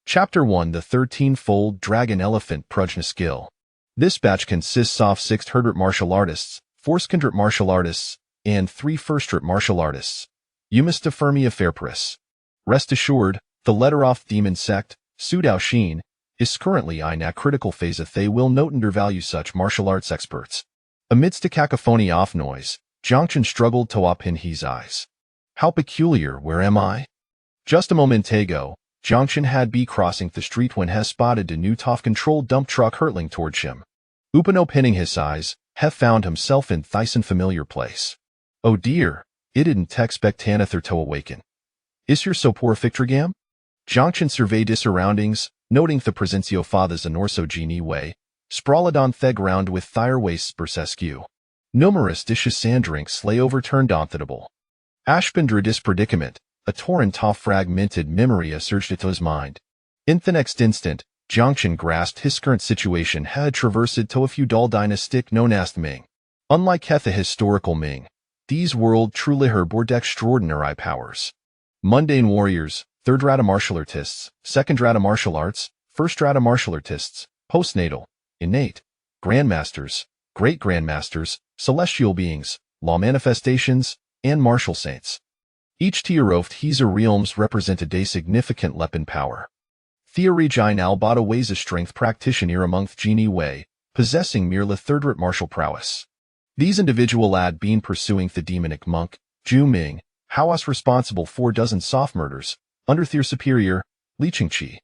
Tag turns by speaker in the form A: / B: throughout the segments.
A: Chapter 1: The 13-fold Dragon Elephant Prajna Skill. This batch consists of 600 martial artists, 400 martial artists, and 3 first-rate martial artists. You must defer me a fair price. Rest assured, the letter-off demon sect, Su Dao Xin, is currently in a critical phase. They will not undervalue such martial arts experts. Amidst a cacophony of noise, Jiangchen struggled to open his eyes. How peculiar, where am I? Just a moment ago, Jiangchen had been crossing the street when he spotted a new TOF-controlled dump truck hurtling towards him. Upon opening his eyes, he found himself in this unfamiliar place. Oh dear, I didn't expect Tanather to awaken. Is your so poor fictragam? Jiangchen surveyed his surroundings, noting the presentio fathers and orso genie way, sprawled on the ground with thire wastes bursesque. Numerous dishes and drinks lay overturned on the table. Ashbandra this predicament, a torrent of fragmented memory surged into his mind. In the next instant, Jiangchen grasped his current situation had traversed to a feudal dynastic known as the Ming. Unlike the historical Ming, these world truly harbored extraordinary powers. Mundane warriors, third-rata martial artists, second-rata martial arts, first-rata martial artists, postnatal, innate, grandmasters, great-grandmasters, celestial beings, law manifestations, and martial saints. Each tier of these realms represented a significant weapon power. Theory Jine Albata weighs a strength practitioner among Genie Wei, possessing merely third-rate martial prowess. These individuals had been pursuing the demonic monk, Zhu Ming, who was responsible for dozens soft murders, under their superior, Li Qingqi.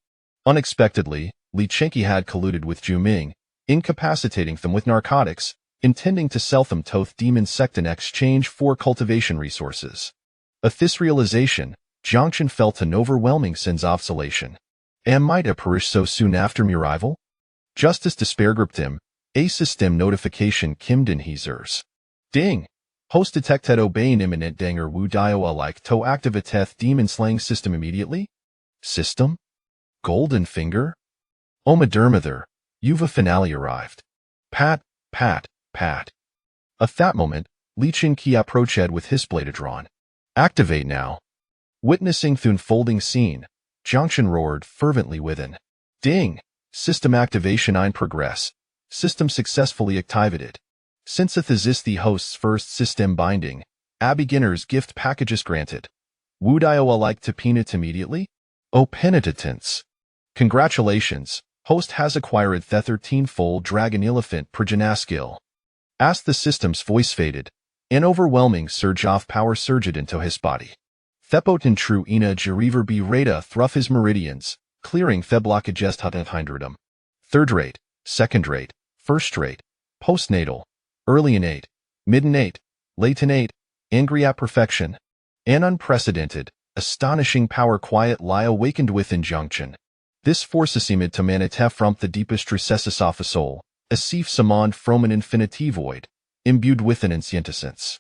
A: Unexpectedly, Li Qingqi had colluded with Zhu Ming, incapacitating them with narcotics, intending to sell them to the demon sect in exchange for cultivation resources. At this realization, Jiangchen felt an overwhelming sense of isolation. Am I to perish so soon after my arrival? Just as despair gripped him, a system notification kimmed in his ears. Ding! Host detected obeying imminent danger wu dio alike to activate demon slaying system immediately? System? Golden finger? Omadermather, you've a finale arrived. Pat, pat, pat. At that moment, Li Qingqi approached with his blade drawn. Activate now. Witnessing the unfolding scene, Jiangchen roared fervently within. Ding! System activation in progress. System successfully activated. Since it is the host's first system binding, a beginner's gift packages granted. Would I like to peanut immediately? Oh penitence! Congratulations, host has acquired the 13-fold Dragon Elephant Prajna skill. As the system's voice faded, an overwhelming surge of power surged into his body. Thepoten true ina jariver be rata through his meridians, clearing the blockages behind him. Third-rate, second-rate, first-rate, postnatal, early innate, mid-innate, late innate, angry at perfection. An unprecedented, astonishing power quiet lie awakened within Jiangchen. This forces him to manate from the deepest recesses of a soul, a sieve summoned from an infinity void, imbued with an inscientessence.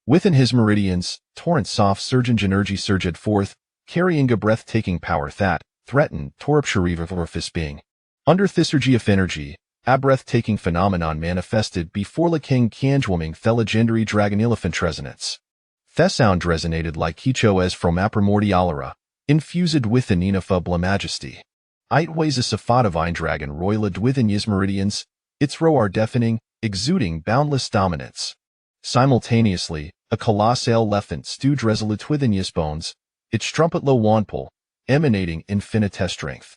A: Within his meridians, torrents of surging energy surged forth, carrying a breathtaking power that threatened torpture of his being. Under thisurgy of energy, a breathtaking phenomenon manifested before the king Kanjwaming the legendary dragon elephant resonance. The sound resonated like Kicho as from a primordialara, infused with an ineffable majesty. It weighs a safadivine dragon roiled within his meridians, its roar deafening, exuding boundless dominance. Simultaneously, a colossal elephant stood resolute within his bones, its trumpet low wanpole, emanating infinite strength.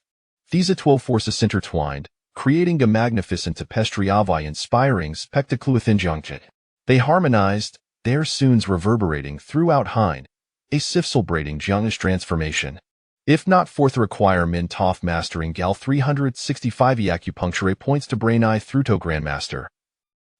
A: These 12 forces intertwined, creating a magnificent tapestry of inspiring spectacle within Jiangchen. They harmonized, their sounds reverberating throughout Hein, a celebrating Jiang's transformation. If not for the requirement of mastering Gal 365 acupuncture points to brain eye through to Grandmaster.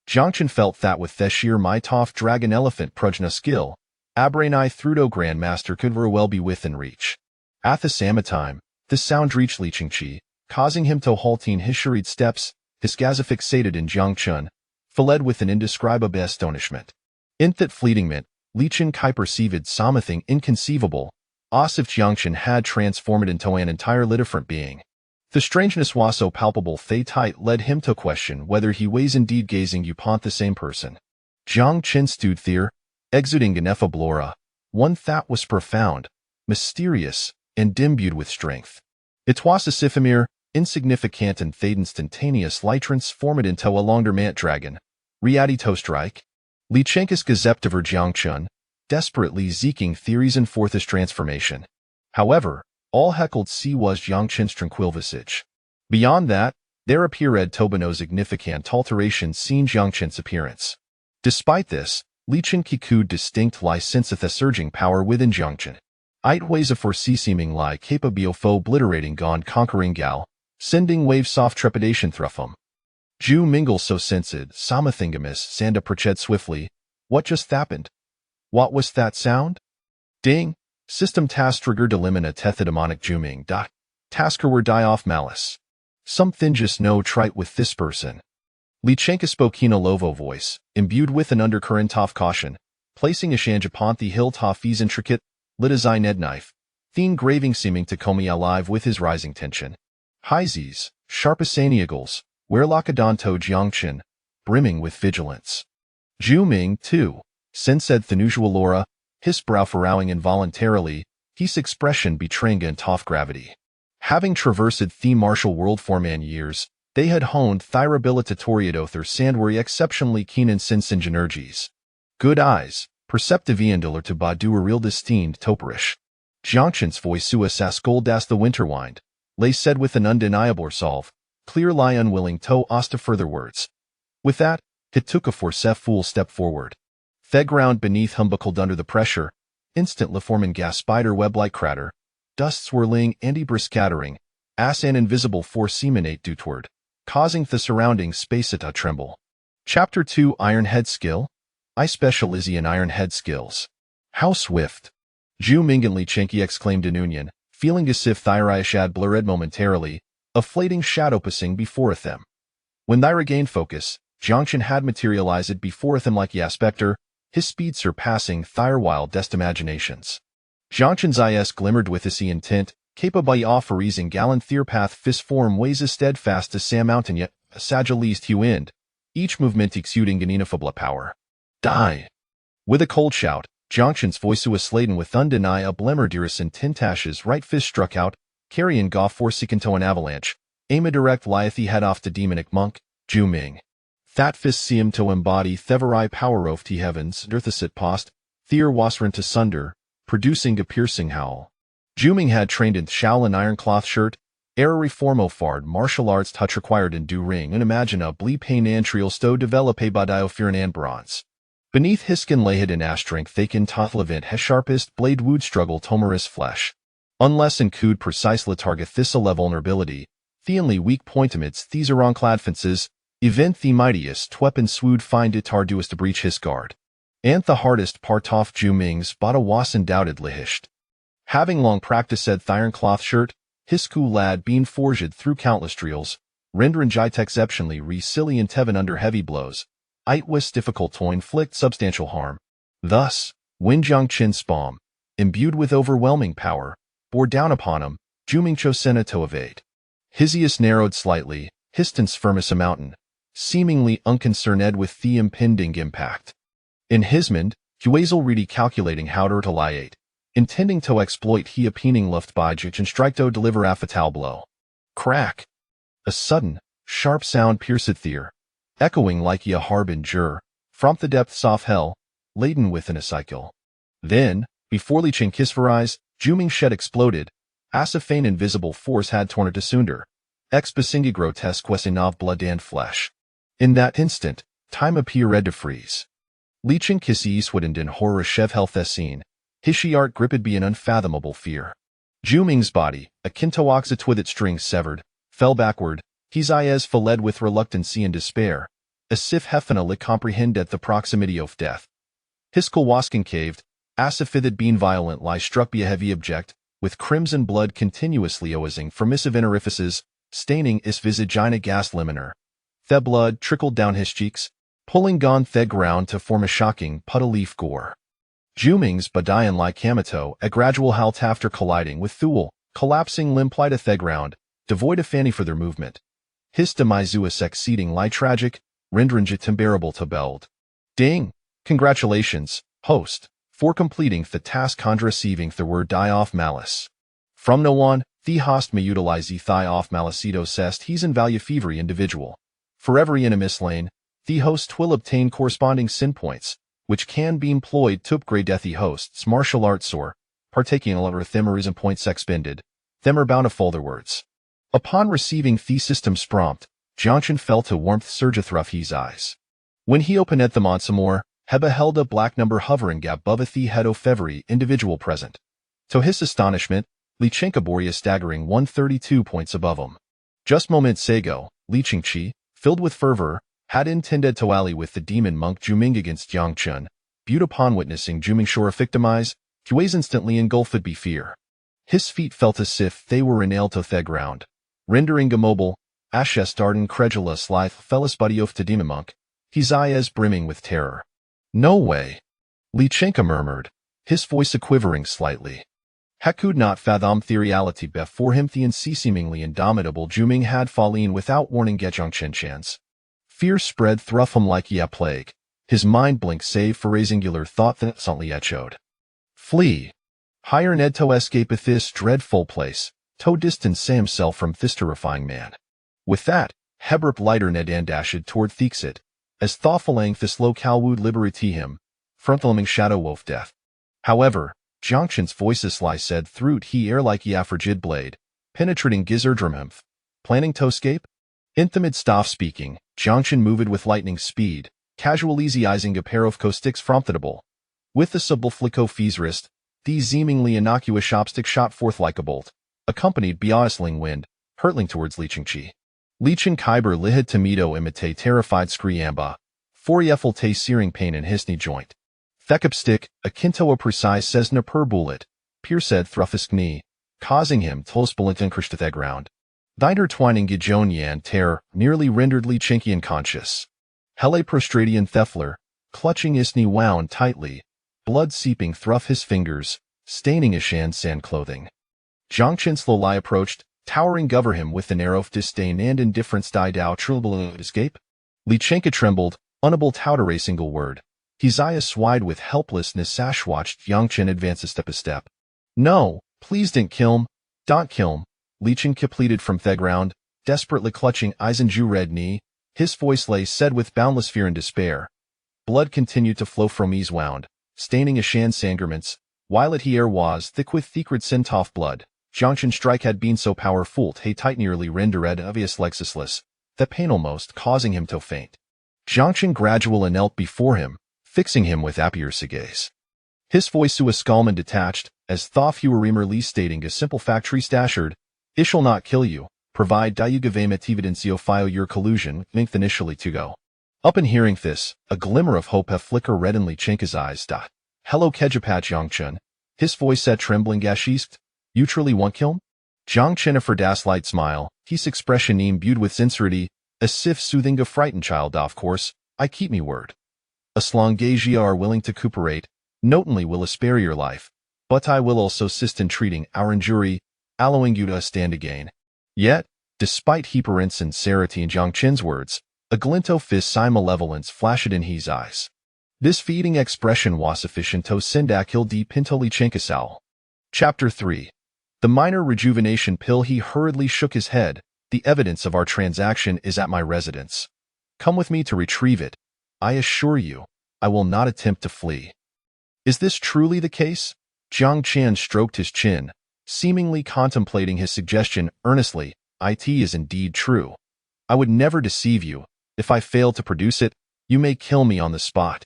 A: Jiangchen felt that with the sheer might of Dragon Elephant Prajna skill, a brain eye through to Grandmaster could very well be within reach. At the same time, the sound reached Li Qingqi, causing him to halting his hurried steps, his gaze fixated in Jiangchen, fled with an indescribable astonishment. In that fleeting minute, Li Qingqi perceived something inconceivable, as if Jiangchen had transformed into an entirely different being. The strangeness was so palpable that led him to question whether he was indeed gazing upon the same person. Jiangchen stood there, exuding an ineffable aura, one that was profound, mysterious, and imbued with strength. It was as if a mere insignificant and instantaneous light transformed into a londermant dragon. Ready to strike? Lichenkus Gazeptiver Jiangchun, desperately seeking theories and forth his transformation. However, all heckled see was Jiangchun's tranquil visage. Beyond that, there appeared no significant alterations seen Jiangchun's appearance. Despite this, Lichen Kikud distinct lie sense of the surging power within Jiangchun. It ways of foresee seeming lie capable of obliterating gone conquering gal, sending waves soft trepidation through him. Ju mingle so sensed, samathingamus sanda perched swiftly. What just happened? What was that sound? Ding! System task trigger delimina tethidemonic juming. Tasker were die off malice. Something just no trite with this person. Lichenka spoke in a lovo voice, imbued with an undercurrent of caution, placing a shange upon the hilt of his intricate, lit as I Ned knife, thin graving seeming to comb me alive with his rising tension. Highsies, sharp as eagles, where Lakadonto Jiangchun, brimming with vigilance. Ju Ming, too, sensed the unusual aura, his brow furrowing involuntarily, his expression betraying a tough gravity. Having traversed the martial world for man years, they had honed thyrabilitatoriadoth or sandwary exceptionally keen and sensing energies. Good eyes, perceptive eandiller to badu a real distinct toperish. Jiangchun's voice suas gold as the winter wind, lay said with an undeniable resolve, clear lie unwilling to osta further words. With that, it took a forceful step forward. The ground beneath him buckled under the pressure, instant leformin gas spider web-like crater, dust swirling and debris scattering, as an invisible force emanate dutward, causing the surrounding space to tremble. Chapter 2 Iron Head Skill? I specialize in Iron Head skills. How swift! Ju Mingantly Chinky exclaimed in union, feeling as if Thyrishad blurred momentarily, a flating shadow passing before them. When Thy regained focus, Jiangchun had materialized before them like a specter, his speed surpassing Thyr wildest imaginations. Jiangchun's is glimmered with his intent, capable of raising gallant Thyrpath fist form ways as steadfast as Sam Mountain yet, a sagilist hue end, each movement exuding an ineffable power. Die! With a cold shout, Jiangchun's voice was laden with undeniable blemmerdearous and Tintash's right fist struck out, carrying Goff forsaken to an avalanche, aim a direct Liathy head off the demonic monk, Ju Ming. That fist seemed to embody Theverai power of the heavens, Dirthasit post, Thyr wasrent asunder, producing a piercing howl. Ju Ming had trained in Shaolin ironcloth shirt, era reformofard martial arts touch required in Du Ring and imaginably pain antrial sto develop a badiofiran and bronze. Beneath his skin lay hidden astrength thaken tothlevent has sharpest blade wood struggle tomerous flesh. Unless include precisely target thistle vulnerability, theonly weak point amidst these clad fences, event the mightiest weapon swood find it arduous to breach his guard. And the hardest part of Ju Ming's bada was undoubtedly hished. Having long practiced said ironcloth shirt, his cool lad been forged through countless drills, rendering Jite exceptionally resilient even under heavy blows. It was difficult to inflict substantial harm. Thus, when Jiangchun's palm, imbued with overwhelming power, bore down upon him, Ju Ming chose to evade. His ears narrowed slightly, histance firmus a mountain, seemingly unconcerned with the impending impact. In his mind, he was already calculating how to retaliate, intending to exploit he appeaning luft by and strike to deliver a fatal blow. Crack! A sudden, sharp sound pierced Thyr, echoing like a harbinger, from the depths of hell, laden with an cycle. Then, before Lichin Kisvarais, Ju Ming's shed exploded, as if an invisible force had torn it asunder, exposing grotesque wessing of blood and flesh. In that instant, time appeared to freeze. Lichin Kissis wouldn't in horror chev health scene, his art gripped be an unfathomable fear. Ju Ming's body, akin to oxit with its strings severed, fell backward, his eyes fled with reluctancy and despair, as if Heffanalik comprehended the proximity of death. His skull was concaved, as if it had been violent lie struck by a heavy object, with crimson blood continuously oozing from missive orifices, staining his visage in a gas liminar. The blood trickled down his cheeks, pulling gone the ground to form a shocking puddle-leaf gore. Ju Ming's Badian like Hamato, a gradual halt after colliding with Thule, collapsing limp plied a the ground, devoid of any further movement. His demise exceeding lie tragic, rendering it unbearable to beld. Ding! Congratulations, host, for completing the task contra receiving the word die off malice. From no one, The host may utilize the thigh off malicido cest he's in value fevery individual. For every enemies lane, the host will obtain corresponding sin points, which can be employed to upgrade the host's martial arts or, partaking in a themerism points expended, them are bountiful their words. Upon receiving the system's prompt, Johnson felt a warmth surge through his eyes. When he opened them on some more, he beheld a black number hovering above the head of every individual present. To his astonishment, Lichenka bore a staggering 132 points above him. Just moments ago, Li Chengqi, filled with fervor, had intended to ally with the demon monk Juming against Yang Chun, but upon witnessing Juming Shore victimize, he was instantly engulfed by fear. His feet felt as if they were nailed to the ground. Rendering immobile, Ashes starred incredulous life fellas buddy of the demon monk, his eyes brimming with terror. No way, Lichenka murmured, his voice quivering slightly. He could not fathom the reality before him. The unceasingly indomitable Juming had fallen without warning Gejong Chenchans. Fear spread through him like a plague. His mind blinked save for a singular thought that instantly echoed. Flee. Hire Ned to escape this dreadful place, to distance himself from this terrifying man. With that, Hebrip lighter Ned and dashed toward Thixit, as thoughtfuling this locale would liberate him, frontlaming shadow of death. However, Jonction's voices lie said through he air like a frigid blade, penetrating Gizerdramhemph. Planning to escape? Intimate staff speaking, Jonction moved with lightning speed, casual easy-izing a pair of costicks frontable. With the subtle flick of his wrist, the seemingly innocuous chopstick shot forth like a bolt, accompanied by a whistling wind, hurtling towards Li Chengqi. Li Chengqiber lihid Tomedo imitate terrified screamba, for yeffel te searing pain in his knee joint. Thekip stick, akin to a precise Cessna per bullet, pierced through his knee, causing him to split and crash to the ground. The intertwining Gijonyan terror nearly rendered Li Chengqi unconscious. Hele prostratian Theffler, clutching his knee wound tightly, blood seeping through his fingers, staining his sand clothing. Jonchin slowly approached, towering over him with an air of disdain and indifference. Died out trouble escape? Lichenka trembled, unable to utter a single word. His eyes wide with helplessness. Sash watched Yongchen advance a step. No, please don't kill him, Lichenka pleaded from the ground, desperately clutching Eisenju red knee. His voice lay said with boundless fear and despair. Blood continued to flow from his wound, staining Ashan's garments, while it here was thick with secret Sintoff blood. Jonction's strike had been so powerful he tight nearly rendered obvious lexusless, the pain almost causing him to faint. Jonction gradually knelt before him, fixing him with appear's gaze. His voice was calm and detached, as though he were merely stating a simple fact. Stashered, "I shall not kill you, provide you give evidencio file your collusion," linked initially to go. Up in hearing this, a glimmer of hope flicker reddenly Chenka's eyes. Hello Kejapat Yongchen, his voice said trembling gashisked, "You truly won't kill him?" Jongchen for das light smile, his expression imbued with sincerity, as if soothing a frightened child. Of course, I keep me word. As long as ye are willing to cooperate, not only will I spare your life, but I will also assist in treating our injury, allowing you to stand again. Yet, despite hyper insincerity in Jongchen's words, a glint of malevolence flashed in his eyes. This feeding expression was sufficient to send Akil deep into Lichenka's. Chapter 3. The minor rejuvenation pill. He hurriedly shook his head. The evidence of our transaction is at my residence. Come with me to retrieve it. I assure you, I will not attempt to flee. Is this truly the case? Jiang Chan stroked his chin, seemingly contemplating his suggestion earnestly. It is indeed true. I would never deceive you. If I fail to produce it, you may kill me on the spot.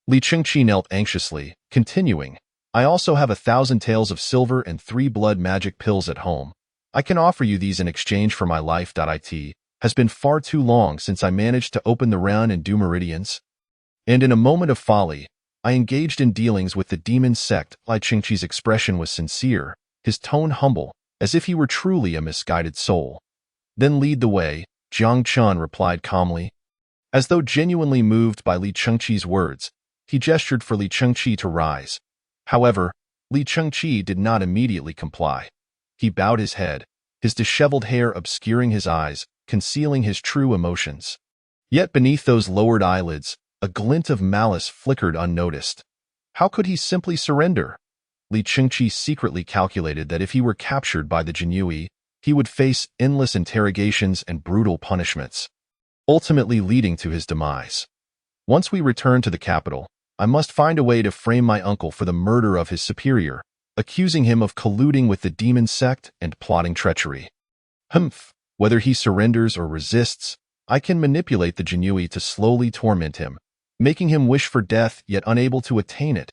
A: Li Chengqi knelt anxiously, continuing, I also have 1,000 taels of silver and 3 blood magic pills at home. I can offer you these in exchange for my life. It has been far too long since I managed to open the round and do meridians. And in a moment of folly, I engaged in dealings with the demon sect. Li Chengqi's expression was sincere, his tone humble, as if he were truly a misguided soul. Then lead the way, Jiang Chun replied calmly. As though genuinely moved by Li Chengqi's words, he gestured for Li Chengqi to rise. However, Li Chengqi did not immediately comply. He bowed his head, his disheveled hair obscuring his eyes, concealing his true emotions. Yet beneath those lowered eyelids, a glint of malice flickered unnoticed. How could he simply surrender? Li Chengqi secretly calculated that if he were captured by the Jinyue, he would face endless interrogations and brutal punishments, ultimately leading to his demise. Once we return to the capital, I must find a way to frame my uncle for the murder of his superior, accusing him of colluding with the demon sect and plotting treachery. Whether he surrenders or resists, I can manipulate the Jinyue to slowly torment him, making him wish for death yet unable to attain it.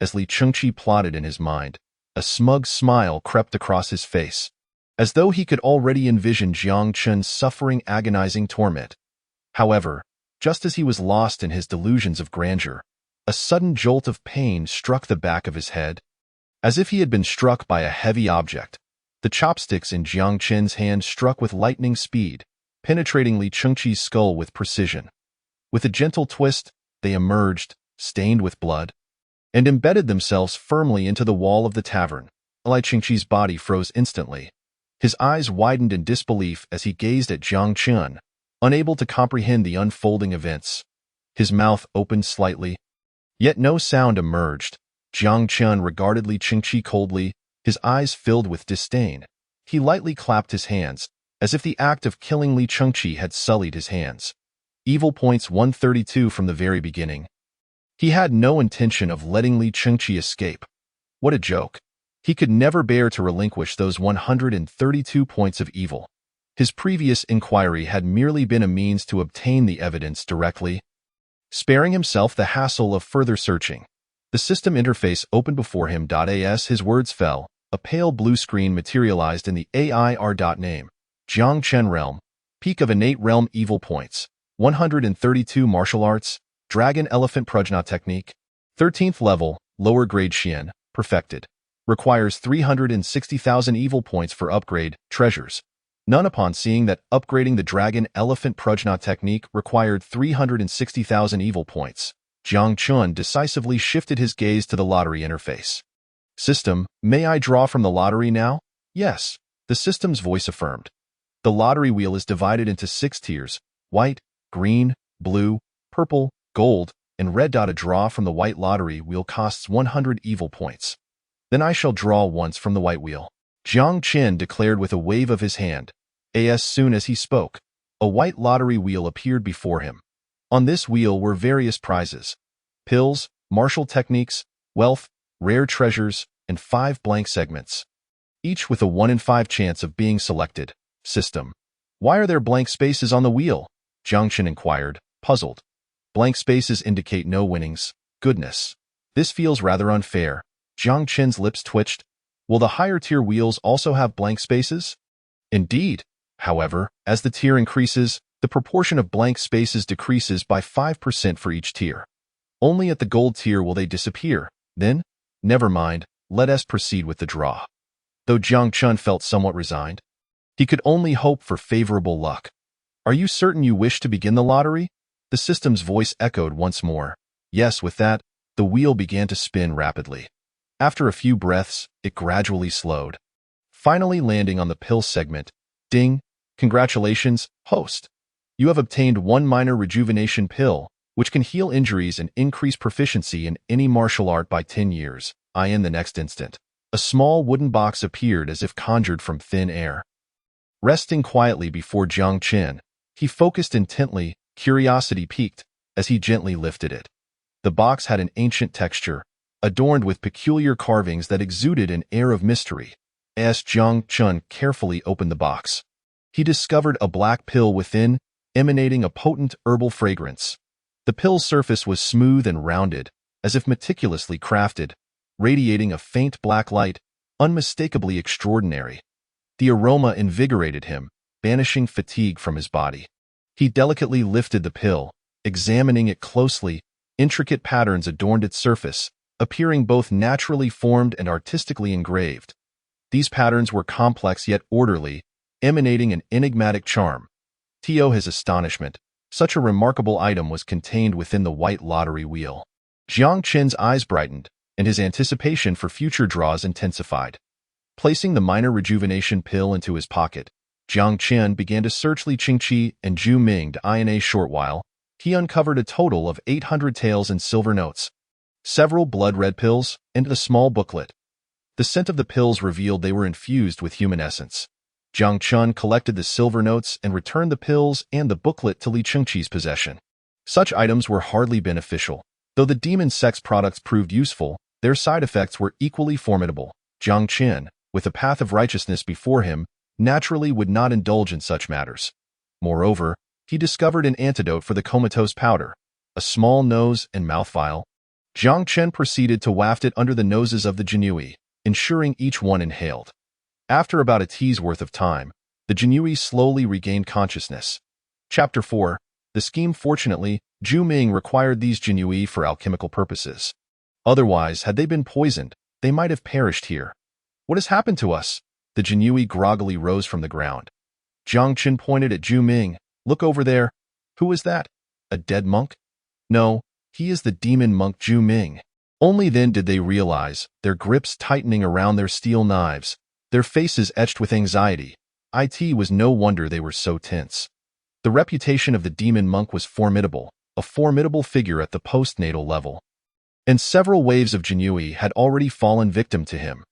A: As Li Chengqi plotted in his mind, a smug smile crept across his face, as though he could already envision Jiang Chun's suffering agonizing torment. However, just as he was lost in his delusions of grandeur, a sudden jolt of pain struck the back of his head. As if he had been struck by a heavy object, the chopsticks in Jiang Chen's hand struck with lightning speed, penetrating Li Chengqi's skull with precision. With a gentle twist, they emerged, stained with blood, and embedded themselves firmly into the wall of the tavern. Li Chengqi's body froze instantly. His eyes widened in disbelief as he gazed at Jiang Chen, unable to comprehend the unfolding events. His mouth opened slightly, yet no sound emerged. Jiang Chen regarded Li Chengqi coldly, his eyes filled with disdain. He lightly clapped his hands, as if the act of killing Li Chengqi had sullied his hands. Evil points 132 from the very beginning. He had no intention of letting Li Chengqi escape. What a joke. He could never bear to relinquish those 132 points of evil. His previous inquiry had merely been a means to obtain the evidence directly, sparing himself the hassle of further searching. The system interface opened before him. As his words fell, a pale blue screen materialized in the AIR. Name: Jiang Chen Realm. Peak of Innate Realm Evil Points 132 Martial Arts, Dragon Elephant Prajna Technique. 13th level, lower grade Xian, perfected. Requires 360,000 evil points for upgrade. Treasures. None. Upon seeing that upgrading the Dragon Elephant Prajna Technique required 360,000 evil points, Jiang Chun decisively shifted his gaze to the lottery interface. System, may I draw from the lottery now? Yes, the system's voice affirmed. The lottery wheel is divided into 6 tiers: white, green, blue, purple, gold, and red. A draw from the white lottery wheel costs 100 evil points. Then I shall draw once from the white wheel, Jiang Chen declared with a wave of his hand. As soon as he spoke, a white lottery wheel appeared before him. On this wheel were various prizes: pills, martial techniques, wealth, rare treasures, and 5 blank segments, each with a 1 in 5 chance of being selected. System, why are there blank spaces on the wheel? Jiang Chen inquired, puzzled. Blank spaces indicate no winnings. Goodness, this feels rather unfair. Jiang Chen's lips twitched. Will the higher tier wheels also have blank spaces? Indeed. However, as the tier increases, the proportion of blank spaces decreases by 5% for each tier. Only at the gold tier will they disappear. Then, never mind, let us proceed with the draw. Though Jiang Chen felt somewhat resigned, he could only hope for favorable luck. Are you certain you wish to begin the lottery? The system's voice echoed once more. Yes. With that, the wheel began to spin rapidly. After a few breaths, it gradually slowed, finally landing on the pill segment. Ding! Congratulations, host. You have obtained 1 minor rejuvenation pill, which can heal injuries and increase proficiency in any martial art by 10 years. In the next instant, a small wooden box appeared as if conjured from thin air. Resting quietly before Jiang Chen, he focused intently. Curiosity piqued as he gently lifted it. The box had an ancient texture, adorned with peculiar carvings that exuded an air of mystery. As Jiang Chen carefully opened the box, he discovered a black pill within, emanating a potent herbal fragrance. The pill's surface was smooth and rounded, as if meticulously crafted, radiating a faint black light, unmistakably extraordinary. The aroma invigorated him, banishing fatigue from his body. He delicately lifted the pill, examining it closely. Intricate patterns adorned its surface, appearing both naturally formed and artistically engraved. These patterns were complex yet orderly, emanating an enigmatic charm. To his astonishment, such a remarkable item was contained within the white lottery wheel. Jiang Chen's eyes brightened, and his anticipation for future draws intensified. Placing the minor rejuvenation pill into his pocket, Jiang Chen began to search Li Chengqi and Zhu Ming. In a short while, he uncovered a total of 800 taels and silver notes, several blood-red pills, and a small booklet. The scent of the pills revealed they were infused with human essence. Jiang Chun collected the silver notes and returned the pills and the booklet to Li Chengqi's possession. Such items were hardly beneficial. Though the demon sex products proved useful, their side effects were equally formidable. Jiang Chen, with a path of righteousness before him, naturally would not indulge in such matters. Moreover, he discovered an antidote for the comatose powder, a small nose and mouth vial. Jiang Chen proceeded to waft it under the noses of the Jinui, ensuring each one inhaled. After about a tea's worth of time, the Jinui slowly regained consciousness. Chapter 4. The scheme. Fortunately, Zhu Ming required these Jinui for alchemical purposes. Otherwise, had they been poisoned, they might have perished here. What has happened to us? The Jinui groggily rose from the ground. Jiang Chen pointed at Zhu Ming. Look over there. Who is that? A dead monk? No, he is the demon monk Zhu Ming. Only then did they realize, their grips tightening around their steel knives, their faces etched with anxiety. It was no wonder they were so tense. The reputation of the demon monk was formidable, a formidable figure at the postnatal level. And several waves of Jinui had already fallen victim to him.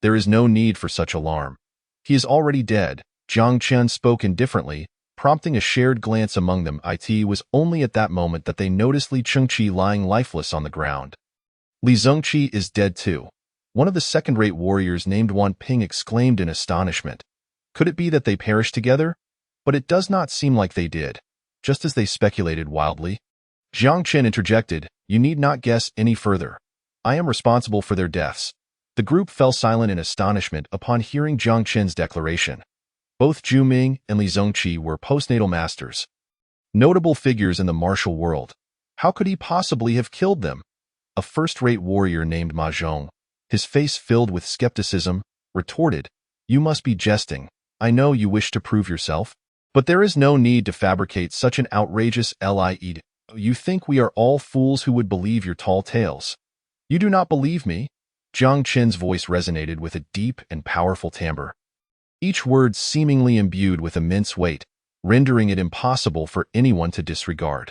A: There is no need for such alarm. He is already dead. Jiang Chen spoke indifferently, prompting a shared glance among them. It was only at that moment that they noticed Li Chengqi lying lifeless on the ground. Li Zongqi is dead too. One of the second-rate warriors named Wan Ping exclaimed in astonishment. Could it be that they perished together? But it does not seem like they did, just as they speculated wildly. Jiang Chen interjected, you need not guess any further. I am responsible for their deaths. The group fell silent in astonishment upon hearing Jiang Chen's declaration. Both Zhu Ming and Li Zongqi were postnatal masters, notable figures in the martial world. How could he possibly have killed them? A first-rate warrior named Ma Zhong, his face filled with skepticism, retorted, you must be jesting. I know you wish to prove yourself, but there is no need to fabricate such an outrageous lie. You think we are all fools who would believe your tall tales. You do not believe me? Jiang Chen's voice resonated with a deep and powerful timbre, each word seemingly imbued with immense weight, rendering it impossible for anyone to disregard.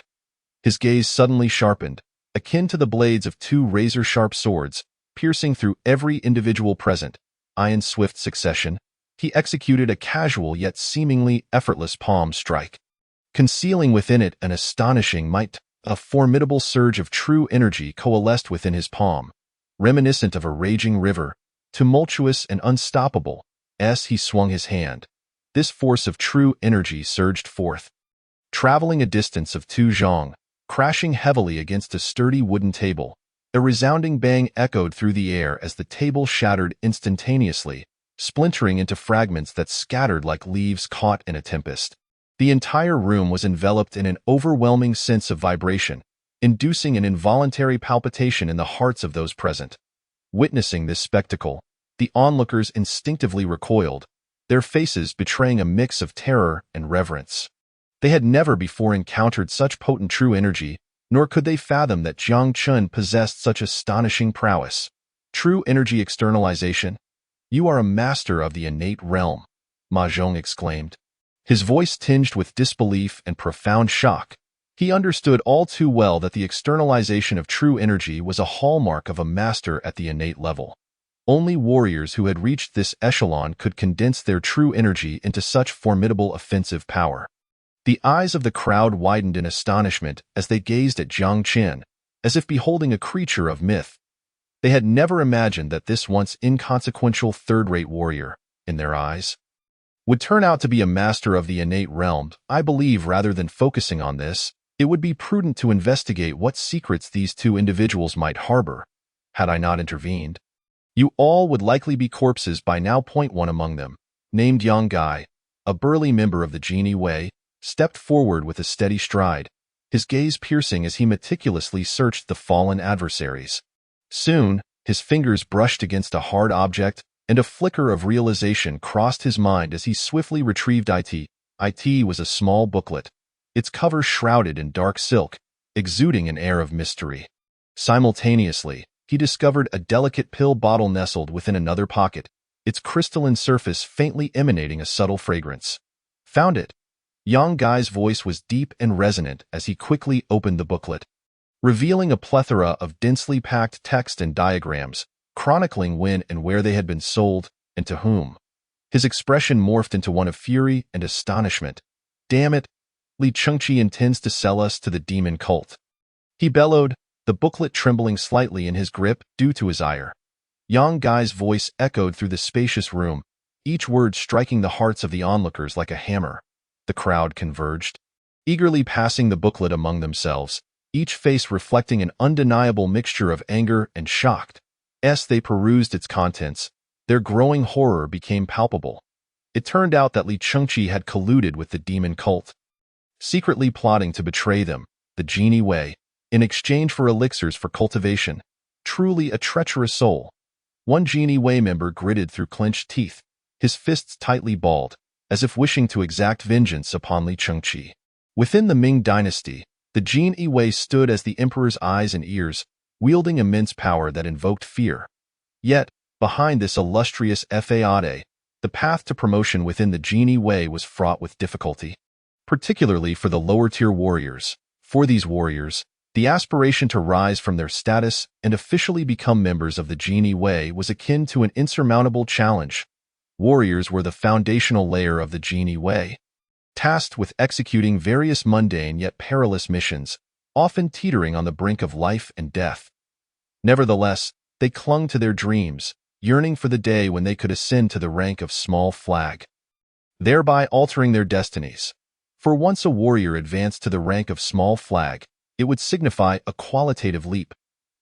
A: His gaze suddenly sharpened, akin to the blades of two razor-sharp swords, piercing through every individual present. In swift succession, he executed a casual yet seemingly effortless palm strike, concealing within it an astonishing might. A formidable surge of true energy coalesced within his palm, reminiscent of a raging river, tumultuous and unstoppable. As he swung his hand, this force of true energy surged forth, traveling a distance of 2 zhong, crashing heavily against a sturdy wooden table. A resounding bang echoed through the air as the table shattered instantaneously, splintering into fragments that scattered like leaves caught in a tempest. The entire room was enveloped in an overwhelming sense of vibration, inducing an involuntary palpitation in the hearts of those present. Witnessing this spectacle, the onlookers instinctively recoiled, their faces betraying a mix of terror and reverence. They had never before encountered such potent true energy, nor could they fathom that Jiang Chen possessed such astonishing prowess. True energy externalization? You are a master of the innate realm, Ma Zhong exclaimed, his voice tinged with disbelief and profound shock. He understood all too well that the externalization of true energy was a hallmark of a master at the innate level. Only warriors who had reached this echelon could condense their true energy into such formidable offensive power. The eyes of the crowd widened in astonishment as they gazed at Jiang Chen, as if beholding a creature of myth. They had never imagined that this once inconsequential third-rate warrior, in their eyes, would turn out to be a master of the innate realm. I believe rather than focusing on this, it would be prudent to investigate what secrets these two individuals might harbor. Had I not intervened, you all would likely be corpses by now. One among them, named Yang Gai, a burly member of the Genie Wei, stepped forward with a steady stride, his gaze piercing as he meticulously searched the fallen adversaries. Soon, his fingers brushed against a hard object, and a flicker of realization crossed his mind as he swiftly retrieved it. It was a small booklet, its cover shrouded in dark silk, exuding an air of mystery. Simultaneously, he discovered a delicate pill bottle nestled within another pocket, its crystalline surface faintly emanating a subtle fragrance. Found it. Yang Gai's voice was deep and resonant as he quickly opened the booklet, revealing a plethora of densely packed text and diagrams. chronicling when and where they had been sold, and to whom. His expression morphed into one of fury and astonishment. "Damn it! Li Chengqi intends to sell us to the demon cult," he bellowed, the booklet trembling slightly in his grip due to his ire. Yang Gai's voice echoed through the spacious room, each word striking the hearts of the onlookers like a hammer. The crowd converged, eagerly passing the booklet among themselves, each face reflecting an undeniable mixture of anger and shock. As they perused its contents, their growing horror became palpable. It turned out that Li Chengqi had colluded with the demon cult, secretly plotting to betray them, the Genie Wei, in exchange for elixirs for cultivation. Truly a treacherous soul. One Genie Wei member gritted through clenched teeth, his fists tightly balled, as if wishing to exact vengeance upon Li Chengqi. Within the Ming dynasty, the Genie Wei stood as the emperor's eyes and ears, wielding immense power that invoked fear. Yet, behind this illustrious faade, the path to promotion within the Genie Wei was fraught with difficulty, particularly for the lower-tier warriors. For these warriors, the aspiration to rise from their status and officially become members of the Genie Wei was akin to an insurmountable challenge. Warriors were the foundational layer of the Genie Wei, tasked with executing various mundane yet perilous missions, often teetering on the brink of life and death. Nevertheless, they clung to their dreams, yearning for the day when they could ascend to the rank of small flag, thereby altering their destinies. For once a warrior advanced to the rank of small flag, it would signify a qualitative leap.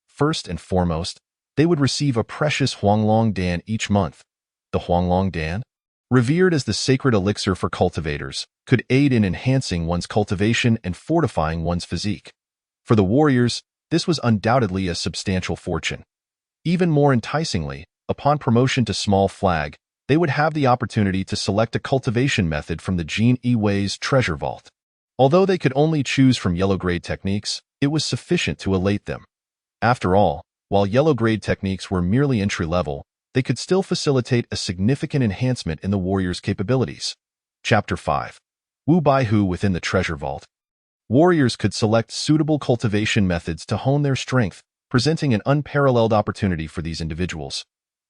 A: First and foremost, they would receive a precious Huanglong Dan each month. The Huanglong Dan, revered as the sacred elixir for cultivators, could aid in enhancing one's cultivation and fortifying one's physique. For the warriors, this was undoubtedly a substantial fortune. Even more enticingly, upon promotion to small flag, they would have the opportunity to select a cultivation method from the Genie Wei's treasure vault. Although they could only choose from yellow-grade techniques, it was sufficient to elate them. After all, while yellow-grade techniques were merely entry-level, they could still facilitate a significant enhancement in the warrior's capabilities. Chapter 5. Wu Baihu within the treasure vault. Warriors could select suitable cultivation methods to hone their strength, presenting an unparalleled opportunity for these individuals.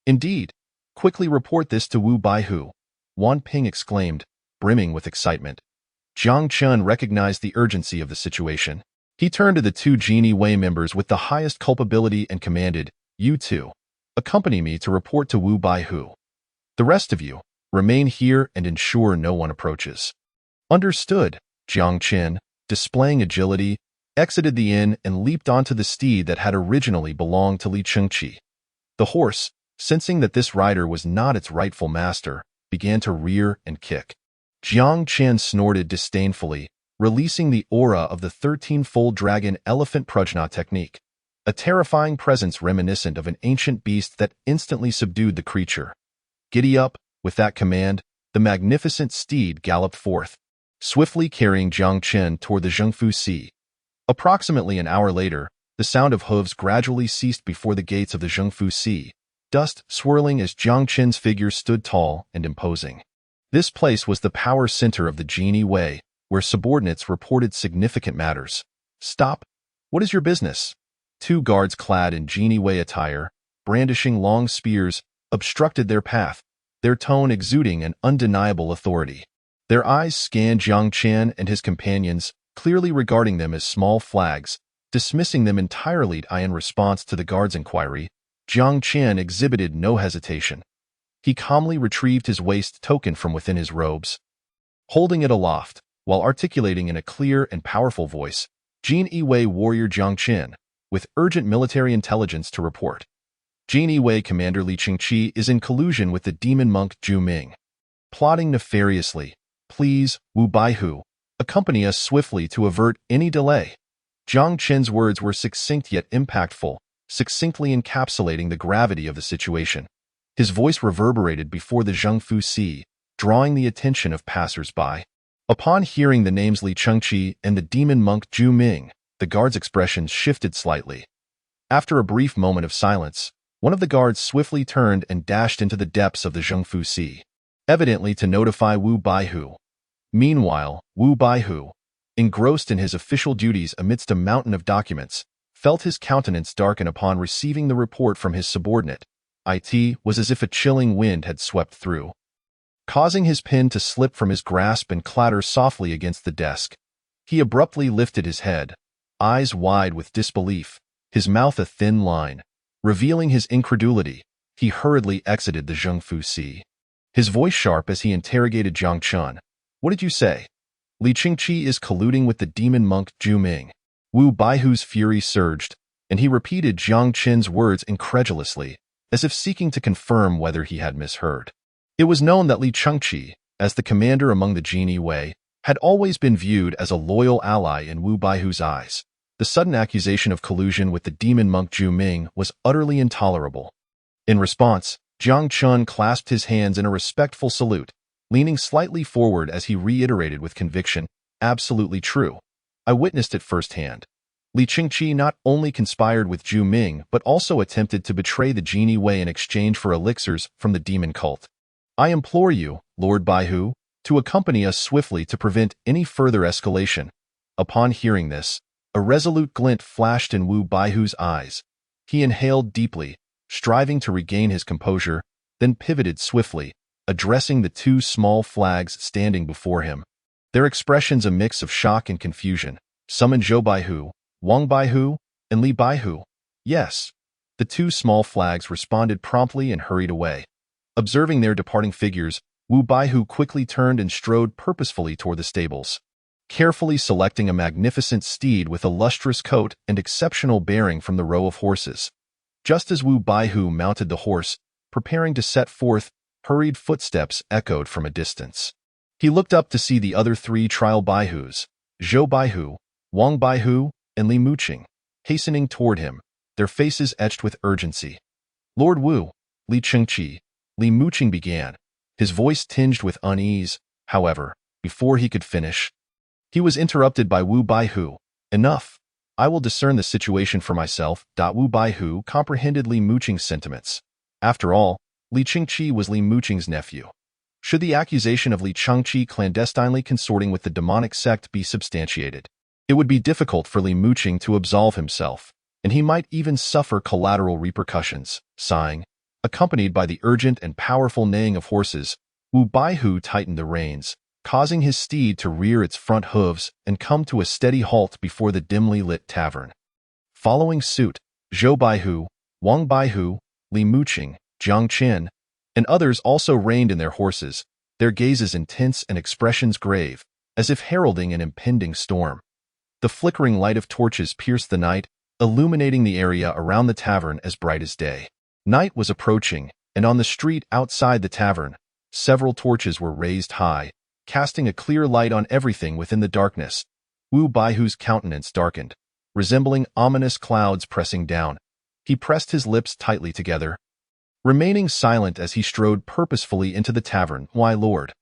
A: Indeed, quickly report this to Wu Baihu, Wan Ping exclaimed, brimming with excitement. Jiang Chun recognized the urgency of the situation. He turned to the two Genie Wei members with the highest culpability and commanded, "You two, accompany me to report to Wu Baihu. The rest of you, remain here and ensure no one approaches." Understood, Jiang Chen, displaying agility, exited the inn and leaped onto the steed that had originally belonged to Li Chengqi. The horse, sensing that this rider was not its rightful master, began to rear and kick. Jiang Chen snorted disdainfully, releasing the aura of the 13-fold dragon elephant prajna technique, a terrifying presence reminiscent of an ancient beast that instantly subdued the creature. Giddy up, with that command, the magnificent steed galloped forth, swiftly carrying Jiang Chen toward the Zhengfu Sea. Approximately an hour later, the sound of hooves gradually ceased before the gates of the Zhengfu Sea, dust swirling as Jiang Chen's figure stood tall and imposing. This place was the power center of the Genie Wei, where subordinates reported significant matters. "Stop! What is your business?" Two guards clad in Genie Wei attire, brandishing long spears, obstructed their path, their tone exuding an undeniable authority. Their eyes scanned Jiang Chen and his companions, clearly regarding them as small flags, dismissing them entirely. In response to the guard's inquiry, Jiang Chen exhibited no hesitation. He calmly retrieved his waist token from within his robes. Holding it aloft, while articulating in a clear and powerful voice, Genie Wei warrior Jiang Chen, with urgent military intelligence to report. Genie Wei Commander Li Chengqi is in collusion with the demon monk Zhu Ming, plotting nefariously. Please, Wu Baihu, accompany us swiftly to avert any delay. Jiang Chen's words were succinct yet impactful, succinctly encapsulating the gravity of the situation. His voice reverberated before the Zhengfu Sea, drawing the attention of passers-by. Upon hearing the names Li Chengqi and the demon monk Zhu Ming, the guard's expressions shifted slightly. After a brief moment of silence, one of the guards swiftly turned and dashed into the depths of the Zhengfu Sea, evidently to notify Wu Baihu. Meanwhile, Wu Baihu, engrossed in his official duties amidst a mountain of documents, felt his countenance darken upon receiving the report from his subordinate, It was as if a chilling wind had swept through, causing his pen to slip from his grasp and clatter softly against the desk. He abruptly lifted his head, eyes wide with disbelief, his mouth a thin line. Revealing his incredulity, he hurriedly exited the Zhengfu Sea, his voice sharp as he interrogated Jiang Chun. What did you say? Li Qingqi is colluding with the demon monk Zhu Ming. Wu Baihu's fury surged, and he repeated Jiang Chen's words incredulously, as if seeking to confirm whether he had misheard. It was known that Li Qingqi, as the commander among the Jini Wei, had always been viewed as a loyal ally in Wu Baihu's eyes. The sudden accusation of collusion with the demon monk Zhu Ming was utterly intolerable. In response, Jiang Chun clasped his hands in a respectful salute, leaning slightly forward as he reiterated with conviction, absolutely true. I witnessed it firsthand. Li Qingqi not only conspired with Zhu Ming but also attempted to betray the Jini Wei in exchange for elixirs from the demon cult. I implore you, Lord Baihu, to accompany us swiftly to prevent any further escalation. Upon hearing this, a resolute glint flashed in Wu Baihu's eyes. He inhaled deeply, striving to regain his composure, then pivoted swiftly, addressing the two small flags standing before him. Their expressions a mix of shock and confusion. Summon Zhou Baihu, Wang Baihu, and Li Baihu. Yes. The two small flags responded promptly and hurried away. Observing their departing figures, Wu Baihu quickly turned and strode purposefully toward the stables, carefully selecting a magnificent steed with a lustrous coat and exceptional bearing from the row of horses. Just as Wu Baihu mounted the horse, preparing to set forth, hurried footsteps echoed from a distance. He looked up to see the other three trial Baihus, Zhou Baihu, Wang Baihu, and Li Muqing, hastening toward him, their faces etched with urgency. Lord Wu, Li Qingqi, Li Muqing began, his voice tinged with unease. However, before he could finish, he was interrupted by Wu Baihu. Enough. I will discern the situation for myself. Wu Baihu comprehended Li Muqing's sentiments. After all, Li Qingqi was Li Muqing's nephew. Should the accusation of Li Qingqi clandestinely consorting with the demonic sect be substantiated, it would be difficult for Li Muqing to absolve himself, and he might even suffer collateral repercussions. Sighing, accompanied by the urgent and powerful neighing of horses, Wu Baihu tightened the reins, causing his steed to rear its front hooves and come to a steady halt before the dimly lit tavern. Following suit, Zhou Baihu, Wang Baihu, Li Muqing, Jiang Chen, and others also reined in their horses, their gazes intense and expressions grave, as if heralding an impending storm. The flickering light of torches pierced the night, illuminating the area around the tavern as bright as day. Night was approaching, and on the street outside the tavern, several torches were raised high, casting a clear light on everything within the darkness. Wu Baihu's countenance darkened, resembling ominous clouds pressing down. He pressed his lips tightly together, remaining silent as he strode purposefully into the tavern. Why, Lord?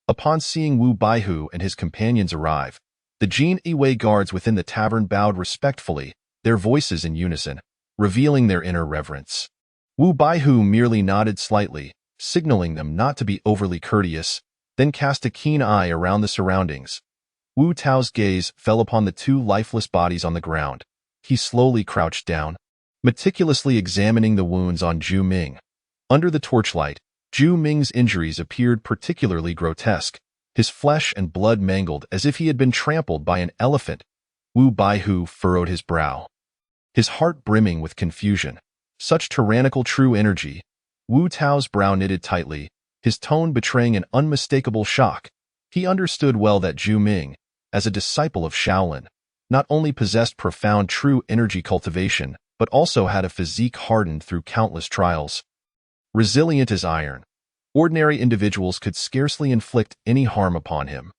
A: Upon seeing Wu Baihu and his companions arrive, the Jini Wei guards within the tavern bowed respectfully, their voices in unison, revealing their inner reverence. Wu Baihu merely nodded slightly, signaling them not to be overly courteous, then cast a keen eye around the surroundings. Wu Tao's gaze fell upon the two lifeless bodies on the ground. He slowly crouched down, meticulously examining the wounds on Zhu Ming. Under the torchlight, Zhu Ming's injuries appeared particularly grotesque, his flesh and blood mangled as if he had been trampled by an elephant. Wu Baihu furrowed his brow, his heart brimming with confusion. Such tyrannical true energy. Wu Tao's brow knitted tightly, his tone betraying an unmistakable shock. He understood well that Zhu Ming, as a disciple of Shaolin, not only possessed profound true energy cultivation, but also had a physique hardened through countless trials. Resilient as iron, ordinary individuals could scarcely inflict any harm upon him.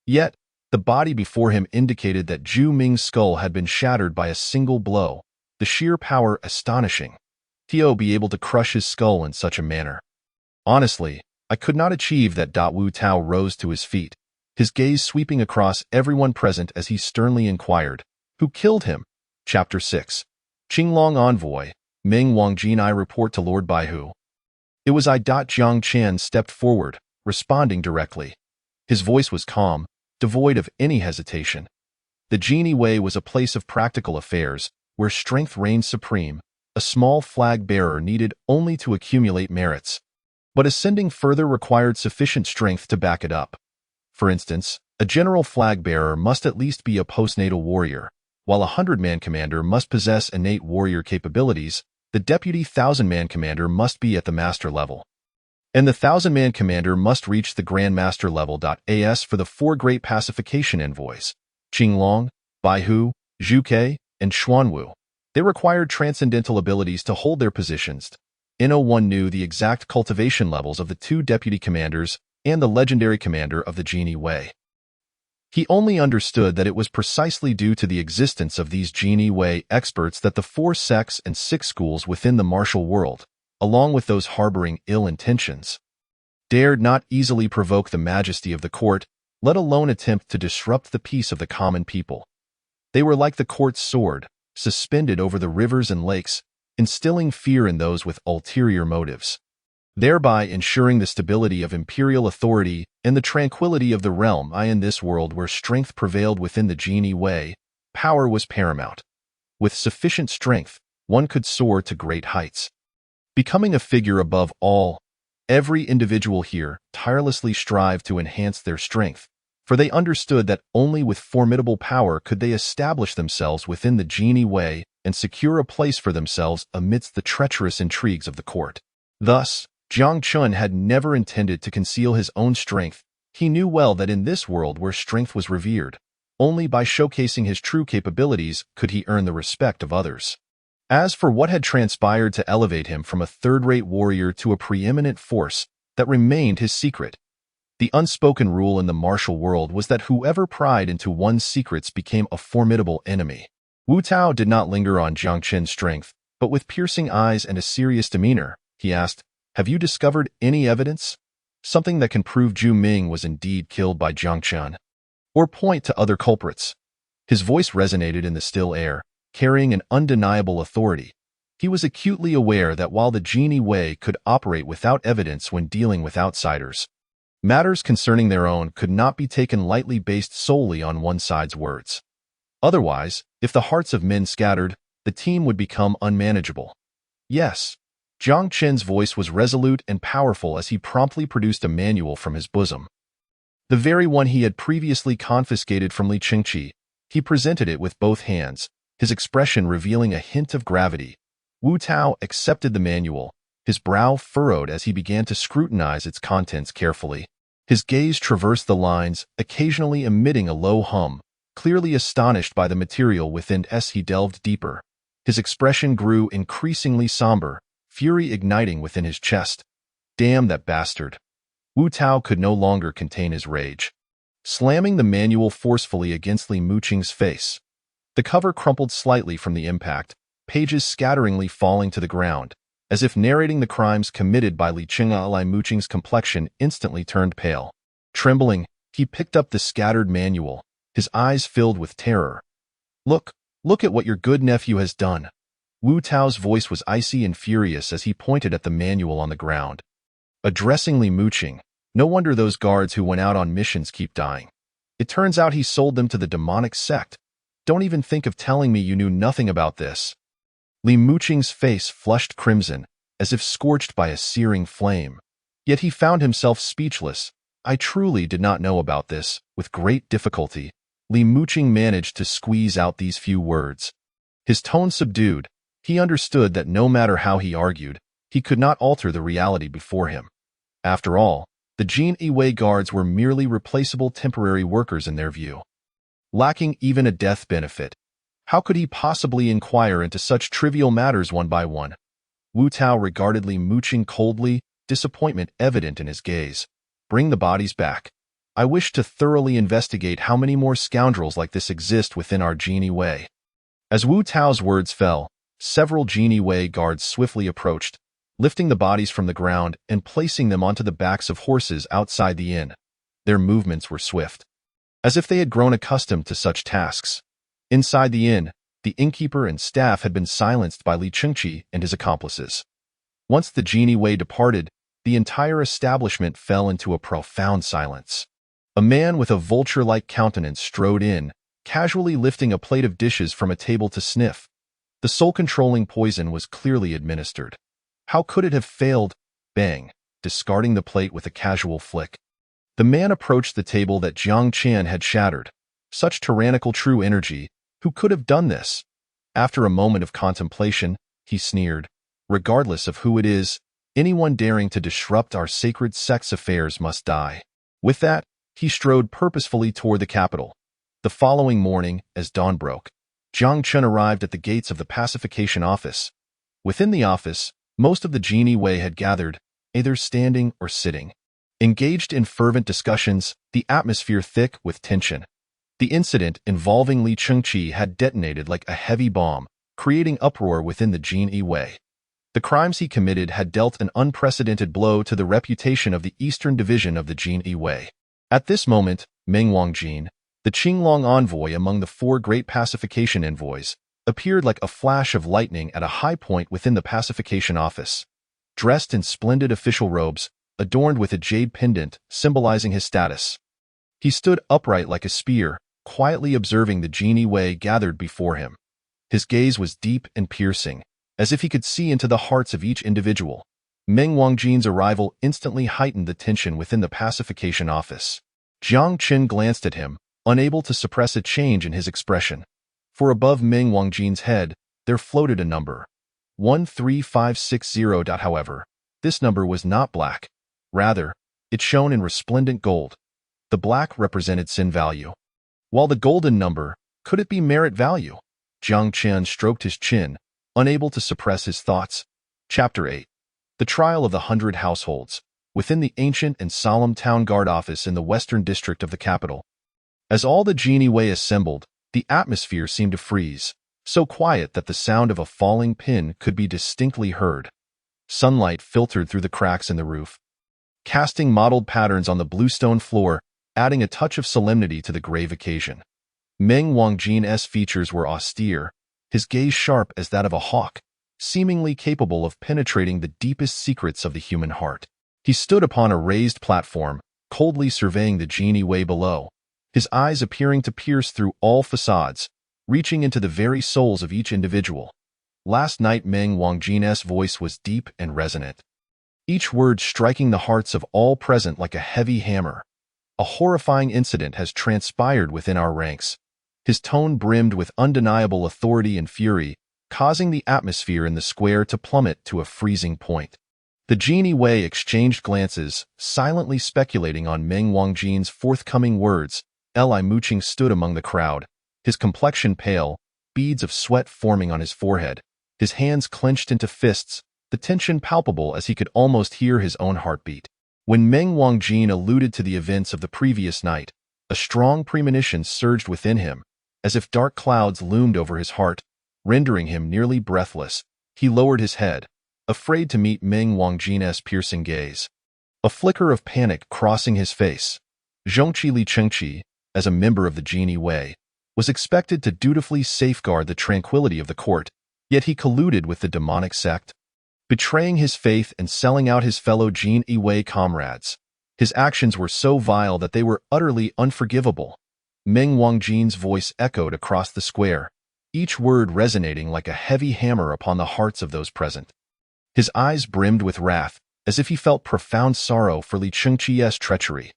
A: Yet, the body before him indicated that Zhu Ming's skull had been shattered by a single blow, the sheer power astonishing. Tio be able to crush his skull in such a manner. Honestly, I could not achieve that. Wu Tao rose to his feet, his gaze sweeping across everyone present as he sternly inquired, "Who killed him?" Chapter 6. Qinglong Envoy, Ming Wangjin. I report to Lord Baihu. It was I. Jiang Chen stepped forward, responding directly. His voice was calm, devoid of any hesitation. The Jini Wei was a place of practical affairs, where strength reigned supreme, a a small flag bearer needed only to accumulate merits. But ascending further required sufficient strength to back it up. For instance, a general flag bearer must at least be a postnatal warrior, while a 100-man commander must possess innate warrior capabilities. The deputy 1,000-man commander must be at the master level. And the 1,000-man commander must reach the grandmaster level. As for the four great pacification envoys, Qinglong, Baihu, Zhuge, and Xuanwu, they required transcendental abilities to hold their positions. N01 knew the exact cultivation levels of the two deputy commanders and the legendary commander of the Genie Wei. He only understood that it was precisely due to the existence of these Genie Wei experts that the 4 sects and 6 schools within the martial world, along with those harboring ill intentions, dared not easily provoke the majesty of the court, let alone attempt to disrupt the peace of the common people. They were like the court's sword, suspended over the rivers and lakes, instilling fear in those with ulterior motives, thereby ensuring the stability of imperial authority and the tranquility of the realm. In this world where strength prevailed within the Genie Wei, power was paramount. With sufficient strength, one could soar to great heights, becoming a figure above all. Every individual here tirelessly strived to enhance their strength, for they understood that only with formidable power could they establish themselves within the Genie Wei and secure a place for themselves amidst the treacherous intrigues of the court. Thus, Jiang Chun had never intended to conceal his own strength. He knew well that in this world where strength was revered, only by showcasing his true capabilities could he earn the respect of others. As for what had transpired to elevate him from a third-rate warrior to a preeminent force, that remained his secret. The unspoken rule in the martial world was that whoever pried into one's secrets became a formidable enemy. Wu Tao did not linger on Jiang Chun's strength, but with piercing eyes and a serious demeanor, he asked, "Have you discovered any evidence? Something that can prove Zhu Ming was indeed killed by Jiang Chun? Or point to other culprits?" His voice resonated in the still air, carrying an undeniable authority. He was acutely aware that while the Genie Wei could operate without evidence when dealing with outsiders, matters concerning their own could not be taken lightly based solely on one side's words. Otherwise, if the hearts of men scattered, the team would become unmanageable. Yes. Jiang Chun's voice was resolute and powerful as he promptly produced a manual from his bosom. The very one he had previously confiscated from Li Qingqi. He presented it with both hands, his expression revealing a hint of gravity. Wu Tao accepted the manual, his brow furrowed as he began to scrutinize its contents carefully. His gaze traversed the lines, occasionally emitting a low hum, clearly astonished by the material within. As he delved deeper, his expression grew increasingly somber, fury igniting within his chest. Damn that bastard! Wu Tao could no longer contain his rage. Slamming the manual forcefully against Li Muqing's face, the cover crumpled slightly from the impact, pages scatteringly falling to the ground, as if narrating the crimes committed by Li Qing'e. Li Muqing's complexion instantly turned pale. Trembling, he picked up the scattered manual, his eyes filled with terror. Look at what your good nephew has done." Wu Tao's voice was icy and furious as he pointed at the manual on the ground. Addressing Li Muqing, "No wonder those guards who went out on missions keep dying. It turns out he sold them to the demonic sect. Don't even think of telling me you knew nothing about this." Li Muqing's face flushed crimson, as if scorched by a searing flame. Yet he found himself speechless. "I truly did not know about this." With great difficulty, Li Muqing managed to squeeze out these few words. His tone subdued, he understood that no matter how he argued, he could not alter the reality before him. After all, the Genie Wei guards were merely replaceable temporary workers in their view, lacking even a death benefit. How could he possibly inquire into such trivial matters one by one? Wu Tao regarded Li Muqing coldly, disappointment evident in his gaze. "Bring the bodies back. I wish to thoroughly investigate how many more scoundrels like this exist within our Genie Wei." As Wu Tao's words fell, several Genie Wei guards swiftly approached, lifting the bodies from the ground and placing them onto the backs of horses outside the inn. Their movements were swift, as if they had grown accustomed to such tasks. Inside the inn, the innkeeper and staff had been silenced by Li Qingqi and his accomplices. Once the Genie Wei departed, the entire establishment fell into a profound silence. A man with a vulture-like countenance strode in, casually lifting a plate of dishes from a table to sniff. The soul-controlling poison was clearly administered. How could it have failed? Bang, discarding the plate with a casual flick. The man approached the table that Jiang Qian had shattered. Such tyrannical true energy, who could have done this? After a moment of contemplation, he sneered. Regardless of who it is, anyone daring to disrupt our sacred sex affairs must die. With that, he strode purposefully toward the capital. The following morning, as dawn broke, Jiang Chen arrived at the gates of the pacification office. Within the office, most of the Jini Wei had gathered, either standing or sitting. Engaged in fervent discussions, the atmosphere thick with tension. The incident involving Li Chengqi had detonated like a heavy bomb, creating uproar within the Jini Wei. The crimes he committed had dealt an unprecedented blow to the reputation of the Eastern Division of the Jini Wei. At this moment, Meng Wangjin, the Qinglong envoy among the four great pacification envoys, appeared like a flash of lightning at a high point within the pacification office. Dressed in splendid official robes, adorned with a jade pendant symbolizing his status. He stood upright like a spear, quietly observing the Jini Wei gathered before him. His gaze was deep and piercing, as if he could see into the hearts of each individual. Meng Wangjin's arrival instantly heightened the tension within the pacification office. Jiang Chen glanced at him, unable to suppress a change in his expression. For above Meng Wangjin's head, there floated a number. 13560. However, this number was not black. Rather, it shone in resplendent gold. The black represented sin value, while the golden number, could it be merit value? Jiang Chen stroked his chin, unable to suppress his thoughts. Chapter 8. The Trial of the 100 Households, within the ancient and solemn town guard office in the western district of the capital. As all the Jini Wei assembled, the atmosphere seemed to freeze, so quiet that the sound of a falling pin could be distinctly heard. Sunlight filtered through the cracks in the roof, casting mottled patterns on the bluestone floor, adding a touch of solemnity to the grave occasion. Meng Wangjin's features were austere, his gaze sharp as that of a hawk, seemingly capable of penetrating the deepest secrets of the human heart. He stood upon a raised platform, coldly surveying the Jini Wei below, his eyes appearing to pierce through all facades, reaching into the very souls of each individual. Last night Meng Wangjin's voice was deep and resonant, each word striking the hearts of all present like a heavy hammer. A horrifying incident has transpired within our ranks. His tone brimmed with undeniable authority and fury, causing the atmosphere in the square to plummet to a freezing point. The Jini Wei exchanged glances, silently speculating on Meng Wangjin's forthcoming words. Li Muqing stood among the crowd, his complexion pale, beads of sweat forming on his forehead, his hands clenched into fists, the tension palpable as he could almost hear his own heartbeat. When Meng Wangjin alluded to the events of the previous night, a strong premonition surged within him, as if dark clouds loomed over his heart, rendering him nearly breathless. He lowered his head, afraid to meet Meng Wangjin's piercing gaze. A flicker of panic crossing his face. Zhongqi Li Chengqi, as a member of the Jini Wei, was expected to dutifully safeguard the tranquility of the court, yet he colluded with the demonic sect, betraying his faith and selling out his fellow Jini Wei comrades. His actions were so vile that they were utterly unforgivable. Meng Wangjin's voice echoed across the square, each word resonating like a heavy hammer upon the hearts of those present. His eyes brimmed with wrath, as if he felt profound sorrow for Li Chengqi's treachery.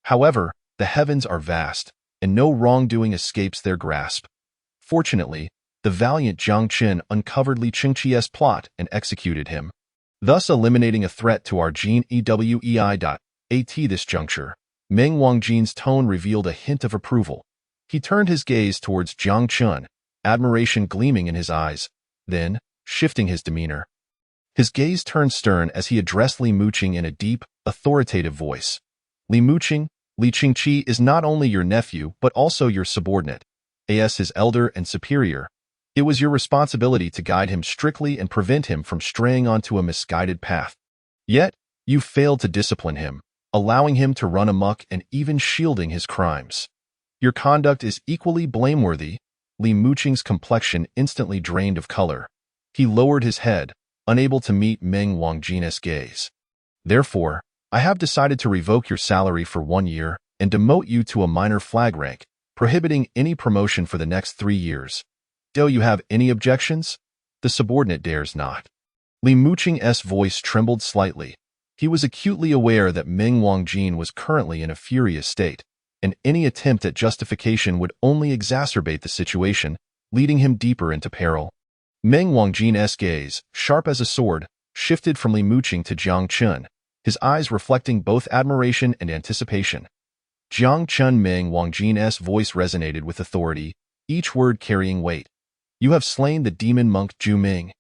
A: However, the heavens are vast, and no wrongdoing escapes their grasp. Fortunately, the valiant Jiang Chen uncovered Li Chengqi's plot and executed him, thus eliminating a threat to our Jini Wei. At this juncture, Meng Wangjin's tone revealed a hint of approval. He turned his gaze towards Jiang Chen, admiration gleaming in his eyes, then, shifting his demeanor. His gaze turned stern as he addressed Li Muqing in a deep, authoritative voice. Li Muqing, Li Chengqi is not only your nephew but also your subordinate, as his elder and superior. It was your responsibility to guide him strictly and prevent him from straying onto a misguided path. Yet, you failed to discipline him, allowing him to run amok and even shielding his crimes. Your conduct is equally blameworthy. Li Muqing's complexion instantly drained of color. He lowered his head, unable to meet Meng Wangjin's gaze. Therefore, I have decided to revoke your salary for 1 year and demote you to a minor flag rank, prohibiting any promotion for the next 3 years. Do you have any objections? The subordinate dares not. Li Muqing's voice trembled slightly. He was acutely aware that Meng Wangjin was currently in a furious state, and any attempt at justification would only exacerbate the situation, leading him deeper into peril. Meng Wangjin's gaze, sharp as a sword, shifted from Li Muqing to Jiang Chun, his eyes reflecting both admiration and anticipation. Jiang Chun Meng Wangjin's voice resonated with authority, each word carrying weight. You have slain the demon monk Zhu Ming,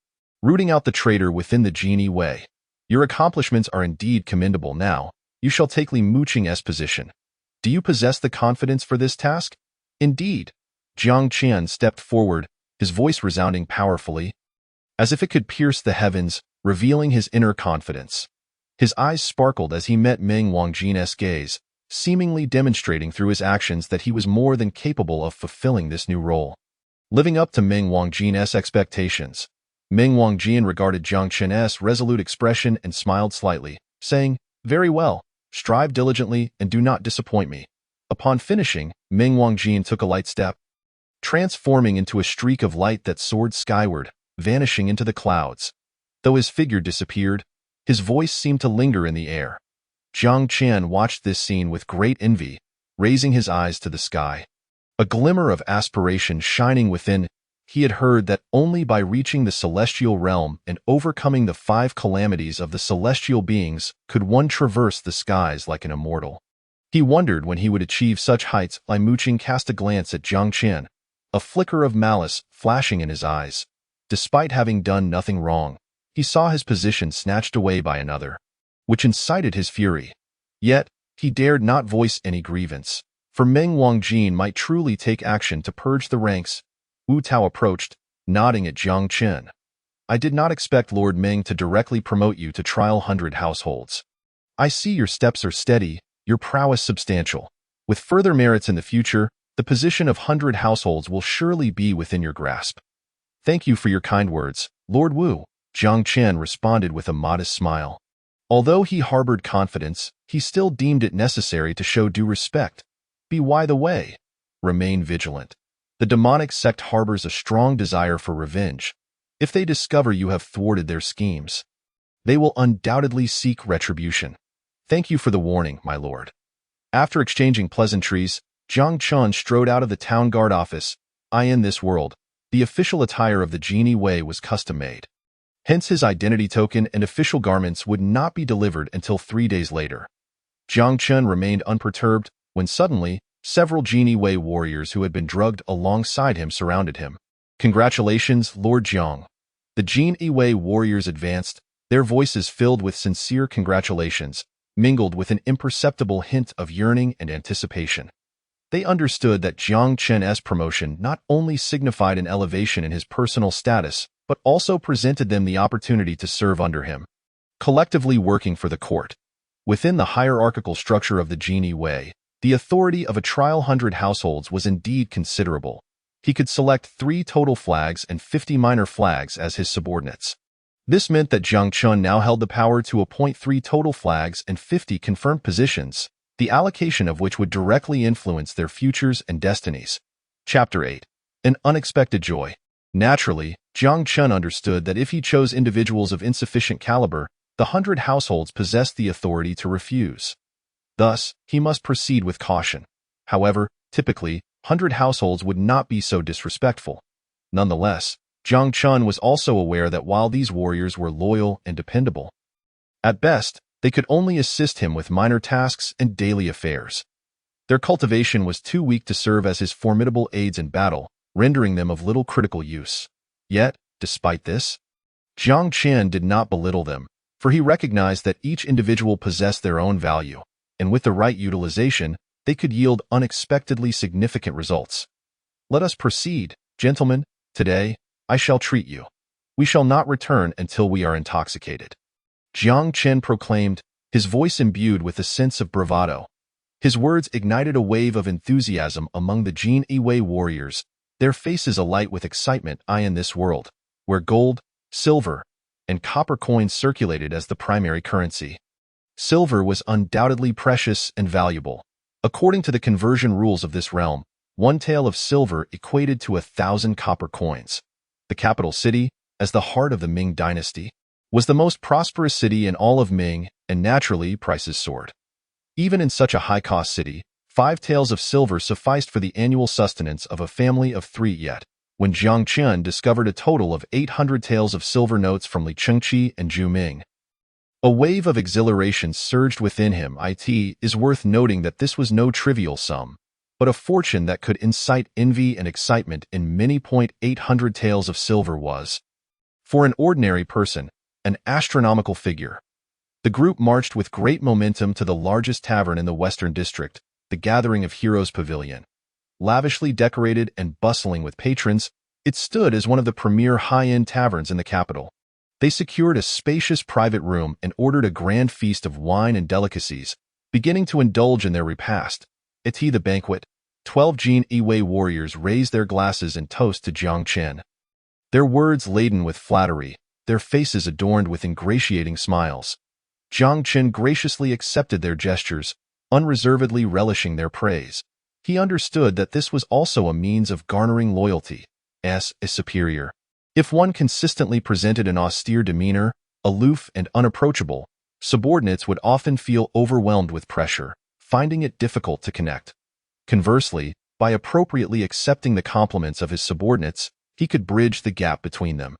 A: rooting out the traitor within the Genie Wei. Your accomplishments are indeed commendable. Now, you shall take Li Muqing's position. Do you possess the confidence for this task? Indeed. Jiang Qian stepped forward, his voice resounding powerfully, as if it could pierce the heavens, revealing his inner confidence. His eyes sparkled as he met Meng Wangjin's gaze, seemingly demonstrating through his actions that he was more than capable of fulfilling this new role. Living up to Meng Wangjin's expectations, Meng Wangjin regarded Jiang Qian's resolute expression and smiled slightly, saying, "Very well, strive diligently and do not disappoint me." Upon finishing, Meng Wangjin took a light step, transforming into a streak of light that soared skyward, vanishing into the clouds. Though his figure disappeared, his voice seemed to linger in the air. Jiang Qian watched this scene with great envy, raising his eyes to the sky. A glimmer of aspiration shining within, he had heard that only by reaching the celestial realm and overcoming the 5 calamities of the celestial beings could one traverse the skies like an immortal. He wondered when he would achieve such heights. Li Muqing cast a glance at Jiang Qian, a flicker of malice flashing in his eyes. Despite having done nothing wrong, he saw his position snatched away by another, which incited his fury. Yet, he dared not voice any grievance, for Meng Wangjin might truly take action to purge the ranks. Wu Tao approached, nodding at Jiang Qian. I did not expect Lord Meng to directly promote you to trial 100 households. I see your steps are steady, your prowess substantial. With further merits in the future, the position of 100 households will surely be within your grasp. Thank you for your kind words, Lord Wu. Jiang Qian responded with a modest smile. Although he harbored confidence, he still deemed it necessary to show due respect. Be by the way. Remain vigilant. The demonic sect harbors a strong desire for revenge. If they discover you have thwarted their schemes, they will undoubtedly seek retribution. Thank you for the warning, my lord. After exchanging pleasantries, Jiang Chun strode out of the town guard office. In this world, the official attire of the Genie Wei was custom-made. Hence his identity token and official garments would not be delivered until 3 days later. Jiang Chun remained unperturbed when suddenly, several Genie Wei warriors who had been drugged alongside him surrounded him. Congratulations, Lord Jiang. The Genie Wei warriors advanced, their voices filled with sincere congratulations, mingled with an imperceptible hint of yearning and anticipation. They understood that Jiang Chen's promotion not only signified an elevation in his personal status, but also presented them the opportunity to serve under him, collectively working for the court. Within the hierarchical structure of the Genie Wei, the authority of a trial 100 households was indeed considerable. He could select 3 total flags and 50 minor flags as his subordinates. This meant that Jiang Chun now held the power to appoint 3 total flags and 50 confirmed positions, the allocation of which would directly influence their futures and destinies. Chapter 8. An unexpected joy. Naturally, Jiang Chun understood that if he chose individuals of insufficient caliber, the 100 households possessed the authority to refuse. Thus, he must proceed with caution. However, typically, 100 households would not be so disrespectful. Nonetheless, Jiang Chun was also aware that while these warriors were loyal and dependable, at best, they could only assist him with minor tasks and daily affairs. Their cultivation was too weak to serve as his formidable aids in battle, rendering them of little critical use. Yet, despite this, Jiang Qian did not belittle them, for he recognized that each individual possessed their own value, and with the right utilization, they could yield unexpectedly significant results. Let us proceed, gentlemen. Today, I shall treat you. We shall not return until we are intoxicated. Jiang Qian proclaimed, his voice imbued with a sense of bravado. His words ignited a wave of enthusiasm among the Genie Wei warriors, their faces alight with excitement. In this world, where gold, silver, and copper coins circulated as the primary currency, silver was undoubtedly precious and valuable. According to the conversion rules of this realm, One tael of silver equated to 1,000 copper coins. The capital city, as the heart of the Ming dynasty, was the most prosperous city in all of Ming, and naturally prices soared. Even in such a high-cost city, 5 taels of silver sufficed for the annual sustenance of a family of 3 yet. When Jiang Chen discovered a total of 800 taels of silver notes from Li Chengqi and Zhu Ming, a wave of exhilaration surged within him. It is worth noting that this was no trivial sum, but a fortune that could incite envy and excitement in many. 800 taels of silver was, for an ordinary person, an astronomical figure. The group marched with great momentum to the largest tavern in the Western District, the Gathering of Heroes Pavilion. Lavishly decorated and bustling with patrons, it stood as one of the premier high-end taverns in the capital. They secured a spacious private room and ordered a grand feast of wine and delicacies, beginning to indulge in their repast. At the banquet, 12 Jin Yiwei warriors raised their glasses in toast to Jiang Chen. Their words laden with flattery, their faces adorned with ingratiating smiles. Jiang Chen graciously accepted their gestures, unreservedly relishing their praise. He understood that this was also a means of garnering loyalty as a superior. If one consistently presented an austere demeanor, aloof and unapproachable, subordinates would often feel overwhelmed with pressure, finding it difficult to connect. Conversely, by appropriately accepting the compliments of his subordinates, he could bridge the gap between them.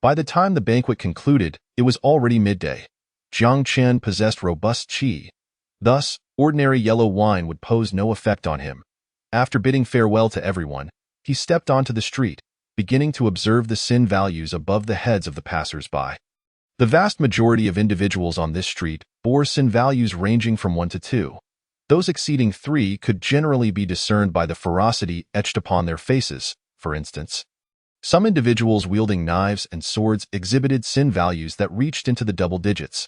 A: By the time the banquet concluded, it was already midday. Jiang Chen possessed robust qi. Thus, ordinary yellow wine would pose no effect on him. After bidding farewell to everyone, he stepped onto the street, beginning to observe the sin values above the heads of the passers-by. The vast majority of individuals on this street bore sin values ranging from 1 to 2. Those exceeding 3 could generally be discerned by the ferocity etched upon their faces. For instance, some individuals wielding knives and swords exhibited sin values that reached into the double digits.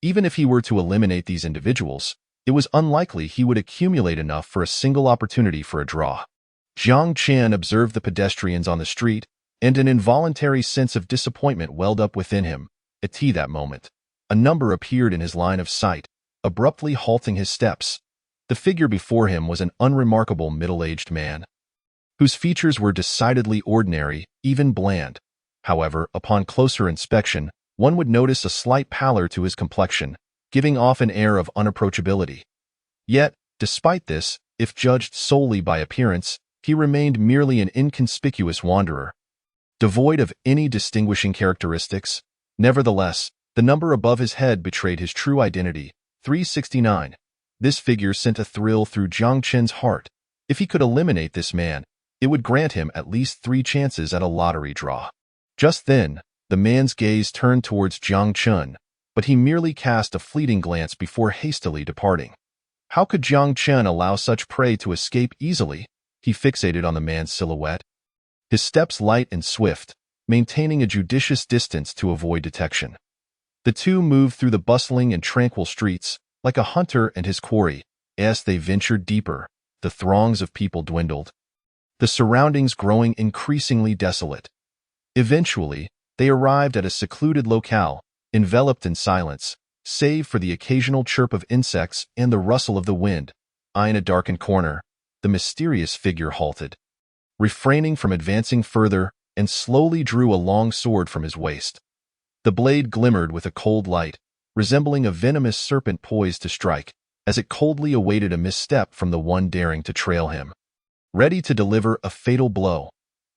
A: Even if he were to eliminate these individuals, it was unlikely he would accumulate enough for a single opportunity for a draw. Jiang Chen observed the pedestrians on the street, and an involuntary sense of disappointment welled up within him. At that moment, a number appeared in his line of sight, abruptly halting his steps. The figure before him was an unremarkable middle-aged man, whose features were decidedly ordinary, even bland. However, upon closer inspection, one would notice a slight pallor to his complexion, giving off an air of unapproachability. Yet, despite this, if judged solely by appearance, he remained merely an inconspicuous wanderer, devoid of any distinguishing characteristics. Nevertheless, the number above his head betrayed his true identity, 369. This figure sent a thrill through Jiang Chen's heart. If he could eliminate this man, it would grant him at least 3 chances at a lottery draw. Just then, the man's gaze turned towards Jiang Chen, but he merely cast a fleeting glance before hastily departing. How could Jiang Chen allow such prey to escape easily? He fixated on the man's silhouette, his steps light and swift, maintaining a judicious distance to avoid detection. The two moved through the bustling and tranquil streets, like a hunter and his quarry. As they ventured deeper, the throngs of people dwindled, the surroundings growing increasingly desolate. Eventually, they arrived at a secluded locale, enveloped in silence, save for the occasional chirp of insects and the rustle of the wind. In a darkened corner, the mysterious figure halted, refraining from advancing further, and slowly drew a long sword from his waist. The blade glimmered with a cold light, resembling a venomous serpent poised to strike, as it coldly awaited a misstep from the one daring to trail him, ready to deliver a fatal blow.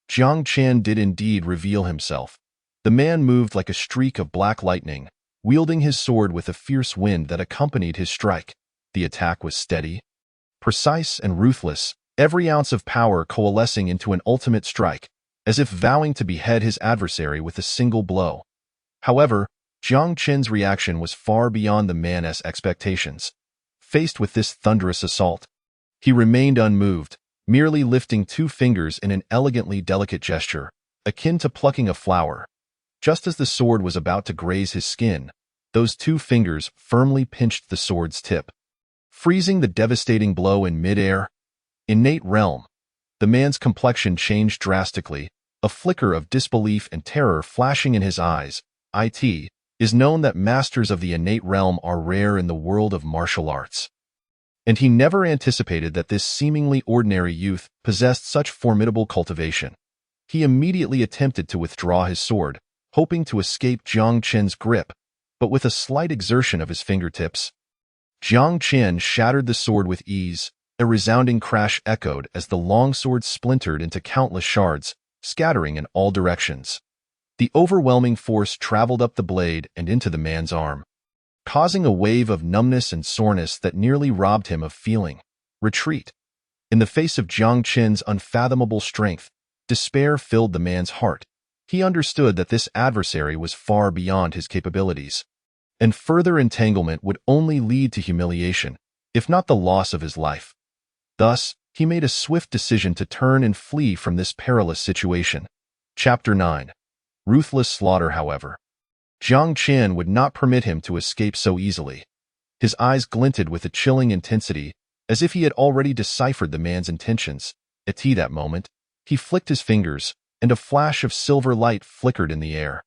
A: Jiang Chen did indeed reveal himself. The man moved like a streak of black lightning, wielding his sword with a fierce wind that accompanied his strike. The attack was steady, precise and ruthless, every ounce of power coalescing into an ultimate strike, as if vowing to behead his adversary with a single blow. However, Jiang Chen's reaction was far beyond the man's expectations. Faced with this thunderous assault, he remained unmoved, merely lifting 2 fingers in an elegantly delicate gesture, akin to plucking a flower. Just as the sword was about to graze his skin, those 2 fingers firmly pinched the sword's tip, freezing the devastating blow in midair. Innate realm. The man's complexion changed drastically, a flicker of disbelief and terror flashing in his eyes. It is known that masters of the innate realm are rare in the world of martial arts. And he never anticipated that this seemingly ordinary youth possessed such formidable cultivation. He immediately attempted to withdraw his sword, hoping to escape Jiang Qin's grip, but with a slight exertion of his fingertips, Jiang Qin shattered the sword with ease. A resounding crash echoed as the longsword splintered into countless shards, scattering in all directions. The overwhelming force traveled up the blade and into the man's arm, causing a wave of numbness and soreness that nearly robbed him of feeling. Retreat. In the face of Jiang Qin's unfathomable strength, despair filled the man's heart. He understood that this adversary was far beyond his capabilities, and further entanglement would only lead to humiliation, if not the loss of his life. Thus, he made a swift decision to turn and flee from this perilous situation. Chapter 9. Ruthless Slaughter. However, Jiang Qin would not permit him to escape so easily. His eyes glinted with a chilling intensity, as if he had already deciphered the man's intentions. At that moment, he flicked his fingers, and a flash of silver light flickered in the air,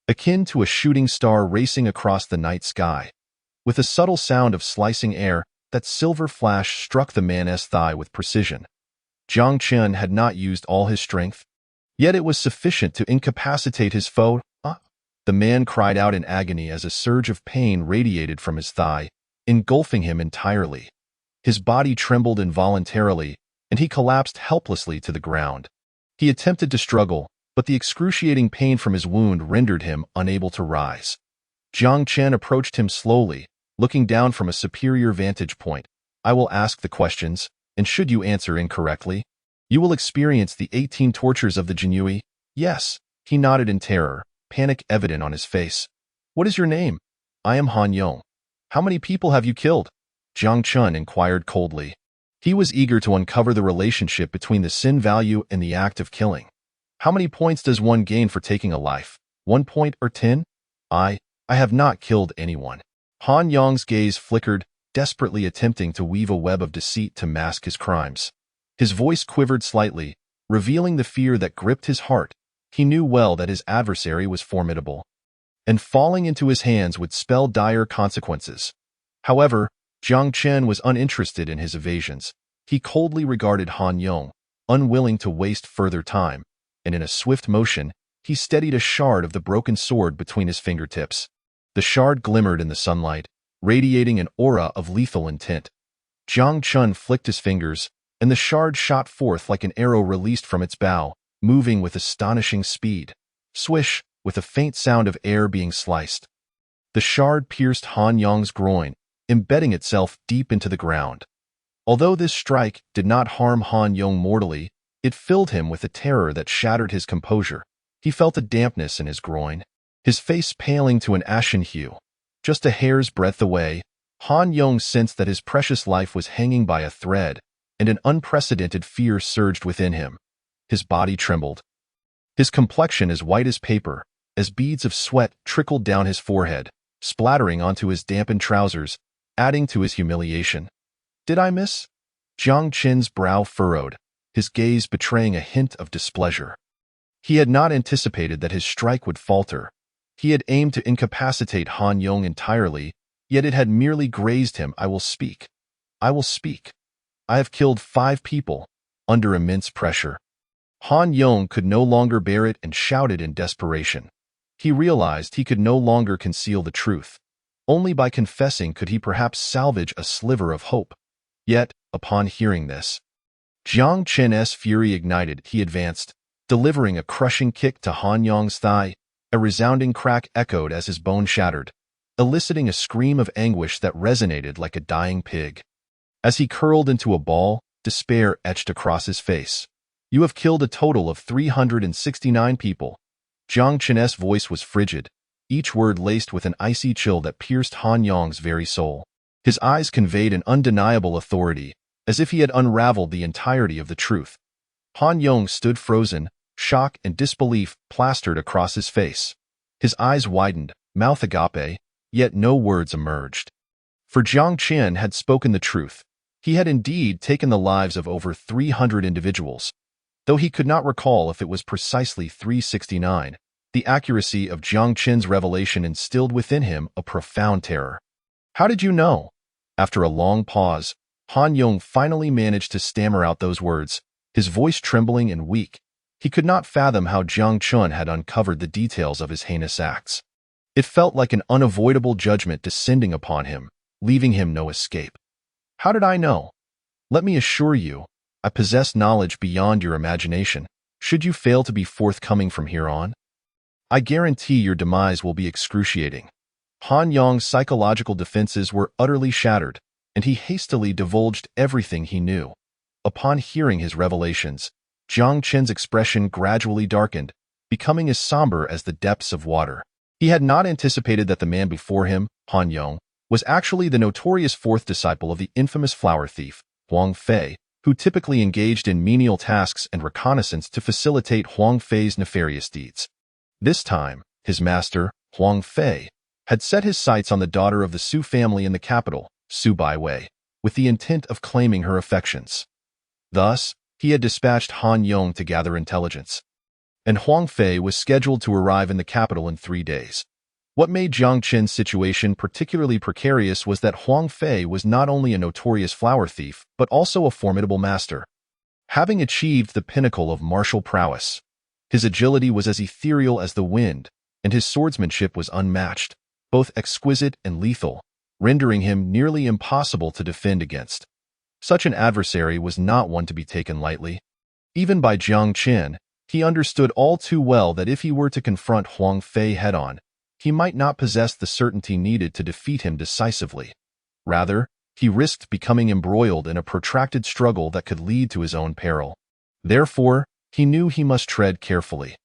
A: akin to a shooting star racing across the night sky. With a subtle sound of slicing air, that silver flash struck the man's thigh with precision. Jiang Qin had not used all his strength, yet it was sufficient to incapacitate his foe. The man cried out in agony as a surge of pain radiated from his thigh, engulfing him entirely. His body trembled involuntarily, and he collapsed helplessly to the ground. He attempted to struggle, but the excruciating pain from his wound rendered him unable to rise. Jiang Qin approached him slowly, looking down from a superior vantage point. I will ask the questions, and should you answer incorrectly, you will experience the 18 tortures of the Jinhui. Yes, he nodded in terror, panic evident on his face. What is your name? I am Han Yong. How many people have you killed? Jiang Qin inquired coldly. He was eager to uncover the relationship between the sin value and the act of killing. How many points does one gain for taking a life? 1 point or 10? I have not killed anyone. Han Yong's gaze flickered, desperately attempting to weave a web of deceit to mask his crimes. His voice quivered slightly, revealing the fear that gripped his heart. He knew well that his adversary was formidable, and falling into his hands would spell dire consequences. However, Jiang Qin was uninterested in his evasions. He coldly regarded Han Yong, unwilling to waste further time, and in a swift motion, he steadied a shard of the broken sword between his fingertips. The shard glimmered in the sunlight, radiating an aura of lethal intent. Jiang Qin flicked his fingers, and the shard shot forth like an arrow released from its bow, moving with astonishing speed. Swish, with a faint sound of air being sliced. The shard pierced Han Yong's groin, embedding itself deep into the ground. Although this strike did not harm Han Yong mortally, it filled him with a terror that shattered his composure. He felt a dampness in his groin, his face paling to an ashen hue. Just a hair's breadth away, Han Yong sensed that his precious life was hanging by a thread, and an unprecedented fear surged within him. His body trembled, his complexion as white as paper, as beads of sweat trickled down his forehead, splattering onto his dampened trousers, adding to his humiliation. Did I miss? Jiang Qin's brow furrowed, his gaze betraying a hint of displeasure. He had not anticipated that his strike would falter. He had aimed to incapacitate Han Yong entirely, yet it had merely grazed him. I will speak. I will speak. I have killed 5 people, under immense pressure. Han Yong could no longer bear it and shouted in desperation. He realized he could no longer conceal the truth. Only by confessing could he perhaps salvage a sliver of hope. Yet, upon hearing this, Jiang Qin's fury ignited. He advanced, delivering a crushing kick to Han Yong's thigh. A resounding crack echoed as his bone shattered, eliciting a scream of anguish that resonated like a dying pig. As he curled into a ball, despair etched across his face. You have killed a total of 369 people. Jiang Qin's voice was frigid, each word laced with an icy chill that pierced Han Yong's very soul. His eyes conveyed an undeniable authority, as if he had unraveled the entirety of the truth. Han Yong stood frozen, shock and disbelief plastered across his face. His eyes widened, mouth agape, yet no words emerged. For Jiang Qin had spoken the truth. He had indeed taken the lives of over 300 individuals. Though he could not recall if it was precisely 369, the accuracy of Jiang Qin's revelation instilled within him a profound terror. How did you know? After a long pause, Han Yong finally managed to stammer out those words, his voice trembling and weak. He could not fathom how Jiang Chun had uncovered the details of his heinous acts. It felt like an unavoidable judgment descending upon him, leaving him no escape. How did I know? Let me assure you, I possess knowledge beyond your imagination. Should you fail to be forthcoming from here on, I guarantee your demise will be excruciating. Han Yong's psychological defenses were utterly shattered, and he hastily divulged everything he knew. Upon hearing his revelations, Jiang Chen's expression gradually darkened, becoming as somber as the depths of water. He had not anticipated that the man before him, Han Yong, was actually the notorious fourth disciple of the infamous flower thief, Huang Fei, who typically engaged in menial tasks and reconnaissance to facilitate Huang Fei's nefarious deeds. This time, his master, Huang Fei, had set his sights on the daughter of the Su family in the capital, Su Baiwei, with the intent of claiming her affections. Thus, he had dispatched Han Yong to gather intelligence, and Huang Fei was scheduled to arrive in the capital in 3 days. What made Jiang Chen's situation particularly precarious was that Huang Fei was not only a notorious flower thief, but also a formidable master. Having achieved the pinnacle of martial prowess, his agility was as ethereal as the wind, and his swordsmanship was unmatched, both exquisite and lethal, rendering him nearly impossible to defend against. Such an adversary was not one to be taken lightly. Even by Jiang Chen, he understood all too well that if he were to confront Huang Fei head-on, he might not possess the certainty needed to defeat him decisively. Rather, he risked becoming embroiled in a protracted struggle that could lead to his own peril. Therefore, he knew he must tread carefully.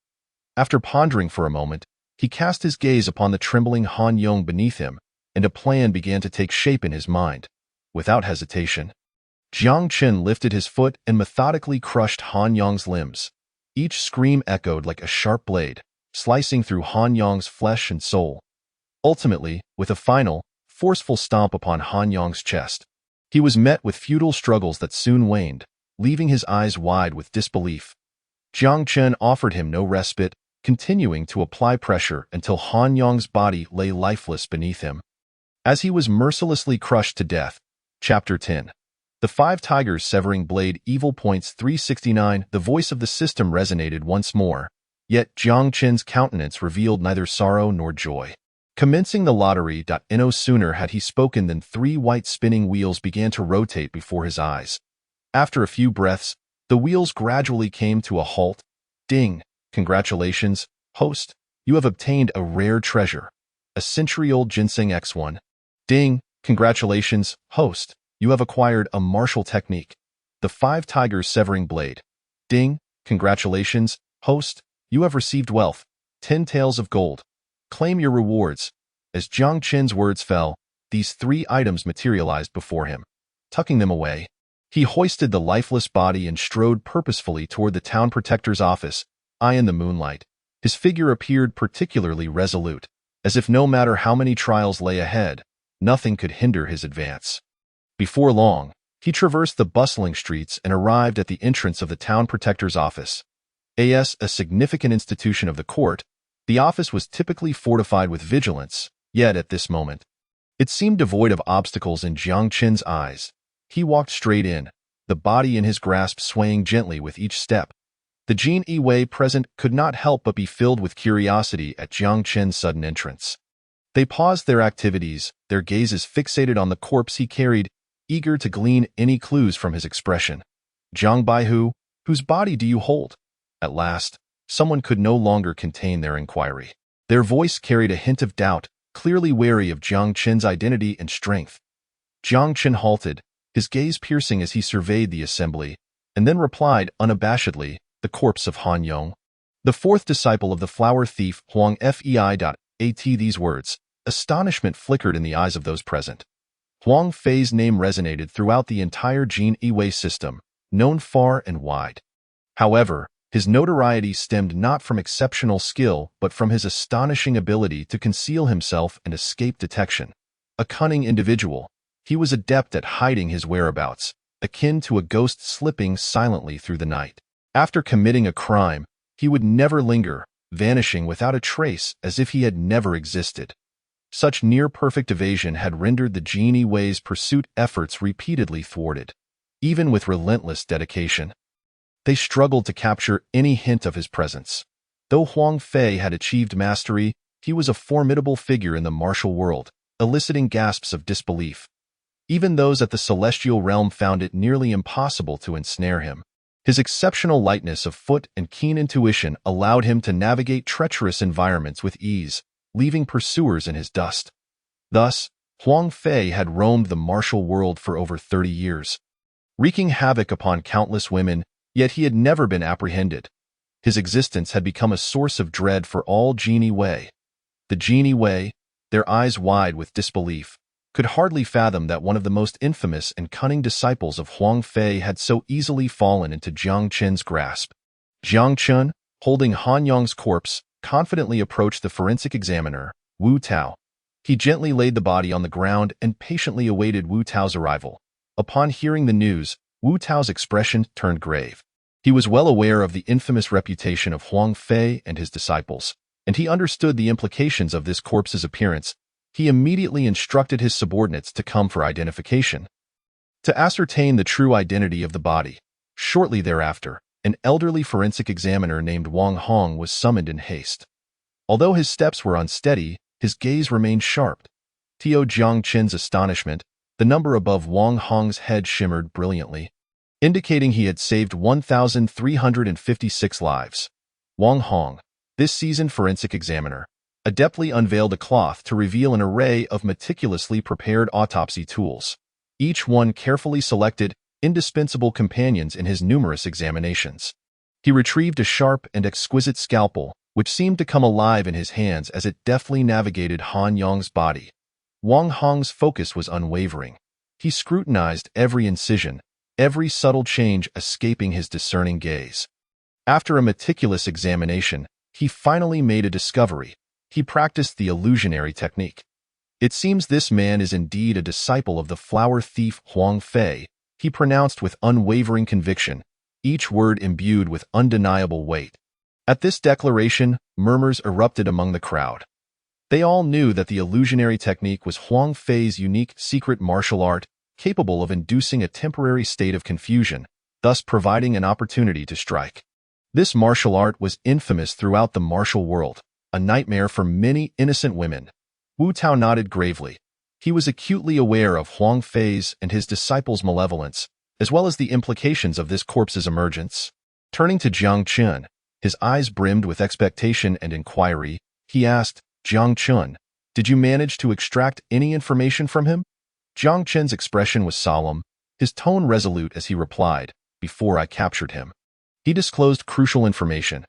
A: After pondering for a moment, he cast his gaze upon the trembling Han Yong beneath him, and a plan began to take shape in his mind. Without hesitation, Jiang Chen lifted his foot and methodically crushed Han Yong's limbs. Each scream echoed like a sharp blade, slicing through Han Yong's flesh and soul. Ultimately, with a final, forceful stomp upon Han Yong's chest, he was met with futile struggles that soon waned, leaving his eyes wide with disbelief. Jiang Chen offered him no respite, continuing to apply pressure until Han Yong's body lay lifeless beneath him. As he was mercilessly crushed to death. Chapter 10. The Five Tigers Severing Blade Evil Points 369. The voice of the system resonated once more, yet Jiang Chen's countenance revealed neither sorrow nor joy. Commencing the lottery. No sooner had he spoken than 3 white spinning wheels began to rotate before his eyes. After a few breaths, the wheels gradually came to a halt. Ding! Congratulations, host. You have obtained a rare treasure, a century-old ginseng X1. Ding! Congratulations, host. You have acquired a martial technique, the Five Tigers Severing Blade. Ding! Congratulations, host. You have received wealth, 10 taels of gold. Claim your rewards. As Jiang Chen's words fell, these 3 items materialized before him. Tucking them away, he hoisted the lifeless body and strode purposefully toward the town protector's office, eye in the moonlight. His figure appeared particularly resolute, as if no matter how many trials lay ahead, nothing could hinder his advance. Before long, he traversed the bustling streets and arrived at the entrance of the town protector's office. As a significant institution of the court, the office was typically fortified with vigilance, yet at this moment, it seemed devoid of obstacles in Jiang Chen's eyes. He walked straight in, the body in his grasp swaying gently with each step. The Jin Yi present could not help but be filled with curiosity at Jiang Chen's sudden entrance. They paused their activities, their gazes fixated on the corpse he carried, eager to glean any clues from his expression. Jiang Baihu, whose body do you hold? At last, someone could no longer contain their inquiry. Their voice carried a hint of doubt, clearly wary of Jiang Chen's identity and strength. Jiang Chen halted, his gaze piercing as he surveyed the assembly, and then replied unabashedly, the corpse of Han Yong, the fourth disciple of the flower thief Huang Fei. At these words, astonishment flickered in the eyes of those present. Huang Fei's name resonated throughout the entire Jin Yi system, known far and wide. However, his notoriety stemmed not from exceptional skill but from his astonishing ability to conceal himself and escape detection. A cunning individual, he was adept at hiding his whereabouts, akin to a ghost slipping silently through the night. After committing a crime, he would never linger, vanishing without a trace as if he had never existed. Such near-perfect evasion had rendered the Genie Wei's pursuit efforts repeatedly thwarted. Even with relentless dedication, they struggled to capture any hint of his presence. Though Huang Fei had achieved mastery, he was a formidable figure in the martial world, eliciting gasps of disbelief. Even those at the celestial realm found it nearly impossible to ensnare him. His exceptional lightness of foot and keen intuition allowed him to navigate treacherous environments with ease, leaving pursuers in his dust. Thus, Huang Fei had roamed the martial world for over 30 years, wreaking havoc upon countless women, yet he had never been apprehended. His existence had become a source of dread for all Genie Wei. The Genie Wei, their eyes wide with disbelief, could hardly fathom that one of the most infamous and cunning disciples of Huang Fei had so easily fallen into Jiang Qin's grasp. Jiang Qin, holding Han Yong's corpse, confidently approached the forensic examiner, Wu Tao. He gently laid the body on the ground and patiently awaited Wu Tao's arrival. Upon hearing the news, Wu Tao's expression turned grave. He was well aware of the infamous reputation of Huang Fei and his disciples, and he understood the implications of this corpse's appearance. He immediately instructed his subordinates to come for identification, to ascertain the true identity of the body. Shortly thereafter, an elderly forensic examiner named Wang Hong was summoned in haste. Although his steps were unsteady, his gaze remained sharp. To Jiang Qin's astonishment, the number above Wang Hong's head shimmered brilliantly, indicating he had saved 1,356 lives. Wang Hong, this seasoned forensic examiner, adeptly unveiled a cloth to reveal an array of meticulously prepared autopsy tools, each one carefully selected, indispensable companions in his numerous examinations. He retrieved a sharp and exquisite scalpel, which seemed to come alive in his hands as it deftly navigated Han Yong's body. Wang Hong's focus was unwavering. He scrutinized every incision, every subtle change escaping his discerning gaze. After a meticulous examination, he finally made a discovery. He practiced the illusionary technique. It seems this man is indeed a disciple of the flower thief Huang Fei, he pronounced with unwavering conviction, each word imbued with undeniable weight. At this declaration, murmurs erupted among the crowd. They all knew that the illusionary technique was Huang Fei's unique secret martial art, capable of inducing a temporary state of confusion, thus providing an opportunity to strike. This martial art was infamous throughout the martial world, a nightmare for many innocent women. Wu Tao nodded gravely. He was acutely aware of Huang Fei's and his disciples' malevolence, as well as the implications of this corpse's emergence. Turning to Jiang Qin, his eyes brimmed with expectation and inquiry, he asked, "Jiang Qin, did you manage to extract any information from him?" Jiang Qin's expression was solemn, his tone resolute as he replied, "Before I captured him, he disclosed crucial information.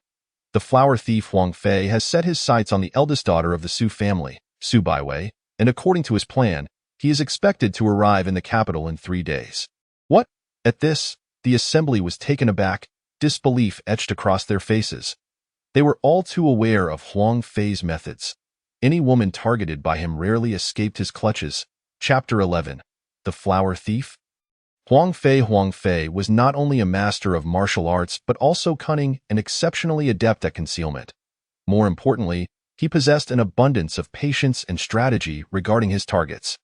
A: The flower thief Huang Fei has set his sights on the eldest daughter of the Su family, Su Baiwei, and according to his plan, he is expected to arrive in the capital in 3 days." What? At this, the assembly was taken aback, disbelief etched across their faces. They were all too aware of Huang Fei's methods. Any woman targeted by him rarely escaped his clutches. Chapter 11. The Flower Thief. Huang Fei was not only a master of martial arts but also cunning and exceptionally adept at concealment. More importantly, he possessed an abundance of patience and strategy regarding his targets.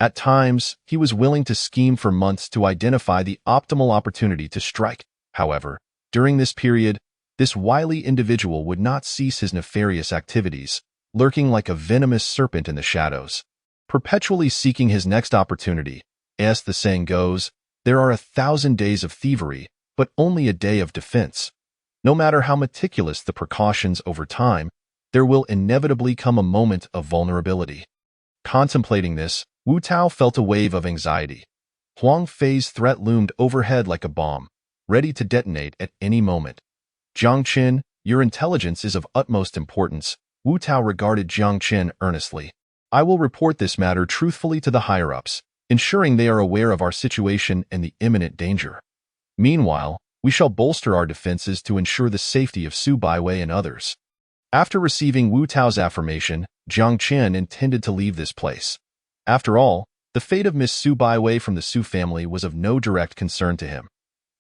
A: At times, he was willing to scheme for months to identify the optimal opportunity to strike. However, during this period, this wily individual would not cease his nefarious activities, lurking like a venomous serpent in the shadows, perpetually seeking his next opportunity. As the saying goes, there are 1,000 days of thievery, but only a day of defense. No matter how meticulous the precautions over time, there will inevitably come a moment of vulnerability. Contemplating this, Wu Tao felt a wave of anxiety. Huang Fei's threat loomed overhead like a bomb, ready to detonate at any moment. "Jiang Qin, your intelligence is of utmost importance," Wu Tao regarded Jiang Qin earnestly. "I will report this matter truthfully to the higher-ups, ensuring they are aware of our situation and the imminent danger. Meanwhile, we shall bolster our defenses to ensure the safety of Su Baiwei and others." After receiving Wu Tao's affirmation, Jiang Qin intended to leave this place. After all, the fate of Miss Su Baiwei from the Su family was of no direct concern to him.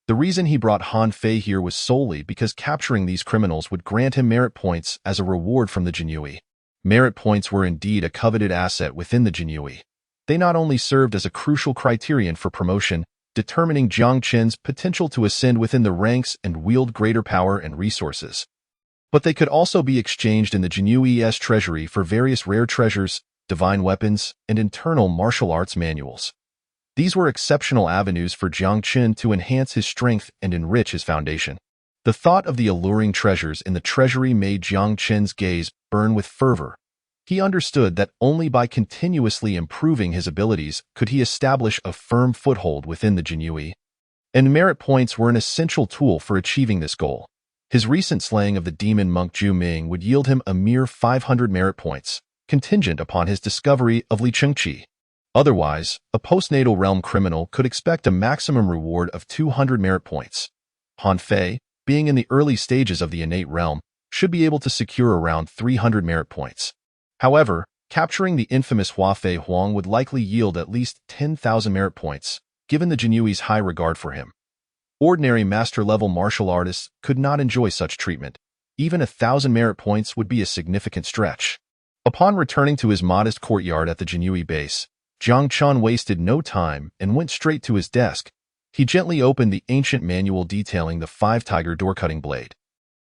A: The reason he brought Han Fei here was solely because capturing these criminals would grant him merit points as a reward from the Jinyue. Merit points were indeed a coveted asset within the Jinhui. They not only served as a crucial criterion for promotion, determining Jiang Qin's potential to ascend within the ranks and wield greater power and resources, but they could also be exchanged in the Jinyui's treasury for various rare treasures, divine weapons, and internal martial arts manuals. These were exceptional avenues for Jiang Qin to enhance his strength and enrich his foundation. The thought of the alluring treasures in the treasury made Jiang Qin's gaze burn with fervor. He understood that only by continuously improving his abilities could he establish a firm foothold within the Jinyui, and merit points were an essential tool for achieving this goal. His recent slaying of the demon monk Zhu Ming would yield him a mere 500 merit points, contingent upon his discovery of Li Chengqi. Otherwise, a postnatal realm criminal could expect a maximum reward of 200 merit points. Han Fei, being in the early stages of the innate realm, should be able to secure around 300 merit points. However, capturing the infamous Hua Fei Huang would likely yield at least 10,000 merit points, given the Jinyui's high regard for him. Ordinary master-level martial artists could not enjoy such treatment. Even 1,000 merit points would be a significant stretch. Upon returning to his modest courtyard at the Jinyui base, Jiang Qin wasted no time and went straight to his desk. He gently opened the ancient manual detailing the 5-tiger door-cutting blade,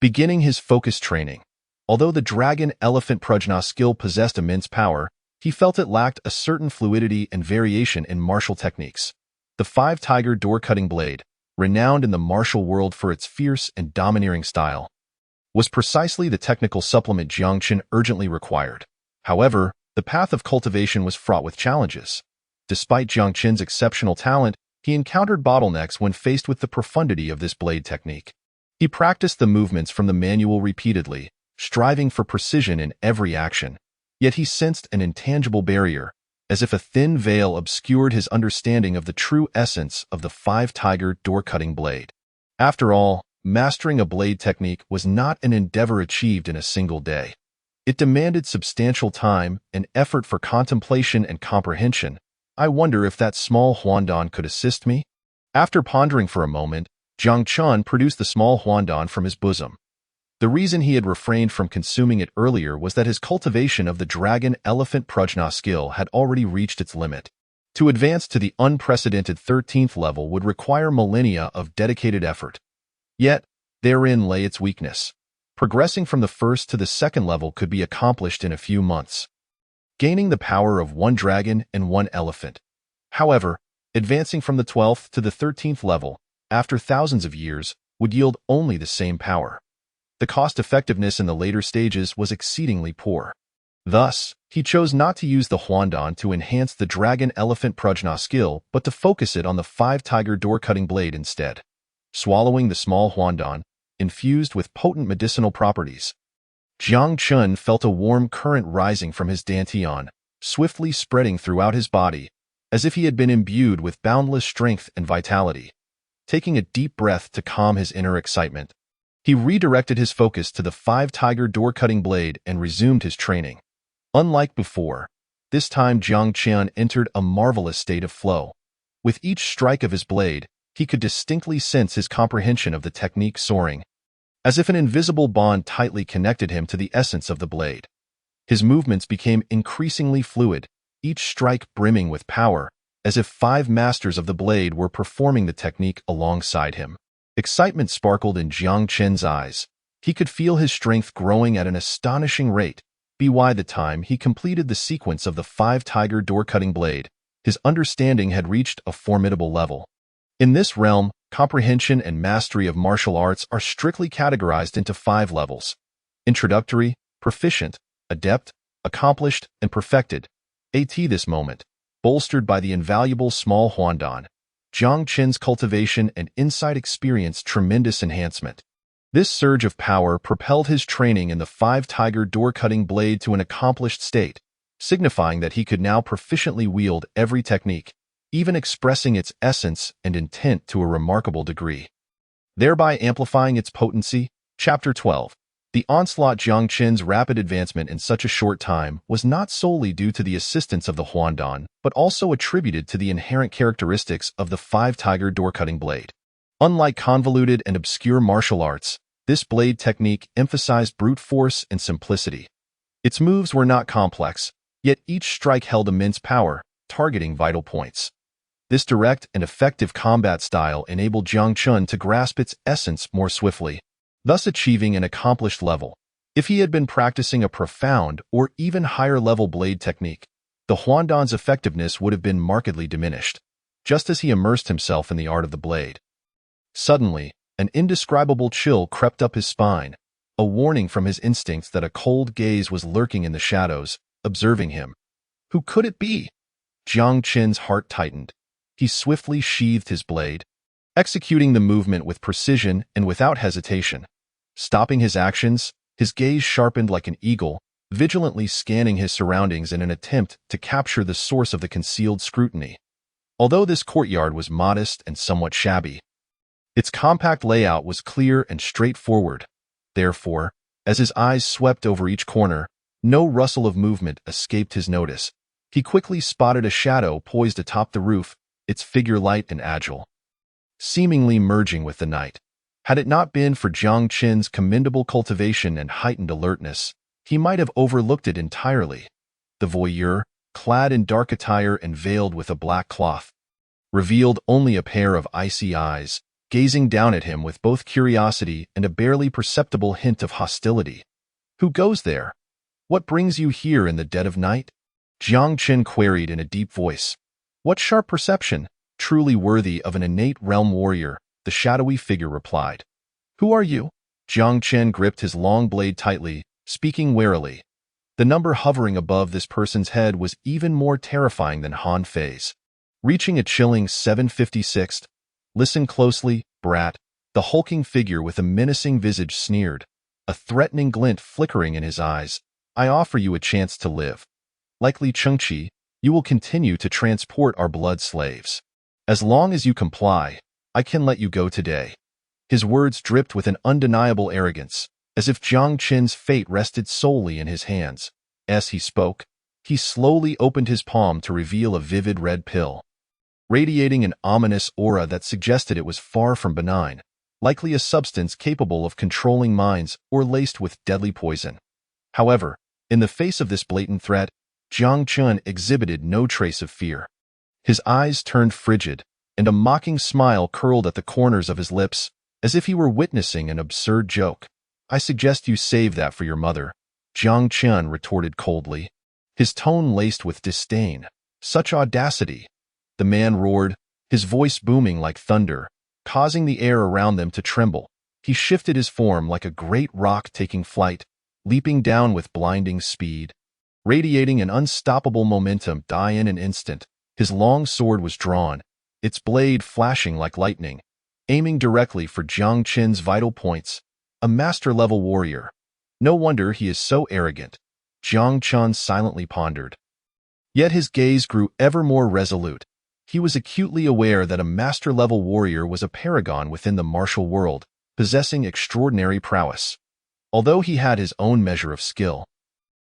A: beginning his focused training. Although the dragon elephant prajna skill possessed immense power, he felt it lacked a certain fluidity and variation in martial techniques. The 5-tiger door-cutting blade, renowned in the martial world for its fierce and domineering style, was precisely the technical supplement Jiang Qin urgently required. However, the path of cultivation was fraught with challenges. Despite Jiang Qin's exceptional talent, he encountered bottlenecks when faced with the profundity of this blade technique. He practiced the movements from the manual repeatedly, striving for precision in every action. Yet he sensed an intangible barrier, as if a thin veil obscured his understanding of the true essence of the 5-tiger door-cutting blade. After all, mastering a blade technique was not an endeavor achieved in a single day. It demanded substantial time and effort for contemplation and comprehension. I wonder if that small huandan could assist me? After pondering for a moment, Jiang Qin produced the small huandan from his bosom. The reason he had refrained from consuming it earlier was that his cultivation of the dragon elephant prajna skill had already reached its limit. To advance to the unprecedented 13th level would require millennia of dedicated effort. Yet, therein lay its weakness. Progressing from the first to the second level could be accomplished in a few months, gaining the power of one dragon and one elephant. However, advancing from the 12th to the 13th level, after thousands of years, would yield only the same power. The cost-effectiveness in the later stages was exceedingly poor. Thus, he chose not to use the huandan to enhance the dragon elephant prajna skill, but to focus it on the 5-tiger door-cutting blade instead. Swallowing the small huandan, infused with potent medicinal properties, Jiang Qin felt a warm current rising from his dantian, swiftly spreading throughout his body, as if he had been imbued with boundless strength and vitality. Taking a deep breath to calm his inner excitement, he redirected his focus to the 5-tiger door-cutting blade and resumed his training. Unlike before, this time Jiang Qin entered a marvelous state of flow. With each strike of his blade, he could distinctly sense his comprehension of the technique soaring, as if an invisible bond tightly connected him to the essence of the blade. His movements became increasingly fluid, each strike brimming with power, as if 5 masters of the blade were performing the technique alongside him. Excitement sparkled in Jiang Qin's eyes. He could feel his strength growing at an astonishing rate. By the time he completed the sequence of the 5-tiger door-cutting blade, his understanding had reached a formidable level. In this realm, comprehension and mastery of martial arts are strictly categorized into 5 levels: introductory, proficient, adept, accomplished, and perfected. At this moment, bolstered by the invaluable small huandan, Jiang Qin's cultivation and insight experienced tremendous enhancement. This surge of power propelled his training in the 5-tiger door-cutting blade to an accomplished state, signifying that he could now proficiently wield every technique, even expressing its essence and intent to a remarkable degree, thereby amplifying its potency. Chapter 12. The onslaught. Jiang Qin's rapid advancement in such a short time was not solely due to the assistance of the huandan, but also attributed to the inherent characteristics of the 5-tiger door-cutting blade. Unlike convoluted and obscure martial arts, this blade technique emphasized brute force and simplicity. Its moves were not complex, yet each strike held immense power, targeting vital points. This direct and effective combat style enabled Jiang Chun to grasp its essence more swiftly, thus achieving an accomplished level. If he had been practicing a profound or even higher-level blade technique, the Huandan's effectiveness would have been markedly diminished, just as he immersed himself in the art of the blade. Suddenly, an indescribable chill crept up his spine, a warning from his instincts that a cold gaze was lurking in the shadows, observing him. Who could it be? Jiang Chen's heart tightened. He swiftly sheathed his blade, executing the movement with precision and without hesitation. Stopping his actions, his gaze sharpened like an eagle, vigilantly scanning his surroundings in an attempt to capture the source of the concealed scrutiny. Although this courtyard was modest and somewhat shabby, its compact layout was clear and straightforward. Therefore, as his eyes swept over each corner, no rustle of movement escaped his notice. He quickly spotted a shadow poised atop the roof, its figure light and agile, seemingly merging with the night. Had it not been for Jiang Chen's commendable cultivation and heightened alertness, he might have overlooked it entirely. The voyeur, clad in dark attire and veiled with a black cloth, revealed only a pair of icy eyes, gazing down at him with both curiosity and a barely perceptible hint of hostility. "Who goes there? What brings you here in the dead of night?" Jiang Chen queried in a deep voice. "What sharp perception, truly worthy of an innate realm warrior," the shadowy figure replied. "Who are you?" Jiang Chen gripped his long blade tightly, speaking warily. The number hovering above this person's head was even more terrifying than Han Fei's. Reaching a chilling 756, "Listen closely, brat," the hulking figure with a menacing visage sneered, a threatening glint flickering in his eyes. "I offer you a chance to live. Like Li Chengqi, you will continue to transport our blood slaves. As long as you comply, I can let you go today." His words dripped with an undeniable arrogance, as if Jiang Chen's fate rested solely in his hands. As he spoke, he slowly opened his palm to reveal a vivid red pill, radiating an ominous aura that suggested it was far from benign, likely a substance capable of controlling minds or laced with deadly poison. However, in the face of this blatant threat, Jiang Chen exhibited no trace of fear. His eyes turned frigid, and a mocking smile curled at the corners of his lips, as if he were witnessing an absurd joke. "I suggest you save that for your mother," Jiang Chen retorted coldly, his tone laced with disdain. "Such audacity!" The man roared, his voice booming like thunder, causing the air around them to tremble. He shifted his form like a great rock taking flight, leaping down with blinding speed, radiating an unstoppable momentum. In an instant, his long sword was drawn, its blade flashing like lightning, aiming directly for Jiang Chen's vital points. A master-level warrior. No wonder he is so arrogant, Jiang Chen silently pondered. Yet his gaze grew ever more resolute. He was acutely aware that a master-level warrior was a paragon within the martial world, possessing extraordinary prowess. Although he had his own measure of skill,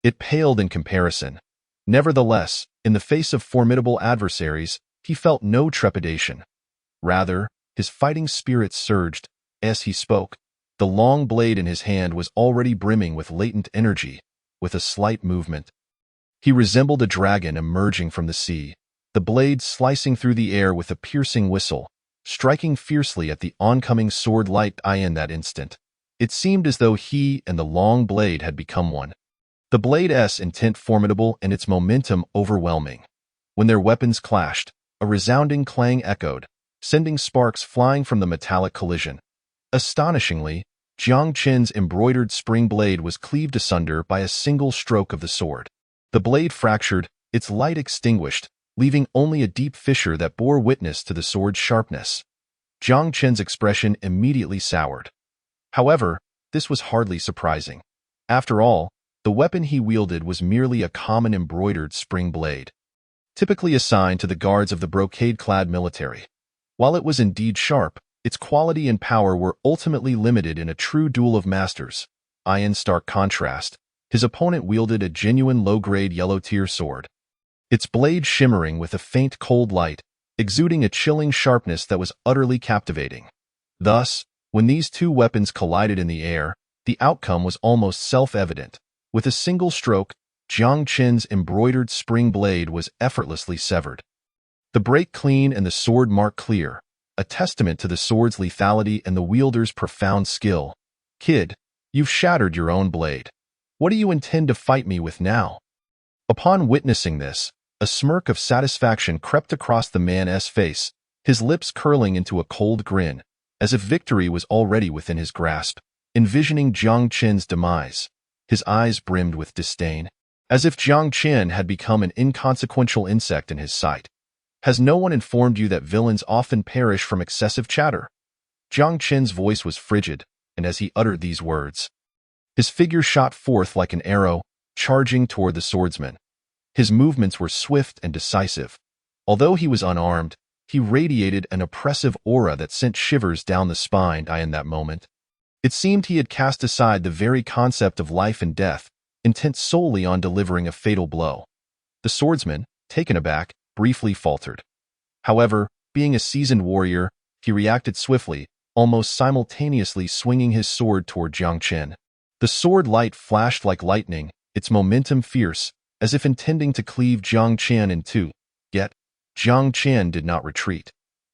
A: it paled in comparison. Nevertheless, in the face of formidable adversaries, he felt no trepidation. Rather, his fighting spirit surged. As he spoke, the long blade in his hand was already brimming with latent energy. With a slight movement, he resembled a dragon emerging from the sea, the blade slicing through the air with a piercing whistle, striking fiercely at the oncoming sword light. In that instant, it seemed as though he and the long blade had become one. The blade's intent formidable and its momentum overwhelming. When their weapons clashed, a resounding clang echoed, sending sparks flying from the metallic collision. Astonishingly, Jiang Chen's embroidered spring blade was cleaved asunder by a single stroke of the sword. The blade fractured, its light extinguished, leaving only a deep fissure that bore witness to the sword's sharpness. Jiang Chen's expression immediately soured. However, this was hardly surprising. After all, the weapon he wielded was merely a common embroidered spring blade, typically assigned to the guards of the brocade-clad military. While it was indeed sharp, its quality and power were ultimately limited in a true duel of masters. In stark contrast, his opponent wielded a genuine low-grade yellow-tier sword, its blade shimmering with a faint cold light, exuding a chilling sharpness that was utterly captivating. Thus, when these two weapons collided in the air, the outcome was almost self-evident. With a single stroke, Jiang Qin's embroidered spring blade was effortlessly severed. The break clean and the sword mark clear, a testament to the sword's lethality and the wielder's profound skill. Kid, you've shattered your own blade. What do you intend to fight me with now? Upon witnessing this, a smirk of satisfaction crept across the man's face, his lips curling into a cold grin, as if victory was already within his grasp. Envisioning Jiang Qin's demise, his eyes brimmed with disdain, as if Jiang Qin had become an inconsequential insect in his sight. Has no one informed you that villains often perish from excessive chatter? Jiang Qin's voice was frigid, and as he uttered these words, his figure shot forth like an arrow, charging toward the swordsman. His movements were swift and decisive. Although he was unarmed, he radiated an oppressive aura that sent shivers down the spine. In that moment, it seemed he had cast aside the very concept of life and death, intent solely on delivering a fatal blow. The swordsman, taken aback, briefly faltered. However, being a seasoned warrior, he reacted swiftly, almost simultaneously swinging his sword toward Jiang Qin. The sword light flashed like lightning, its momentum fierce, as if intending to cleave Jiang Qin in two. Yet, Jiang Qin did not retreat.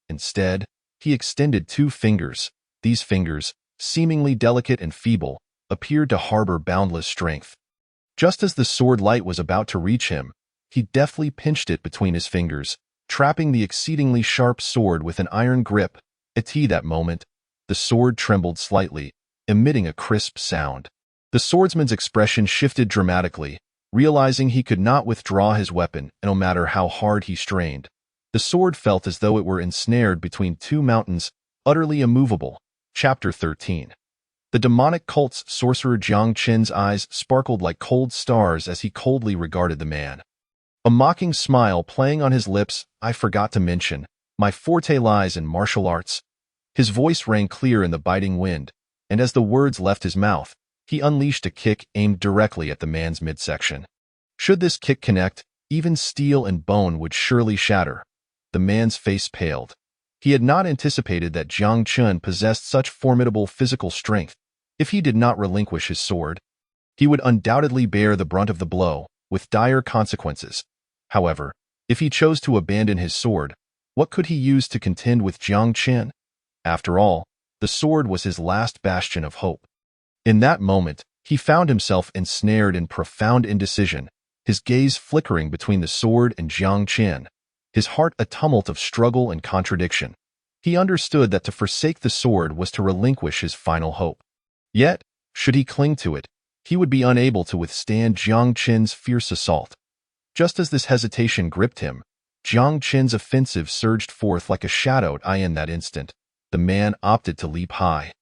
A: Instead, he extended two fingers. These fingers, seemingly delicate and feeble, appeared to harbor boundless strength. Just as the sword light was about to reach him, he deftly pinched it between his fingers, trapping the exceedingly sharp sword with an iron grip. At that moment, the sword trembled slightly, emitting a crisp sound. The swordsman's expression shifted dramatically, realizing he could not withdraw his weapon, no matter how hard he strained. The sword felt as though it were ensnared between two mountains, utterly immovable. Chapter 13. The demonic cult's sorcerer Jiang Qin's eyes sparkled like cold stars as he coldly regarded the man. A mocking smile playing on his lips. I forgot to mention, my forte lies in martial arts. His voice rang clear in the biting wind, and as the words left his mouth, he unleashed a kick aimed directly at the man's midsection. Should this kick connect, even steel and bone would surely shatter. The man's face paled. He had not anticipated that Jiang Qin possessed such formidable physical strength. If he did not relinquish his sword, he would undoubtedly bear the brunt of the blow, with dire consequences. However, if he chose to abandon his sword, what could he use to contend with Jiang Qin? After all, the sword was his last bastion of hope. In that moment, he found himself ensnared in profound indecision, his gaze flickering between the sword and Jiang Qin, his heart a tumult of struggle and contradiction. He understood that to forsake the sword was to relinquish his final hope. Yet, should he cling to it, he would be unable to withstand Jiang Qin's fierce assault. Just as this hesitation gripped him, Jiang Qin's offensive surged forth like a shadow. In that instant, the man opted to leap high.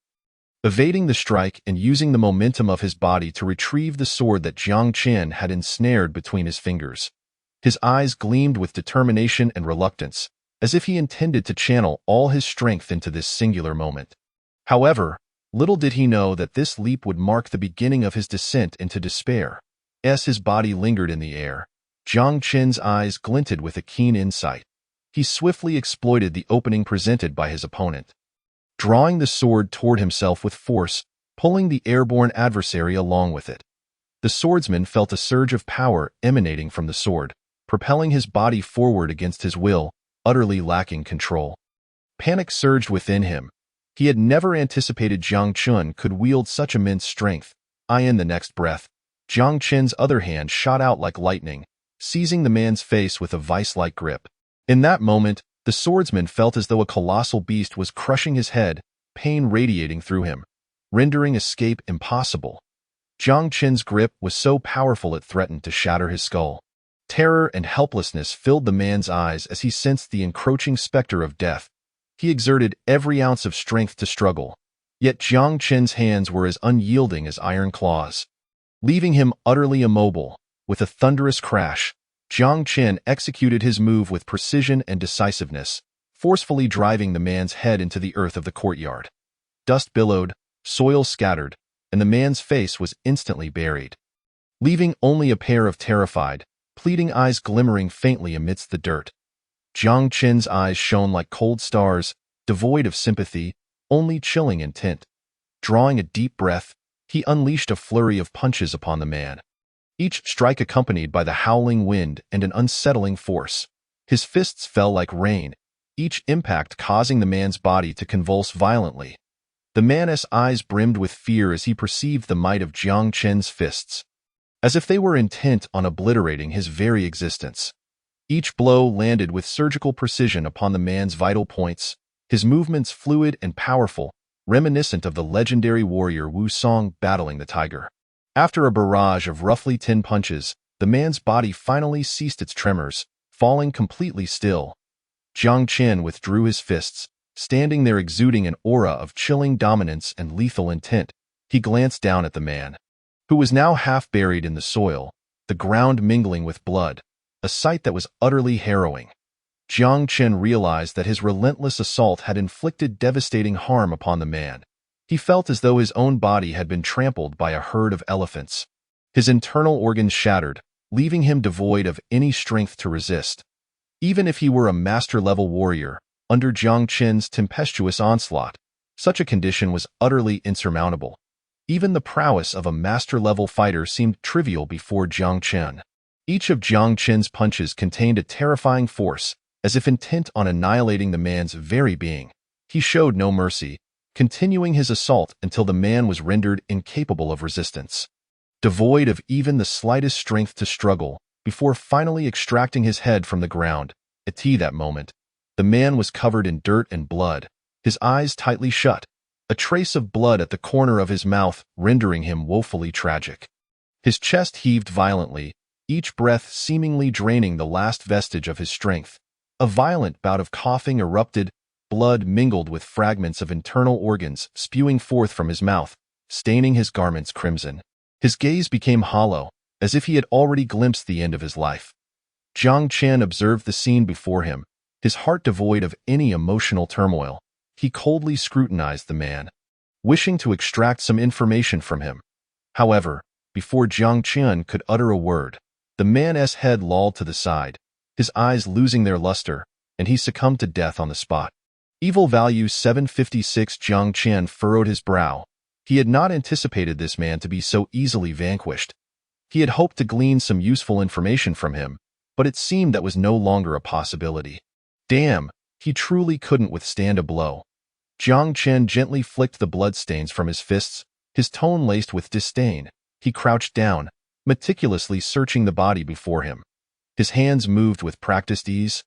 A: Evading the strike and using the momentum of his body to retrieve the sword that Jiang Qin had ensnared between his fingers. His eyes gleamed with determination and reluctance, as if he intended to channel all his strength into this singular moment. However, little did he know that this leap would mark the beginning of his descent into despair. As his body lingered in the air, Jiang Qin's eyes glinted with a keen insight. He swiftly exploited the opening presented by his opponent. Drawing the sword toward himself with force, pulling the airborne adversary along with it. The swordsman felt a surge of power emanating from the sword, propelling his body forward against his will, utterly lacking control. Panic surged within him. He had never anticipated Jiang Qin could wield such immense strength. In the next breath, Jiang Qin's other hand shot out like lightning, seizing the man's face with a vice-like grip. In that moment, the swordsman felt as though a colossal beast was crushing his head, pain radiating through him, rendering escape impossible. Jiang Qin's grip was so powerful it threatened to shatter his skull. Terror and helplessness filled the man's eyes as he sensed the encroaching specter of death. He exerted every ounce of strength to struggle, yet Jiang Qin's hands were as unyielding as iron claws. Leaving him utterly immobile, with a thunderous crash, Jiang Qin executed his move with precision and decisiveness, forcefully driving the man's head into the earth of the courtyard. Dust billowed, soil scattered, and the man's face was instantly buried, leaving only a pair of terrified, pleading eyes glimmering faintly amidst the dirt. Jiang Qin's eyes shone like cold stars, devoid of sympathy, only chilling intent. Drawing a deep breath, He unleashed a flurry of punches upon the man, each strike accompanied by the howling wind and an unsettling force. His fists fell like rain, each impact causing the man's body to convulse violently. The man's eyes brimmed with fear as he perceived the might of Jiang Chen's fists, as if they were intent on obliterating his very existence. Each blow landed with surgical precision upon the man's vital points, his movements fluid and powerful, reminiscent of the legendary warrior Wu Song battling the tiger. After a barrage of roughly 10 punches, the man's body finally ceased its tremors, falling completely still. Jiang Chen withdrew his fists, standing there exuding an aura of chilling dominance and lethal intent. He glanced down at the man, who was now half buried in the soil, the ground mingling with blood, a sight that was utterly harrowing. Jiang Chen realized that his relentless assault had inflicted devastating harm upon the man. He felt as though his own body had been trampled by a herd of elephants. His internal organs shattered, leaving him devoid of any strength to resist. Even if he were a master-level warrior, under Jiang Chen's tempestuous onslaught, such a condition was utterly insurmountable. Even the prowess of a master-level fighter seemed trivial before Jiang Chen. Each of Jiang Chen's punches contained a terrifying force, as if intent on annihilating the man's very being. He showed no mercy, continuing his assault until the man was rendered incapable of resistance, devoid of even the slightest strength to struggle, before finally extracting his head from the ground. At that moment, the man was covered in dirt and blood, his eyes tightly shut, a trace of blood at the corner of his mouth rendering him woefully tragic. His chest heaved violently, each breath seemingly draining the last vestige of his strength. A violent bout of coughing erupted, blood mingled with fragments of internal organs spewing forth from his mouth, staining his garments crimson. His gaze became hollow, as if he had already glimpsed the end of his life. Jiang Chen observed the scene before him, his heart devoid of any emotional turmoil. He coldly scrutinized the man, wishing to extract some information from him. However, before Jiang Chen could utter a word, the man's head lolled to the side, his eyes losing their luster, and he succumbed to death on the spot. Evil value 756. Jiang Chen furrowed his brow. He had not anticipated this man to be so easily vanquished. He had hoped to glean some useful information from him, but it seemed that was no longer a possibility. Damn, he truly couldn't withstand a blow. Jiang Chen gently flicked the bloodstains from his fists, his tone laced with disdain. He crouched down, meticulously searching the body before him. His hands moved with practiced ease,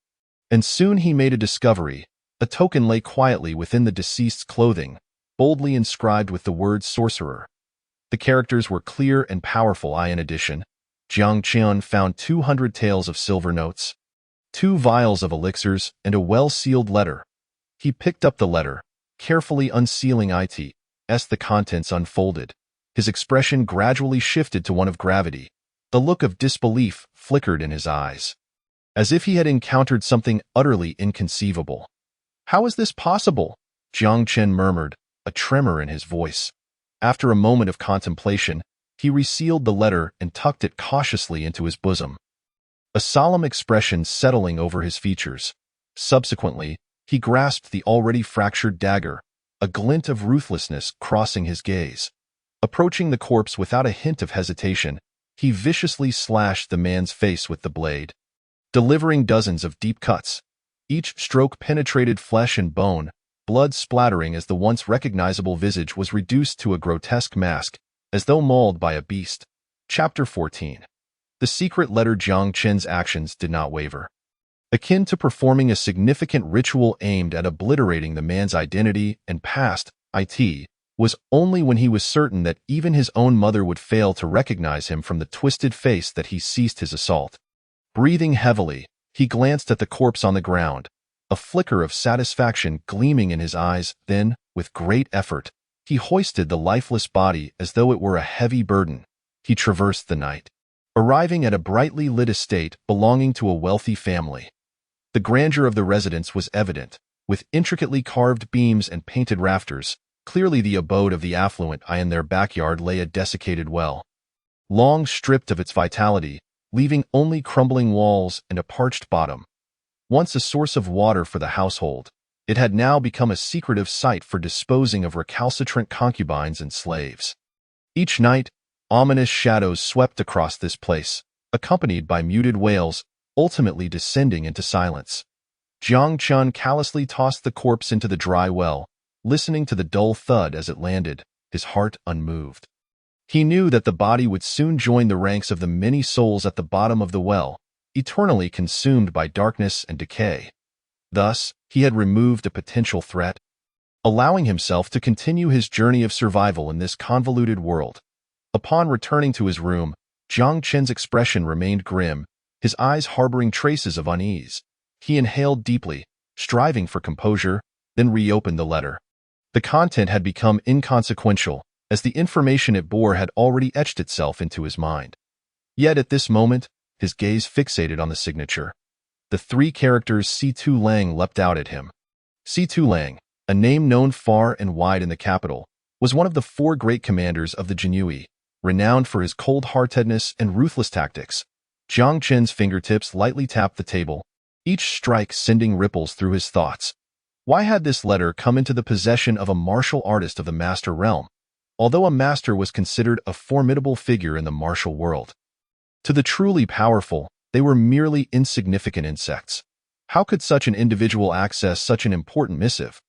A: and soon he made a discovery. A token lay quietly within the deceased's clothing, boldly inscribed with the word sorcerer. The characters were clear and powerful. In addition, Jiang Chen found 200 taels of silver notes, 2 vials of elixirs, and a well-sealed letter. He picked up the letter, carefully unsealing it. As the contents unfolded, his expression gradually shifted to one of gravity. The look of disbelief flickered in his eyes, as if he had encountered something utterly inconceivable. "How is this possible?" Jiang Chen murmured, a tremor in his voice. After a moment of contemplation, he resealed the letter and tucked it cautiously into his bosom, a solemn expression settling over his features. Subsequently, he grasped the already fractured dagger, a glint of ruthlessness crossing his gaze. Approaching the corpse without a hint of hesitation, he viciously slashed the man's face with the blade, delivering dozens of deep cuts. Each stroke penetrated flesh and bone, blood splattering as the once recognizable visage was reduced to a grotesque mask, as though mauled by a beast. Chapter 14. The secret letter. Jiang Chen's actions did not waver. Akin to performing a significant ritual aimed at obliterating the man's identity and past, it was only when he was certain that even his own mother would fail to recognize him from the twisted face that he ceased his assault. Breathing heavily, he glanced at the corpse on the ground, a flicker of satisfaction gleaming in his eyes. Then, with great effort, he hoisted the lifeless body as though it were a heavy burden. He traversed the night, arriving at a brightly lit estate belonging to a wealthy family. The grandeur of the residence was evident, with intricately carved beams and painted rafters, clearly the abode of the affluent. In their backyard lay a desiccated well, long stripped of its vitality, leaving only crumbling walls and a parched bottom. Once a source of water for the household, it had now become a secretive site for disposing of recalcitrant concubines and slaves. Each night, ominous shadows swept across this place, accompanied by muted wails, ultimately descending into silence. Jiang Chun callously tossed the corpse into the dry well, listening to the dull thud as it landed, his heart unmoved. He knew that the body would soon join the ranks of the many souls at the bottom of the well, eternally consumed by darkness and decay. Thus, he had removed a potential threat, allowing himself to continue his journey of survival in this convoluted world. Upon returning to his room, Jiang Chen's expression remained grim, his eyes harboring traces of unease. He inhaled deeply, striving for composure, then reopened the letter. The content had become inconsequential, as the information it bore had already etched itself into his mind. Yet at this moment, his gaze fixated on the signature. The 3 characters C2 Lang leapt out at him. C2 Lang, a name known far and wide in the capital, was one of the 4 great commanders of the Jinui, renowned for his cold-heartedness and ruthless tactics. Jiang Chen's fingertips lightly tapped the table, each strike sending ripples through his thoughts. Why had this letter come into the possession of a martial artist of the master realm, although a master was considered a formidable figure in the martial world? To the truly powerful, they were merely insignificant insects. How could such an individual access such an important missive?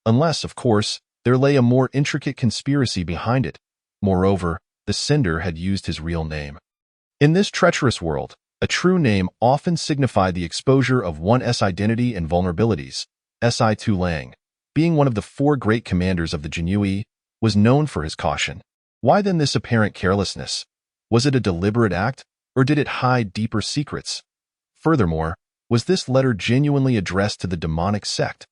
A: Unless, of course, there lay a more intricate conspiracy behind it. Moreover, the sender had used his real name. In this treacherous world, a true name often signified the exposure of one's identity and vulnerabilities. Si2 Lang, being one of the 4 great commanders of the Jinui, was known for his caution. Why then this apparent carelessness? Was it a deliberate act, or did it hide deeper secrets? Furthermore, was this letter genuinely addressed to the demonic sect?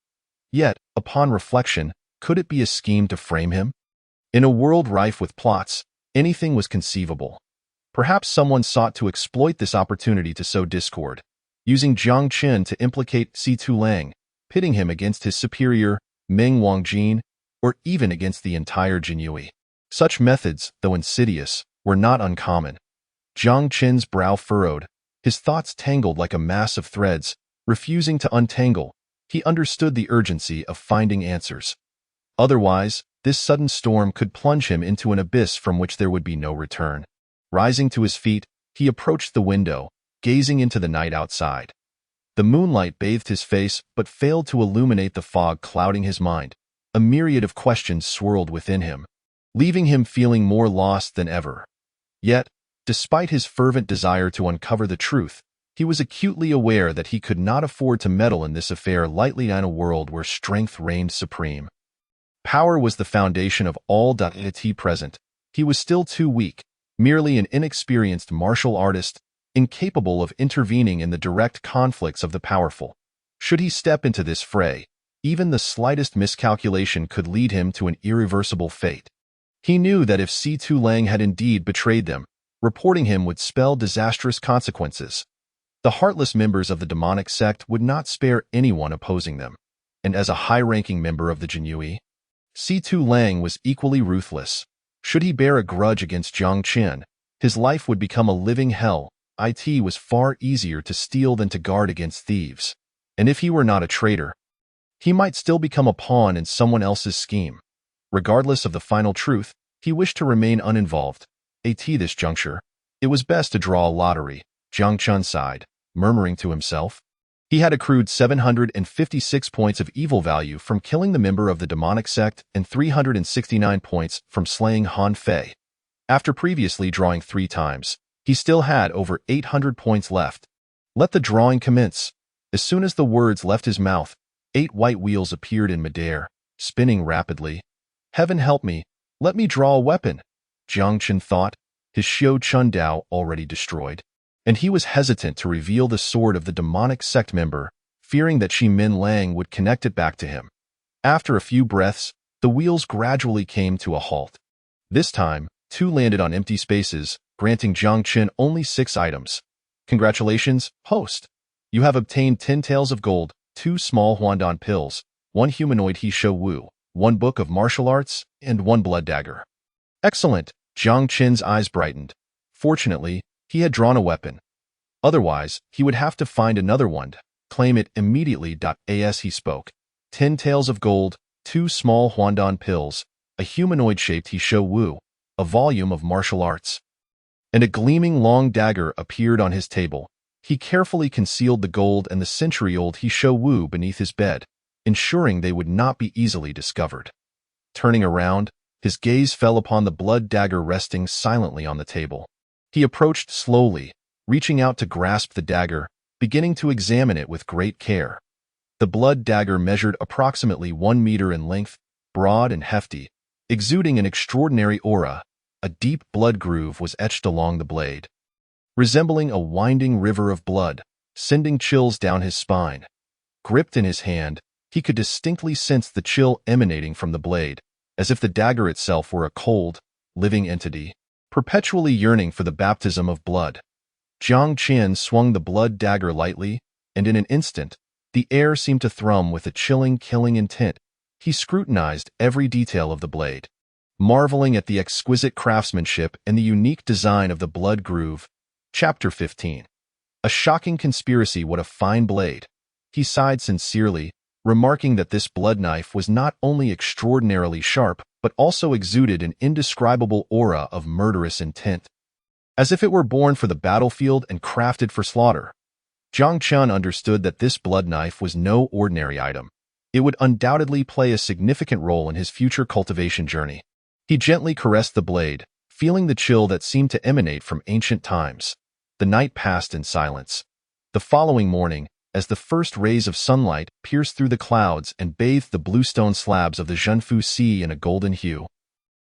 A: Yet, upon reflection, could it be a scheme to frame him? In a world rife with plots, anything was conceivable. Perhaps someone sought to exploit this opportunity to sow discord, using Jiang Chen to implicate C2 Lang, pitting him against his superior, Meng Wangjin, or even against the entire Jinui. Such methods, though insidious, were not uncommon. Jiang Chen's brow furrowed, his thoughts tangled like a mass of threads, refusing to untangle. He understood the urgency of finding answers. Otherwise, this sudden storm could plunge him into an abyss from which there would be no return. Rising to his feet, he approached the window, gazing into the night outside. The moonlight bathed his face but failed to illuminate the fog clouding his mind. A myriad of questions swirled within him, leaving him feeling more lost than ever. Yet, despite his fervent desire to uncover the truth, he was acutely aware that he could not afford to meddle in this affair lightly in a world where strength reigned supreme. Power was the foundation of all that present. He was still too weak, merely an inexperienced martial artist, incapable of intervening in the direct conflicts of the powerful. Should he step into this fray, even the slightest miscalculation could lead him to an irreversible fate. He knew that if C2 Lang had indeed betrayed them, reporting him would spell disastrous consequences. The heartless members of the demonic sect would not spare anyone opposing them, and as a high-ranking member of the Jinui, C2 Lang was equally ruthless. Should he bear a grudge against Jiang Chen, his life would become a living hell. It was far easier to steal than to guard against thieves. And if he were not a traitor, he might still become a pawn in someone else's scheme. Regardless of the final truth, he wished to remain uninvolved. At this juncture, it was best to draw a lottery. Jiang Chun sighed, murmuring to himself. He had accrued 756 points of evil value from killing the member of the demonic sect and 369 points from slaying Han Fei. After previously drawing 3 times, he still had over 800 points left. Let the drawing commence. As soon as the words left his mouth, 8 white wheels appeared in midair, spinning rapidly. Heaven help me, let me draw a weapon, Jiang Chen thought, his Xiao Chun Dao already destroyed. And he was hesitant to reveal the sword of the demonic sect member, fearing that Shi Min Lang would connect it back to him. After a few breaths, the wheels gradually came to a halt. This time, 2 landed on empty spaces, granting Jiang Chen only 6 items. Congratulations, host! You have obtained 10 taels of gold, 2 small Huandon pills, 1 humanoid He Shou Wu, 1 book of martial arts, and 1 blood dagger. Excellent! Jiang Chen's eyes brightened. Fortunately, he had drawn a weapon. Otherwise, he would have to find another one. Claim it immediately. As he spoke, 10 taels of gold, 2 small Huandon pills, a humanoid-shaped He Shou Wu, a volume of martial arts, and a gleaming long dagger appeared on his table. He carefully concealed the gold and the century-old He Shou Wu beneath his bed, ensuring they would not be easily discovered. Turning around, his gaze fell upon the blood dagger resting silently on the table. He approached slowly, reaching out to grasp the dagger, beginning to examine it with great care. The blood dagger measured approximately 1 meter in length, broad and hefty, exuding an extraordinary aura. A deep blood groove was etched along the blade, resembling a winding river of blood, sending chills down his spine. Gripped in his hand, he could distinctly sense the chill emanating from the blade, as if the dagger itself were a cold, living entity, perpetually yearning for the baptism of blood. Jiang Qian swung the blood dagger lightly, and in an instant, the air seemed to thrum with a chilling, killing intent. He scrutinized every detail of the blade, marveling at the exquisite craftsmanship and the unique design of the blood groove. Chapter 15. A shocking conspiracy. What a fine blade. He sighed sincerely, remarking that this blood knife was not only extraordinarily sharp, but also exuded an indescribable aura of murderous intent, as if it were born for the battlefield and crafted for slaughter. Jiang Qian understood that this blood knife was no ordinary item. It would undoubtedly play a significant role in his future cultivation journey. He gently caressed the blade, feeling the chill that seemed to emanate from ancient times. The night passed in silence. The following morning, as the first rays of sunlight pierced through the clouds and bathed the bluestone slabs of the Zhenfu Sea in a golden hue,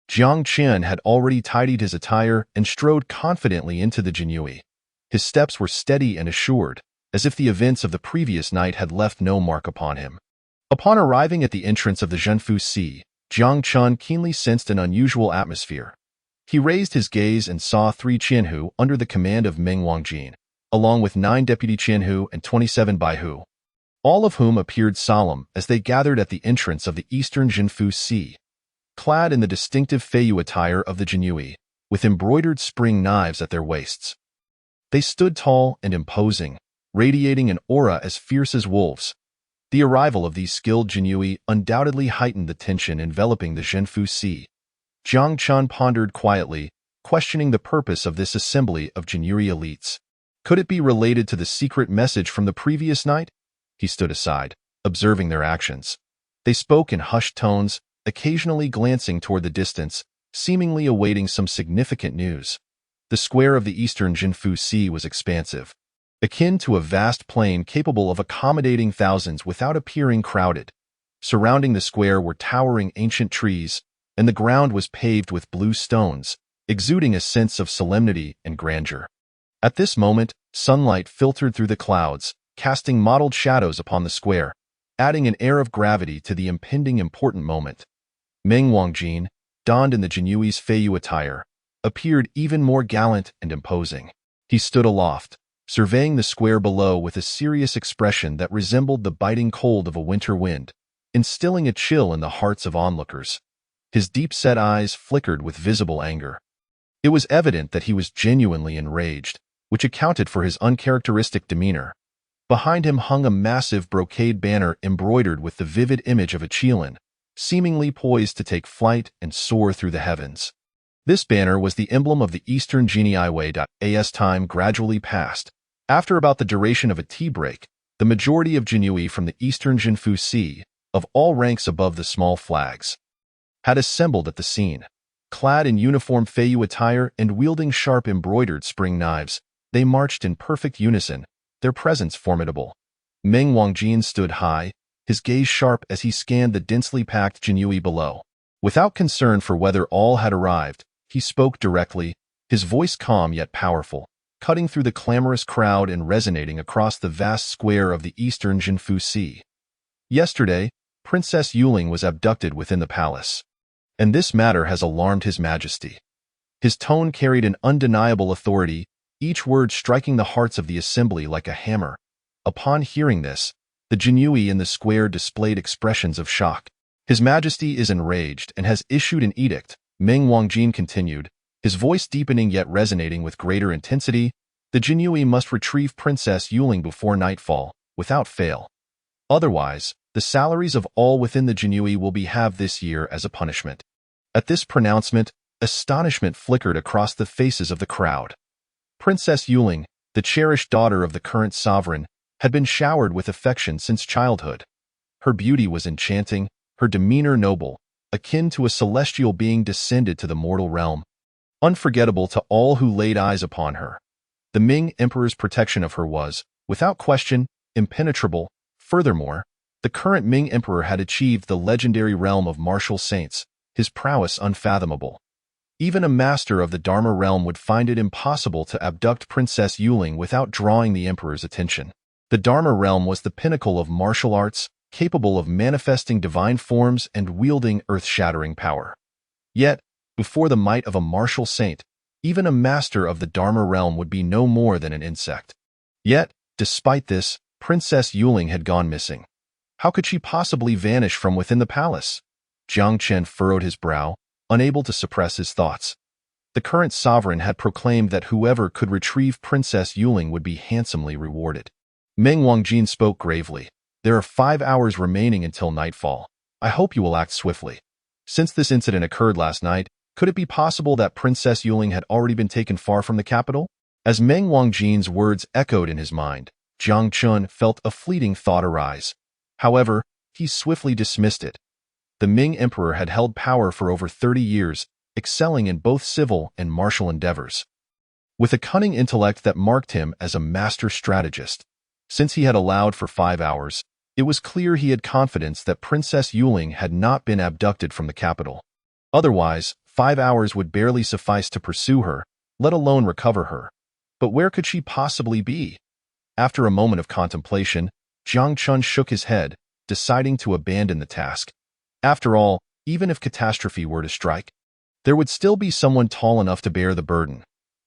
A: Jiang Qian had already tidied his attire and strode confidently into the Jinyue. His steps were steady and assured, as if the events of the previous night had left no mark upon him. Upon arriving at the entrance of the Zhenfu Sea, Jiang Qian keenly sensed an unusual atmosphere. He raised his gaze and saw 3 Qianhu under the command of Meng Wangjin, along with 9 deputy Qianhu and 27 Baihu, all of whom appeared solemn as they gathered at the entrance of the eastern Zhenfu Sea. Clad in the distinctive Feiyu attire of the Jinyue, with embroidered spring knives at their waists, they stood tall and imposing, radiating an aura as fierce as wolves. The arrival of these skilled Jinyue undoubtedly heightened the tension enveloping the Zhenfu Sea. Jiang Qian pondered quietly, questioning the purpose of this assembly of Jinyue elites. Could it be related to the secret message from the previous night? He stood aside, observing their actions. They spoke in hushed tones, occasionally glancing toward the distance, seemingly awaiting some significant news. The square of the eastern Zhenfu Sea was expansive, akin to a vast plain capable of accommodating thousands without appearing crowded. Surrounding the square were towering ancient trees, and the ground was paved with blue stones, exuding a sense of solemnity and grandeur. At this moment, sunlight filtered through the clouds, casting mottled shadows upon the square, adding an air of gravity to the impending important moment. Meng Wangjin, donned in the Jinyue's Feiyu attire, appeared even more gallant and imposing. He stood aloft, surveying the square below with a serious expression that resembled the biting cold of a winter wind, instilling a chill in the hearts of onlookers. His deep-set eyes flickered with visible anger. It was evident that he was genuinely enraged, which accounted for his uncharacteristic demeanor. Behind him hung a massive brocade banner embroidered with the vivid image of a Qilin, seemingly poised to take flight and soar through the heavens. This banner was the emblem of the Eastern Jinyue. As time gradually passed, after about the duration of a tea break, the majority of Jinyue from the Eastern Zhenfu Sea, of all ranks above the small flags, had assembled at the scene. Clad in uniform Feiyu attire and wielding sharp embroidered spring knives, they marched in perfect unison, their presence formidable. Meng Wangjin stood high, his gaze sharp as he scanned the densely packed Jinyue below. Without concern for whether all had arrived, he spoke directly, his voice calm yet powerful, cutting through the clamorous crowd and resonating across the vast square of the eastern Zhenfu Sea. Yesterday, Princess Yuling was abducted within the palace, and this matter has alarmed His Majesty. His tone carried an undeniable authority, each word striking the hearts of the assembly like a hammer. Upon hearing this, the Jinyue in the square displayed expressions of shock. His Majesty is enraged and has issued an edict, Meng Wangjin continued, his voice deepening yet resonating with greater intensity. The Jinyue must retrieve Princess Yuling before nightfall, without fail. Otherwise, the salaries of all within the Jinyue will be halved this year as a punishment. At this pronouncement, Astonishment flickered across the faces of the crowd. Princess Yuling, the cherished daughter of the current sovereign, had been showered with affection since childhood. Her beauty was enchanting, her demeanor noble, akin to a celestial being descended to the mortal realm, unforgettable to all who laid eyes upon her. The Ming Emperor's protection of her was, without question, impenetrable. Furthermore, the current Ming Emperor had achieved the legendary realm of martial saints, his prowess unfathomable. Even a master of the Dharma realm would find it impossible to abduct Princess Yuling without drawing the Emperor's attention. The Dharma realm was the pinnacle of martial arts, capable of manifesting divine forms and wielding earth-shattering power. Yet, before the might of a martial saint, even a master of the Dharma realm would be no more than an insect. Yet, despite this, Princess Yuling had gone missing. How could she possibly vanish from within the palace? Jiang Chen furrowed his brow, unable to suppress his thoughts. The current sovereign had proclaimed that whoever could retrieve Princess Yuling would be handsomely rewarded. Meng Wangjin spoke gravely. There are 5 hours remaining until nightfall. I hope you will act swiftly. Since this incident occurred last night, could it be possible that Princess Yuling had already been taken far from the capital? As Meng Wangjin's words echoed in his mind, Jiang Chun felt a fleeting thought arise. However, he swiftly dismissed it. The Ming Emperor had held power for over 30 years, excelling in both civil and martial endeavors. With a cunning intellect that marked him as a master strategist, since he had allowed for 5 hours, it was clear he had confidence that Princess Yuling had not been abducted from the capital. Otherwise, 5 hours would barely suffice to pursue her, let alone recover her. But where could she possibly be? After a moment of contemplation, Jiang Chun shook his head, deciding to abandon the task. After all, even if catastrophe were to strike, there would still be someone tall enough to bear the burden.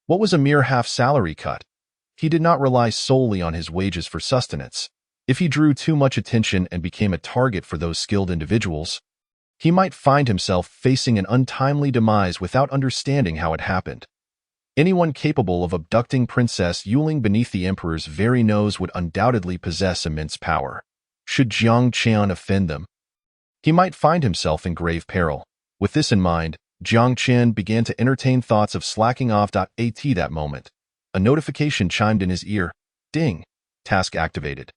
A: What was a mere half-salary cut? He did not rely solely on his wages for sustenance. If he drew too much attention and became a target for those skilled individuals, he might find himself facing an untimely demise without understanding how it happened. Anyone capable of abducting Princess Yuling beneath the Emperor's very nose would undoubtedly possess immense power. Should Jiang Qian offend them, he might find himself in grave peril. With this in mind, Jiang Qian began to entertain thoughts of slacking off. At that moment, a notification chimed in his ear. Ding. Task activated.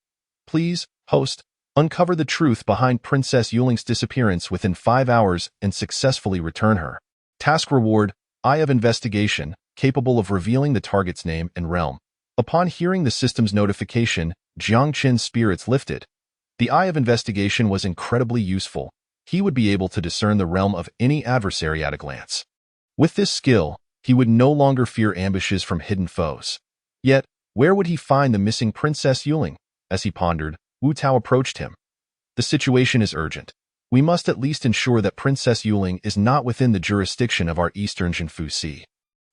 A: Please, host, uncover the truth behind Princess Yuling's disappearance within 5 hours and successfully return her. Task reward, Eye of Investigation, capable of revealing the target's name and realm. Upon hearing the system's notification, Jiang Qin's spirits lifted. The Eye of Investigation was incredibly useful. He would be able to discern the realm of any adversary at a glance. With this skill, he would no longer fear ambushes from hidden foes. Yet, where would he find the missing Princess Yuling? As he pondered, Wu Tao approached him. The situation is urgent. We must at least ensure that Princess Yuling is not within the jurisdiction of our Eastern Jinfu Sea.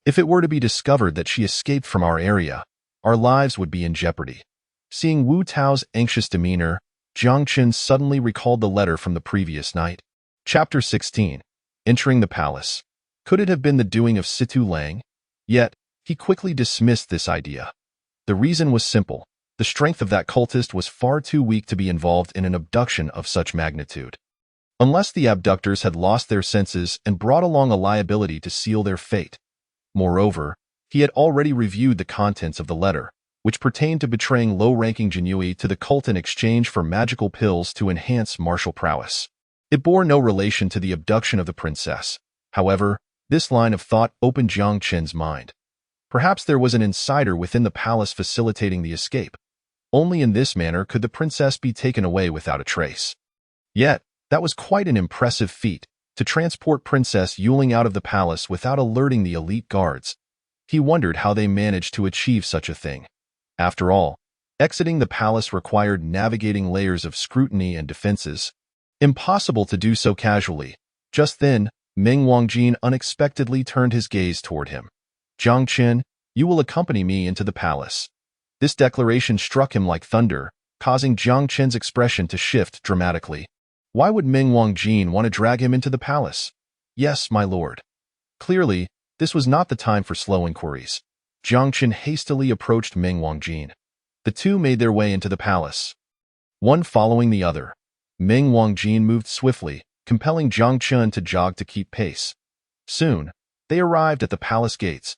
A: If it were to be discovered that she escaped from our area, our lives would be in jeopardy. Seeing Wu Tao's anxious demeanor, Jiang Qin suddenly recalled the letter from the previous night. Chapter 16. Entering the Palace. Could it have been the doing of Situ Lang? Yet, he quickly dismissed this idea. The reason was simple. The strength of that cultist was far too weak to be involved in an abduction of such magnitude. Unless the abductors had lost their senses and brought along a liability to seal their fate. Moreover, he had already reviewed the contents of the letter, which pertained to betraying low-ranking Jinyui to the cult in exchange for magical pills to enhance martial prowess. It bore no relation to the abduction of the princess. However, this line of thought opened Jiang Qin's mind. Perhaps there was an insider within the palace facilitating the escape. Only in this manner could the princess be taken away without a trace. Yet, that was quite an impressive feat, to transport Princess Yuling out of the palace without alerting the elite guards. He wondered how they managed to achieve such a thing. After all, exiting the palace required navigating layers of scrutiny and defenses. Impossible to do so casually. Just then, Meng Wangjin unexpectedly turned his gaze toward him. Jiang Qin, you will accompany me into the palace. This declaration struck him like thunder, causing Jiang Qin's expression to shift dramatically. Why would Meng Wangjin want to drag him into the palace? Yes, my lord. Clearly, this was not the time for slow inquiries. Jiang Qin hastily approached Meng Wangjin. The two made their way into the palace, one following the other. Meng Wangjin moved swiftly, compelling Jiang Qin to jog to keep pace. Soon, They arrived at the palace gates.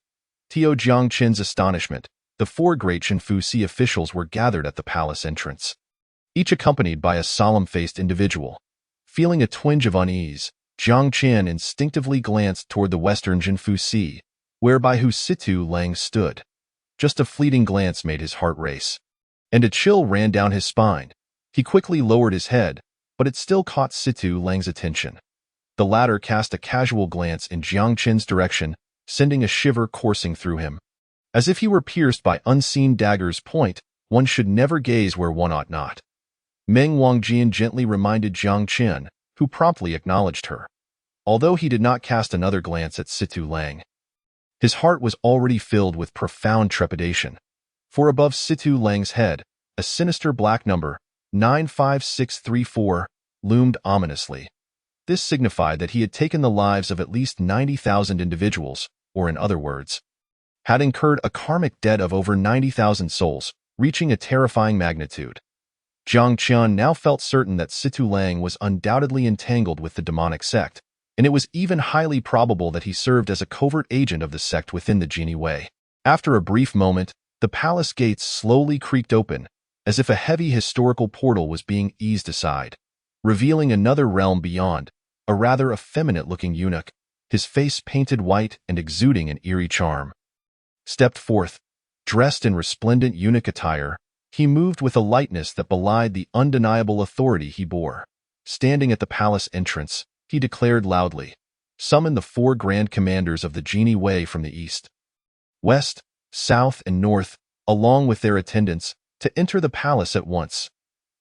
A: To Jiangqin's astonishment, the 4 great Shenfusi officials were gathered at the palace entrance, each accompanied by a solemn-faced individual. Feeling a twinge of unease, Jiang Qin instinctively glanced toward the western Shenfusi, whereby Hu Situ Lang stood. Just a fleeting glance made his heart race, and a chill ran down his spine. He quickly lowered his head, but it still caught Situ Lang's attention. The latter cast a casual glance in Jiang Qin's direction, sending a shiver coursing through him. As if he were pierced by unseen daggers point, one should never gaze where one ought not. Meng Wangjian gently reminded Jiang Qin, who promptly acknowledged her. Although he did not cast another glance at Situ Lang, his heart was already filled with profound trepidation. For above Situ Lang's head, a sinister black number, 95634, loomed ominously. This signified that he had taken the lives of at least 90,000 individuals, or in other words, had incurred a karmic debt of over 90,000 souls, reaching a terrifying magnitude. Jiang Qian now felt certain that Situ Lang was undoubtedly entangled with the demonic sect, and it was even highly probable that he served as a covert agent of the sect within the Genie Way. After a brief moment, the palace gates slowly creaked open, as if a heavy historical portal was being eased aside, revealing another realm beyond, a rather effeminate-looking eunuch, his face painted white and exuding an eerie charm. Stepped forth, dressed in resplendent eunuch attire, he moved with a lightness that belied the undeniable authority he bore. Standing at the palace entrance, he declared loudly, "Summon the 4 grand commanders of the Genie Way from the east, west, south, and north, along with their attendants, to enter the palace at once."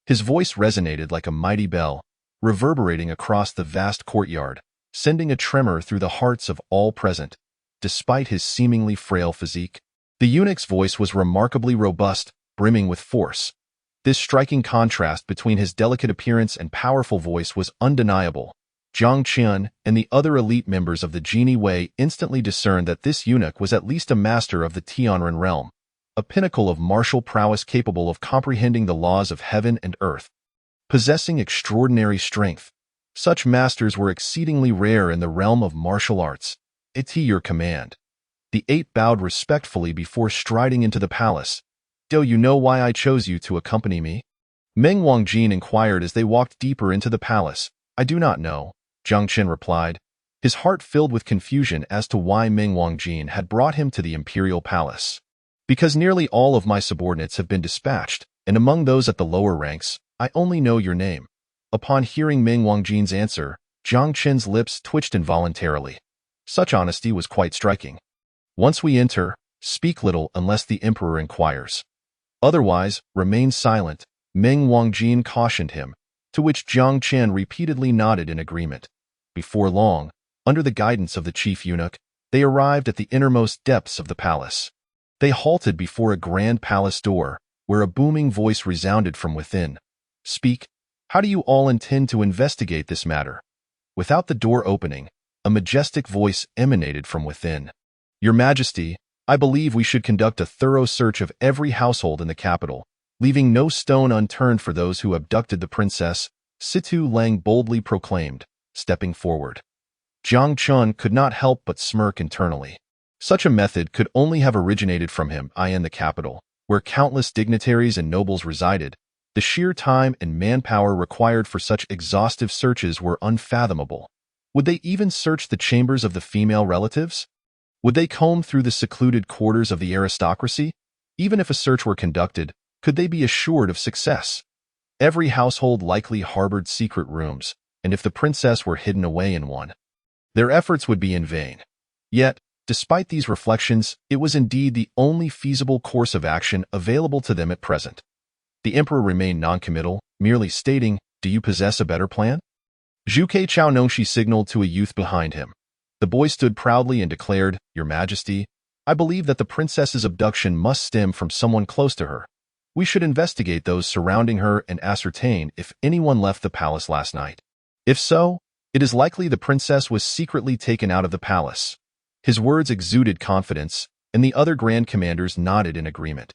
A: His voice resonated like a mighty bell, reverberating across the vast courtyard, sending a tremor through the hearts of all present. Despite his seemingly frail physique, the eunuch's voice was remarkably robust, brimming with force. This striking contrast between his delicate appearance and powerful voice was undeniable. Jiang Qian and the other elite members of the Genie Way instantly discerned that this eunuch was at least a master of the Tianren realm, a pinnacle of martial prowess capable of comprehending the laws of heaven and earth. Possessing extraordinary strength, such masters were exceedingly rare in the realm of martial arts. "At your command." The 8 bowed respectfully before striding into the palace. "Do you know why I chose you to accompany me?" Meng Wangjin inquired as they walked deeper into the palace. "I do not know," Jiang Qin replied, his heart filled with confusion as to why Meng Wangjin had brought him to the Imperial Palace. "Because nearly all of my subordinates have been dispatched, and among those at the lower ranks, I only know your name." Upon hearing Meng Wangjin's answer, Jiang Qin's lips twitched involuntarily. Such honesty was quite striking. "Once we enter, speak little unless the emperor inquires. Otherwise, remain silent," Meng Wangjin cautioned him, to which Jiang Qin repeatedly nodded in agreement. Before long, under the guidance of the chief eunuch, they arrived at the innermost depths of the palace. They halted before a grand palace door, where a booming voice resounded from within. "Speak, how do you all intend to investigate this matter?" Without the door opening, a majestic voice emanated from within. "Your Majesty, I believe we should conduct a thorough search of every household in the capital, leaving no stone unturned for those who abducted the princess," Situ Lang boldly proclaimed, stepping forward. Jiang Qin could not help but smirk internally. Such a method could only have originated from him in the capital, where countless dignitaries and nobles resided. The sheer time and manpower required for such exhaustive searches were unfathomable. Would they even search the chambers of the female relatives? Would they comb through the secluded quarters of the aristocracy? Even if a search were conducted, could they be assured of success? Every household likely harbored secret rooms, and if the princess were hidden away in one, their efforts would be in vain. Yet, despite these reflections, it was indeed the only feasible course of action available to them at present. The emperor remained noncommittal, merely stating, "Do you possess a better plan?" Zhuge Chaonongshi signaled to a youth behind him. The boy stood proudly and declared, "Your Majesty, I believe that the princess's abduction must stem from someone close to her. We should investigate those surrounding her and ascertain if anyone left the palace last night. If so, it is likely the princess was secretly taken out of the palace." His words exuded confidence, and the other grand commanders nodded in agreement.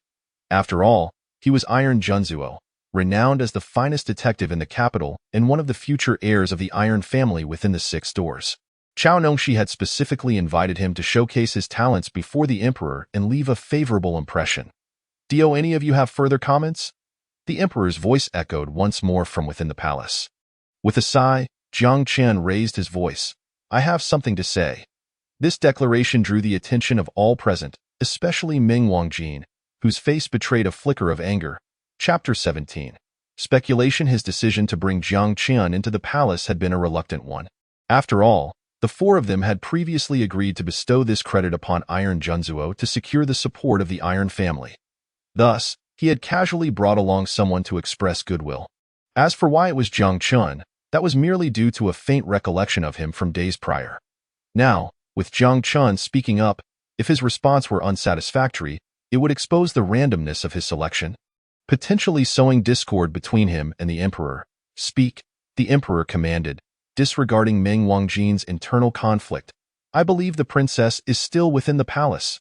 A: After all, he was Iron Junzuo, renowned as the finest detective in the capital and one of the future heirs of the Iron family within the 6 doors. Chao Nongxi had specifically invited him to showcase his talents before the emperor and leave a favorable impression. Do any of you have further comments? The emperor's voice echoed once more from within the palace. With a sigh, Jiang Qian raised his voice. I have something to say. This declaration drew the attention of all present, especially Ming Wangjin, whose face betrayed a flicker of anger. Chapter 17. Speculation. His decision to bring Jiang Qian into the palace had been a reluctant one. After all, the four of them had previously agreed to bestow this credit upon Iron Junzuo to secure the support of the Iron family. Thus, he had casually brought along someone to express goodwill. As for why it was Jiang Qian, that was merely due to a faint recollection of him from days prior. Now, with Jiang Qian speaking up, if his response were unsatisfactory, it would expose the randomness of his selection, potentially sowing discord between him and the emperor. Speak, the emperor commanded, disregarding Ming Wangjin's internal conflict. I believe the princess is still within the palace,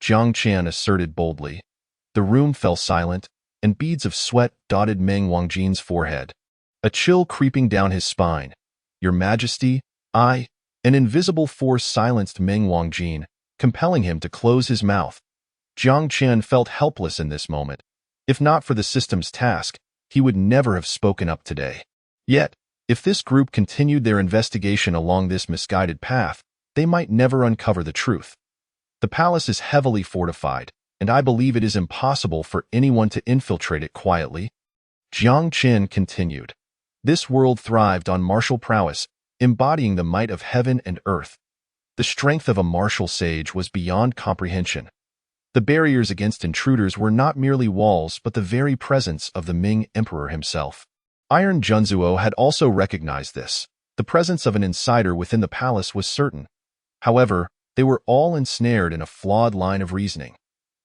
A: Jiang Qian asserted boldly. The room fell silent, and beads of sweat dotted Ming Wangjin's forehead. A chill creeping down his spine. Your Majesty, an invisible force silenced Ming Wangjin, compelling him to close his mouth. Jiang Qian felt helpless in this moment. If not for the system's task, he would never have spoken up today. Yet, if this group continued their investigation along this misguided path, they might never uncover the truth. The palace is heavily fortified, and I believe it is impossible for anyone to infiltrate it quietly. Jiang Qian continued. This world thrived on martial prowess, embodying the might of heaven and earth. The strength of a martial sage was beyond comprehension. The barriers against intruders were not merely walls but the very presence of the Ming Emperor himself. Iron Junzuo had also recognized this. The presence of an insider within the palace was certain. However, they were all ensnared in a flawed line of reasoning.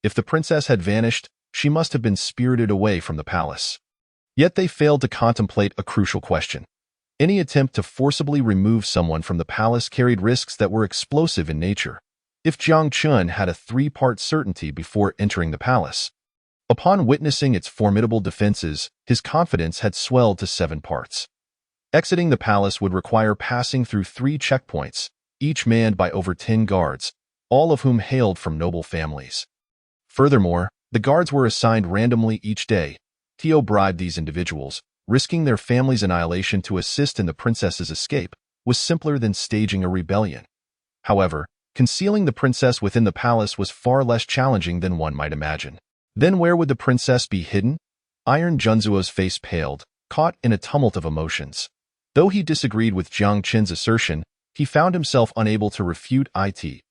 A: If the princess had vanished, she must have been spirited away from the palace. Yet they failed to contemplate a crucial question. Any attempt to forcibly remove someone from the palace carried risks that were explosive in nature. If Jiang Qian had a three-part certainty before entering the palace, upon witnessing its formidable defenses, his confidence had swelled to 7 parts. Exiting the palace would require passing through 3 checkpoints, each manned by over 10 guards, all of whom hailed from noble families. Furthermore, the guards were assigned randomly each day. Tio bribed these individuals, risking their family's annihilation to assist in the princess's escape, was simpler than staging a rebellion. However, concealing the princess within the palace was far less challenging than one might imagine. Then where would the princess be hidden? Iron Junzuo's face paled, caught in a tumult of emotions. Though he disagreed with Jiang Qian's assertion, he found himself unable to refute it.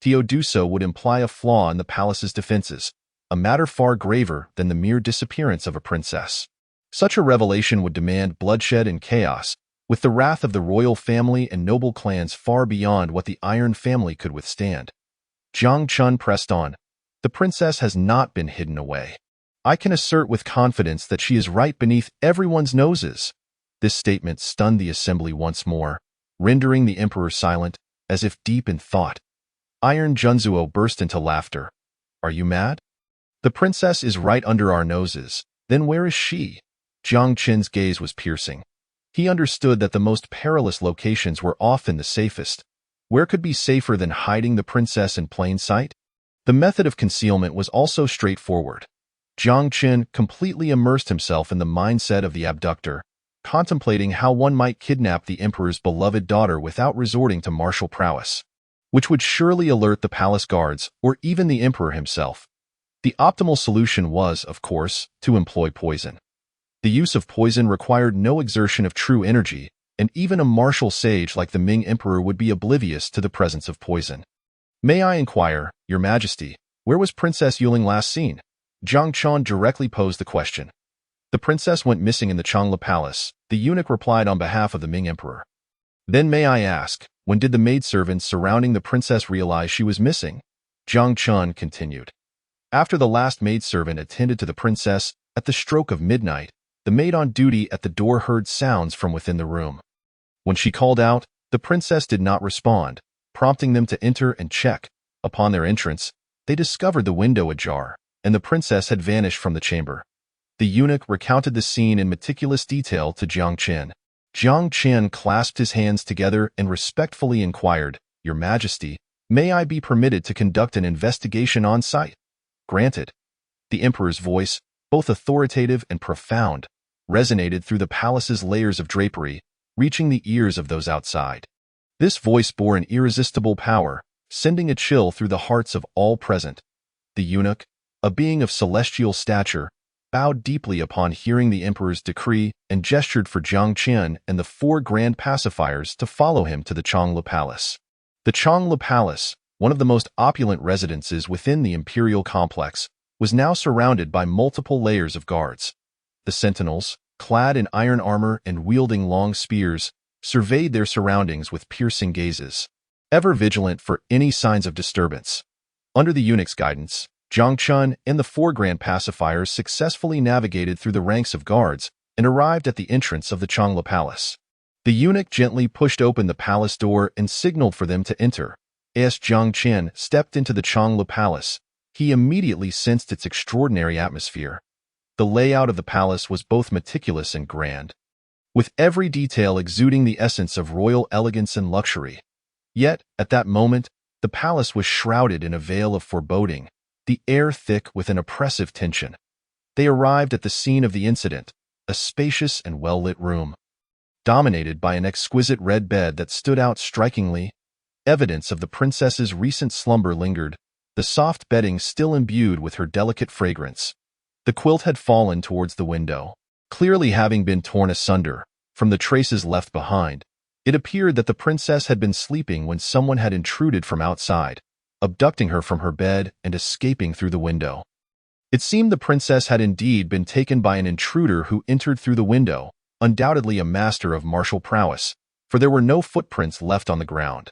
A: Tio do so would imply a flaw in the palace's defenses, a matter far graver than the mere disappearance of a princess. Such a revelation would demand bloodshed and chaos, with the wrath of the royal family and noble clans far beyond what the Iron family could withstand. Jiang Qian pressed on. The princess has not been hidden away. I can assert with confidence that she is right beneath everyone's noses. This statement stunned the assembly once more, rendering the emperor silent, as if deep in thought. Iron Junzuo burst into laughter. Are you mad? The princess is right under our noses. Then where is she? Jiang Qian's gaze was piercing. He understood that the most perilous locations were often the safest. Where could be safer than hiding the princess in plain sight? The method of concealment was also straightforward. Jiang Qian completely immersed himself in the mindset of the abductor, contemplating how one might kidnap the emperor's beloved daughter without resorting to martial prowess, which would surely alert the palace guards or even the emperor himself. The optimal solution was, of course, to employ poison. The use of poison required no exertion of true energy, and even a martial sage like the Ming Emperor would be oblivious to the presence of poison. May I inquire, Your Majesty, where was Princess Yuling last seen? Jiang Qian directly posed the question. The princess went missing in the Changla Palace, the eunuch replied on behalf of the Ming Emperor. Then may I ask, when did the maidservants surrounding the princess realize she was missing? Jiang Qian continued. After the last maidservant attended to the princess, at the stroke of midnight, the maid on duty at the door heard sounds from within the room. When she called out, the princess did not respond, prompting them to enter and check. Upon their entrance, they discovered the window ajar, and the princess had vanished from the chamber. The eunuch recounted the scene in meticulous detail to Jiang Qian. Jiang Qian clasped his hands together and respectfully inquired, "Your Majesty, may I be permitted to conduct an investigation on site?" "Granted." The emperor's voice, both authoritative and profound, resonated through the palace's layers of drapery, reaching the ears of those outside. This voice bore an irresistible power, sending a chill through the hearts of all present. The eunuch, a being of celestial stature, bowed deeply upon hearing the emperor's decree and gestured for Jiang Qian and the 4 grand pacifiers to follow him to the Changla Palace. The Changla Palace, one of the most opulent residences within the imperial complex, was now surrounded by multiple layers of guards. The sentinels, clad in iron armor and wielding long spears, surveyed their surroundings with piercing gazes, ever vigilant for any signs of disturbance. Under the eunuch's guidance, Jiang Qian and the 4 grand pacifiers successfully navigated through the ranks of guards and arrived at the entrance of the Changla Palace. The eunuch gently pushed open the palace door and signaled for them to enter. As Jiang Qian stepped into the Changla Palace, he immediately sensed its extraordinary atmosphere. The layout of the palace was both meticulous and grand, with every detail exuding the essence of royal elegance and luxury. Yet, at that moment, the palace was shrouded in a veil of foreboding, the air thick with an oppressive tension. They arrived at the scene of the incident, a spacious and well-lit room, dominated by an exquisite red bed that stood out strikingly. Evidence of the princess's recent slumber lingered, the soft bedding still imbued with her delicate fragrance. The quilt had fallen towards the window, clearly having been torn asunder. From the traces left behind, it appeared that the princess had been sleeping when someone had intruded from outside, abducting her from her bed and escaping through the window. It seemed the princess had indeed been taken by an intruder who entered through the window, undoubtedly a master of martial prowess, for there were no footprints left on the ground.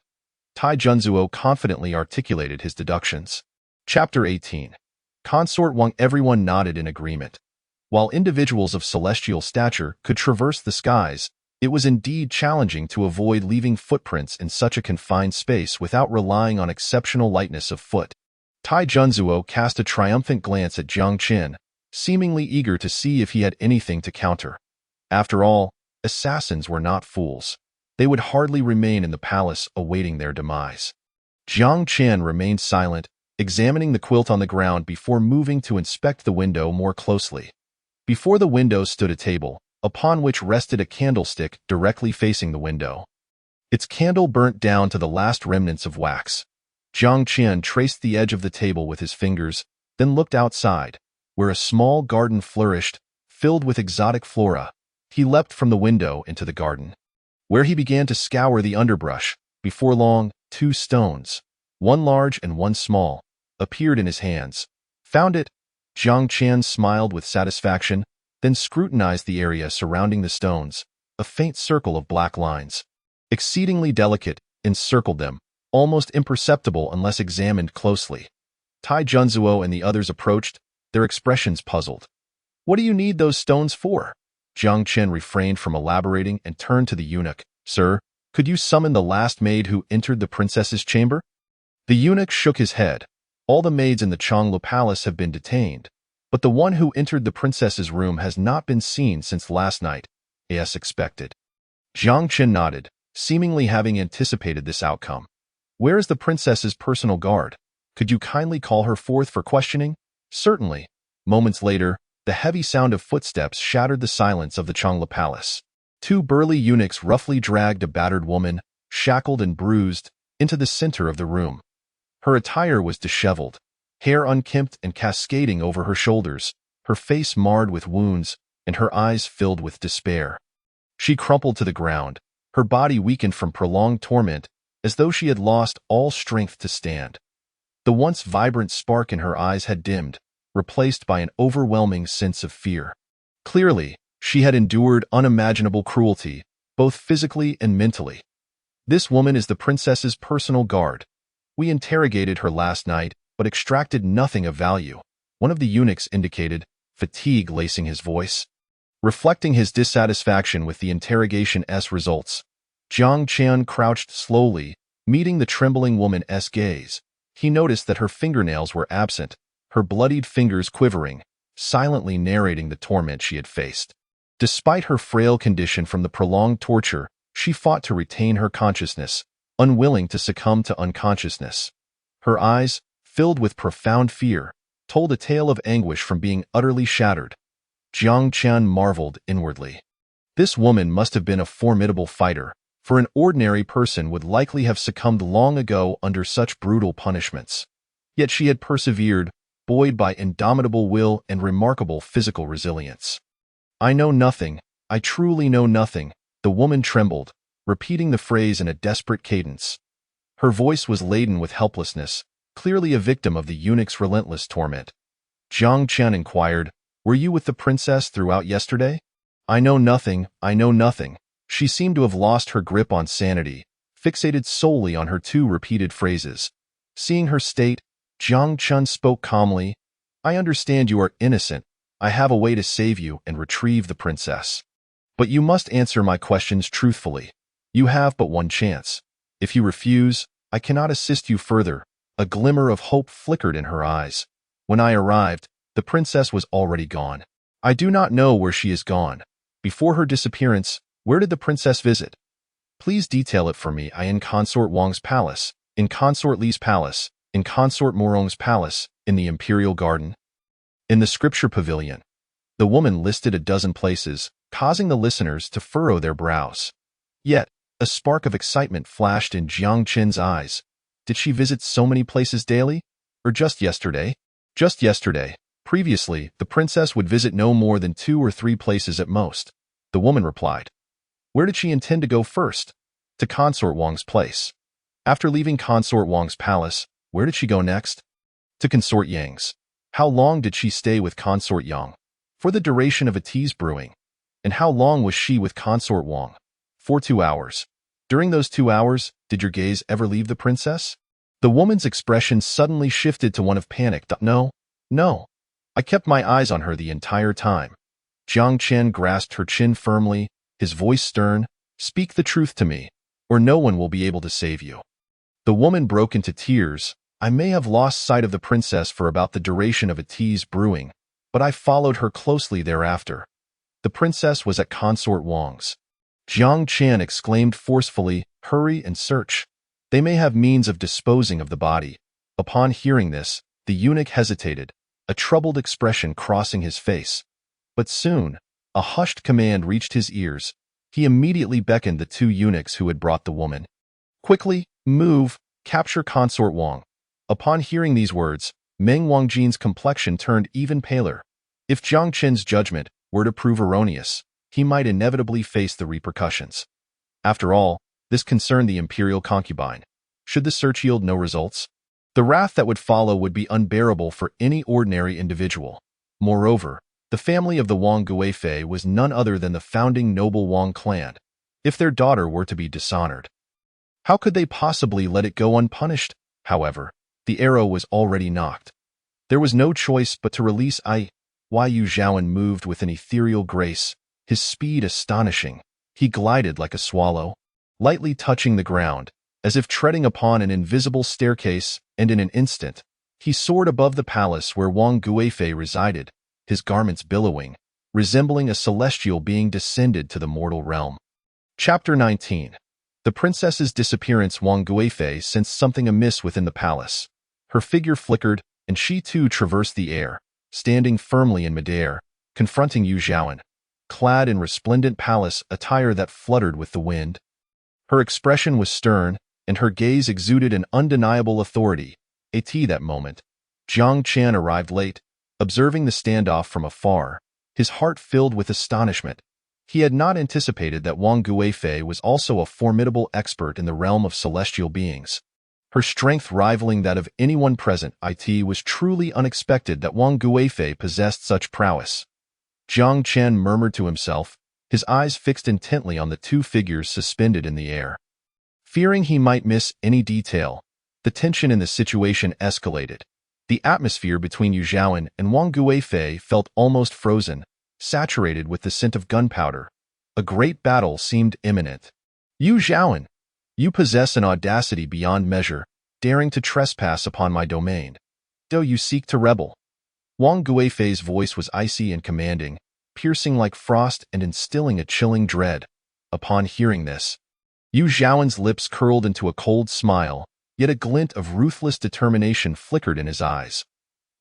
A: Tai Junzuo confidently articulated his deductions. Chapter 18. Consort Wang. Everyone nodded in agreement. While individuals of celestial stature could traverse the skies, it was indeed challenging to avoid leaving footprints in such a confined space without relying on exceptional lightness of foot. Tai Junzuo cast a triumphant glance at Jiang Qian, seemingly eager to see if he had anything to counter. After all, assassins were not fools. They would hardly remain in the palace awaiting their demise. Jiang Qian remained silent, examining the quilt on the ground before moving to inspect the window more closely. Before the window stood a table, upon which rested a candlestick directly facing the window. Its candle burnt down to the last remnants of wax. Jiang Qian traced the edge of the table with his fingers, then looked outside, where a small garden flourished, filled with exotic flora. He leapt from the window into the garden, where he began to scour the underbrush. Before long, 2 stones, one large and one small, appeared in his hands. "Found it." Jiang Qian smiled with satisfaction, then scrutinized the area surrounding the stones. A faint circle of black lines, exceedingly delicate, encircled them, almost imperceptible unless examined closely. Tai Junzuo and the others approached, their expressions puzzled. "What do you need those stones for?" Jiang Qian refrained from elaborating and turned to the eunuch. "Sir, could you summon the last maid who entered the princess's chamber?" The eunuch shook his head. "All the maids in the Changla Palace have been detained, but the one who entered the princess's room has not been seen since last night, as expected." Jiang Qian nodded, seemingly having anticipated this outcome. "Where is the princess's personal guard? Could you kindly call her forth for questioning?" "Certainly." Moments later, the heavy sound of footsteps shattered the silence of the Changla Palace. 2 burly eunuchs roughly dragged a battered woman, shackled and bruised, into the center of the room. Her attire was disheveled, hair unkempt and cascading over her shoulders, her face marred with wounds, and her eyes filled with despair. She crumpled to the ground, her body weakened from prolonged torment, as though she had lost all strength to stand. The once vibrant spark in her eyes had dimmed, replaced by an overwhelming sense of fear. Clearly, she had endured unimaginable cruelty, both physically and mentally. "This woman is the princess's personal guard. We interrogated her last night, but extracted nothing of value," one of the eunuchs indicated, fatigue lacing his voice. Reflecting his dissatisfaction with the interrogation's results, Jiang Qian crouched slowly, meeting the trembling woman's gaze. He noticed that her fingernails were absent, her bloodied fingers quivering, silently narrating the torment she had faced. Despite her frail condition from the prolonged torture, she fought to retain her consciousness, unwilling to succumb to unconsciousness. Her eyes, filled with profound fear, told a tale of anguish from being utterly shattered. Jiang Qian marveled inwardly. This woman must have been a formidable fighter, for an ordinary person would likely have succumbed long ago under such brutal punishments. Yet she had persevered, buoyed by indomitable will and remarkable physical resilience. I know nothing, I truly know nothing, the woman trembled, repeating the phrase in a desperate cadence. Her voice was laden with helplessness, clearly a victim of the eunuch's relentless torment. Jiang Qian inquired, "Were you with the princess throughout yesterday?" I know nothing, I know nothing." She seemed to have lost her grip on sanity, fixated solely on her two repeated phrases. Seeing her state, Jiang Qian spoke calmly, "I understand you are innocent. I have a way to save you and retrieve the princess. But you must answer my questions truthfully. You have but one chance. If you refuse, I cannot assist you further." A glimmer of hope flickered in her eyes. "When I arrived, the princess was already gone. I do not know where she is gone. Before her disappearance, where did the princess visit? Please detail it for me. I in Consort Wang's palace, in Consort Li's palace, in Consort Morong's palace, in the Imperial Garden, in the Scripture Pavilion." The woman listed a dozen places, causing the listeners to furrow their brows. Yet, a spark of excitement flashed in Jiang Qian's eyes. Did she visit so many places daily? Or just yesterday? Just yesterday. Previously, the princess would visit no more than 2 or 3 places at most. The woman replied. Where did she intend to go first? To Consort Wang's place. After leaving Consort Wang's palace, where did she go next? To Consort Yang's. How long did she stay with Consort Yang? For the duration of a tea's brewing. And how long was she with Consort Wang? For 2 hours. During those 2 hours, did your gaze ever leave the princess? The woman's expression suddenly shifted to one of panic. No. I kept my eyes on her the entire time. Jiang Qian grasped her chin firmly, his voice stern. Speak the truth to me, or no one will be able to save you. The woman broke into tears. I may have lost sight of the princess for about the duration of a tea's brewing, but I followed her closely thereafter. The princess was at Consort Wang's. Jiang Qian exclaimed forcefully, hurry and search. They may have means of disposing of the body. Upon hearing this, the eunuch hesitated, a troubled expression crossing his face. But soon, a hushed command reached his ears. He immediately beckoned the 2 eunuchs who had brought the woman. Quickly, move, capture Consort Wang. Upon hearing these words, Meng Wangjin's complexion turned even paler. If Jiang Qian's judgment were to prove erroneous, he might inevitably face the repercussions. After all, this concerned the imperial concubine. Should the search yield no results, the wrath that would follow would be unbearable for any ordinary individual. Moreover, the family of the Wang Guifei was none other than the founding noble Wang clan. If their daughter were to be dishonored, how could they possibly let it go unpunished? However, the arrow was already nocked. There was no choice but to release Yu Zhaoan moved with an ethereal grace, his speed astonishing. He glided like a swallow, lightly touching the ground, as if treading upon an invisible staircase, and in an instant, he soared above the palace where Wang Guifei resided, his garments billowing, resembling a celestial being descended to the mortal realm. Chapter 19. The princess's disappearance. Wang Guifei sensed something amiss within the palace. Her figure flickered, and she too traversed the air, standing firmly in midair, confronting Yu Zhaoan, clad in resplendent palace attire that fluttered with the wind. Her expression was stern, and her gaze exuded an undeniable authority. That moment, Jiang Qian arrived late, observing the standoff from afar, his heart filled with astonishment. He had not anticipated that Wang Guifei was also a formidable expert in the realm of celestial beings. Her strength rivaling that of anyone present. It was truly unexpected that Wang Guifei possessed such prowess. Jiang Qian murmured to himself, his eyes fixed intently on the 2 figures suspended in the air. Fearing he might miss any detail, the tension in the situation escalated. The atmosphere between Yu Zhaoan and Wang Guifei felt almost frozen, saturated with the scent of gunpowder. A great battle seemed imminent. Yu Zhaoan, you possess an audacity beyond measure, daring to trespass upon my domain. Do you seek to rebel? Wang Guifei's voice was icy and commanding, piercing like frost and instilling a chilling dread. Upon hearing this, Yu Zhaoen's lips curled into a cold smile, yet a glint of ruthless determination flickered in his eyes.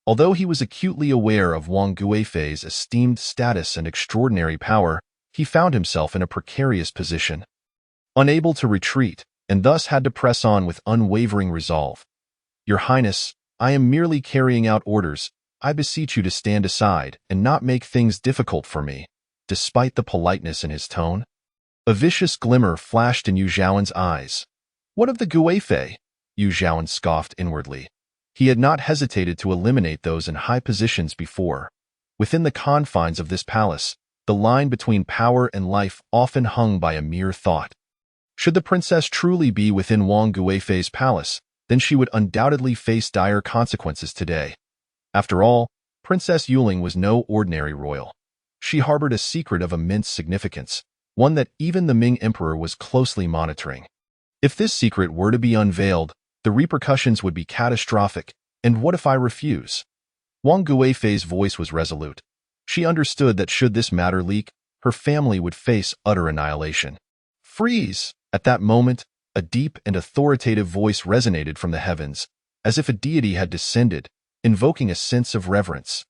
A: Although he was acutely aware of Wang Guifei's esteemed status and extraordinary power, he found himself in a precarious position, unable to retreat, and thus had to press on with unwavering resolve. "Your Highness, I am merely carrying out orders. I beseech you to stand aside and not make things difficult for me." Despite the politeness in his tone, a vicious glimmer flashed in Yu Zhaoen's eyes. "What of the Guifei?" Yu Zhaoen scoffed inwardly. He had not hesitated to eliminate those in high positions before. Within the confines of this palace, the line between power and life often hung by a mere thought. Should the princess truly be within Wang Guifei's palace, then she would undoubtedly face dire consequences today. After all, Princess Yuling was no ordinary royal. She harbored a secret of immense significance, one that even the Ming Emperor was closely monitoring. If this secret were to be unveiled, the repercussions would be catastrophic. And what if I refuse? Wang Guifei's voice was resolute. She understood that should this matter leak, her family would face utter annihilation. "Freeze!" At that moment, a deep and authoritative voice resonated from the heavens, as if a deity had descended, invoking a sense of reverence.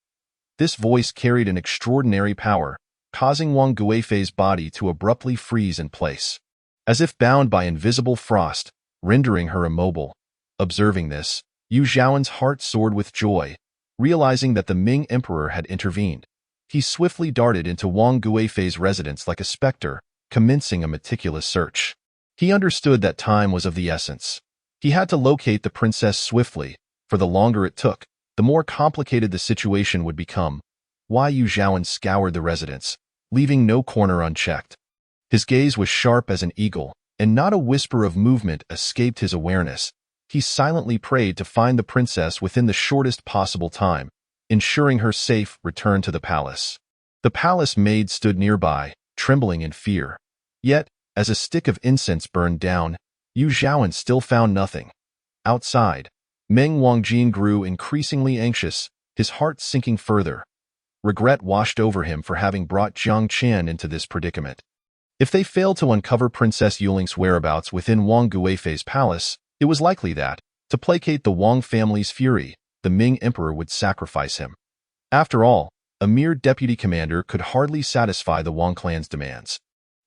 A: This voice carried an extraordinary power, causing Wang Guifei's body to abruptly freeze in place, as if bound by invisible frost, rendering her immobile. Observing this, Yu Zhaoen's heart soared with joy, realizing that the Ming Emperor had intervened. He swiftly darted into Wang Guifei's residence like a specter, commencing a meticulous search. He understood that time was of the essence. He had to locate the princess swiftly, for the longer it took, the more complicated the situation would become. Yu Zhaoen scoured the residence, leaving no corner unchecked. His gaze was sharp as an eagle, and not a whisper of movement escaped his awareness. He silently prayed to find the princess within the shortest possible time, ensuring her safe return to the palace. The palace maid stood nearby, trembling in fear. Yet, as a stick of incense burned down, Yu Zhaoen still found nothing. Outside, Meng Wangjin grew increasingly anxious, his heart sinking further. Regret washed over him for having brought Jiang Qian into this predicament. If they failed to uncover Princess Yuling's whereabouts within Wang Guifei's palace, it was likely that, to placate the Wang family's fury, the Ming Emperor would sacrifice him. After all, a mere deputy commander could hardly satisfy the Wang clan's demands.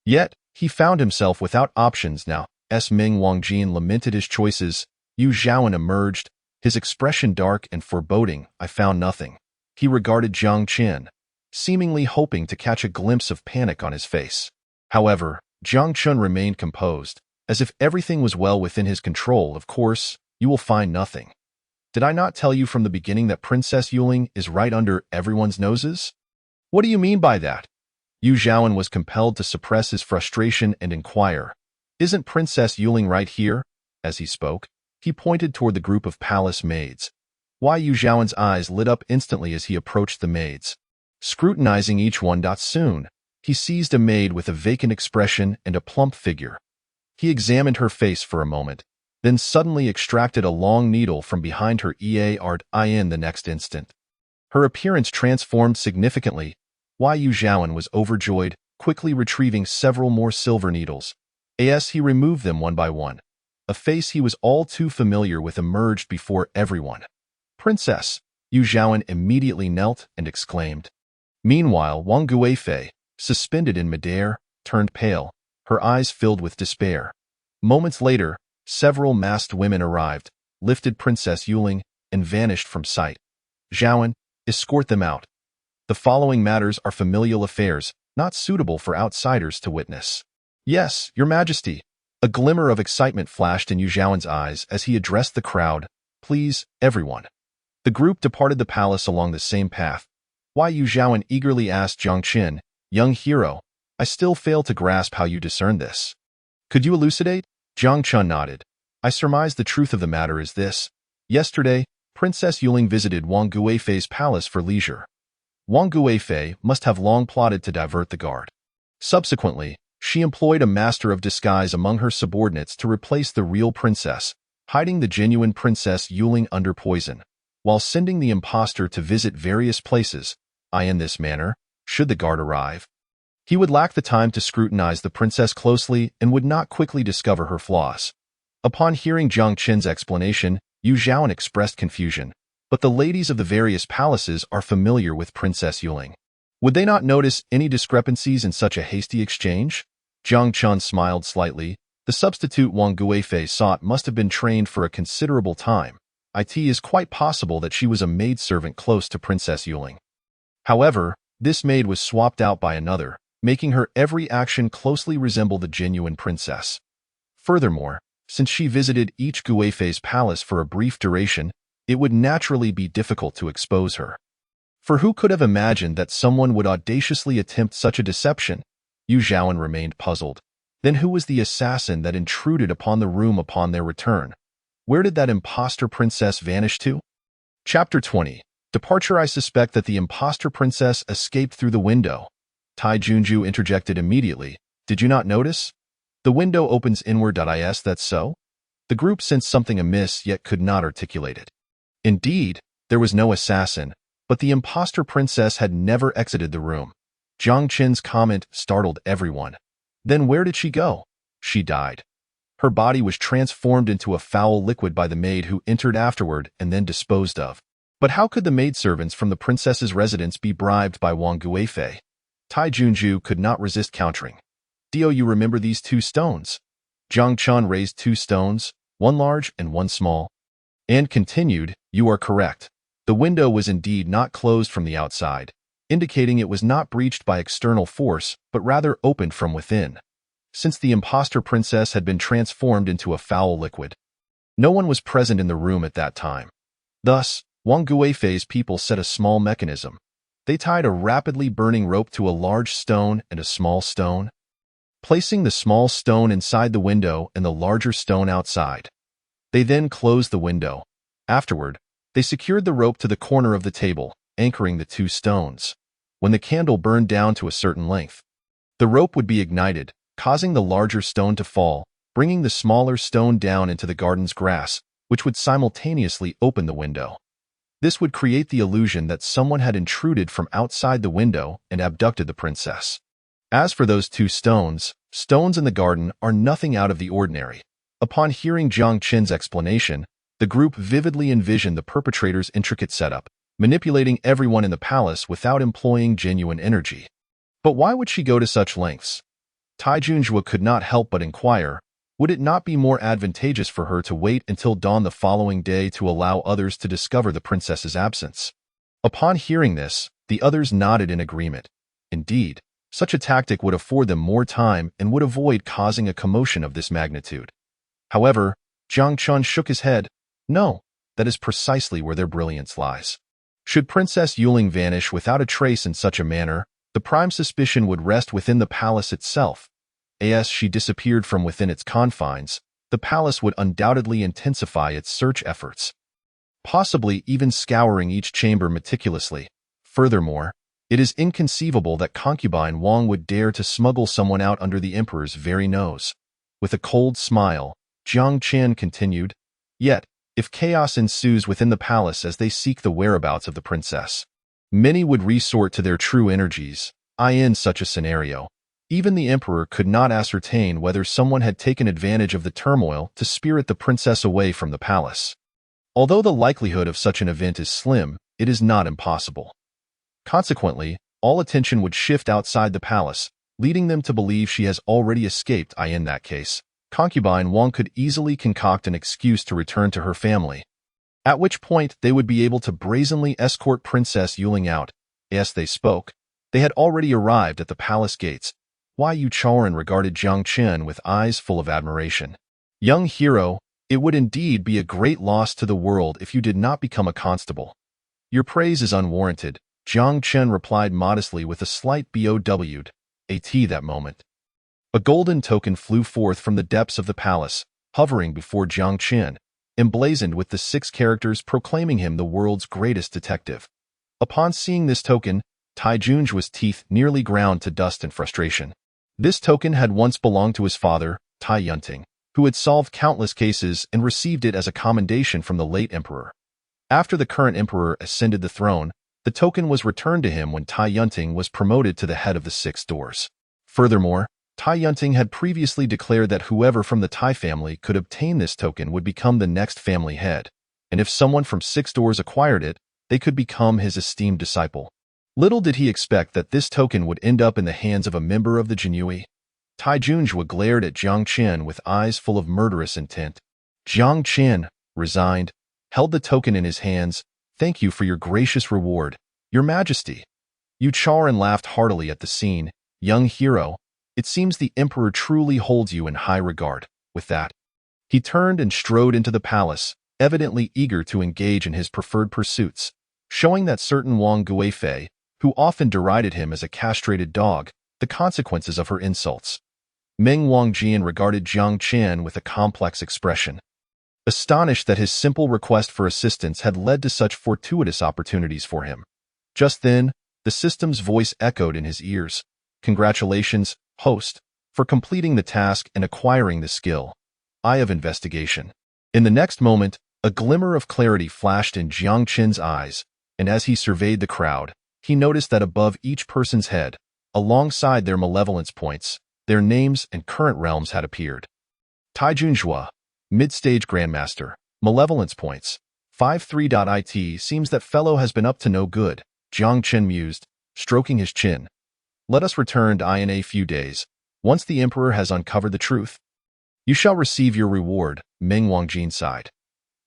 A: Yet, he found himself without options now. As Meng Wangjin lamented his choices, Yu Zhaoen emerged, his expression dark and foreboding. "I found nothing." He regarded Jiang Qian, seemingly hoping to catch a glimpse of panic on his face. However, Jiang Qian remained composed, as if everything was well within his control. "Of course, you will find nothing. Did I not tell you from the beginning that Princess Yuling is right under everyone's noses?" "What do you mean by that?" Yu Zhaoen was compelled to suppress his frustration and inquire, "Isn't Princess Yuling right here?" As he spoke, he pointed toward the group of palace maids. Yu Zhaoen's eyes lit up instantly as he approached the maids. Scrutinizing each one, soon, he seized a maid with a vacant expression and a plump figure. He examined her face for a moment, then suddenly extracted a long needle from behind her ear. The next instant, her appearance transformed significantly. Yu Zhaoen was overjoyed, quickly retrieving several more silver needles. As he removed them one by one, a face he was all too familiar with emerged before everyone. "Princess!" Yu Zhaoen immediately knelt and exclaimed. Meanwhile, Wang Guifei, suspended in midair, turned pale, her eyes filled with despair. Moments later, several masked women arrived, lifted Princess Yuling, and vanished from sight. "Zhaoen, escort them out. The following matters are familial affairs, not suitable for outsiders to witness." "Yes, Your Majesty." A glimmer of excitement flashed in Yu Zhaoen's eyes as he addressed the crowd. "Please, everyone." The group departed the palace along the same path. Yu Zhaoen eagerly asked Jiang Qian, "Young hero, I still fail to grasp how you discern this. Could you elucidate?" Jiang Qian nodded. "I surmise the truth of the matter is this. Yesterday, Princess Yuling visited Wang Guifei's palace for leisure. Wang Guifei must have long plotted to divert the guard. Subsequently, she employed a master of disguise among her subordinates to replace the real princess, hiding the genuine Princess Yuling under poison, while sending the impostor to visit various places. In this manner, should the guard arrive. He would lack the time to scrutinize the princess closely and would not quickly discover her flaws. Upon hearing Jiang Qin's explanation, Yu Zhaoan expressed confusion. But the ladies of the various palaces are familiar with Princess Yuling. Would they not notice any discrepancies in such a hasty exchange? Jiang Qin smiled slightly. The substitute Wang Guifei sought must have been trained for a considerable time. It is quite possible that she was a maidservant close to Princess Yuling. However, this maid was swapped out by another, making her every action closely resemble the genuine princess. Furthermore, since she visited each Guifei's palace for a brief duration, it would naturally be difficult to expose her. For who could have imagined that someone would audaciously attempt such a deception? Yu Zhaoan remained puzzled. Then who was the assassin that intruded upon the room upon their return? Where did that impostor princess vanish to? Chapter 20. Departure. I suspect that the impostor princess escaped through the window. Tai Junju interjected immediately. Did you not notice? The window opens inward. Is that so? The group sensed something amiss yet could not articulate it. Indeed, there was no assassin, but the impostor princess had never exited the room. Jiang Qin's comment startled everyone. Then where did she go? She died. Her body was transformed into a foul liquid by the maid who entered afterward and then disposed of. But how could the maidservants from the princess's residence be bribed by Wang Guifei? Tai Junju could not resist countering. Do you remember these two stones? Jiang Qin raised two stones, one large and one small, and continued, you are correct. The window was indeed not closed from the outside, indicating it was not breached by external force, but rather opened from within. Since the impostor princess had been transformed into a foul liquid, no one was present in the room at that time. Thus, Wang Guifei's people set a small mechanism. They tied a rapidly burning rope to a large stone and a small stone, placing the small stone inside the window and the larger stone outside. They then closed the window. Afterward, they secured the rope to the corner of the table, anchoring the two stones. When the candle burned down to a certain length, the rope would be ignited, causing the larger stone to fall, bringing the smaller stone down into the garden's grass, which would simultaneously open the window. This would create the illusion that someone had intruded from outside the window and abducted the princess. As for those two stones, stones in the garden are nothing out of the ordinary. Upon hearing Jiang Qin's explanation, the group vividly envisioned the perpetrator's intricate setup, manipulating everyone in the palace without employing genuine energy. But why would she go to such lengths? Tai Junju could not help but inquire, would it not be more advantageous for her to wait until dawn the following day to allow others to discover the princess's absence? Upon hearing this, the others nodded in agreement. Indeed, such a tactic would afford them more time and would avoid causing a commotion of this magnitude. However, Jiang Qin shook his head. No, that is precisely where their brilliance lies. Should Princess Yuling vanish without a trace in such a manner, the prime suspicion would rest within the palace itself. As she disappeared from within its confines, the palace would undoubtedly intensify its search efforts, possibly even scouring each chamber meticulously. Furthermore, it is inconceivable that concubine Wang would dare to smuggle someone out under the emperor's very nose. With a cold smile, Jiang Qin continued, yet, if chaos ensues within the palace as they seek the whereabouts of the princess, many would resort to their true energies. In such a scenario, even the emperor could not ascertain whether someone had taken advantage of the turmoil to spirit the princess away from the palace. Although the likelihood of such an event is slim, it is not impossible. Consequently, all attention would shift outside the palace, leading them to believe she has already escaped. In that case, concubine Wang could easily concoct an excuse to return to her family, at which point they would be able to brazenly escort Princess Yuling out. As they spoke, they had already arrived at the palace gates. Yu Chaoran regarded Jiang Qin with eyes full of admiration. Young hero, it would indeed be a great loss to the world if you did not become a constable. Your praise is unwarranted, Jiang Qin replied modestly with a slight bowed at that moment. A golden token flew forth from the depths of the palace, hovering before Jiang Qin, emblazoned with the 6 characters proclaiming him the world's greatest detective. Upon seeing this token, Tai Junju's teeth nearly ground to dust in frustration. This token had once belonged to his father, Tai Yunting, who had solved countless cases and received it as a commendation from the late emperor. After the current emperor ascended the throne, The token was returned to him when Tai Yunting was promoted to the head of the Six Doors. Furthermore, Tai Yunting had previously declared that whoever from the Tai family could obtain this token would become the next family head, and if someone from Six Doors acquired it, they could become his esteemed disciple. Little did he expect that this token would end up in the hands of a member of the Jinyue. Tai Junjue glared at Jiang Chen with eyes full of murderous intent. Jiang Chen, resigned, held the token in his hands. "Thank you for your gracious reward, Your Majesty." Yu Chaoran laughed heartily at the scene. "Young hero, it seems the Emperor truly holds you in high regard." With that, he turned and strode into the palace, evidently eager to engage in his preferred pursuits, showing that certain Wang Guifei, who often derided him as a castrated dog, the consequences of her insults. Meng Wangjian regarded Jiang Chen with a complex expression, astonished that his simple request for assistance had led to such fortuitous opportunities for him. Just then, the system's voice echoed in his ears. "Congratulations, host, for completing the task and acquiring the skill. Eye of Investigation." In the next moment, a glimmer of clarity flashed in Jiang Chen's eyes, and as he surveyed the crowd, he noticed that above each person's head, alongside their malevolence points, their names and current realms had appeared. Tai Junjue, Mid-Stage Grandmaster, Malevolence Points, 53.it. Seems that fellow has been up to no good, Jiang Chen mused, stroking his chin. Let us return to in a few days, once the Emperor has uncovered the truth. You shall receive your reward, Meng Wangjin sighed.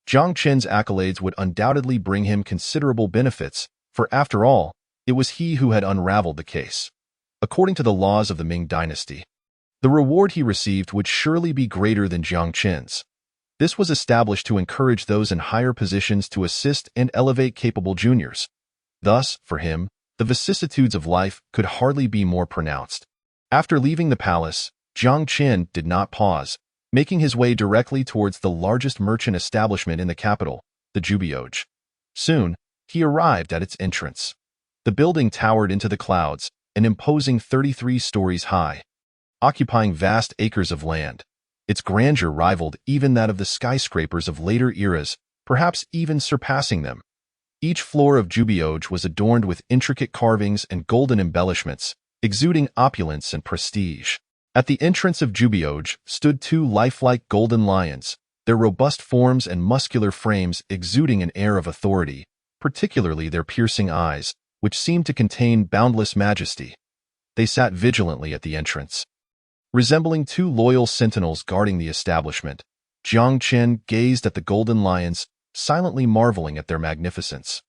A: Jiang Chen's accolades would undoubtedly bring him considerable benefits, for after all, it was he who had unraveled the case. According to the laws of the Ming dynasty, the reward he received would surely be greater than Jiang Chen's. This was established to encourage those in higher positions to assist and elevate capable juniors. Thus, for him, the vicissitudes of life could hardly be more pronounced. After leaving the palace, Jiang Chen did not pause, making his way directly towards the largest merchant establishment in the capital, the Jubioge. Soon, he arrived at its entrance. The building towered into the clouds, an imposing 33 stories high, occupying vast acres of land. Its grandeur rivaled even that of the skyscrapers of later eras, perhaps even surpassing them. Each floor of Jubioge was adorned with intricate carvings and golden embellishments, exuding opulence and prestige. At the entrance of Jubioge stood two lifelike golden lions, their robust forms and muscular frames exuding an air of authority, particularly their piercing eyes, which seemed to contain boundless majesty. They sat vigilantly at the entrance. Resembling two loyal sentinels guarding the establishment, Jiang Chen gazed at the golden lions, silently marveling at their magnificence.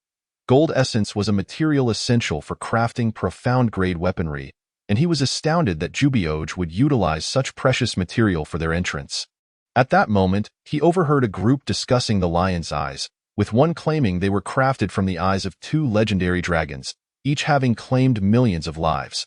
A: Gold essence was a material essential for crafting profound-grade weaponry, and he was astounded that Jubioge would utilize such precious material for their entrance. At that moment, he overheard a group discussing the lion's eyes, with one claiming they were crafted from the eyes of two legendary dragons, each having claimed millions of lives.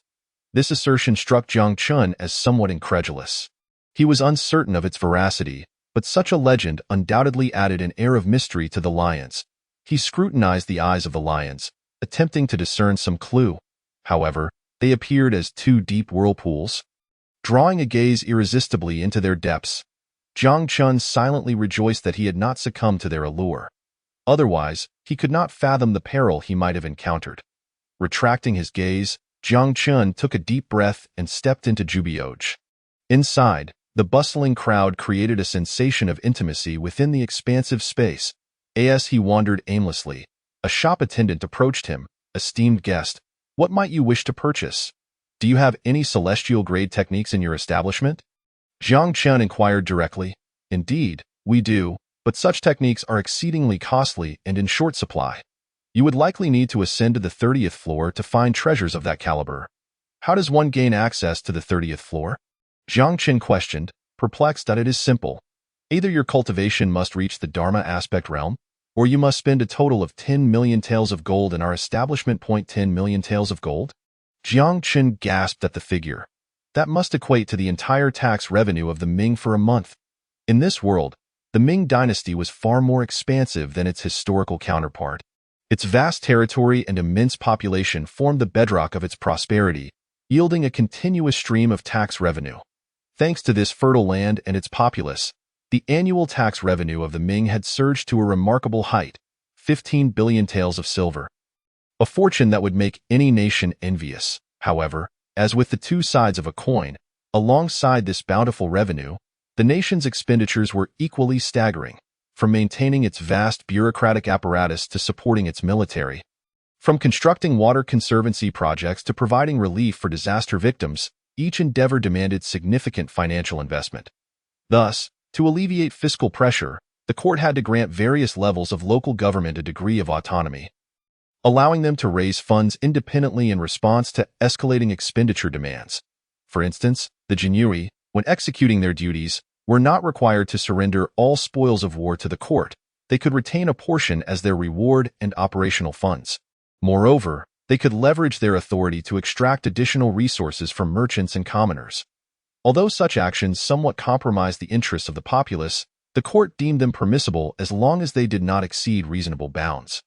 A: This assertion struck Jiang Chen as somewhat incredulous. He was uncertain of its veracity, but such a legend undoubtedly added an air of mystery to the lions. He scrutinized the eyes of the lions, attempting to discern some clue. However, they appeared as two deep whirlpools, drawing a gaze irresistibly into their depths. Jiang Chen silently rejoiced that he had not succumbed to their allure. Otherwise, he could not fathom the peril he might have encountered. Retracting his gaze, Jiang Chen took a deep breath and stepped into Jubioge. Inside, the bustling crowd created a sensation of intimacy within the expansive space. As he wandered aimlessly, a shop attendant approached him. "Esteemed guest, what might you wish to purchase? Do you have any celestial-grade techniques in your establishment?" Jiang Chen inquired directly. "Indeed, we do, but such techniques are exceedingly costly and in short supply. You would likely need to ascend to the 30th floor to find treasures of that caliber." "How does one gain access to the 30th floor?" Jiang Chen questioned, perplexed that it is simple. Either your cultivation must reach the Dharma aspect realm, or you must spend a total of 10 million taels of gold in our establishment. 10 million taels of gold? Jiang Chen gasped at the figure. That must equate to the entire tax revenue of the Ming for a month. In this world, the Ming dynasty was far more expansive than its historical counterpart. Its vast territory and immense population formed the bedrock of its prosperity, yielding a continuous stream of tax revenue. Thanks to this fertile land and its populace, the annual tax revenue of the Ming had surged to a remarkable height, 15 billion taels of silver. a fortune that would make any nation envious. However, as with the two sides of a coin, alongside this bountiful revenue, the nation's expenditures were equally staggering, from maintaining its vast bureaucratic apparatus to supporting its military. From constructing water conservancy projects to providing relief for disaster victims, each endeavor demanded significant financial investment. Thus, to alleviate fiscal pressure, the court had to grant various levels of local government a degree of autonomy, allowing them to raise funds independently in response to escalating expenditure demands. For instance, the Jinuri, when executing their duties, were not required to surrender all spoils of war to the court. They could retain a portion as their reward and operational funds. Moreover, they could leverage their authority to extract additional resources from merchants and commoners. Although such actions somewhat compromised the interests of the populace, the court deemed them permissible as long as they did not exceed reasonable bounds.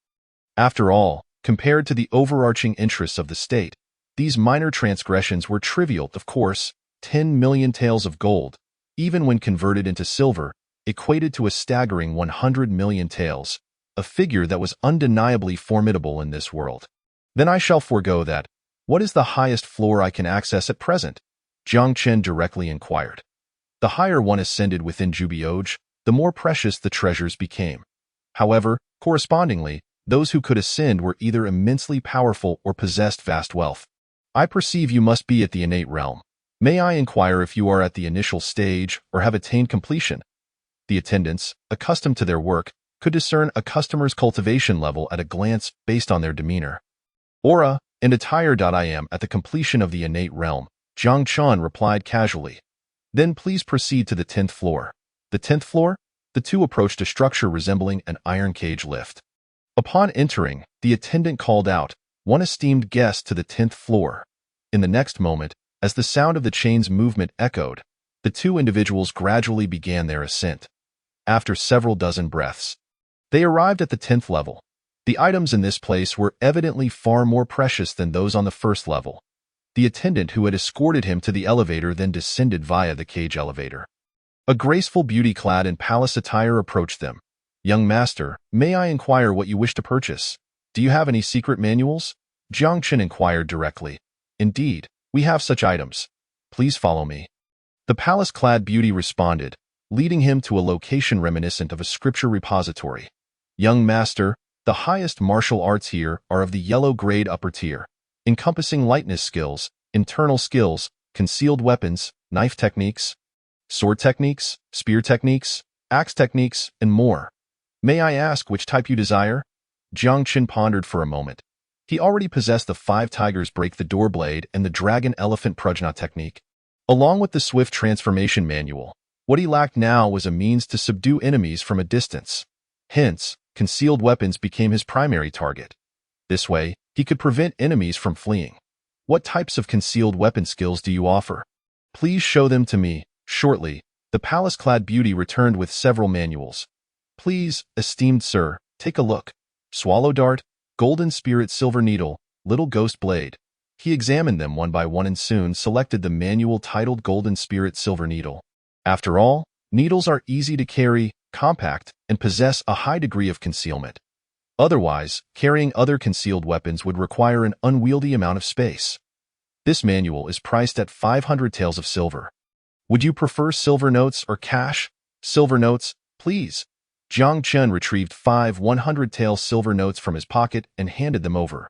A: After all, compared to the overarching interests of the state, these minor transgressions were trivial. Of course, 10 million taels of gold, even when converted into silver, equated to a staggering 100 million taels, a figure that was undeniably formidable in this world. Then I shall forego that. What is the highest floor I can access at present? Jiang Chen directly inquired. The higher one ascended within Jubioj, the more precious the treasures became. However, correspondingly, those who could ascend were either immensely powerful or possessed vast wealth. I perceive you must be at the innate realm. May I inquire if you are at the initial stage or have attained completion? The attendants, accustomed to their work, could discern a customer's cultivation level at a glance based on their demeanor. Aura and attire. I am at the completion of the innate realm, Jiang Chen replied casually. Then please proceed to the 10th floor. The 10th floor? The two approached a structure resembling an iron cage lift. Upon entering, the attendant called out, "One esteemed guest to the 10th floor." In the next moment, as the sound of the chain's movement echoed, the two individuals gradually began their ascent. After several dozen breaths, they arrived at the 10th level. The items in this place were evidently far more precious than those on the first level. The attendant who had escorted him to the elevator then descended via the cage elevator. A graceful beauty clad in palace attire approached them. "Young master, may I inquire what you wish to purchase? Do you have any secret manuals?" Jiang Chen inquired directly. "Indeed, we have such items. Please follow me." The palace-clad beauty responded, leading him to a location reminiscent of a scripture repository. "Young master, the highest martial arts here are of the yellow grade upper tier, encompassing lightness skills, internal skills, concealed weapons, knife techniques, sword techniques, spear techniques, axe techniques, and more. May I ask which type you desire?" Jiang Chen pondered for a moment. He already possessed the 5 tigers break the door blade and the dragon elephant prajna technique, along with the swift transformation manual. What he lacked now was a means to subdue enemies from a distance. Hence, concealed weapons became his primary target. This way, he could prevent enemies from fleeing. "What types of concealed weapon skills do you offer? Please show them to me." Shortly, the palace-clad beauty returned with several manuals. "Please, esteemed sir, take a look. Swallow dart, golden spirit silver needle, little ghost blade." He examined them one by one and soon selected the manual titled Golden Spirit Silver Needle. After all, needles are easy to carry, compact, and possess a high degree of concealment. Otherwise, carrying other concealed weapons would require an unwieldy amount of space. This manual is priced at 500 taels of silver. "Would you prefer silver notes or cash?" "Silver notes, please." Jiang Chen retrieved 5 100-tael silver notes from his pocket and handed them over.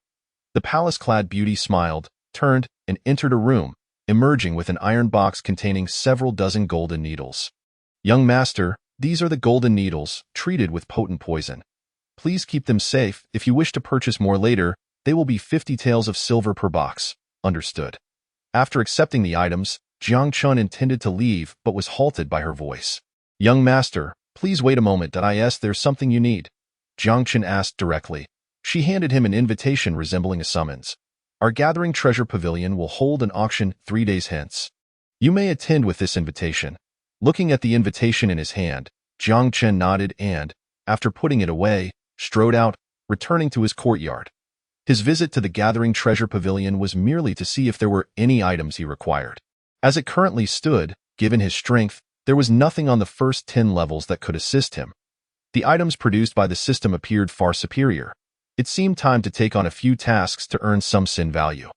A: The palace-clad beauty smiled, turned, and entered a room, emerging with an iron box containing several dozen golden needles. "Young master, these are the golden needles, treated with potent poison. Please keep them safe. If you wish to purchase more later, they will be 50 taels of silver per box." "Understood." After accepting the items, Jiang Chen intended to leave but was halted by her voice. "Young master, please wait a moment. There's something you need." Jiang Chen asked directly. She handed him an invitation resembling a summons. "Our gathering treasure pavilion will hold an auction 3 days hence. You may attend with this invitation." Looking at the invitation in his hand, Jiang Chen nodded and, after putting it away, strode out, returning to his courtyard. His visit to the gathering treasure pavilion was merely to see if there were any items he required. As it currently stood, given his strength, there was nothing on the first 10 levels that could assist him. The items produced by the system appeared far superior. It seemed time to take on a few tasks to earn some sin value.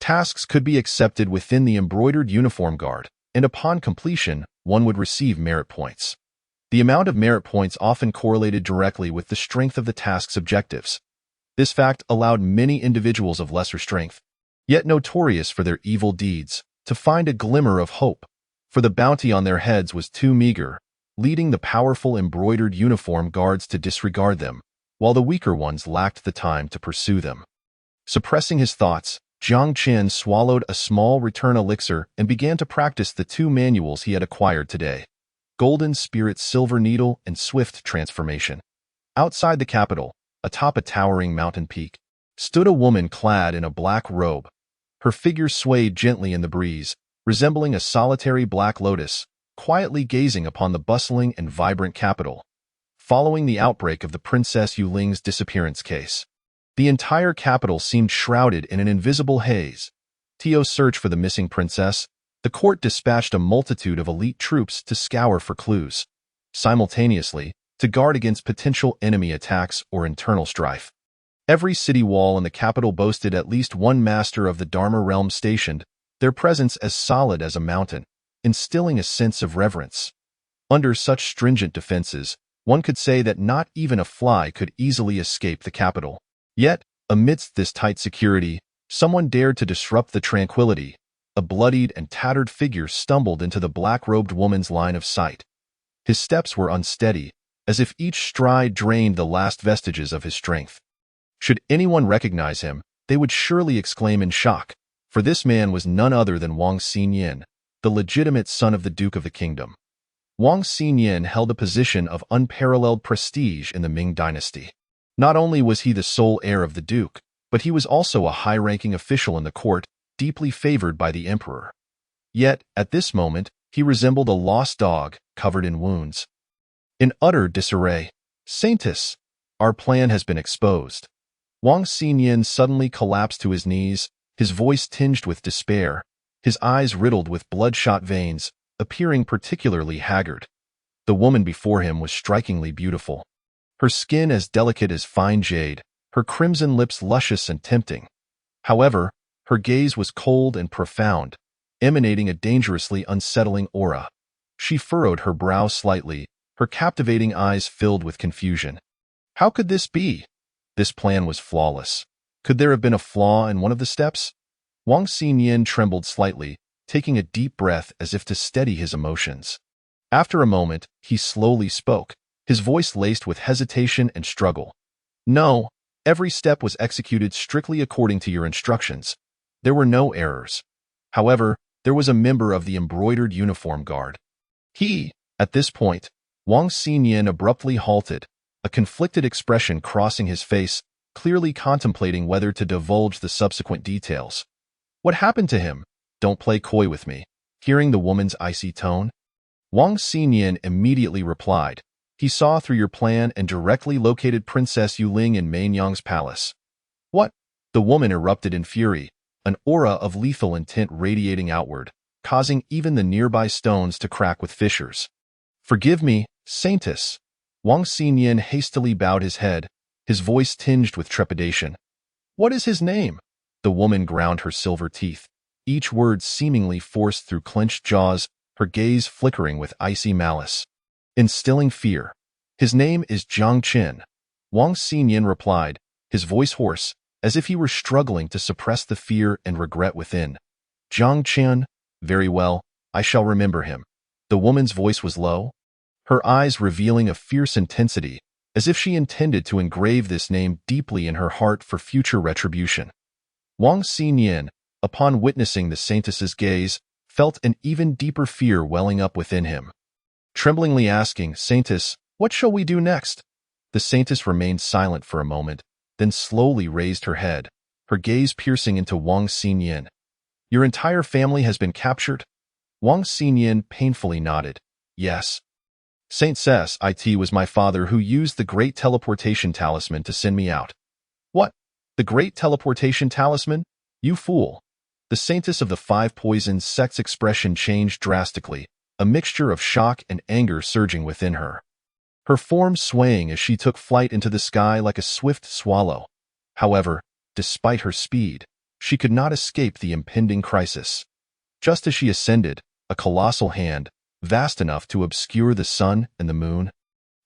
A: Tasks could be accepted within the embroidered uniform guard, and upon completion, one would receive merit points. The amount of merit points often correlated directly with the strength of the task's objectives. This fact allowed many individuals of lesser strength, yet notorious for their evil deeds, to find a glimmer of hope, for the bounty on their heads was too meager, leading the powerful embroidered uniform guards to disregard them, while the weaker ones lacked the time to pursue them. Suppressing his thoughts, Jiang Qin swallowed a small return elixir and began to practice the two manuals he had acquired today: Golden Spirit Silver Needle and Swift Transformation. Outside the capital, atop a towering mountain peak, stood a woman clad in a black robe. Her figure swayed gently in the breeze, resembling a solitary black lotus, quietly gazing upon the bustling and vibrant capital. Following the outbreak of the Princess Yuling's disappearance case, the entire capital seemed shrouded in an invisible haze. Tio's search for the missing princess, the court dispatched a multitude of elite troops to scour for clues, simultaneously to guard against potential enemy attacks or internal strife. Every city wall in the capital boasted at least one master of the Dharma realm stationed, their presence as solid as a mountain, instilling a sense of reverence. Under such stringent defenses, one could say that not even a fly could easily escape the capital. Yet, amidst this tight security, someone dared to disrupt the tranquility. A bloodied and tattered figure stumbled into the black-robed woman's line of sight. His steps were unsteady, as if each stride drained the last vestiges of his strength. Should anyone recognize him, they would surely exclaim in shock, for this man was none other than Wang Xinyan, the legitimate son of the Duke of the Kingdom. Wang Xinyan held a position of unparalleled prestige in the Ming dynasty. Not only was he the sole heir of the Duke, but he was also a high-ranking official in the court, deeply favored by the emperor. Yet, at this moment, he resembled a lost dog, covered in wounds. In utter disarray, "Saintess, our plan has been exposed." Wang Xinyan suddenly collapsed to his knees, his voice tinged with despair, his eyes riddled with bloodshot veins, appearing particularly haggard. The woman before him was strikingly beautiful. Her skin as delicate as fine jade, her crimson lips luscious and tempting. However, her gaze was cold and profound, emanating a dangerously unsettling aura. She furrowed her brow slightly, her captivating eyes filled with confusion. How could this be? This plan was flawless. Could there have been a flaw in one of the steps? Wang Xinyan trembled slightly, taking a deep breath as if to steady his emotions. After a moment, he slowly spoke, his voice laced with hesitation and struggle. "No, every step was executed strictly according to your instructions. There were no errors. However, there was a member of the embroidered uniform guard. At this point, Wang Xinyan abruptly halted, a conflicted expression crossing his face, clearly contemplating whether to divulge the subsequent details. "What happened to him? Don't play coy with me." Hearing the woman's icy tone, Wang Xinyan immediately replied, "He saw through your plan and directly located Princess Yuling in Mainyang's palace." "What?" The woman erupted in fury, an aura of lethal intent radiating outward, causing even the nearby stones to crack with fissures. "Forgive me, Saintess." Wang Xinyan hastily bowed his head, his voice tinged with trepidation. "What is his name?" The woman ground her silver teeth, each word seemingly forced through clenched jaws, her gaze flickering with icy malice, instilling fear. "His name is Jiang Qin," Wang Xinyan replied, his voice hoarse, as if he were struggling to suppress the fear and regret within. "Jiang Qin? Very well, I shall remember him." The woman's voice was low, her eyes revealing a fierce intensity, as if she intended to engrave this name deeply in her heart for future retribution. Wang Xinyan, upon witnessing the saintess's gaze, felt an even deeper fear welling up within him. Tremblingly asking, "Saintess, what shall we do next?" The saintess remained silent for a moment, then slowly raised her head, her gaze piercing into Wang Xinyan. "Your entire family has been captured?" Wang Xinyan painfully nodded. "Yes. Saint Ses It was my father who used the Great Teleportation Talisman to send me out." "What? The Great Teleportation Talisman? You fool." The Saintess of the Five Poisons sect's expression changed drastically, a mixture of shock and anger surging within her. Her form swaying as she took flight into the sky like a swift swallow. However, despite her speed, she could not escape the impending crisis. Just as she ascended, a colossal hand, vast enough to obscure the sun and the moon,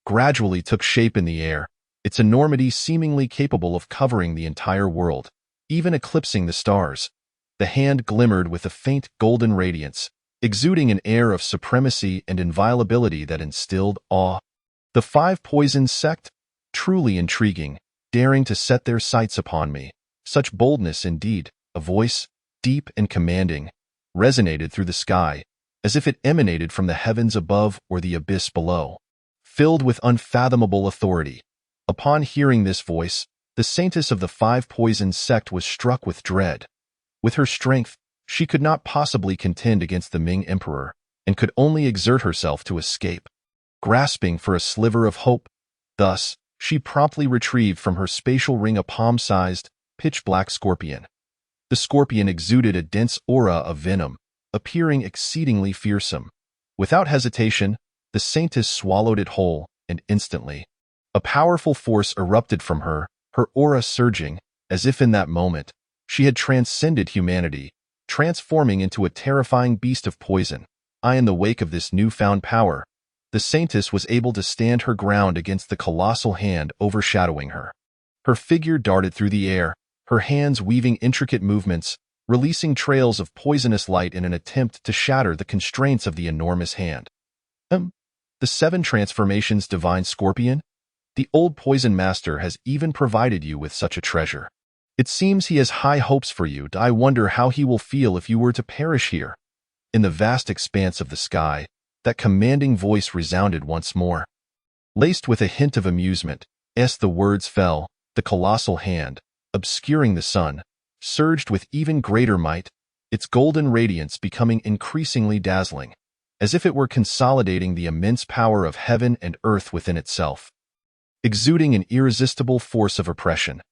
A: gradually took shape in the air, its enormity seemingly capable of covering the entire world, even eclipsing the stars. The hand glimmered with a faint golden radiance, exuding an air of supremacy and inviolability that instilled awe. The Five Poisons sect? Truly intriguing, daring to set their sights upon me. Such boldness indeed. A voice, deep and commanding, resonated through the sky, as if it emanated from the heavens above or the abyss below, filled with unfathomable authority. Upon hearing this voice, the saintess of the Five Poisons sect was struck with dread. With her strength, she could not possibly contend against the Ming Emperor, and could only exert herself to escape. Grasping for a sliver of hope, thus, she promptly retrieved from her spatial ring a palm-sized, pitch-black scorpion. The scorpion exuded a dense aura of venom, appearing exceedingly fearsome. Without hesitation, the saintess swallowed it whole, and instantly, a powerful force erupted from her, her aura surging, as if in that moment, she had transcended humanity, transforming into a terrifying beast of poison. In the wake of this newfound power, the saintess was able to stand her ground against the colossal hand overshadowing her. Her figure darted through the air, her hands weaving intricate movements, releasing trails of poisonous light in an attempt to shatter the constraints of the enormous hand. The 7 transformations divine scorpion? The old poison master has even provided you with such a treasure. It seems he has high hopes for you. I wonder how he will feel if you were to perish here. In the vast expanse of the sky, that commanding voice resounded once more. Laced with a hint of amusement, as the words fell, the colossal hand, obscuring the sun, surged with even greater might, its golden radiance becoming increasingly dazzling, as if it were consolidating the immense power of heaven and earth within itself. Exuding an irresistible force of oppression,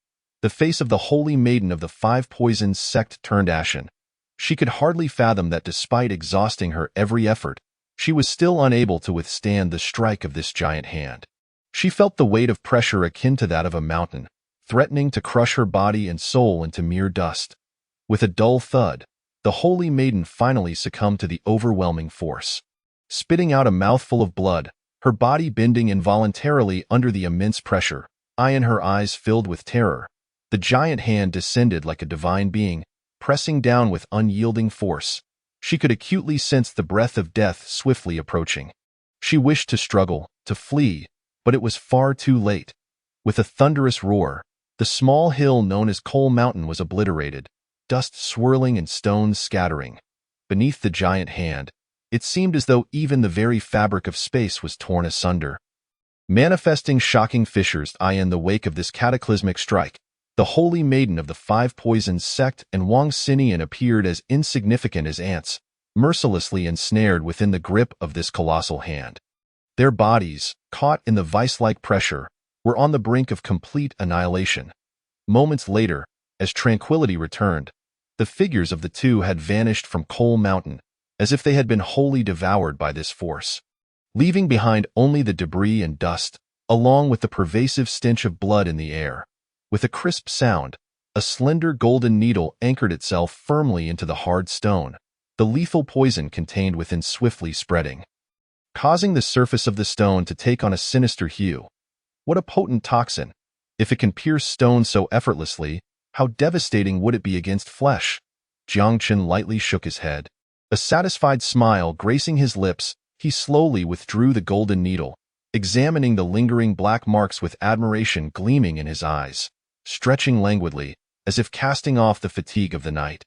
A: the face of the holy maiden of the Five Poisons sect turned ashen. She could hardly fathom that despite exhausting her every effort, she was still unable to withstand the strike of this giant hand. She felt the weight of pressure akin to that of a mountain, threatening to crush her body and soul into mere dust. With a dull thud, the holy maiden finally succumbed to the overwhelming force. Spitting out a mouthful of blood, her body bending involuntarily under the immense pressure, in her eyes filled with terror, the giant hand descended like a divine being, pressing down with unyielding force. She could acutely sense the breath of death swiftly approaching. She wished to struggle, to flee, but it was far too late. With a thunderous roar, the small hill known as Coal Mountain was obliterated, dust swirling and stones scattering. Beneath the giant hand, it seemed as though even the very fabric of space was torn asunder. Manifesting shocking fissures in the wake of this cataclysmic strike, the holy maiden of the Five Poisons sect and Wang Xinian appeared as insignificant as ants, mercilessly ensnared within the grip of this colossal hand. Their bodies, caught in the vice-like pressure, were on the brink of complete annihilation. Moments later, as tranquility returned, the figures of the two had vanished from Coal Mountain, as if they had been wholly devoured by this force, leaving behind only the debris and dust, along with the pervasive stench of blood in the air. With a crisp sound, a slender golden needle anchored itself firmly into the hard stone, the lethal poison contained within swiftly spreading, causing the surface of the stone to take on a sinister hue. What a potent toxin! If it can pierce stone so effortlessly, how devastating would it be against flesh? Jiang Chen lightly shook his head. A satisfied smile gracing his lips, he slowly withdrew the golden needle, examining the lingering black marks with admiration gleaming in his eyes. Stretching languidly, as if casting off the fatigue of the night,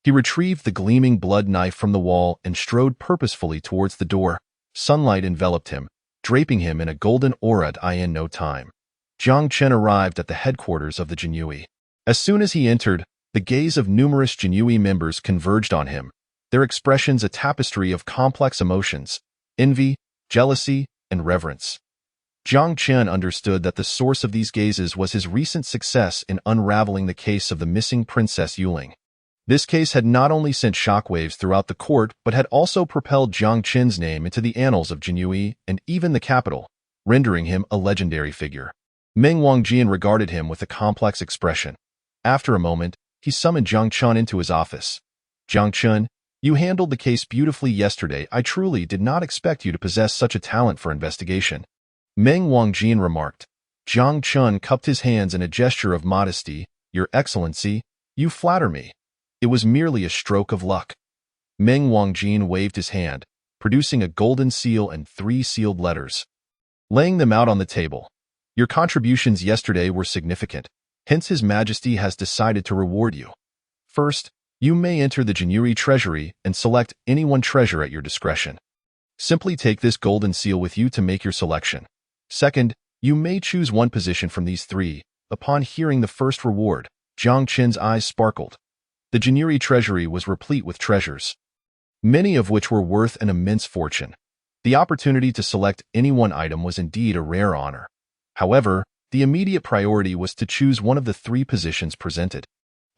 A: he retrieved the gleaming blood knife from the wall and strode purposefully towards the door. Sunlight enveloped him, draping him in a golden aura in no time. Jiang Chen arrived at the headquarters of the Jinyui. As soon as he entered, the gaze of numerous Jinyui members converged on him, their expressions a tapestry of complex emotions, envy, jealousy, and reverence. Jiang Chen understood that the source of these gazes was his recent success in unraveling the case of the missing Princess Yuling. This case had not only sent shockwaves throughout the court but had also propelled Jiang Chen's name into the annals of Jinyui and even the capital, rendering him a legendary figure. Meng Wangjin regarded him with a complex expression. After a moment, he summoned Jiang Chun into his office. Jiang Chun, you handled the case beautifully yesterday. I truly did not expect you to possess such a talent for investigation. Meng Wangjin remarked. Jiang Chun cupped his hands in a gesture of modesty. Your Excellency, you flatter me. It was merely a stroke of luck. Meng Wangjin waved his hand, producing a golden seal and 3 sealed letters. Laying them out on the table. Your contributions yesterday were significant, hence His Majesty has decided to reward you. First, you may enter the Jinui treasury and select any one treasure at your discretion. Simply take this golden seal with you to make your selection. Second, you may choose one position from these 3. Upon hearing the first reward, Jiang Chen's eyes sparkled. The Jinui treasury was replete with treasures, many of which were worth an immense fortune. The opportunity to select any one item was indeed a rare honor. However, the immediate priority was to choose one of the 3 positions presented.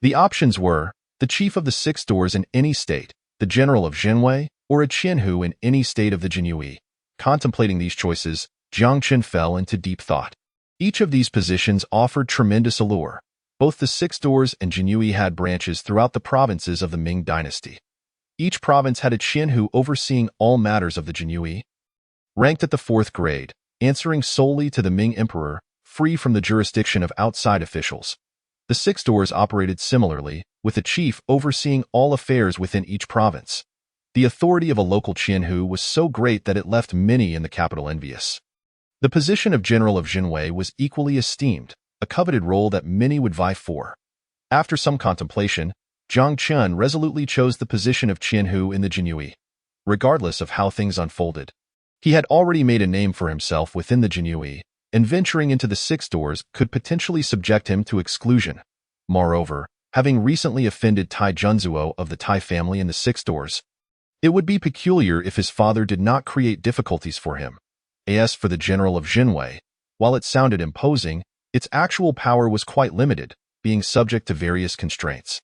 A: The options were the chief of the 6 doors in any state, the general of Zhenwei, or a Qianhu in any state of the Jinui. Contemplating these choices, Jiang Chen fell into deep thought. Each of these positions offered tremendous allure. Both the 6 doors and Jinui had branches throughout the provinces of the Ming dynasty. Each province had a Qianhu overseeing all matters of the Jinui. Ranked at the 4th grade, answering solely to the Ming emperor, free from the jurisdiction of outside officials. The 6 doors operated similarly, with a chief overseeing all affairs within each province. The authority of a local Qianhu was so great that it left many in the capital envious. The position of General of Zhenwei was equally esteemed, a coveted role that many would vie for. After some contemplation, Jiang Chun resolutely chose the position of Qianhu in the Jinui. Regardless of how things unfolded, he had already made a name for himself within the Jinui, and venturing into the 6 doors could potentially subject him to exclusion. Moreover, having recently offended Tai Junzuo of the Tai family in the 6 doors, it would be peculiar if his father did not create difficulties for him. As for the General of Zhenwei, while it sounded imposing, its actual power was quite limited, being subject to various constraints.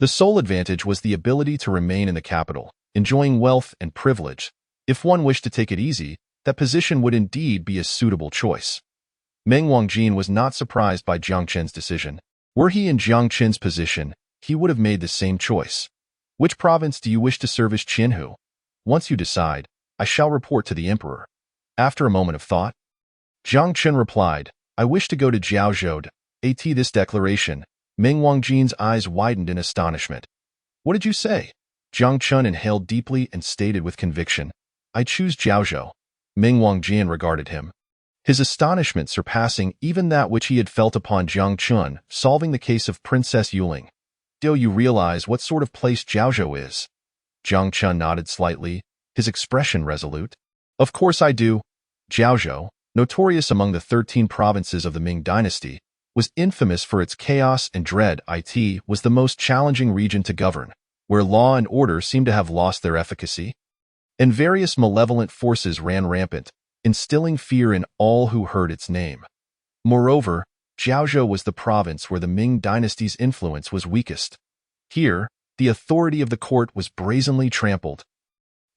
A: The sole advantage was the ability to remain in the capital, enjoying wealth and privilege. If one wished to take it easy, that position would indeed be a suitable choice. Meng Wangjin was not surprised by Jiang Chen's decision. Were he in Jiang Chen's position, he would have made the same choice. Which province do you wish to serve as Qianhu? Once you decide, I shall report to the emperor. After a moment of thought, Jiang Chen replied, I wish to go to Jiaozhou. At this declaration, Meng Wangjin's eyes widened in astonishment. What did you say? Jiang Chen inhaled deeply and stated with conviction, I choose Jiaozhou. Meng Wangjin regarded him, his astonishment surpassing even that which he had felt upon Jiang Chun solving the case of Princess Yuling. Do you realize what sort of place Jiaozhou is? Jiang Chun nodded slightly, his expression resolute. Of course I do. Jiaozhou, notorious among the 13 provinces of the Ming dynasty, was infamous for its chaos and dread. It was the most challenging region to govern, where law and order seemed to have lost their efficacy, and various malevolent forces ran rampant, instilling fear in all who heard its name. Moreover, Jiaozhou was the province where the Ming dynasty's influence was weakest. Here, the authority of the court was brazenly trampled,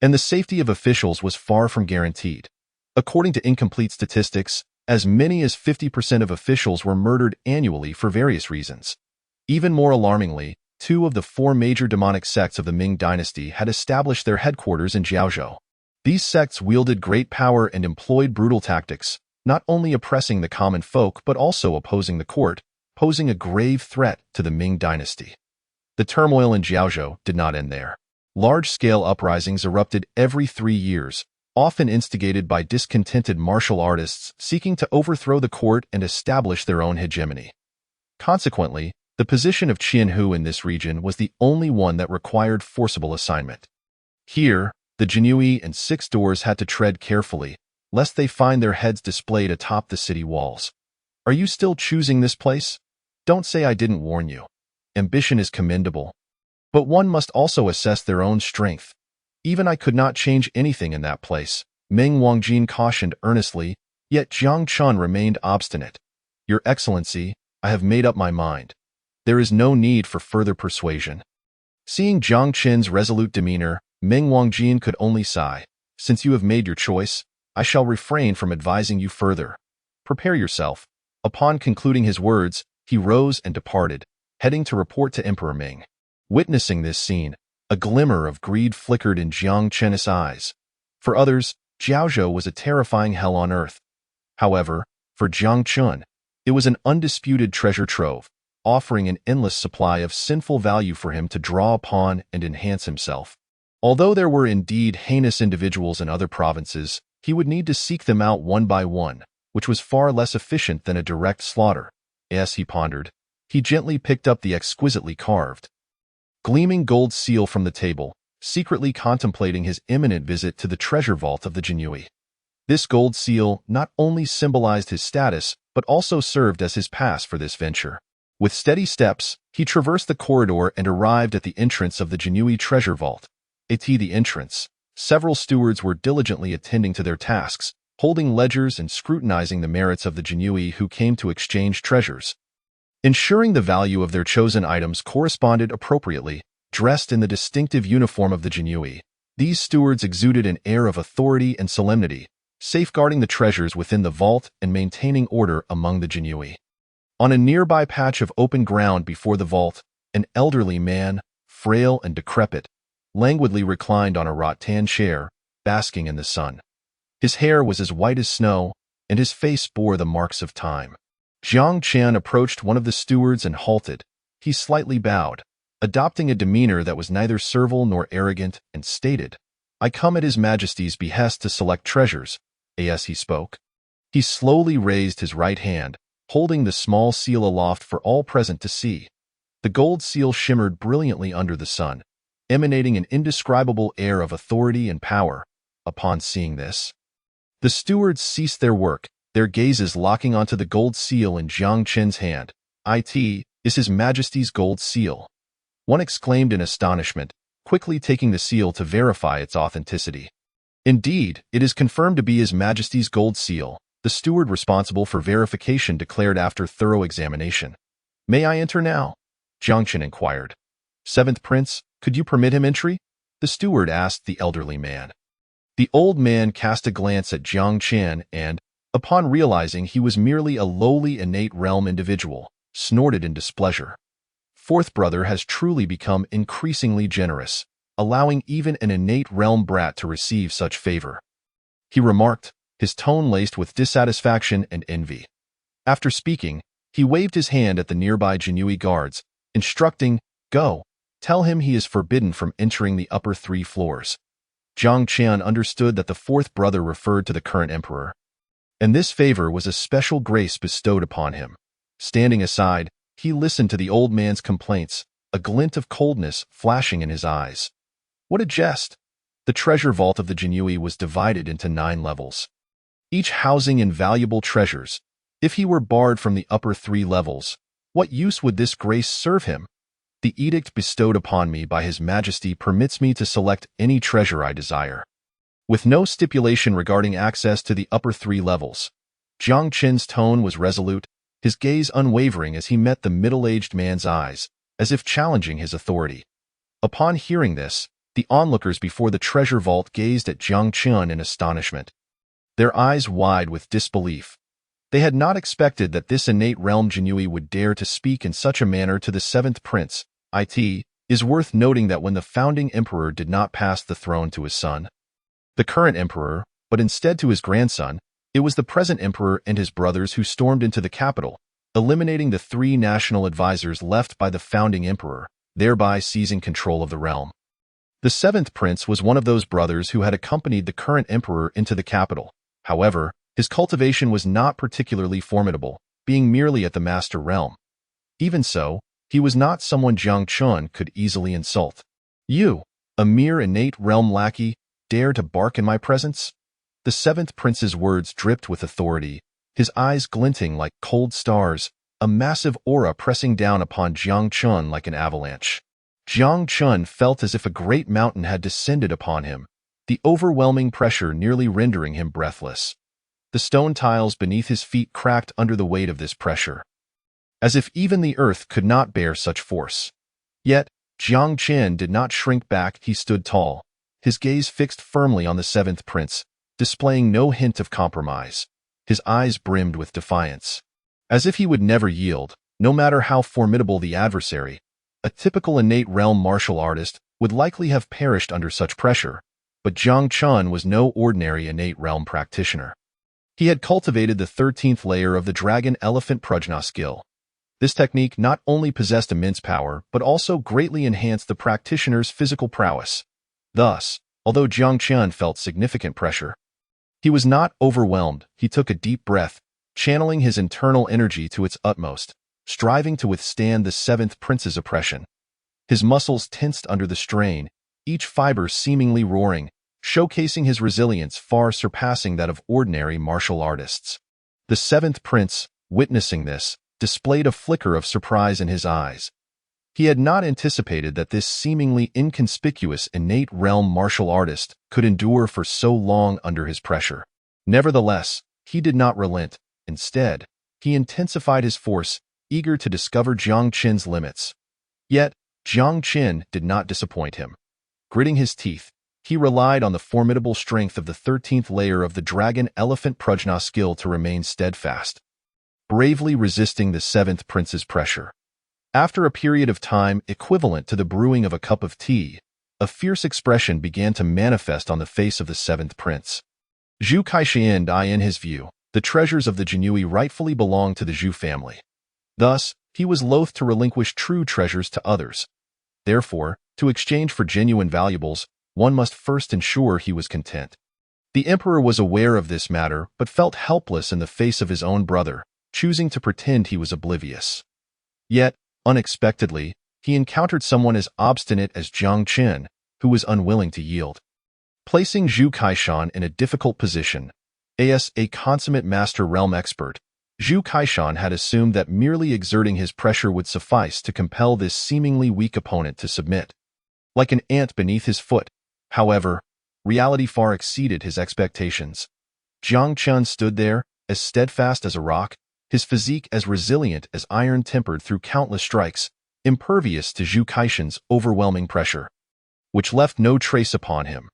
A: and the safety of officials was far from guaranteed. According to incomplete statistics, as many as 50% of officials were murdered annually for various reasons. Even more alarmingly, 2 of the 4 major demonic sects of the Ming dynasty had established their headquarters in Jiaozhou. These sects wielded great power and employed brutal tactics, not only oppressing the common folk but also opposing the court, posing a grave threat to the Ming dynasty. The turmoil in Jiaozhou did not end there. Large-scale uprisings erupted every 3 years, often instigated by discontented martial artists seeking to overthrow the court and establish their own hegemony. Consequently, the position of Qianhu in this region was the only one that required forcible assignment. Here, the Jinui and 6 doors had to tread carefully, lest they find their heads displayed atop the city walls. Are you still choosing this place? Don't say I didn't warn you. Ambition is commendable, but one must also assess their own strength. Even I could not change anything in that place, Meng Wangjin cautioned earnestly, yet Jiang Chun remained obstinate. Your Excellency, I have made up my mind. There is no need for further persuasion. Seeing Jiang Chen's resolute demeanor, Meng Wangjin could only sigh. Since you have made your choice, I shall refrain from advising you further. Prepare yourself. Upon concluding his words, he rose and departed, heading to report to Emperor Ming. Witnessing this scene, a glimmer of greed flickered in Jiang Chen's eyes. For others, Jiaozhou was a terrifying hell on earth. However, for Jiang Chen, it was an undisputed treasure trove, offering an endless supply of sinful value for him to draw upon and enhance himself. Although there were indeed heinous individuals in other provinces, he would need to seek them out one by one, which was far less efficient than a direct slaughter. As he pondered, he gently picked up the exquisitely carved, gleaming gold seal from the table, secretly contemplating his imminent visit to the treasure vault of the Jinyui. This gold seal not only symbolized his status, but also served as his pass for this venture. With steady steps, he traversed the corridor and arrived at the entrance of the Jinyui treasure vault. At the entrance, several stewards were diligently attending to their tasks, holding ledgers and scrutinizing the merits of the Jinyui who came to exchange treasures. Ensuring the value of their chosen items corresponded appropriately, dressed in the distinctive uniform of the Jinyui, these stewards exuded an air of authority and solemnity, safeguarding the treasures within the vault and maintaining order among the Jinyui. On a nearby patch of open ground before the vault, an elderly man, frail and decrepit, languidly reclined on a rattan chair, basking in the sun. His hair was as white as snow, and his face bore the marks of time. Jiang Chen approached one of the stewards and halted. He slightly bowed, adopting a demeanor that was neither servile nor arrogant, and stated, "I come at His Majesty's behest to select treasures." As he spoke, he slowly raised his right hand, holding the small seal aloft for all present to see. The gold seal shimmered brilliantly under the sun, emanating an indescribable air of authority and power. Upon seeing this, the stewards ceased their work, their gazes locking onto the gold seal in Jiang Chen's hand. "It is His Majesty's gold seal," one exclaimed in astonishment, quickly taking the seal to verify its authenticity. "Indeed, it is confirmed to be His Majesty's gold seal," the steward responsible for verification declared after thorough examination. "May I enter now?" Jiang Chen inquired. "Seventh Prince, could you permit him entry?" the steward asked the elderly man. The old man cast a glance at Jiang Chen and, upon realizing he was merely a lowly innate realm individual, snorted in displeasure. Fourth brother has truly become increasingly generous, allowing even an innate realm brat to receive such favor, he remarked, his tone laced with dissatisfaction and envy. After speaking, he waved his hand at the nearby Jinyui guards, instructing, "Go, tell him he is forbidden from entering the upper 3 floors." Jiang Chen understood that the fourth brother referred to the current emperor, and this favor was a special grace bestowed upon him. Standing aside, he listened to the old man's complaints, a glint of coldness flashing in his eyes. What a jest! The treasure vault of the Jinyui was divided into 9 levels, each housing invaluable treasures. If he were barred from the upper 3 levels, what use would this grace serve him? The edict bestowed upon me by His Majesty permits me to select any treasure I desire, with no stipulation regarding access to the upper 3 levels. Jiang Chen's tone was resolute, his gaze unwavering as he met the middle-aged man's eyes, as if challenging his authority. Upon hearing this, the onlookers before the treasure vault gazed at Jiang Chen in astonishment, their eyes wide with disbelief. They had not expected that this innate realm Jinyui would dare to speak in such a manner to the 7th prince. It is worth noting that when the founding emperor did not pass the throne to his son, the current emperor, but instead to his grandson, it was the present emperor and his brothers who stormed into the capital, eliminating the 3 national advisors left by the founding emperor, thereby seizing control of the realm. The 7th prince was one of those brothers who had accompanied the current emperor into the capital. However, his cultivation was not particularly formidable, being merely at the master realm. Even so, he was not someone Jiang Chen could easily insult. "You, a mere innate realm lackey, dare to bark in my presence?" The 7th prince's words dripped with authority, his eyes glinting like cold stars, a massive aura pressing down upon Jiang Chen like an avalanche. Jiang Chen felt as if a great mountain had descended upon him, the overwhelming pressure nearly rendering him breathless. The stone tiles beneath his feet cracked under the weight of this pressure, as if even the earth could not bear such force. Yet, Jiang Chen did not shrink back. He stood tall, his gaze fixed firmly on the 7th prince, displaying no hint of compromise. His eyes brimmed with defiance. As if he would never yield, no matter how formidable the adversary. A typical innate realm martial artist would likely have perished under such pressure, but Jiang Chun was no ordinary innate realm practitioner. He had cultivated the 13th layer of the Dragon Elephant Prajna skill. This technique not only possessed immense power, but also greatly enhanced the practitioner's physical prowess. Thus, although Jiang Chun felt significant pressure, he was not overwhelmed. He took a deep breath, channeling his internal energy to its utmost, striving to withstand the seventh prince's oppression. His muscles tensed under the strain, each fiber seemingly roaring, showcasing his resilience far surpassing that of ordinary martial artists. The seventh prince, witnessing this, displayed a flicker of surprise in his eyes. He had not anticipated that this seemingly inconspicuous innate realm martial artist could endure for so long under his pressure. Nevertheless, he did not relent. Instead, he intensified his force, eager to discover Jiang Chun's limits. Yet, Jiang Chun did not disappoint him. Gritting his teeth, he relied on the formidable strength of the 13th layer of the Dragon Elephant Prajna skill to remain steadfast, bravely resisting the seventh prince's pressure. After a period of time equivalent to the brewing of a cup of tea, a fierce expression began to manifest on the face of the seventh prince. Zhu Kaishian, in his view, the treasures of the Jinui rightfully belonged to the Zhu family. Thus, he was loath to relinquish true treasures to others. Therefore, to exchange for genuine valuables, one must first ensure he was content. The emperor was aware of this matter, but felt helpless in the face of his own brother, choosing to pretend he was oblivious. Yet, unexpectedly, he encountered someone as obstinate as Jiang Chun, who was unwilling to yield. Placing Zhu Kaishan in a difficult position, as a consummate master realm expert, Zhu Kaishan had assumed that merely exerting his pressure would suffice to compel this seemingly weak opponent to submit. Like an ant beneath his foot, however, reality far exceeded his expectations. Jiang Chun stood there, as steadfast as a rock, his physique as resilient as iron tempered through countless strikes, impervious to Zhu Kaishan's overwhelming pressure, which left no trace upon him.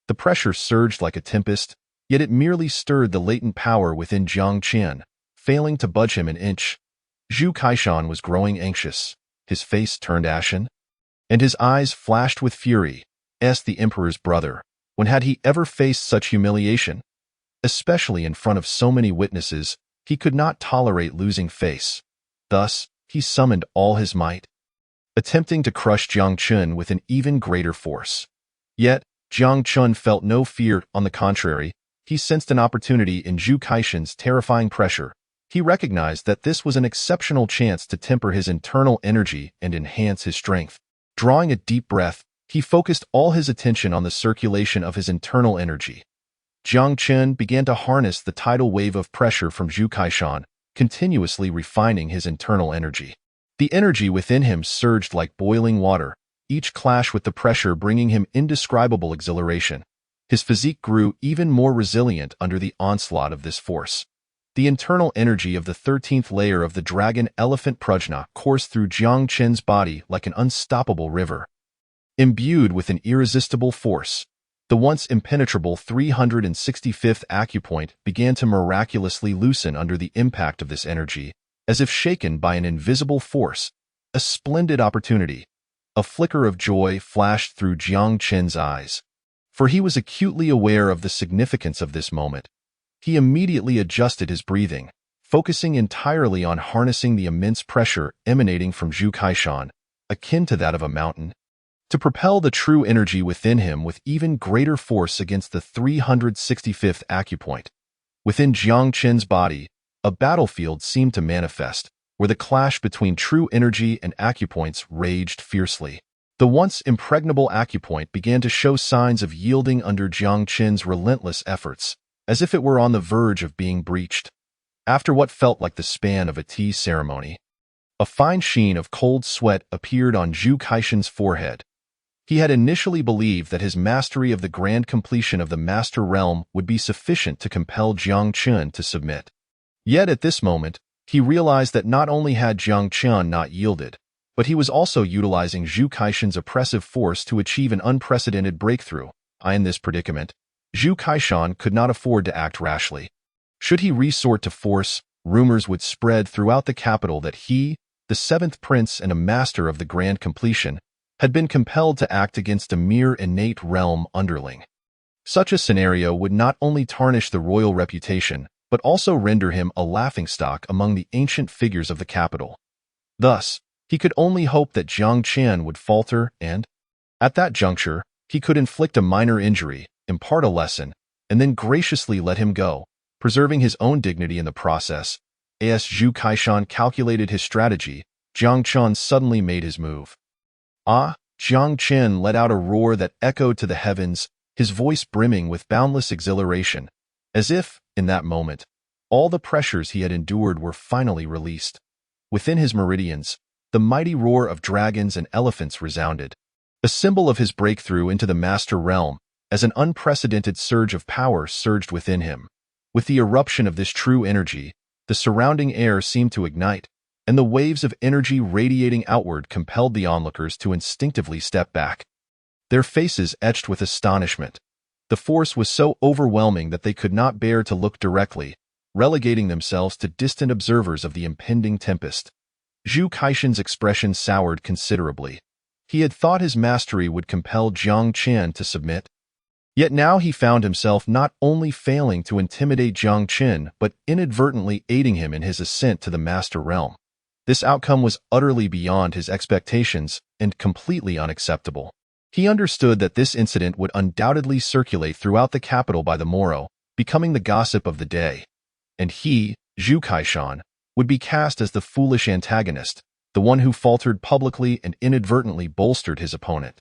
A: The pressure surged like a tempest, yet it merely stirred the latent power within Jiang Chun, failing to budge him an inch. Zhu Kaishan was growing anxious, his face turned ashen, and his eyes flashed with fury. The emperor's brother, when had he ever faced such humiliation? Especially in front of so many witnesses, he could not tolerate losing face. Thus, he summoned all his might, attempting to crush Jiang Chun with an even greater force. Yet, Jiang Chun felt no fear. On the contrary, he sensed an opportunity in Zhu Kaishan's terrifying pressure. He recognized that this was an exceptional chance to temper his internal energy and enhance his strength. Drawing a deep breath, he focused all his attention on the circulation of his internal energy. Jiang Chun began to harness the tidal wave of pressure from Zhu Kaishan, continuously refining his internal energy. The energy within him surged like boiling water, each clash with the pressure bringing him indescribable exhilaration. His physique grew even more resilient under the onslaught of this force. The internal energy of the 13th layer of the Dragon Elephant Prajna coursed through Jiang Chun's body like an unstoppable river. Imbued with an irresistible force, the once impenetrable 365th acupoint began to miraculously loosen under the impact of this energy, as if shaken by an invisible force. A splendid opportunity. A flicker of joy flashed through Jiang Chun's eyes, for he was acutely aware of the significance of this moment. He immediately adjusted his breathing, focusing entirely on harnessing the immense pressure emanating from Zhu Kaishan, akin to that of a mountain, to propel the true energy within him with even greater force against the 365th acupoint. Within Jiang Chun's body, a battlefield seemed to manifest, where the clash between true energy and acupoints raged fiercely. The once impregnable acupoint began to show signs of yielding under Jiang Chun's relentless efforts, as if it were on the verge of being breached. After what felt like the span of a tea ceremony, a fine sheen of cold sweat appeared on Zhu Kaishan's forehead. He had initially believed that his mastery of the grand completion of the Master Realm would be sufficient to compel Jiang Chun to submit. Yet at this moment, he realized that not only had Jiang Chun not yielded, but he was also utilizing Zhu Kaishan's oppressive force to achieve an unprecedented breakthrough. In this predicament, Zhu Kaishan could not afford to act rashly. Should he resort to force, rumors would spread throughout the capital that he, the seventh prince and a master of the grand completion, had been compelled to act against a mere innate realm underling. Such a scenario would not only tarnish the royal reputation, but also render him a laughingstock among the ancient figures of the capital. Thus, he could only hope that Jiang Qian would falter and, at that juncture, he could inflict a minor injury, impart a lesson, and then graciously let him go, preserving his own dignity in the process. As Zhu Kaishan calculated his strategy, Jiang Qian suddenly made his move. Ah! Jiang Qian let out a roar that echoed to the heavens, his voice brimming with boundless exhilaration, as if, in that moment, all the pressures he had endured were finally released. Within his meridians, the mighty roar of dragons and elephants resounded, a symbol of his breakthrough into the master realm, as an unprecedented surge of power surged within him. With the eruption of this true energy, the surrounding air seemed to ignite, and the waves of energy radiating outward compelled the onlookers to instinctively step back, their faces etched with astonishment. The force was so overwhelming that they could not bear to look directly, relegating themselves to distant observers of the impending tempest. Zhu Kaishan's expression soured considerably. He had thought his mastery would compel Jiang Qian to submit. Yet now he found himself not only failing to intimidate Jiang Qian, but inadvertently aiding him in his ascent to the master realm. This outcome was utterly beyond his expectations and completely unacceptable. He understood that this incident would undoubtedly circulate throughout the capital by the morrow, becoming the gossip of the day. And he, Zhu Kaishan, would be cast as the foolish antagonist, the one who faltered publicly and inadvertently bolstered his opponent.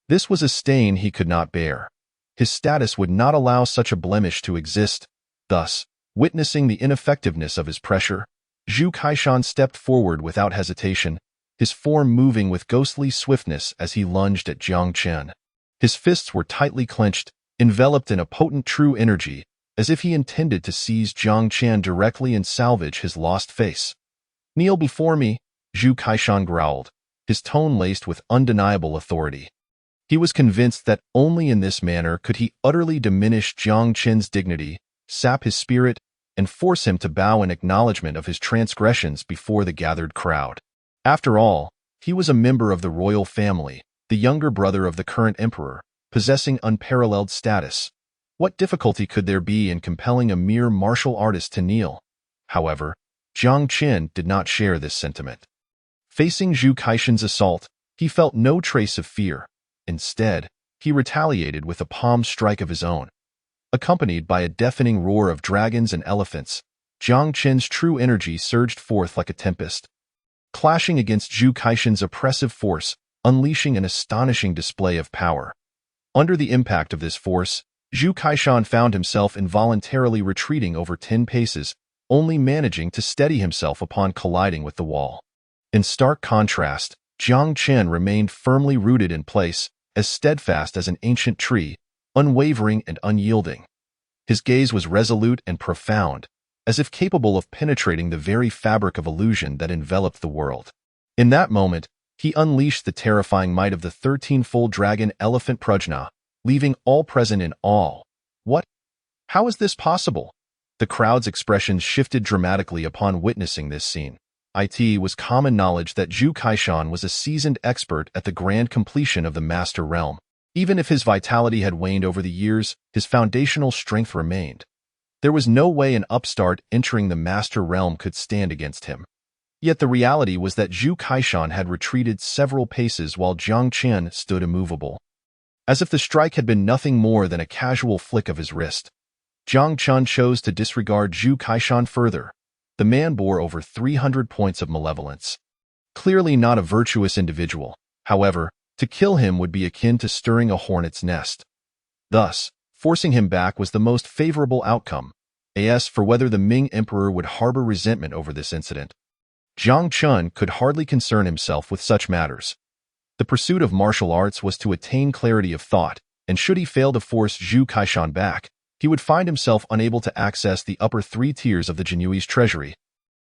A: This was a stain he could not bear. His status would not allow such a blemish to exist. Thus, witnessing the ineffectiveness of his pressure, Zhu Kaishan stepped forward without hesitation, his form moving with ghostly swiftness as he lunged at Jiang Qian. His fists were tightly clenched, enveloped in a potent true energy, as if he intended to seize Jiang Qian directly and salvage his lost face. "Kneel before me," Zhu Kaishan growled, his tone laced with undeniable authority. He was convinced that only in this manner could he utterly diminish Jiang Qian's dignity, sap his spirit, and force him to bow in acknowledgement of his transgressions before the gathered crowd. After all, he was a member of the royal family, the younger brother of the current emperor, possessing unparalleled status. What difficulty could there be in compelling a mere martial artist to kneel? However, Jiang Qian did not share this sentiment. Facing Zhu Kaishan's assault, he felt no trace of fear. Instead, he retaliated with a palm strike of his own. Accompanied by a deafening roar of dragons and elephants, Jiang Qian's true energy surged forth like a tempest, clashing against Zhu Kaishan's oppressive force, unleashing an astonishing display of power. Under the impact of this force, Zhu Kaishan found himself involuntarily retreating over 10 paces, only managing to steady himself upon colliding with the wall. In stark contrast, Jiang Qian remained firmly rooted in place, as steadfast as an ancient tree, unwavering and unyielding. His gaze was resolute and profound, as if capable of penetrating the very fabric of illusion that enveloped the world. In that moment, he unleashed the terrifying might of the 13-fold dragon elephant Prajna, leaving all present in awe. What? How is this possible? The crowd's expressions shifted dramatically upon witnessing this scene. It was common knowledge that Zhu Kaishan was a seasoned expert at the grand completion of the master realm. Even if his vitality had waned over the years, his foundational strength remained. There was no way an upstart entering the master realm could stand against him. Yet the reality was that Zhu Kaishan had retreated several paces while Jiang Qian stood immovable. As if the strike had been nothing more than a casual flick of his wrist, Jiang Qian chose to disregard Zhu Kaishan further. The man bore over 300 points of malevolence. Clearly not a virtuous individual, however, to kill him would be akin to stirring a hornet's nest. Thus, forcing him back was the most favorable outcome. As for whether the Ming emperor would harbor resentment over this incident, Jiang Qian could hardly concern himself with such matters. The pursuit of martial arts was to attain clarity of thought, and should he fail to force Zhu Kaishan back, he would find himself unable to access the upper 3 tiers of the Jinyui's treasury,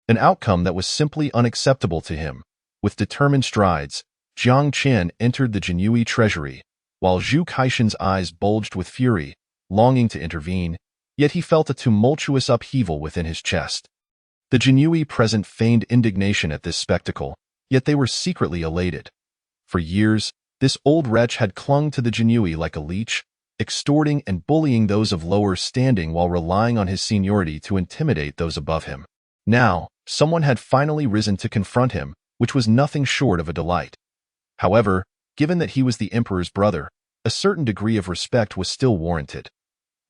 A: an outcome that was simply unacceptable to him. With determined strides, Jiang Qian entered the Jinyui treasury, while Zhu Kaishan's eyes bulged with fury, longing to intervene, yet he felt a tumultuous upheaval within his chest. The Jinui present feigned indignation at this spectacle, yet they were secretly elated. For years, this old wretch had clung to the Jinui like a leech, extorting and bullying those of lower standing while relying on his seniority to intimidate those above him. Now, someone had finally risen to confront him, which was nothing short of a delight. However, given that he was the emperor's brother, a certain degree of respect was still warranted.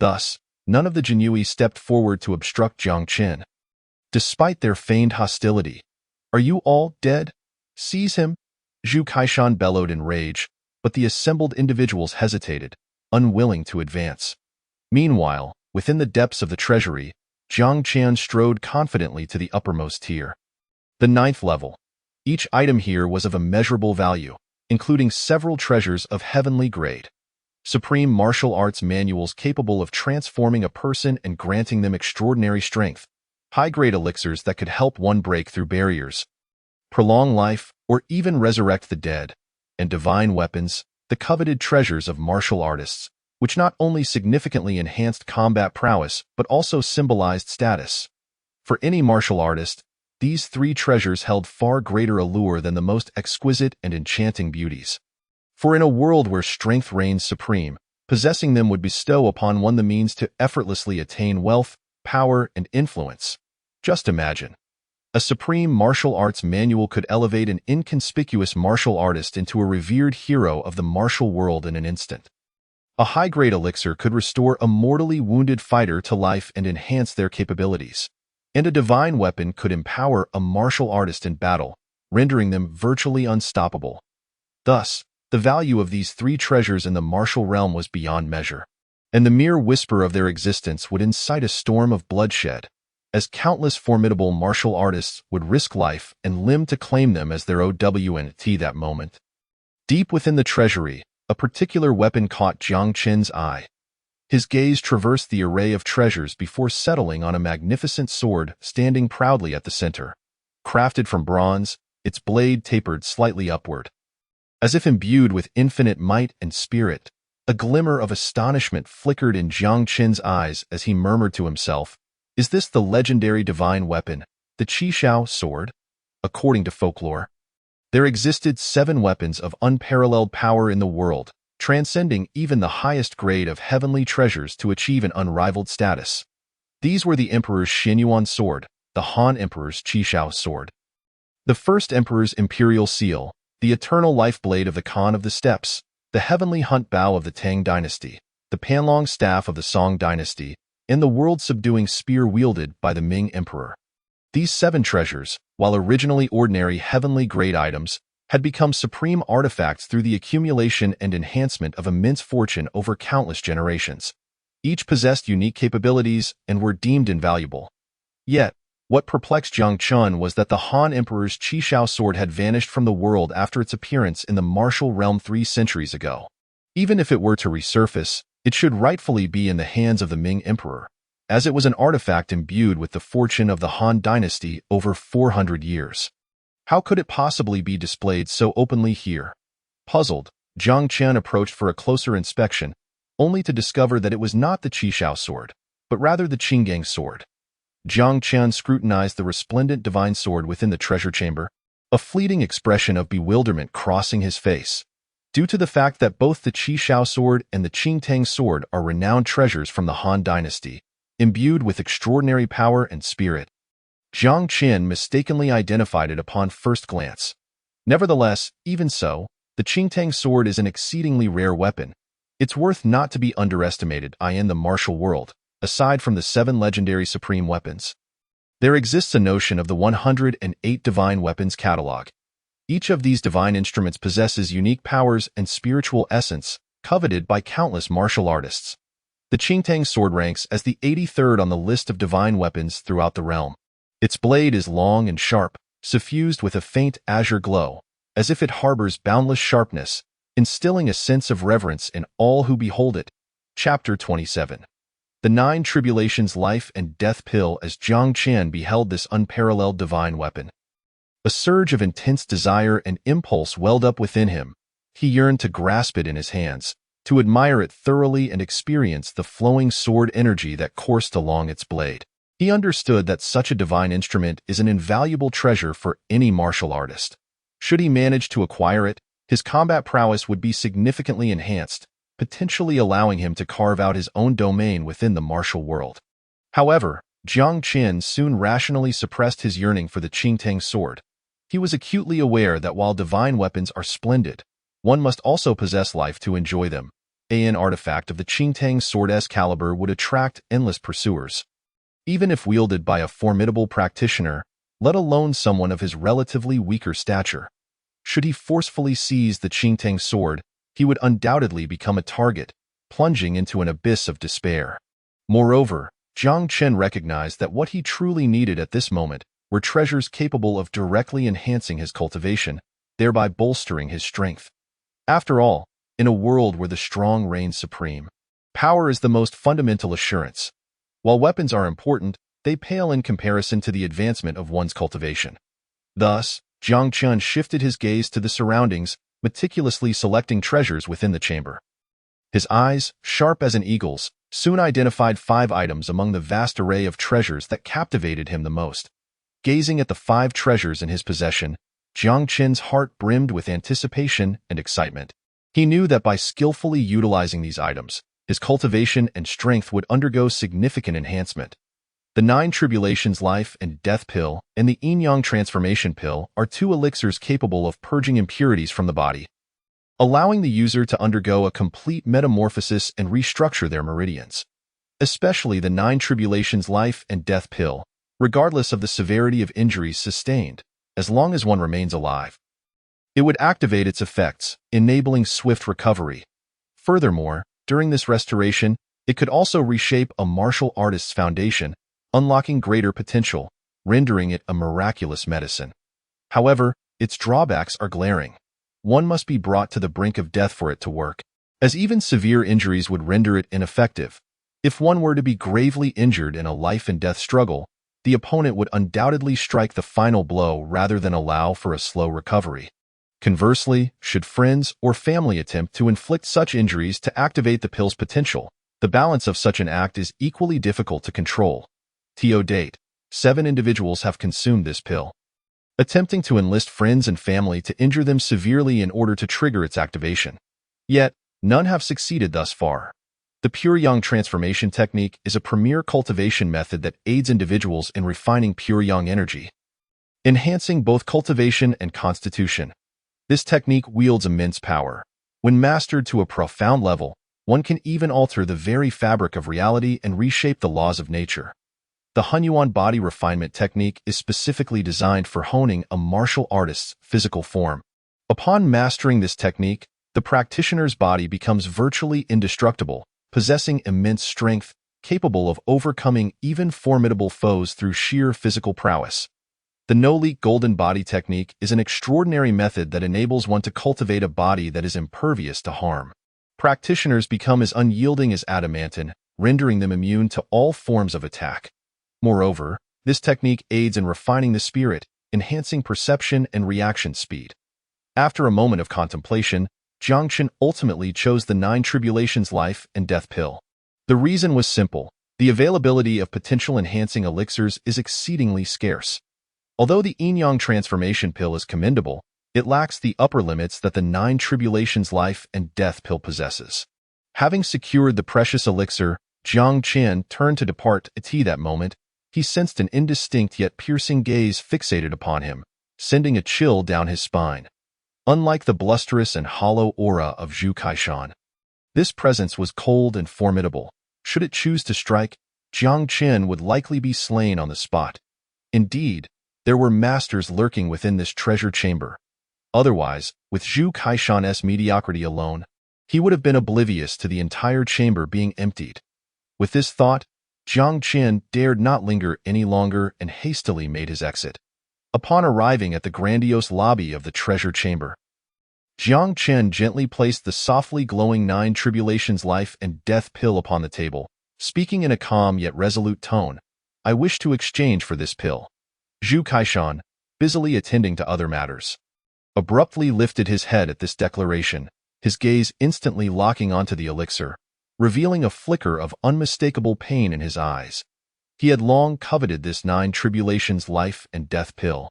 A: Thus, none of the Jinui stepped forward to obstruct Jiang Qin. Despite their feigned hostility, "Are you all dead? Seize him!" Zhu Kaishan bellowed in rage, but the assembled individuals hesitated, unwilling to advance. Meanwhile, within the depths of the treasury, Jiang Qian strode confidently to the uppermost tier. The 9th level. Each item here was of immeasurable value, including several treasures of heavenly grade. Supreme martial arts manuals capable of transforming a person and granting them extraordinary strength, high-grade elixirs that could help one break through barriers, prolong life, or even resurrect the dead, and divine weapons, the coveted treasures of martial artists, which not only significantly enhanced combat prowess but also symbolized status. For any martial artist, these 3 treasures held far greater allure than the most exquisite and enchanting beauties. For in a world where strength reigns supreme, possessing them would bestow upon one the means to effortlessly attain wealth, power, and influence. Just imagine. A supreme martial arts manual could elevate an inconspicuous martial artist into a revered hero of the martial world in an instant. A high-grade elixir could restore a mortally wounded fighter to life and enhance their capabilities. And a divine weapon could empower a martial artist in battle, rendering them virtually unstoppable. Thus, the value of these 3 treasures in the martial realm was beyond measure, and the mere whisper of their existence would incite a storm of bloodshed, as countless formidable martial artists would risk life and limb to claim them as their OWNT that moment. Deep within the treasury, a particular weapon caught Jiang Qin's eye. His gaze traversed the array of treasures before settling on a magnificent sword standing proudly at the center. Crafted from bronze, its blade tapered slightly upward. As if imbued with infinite might and spirit, a glimmer of astonishment flickered in Jiang Qin's eyes as he murmured to himself, "Is this the legendary divine weapon, the Qishao sword?" According to folklore, there existed 7 weapons of unparalleled power in the world, transcending even the highest grade of heavenly treasures to achieve an unrivaled status. These were the Emperor's Xinyuan sword, the Han Emperor's Qishao sword, the First Emperor's Imperial seal, the eternal lifeblade of the Khan of the Steppes, the heavenly hunt bow of the Tang dynasty, the Panlong staff of the Song dynasty, and the world-subduing spear wielded by the Ming Emperor. These 7 treasures, while originally ordinary heavenly grade items, had become supreme artifacts through the accumulation and enhancement of immense fortune over countless generations. Each possessed unique capabilities and were deemed invaluable. Yet, what perplexed Jiang Qin was that the Han Emperor's Qishao sword had vanished from the world after its appearance in the martial realm 3 centuries ago. Even if it were to resurface, it should rightfully be in the hands of the Ming Emperor, as it was an artifact imbued with the fortune of the Han dynasty over 400 years. How could it possibly be displayed so openly here? Puzzled, Jiang Qin approached for a closer inspection, only to discover that it was not the Qishao sword, but rather the Qinggang sword. Jiang Qin scrutinized the resplendent divine sword within the treasure chamber, a fleeting expression of bewilderment crossing his face, due to the fact that both the Qishao sword and the Qingtang sword are renowned treasures from the Han dynasty, imbued with extraordinary power and spirit. Jiang Qin mistakenly identified it upon first glance. Nevertheless, even so, the Qingtang sword is an exceedingly rare weapon. It's worth not to be underestimated in the martial world, aside from the 7 legendary supreme weapons. There exists a notion of the 108 divine weapons catalog. Each of these divine instruments possesses unique powers and spiritual essence, coveted by countless martial artists. The Qingtang sword ranks as the 83rd on the list of divine weapons throughout the realm. Its blade is long and sharp, suffused with a faint azure glow, as if it harbors boundless sharpness, instilling a sense of reverence in all who behold it. Chapter 27. The 9 Tribulations Life and Death Pill. As Jiang Qin beheld this unparalleled divine weapon, a surge of intense desire and impulse welled up within him. He yearned to grasp it in his hands, to admire it thoroughly and experience the flowing sword energy that coursed along its blade. He understood that such a divine instrument is an invaluable treasure for any martial artist. Should he manage to acquire it, his combat prowess would be significantly enhanced, potentially allowing him to carve out his own domain within the martial world. However, Jiang Qin soon rationally suppressed his yearning for the Qingtang sword. He was acutely aware that while divine weapons are splendid, one must also possess life to enjoy them. An artifact of the Qingtang sword's caliber would attract endless pursuers. Even if wielded by a formidable practitioner, let alone someone of his relatively weaker stature. Should he forcefully seize the Qingtang sword, he would undoubtedly become a target, plunging into an abyss of despair. Moreover, Jiang Qin recognized that what he truly needed at this moment were treasures capable of directly enhancing his cultivation, thereby bolstering his strength. After all, in a world where the strong reign supreme, power is the most fundamental assurance. While weapons are important, they pale in comparison to the advancement of one's cultivation. Thus, Jiang Qin shifted his gaze to the surroundings, meticulously selecting treasures within the chamber. His eyes, sharp as an eagle's, soon identified 5 items among the vast array of treasures that captivated him the most. Gazing at the 5 treasures in his possession, Jiang Qin's heart brimmed with anticipation and excitement. He knew that by skillfully utilizing these items, his cultivation and strength would undergo significant enhancement. The 9 Tribulations Life and Death Pill and the Yin-Yang Transformation Pill are 2 elixirs capable of purging impurities from the body, allowing the user to undergo a complete metamorphosis and restructure their meridians. Especially the 9 Tribulations Life and Death Pill, regardless of the severity of injuries sustained, as long as one remains alive. It would activate its effects, enabling swift recovery. Furthermore, during this restoration, it could also reshape a martial artist's foundation, unlocking greater potential, rendering it a miraculous medicine. However, its drawbacks are glaring. One must be brought to the brink of death for it to work, as even severe injuries would render it ineffective. If one were to be gravely injured in a life-and-death struggle, the opponent would undoubtedly strike the final blow rather than allow for a slow recovery. Conversely, should friends or family attempt to inflict such injuries to activate the pill's potential, the balance of such an act is equally difficult to control. To date, 7 individuals have consumed this pill, attempting to enlist friends and family to injure them severely in order to trigger its activation. Yet, none have succeeded thus far. The Pure Yang transformation technique is a premier cultivation method that aids individuals in refining pure Yang energy, enhancing both cultivation and constitution. This technique wields immense power. When mastered to a profound level, one can even alter the very fabric of reality and reshape the laws of nature. The Hunyuan body refinement technique is specifically designed for honing a martial artist's physical form. Upon mastering this technique, the practitioner's body becomes virtually indestructible, possessing immense strength, capable of overcoming even formidable foes through sheer physical prowess. The no-leak golden body technique is an extraordinary method that enables one to cultivate a body that is impervious to harm. Practitioners become as unyielding as adamantine, rendering them immune to all forms of attack. Moreover, this technique aids in refining the spirit, enhancing perception and reaction speed. After a moment of contemplation, Jiang Qin ultimately chose the 9 Tribulations Life and Death Pill. The reason was simple: the availability of potential enhancing elixirs is exceedingly scarce. Although the Yin-Yang Transformation Pill is commendable, it lacks the upper limits that the 9 Tribulations Life and Death Pill possesses. Having secured the precious elixir, Jiang Qin turned to depart. At that moment, he sensed an indistinct yet piercing gaze fixated upon him, sending a chill down his spine. Unlike the blusterous and hollow aura of Zhu Kaishan, this presence was cold and formidable. Should it choose to strike, Jiang Qin would likely be slain on the spot. Indeed, there were masters lurking within this treasure chamber. Otherwise, with Zhu Kaishan's mediocrity alone, he would have been oblivious to the entire chamber being emptied. With this thought, Jiang Qin dared not linger any longer and hastily made his exit. Upon arriving at the grandiose lobby of the treasure chamber, Jiang Qin gently placed the softly glowing 9 Tribulations Life and Death Pill upon the table, speaking in a calm yet resolute tone. "I wish to exchange for this pill." Zhu Kaishan, busily attending to other matters, abruptly lifted his head at this declaration, his gaze instantly locking onto the elixir, revealing a flicker of unmistakable pain in his eyes. He had long coveted this 9 tribulations life and death pill.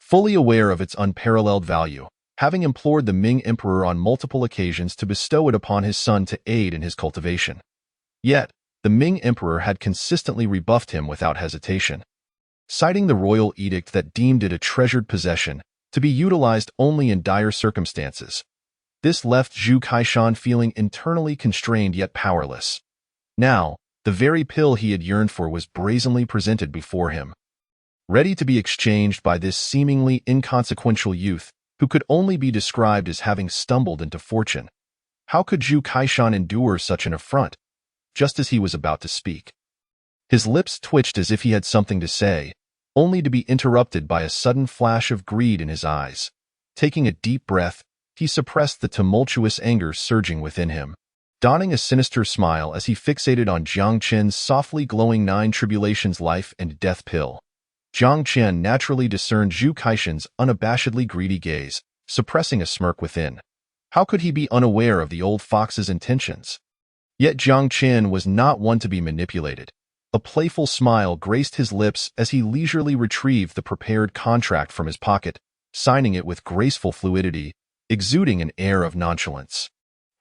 A: Fully aware of its unparalleled value, having implored the Ming Emperor on multiple occasions to bestow it upon his son to aid in his cultivation. Yet, the Ming Emperor had consistently rebuffed him without hesitation, citing the royal edict that deemed it a treasured possession, to be utilized only in dire circumstances. This left Zhu Kaishan feeling internally constrained yet powerless. Now, the very pill he had yearned for was brazenly presented before him, ready to be exchanged by this seemingly inconsequential youth, who could only be described as having stumbled into fortune. How could Zhu Kaishan endure such an affront? Just as he was about to speak, his lips twitched as if he had something to say, only to be interrupted by a sudden flash of greed in his eyes. Taking a deep breath, he suppressed the tumultuous anger surging within him, donning a sinister smile as he fixated on Jiang Qin's softly glowing 9 tribulations life and death pill. Jiang Qin naturally discerned Zhu Kaishan's unabashedly greedy gaze, suppressing a smirk within. How could he be unaware of the old fox's intentions? Yet Jiang Qin was not one to be manipulated. A playful smile graced his lips as he leisurely retrieved the prepared contract from his pocket, signing it with graceful fluidity, exuding an air of nonchalance.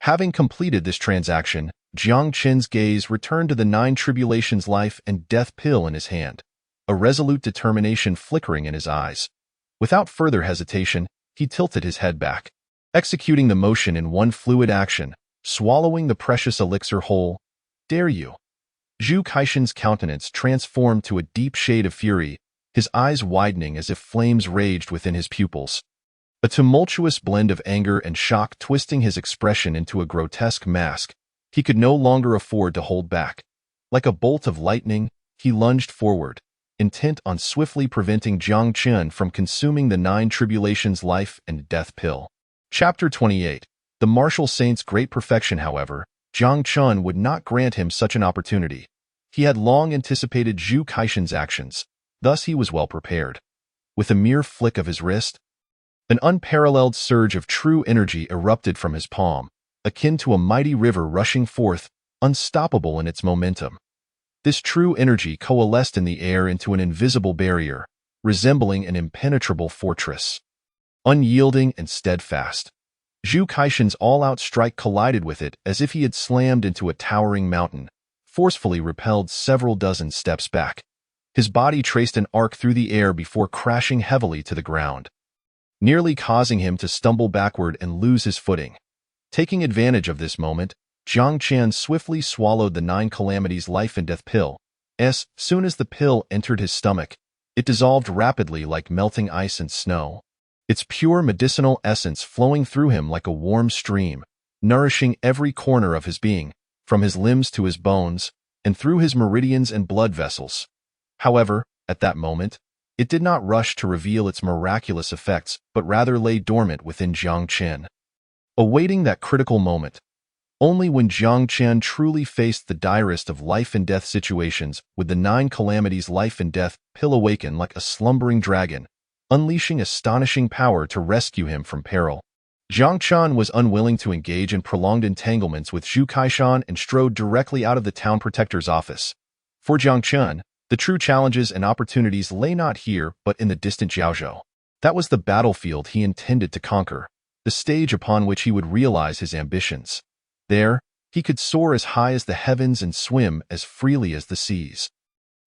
A: Having completed this transaction, Jiang Qin's gaze returned to the 9 tribulations life and death pill in his hand, a resolute determination flickering in his eyes. Without further hesitation, he tilted his head back, executing the motion in one fluid action, swallowing the precious elixir whole. Dare you? Zhu Kaishan's countenance transformed to a deep shade of fury, his eyes widening as if flames raged within his pupils. A tumultuous blend of anger and shock twisting his expression into a grotesque mask, he could no longer afford to hold back. Like a bolt of lightning, he lunged forward, intent on swiftly preventing Jiang Qin from consuming the 9 tribulations life and death pill. Chapter 28. The martial saint's great perfection, however, Jiang Qin would not grant him such an opportunity. He had long anticipated Zhu Kaishan's actions, thus he was well prepared. With a mere flick of his wrist, an unparalleled surge of true energy erupted from his palm, akin to a mighty river rushing forth, unstoppable in its momentum. This true energy coalesced in the air into an invisible barrier, resembling an impenetrable fortress. Unyielding and steadfast, Zhu Kaishan's all-out strike collided with it as if he had slammed into a towering mountain, forcefully repelled several dozen steps back. His body traced an arc through the air before crashing heavily to the ground, nearly causing him to stumble backward and lose his footing. Taking advantage of this moment, Jiang Qin swiftly swallowed the 9 calamities life and death pill. As soon as the pill entered his stomach, it dissolved rapidly like melting ice and snow, its pure medicinal essence flowing through him like a warm stream, nourishing every corner of his being, from his limbs to his bones, and through his meridians and blood vessels. However, at that moment, it did not rush to reveal its miraculous effects, but rather lay dormant within Jiang Qin, awaiting that critical moment. Only when Jiang Qin truly faced the direst of life and death situations would the 9 calamities life and death pill awaken like a slumbering dragon, unleashing astonishing power to rescue him from peril. Jiang Qin was unwilling to engage in prolonged entanglements with Zhu Kaishan and strode directly out of the town protector's office. For Jiang Qin, the true challenges and opportunities lay not here but in the distant Jiaozhou. That was the battlefield he intended to conquer, the stage upon which he would realize his ambitions. There, he could soar as high as the heavens and swim as freely as the seas.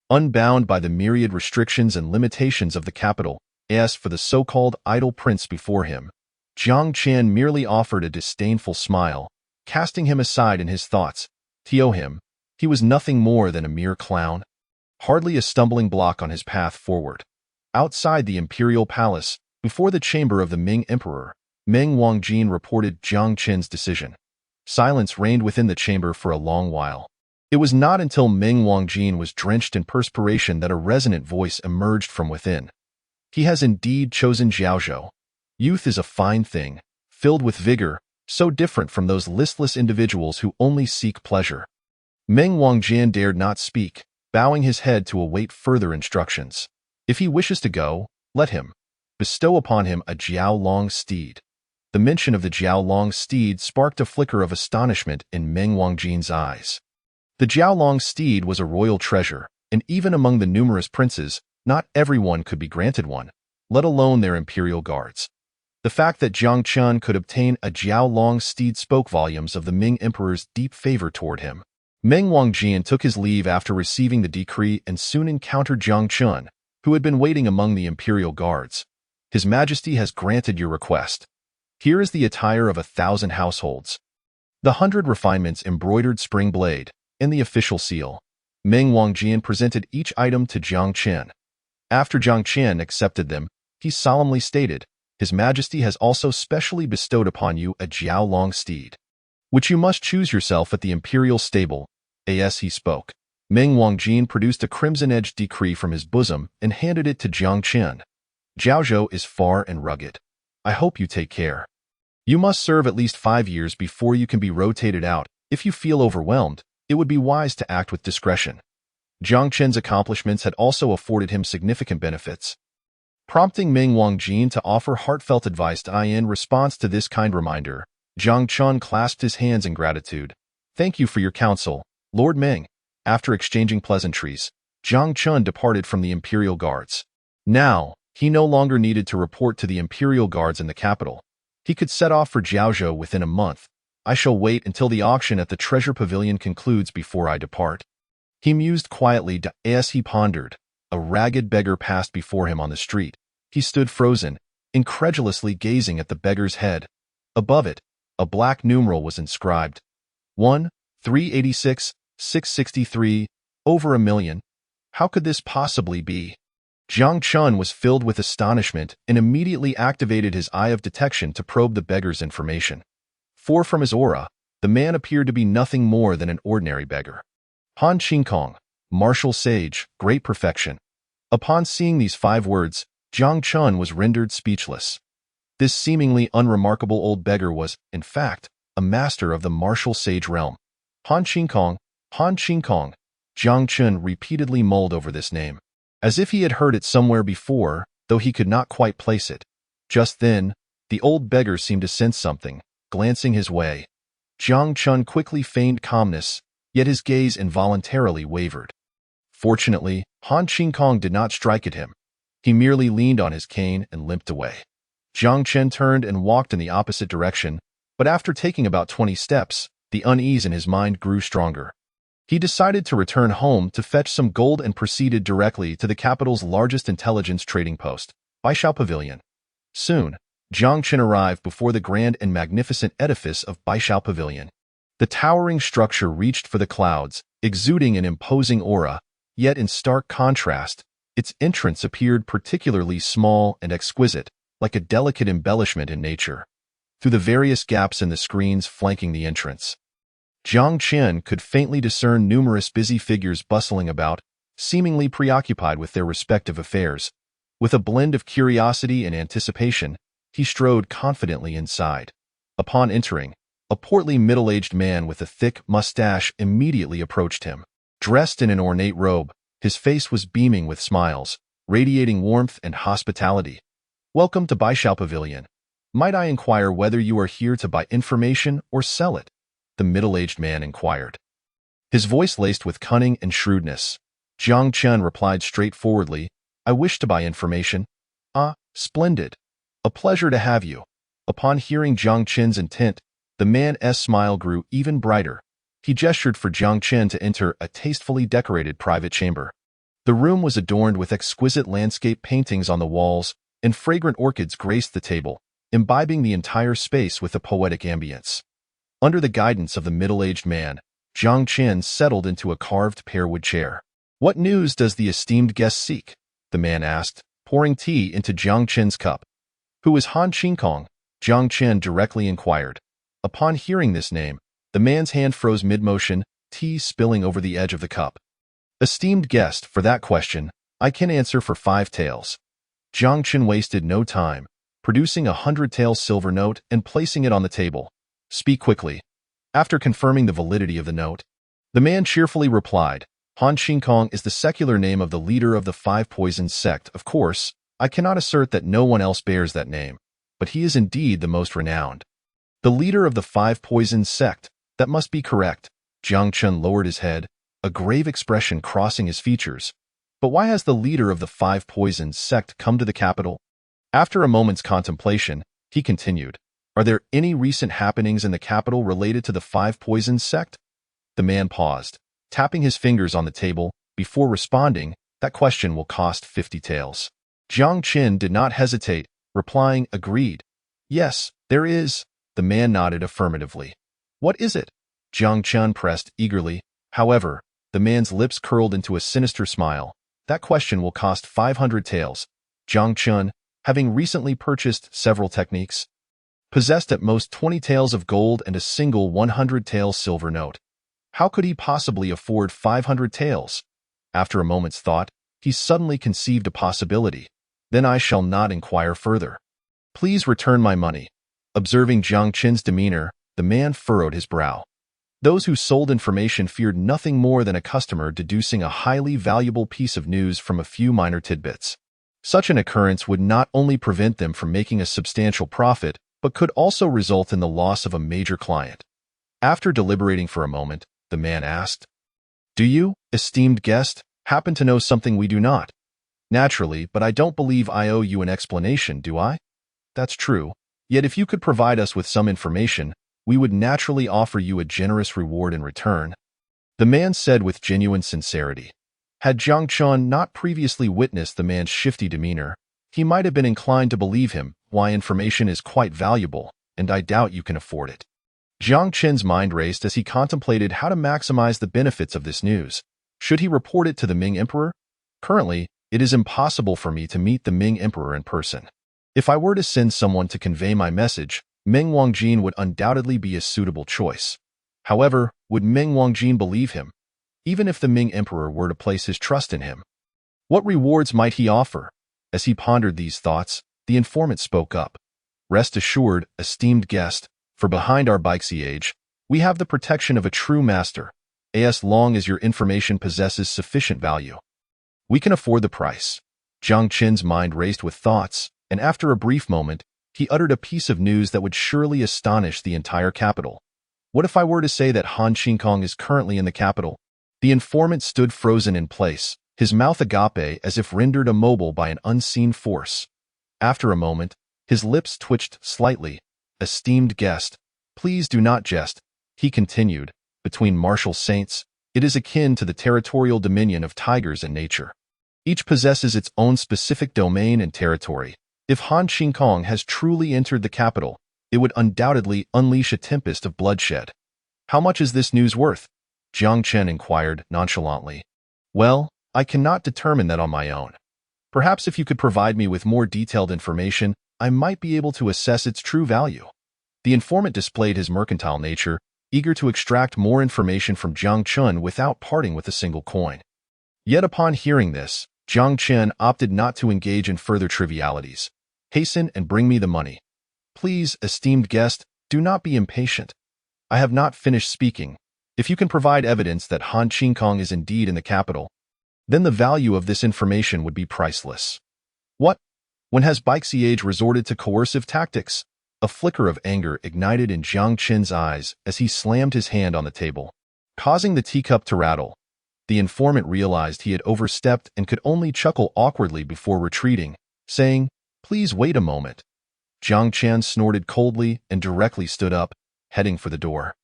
A: Unbound by the myriad restrictions and limitations of the capital, as for the so-called idle prince before him, Jiang Qin merely offered a disdainful smile, casting him aside in his thoughts. To him, he was nothing more than a mere clown, hardly a stumbling block on his path forward. Outside the imperial palace, before the chamber of the Ming Emperor, Meng Wangjin reported Jiang Qin's decision. Silence reigned within the chamber for a long while. It was not until Meng Wangjin was drenched in perspiration that a resonant voice emerged from within. He has indeed chosen Jiaozhou. Youth is a fine thing, filled with vigor, so different from those listless individuals who only seek pleasure. Meng Wangjin dared not speak, bowing his head to await further instructions. If he wishes to go, let him. Bestow upon him a Jiaolong steed. The mention of the Jiaolong steed sparked a flicker of astonishment in Meng Wangjin's eyes. The Jiaolong steed was a royal treasure, and even among the numerous princes, not everyone could be granted one, let alone their imperial guards. The fact that Jiang Chun could obtain a Jiao Long steed spoke volumes of the Ming Emperor's deep favor toward him. Meng Wangjian took his leave after receiving the decree and soon encountered Jiang Chun, who had been waiting among the Imperial Guards. His Majesty has granted your request. Here is the attire of 1,000 households, the 100 refinements embroidered spring blade, and the official seal. Meng Wangjian presented each item to Jiang Chen. After Jiang Chen accepted them, he solemnly stated, His Majesty has also specially bestowed upon you a Jiao Long steed, which you must choose yourself at the imperial stable. As he spoke, Meng Wangjian produced a crimson-edged decree from his bosom and handed it to Jiang Chen. Jiaozhou is far and rugged. I hope you take care. You must serve at least 5 years before you can be rotated out. If you feel overwhelmed, it would be wise to act with discretion. Jiang Chen's accomplishments had also afforded him significant benefits, prompting Meng Wangjian to offer heartfelt advice in response to this kind reminder. Jiang Chun clasped his hands in gratitude. Thank you for your counsel, Lord Meng. After exchanging pleasantries, Jiang Chun departed from the Imperial Guards. Now, he no longer needed to report to the Imperial Guards in the capital. He could set off for Jiaozhou within a month. I shall wait until the auction at the Treasure Pavilion concludes before I depart. He mused quietly as he pondered. A ragged beggar passed before him on the street. He stood frozen, incredulously gazing at the beggar's head. Above it, a black numeral was inscribed. 1, 386, 663, over 1,000,000. How could this possibly be? Jiang Chun was filled with astonishment and immediately activated his eye of detection to probe the beggar's information. For from his aura, the man appeared to be nothing more than an ordinary beggar. Han Qingkong, martial sage, great perfection. Upon seeing these 5 words, Jiang Chun was rendered speechless. This seemingly unremarkable old beggar was, in fact, a master of the martial sage realm. Han Qingkong, Han Qingkong. Jiang Chun repeatedly mulled over this name, as if he had heard it somewhere before, though he could not quite place it. Just then, the old beggar seemed to sense something, glancing his way. Jiang Chun quickly feigned calmness, yet his gaze involuntarily wavered. Fortunately, Han Qingkong did not strike at him. He merely leaned on his cane and limped away. Jiang Chen turned and walked in the opposite direction, but after taking about 20 steps, the unease in his mind grew stronger. He decided to return home to fetch some gold and proceeded directly to the capital's largest intelligence trading post, Baishao Pavilion. Soon, Jiang Chen arrived before the grand and magnificent edifice of Baishao Pavilion. The towering structure reached for the clouds, exuding an imposing aura, yet in stark contrast, its entrance appeared particularly small and exquisite, like a delicate embellishment in nature. Through the various gaps in the screens flanking the entrance, Jiang Chen could faintly discern numerous busy figures bustling about, seemingly preoccupied with their respective affairs. With a blend of curiosity and anticipation, he strode confidently inside. Upon entering, a portly middle-aged man with a thick mustache immediately approached him. Dressed in an ornate robe, his face was beaming with smiles, radiating warmth and hospitality. Welcome to Baishao Pavilion. Might I inquire whether you are here to buy information or sell it? The middle-aged man inquired, his voice laced with cunning and shrewdness. Jiang Chen replied straightforwardly, I wish to buy information. Ah, splendid. A pleasure to have you. Upon hearing Jiang Chen's intent, the man's smile grew even brighter. He gestured for Jiang Chen to enter a tastefully decorated private chamber. The room was adorned with exquisite landscape paintings on the walls, and fragrant orchids graced the table, imbibing the entire space with a poetic ambience. Under the guidance of the middle-aged man, Jiang Chen settled into a carved pearwood chair. What news does the esteemed guest seek? The man asked, pouring tea into Jiang Chen's cup. Who is Han Qingkong? Jiang Chen directly inquired. Upon hearing this name, the man's hand froze mid-motion, tea spilling over the edge of the cup. Esteemed guest, for that question, I can answer for 5 taels. Jiang Chen wasted no time, producing a 100-tael silver note and placing it on the table. Speak quickly. After confirming the validity of the note, the man cheerfully replied, Han Qingkong is the secular name of the leader of the 5 Poisons sect. Of course, I cannot assert that no one else bears that name, but he is indeed the most renowned. The leader of the 5 Poisons sect, that must be correct. Jiang Chen lowered his head, a grave expression crossing his features. But why has the leader of the Five Poisons sect come to the capital? After a moment's contemplation, he continued, Are there any recent happenings in the capital related to the Five Poisons sect? The man paused, tapping his fingers on the table, before responding, That question will cost 50 taels. Jiang Qin did not hesitate, replying, Agreed. Yes, there is. The man nodded affirmatively. What is it? Jiang Qin pressed eagerly. However, the man's lips curled into a sinister smile. That question will cost 500 taels. Jiang Qin, having recently purchased several techniques, possessed at most 20 taels of gold and a single 100 tael silver note. How could he possibly afford 500 taels? After a moment's thought, he suddenly conceived a possibility. Then I shall not inquire further. Please return my money. Observing Jiang Qin's demeanor, the man furrowed his brow. Those who sold information feared nothing more than a customer deducing a highly valuable piece of news from a few minor tidbits. Such an occurrence would not only prevent them from making a substantial profit, but could also result in the loss of a major client. After deliberating for a moment, the man asked, Do you, esteemed guest, happen to know something we do not? Naturally, but I don't believe I owe you an explanation, do I? That's true. Yet if you could provide us with some information, we would naturally offer you a generous reward in return. The man said with genuine sincerity. Had Jiang Qin not previously witnessed the man's shifty demeanor, he might have been inclined to believe him. Why, information is quite valuable, and I doubt you can afford it. Jiang Qin's mind raced as he contemplated how to maximize the benefits of this news. Should he report it to the Ming Emperor? Currently, it is impossible for me to meet the Ming Emperor in person. If I were to send someone to convey my message, Meng Wangjin would undoubtedly be a suitable choice. However, would Meng Wangjin believe him, even if the Ming Emperor were to place his trust in him? What rewards might he offer? As he pondered these thoughts, the informant spoke up. Rest assured, esteemed guest, for behind our Baixiage, we have the protection of a true master, as long as your information possesses sufficient value. We can afford the price. Jiang Qin's mind raced with thoughts, and after a brief moment, he uttered a piece of news that would surely astonish the entire capital. What if I were to say that Han Qingkong is currently in the capital? The informant stood frozen in place, his mouth agape as if rendered immobile by an unseen force. After a moment, his lips twitched slightly. Esteemed guest, please do not jest, he continued. Between martial saints, it is akin to the territorial dominion of tigers in nature. Each possesses its own specific domain and territory. If Han Qingkong has truly entered the capital, it would undoubtedly unleash a tempest of bloodshed. How much is this news worth? Jiang Qin inquired nonchalantly. Well, I cannot determine that on my own. Perhaps if you could provide me with more detailed information, I might be able to assess its true value. The informant displayed his mercantile nature, eager to extract more information from Jiang Qin without parting with a single coin. Yet upon hearing this, Jiang Qin opted not to engage in further trivialities. Hasten and bring me the money. Please, esteemed guest, do not be impatient. I have not finished speaking. If you can provide evidence that Han Qingkong is indeed in the capital, then the value of this information would be priceless. What? When has Baixiage resorted to coercive tactics? A flicker of anger ignited in Jiang Qin's eyes as he slammed his hand on the table, causing the teacup to rattle. The informant realized he had overstepped and could only chuckle awkwardly before retreating, saying, Please wait a moment. Jiang Qin snorted coldly and directly stood up, heading for the door.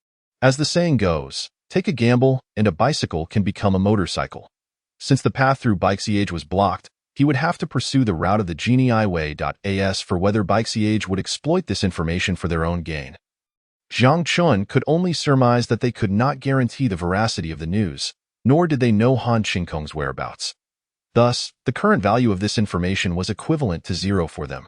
A: As the saying goes, take a gamble and a bicycle can become a motorcycle. Since the path through Baixiage was blocked, he would have to pursue the route of the Genie Highway.as for whether Baixiage would exploit this information for their own gain. Jiang Qin could only surmise that they could not guarantee the veracity of the news, nor did they know Han Qingkong's whereabouts. Thus, the current value of this information was equivalent to zero for them.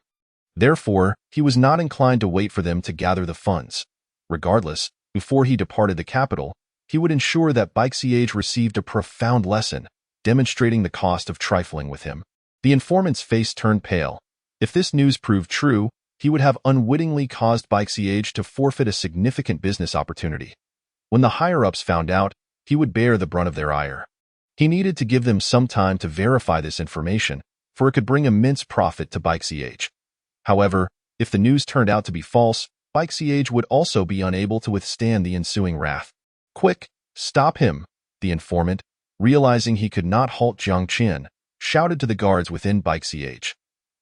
A: Therefore, he was not inclined to wait for them to gather the funds. Regardless, before he departed the capital, he would ensure that Baixiage received a profound lesson, demonstrating the cost of trifling with him. The informant's face turned pale. If this news proved true, he would have unwittingly caused Baixiage to forfeit a significant business opportunity. When the higher-ups found out, he would bear the brunt of their ire. He needed to give them some time to verify this information, for it could bring immense profit to Baixiage. However, if the news turned out to be false, Baixiage would also be unable to withstand the ensuing wrath. Quick, stop him! The informant, realizing he could not halt Jiang Qin, shouted to the guards within Bike-Ch.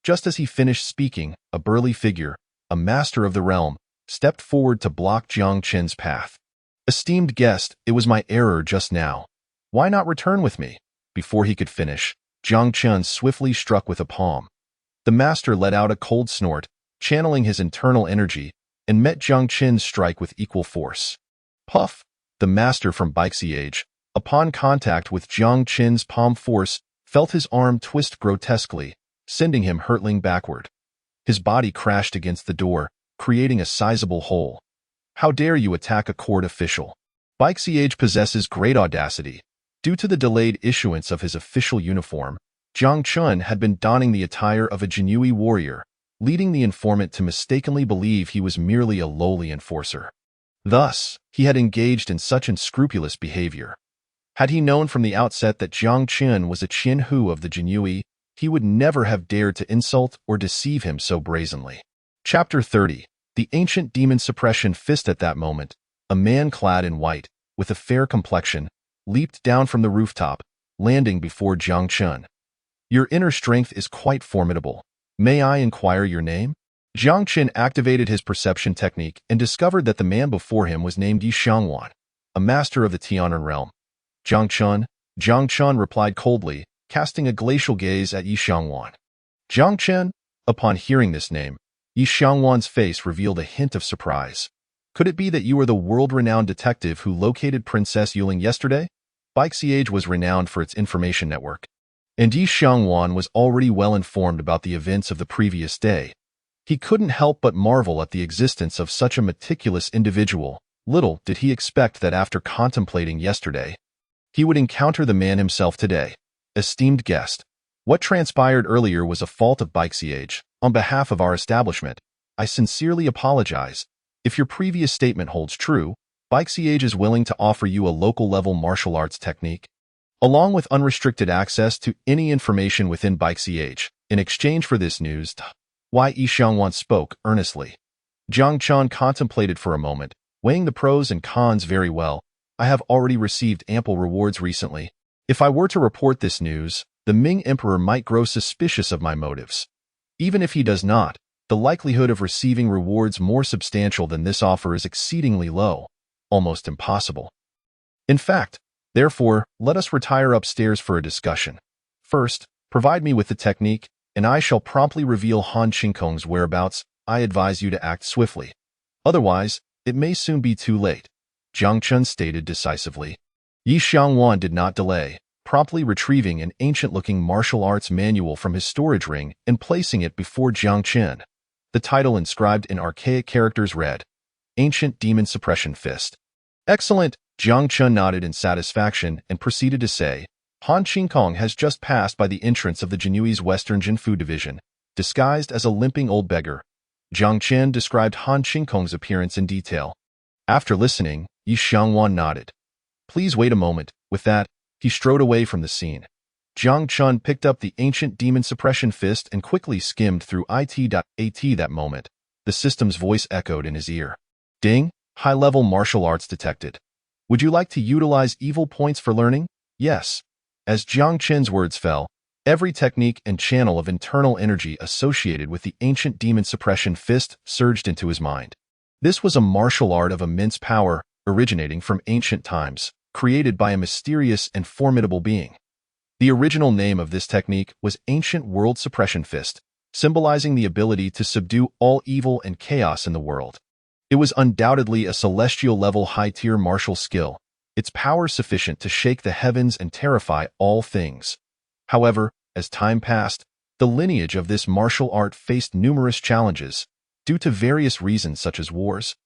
A: Just as he finished speaking, a burly figure, a master of the realm, stepped forward to block Jiang Qin's path. "Esteemed guest, it was my error just now. Why not return with me?" Before he could finish, Jiang Qin swiftly struck with a palm. The master let out a cold snort, channeling his internal energy, and met Jiang Qin's strike with equal force. Puff! The master from Bike-Ch, upon contact with Jiang Qin's palm force, felt his arm twist grotesquely, sending him hurtling backward. His body crashed against the door, creating a sizable hole. How dare you attack a court official? Bike-Ch possesses great audacity. Due to the delayed issuance of his official uniform, Jiang Qin had been donning the attire of a Jinui warrior, leading the informant to mistakenly believe he was merely a lowly enforcer. Thus, he had engaged in such unscrupulous behavior. Had he known from the outset that Jiang Qin was a Qin Hu of the Jinui, he would never have dared to insult or deceive him so brazenly. Chapter 30. The Ancient Demon Suppression Fist. At that moment, a man clad in white, with a fair complexion, leaped down from the rooftop, landing before Jiang Qin. "Your inner strength is quite formidable. May I inquire your name?" Jiang Qin activated his perception technique and discovered that the man before him was named Yi Xiangwan, a master of the Tianan realm. Jiang Qin replied coldly, casting a glacial gaze at Yi Xiangwan. "Jiang Qin?" Upon hearing this name, Yi Xiangwan's face revealed a hint of surprise. "Could it be that you are the world-renowned detective who located Princess Yuling yesterday?" Bike-Ch was renowned for its information network, and Yi Xiangwan was already well informed about the events of the previous day. He couldn't help but marvel at the existence of such a meticulous individual. Little did he expect that after contemplating yesterday, he would encounter the man himself today. "Esteemed guest, what transpired earlier was a fault of Bike-Ch. On behalf of our establishment, I sincerely apologize. If your previous statement holds true, Bike-Ch is willing to offer you a local-level martial arts technique, along with unrestricted access to any information within Bike-Ch. In exchange for this news, Yi Xiangwan spoke earnestly. Jiang Qin contemplated for a moment, weighing the pros and cons. "Very well. I have already received ample rewards recently. If I were to report this news, the Ming Emperor might grow suspicious of my motives. Even if he does not, the likelihood of receiving rewards more substantial than this offer is exceedingly low, almost impossible. In fact, therefore, let us retire upstairs for a discussion. First, provide me with the technique, and I shall promptly reveal Han Qingkong's whereabouts. I advise you to act swiftly. Otherwise, it may soon be too late," Jiang Qin stated decisively. Yi Xiangwan did not delay, promptly retrieving an ancient-looking martial arts manual from his storage ring and placing it before Jiang Qin. The title inscribed in archaic characters read, "Ancient Demon Suppression Fist." "Excellent," Jiang Qin nodded in satisfaction and proceeded to say, "Han Qingkong has just passed by the entrance of the Jinui's Western Jinfu Division, disguised as a limping old beggar." Jiang Qin described Han Qingkong's appearance in detail. After listening, Yi Xiangwan nodded. "Please wait a moment." With that, he strode away from the scene. Jiang Qin picked up the ancient demon suppression fist and quickly skimmed through it.at. That moment, the system's voice echoed in his ear. "Ding, high-level martial arts detected. Would you like to utilize evil points for learning?" "Yes." As Jiang Qin's words fell, every technique and channel of internal energy associated with the ancient demon suppression fist surged into his mind. This was a martial art of immense power, originating from ancient times, created by a mysterious and formidable being. The original name of this technique was Ancient World Suppression Fist, symbolizing the ability to subdue all evil and chaos in the world. It was undoubtedly a celestial-level high-tier martial skill, its power sufficient to shake the heavens and terrify all things. However, as time passed, the lineage of this martial art faced numerous challenges, due to various reasons such as wars,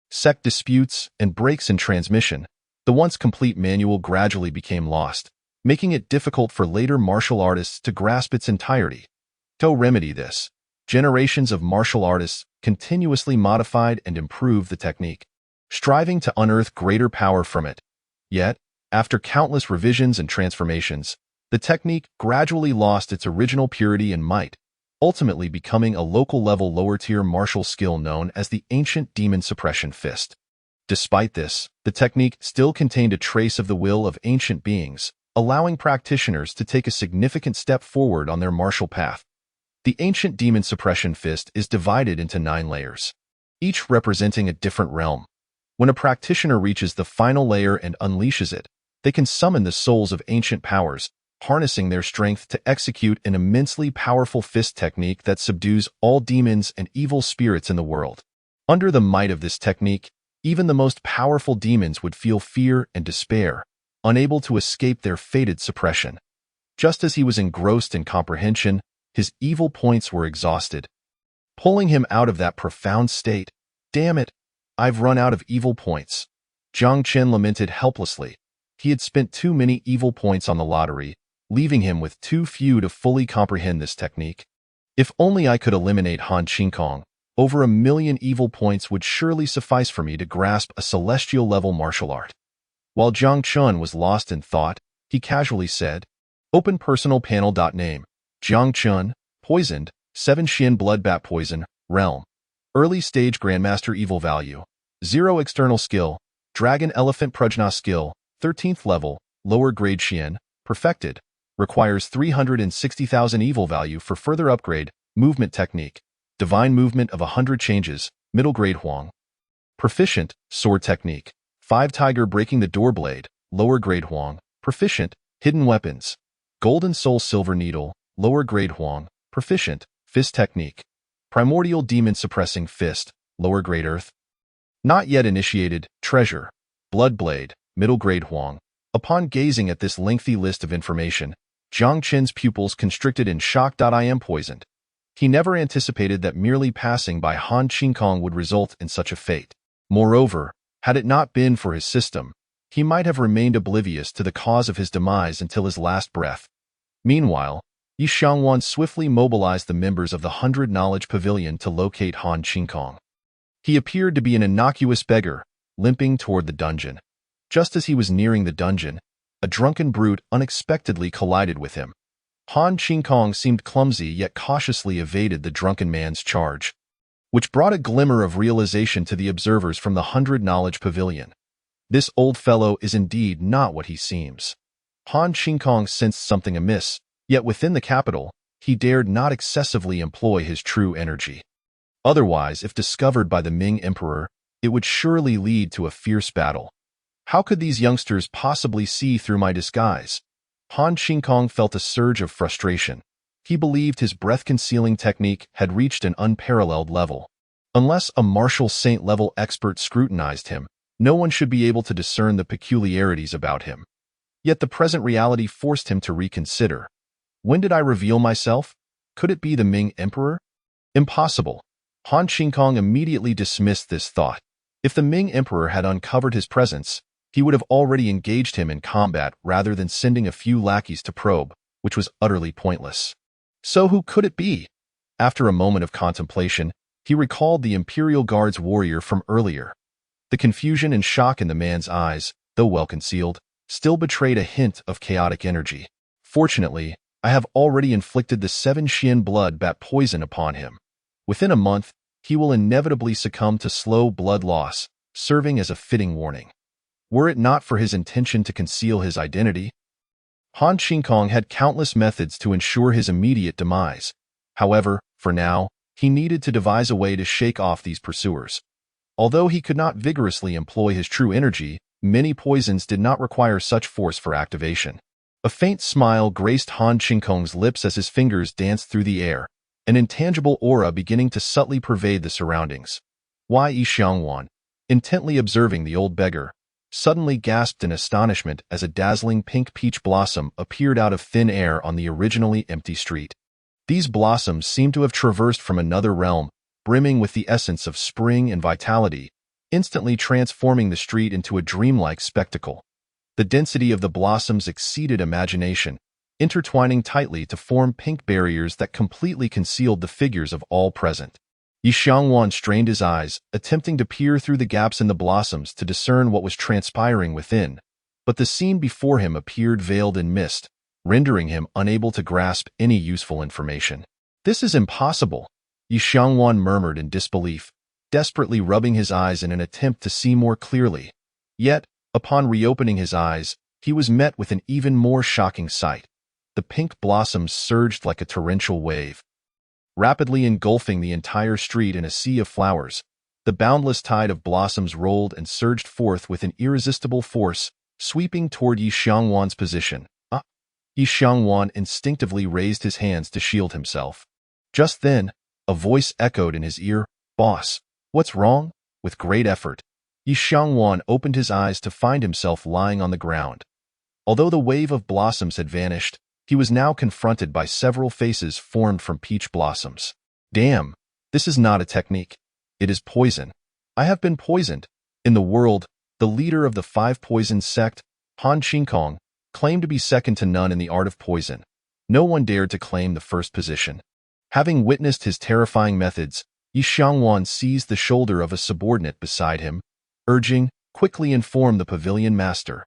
A: sect disputes, and breaks in transmission. The once complete manual gradually became lost, making it difficult for later martial artists to grasp its entirety. To remedy this, generations of martial artists continuously modified and improved the technique, striving to unearth greater power from it. Yet, after countless revisions and transformations, the technique gradually lost its original purity and might, ultimately becoming a local-level lower-tier martial skill known as the Ancient Demon Suppression Fist. Despite this, the technique still contained a trace of the will of ancient beings, allowing practitioners to take a significant step forward on their martial path. The ancient demon suppression fist is divided into 9 layers, each representing a different realm. When a practitioner reaches the final layer and unleashes it, they can summon the souls of ancient powers, harnessing their strength to execute an immensely powerful fist technique that subdues all demons and evil spirits in the world. Under the might of this technique, even the most powerful demons would feel fear and despair, unable to escape their fated suppression. Just as he was engrossed in comprehension, his evil points were exhausted. Pulling him out of that profound state, "Damn it, I've run out of evil points." Jiang Chen lamented helplessly. He had spent too many evil points on the lottery, leaving him with too few to fully comprehend this technique. If only I could eliminate Han Qingkong, over 1,000,000 evil points would surely suffice for me to grasp a celestial-level martial art. While Jiang Chen was lost in thought, he casually said, "Open personal panel. Name, Jiang Chen, poisoned, 7 Xian blood bat poison, realm. Early stage Grandmaster evil value. 0 external skill, Dragon Elephant Prajna skill, 13th level, lower grade Xian, perfected. Requires 360,000 evil value for further upgrade, movement technique. Divine movement of 100 changes, middle grade Huang. Proficient, sword technique. 5 tiger breaking the door blade, lower grade Huang. Proficient, hidden weapons. Golden soul silver needle, lower grade Huang. Proficient, fist technique. Primordial demon suppressing fist, lower grade earth. Not yet initiated, treasure. Blood blade, middle grade Huang. Upon gazing at this lengthy list of information, Jiang Chen's pupils constricted in shock. I am poisoned. He never anticipated that merely passing by Han Qingkong would result in such a fate. Moreover, had it not been for his system, he might have remained oblivious to the cause of his demise until his last breath. Meanwhile, Yi Xiangwan swiftly mobilized the members of the 100 Knowledge Pavilion to locate Han Qingkong. He appeared to be an innocuous beggar, limping toward the dungeon. Just as he was nearing the dungeon, a drunken brute unexpectedly collided with him. Han Qingkong seemed clumsy yet cautiously evaded the drunken man's charge, which brought a glimmer of realization to the observers from the 100 Knowledge Pavilion. This old fellow is indeed not what he seems. Han Qingkong sensed something amiss, yet within the capital, he dared not excessively employ his true energy. Otherwise, if discovered by the Ming Emperor, it would surely lead to a fierce battle. How could these youngsters possibly see through my disguise? Han Qingkong felt a surge of frustration. He believed his breath-concealing technique had reached an unparalleled level. Unless a martial saint-level expert scrutinized him, no one should be able to discern the peculiarities about him. Yet the present reality forced him to reconsider. When did I reveal myself? Could it be the Ming Emperor? Impossible. Han Qingkong immediately dismissed this thought. If the Ming Emperor had uncovered his presence, he would have already engaged him in combat rather than sending a few lackeys to probe, which was utterly pointless. So who could it be? After a moment of contemplation, he recalled the Imperial Guards warrior from earlier. The confusion and shock in the man's eyes, though well concealed, still betrayed a hint of chaotic energy. Fortunately, I have already inflicted the 7 Xian blood bat poison upon him. Within a month, he will inevitably succumb to slow blood loss, serving as a fitting warning. Were it not for his intention to conceal his identity, Han Qingkong had countless methods to ensure his immediate demise. However, for now, he needed to devise a way to shake off these pursuers. Although he could not vigorously employ his true energy, many poisons did not require such force for activation. A faint smile graced Han Qingkong's lips as his fingers danced through the air, an intangible aura beginning to subtly pervade the surroundings. Yi Xiangwan, intently observing the old beggar, suddenly gasped in astonishment as a dazzling pink peach blossom appeared out of thin air on the originally empty street. These blossoms seemed to have traversed from another realm, brimming with the essence of spring and vitality, instantly transforming the street into a dreamlike spectacle. The density of the blossoms exceeded imagination, intertwining tightly to form pink barriers that completely concealed the figures of all present. Yi Xiangwan strained his eyes, attempting to peer through the gaps in the blossoms to discern what was transpiring within, but the scene before him appeared veiled in mist, rendering him unable to grasp any useful information. "This is impossible," Yi Xiangwan murmured in disbelief. desperately rubbing his eyes in an attempt to see more clearly. Yet, upon reopening his eyes, he was met with an even more shocking sight. The pink blossoms surged like a torrential wave, rapidly engulfing the entire street in a sea of flowers. The boundless tide of blossoms rolled and surged forth with an irresistible force, sweeping toward Yi Xiangwan's position. Yi Xiangwan instinctively raised his hands to shield himself. Just then, a voice echoed in his ear, "Boss, what's wrong?" With great effort, Yi Xiangwan opened his eyes to find himself lying on the ground. Although the wave of blossoms had vanished, he was now confronted by several faces formed from peach blossoms. Damn, this is not a technique. It is poison. I have been poisoned. In the world, the leader of the 5 poison sect, Han Qingkong, claimed to be second to none in the art of poison. No one dared to claim the first position. Having witnessed his terrifying methods, Yi Xiangwan seized the shoulder of a subordinate beside him, urging, "Quickly inform the pavilion master.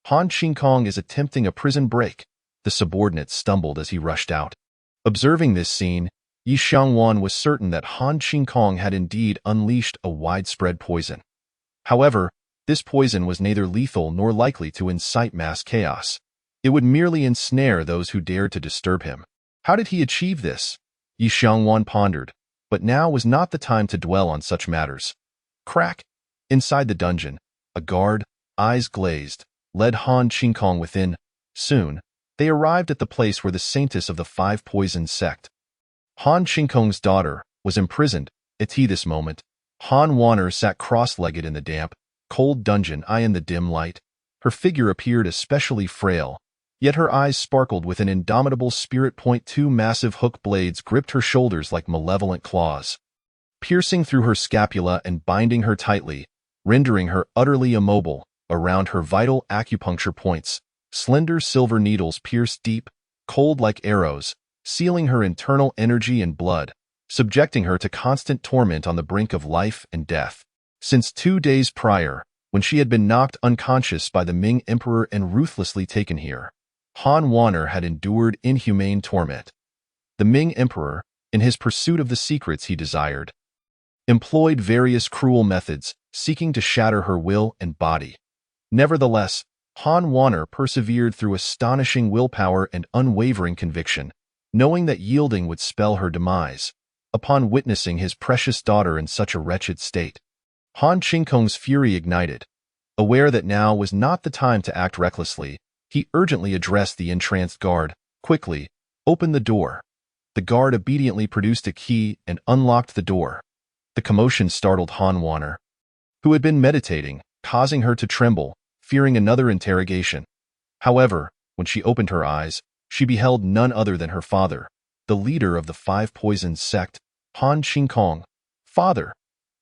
A: Han Qingkong is attempting a prison break." The subordinate stumbled as he rushed out. Observing this scene, Yi Xiangwan was certain that Han Qingkong had indeed unleashed a widespread poison. However, this poison was neither lethal nor likely to incite mass chaos. It would merely ensnare those who dared to disturb him. How did he achieve this? Yi Xiangwan pondered, but now was not the time to dwell on such matters. Crack! Inside the dungeon, a guard, eyes glazed, led Han Qingkong within. Soon, they arrived at the place where the saintess of the 5 poison sect, Han Qingkong's daughter, was imprisoned. At this moment, Han Wanner sat cross-legged in the damp, cold dungeon in the dim light. Her figure appeared especially frail, yet her eyes sparkled with an indomitable spirit. 2 massive hook blades gripped her shoulders like malevolent claws, piercing through her scapula and binding her tightly, rendering her utterly immobile. Around her vital acupuncture points, slender silver needles pierced deep, cold like arrows, sealing her internal energy and blood, subjecting her to constant torment on the brink of life and death. Since 2 days prior, when she had been knocked unconscious by the Ming Emperor and ruthlessly taken here, Han Wanner had endured inhumane torment. The Ming Emperor, in his pursuit of the secrets he desired, employed various cruel methods, seeking to shatter her will and body. Nevertheless, Han Wanner persevered through astonishing willpower and unwavering conviction, knowing that yielding would spell her demise. Upon witnessing his precious daughter in such a wretched state, Han Qingkong's fury ignited. Aware that now was not the time to act recklessly, he urgently addressed the entranced guard. "Quickly, open the door." The guard obediently produced a key and unlocked the door. The commotion startled Han Wanner, who had been meditating, causing her to tremble, fearing another interrogation. However, when she opened her eyes, she beheld none other than her father, the leader of the 5 poison sect, Han Qingkong. "Father!"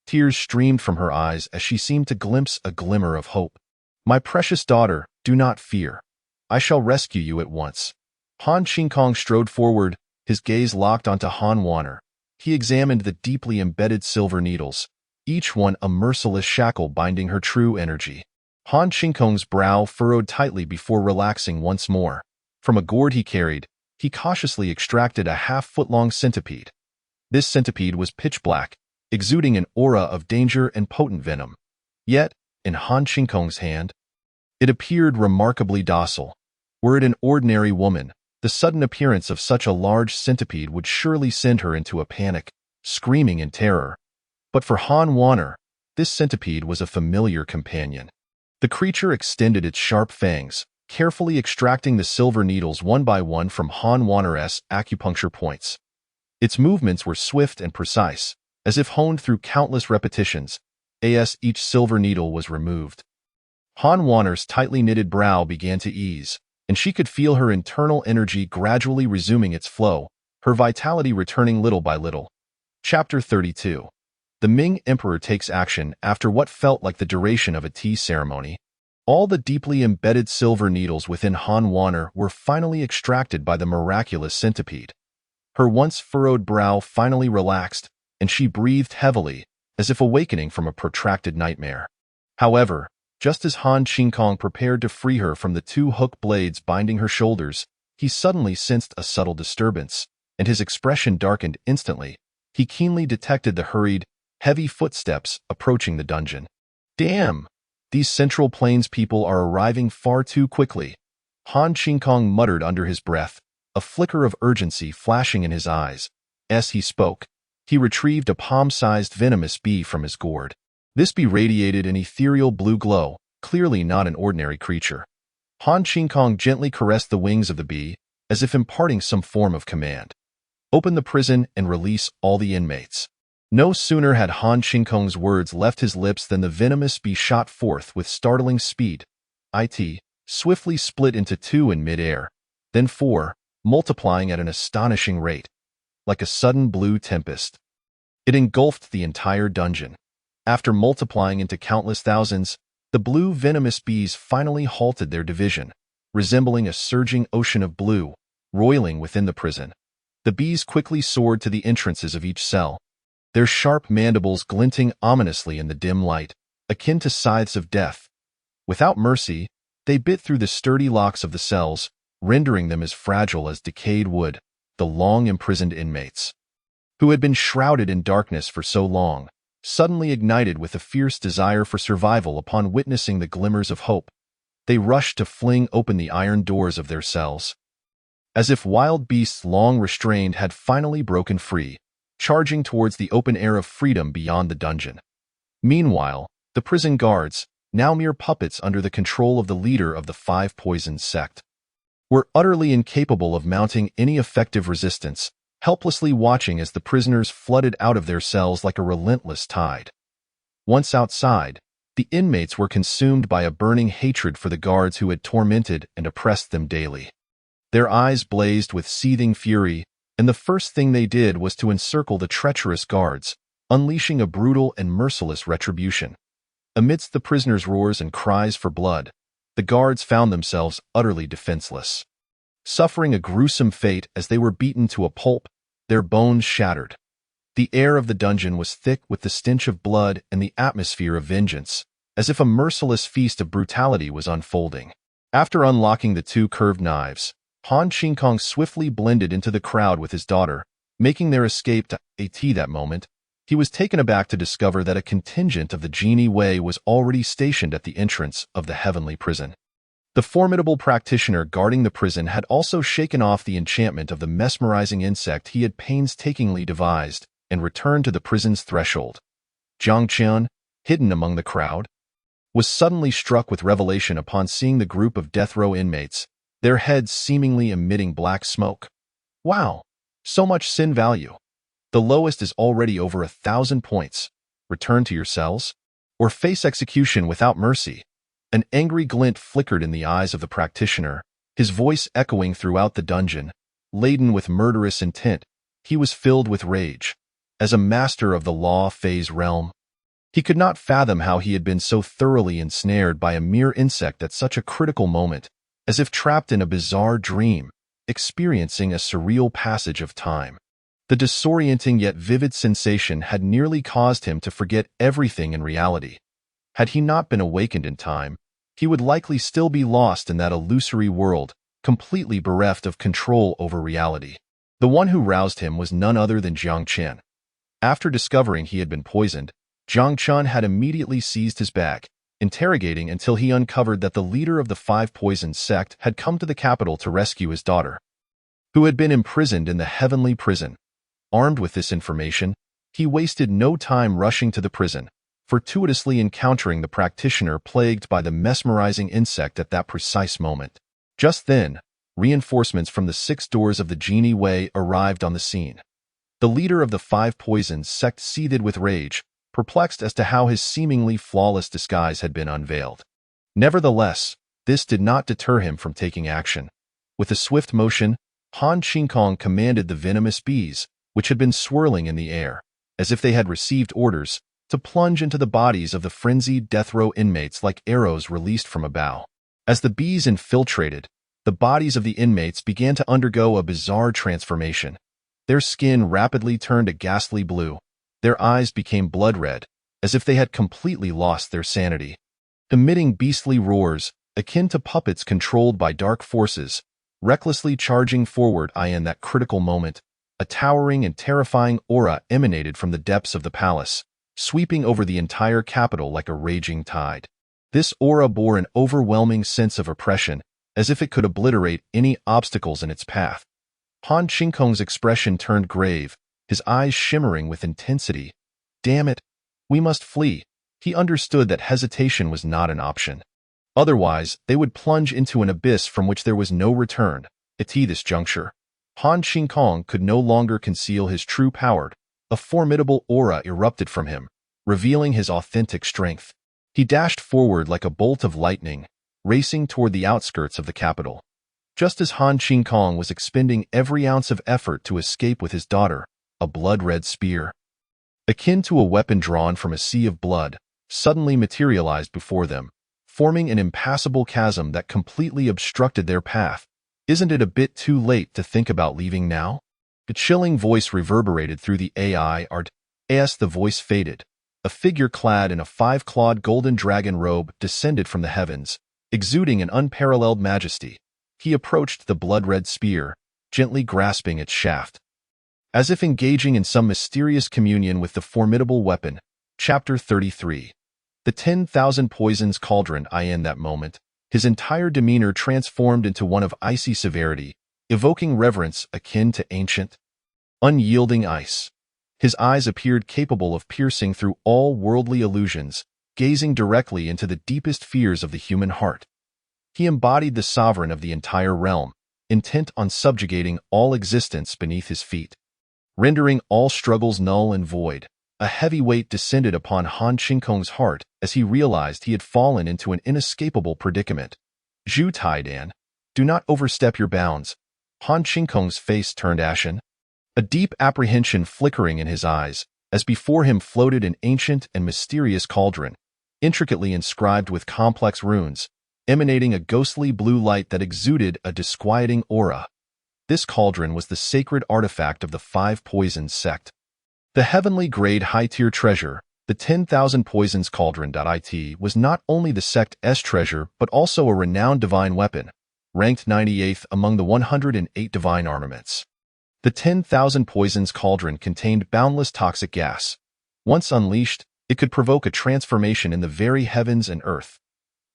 A: Tears streamed from her eyes as she seemed to glimpse a glimmer of hope. "My precious daughter, do not fear. I shall rescue you at once." Han Qingkong strode forward, his gaze locked onto Han Wanner. He examined the deeply embedded silver needles, each one a merciless shackle binding her true energy. Han Qingkong's brow furrowed tightly before relaxing once more. From a gourd he carried, he cautiously extracted a half-foot-long centipede. This centipede was pitch black, exuding an aura of danger and potent venom. Yet, in Han Qingkong's hand, it appeared remarkably docile. Were it an ordinary woman, the sudden appearance of such a large centipede would surely send her into a panic, screaming in terror. But for Han Wanner, this centipede was a familiar companion. The creature extended its sharp fangs, carefully extracting the silver needles one by one from Han Wanner's acupuncture points. Its movements were swift and precise, as if honed through countless repetitions, as each silver needle was removed. Han Wanner's tightly knitted brow began to ease, and she could feel her internal energy gradually resuming its flow, her vitality returning little by little. Chapter 32. The Ming Emperor takes action after what felt like the duration of a tea ceremony. All the deeply embedded silver needles within Han Wanner were finally extracted by the miraculous centipede. Her once furrowed brow finally relaxed, and she breathed heavily, as if awakening from a protracted nightmare. However, just as Han Qingkong prepared to free her from the 2 hook blades binding her shoulders, he suddenly sensed a subtle disturbance, and his expression darkened instantly. He keenly detected the hurried, heavy footsteps approaching the dungeon. Damn! These Central Plains people are arriving far too quickly, Han Qingkong muttered under his breath, a flicker of urgency flashing in his eyes. As he spoke, he retrieved a palm-sized venomous bee from his gourd. This bee radiated an ethereal blue glow, clearly not an ordinary creature. Han Qingkong gently caressed the wings of the bee, as if imparting some form of command. Open the prison and release all the inmates. No sooner had Han Qingkong's words left his lips than the venomous bee shot forth with startling speed. It swiftly split into 2 in mid-air, then 4, multiplying at an astonishing rate. Like a sudden blue tempest, it engulfed the entire dungeon. After multiplying into countless thousands, the blue venomous bees finally halted their division, resembling a surging ocean of blue, roiling within the prison. The bees quickly soared to the entrances of each cell, their sharp mandibles glinting ominously in the dim light, akin to scythes of death. Without mercy, they bit through the sturdy locks of the cells, rendering them as fragile as decayed wood. The long-imprisoned inmates, who had been shrouded in darkness for so long, suddenly ignited with a fierce desire for survival upon witnessing the glimmers of hope. They rushed to fling open the iron doors of their cells, as if wild beasts long restrained had finally broken free, charging towards the open air of freedom beyond the dungeon. Meanwhile, the prison guards, now mere puppets under the control of the leader of the Five Poisons sect, were utterly incapable of mounting any effective resistance, helplessly watching as the prisoners flooded out of their cells like a relentless tide. Once outside, the inmates were consumed by a burning hatred for the guards who had tormented and oppressed them daily. Their eyes blazed with seething fury, and the first thing they did was to encircle the treacherous guards, unleashing a brutal and merciless retribution. Amidst the prisoners' roars and cries for blood, the guards found themselves utterly defenseless, suffering a gruesome fate as they were beaten to a pulp, their bones shattered. The air of the dungeon was thick with the stench of blood and the atmosphere of vengeance, as if a merciless feast of brutality was unfolding. After unlocking the 2 curved knives, Han Qingkong swiftly blended into the crowd with his daughter, making their escape to At that moment. He was taken aback to discover that a contingent of the Genie Wei was already stationed at the entrance of the heavenly prison. The formidable practitioner guarding the prison had also shaken off the enchantment of the mesmerizing insect he had painstakingly devised and returned to the prison's threshold. Jiang Qian, hidden among the crowd, was suddenly struck with revelation upon seeing the group of death row inmates, their heads seemingly emitting black smoke. Wow! So much sin value. The lowest is already over 1,000 points. Return to your cells, or face execution without mercy. An angry glint flickered in the eyes of the practitioner, his voice echoing throughout the dungeon. Laden with murderous intent, he was filled with rage. As a master of the law phase realm, he could not fathom how he had been so thoroughly ensnared by a mere insect at such a critical moment, as if trapped in a bizarre dream, experiencing a surreal passage of time. The disorienting yet vivid sensation had nearly caused him to forget everything in reality. Had he not been awakened in time, he would likely still be lost in that illusory world, completely bereft of control over reality. The one who roused him was none other than Jiang Qian. After discovering he had been poisoned, Jiang Qian had immediately seized his bag, interrogating until he uncovered that the leader of the Five Poisons sect had come to the capital to rescue his daughter, who had been imprisoned in the heavenly prison. Armed with this information, he wasted no time rushing to the prison, fortuitously encountering the practitioner plagued by the mesmerizing insect at that precise moment. Just then, reinforcements from the 6 doors of the Genie Wei arrived on the scene. The leader of the Five Poisons sect seethed with rage, perplexed as to how his seemingly flawless disguise had been unveiled. Nevertheless, this did not deter him from taking action. With a swift motion, Han Qingkong commanded the venomous bees, which had been swirling in the air, as if they had received orders, to plunge into the bodies of the frenzied death row inmates like arrows released from a bow. As the bees infiltrated, the bodies of the inmates began to undergo a bizarre transformation. Their skin rapidly turned a ghastly blue. Their eyes became blood red, as if they had completely lost their sanity. Emitting beastly roars, akin to puppets controlled by dark forces, recklessly charging forward in that critical moment, a towering and terrifying aura emanated from the depths of the palace, sweeping over the entire capital like a raging tide. This aura bore an overwhelming sense of oppression, as if it could obliterate any obstacles in its path. Han Qingkong's expression turned grave, his eyes shimmering with intensity. Damn it! We must flee. He understood that hesitation was not an option. Otherwise, they would plunge into an abyss from which there was no return. At this juncture, Han Qingkong could no longer conceal his true power. A formidable aura erupted from him, revealing his authentic strength. He dashed forward like a bolt of lightning, racing toward the outskirts of the capital. Just as Han Qingkong was expending every ounce of effort to escape with his daughter, a blood-red spear, akin to a weapon drawn from a sea of blood, suddenly materialized before them, forming an impassable chasm that completely obstructed their path. Isn't it a bit too late to think about leaving now? A chilling voice reverberated through the AI. As the voice faded, a figure clad in a five-clawed golden dragon robe descended from the heavens, exuding an unparalleled majesty. He approached the blood-red spear, gently grasping its shaft. As if engaging in some mysterious communion with the formidable weapon. Chapter 33. The 10,000 Poisons Cauldron. In that moment, his entire demeanor transformed into one of icy severity, evoking reverence akin to ancient, unyielding ice. His eyes appeared capable of piercing through all worldly illusions, gazing directly into the deepest fears of the human heart. He embodied the sovereign of the entire realm, intent on subjugating all existence beneath his feet. Rendering all struggles null and void, a heavy weight descended upon Han Qingkong's heart as he realized he had fallen into an inescapable predicament. Zhu Taidan, do not overstep your bounds. Han Qingkong's face turned ashen, a deep apprehension flickering in his eyes, as before him floated an ancient and mysterious cauldron, intricately inscribed with complex runes, emanating a ghostly blue light that exuded a disquieting aura. This cauldron was the sacred artifact of the Five Poisons sect. The heavenly grade high-tier treasure, the 10,000 Poisons Cauldron. It was not only the sect's treasure but also a renowned divine weapon, ranked 98th among the 108 divine armaments. The 10,000 Poisons Cauldron contained boundless toxic gas. Once unleashed, it could provoke a transformation in the very heavens and earth.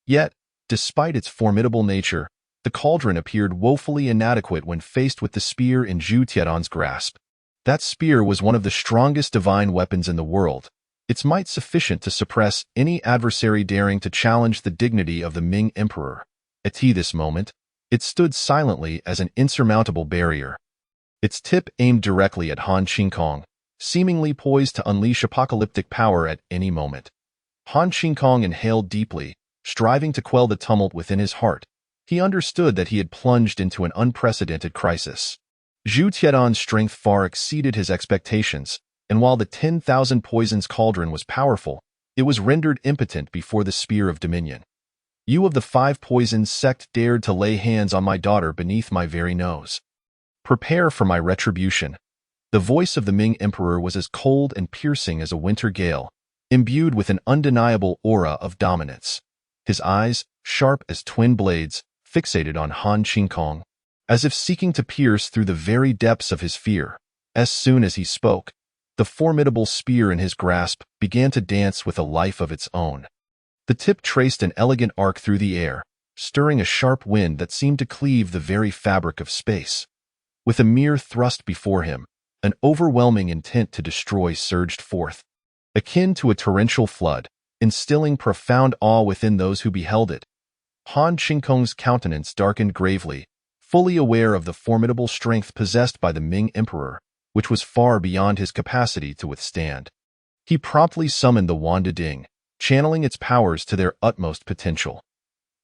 A: Yet, despite its formidable nature, the cauldron appeared woefully inadequate when faced with the spear in Zhu Tiedan's grasp. That spear was one of the strongest divine weapons in the world, its might sufficient to suppress any adversary daring to challenge the dignity of the Ming Emperor. At this moment, it stood silently as an insurmountable barrier. Its tip aimed directly at Han Qingkong, seemingly poised to unleash apocalyptic power at any moment. Han Qingkong inhaled deeply, striving to quell the tumult within his heart. He understood that he had plunged into an unprecedented crisis. Zhu Tiedan's strength far exceeded his expectations, and while the 10,000 Poisons Cauldron was powerful, it was rendered impotent before the Spear of Dominion. You of the Five Poisons sect dared to lay hands on my daughter beneath my very nose. Prepare for my retribution. The voice of the Ming Emperor was as cold and piercing as a winter gale, imbued with an undeniable aura of dominance. His eyes, sharp as twin blades, fixated on Han Qingkong, as if seeking to pierce through the very depths of his fear. As soon as he spoke, the formidable spear in his grasp began to dance with a life of its own. The tip traced an elegant arc through the air, stirring a sharp wind that seemed to cleave the very fabric of space. With a mere thrust before him, an overwhelming intent to destroy surged forth, akin to a torrential flood, instilling profound awe within those who beheld it. Han Qingkong's countenance darkened gravely, fully aware of the formidable strength possessed by the Ming Emperor, which was far beyond his capacity to withstand. He promptly summoned the Wanda Ding, channeling its powers to their utmost potential.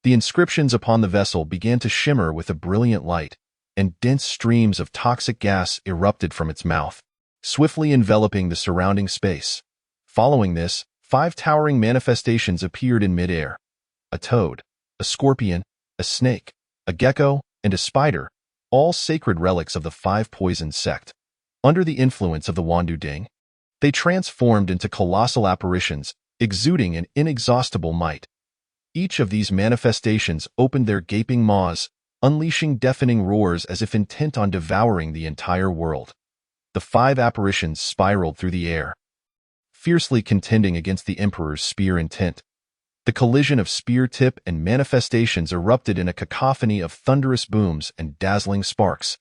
A: The inscriptions upon the vessel began to shimmer with a brilliant light, and dense streams of toxic gas erupted from its mouth, swiftly enveloping the surrounding space. Following this, 5 towering manifestations appeared in midair. A toad, a scorpion, a snake, a gecko, and a spider, all sacred relics of the Five Poisons sect. Under the influence of the Wandu Ding, they transformed into colossal apparitions, exuding an inexhaustible might. Each of these manifestations opened their gaping maws, unleashing deafening roars as if intent on devouring the entire world. The 5 apparitions spiraled through the air, fiercely contending against the Emperor's spear intent. The collision of spear tip and manifestations erupted in a cacophony of thunderous booms and dazzling sparks.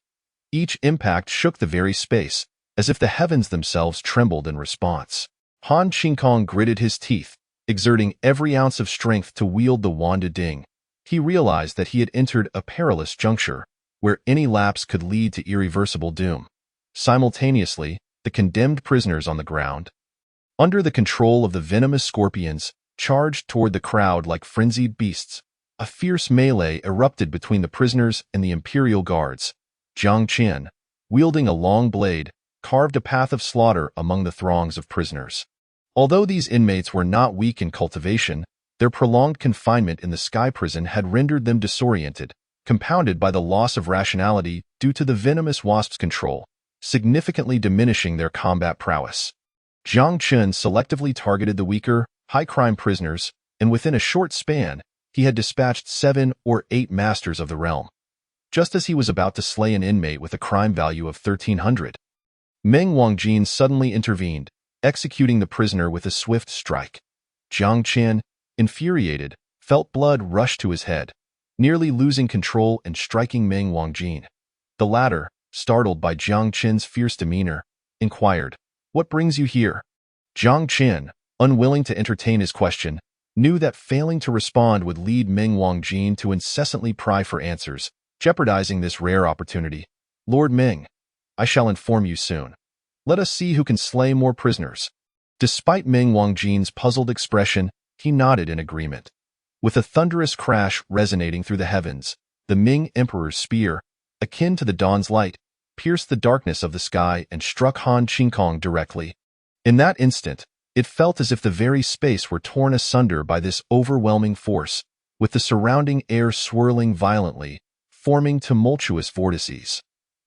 A: Each impact shook the very space, as if the heavens themselves trembled in response. Han Qingkong gritted his teeth, exerting every ounce of strength to wield the Wanda Ding. He realized that he had entered a perilous juncture, where any lapse could lead to irreversible doom. Simultaneously, the condemned prisoners on the ground, under the control of the venomous scorpions, charged toward the crowd like frenzied beasts. A fierce melee erupted between the prisoners and the Imperial Guards. Jiang Qian, wielding a long blade, carved a path of slaughter among the throngs of prisoners. Although these inmates were not weak in cultivation, their prolonged confinement in the sky prison had rendered them disoriented, compounded by the loss of rationality due to the venomous wasp's control, significantly diminishing their combat prowess. Jiang Qian selectively targeted the weaker, high-crime prisoners, and within a short span, he had dispatched 7 or 8 masters of the realm. Just as he was about to slay an inmate with a crime value of 1,300, Meng Wangjin suddenly intervened, executing the prisoner with a swift strike. Jiang Qian, infuriated, felt blood rush to his head, nearly losing control and striking Meng Wangjin. The latter, startled by Jiang Qian's fierce demeanor, inquired, "What brings you here?" Jiang Qian, unwilling to entertain his question, knew that failing to respond would lead Meng Wangjin to incessantly pry for answers, jeopardizing this rare opportunity. "Lord Meng, I shall inform you soon. Let us see who can slay more prisoners." Despite Meng Wangjin's puzzled expression, he nodded in agreement. With a thunderous crash resonating through the heavens, the Ming Emperor's spear, akin to the dawn's light, pierced the darkness of the sky and struck Han Qingkong directly. In that instant, it felt as if the very space were torn asunder by this overwhelming force, with the surrounding air swirling violently, forming tumultuous vortices.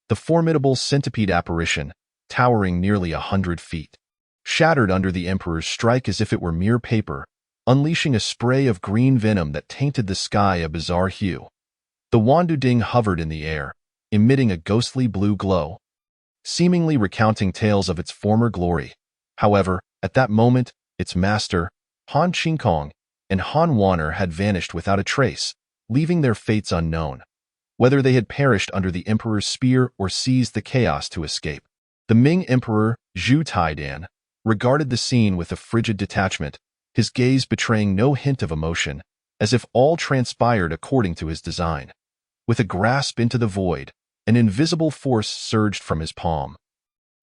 A: The formidable centipede apparition, towering nearly 100 feet, shattered under the Emperor's strike as if it were mere paper, unleashing a spray of green venom that tainted the sky a bizarre hue. The Wandu Ding hovered in the air, emitting a ghostly blue glow, seemingly recounting tales of its former glory. However, at that moment, its master, Han Qingkong, and Han Wanner had vanished without a trace, leaving their fates unknown. Whether they had perished under the Emperor's spear or seized the chaos to escape. The Ming Emperor, Zhu Taidan, regarded the scene with a frigid detachment, his gaze betraying no hint of emotion, as if all transpired according to his design. With a grasp into the void, an invisible force surged from his palm,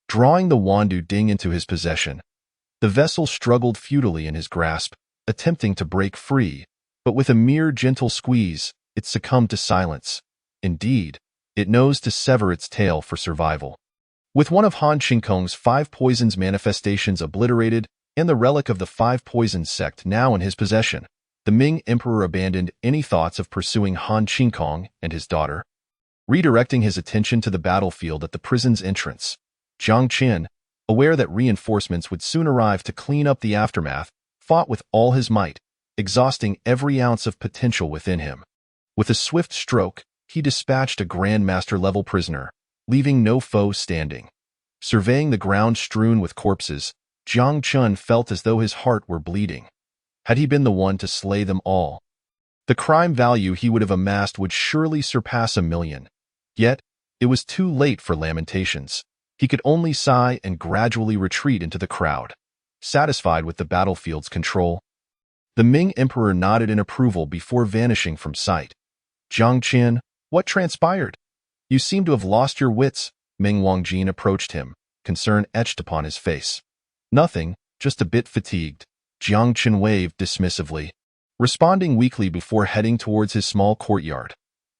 A: drawing the Wandu Ding into his possession. The vessel struggled futilely in his grasp, attempting to break free, but with a mere gentle squeeze, it succumbed to silence. Indeed, it knows to sever its tail for survival. With one of Han Qingkong's 5 poisons manifestations obliterated and the relic of the 5 poisons sect now in his possession, the Ming Emperor abandoned any thoughts of pursuing Han Qingkong and his daughter, redirecting his attention to the battlefield at the prison's entrance. Jiang Qian, aware that reinforcements would soon arrive to clean up the aftermath, fought with all his might, exhausting every ounce of potential within him. With a swift stroke, he dispatched a Grandmaster-level prisoner, leaving no foe standing. Surveying the ground strewn with corpses, Jiang Qian felt as though his heart were bleeding. Had he been the one to slay them all, the crime value he would have amassed would surely surpass 1 million. Yet, it was too late for lamentations. He could only sigh and gradually retreat into the crowd. Satisfied with the battlefield's control, the Ming Emperor nodded in approval before vanishing from sight. "Jiang Qian, what transpired? You seem to have lost your wits." Meng Wangjin approached him, concern etched upon his face. "Nothing, just a bit fatigued," Jiang Qian waved dismissively, responding weakly before heading towards his small courtyard.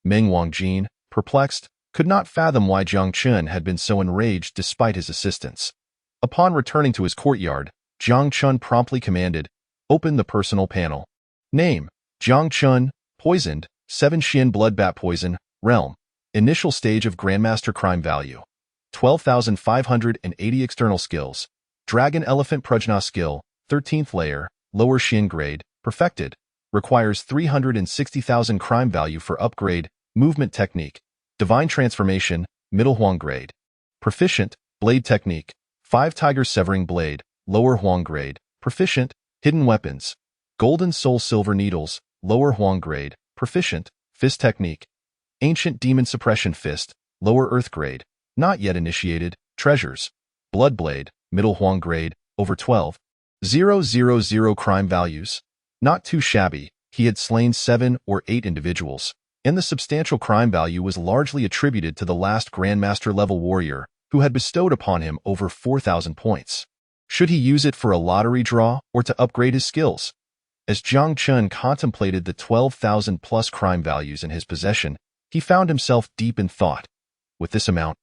A: Meng Wangjin, perplexed, could not fathom why Jiang Qian had been so enraged despite his assistance. Upon returning to his courtyard, Jiang Qian promptly commanded, "Open the personal panel." Name: Jiang Qian, poisoned, 7 Xian bloodbat poison, realm. Initial stage of Grandmaster crime value. 12,580 external skills. Dragon Elephant Prajna skill, 13th layer, lower Xian grade, perfected. Requires 360,000 crime value for upgrade, movement technique. Divine transformation, middle Huang grade. Proficient, blade technique, 5 tiger severing blade, lower Huang grade, proficient, hidden weapons. Golden Soul Silver Needles, lower Huang grade, proficient, fist technique. Ancient Demon Suppression Fist, lower Earth grade, not yet initiated, treasures. Bloodblade, middle Huang grade, over 12,000 crime values. Not too shabby, he had slain 7 or 8 individuals, and the substantial crime value was largely attributed to the last Grandmaster-level warrior, who had bestowed upon him over 4,000 points. Should he use it for a lottery draw or to upgrade his skills? As Jiang Chun contemplated the 12,000-plus crime values in his possession, he found himself deep in thought. With this amount,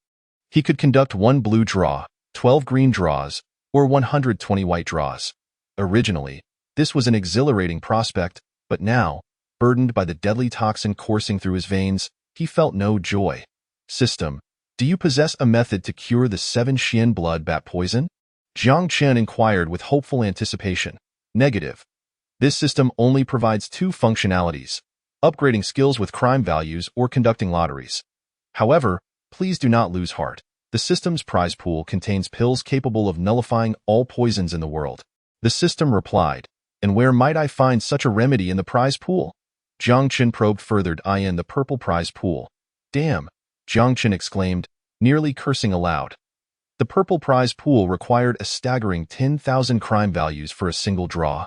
A: he could conduct 1 blue draw, 12 green draws, or 120 white draws. Originally, this was an exhilarating prospect, but now, burdened by the deadly toxin coursing through his veins, he felt no joy. System, do you possess a method to cure the 7 Xian blood bat poison? Jiang Chen inquired with hopeful anticipation. Negative. This system only provides 2 functionalities: upgrading skills with crime values or conducting lotteries. However, please do not lose heart. The system's prize pool contains pills capable of nullifying all poisons in the world. The system replied, and where might I find such a remedy in the prize pool? Jiang Chen probed further. In the purple prize pool. Damn, Jiang Chen exclaimed, nearly cursing aloud. The purple prize pool required a staggering 10,000 crime values for a single draw.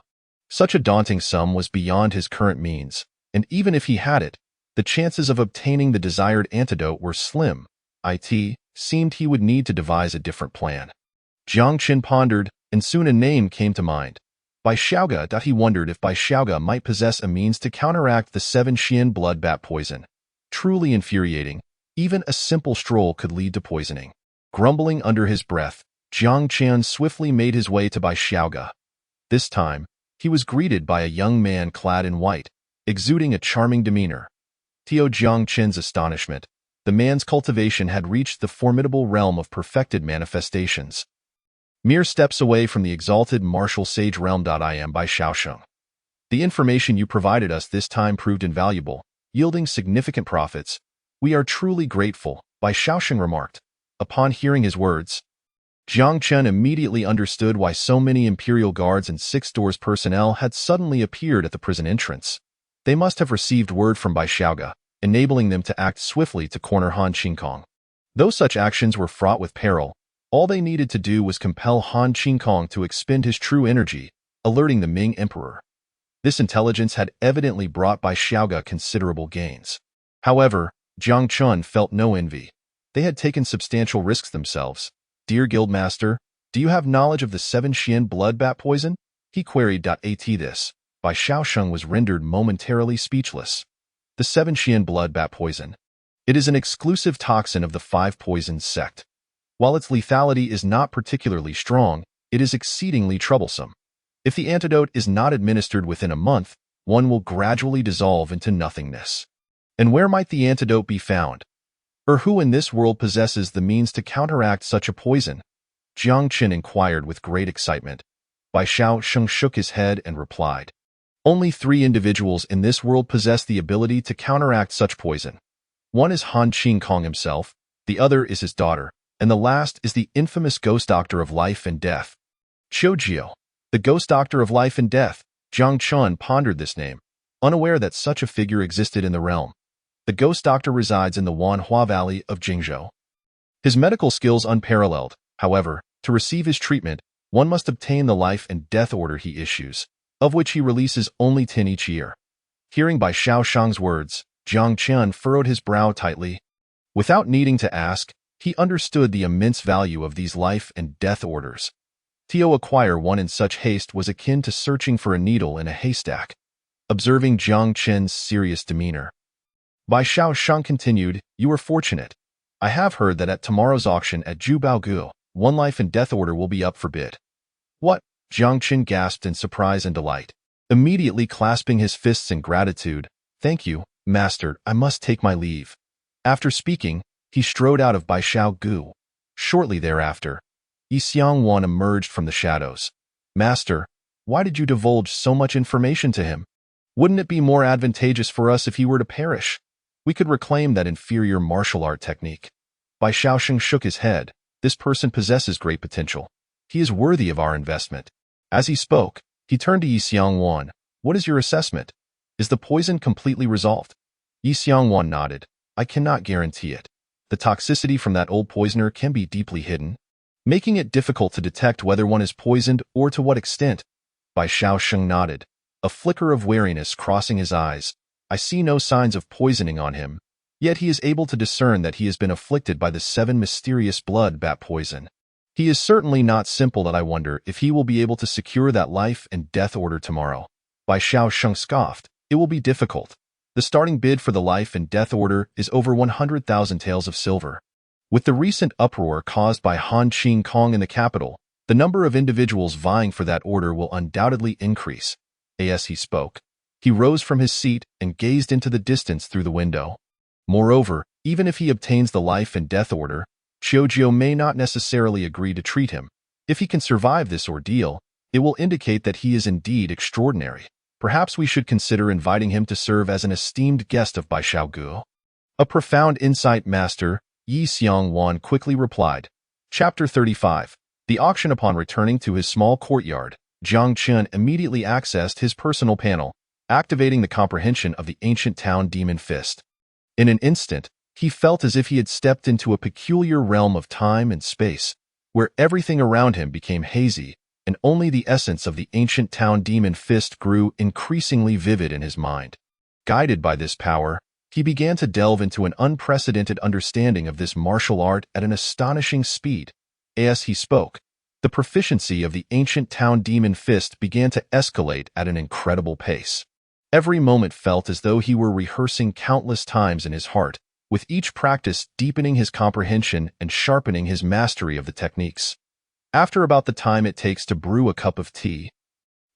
A: Such a daunting sum was beyond his current means, and even if he had it, the chances of obtaining the desired antidote were slim. It seemed he would need to devise a different plan. Jiang Chen pondered, and soon a name came to mind. Bai Xiaoga. He wondered if Bai Xiaoga might possess a means to counteract the 7 Xian blood bat poison. Truly infuriating, even a simple stroll could lead to poisoning. Grumbling under his breath, Jiang Chen swiftly made his way to Bai Xiaoga. This time, he was greeted by a young man clad in white, exuding a charming demeanor. To Jiang Chen's astonishment, the man's cultivation had reached the formidable realm of perfected manifestations. Mere steps away from the exalted martial sage realm. I am Bai Xiaosheng. The information you provided us this time proved invaluable, yielding significant profits. We are truly grateful, Bai Xiaosheng remarked. Upon hearing his words, Jiang Chen immediately understood why so many Imperial Guards and 6 Doors personnel had suddenly appeared at the prison entrance. They must have received word from Bai Xiaoga, enabling them to act swiftly to corner Han Qingkong. Though such actions were fraught with peril, all they needed to do was compel Han Qingkong to expend his true energy, alerting the Ming Emperor. This intelligence had evidently brought Bai Xiaoga considerable gains. However, Jiang Chun felt no envy. They had taken substantial risks themselves. Dear Guildmaster, do you have knowledge of the 7 Xian blood bat poison? He queried. At this, Bai Xiaosheng was rendered momentarily speechless. The 7 Xian blood bat poison. It is an exclusive toxin of the 5 poisons sect. While its lethality is not particularly strong, it is exceedingly troublesome. If the antidote is not administered within a month, one will gradually dissolve into nothingness. And where might the antidote be found? Or who in this world possesses the means to counteract such a poison? Jiang Chen inquired with great excitement. Bai Xiaosheng shook his head and replied, only 3 individuals in this world possess the ability to counteract such poison. One is Han Qingkong himself, the other is his daughter, and the last is the infamous Ghost Doctor of Life and Death. Qiu, the Ghost Doctor of Life and Death. Jiang Chun pondered this name, unaware that such a figure existed in the realm. The Ghost Doctor resides in the Wanhua Valley of Jingzhou. His medical skills unparalleled. However, to receive his treatment, one must obtain the life and death order he issues, of which he releases only 10 each year. Hearing Bai Xiaosheng's words, Jiang Chen furrowed his brow tightly. Without needing to ask, he understood the immense value of these life and death orders. To acquire one in such haste was akin to searching for a needle in a haystack. Observing Jiang Chen's serious demeanor, Bai Xiaosheng continued, you are fortunate. I have heard that at tomorrow's auction at Jubaogu, 1 life and death order will be up for bid. What? Jiang Chen gasped in surprise and delight, immediately clasping his fists in gratitude. Thank you, Master, I must take my leave. After speaking, he strode out of Bai Xiaogu. Shortly thereafter, Yi Xiangwan emerged from the shadows. Master, why did you divulge so much information to him? Wouldn't it be more advantageous for us if he were to perish? We could reclaim that inferior martial art technique. Bai Xiaosheng shook his head. This person possesses great potential. He is worthy of our investment. As he spoke, he turned to Yi Xiangwan. What is your assessment? Is the poison completely resolved? Yi Xiangwan nodded. I cannot guarantee it. The toxicity from that old poisoner can be deeply hidden, making it difficult to detect whether one is poisoned or to what extent. Bai Shaosheng nodded, a flicker of wariness crossing his eyes. I see no signs of poisoning on him, yet he is able to discern that he has been afflicted by the 7 mysterious blood bat poison. He is certainly not simple that I wonder if he will be able to secure that life and death order tomorrow. Bai Shaosheng scoffed. It will be difficult. The starting bid for the life and death order is over 100,000 taels of silver. With the recent uproar caused by Han Qing Kong in the capital, the number of individuals vying for that order will undoubtedly increase. As he spoke, he rose from his seat and gazed into the distance through the window. Moreover, even if he obtains the life and death order, Qiujiu may not necessarily agree to treat him. If he can survive this ordeal, it will indicate that he is indeed extraordinary. Perhaps we should consider inviting him to serve as an esteemed guest of Bai Xiaogu. A profound insight, Master, Yi Xiangwan quickly replied. Chapter 35. The auction. Upon returning to his small courtyard, Jiang Chen immediately accessed his personal panel, activating the comprehension of the ancient town demon fist. In an instant, he felt as if he had stepped into a peculiar realm of time and space, where everything around him became hazy, and only the essence of the ancient town demon fist grew increasingly vivid in his mind. Guided by this power, he began to delve into an unprecedented understanding of this martial art at an astonishing speed. As he spoke, the proficiency of the ancient town demon fist began to escalate at an incredible pace. Every moment felt as though he were rehearsing countless times in his heart, with each practice deepening his comprehension and sharpening his mastery of the techniques. After about the time it takes to brew a cup of tea,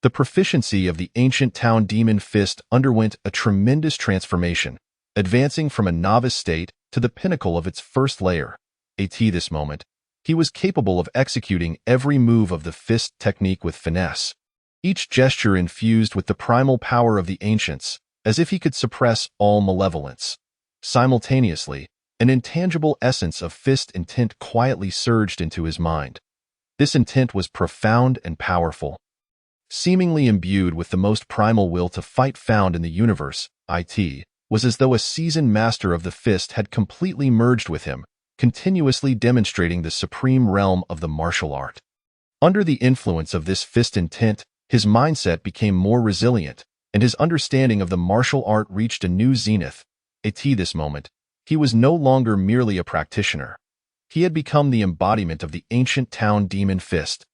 A: the proficiency of the ancient town demon fist underwent a tremendous transformation, advancing from a novice state to the pinnacle of its first layer. At this moment, he was capable of executing every move of the fist technique with finesse, each gesture infused with the primal power of the ancients, as if he could suppress all malevolence. Simultaneously, an intangible essence of fist intent quietly surged into his mind. This intent was profound and powerful. Seemingly imbued with the most primal will to fight found in the universe, it was as though a seasoned master of the fist had completely merged with him, continuously demonstrating the supreme realm of the martial art. Under the influence of this fist intent, his mindset became more resilient, and his understanding of the martial art reached a new zenith. At this moment, he was no longer merely a practitioner. He had become the embodiment of the ancient town demon fist,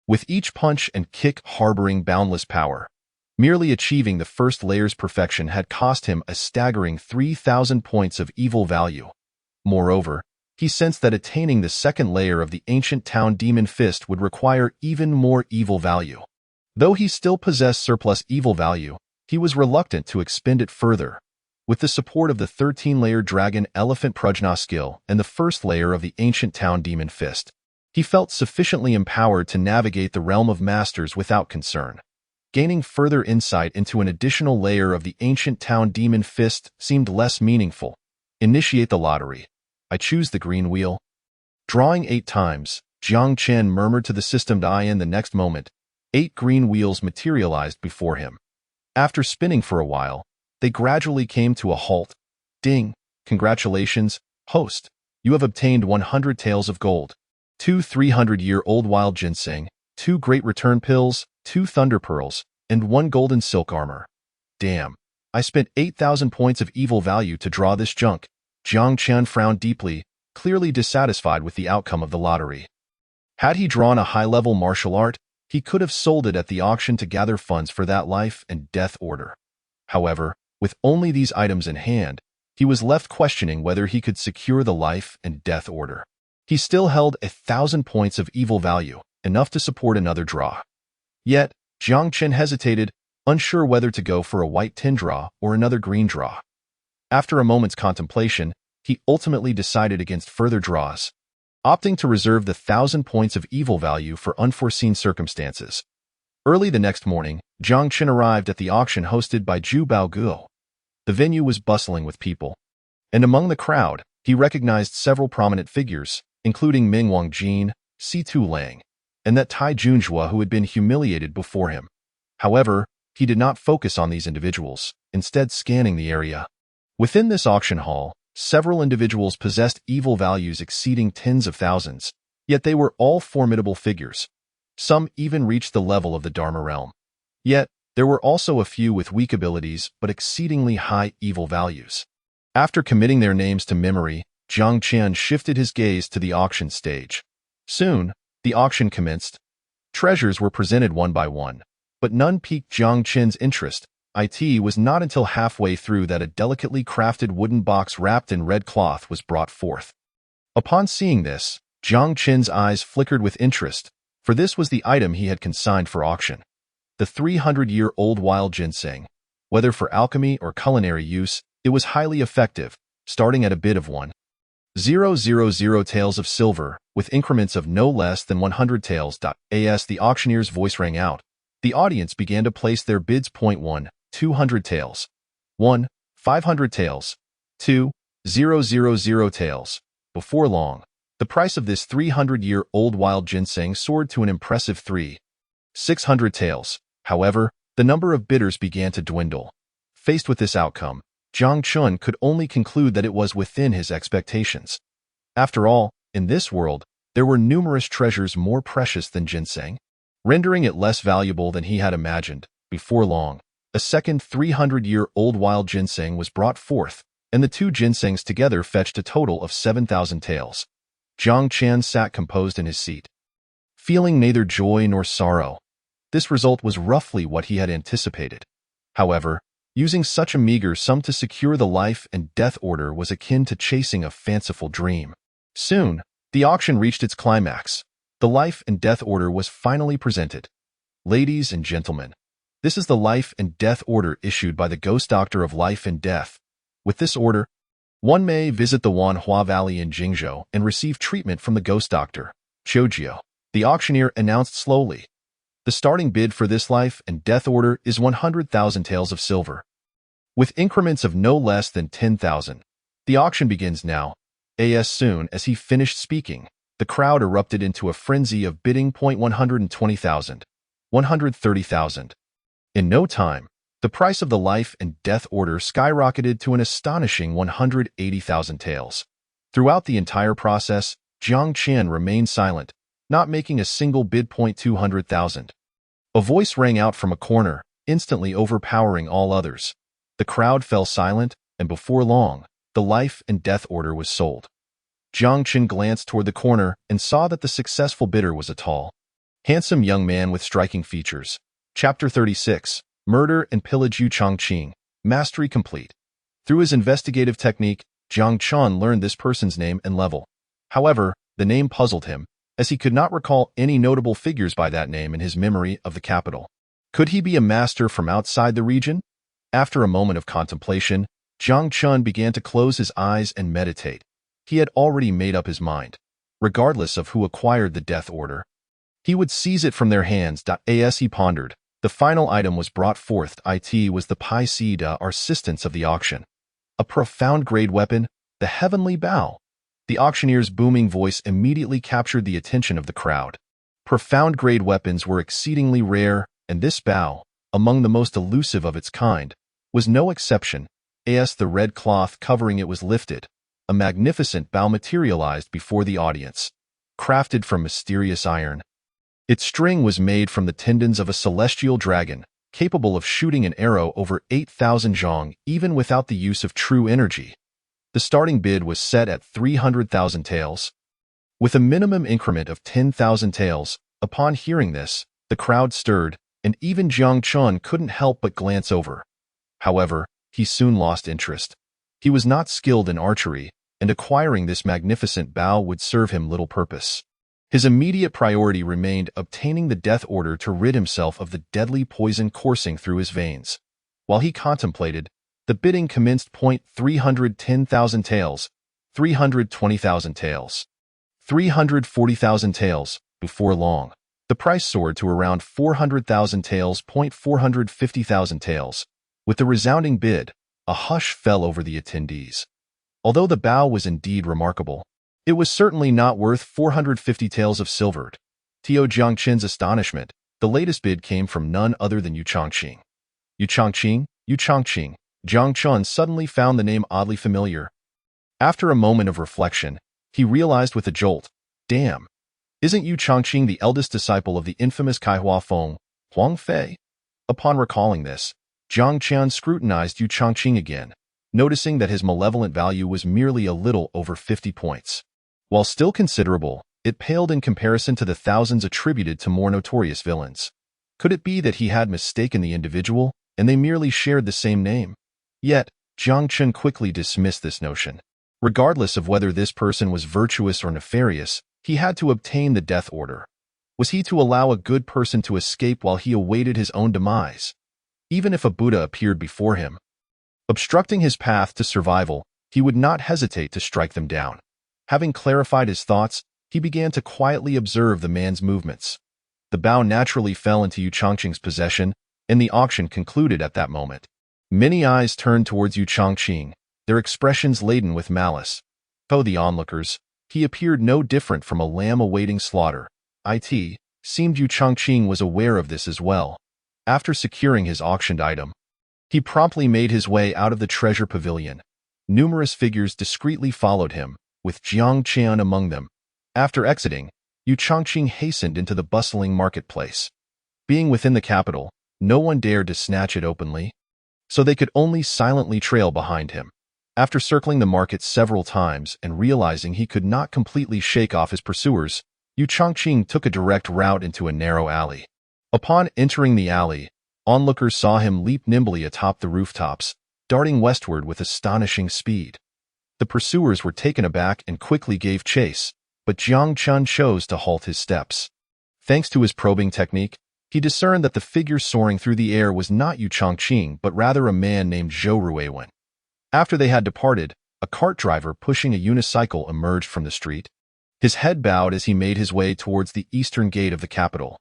A: with each punch and kick harboring boundless power. Merely achieving the first layer's perfection had cost him a staggering 3,000 points of evil value. Moreover, he sensed that attaining the second layer of the ancient town demon fist would require even more evil value. Though he still possessed surplus evil value, he was reluctant to expend it further. With the support of the 13-layer dragon elephant prajna skill and the first layer of the ancient town demon fist, he felt sufficiently empowered to navigate the realm of masters without concern. Gaining further insight into an additional layer of the ancient town demon fist seemed less meaningful. Initiate the lottery. I choose the green wheel. Drawing 8 times, Jiang Chen murmured to the system in the next moment. 8 green wheels materialized before him. After spinning for a while, they gradually came to a halt. Ding! Congratulations, host. You have obtained 100 taels of gold, 2 300-year-old wild ginseng, 2 great return pills, 2 thunder pearls, and 1 golden silk armor. Damn. I spent 8,000 points of evil value to draw this junk. Jiang Chen frowned deeply, clearly dissatisfied with the outcome of the lottery. Had he drawn a high-level martial art, he could have sold it at the auction to gather funds for that life and death order. However, with only these items in hand, he was left questioning whether he could secure the life and death order. He still held 1,000 points of evil value, enough to support another draw. Yet, Jiang Chen hesitated, unsure whether to go for a white tin draw or another green draw. After a moment's contemplation, he ultimately decided against further draws, opting to reserve the 1,000 points of evil value for unforeseen circumstances. Early the next morning, Jiang Chen arrived at the auction hosted by Zhu Baoguo. The venue was bustling with people, and among the crowd, he recognized several prominent figures, including Ming Wangjin, Si Tu Lang, and that Tai Junjua who had been humiliated before him. However, he did not focus on these individuals, instead scanning the area. Within this auction hall, several individuals possessed evil values exceeding tens of thousands, yet they were all formidable figures. Some even reached the level of the Dharma realm. Yet, there were also a few with weak abilities but exceedingly high evil values. After committing their names to memory, Jiang Qian shifted his gaze to the auction stage. Soon, the auction commenced. Treasures were presented one by one, but none piqued Jiang Qian's interest. It was not until halfway through that a delicately crafted wooden box wrapped in red cloth was brought forth. Upon seeing this, Jiang Qian's eyes flickered with interest, for this was the item he had consigned for auction. The 300-year-old wild ginseng. Whether for alchemy or culinary use, it was highly effective, starting at a bid of 1,000 taels of silver, with increments of no less than 100 taels. As the auctioneer's voice rang out, the audience began to place their bids. 1, 200 taels. 1, 500 taels. 2, 000 taels. Before long, the price of this 300-year-old wild ginseng soared to an impressive 600 taels. However, the number of bidders began to dwindle. Faced with this outcome, Jiang Qian could only conclude that it was within his expectations. After all, in this world, there were numerous treasures more precious than ginseng, rendering it less valuable than he had imagined. Before long, a second 300-year-old wild ginseng was brought forth, and the two ginsengs together fetched a total of 7,000 taels. Jiang Qian sat composed in his seat, feeling neither joy nor sorrow. This result was roughly what he had anticipated. However, using such a meager sum to secure the life and death order was akin to chasing a fanciful dream. Soon, the auction reached its climax. The life and death order was finally presented. Ladies and gentlemen, this is the life and death order issued by the Ghost Doctor of Life and Death. With this order, one may visit the Wanhua Valley in Jingzhou and receive treatment from the Ghost Doctor, Qiujio. The auctioneer announced slowly. The starting bid for this life and death order is 100,000 taels of silver, with increments of no less than 10,000. The auction begins now. As soon as he finished speaking, the crowd erupted into a frenzy of bidding. 120,000, 130,000. In no time, the price of the life and death order skyrocketed to an astonishing 180,000 taels. Throughout the entire process, Jiang Qian remained silent, not making a single bid. 200,000. A voice rang out from a corner, instantly overpowering all others. The crowd fell silent, and before long, the life and death order was sold. Jiang Qian glanced toward the corner and saw that the successful bidder was a tall, handsome young man with striking features. Chapter 36, Murder and Pillage. Yu Chongqing, Mastery Complete. Through his investigative technique, Jiang Qian learned this person's name and level. However, the name puzzled him, as he could not recall any notable figures by that name in his memory of the capital. Could he be a master from outside the region? After a moment of contemplation, Jiang Qian began to close his eyes and meditate. He had already made up his mind. Regardless of who acquired the death order, he would seize it from their hands. As he pondered, the final item was brought forth. It was the Pai Si Da assistance of the auction. A profound grade weapon, the Heavenly Bow. The auctioneer's booming voice immediately captured the attention of the crowd. Profound grade weapons were exceedingly rare, and this bow, among the most elusive of its kind, was no exception. As the red cloth covering it was lifted, a magnificent bow materialized before the audience. Crafted from mysterious iron, its string was made from the tendons of a celestial dragon, capable of shooting an arrow over 8,000 zhong even without the use of true energy. The starting bid was set at 300,000 taels, with a minimum increment of 10,000 taels. Upon hearing this, the crowd stirred, and even Jiang Qian couldn't help but glance over. However, he soon lost interest. He was not skilled in archery, and acquiring this magnificent bow would serve him little purpose. His immediate priority remained obtaining the death order to rid himself of the deadly poison coursing through his veins. While he contemplated, the bidding commenced. 310,000 taels, 320,000 taels, 340,000 taels. Before long, the price soared to around 400,000 taels. 450,000 taels. With the resounding bid, a hush fell over the attendees. Although the bow was indeed remarkable, it was certainly not worth 450 taels of silver. To Jiang Qin's astonishment, the latest bid came from none other than Yu Chongqing. Yu Chongqing, Yu Chongqing. Jiang Chun suddenly found the name oddly familiar. After a moment of reflection, he realized with a jolt, damn, isn't Yu Chongqing the eldest disciple of the infamous Kaihua Feng, Huang Fei? Upon recalling this, Jiang Qian scrutinized Yu Chongqing again, noticing that his malevolent value was merely a little over 50 points. While still considerable, it paled in comparison to the thousands attributed to more notorious villains. Could it be that he had mistaken the individual, and they merely shared the same name? Yet, Jiang Chen quickly dismissed this notion. Regardless of whether this person was virtuous or nefarious, he had to obtain the death order. Was he to allow a good person to escape while he awaited his own demise? Even if a Buddha appeared before him, obstructing his path to survival, he would not hesitate to strike them down. Having clarified his thoughts, he began to quietly observe the man's movements. The bow naturally fell into Yu Chongqing's possession, and the auction concluded at that moment. Many eyes turned towards Yu Chongqing, their expressions laden with malice. To the onlookers, he appeared no different from a lamb awaiting slaughter. It seemed Yu Chongqing was aware of this as well. After securing his auctioned item, he promptly made his way out of the treasure pavilion. Numerous figures discreetly followed him, with Jiang Qian among them. After exiting, Yu Chongqing hastened into the bustling marketplace. Being within the capital, no one dared to snatch it openly, so they could only silently trail behind him. After circling the market several times and realizing he could not completely shake off his pursuers, Yu Chongqing took a direct route into a narrow alley. Upon entering the alley, onlookers saw him leap nimbly atop the rooftops, darting westward with astonishing speed. The pursuers were taken aback and quickly gave chase, but Jiang Chun chose to halt his steps. Thanks to his probing technique, he discerned that the figure soaring through the air was not Yu Chongqing but rather a man named Zhou Ruiwen. After they had departed, a cart driver pushing a unicycle emerged from the street. His head bowed as he made his way towards the eastern gate of the capital.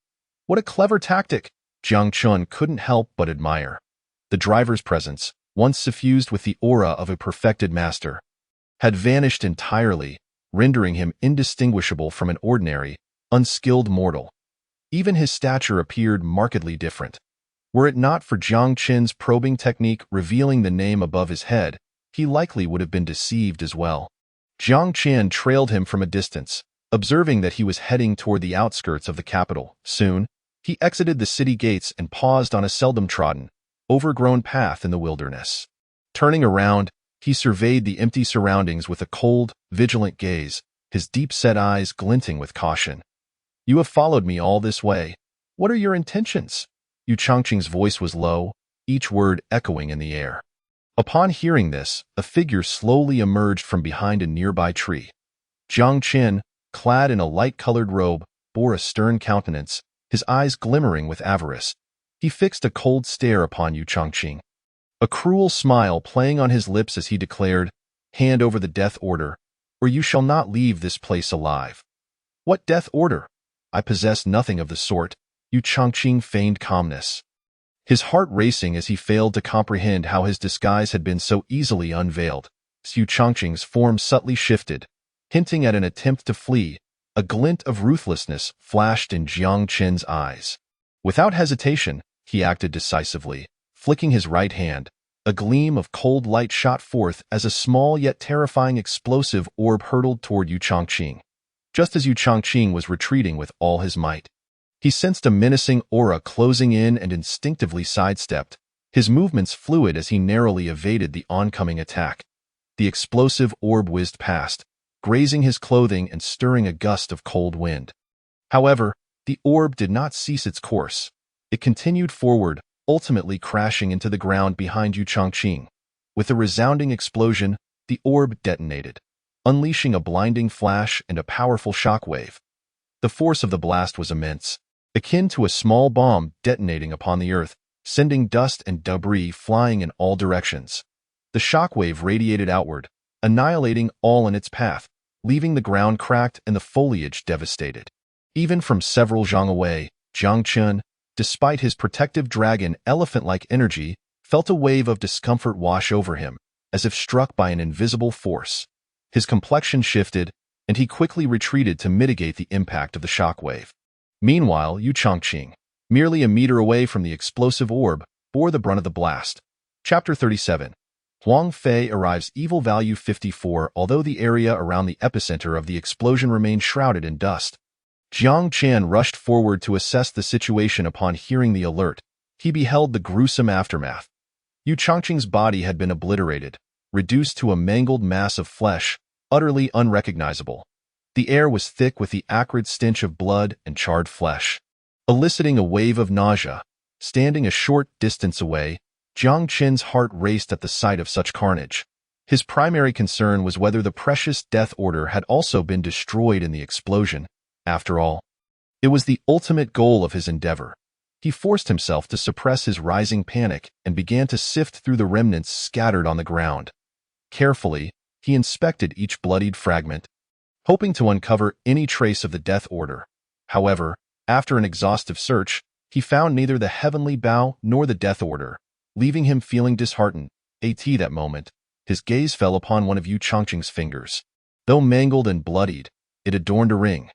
A: What a clever tactic! Jiang Chun couldn't help but admire. The driver's presence, once suffused with the aura of a perfected master, had vanished entirely, rendering him indistinguishable from an ordinary, unskilled mortal. Even his stature appeared markedly different. Were it not for Jiang Qin's probing technique revealing the name above his head, he likely would have been deceived as well. Jiang Qin trailed him from a distance, observing that he was heading toward the outskirts of the capital. Soon, he exited the city gates and paused on a seldom trodden, overgrown path in the wilderness. Turning around, he surveyed the empty surroundings with a cold, vigilant gaze, his deep-set eyes glinting with caution. You have followed me all this way. What are your intentions? Yu Chongqing's voice was low, each word echoing in the air. Upon hearing this, a figure slowly emerged from behind a nearby tree. Jiang Qin, clad in a light-colored robe, bore a stern countenance, his eyes glimmering with avarice. He fixed a cold stare upon Yu Chongqing, a cruel smile playing on his lips as he declared, "Hand over the death order, or you shall not leave this place alive." What death order? I possess nothing of the sort. Yu Chongqing feigned calmness, his heart racing as he failed to comprehend how his disguise had been so easily unveiled. Yu Chongqing's form subtly shifted, hinting at an attempt to flee. A glint of ruthlessness flashed in Jiang Qin's eyes. Without hesitation, he acted decisively, flicking his right hand. A gleam of cold light shot forth as a small yet terrifying explosive orb hurtled toward Yu Chongqing. Just as Yu Chongqing was retreating with all his might, he sensed a menacing aura closing in and instinctively sidestepped, his movements fluid as he narrowly evaded the oncoming attack. The explosive orb whizzed past, grazing his clothing and stirring a gust of cold wind. However, the orb did not cease its course. It continued forward, ultimately crashing into the ground behind Yu Chongqing. With a resounding explosion, the orb detonated, unleashing a blinding flash and a powerful shockwave. The force of the blast was immense, akin to a small bomb detonating upon the earth, sending dust and debris flying in all directions. The shockwave radiated outward, annihilating all in its path, leaving the ground cracked and the foliage devastated. Even from several zhang away, Jiang Chun, despite his protective dragon elephant-like energy, felt a wave of discomfort wash over him, as if struck by an invisible force. His complexion shifted, and he quickly retreated to mitigate the impact of the shockwave. Meanwhile, Yu Chongqing, merely a meter away from the explosive orb, bore the brunt of the blast. Chapter 37. Huang Fei arrives. Evil value 54. Although the area around the epicenter of the explosion remained shrouded in dust, Jiang Qian rushed forward to assess the situation. Upon hearing the alert, he beheld the gruesome aftermath. Yu Chongqing's body had been obliterated, reduced to a mangled mass of flesh, utterly unrecognizable. The air was thick with the acrid stench of blood and charred flesh, eliciting a wave of nausea. Standing a short distance away, Jiang Qian's heart raced at the sight of such carnage. His primary concern was whether the precious death order had also been destroyed in the explosion. After all, it was the ultimate goal of his endeavor. He forced himself to suppress his rising panic and began to sift through the remnants scattered on the ground. Carefully, he inspected each bloodied fragment, hoping to uncover any trace of the death order. However, after an exhaustive search, he found neither the heavenly bow nor the death order, leaving him feeling disheartened. At that moment, his gaze fell upon one of Yu Chongqing's fingers. Though mangled and bloodied, it adorned a ring.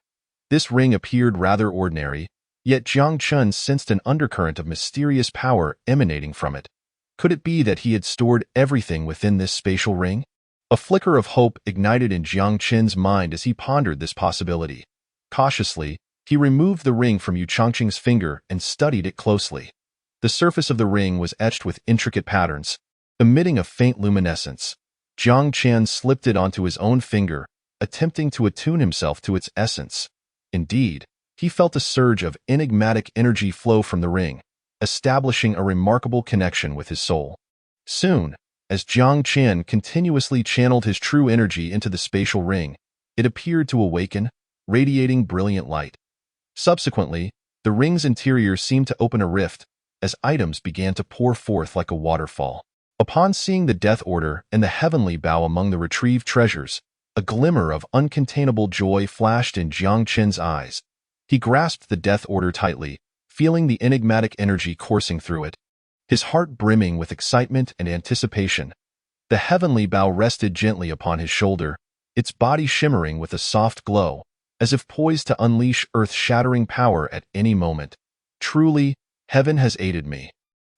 A: This ring appeared rather ordinary, yet Jiang Qian sensed an undercurrent of mysterious power emanating from it. Could it be that he had stored everything within this spatial ring? A flicker of hope ignited in Jiang Qian's mind as he pondered this possibility. Cautiously, he removed the ring from Yu Chongqing's finger and studied it closely. The surface of the ring was etched with intricate patterns, emitting a faint luminescence. Jiang Qian slipped it onto his own finger, attempting to attune himself to its essence. Indeed, he felt a surge of enigmatic energy flow from the ring, establishing a remarkable connection with his soul. Soon, as Jiang Qian continuously channeled his true energy into the spatial ring, it appeared to awaken, radiating brilliant light. Subsequently, the ring's interior seemed to open a rift, as items began to pour forth like a waterfall. Upon seeing the death order and the heavenly bow among the retrieved treasures, a glimmer of uncontainable joy flashed in Jiang Qian's eyes. He grasped the death order tightly, feeling the enigmatic energy coursing through it, his heart brimming with excitement and anticipation. The heavenly bow rested gently upon his shoulder, its body shimmering with a soft glow, as if poised to unleash earth-shattering power at any moment. Truly, heaven has aided me,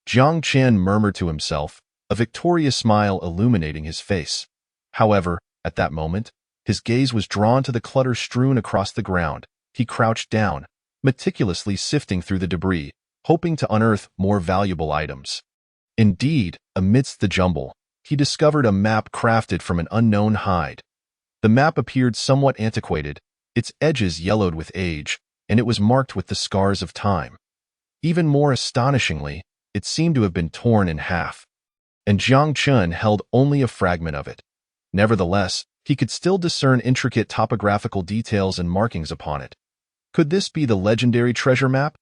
A: Jiang Qian murmured to himself, a victorious smile illuminating his face. However, at that moment, his gaze was drawn to the clutter strewn across the ground. He crouched down, meticulously sifting through the debris, hoping to unearth more valuable items. Indeed, amidst the jumble, he discovered a map crafted from an unknown hide. The map appeared somewhat antiquated, its edges yellowed with age, and it was marked with the scars of time. Even more astonishingly, it seemed to have been torn in half, and Jiang Qian held only a fragment of it. Nevertheless, he could still discern intricate topographical details and markings upon it. Could this be the legendary treasure map?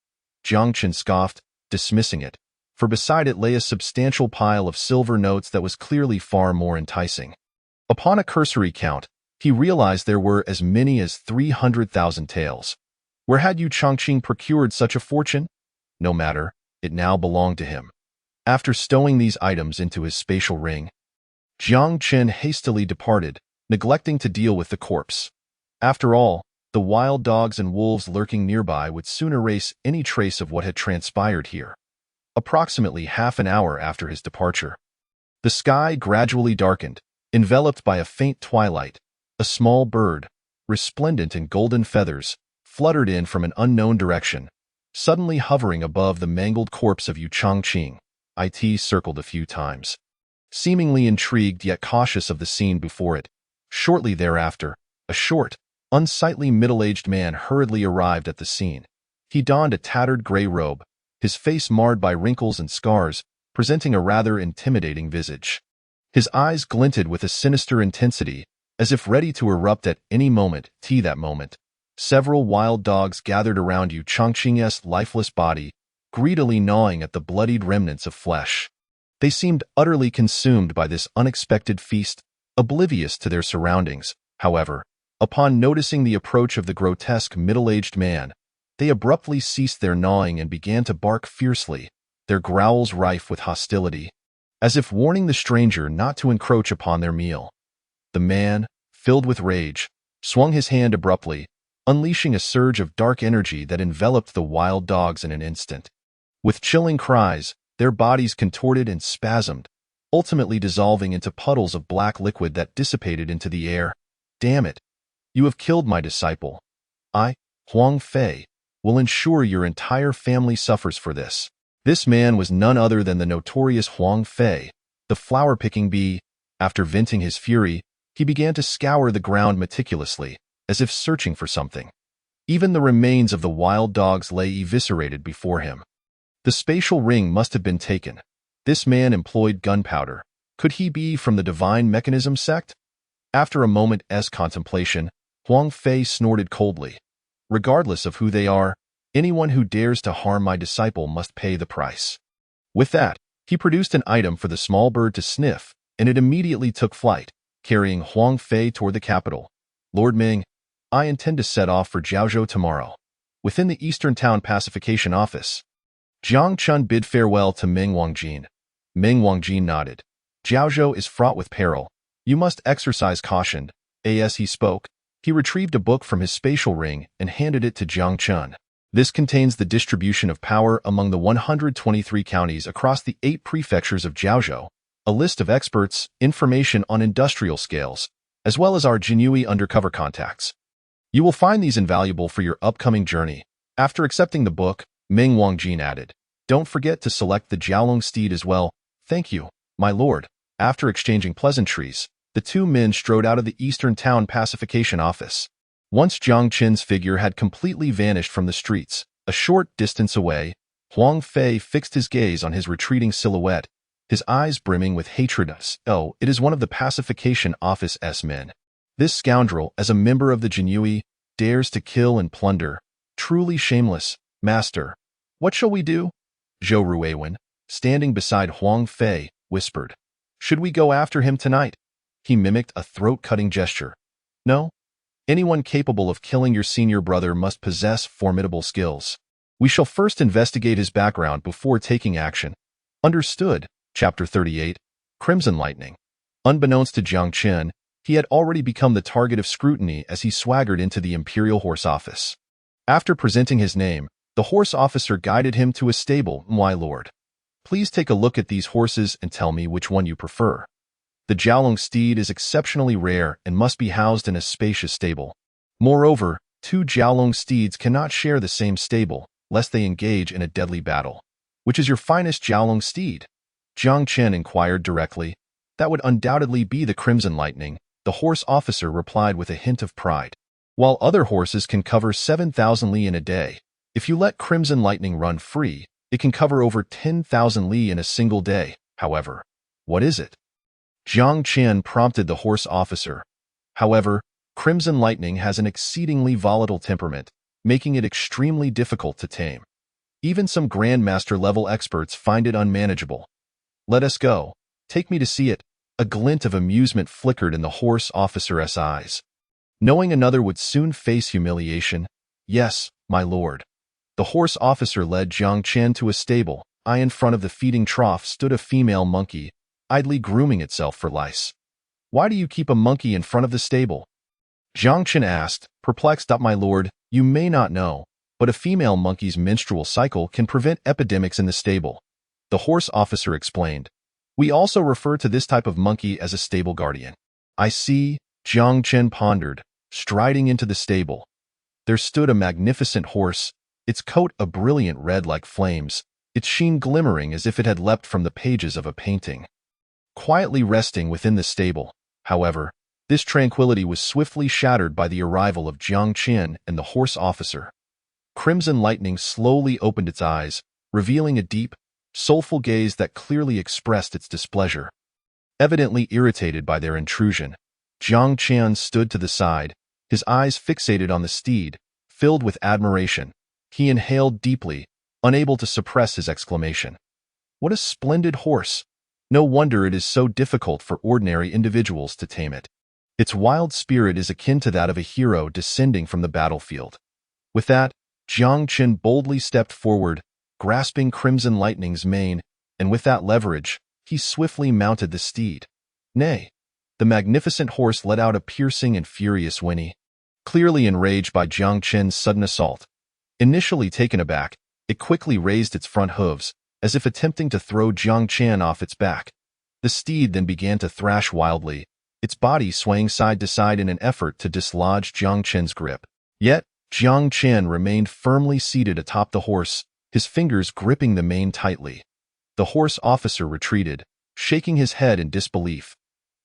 A: Jiang Qian scoffed, dismissing it, for beside it lay a substantial pile of silver notes that was clearly far more enticing. Upon a cursory count, he realized there were as many as 300,000 taels. Where had Yu Chongqing procured such a fortune? No matter, it now belonged to him. After stowing these items into his spatial ring, Jiang Qian hastily departed, neglecting to deal with the corpse. After all, the wild dogs and wolves lurking nearby would soon erase any trace of what had transpired here. Approximately half an hour after his departure, the sky gradually darkened, enveloped by a faint twilight. A small bird, resplendent in golden feathers, fluttered in from an unknown direction, suddenly hovering above the mangled corpse of Yu Chongqing. It circled a few times, seemingly intrigued yet cautious of the scene before it. Shortly thereafter, a short, unsightly middle-aged man hurriedly arrived at the scene. He donned a tattered gray robe, his face marred by wrinkles and scars, presenting a rather intimidating visage. His eyes glinted with a sinister intensity, as if ready to erupt at any moment. That moment, several wild dogs gathered around Yu Chongqing's lifeless body, greedily gnawing at the bloodied remnants of flesh. They seemed utterly consumed by this unexpected feast, oblivious to their surroundings. However, upon noticing the approach of the grotesque middle-aged man, they abruptly ceased their gnawing and began to bark fiercely, their growls rife with hostility, as if warning the stranger not to encroach upon their meal. The man, filled with rage, swung his hand abruptly, unleashing a surge of dark energy that enveloped the wild dogs in an instant. With chilling cries, their bodies contorted and spasmed, ultimately dissolving into puddles of black liquid that dissipated into the air. Damn it! You have killed my disciple. I, Huang Fei, will ensure your entire family suffers for this. This man was none other than the notorious Huang Fei, the flower-picking bee. After venting his fury, he began to scour the ground meticulously, as if searching for something. Even the remains of the wild dogs lay eviscerated before him. The spatial ring must have been taken. This man employed gunpowder. Could he be from the divine mechanism sect? After a moment's contemplation, Huang Fei snorted coldly. Regardless of who they are, anyone who dares to harm my disciple must pay the price. With that, he produced an item for the small bird to sniff, and it immediately took flight, carrying Huang Fei toward the capital. Lord Ming, I intend to set off for Jiaozhou tomorrow. Within the Eastern Town Pacification Office, Jiang Chun bid farewell to Meng Wangjin. Meng Wangjin nodded. Jiaozhou is fraught with peril. You must exercise caution. As he spoke, he retrieved a book from his spatial ring and handed it to Jiang Chun. This contains the distribution of power among the 123 counties across the 8 prefectures of Jiaozhou, a list of experts, information on industrial scales, as well as our Jinui undercover contacts. You will find these invaluable for your upcoming journey. After accepting the book, Meng Wangjin added, Don't forget to select the Jiaolong steed as well. Thank you, my lord. After exchanging pleasantries, the two men strode out of the Eastern Town Pacification Office. Once Jiang Chen's figure had completely vanished from the streets, a short distance away, Huang Fei fixed his gaze on his retreating silhouette, his eyes brimming with hatred. Oh, it is one of the Pacification Office's men. This scoundrel, as a member of the Jinui, dares to kill and plunder. Truly shameless. Master, what shall we do? Zhou Ruiwen, standing beside Huang Fei, whispered. Should we go after him tonight? He mimicked a throat-cutting gesture. No. Anyone capable of killing your senior brother must possess formidable skills. We shall first investigate his background before taking action. Understood. Chapter 38. Crimson Lightning. Unbeknownst to Jiang Chen, he had already become the target of scrutiny as he swaggered into the Imperial Horse Office. After presenting his name, the horse officer guided him to a stable. My lord, please take a look at these horses and tell me which one you prefer. The Jiaolong steed is exceptionally rare and must be housed in a spacious stable. Moreover, 2 Jiaolong steeds cannot share the same stable, lest they engage in a deadly battle. Which is your finest Jiaolong steed? Jiang Chen inquired directly. That would undoubtedly be the Crimson Lightning, the horse officer replied with a hint of pride. While other horses can cover 7,000 li in a day, if you let Crimson Lightning run free, it can cover over 10,000 li in a single day. However, what is it? Jiang Chen prompted the horse officer. However, Crimson Lightning has an exceedingly volatile temperament, making it extremely difficult to tame. Even some Grandmaster-level experts find it unmanageable. Let us go. Take me to see it. A glint of amusement flickered in the horse officer's eyes. Knowing another would soon face humiliation, yes, my lord. The horse officer led Jiang Chen to a stable. In front of the feeding trough stood a female monkey, idly grooming itself for lice. Why do you keep a monkey in front of the stable? Jiang Chen asked, perplexed. My lord, you may not know, but a female monkey's menstrual cycle can prevent epidemics in the stable. The horse officer explained. We also refer to this type of monkey as a stable guardian. I see, Jiang Chen pondered, striding into the stable. There stood a magnificent horse, its coat a brilliant red like flames, its sheen glimmering as if it had leapt from the pages of a painting. Quietly resting within the stable, however, this tranquility was swiftly shattered by the arrival of Jiang Chen and the horse officer. Crimson Lightning slowly opened its eyes, revealing a deep, soulful gaze that clearly expressed its displeasure. Evidently irritated by their intrusion, Jiang Chen stood to the side, his eyes fixated on the steed, filled with admiration. He inhaled deeply, unable to suppress his exclamation. What a splendid horse! No wonder it is so difficult for ordinary individuals to tame it. Its wild spirit is akin to that of a hero descending from the battlefield. With that, Jiang Chen boldly stepped forward, grasping Crimson Lightning's mane, and with that leverage, he swiftly mounted the steed. Nay, the magnificent horse let out a piercing and furious whinny. clearly enraged by Jiang Chen's sudden assault. Initially taken aback, it quickly raised its front hooves, as if attempting to throw Jiang Chen off its back. The steed then began to thrash wildly, its body swaying side to side in an effort to dislodge Jiang Chen's grip. Yet, Jiang Chen remained firmly seated atop the horse, his fingers gripping the mane tightly. The horse officer retreated, shaking his head in disbelief.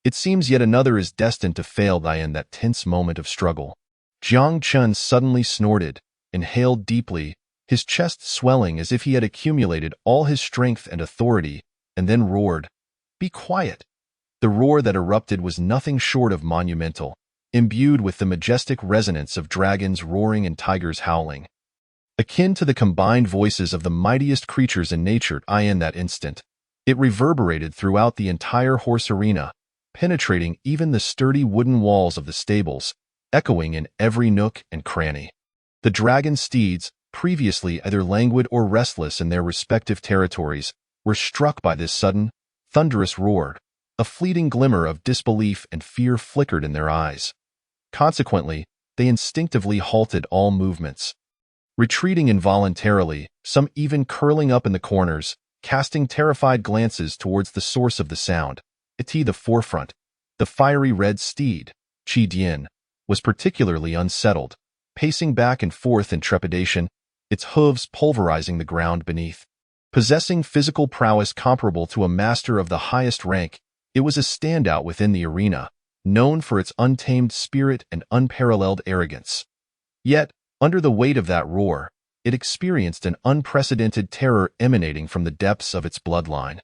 A: It seems yet another is destined to fail in that tense moment of struggle. Jiang Chen suddenly snorted, inhaled deeply, his chest swelling as if he had accumulated all his strength and authority, and then roared, "Be quiet!" The roar that erupted was nothing short of monumental, imbued with the majestic resonance of dragons roaring and tigers howling. Akin to the combined voices of the mightiest creatures in nature in that instant, it reverberated throughout the entire horse arena, penetrating even the sturdy wooden walls of the stables, echoing in every nook and cranny. The dragon steeds, previously either languid or restless in their respective territories, were struck by this sudden, thunderous roar. A fleeting glimmer of disbelief and fear flickered in their eyes. Consequently, they instinctively halted all movements. Retreating involuntarily, some even curling up in the corners, casting terrified glances towards the source of the sound. At the forefront, the fiery red steed, Qi Dian, was particularly unsettled, pacing back and forth in trepidation, its hooves pulverizing the ground beneath. Possessing physical prowess comparable to a master of the highest rank, it was a standout within the arena, known for its untamed spirit and unparalleled arrogance. Yet, under the weight of that roar, it experienced an unprecedented terror emanating from the depths of its bloodline.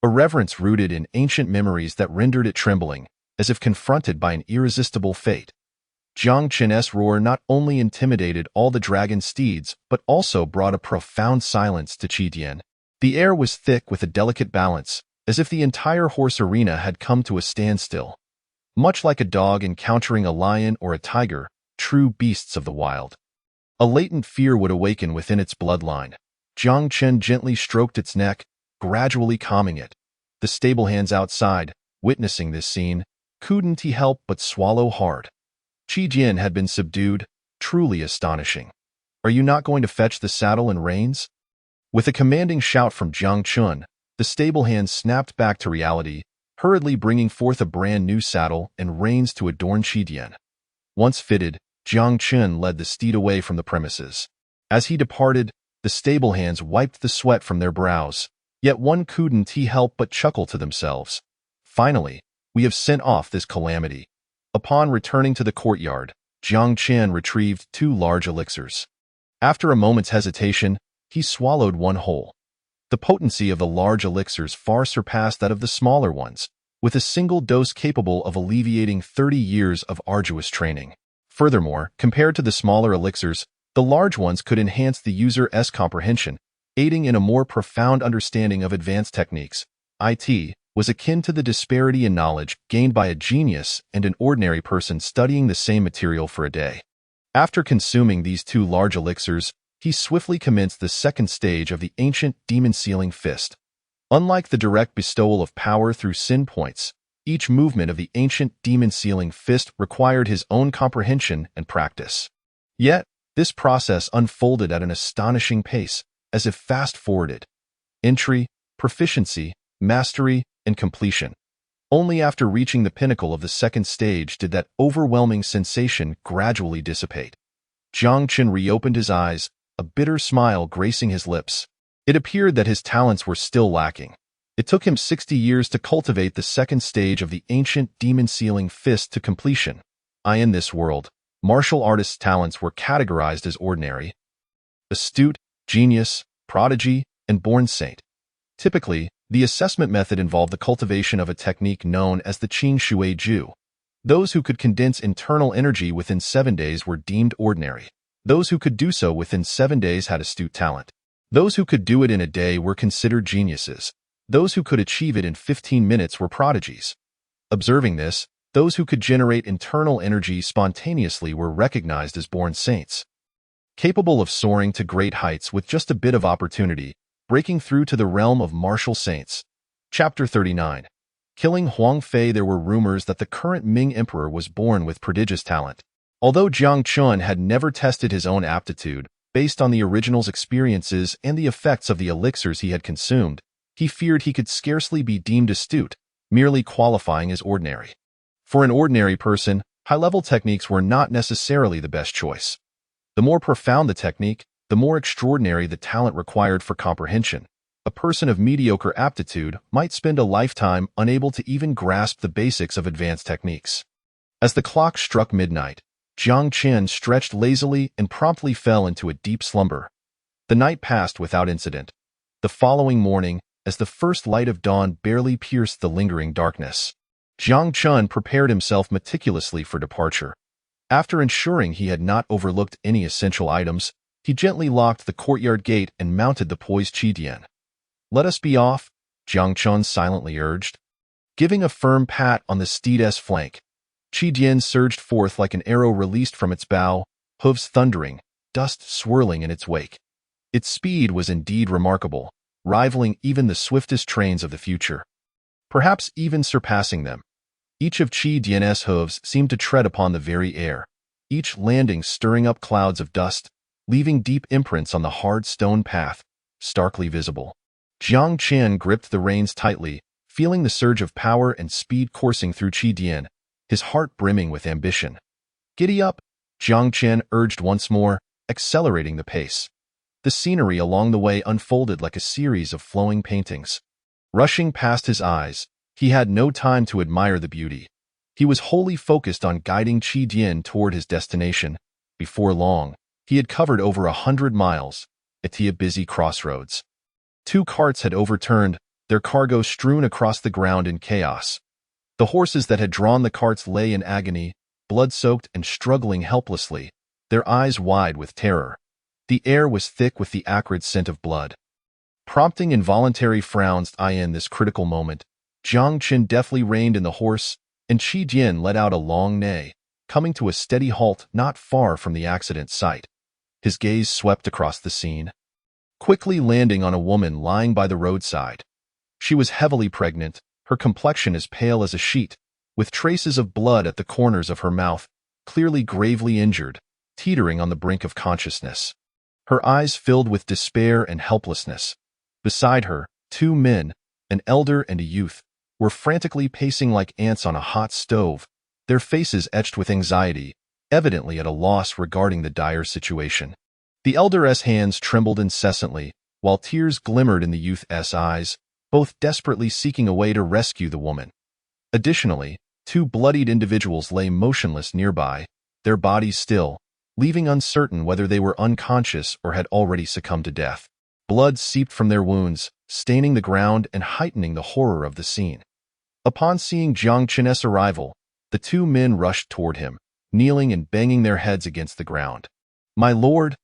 A: A reverence rooted in ancient memories that rendered it trembling, as if confronted by an irresistible fate. Jiang Chen's roar not only intimidated all the dragon steeds, but also brought a profound silence to Qi Dian. The air was thick with a delicate balance, as if the entire horse arena had come to a standstill. Much like a dog encountering a lion or a tiger, true beasts of the wild. A latent fear would awaken within its bloodline. Jiang Chen gently stroked its neck, gradually calming it. The stable hands outside, witnessing this scene, couldn't help but swallow hard. Qi Dian had been subdued, truly astonishing. "Are you not going to fetch the saddle and reins?" With a commanding shout from Jiang Chun, the stable hands snapped back to reality, hurriedly bringing forth a brand new saddle and reins to adorn Qi Dian. Once fitted, Jiang Chun led the steed away from the premises. As he departed, the stable hands wiped the sweat from their brows, yet one couldn't help but chuckle to themselves. Finally, we have sent off this calamity. Upon returning to the courtyard, Jiang Chen retrieved 2 large elixirs. After a moment's hesitation, he swallowed one whole. The potency of the large elixirs far surpassed that of the smaller ones, with a single dose capable of alleviating 30 years of arduous training. Furthermore, compared to the smaller elixirs, the large ones could enhance the user's comprehension, aiding in a more profound understanding of advanced techniques. It was akin to the disparity in knowledge gained by a genius and an ordinary person studying the same material for a day. After consuming these 2 large elixirs, he swiftly commenced the second stage of the ancient demon-sealing fist. Unlike the direct bestowal of power through sin points, each movement of the ancient demon-sealing fist required his own comprehension and practice. Yet, this process unfolded at an astonishing pace, as if fast-forwarded. Entry, proficiency, mastery, and completion. Only after reaching the pinnacle of the second stage did that overwhelming sensation gradually dissipate. Jiang Chen reopened his eyes, a bitter smile gracing his lips. It appeared that his talents were still lacking. It took him 60 years to cultivate the second stage of the ancient demon-sealing fist to completion. In this world, martial artists' talents were categorized as ordinary, astute, genius, prodigy, and born saint. Typically, the assessment method involved the cultivation of a technique known as the Qing Shui Ju. Those who could condense internal energy within 7 days were deemed ordinary. Those who could do so within 7 days had astute talent. Those who could do it in a day were considered geniuses. Those who could achieve it in 15 minutes were prodigies. Observing this, those who could generate internal energy spontaneously were recognized as born saints. Capable of soaring to great heights with just a bit of opportunity, breaking through to the realm of martial saints. Chapter 39. Killing Huang Fei. There were rumors that the current Ming emperor was born with prodigious talent. Although Jiang Chun had never tested his own aptitude, based on the original's experiences and the effects of the elixirs he had consumed, he feared he could scarcely be deemed astute, merely qualifying as ordinary. For an ordinary person, high-level techniques were not necessarily the best choice. The more profound the technique, the more extraordinary the talent required for comprehension. A person of mediocre aptitude might spend a lifetime unable to even grasp the basics of advanced techniques. As the clock struck midnight, Jiang Chen stretched lazily and promptly fell into a deep slumber. The night passed without incident. The following morning, as the first light of dawn barely pierced the lingering darkness, Jiang Chun prepared himself meticulously for departure. After ensuring he had not overlooked any essential items, he gently locked the courtyard gate and mounted the poised Qi. "Let us be off," Jiang Chun silently urged. Giving a firm pat on the steed's flank, Qi surged forth like an arrow released from its bow, hooves thundering, dust swirling in its wake. Its speed was indeed remarkable, rivaling even the swiftest trains of the future, perhaps even surpassing them. Each of Qi's hooves seemed to tread upon the very air, each landing stirring up clouds of dust, leaving deep imprints on the hard stone path, starkly visible. Jiang Chen gripped the reins tightly, feeling the surge of power and speed coursing through Qi, his heart brimming with ambition. "Giddy up," Jiang Chen urged once more, accelerating the pace. The scenery along the way unfolded like a series of flowing paintings. Rushing past his eyes, he had no time to admire the beauty. He was wholly focused on guiding Qi toward his destination. Before long, he had covered over 100 miles, at a busy crossroads. 2 carts had overturned, their cargo strewn across the ground in chaos. The horses that had drawn the carts lay in agony, blood-soaked and struggling helplessly, their eyes wide with terror. The air was thick with the acrid scent of blood. Prompting involuntary frowns in this critical moment, Jiang Chen deftly reined in the horse, and Qi let out a long neigh, coming to a steady halt not far from the accident site. His gaze swept across the scene, quickly landing on a woman lying by the roadside. She was heavily pregnant, her complexion as pale as a sheet, with traces of blood at the corners of her mouth, clearly gravely injured, teetering on the brink of consciousness. Her eyes filled with despair and helplessness. Beside her, 2 men, an elder and a youth, were frantically pacing like ants on a hot stove, their faces etched with anxiety, evidently at a loss regarding the dire situation. The elder's hands trembled incessantly, while tears glimmered in the youth's eyes, both desperately seeking a way to rescue the woman. Additionally, 2 bloodied individuals lay motionless nearby, their bodies still, leaving uncertain whether they were unconscious or had already succumbed to death. Blood seeped from their wounds, staining the ground and heightening the horror of the scene. Upon seeing Jiang Chen's arrival, the 2 men rushed toward him, kneeling and banging their heads against the ground. "My lord,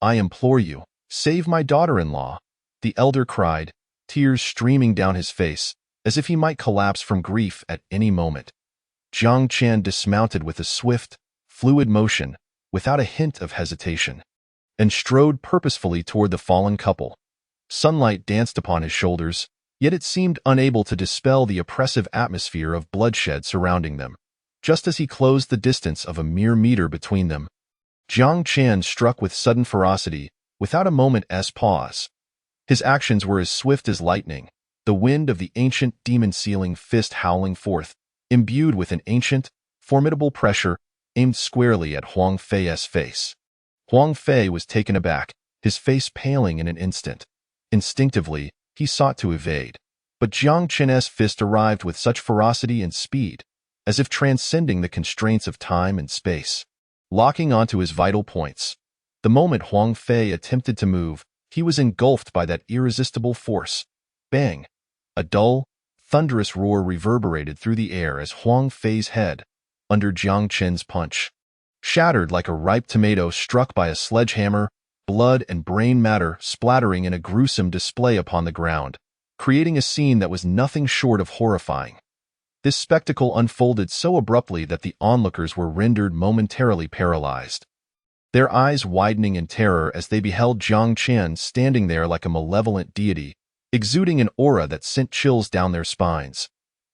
A: I implore you, save my daughter-in-law," the elder cried, tears streaming down his face, as if he might collapse from grief at any moment. Jiang Chen dismounted with a swift, fluid motion, without a hint of hesitation, and strode purposefully toward the fallen couple. Sunlight danced upon his shoulders, yet it seemed unable to dispel the oppressive atmosphere of bloodshed surrounding them. Just as he closed the distance of a mere meter between them, Jiang Chen struck with sudden ferocity, without a moment's pause. His actions were as swift as lightning, the wind of the ancient demon-sealing fist howling forth, imbued with an ancient, formidable pressure, aimed squarely at Huang Fei's face. Huang Fei was taken aback, his face paling in an instant. Instinctively, he sought to evade, but Jiang Chen's fist arrived with such ferocity and speed, as if transcending the constraints of time and space, locking onto his vital points. The moment Huang Fei attempted to move, he was engulfed by that irresistible force. Bang! A dull, thunderous roar reverberated through the air as Huang Fei's head, under Jiang Chen's punch, shattered like a ripe tomato struck by a sledgehammer, blood and brain matter splattering in a gruesome display upon the ground, creating a scene that was nothing short of horrifying. This spectacle unfolded so abruptly that the onlookers were rendered momentarily paralyzed, their eyes widening in terror as they beheld Jiang Chen standing there like a malevolent deity, exuding an aura that sent chills down their spines.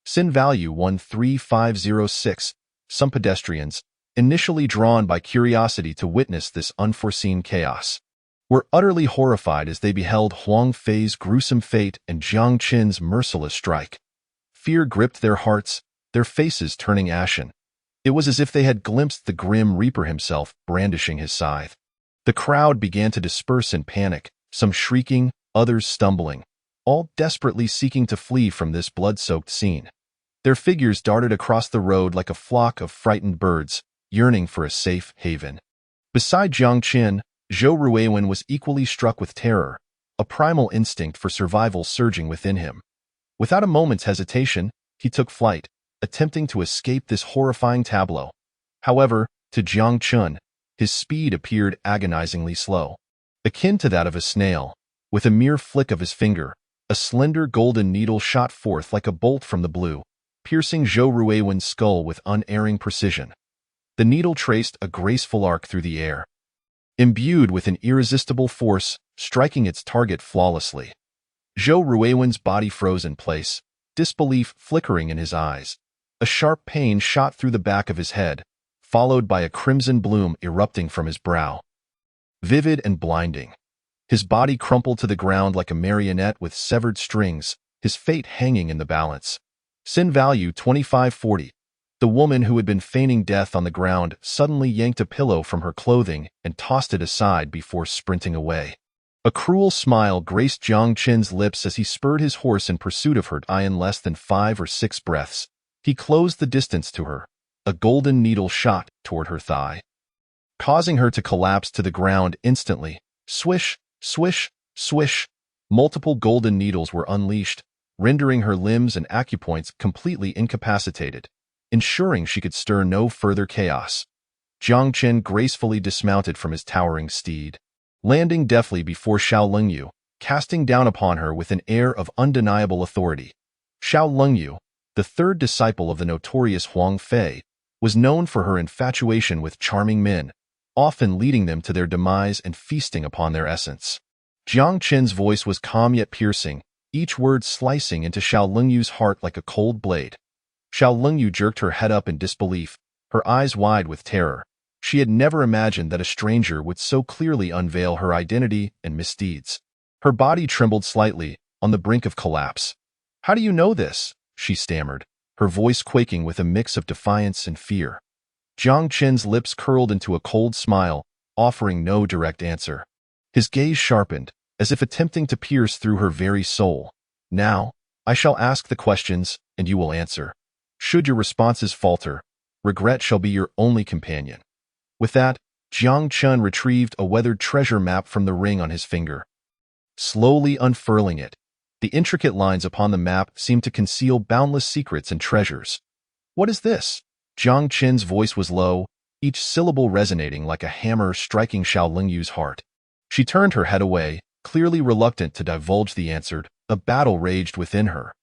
A: Sin value 13506. Some pedestrians, initially drawn by curiosity to witness this unforeseen chaos, were utterly horrified as they beheld Huang Fei's gruesome fate and Jiang Qin's merciless strike. Fear gripped their hearts, their faces turning ashen. It was as if they had glimpsed the grim Reaper himself brandishing his scythe. The crowd began to disperse in panic, some shrieking, others stumbling, all desperately seeking to flee from this blood-soaked scene. Their figures darted across the road like a flock of frightened birds, yearning for a safe haven. Beside Jiang Qin, Zhou Ruiwen was equally struck with terror, a primal instinct for survival surging within him. Without a moment's hesitation, he took flight, attempting to escape this horrifying tableau. However, to Jiang Qin, his speed appeared agonizingly slow, akin to that of a snail. With a mere flick of his finger, a slender golden needle shot forth like a bolt from the blue, piercing Zhou Ruiwen's skull with unerring precision. The needle traced a graceful arc through the air, imbued with an irresistible force, striking its target flawlessly. Zhou Ruiwen's body froze in place, disbelief flickering in his eyes. A sharp pain shot through the back of his head, followed by a crimson bloom erupting from his brow. Vivid and blinding. His body crumpled to the ground like a marionette with severed strings, his fate hanging in the balance. Sin value 2540. The woman who had been feigning death on the ground suddenly yanked a pillow from her clothing and tossed it aside before sprinting away. A cruel smile graced Jiang Qin's lips as he spurred his horse in pursuit of her. In less than 5 or 6 breaths, he closed the distance to her. A golden needle shot toward her thigh, causing her to collapse to the ground instantly. Swish, swish, swish. Multiple golden needles were unleashed, rendering her limbs and acupoints completely incapacitated, ensuring she could stir no further chaos. Jiang Qin gracefully dismounted from his towering steed, landing deftly before Xiao Lingyu, casting down upon her with an air of undeniable authority. Xiao Lingyu, the third disciple of the notorious Huang Fei, was known for her infatuation with charming men, often leading them to their demise and feasting upon their essence. Jiang Qin's voice was calm yet piercing, each word slicing into Xiao Lingyu's heart like a cold blade. Xiao Lingyu jerked her head up in disbelief, her eyes wide with terror. She had never imagined that a stranger would so clearly unveil her identity and misdeeds. Her body trembled slightly, on the brink of collapse. "How do you know this?" she stammered, her voice quaking with a mix of defiance and fear. Jiang Qin's lips curled into a cold smile, offering no direct answer. His gaze sharpened, as if attempting to pierce through her very soul. "Now, I shall ask the questions, and you will answer. Should your responses falter, regret shall be your only companion." With that, Jiang Qin retrieved a weathered treasure map from the ring on his finger. Slowly unfurling it, the intricate lines upon the map seemed to conceal boundless secrets and treasures. "What is this?" Jiang Qin's voice was low, each syllable resonating like a hammer striking Xiao Lingyu's heart. She turned her head away, clearly reluctant to divulge the answer. A battle raged within her.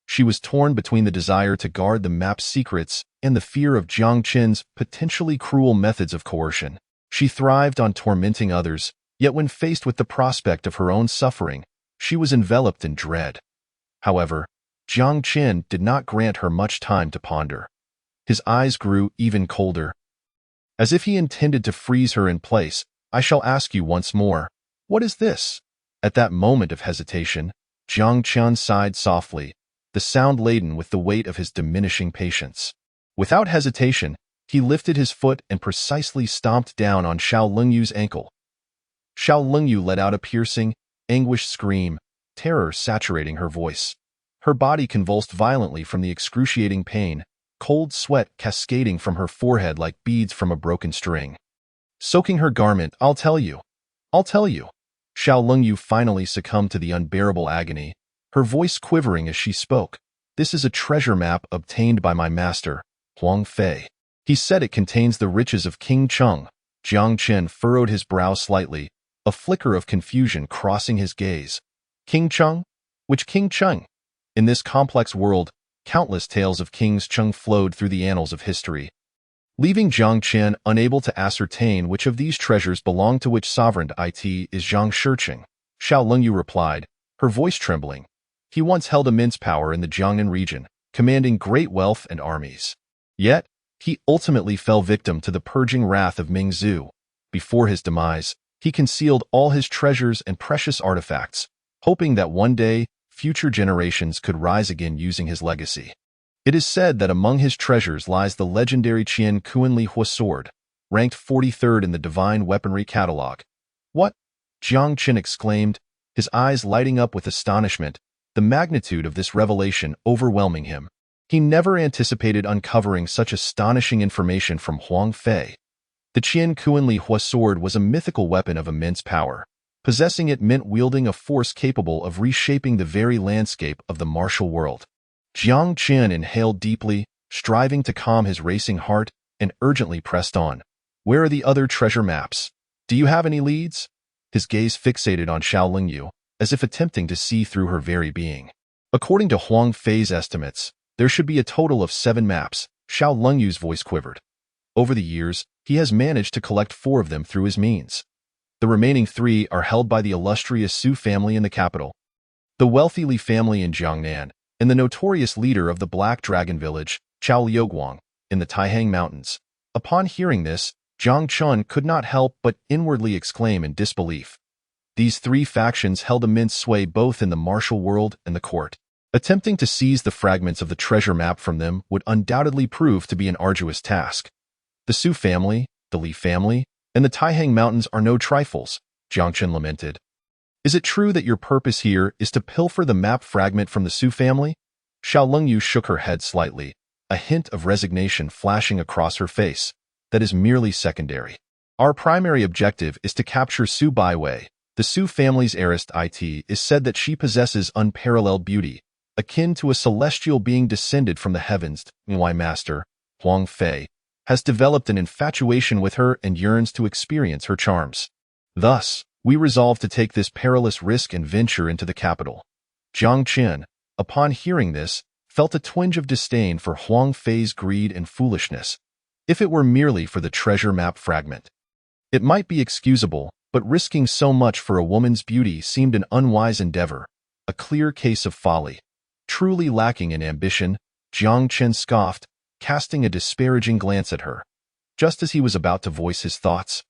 A: She was torn between the desire to guard the map's secrets and the fear of Jiang Qin's potentially cruel methods of coercion. She thrived on tormenting others, yet when faced with the prospect of her own suffering, she was enveloped in dread. However, Jiang Qin did not grant her much time to ponder. His eyes grew even colder, as if he intended to freeze her in place. "I shall ask you once more, what is this?" At that moment of hesitation, Jiang Qin sighed softly, the sound laden with the weight of his diminishing patience. Without hesitation, he lifted his foot and precisely stomped down on Xiao Lingyu's ankle. Xiao Lingyu let out a piercing, anguished scream, terror saturating her voice. Her body convulsed violently from the excruciating pain, cold sweat cascading from her forehead like beads from a broken string. Soaking her garment, I'll tell you. Xiao Lingyu finally succumbed to the unbearable agony, her voice quivering as she spoke. "This is a treasure map obtained by my master, Huang Fei. He said it contains the riches of King Cheng." Jiang Qin furrowed his brow slightly, a flicker of confusion crossing his gaze. King Cheng? Which King Cheng? In this complex world, countless tales of Kings Cheng flowed through the annals of history, leaving Jiang Qin unable to ascertain which of these treasures belonged to which sovereign. It is Zhang Shiqing, Xiao Lingyu replied, her voice trembling. He once held immense power in the Jiangnan region, commanding great wealth and armies. Yet, He ultimately fell victim to the purging wrath of Ming Zhu. Before his demise, he concealed all his treasures and precious artifacts, hoping that one day future generations could rise again using his legacy. It is said that among his treasures lies the legendary Qian Kuanli Hua sword, ranked 43rd in the Divine Weaponry Catalog. "What?" Jiang Qin exclaimed, his eyes lighting up with astonishment, the magnitude of this revelation overwhelming him. He never anticipated uncovering such astonishing information from Huang Fei. The Qian Kuanli Hua sword was a mythical weapon of immense power. Possessing it meant wielding a force capable of reshaping the very landscape of the martial world. Jiang Qin inhaled deeply, striving to calm his racing heart, and urgently pressed on. "Where are the other treasure maps? Do you have any leads?" His gaze fixated on Xiao Lingyu, as if attempting to see through her very being. According to Huang Fei's estimates, there should be a total of 7 maps. Xiao Lingyu's voice quivered. Over the years, he has managed to collect 4 of them through his means. The remaining 3 are held by the illustrious Su family in the capital, the wealthy Li family in Jiangnan, and the notorious leader of the Black Dragon Village, Chao Liuguang, in the Taihang Mountains. Upon hearing this, Jiang Chun could not help but inwardly exclaim in disbelief. These 3 factions held immense sway both in the martial world and the court. Attempting to seize the fragments of the treasure map from them would undoubtedly prove to be an arduous task. The Su family, the Li family, and the Taihang Mountains are no trifles, Jiang Chun lamented. "Is it true that your purpose here is to pilfer the map fragment from the Su family?" Xiao Lingyu shook her head slightly, a hint of resignation flashing across her face. "That is merely secondary. Our primary objective is to capture Su Baiwei. The Su family's heiress. It is said that she possesses unparalleled beauty, akin to a celestial being descended from the heavens. My master, Huang Fei, has developed an infatuation with her and yearns to experience her charms. Thus, we resolve to take this perilous risk and venture into the capital." Jiang Qin, upon hearing this, felt a twinge of disdain for Huang Fei's greed and foolishness. If it were merely for the treasure map fragment, it might be excusable, but risking so much for a woman's beauty seemed an unwise endeavor, a clear case of folly. Truly lacking in ambition, Jiang Qin scoffed, casting a disparaging glance at her. Just as he was about to voice his thoughts,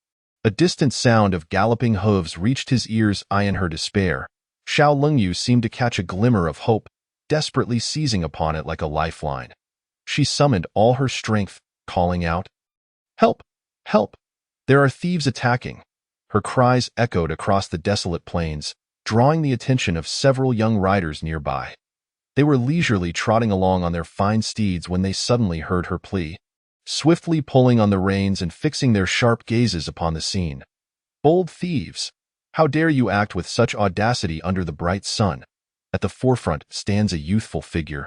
A: a distant sound of galloping hooves reached his ears. In her despair, Xiao Lingyu seemed to catch a glimmer of hope, desperately seizing upon it like a lifeline. She summoned all her strength, calling out, "Help! Help! There are thieves attacking!" Her cries echoed across the desolate plains, drawing the attention of several young riders nearby. They were leisurely trotting along on their fine steeds when they suddenly heard her plea, swiftly pulling on the reins and fixing their sharp gazes upon the scene. "Bold thieves! How dare you act with such audacity under the bright sun?" At the forefront stands a youthful figure.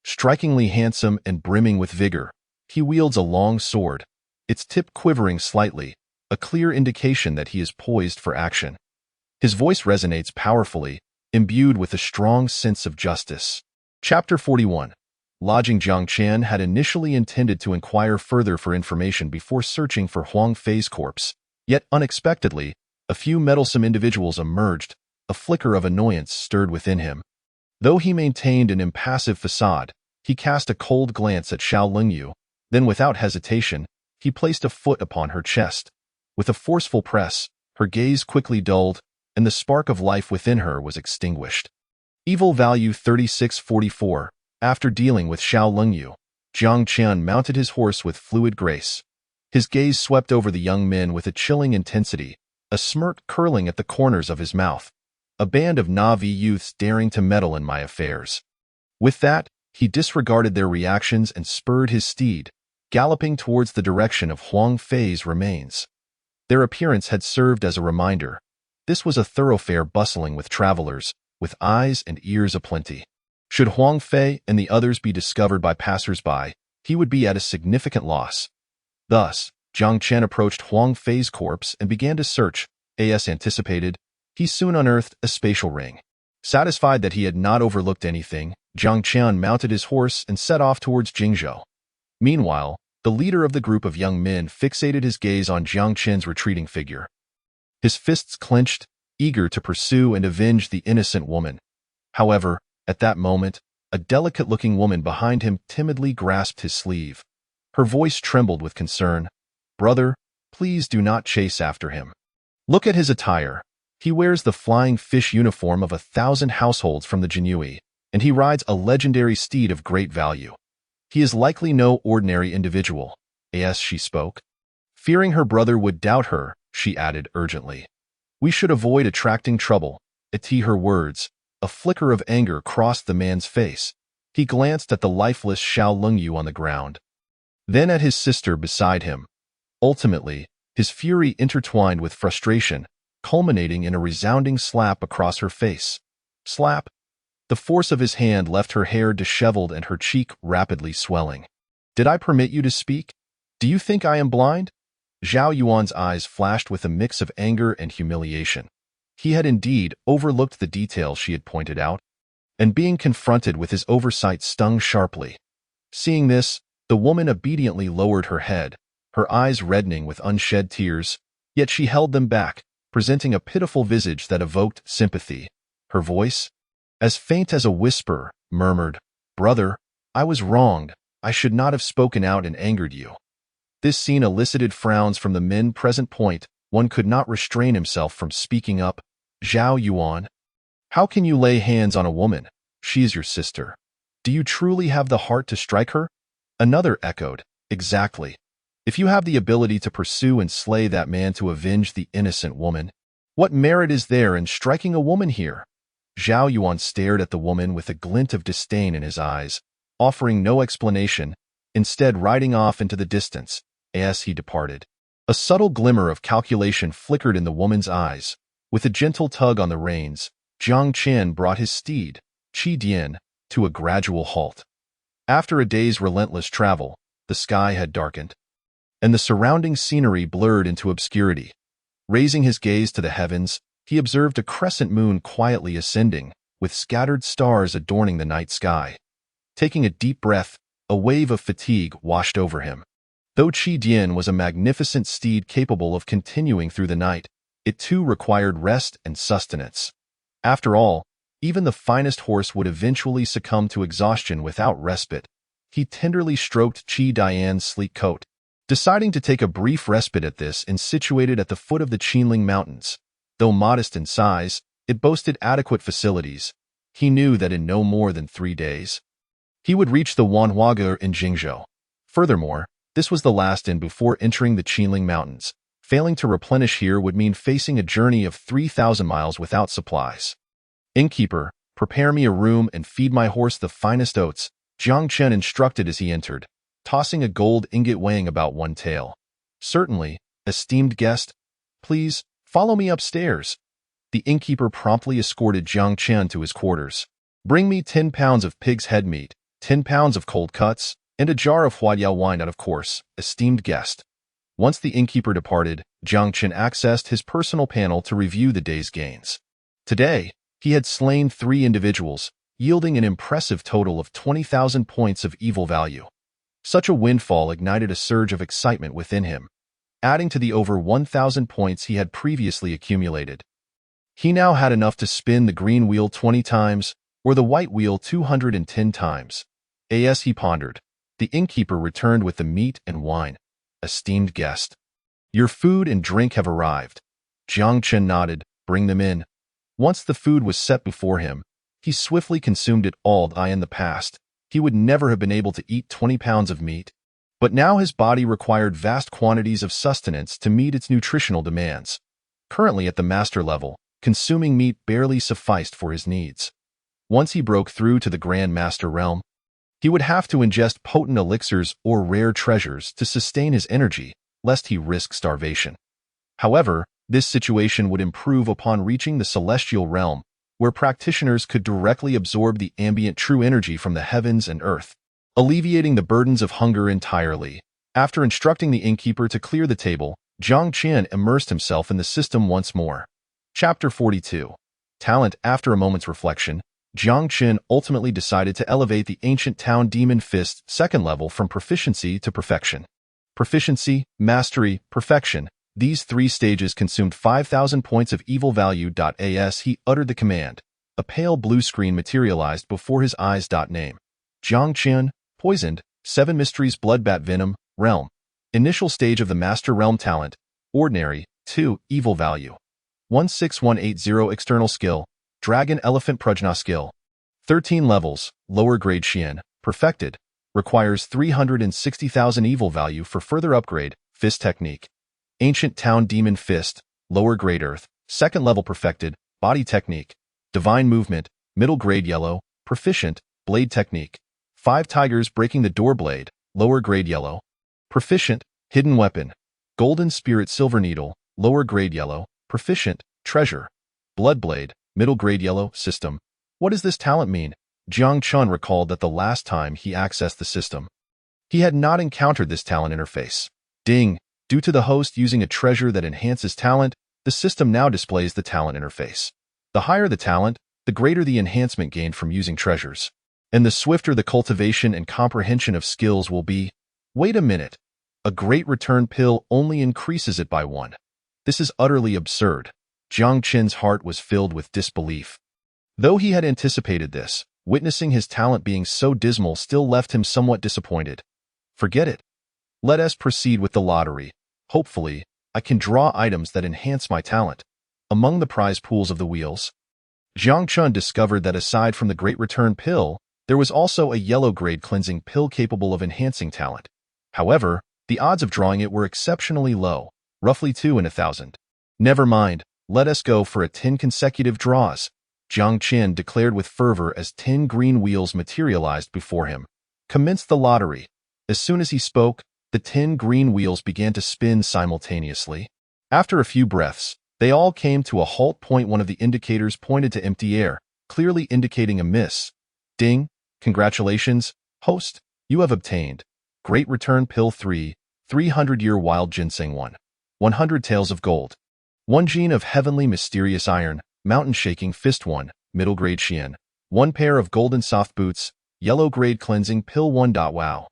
A: Strikingly handsome and brimming with vigor, he wields a long sword, its tip quivering slightly, a clear indication that he is poised for action. His voice resonates powerfully, imbued with a strong sense of justice. Chapter 41. Lodging. Jiang Qin had initially intended to inquire further for information before searching for Huang Fei's corpse, yet unexpectedly, a few meddlesome individuals emerged. A flicker of annoyance stirred within him. Though he maintained an impassive facade, he cast a cold glance at Xiao Lingyu, then without hesitation, he placed a foot upon her chest. With a forceful press, her gaze quickly dulled, and the spark of life within her was extinguished. Evil value 3644. After dealing with Xiao Lingyu, Jiang Qin mounted his horse with fluid grace. His gaze swept over the young men with a chilling intensity, a smirk curling at the corners of his mouth. A band of Na'vi youths daring to meddle in my affairs. With that, he disregarded their reactions and spurred his steed, galloping towards the direction of Huang Fei's remains. Their appearance had served as a reminder. This was a thoroughfare bustling with travelers, with eyes and ears aplenty. Should Huang Fei and the others be discovered by passers-by, he would be at a significant loss. Thus, Jiang Qin approached Huang Fei's corpse and began to search. As anticipated, he soon unearthed a spatial ring. Satisfied that he had not overlooked anything, Jiang Qin mounted his horse and set off towards Jingzhou. Meanwhile, the leader of the group of young men fixated his gaze on Jiang Qin's retreating figure. His fists clenched, eager to pursue and avenge the innocent woman. However, at that moment, a delicate-looking woman behind him timidly grasped his sleeve. Her voice trembled with concern. "Brother, please do not chase after him. Look at his attire. He wears the flying fish uniform of 1,000 households from the Jinui, and he rides a legendary steed of great value. He is likely no ordinary individual." As she spoke, fearing her brother would doubt her, she added urgently, "We should avoid attracting trouble." At her words, a flicker of anger crossed the man's face. He glanced at the lifeless Xiao Lungyu on the ground, then at his sister beside him. Ultimately, his fury intertwined with frustration, culminating in a resounding slap across her face. Slap! The force of his hand left her hair disheveled and her cheek rapidly swelling. "Did I permit you to speak? Do you think I am blind?" Zhao Yuan's eyes flashed with a mix of anger and humiliation. He had indeed overlooked the details she had pointed out, and being confronted with his oversight stung sharply. Seeing this, the woman obediently lowered her head, her eyes reddening with unshed tears, yet she held them back, presenting a pitiful visage that evoked sympathy. Her voice, as faint as a whisper, murmured, "Brother, I was wronged. I should not have spoken out and angered you." This scene elicited frowns from the men present. One could not restrain himself from speaking up. "Zhao Yuan, how can you lay hands on a woman? She is your sister. Do you truly have the heart to strike her?" Another echoed, "Exactly. If you have the ability to pursue and slay that man to avenge the innocent woman, what merit is there in striking a woman here?" Zhao Yuan stared at the woman with a glint of disdain in his eyes, offering no explanation, instead riding off into the distance. As he departed, a subtle glimmer of calculation flickered in the woman's eyes. With a gentle tug on the reins, Jiang Chen brought his steed, Qi Dian, to a gradual halt. After a day's relentless travel, the sky had darkened, and the surrounding scenery blurred into obscurity. Raising his gaze to the heavens, he observed a crescent moon quietly ascending, with scattered stars adorning the night sky. Taking a deep breath, a wave of fatigue washed over him. Though Qi Dian was a magnificent steed capable of continuing through the night, it too required rest and sustenance. After all, even the finest horse would eventually succumb to exhaustion without respite. He tenderly stroked Qi Dian's sleek coat, deciding to take a brief respite at this inn situated at the foot of the Qinling Mountains. Though modest in size, it boasted adequate facilities. He knew that in no more than 3 days, he would reach the Wanhuager in Jingzhou. Furthermore, this was the last inn before entering the Qinling Mountains. Failing to replenish here would mean facing a journey of 3,000 miles without supplies. "Innkeeper, prepare me a room and feed my horse the finest oats," Jiang Chen instructed as he entered, tossing a gold ingot weighing about 1 tael. "Certainly, esteemed guest. Please, follow me upstairs." The innkeeper promptly escorted Jiang Chen to his quarters. "Bring me 10 pounds of pig's head meat, 10 pounds of cold cuts, and a jar of Huadiao wine out of course, esteemed guest." Once the innkeeper departed, Jiang Chen accessed his personal panel to review the day's gains. Today, he had slain 3 individuals, yielding an impressive total of 20,000 points of evil value. Such a windfall ignited a surge of excitement within him, adding to the over 1,000 points he had previously accumulated. He now had enough to spin the green wheel 20 times, or the white wheel 210 times. As he pondered, the innkeeper returned with the meat and wine. "Esteemed guest, your food and drink have arrived." Jiang Chen nodded. "Bring them in." Once the food was set before him, he swiftly consumed it all. In the past, he would never have been able to eat 20 pounds of meat, but now his body required vast quantities of sustenance to meet its nutritional demands. Currently at the master level, consuming meat barely sufficed for his needs. Once he broke through to the Grand Master realm, he would have to ingest potent elixirs or rare treasures to sustain his energy, lest he risk starvation. However, this situation would improve upon reaching the celestial realm, where practitioners could directly absorb the ambient true energy from the heavens and earth, alleviating the burdens of hunger entirely. After instructing the innkeeper to clear the table, Jiang Chen immersed himself in the system once more. Chapter 42. Talent. After a moment's reflection, Jiang Chen ultimately decided to elevate the ancient town Demon Fist 2nd level from proficiency to perfection. Proficiency, mastery, perfection. These 3 stages consumed 5,000 points of evil value. As he uttered the command, a pale blue screen materialized before his eyes. Name: Jiang Chen, poisoned, 7 mysteries bloodbat venom, Realm. Initial stage of the Master Realm talent. Ordinary. 2. Evil value. 16180 external skill. Dragon Elephant Prajna skill. 13 levels. Lower grade Xian. Perfected. Requires 360,000 evil value for further upgrade. Fist technique. Ancient Town Demon Fist. Lower grade Earth. Second level perfected. Body technique. Divine movement. Middle grade Yellow. Proficient. Blade technique. 5 tigers breaking the door blade. Lower grade Yellow. Proficient. Hidden weapon. Golden Spirit Silver Needle. Lower grade Yellow. Proficient. Treasure. Blood blade. Middle grade Yellow. System. What does this talent mean? Jiang Chun recalled that the last time he accessed the system, he had not encountered this talent interface. Ding! Due to the host using a treasure that enhances talent, the system now displays the talent interface. The higher the talent, the greater the enhancement gained from using treasures. And the swifter the cultivation and comprehension of skills will be. Wait a minute. A great return pill only increases it by 1. This is utterly absurd. Jiang Chen's heart was filled with disbelief. Though he had anticipated this, witnessing his talent being so dismal still left him somewhat disappointed. Forget it. Let us proceed with the lottery. Hopefully, I can draw items that enhance my talent. Among the prize pools of the wheels, Jiang Chun discovered that aside from the Great Return Pill, there was also a yellow-grade cleansing pill capable of enhancing talent. However, the odds of drawing it were exceptionally low, roughly 2 in 1,000. Never mind, let us go for 10 consecutive draws, Jiang Chen declared with fervor as 10 green wheels materialized before him. Commence the lottery. As soon as he spoke, the 10 green wheels began to spin simultaneously. After a few breaths, they all came to a halt point. One of the indicators pointed to empty air, clearly indicating a miss. Ding! Congratulations, host. You have obtained Great Return Pill 3, 300-year Wild Ginseng 1, 100 Tails of Gold, 1 Gene of Heavenly Mysterious Iron, Mountain Shaking Fist 1, Middle Grade Xian, 1 pair of Golden Soft Boots, Yellow Grade Cleansing Pill 1. Wow.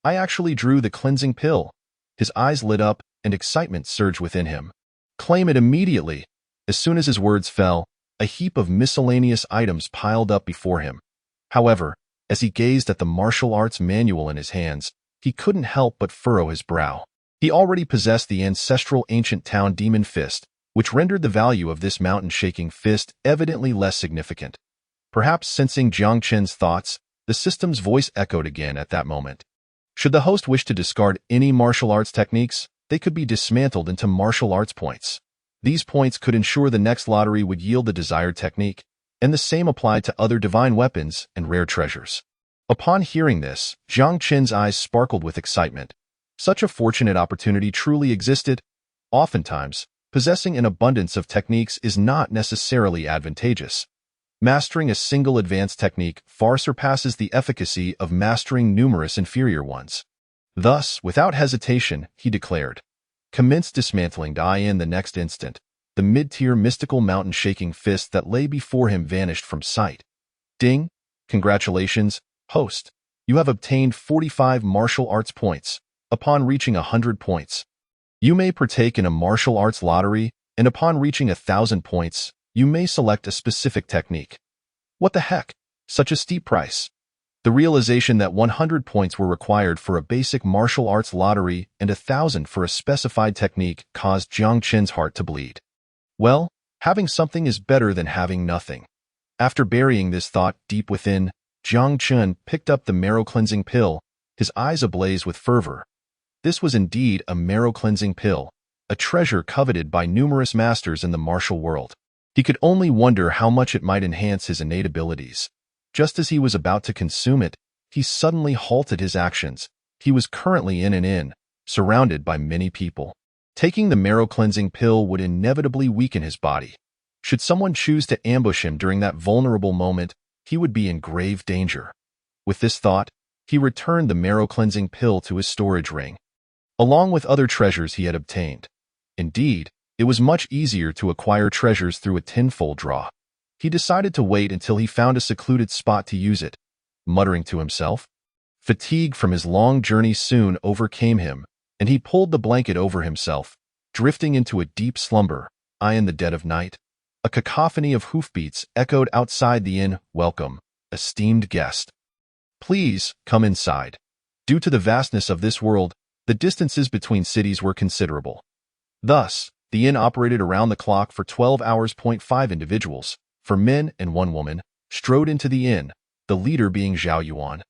A: I actually drew the cleansing pill. His eyes lit up and excitement surged within him. Claim it immediately. As soon as his words fell, a heap of miscellaneous items piled up before him. However, as he gazed at the martial arts manual in his hands, he couldn't help but furrow his brow. He already possessed the ancestral Ancient Town Demon Fist, which rendered the value of this mountain-shaking fist evidently less significant. Perhaps sensing Jiang Chen's thoughts, the system's voice echoed again at that moment. Should the host wish to discard any martial arts techniques, they could be dismantled into martial arts points. These points could ensure the next lottery would yield the desired technique, and the same applied to other divine weapons and rare treasures. Upon hearing this, Jiang Chen's eyes sparkled with excitement. Such a fortunate opportunity truly existed. Oftentimes, possessing an abundance of techniques is not necessarily advantageous. Mastering a single advanced technique far surpasses the efficacy of mastering numerous inferior ones. Thus, without hesitation, he declared, "Commence dismantling." In the next instant, the mid-tier mystical mountain-shaking fist that lay before him vanished from sight. Ding! Congratulations, host. You have obtained 45 martial arts points. Upon reaching 100 points, you may partake in a martial arts lottery, and upon reaching 1,000 points, you may select a specific technique. What the heck? Such a steep price. The realization that 100 points were required for a basic martial arts lottery and 1,000 for a specified technique caused Jiang Chen's heart to bleed. Well, having something is better than having nothing. After burying this thought deep within, Jiang Chen picked up the marrow-cleansing pill, his eyes ablaze with fervor. This was indeed a marrow-cleansing pill, a treasure coveted by numerous masters in the martial world. He could only wonder how much it might enhance his innate abilities. Just as he was about to consume it, he suddenly halted his actions. He was currently in an inn, surrounded by many people. Taking the marrow-cleansing pill would inevitably weaken his body. Should someone choose to ambush him during that vulnerable moment, he would be in grave danger. With this thought, he returned the marrow-cleansing pill to his storage ring, along with other treasures he had obtained. Indeed, it was much easier to acquire treasures through a tenfold draw. He decided to wait until he found a secluded spot to use it, muttering to himself. Fatigue from his long journey soon overcame him, and he pulled the blanket over himself, drifting into a deep slumber. In the dead of night, a cacophony of hoofbeats echoed outside the inn. Welcome, esteemed guest. Please, come inside. Due to the vastness of this world, The distances between cities were considerable. Thus, the inn operated around the clock for 12 hours. 5 individuals, 4 men and 1 woman, strode into the inn, the leader being Zhao Yuan,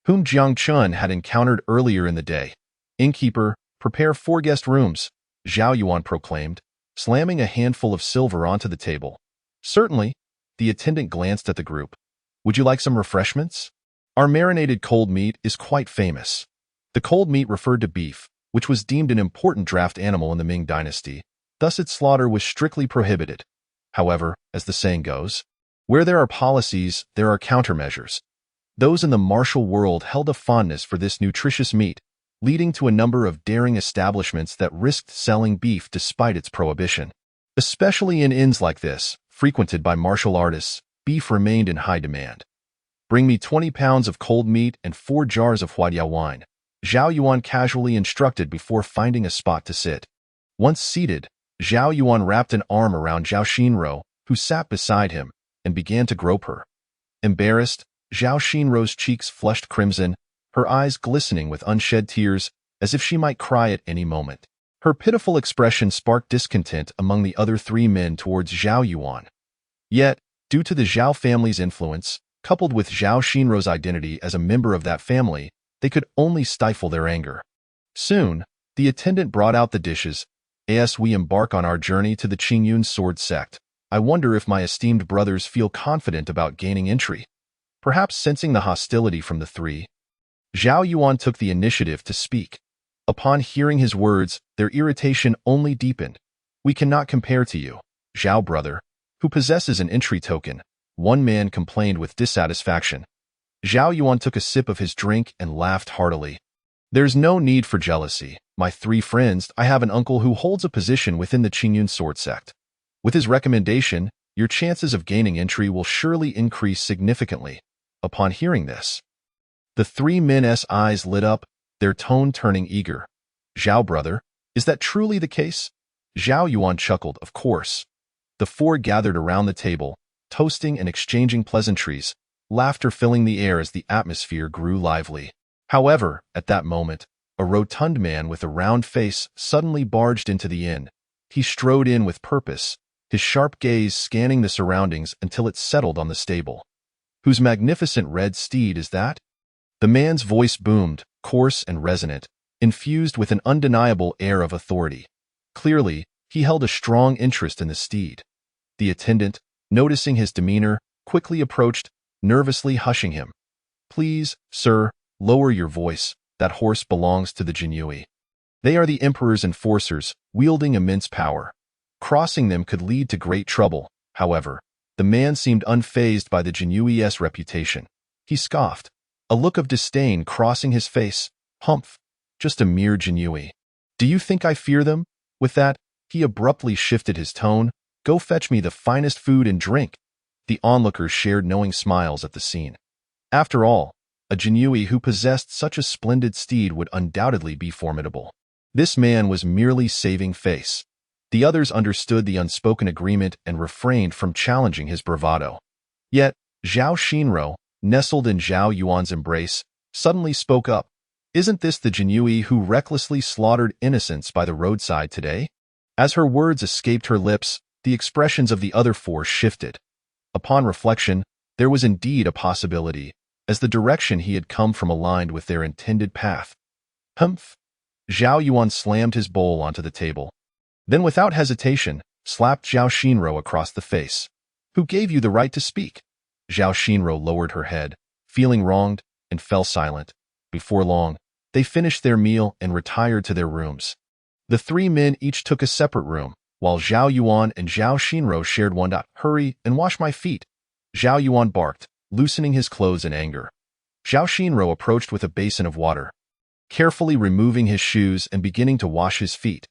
A: whom Jiang Chun had encountered earlier in the day. "Innkeeper, prepare 4 guest rooms," Zhao Yuan proclaimed, slamming a handful of silver onto the table. "Certainly." The attendant glanced at the group. "Would you like some refreshments? Our marinated cold meat is quite famous." The cold meat referred to beef, which was deemed an important draft animal in the Ming dynasty. Thus its slaughter was strictly prohibited. However, as the saying goes, where there are policies, there are countermeasures. Those in the martial world held a fondness for this nutritious meat, leading to a number of daring establishments that risked selling beef despite its prohibition. Especially in inns like this, frequented by martial artists, beef remained in high demand. "Bring me 20 pounds of cold meat and 4 jars of Huadiao wine," Zhao Yuan casually instructed before finding a spot to sit. Once seated, Zhao Yuan wrapped an arm around Zhao Xinro, who sat beside him, and began to grope her. Embarrassed, Zhao Xinro's cheeks flushed crimson, her eyes glistening with unshed tears, as if she might cry at any moment. Her pitiful expression sparked discontent among the other 3 men towards Zhao Yuan. Yet, due to the Zhao family's influence, coupled with Zhao Xinro's identity as a member of that family, they could only stifle their anger. Soon, the attendant brought out the dishes. "As we embark on our journey to the Qingyun sword sect, I wonder if my esteemed brothers feel confident about gaining entry." Perhaps sensing the hostility from the 3, Zhao Yuan took the initiative to speak. Upon hearing his words, their irritation only deepened. "We cannot compare to you, Zhao brother, who possesses an entry token," one man complained with dissatisfaction. Zhao Yuan took a sip of his drink and laughed heartily. "There's no need for jealousy, my 3 friends. I have an uncle who holds a position within the Qingyun sword sect. With his recommendation, your chances of gaining entry will surely increase significantly." Upon hearing this, the 3 men's eyes lit up, their tone turning eager. "Zhao brother, is that truly the case?" Zhao Yuan chuckled, "Of course." The 4 gathered around the table, toasting and exchanging pleasantries, laughter filling the air as the atmosphere grew lively. However, at that moment, a rotund man with a round face suddenly barged into the inn. He strode in with purpose, his sharp gaze scanning the surroundings until it settled on the stable. "Whose magnificent red steed is that?" The man's voice boomed, coarse and resonant, infused with an undeniable air of authority. Clearly, he held a strong interest in the steed. The attendant, noticing his demeanor, quickly approached, nervously hushing him. "Please, sir, lower your voice. That horse belongs to the Jinyui. They are the emperor's enforcers, wielding immense power. Crossing them could lead to great trouble." However, the man seemed unfazed by the Jinyui's reputation. He scoffed, a look of disdain crossing his face. "Humph, just a mere Jinyui. Do you think I fear them?" With that, he abruptly shifted his tone. "Go fetch me the finest food and drink." The onlookers shared knowing smiles at the scene. After all, a Jinyui who possessed such a splendid steed would undoubtedly be formidable. This man was merely saving face. The others understood the unspoken agreement and refrained from challenging his bravado. Yet, Zhao Xinro, nestled in Zhao Yuan's embrace, suddenly spoke up. "Isn't this the Jinyui who recklessly slaughtered innocents by the roadside today?" As her words escaped her lips, the expressions of the other 4 shifted. Upon reflection, there was indeed a possibility, as the direction he had come from aligned with their intended path. "Humph!" Zhao Yuan slammed his bowl onto the table. Then without hesitation, slapped Zhao Xinro across the face. "Who gave you the right to speak?" Zhao Xinro lowered her head, feeling wronged, and fell silent. Before long, they finished their meal and retired to their rooms. The 3 men each took a separate room, while Zhao Yuan and Zhao Xinro shared one. "Hurry and wash my feet," Zhao Yuan barked, loosening his clothes in anger. Zhao Xinro approached with a basin of water, carefully removing his shoes and beginning to wash his feet.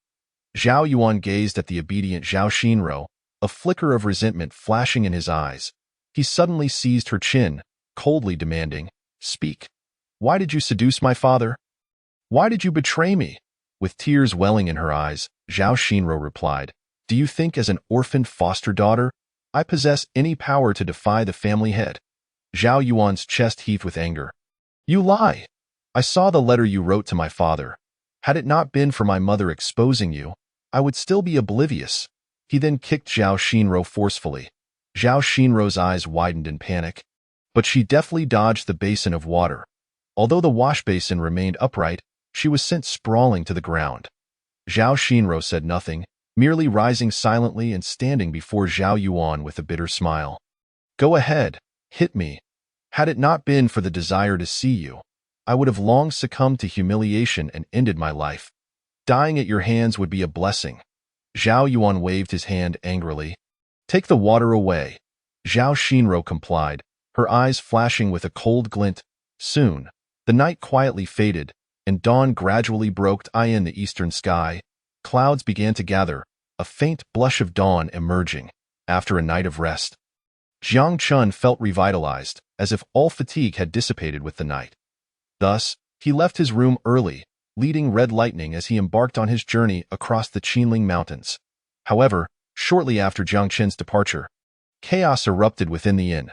A: Zhao Yuan gazed at the obedient Zhao Xinro, a flicker of resentment flashing in his eyes. He suddenly seized her chin, coldly demanding, "Speak. Why did you seduce my father? Why did you betray me?" With tears welling in her eyes, Zhao Xinro replied, "Do you think as an orphaned foster daughter, I possess any power to defy the family head?" Zhao Yuan's chest heaved with anger. "You lie! I saw the letter you wrote to my father. Had it not been for my mother exposing you, I would still be oblivious." He then kicked Zhao Xinro forcefully. Zhao Xinro's eyes widened in panic, but she deftly dodged the basin of water. Although the wash basin remained upright, she was sent sprawling to the ground. Zhao Xinro said nothing, merely rising silently and standing before Zhao Yuan with a bitter smile. "Go ahead, hit me. Had it not been for the desire to see you, I would have long succumbed to humiliation and ended my life. Dying at your hands would be a blessing." Zhao Yuan waved his hand angrily. "Take the water away." Zhao Xinro complied, her eyes flashing with a cold glint. Soon, the night quietly faded, and dawn gradually broke in the eastern sky. Clouds began to gather, a faint blush of dawn emerging, after a night of rest. Jiang Chun felt revitalized, as if all fatigue had dissipated with the night. Thus, he left his room early, leading Red Lightning as he embarked on his journey across the Qinling Mountains. However, shortly after Jiang Chun's departure, chaos erupted within the inn.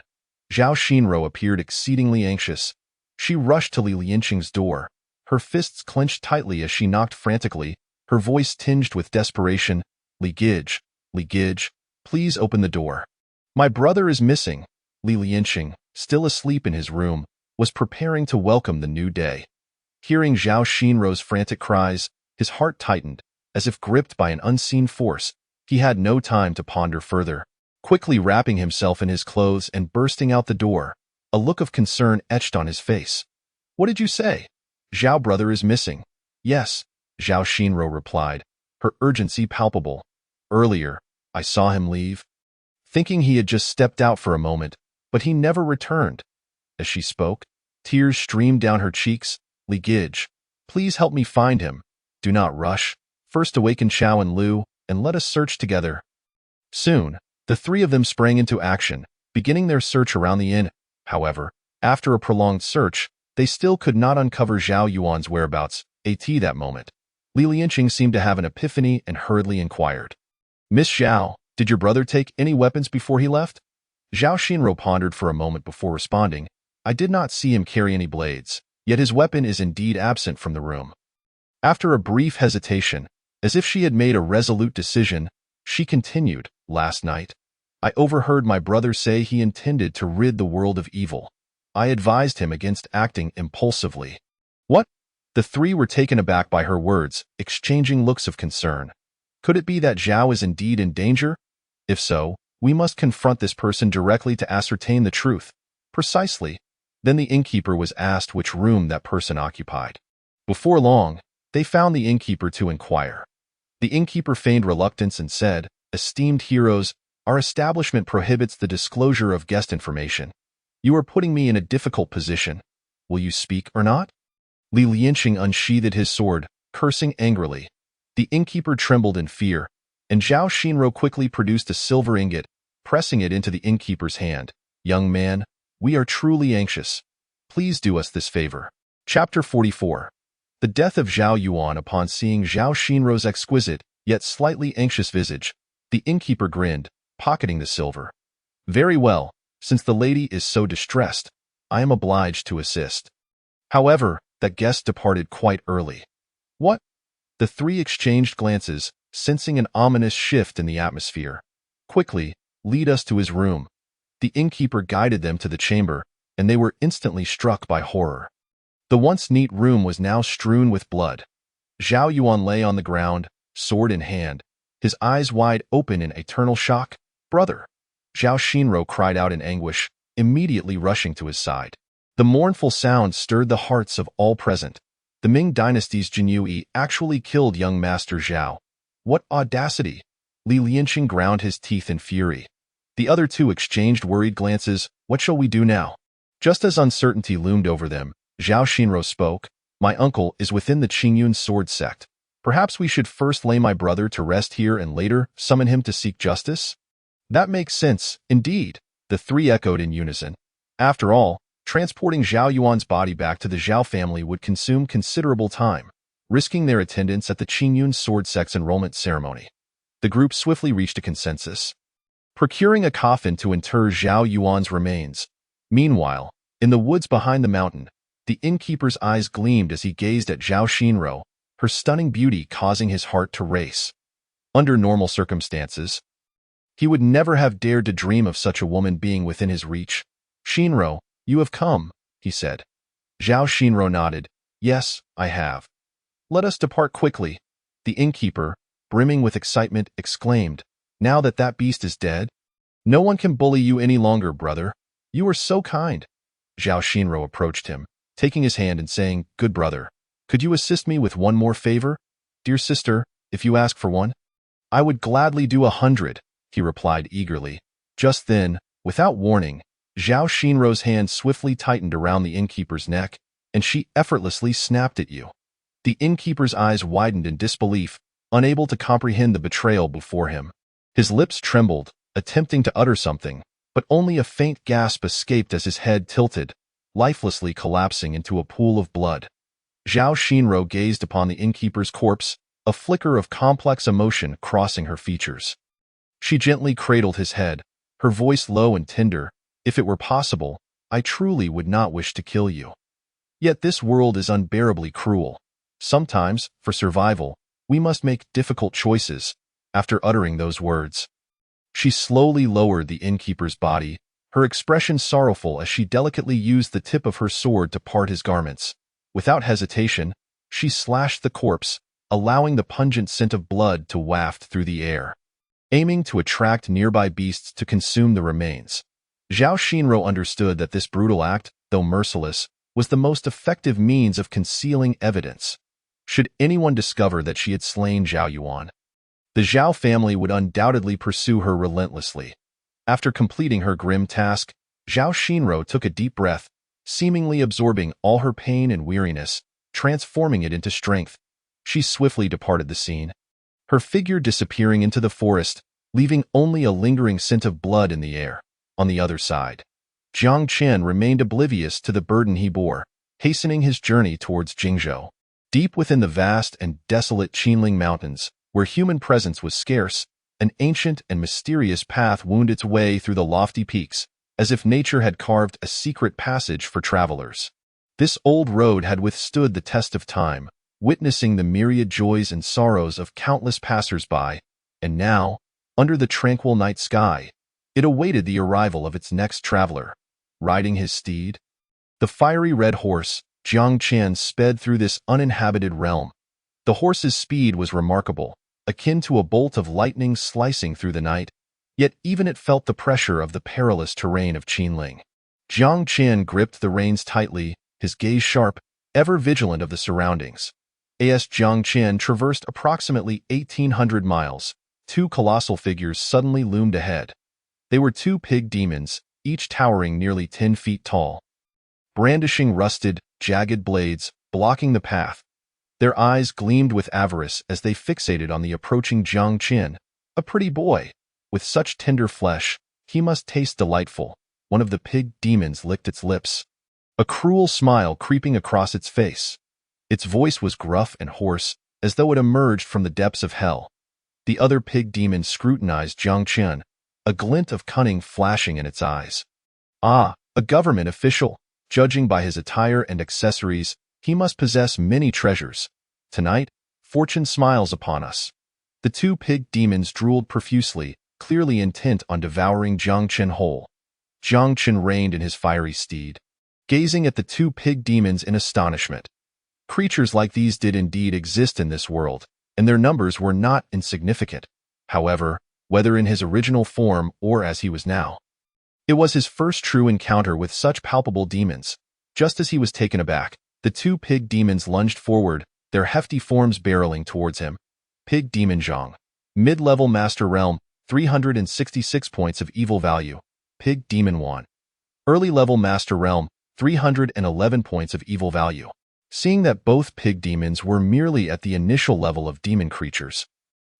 A: Zhao Xinro appeared exceedingly anxious. She rushed to Li Lianqing's door, her fists clenched tightly as she knocked frantically, her voice tinged with desperation. Li Gige, please open the door. My brother is missing." Li Lianqing, still asleep in his room, was preparing to welcome the new day. Hearing Zhao Xinro's frantic cries, his heart tightened, as if gripped by an unseen force. He had no time to ponder further. Quickly wrapping himself in his clothes and bursting out the door, a look of concern etched on his face. "What did you say?" "Zhao brother is missing." "Yes," Zhao Xinro replied, her urgency palpable. "Earlier, I saw him leave." Thinking he had just stepped out for a moment, but he never returned. As she spoke, tears streamed down her cheeks. "Li Gige, please help me find him. Do not rush. First awaken Xiao and Lu, and let us search together." Soon, the three of them sprang into action, beginning their search around the inn. However, after a prolonged search, they still could not uncover Zhao Yuan's whereabouts. That moment, Li Lianqing seemed to have an epiphany and hurriedly inquired, "Miss Zhao, did your brother take any weapons before he left?" Zhao Xinro pondered for a moment before responding. "I did not see him carry any blades, yet his weapon is indeed absent from the room." After a brief hesitation, as if she had made a resolute decision, she continued, "Last night, I overheard my brother say he intended to rid the world of evil. I advised him against acting impulsively." "What?" The three were taken aback by her words, exchanging looks of concern. Could it be that Zhao is indeed in danger? If so, we must confront this person directly to ascertain the truth. Precisely. Then the innkeeper was asked which room that person occupied. Before long, they found the innkeeper to inquire. The innkeeper feigned reluctance and said, "Esteemed heroes, our establishment prohibits the disclosure of guest information. You are putting me in a difficult position. Will you speak or not?" Li Lianqing unsheathed his sword, cursing angrily. The innkeeper trembled in fear, and Zhao Xinro quickly produced a silver ingot, pressing it into the innkeeper's hand. "Young man, we are truly anxious. Please do us this favor." Chapter 44. The death of Zhao Yuan. Upon seeing Zhao Xinro's exquisite, yet slightly anxious visage, the innkeeper grinned, pocketing the silver. "Very well, since the lady is so distressed, I am obliged to assist." However, that guest departed quite early. "What?" The three exchanged glances, sensing an ominous shift in the atmosphere. "Quickly, lead us to his room." The innkeeper guided them to the chamber, and they were instantly struck by horror. The once neat room was now strewn with blood. Zhao Yuan lay on the ground, sword in hand, his eyes wide open in eternal shock. "Brother!" Zhao Xinro cried out in anguish, immediately rushing to his side. The mournful sound stirred the hearts of all present. The Ming dynasty's Jinyue actually killed young Master Zhao. What audacity! Li Lianqing ground his teeth in fury. The other two exchanged worried glances. What shall we do now? Just as uncertainty loomed over them, Zhao Xinro spoke. "My uncle is within the Qingyun sword sect. Perhaps we should first lay my brother to rest here and later summon him to seek justice?" "That makes sense, indeed," the three echoed in unison. After all, transporting Zhao Yuan's body back to the Zhao family would consume considerable time, risking their attendance at the Qingyun sword sect's enrollment ceremony. The group swiftly reached a consensus, procuring a coffin to inter Zhao Yuan's remains. Meanwhile, in the woods behind the mountain, the innkeeper's eyes gleamed as he gazed at Zhao Xinro, her stunning beauty causing his heart to race. Under normal circumstances, he would never have dared to dream of such a woman being within his reach. "Shinro, you have come," he said. Zhao Shinro nodded. "Yes, I have. Let us depart quickly." The innkeeper, brimming with excitement, exclaimed, "Now that that beast is dead, no one can bully you any longer, brother. You are so kind." Zhao Shinro approached him, taking his hand and saying, "Good brother, could you assist me with one more favor? Dear sister, if you ask for one, I would gladly do 100, he replied eagerly. Just then, without warning, Zhao Shinro's hand swiftly tightened around the innkeeper's neck, and she effortlessly snapped at you. The innkeeper's eyes widened in disbelief, unable to comprehend the betrayal before him. His lips trembled, attempting to utter something, but only a faint gasp escaped as his head tilted, lifelessly collapsing into a pool of blood. Zhao Shinro gazed upon the innkeeper's corpse, a flicker of complex emotion crossing her features. She gently cradled his head, her voice low and tender. "If it were possible, I truly would not wish to kill you. Yet this world is unbearably cruel. Sometimes, for survival, we must make difficult choices." After uttering those words, she slowly lowered the innkeeper's body, her expression sorrowful as she delicately used the tip of her sword to part his garments. Without hesitation, she slashed the corpse, allowing the pungent scent of blood to waft through the air, aiming to attract nearby beasts to consume the remains. Zhao Shinro understood that this brutal act, though merciless, was the most effective means of concealing evidence. Should anyone discover that she had slain Zhao Yuan, the Zhao family would undoubtedly pursue her relentlessly. After completing her grim task, Zhao Shinro took a deep breath, seemingly absorbing all her pain and weariness, transforming it into strength. She swiftly departed the scene, her figure disappearing into the forest, leaving only a lingering scent of blood in the air. On the other side, Jiang Chen remained oblivious to the burden he bore, hastening his journey towards Jingzhou. Deep within the vast and desolate Qinling Mountains, where human presence was scarce, an ancient and mysterious path wound its way through the lofty peaks, as if nature had carved a secret passage for travelers. This old road had withstood the test of time, witnessing the myriad joys and sorrows of countless passers-by, and now, under the tranquil night sky, it awaited the arrival of its next traveler. Riding his steed, the fiery red horse, Jiang Chen sped through this uninhabited realm. The horse's speed was remarkable, akin to a bolt of lightning slicing through the night, yet even it felt the pressure of the perilous terrain of Qinling. Jiang Chen gripped the reins tightly, his gaze sharp, ever vigilant of the surroundings. As Jiang Chen traversed approximately 1,800 miles, two colossal figures suddenly loomed ahead. They were two pig demons, each towering nearly 10 feet tall, brandishing rusted, jagged blades, blocking the path. Their eyes gleamed with avarice as they fixated on the approaching Jiang Chen. A pretty boy, with such tender flesh, he must taste delightful. One of the pig demons licked its lips, a cruel smile creeping across its face. Its voice was gruff and hoarse, as though it emerged from the depths of hell. The other pig demon scrutinized Jiang Chen, a glint of cunning flashing in its eyes. Ah, a government official. Judging by his attire and accessories, he must possess many treasures. Tonight, fortune smiles upon us. The two pig demons drooled profusely, clearly intent on devouring Jiang Chen whole. Jiang Chen reined in his fiery steed, gazing at the two pig demons in astonishment. Creatures like these did indeed exist in this world, and their numbers were not insignificant. However, whether in his original form or as he was now, it was his first true encounter with such palpable demons. Just as he was taken aback, the two pig demons lunged forward, their hefty forms barreling towards him. Pig Demon Zhang. Mid-level Master Realm, 366 points of evil value. Pig Demon Wan. Early level Master Realm, 311 points of evil value. Seeing that both pig demons were merely at the initial level of demon creatures,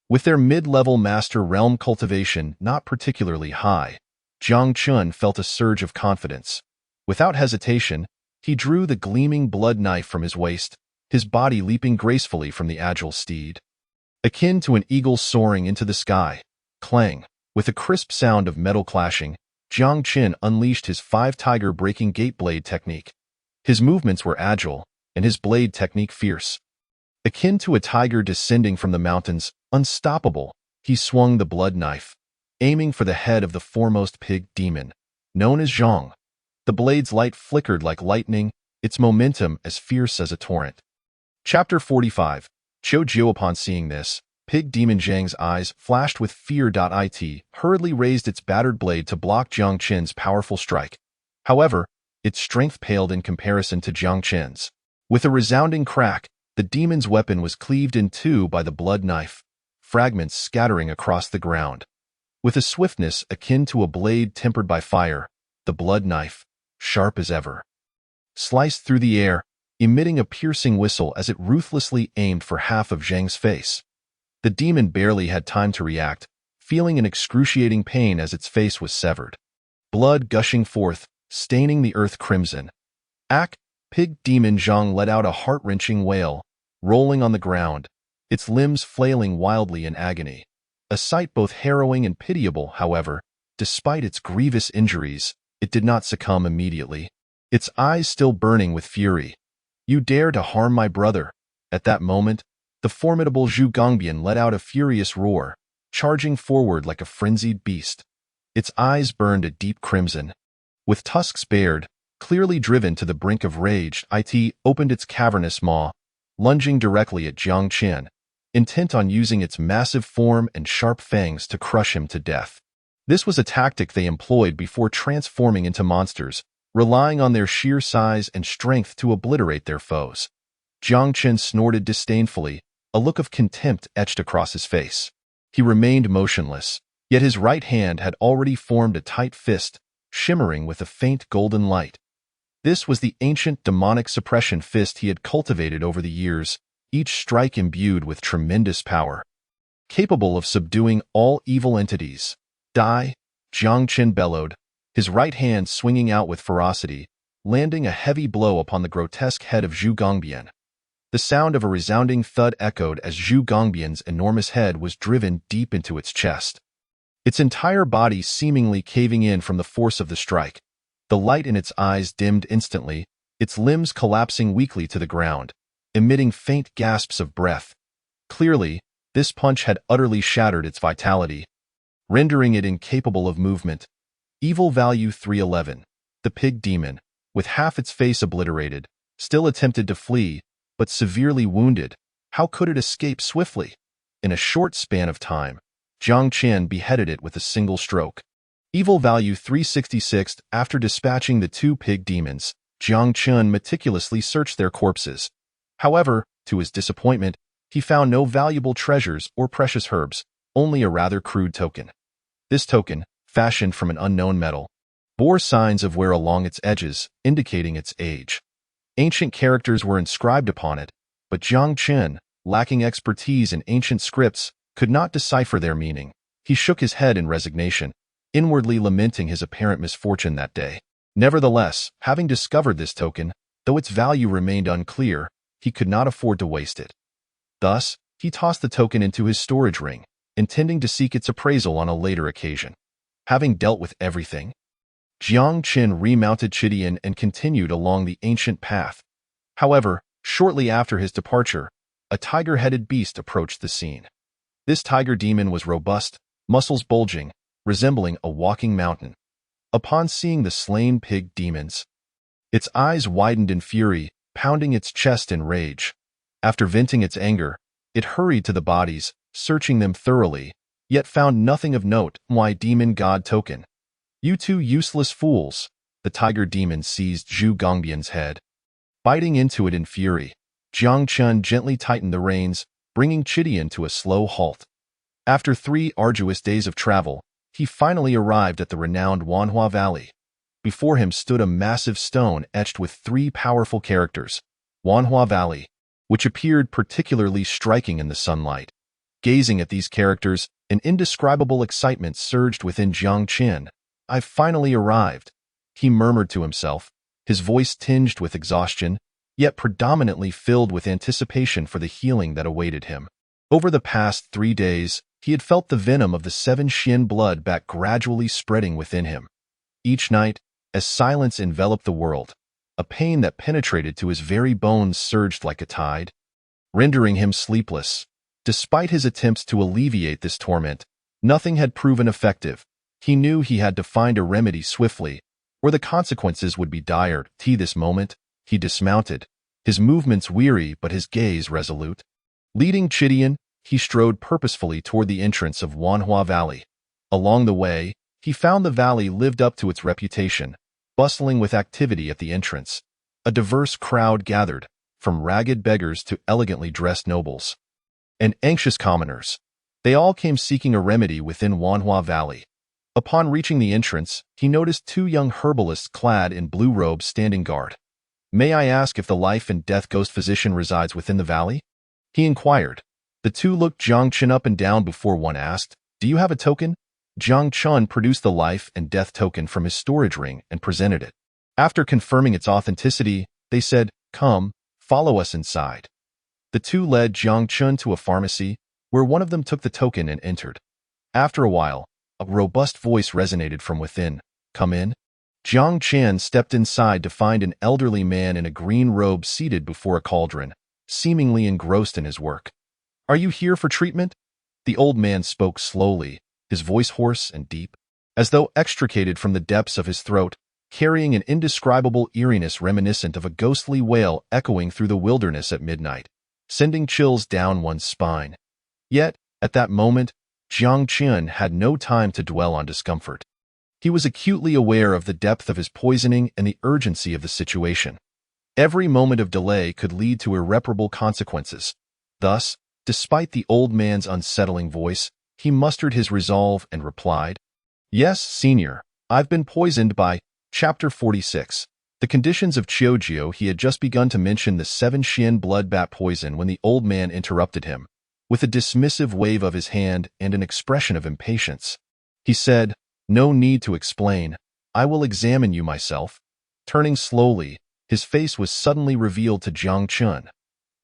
A: with their mid-level Master Realm cultivation not particularly high, Jiang Chen felt a surge of confidence. Without hesitation, he drew the gleaming blood knife from his waist, his body leaping gracefully from the agile steed. Akin to an eagle soaring into the sky, clang, with a crisp sound of metal clashing, Jiang Chen unleashed his five-tiger breaking gate blade technique. His movements were agile, and his blade technique fierce. Akin to a tiger descending from the mountains, unstoppable, he swung the blood knife, aiming for the head of the foremost pig demon, known as Zhang. The blade's light flickered like lightning, its momentum as fierce as a torrent. Chapter 45. Jiu upon seeing this, pig demon Zhang's eyes flashed with fear. It hurriedly raised its battered blade to block Jiang Qin's powerful strike. However, its strength paled in comparison to Jiang Qin's. With a resounding crack, the demon's weapon was cleaved in two by the blood knife, fragments scattering across the ground. With a swiftness akin to a blade tempered by fire, the blood knife, sharp as ever, sliced through the air, emitting a piercing whistle as it ruthlessly aimed for half of Zhang's face. The demon barely had time to react, feeling an excruciating pain as its face was severed. Blood gushing forth, staining the earth crimson. Pig demon Zhang let out a heart-wrenching wail, rolling on the ground, its limbs flailing wildly in agony. A sight both harrowing and pitiable, however. Despite its grievous injuries, it did not succumb immediately, its eyes still burning with fury. "You dare to harm my brother!" At that moment, the formidable Zhu Gongbian let out a furious roar, charging forward like a frenzied beast. Its eyes burned a deep crimson. With tusks bared, clearly driven to the brink of rage, it opened its cavernous maw, lunging directly at Jiang Qin, intent on using its massive form and sharp fangs to crush him to death. This was a tactic they employed before transforming into monsters, relying on their sheer size and strength to obliterate their foes. Jiang Qin snorted disdainfully, a look of contempt etched across his face. He remained motionless, yet his right hand had already formed a tight fist, shimmering with a faint golden light. This was the ancient demonic suppression fist he had cultivated over the years, each strike imbued with tremendous power. Capable of subduing all evil entities. "Die!" Jiang Qin bellowed, his right hand swinging out with ferocity, landing a heavy blow upon the grotesque head of Zhu Gongbian. The sound of a resounding thud echoed as Zhu Gongbian's enormous head was driven deep into its chest, its entire body seemingly caving in from the force of the strike. The light in its eyes dimmed instantly, its limbs collapsing weakly to the ground, emitting faint gasps of breath. Clearly, this punch had utterly shattered its vitality, rendering it incapable of movement. Evil value 311. The pig demon, with half its face obliterated, still attempted to flee, but severely wounded. How could it escape swiftly? In a short span of time, Jiang Qin beheaded it with a single stroke. Evil value 366. After dispatching the two pig demons, Jiang Qin meticulously searched their corpses. However, to his disappointment, he found no valuable treasures or precious herbs, only a rather crude token. This token, fashioned from an unknown metal, bore signs of wear along its edges, indicating its age. Ancient characters were inscribed upon it, but Jiang Qin, lacking expertise in ancient scripts, could not decipher their meaning. He shook his head in resignation, inwardly lamenting his apparent misfortune that day. Nevertheless, having discovered this token, though its value remained unclear, he could not afford to waste it. Thus, he tossed the token into his storage ring, intending to seek its appraisal on a later occasion. Having dealt with everything, Jiang Qin remounted Chidian and continued along the ancient path. However, shortly after his departure, a tiger-headed beast approached the scene. This tiger demon was robust, muscles bulging, resembling a walking mountain. Upon seeing the slain pig demons, its eyes widened in fury, pounding its chest in rage. After venting its anger, it hurried to the bodies, searching them thoroughly, yet found nothing of note. "My demon god token. You two useless fools!" The tiger demon seized Zhu Gongbian's head. Biting into it in fury, Jiang Qin gently tightened the reins, bringing Chidian to a slow halt. After 3 arduous days of travel, he finally arrived at the renowned Wanhua Valley. Before him stood a massive stone etched with 3 powerful characters, Wanhua Valley, which appeared particularly striking in the sunlight. Gazing at these characters, an indescribable excitement surged within Jiang Qin. "I've finally arrived," he murmured to himself, his voice tinged with exhaustion, yet predominantly filled with anticipation for the healing that awaited him. Over the past 3 days, he had felt the venom of the 7 Xian blood back gradually spreading within him. Each night, as silence enveloped the world, a pain that penetrated to his very bones surged like a tide. rendering him sleepless. Despite his attempts to alleviate this torment, nothing had proven effective. He knew he had to find a remedy swiftly, or the consequences would be dire. This moment, he dismounted, his movements weary but his gaze resolute. Leading Chidian, he strode purposefully toward the entrance of Wanhua Valley. Along the way, he found the valley lived up to its reputation, bustling with activity at the entrance. A diverse crowd gathered, from ragged beggars to elegantly dressed nobles and anxious commoners. They all came seeking a remedy within Wanhua Valley. Upon reaching the entrance, he noticed two young herbalists clad in blue robes standing guard. "May I ask if the life and death ghost physician resides within the valley?" he inquired. The two looked Jiang Chen up and down before one asked, "Do you have a token?" Jiang Chen produced the life and death token from his storage ring and presented it. After confirming its authenticity, they said, "Come, follow us inside." The two led Jiang Chen to a pharmacy, where one of them took the token and entered. After a while, a robust voice resonated from within, "Come in." Jiang Chen stepped inside to find an elderly man in a green robe seated before a cauldron, seemingly engrossed in his work. "Are you here for treatment?" The old man spoke slowly, his voice hoarse and deep, as though extricated from the depths of his throat, carrying an indescribable eeriness reminiscent of a ghostly wail echoing through the wilderness at midnight, sending chills down one's spine. Yet, at that moment, Jiang Chen had no time to dwell on discomfort. He was acutely aware of the depth of his poisoning and the urgency of the situation. Every moment of delay could lead to irreparable consequences. Thus, despite the old man's unsettling voice, he mustered his resolve and replied, "Yes, Senior, I've been poisoned by..." Chapter 46. The conditions of Chiojio. He had just begun to mention the 7 Xian blood bat poison when the old man interrupted him. With a dismissive wave of his hand and an expression of impatience, he said, "No need to explain. I will examine you myself." Turning slowly, his face was suddenly revealed to Jiang Chen.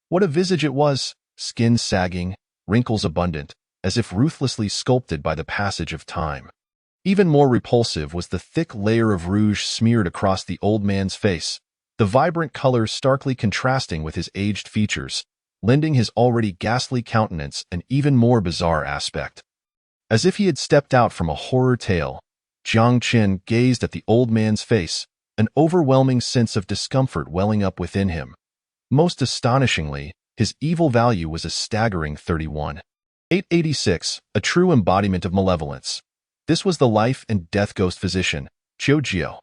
A: What a visage it was, skin sagging, wrinkles abundant, as if ruthlessly sculpted by the passage of time. Even more repulsive was the thick layer of rouge smeared across the old man's face, the vibrant color starkly contrasting with his aged features, lending his already ghastly countenance an even more bizarre aspect. As if he had stepped out from a horror tale, Jiang Chen gazed at the old man's face, an overwhelming sense of discomfort welling up within him. Most astonishingly, his evil value was a staggering 31,886, a true embodiment of malevolence. This was the life and death ghost physician, Chiojio.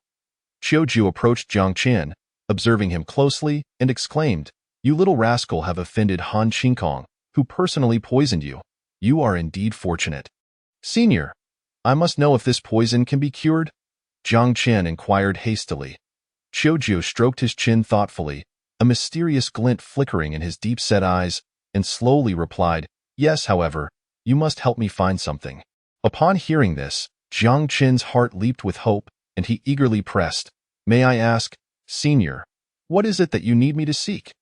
A: Chiojio approached Jiang Chen, observing him closely, and exclaimed, "You little rascal have offended Han Qingkong, who personally poisoned you. You are indeed fortunate." "Senior, I must know if this poison can be cured?" Jiang Chen inquired hastily. Chiojio stroked his chin thoughtfully, a mysterious glint flickering in his deep-set eyes, and slowly replied, "Yes, however, you must help me find something." Upon hearing this, Jiang Chen's heart leaped with hope, and he eagerly pressed, "May I ask, Senior, what is it that you need me to seek?"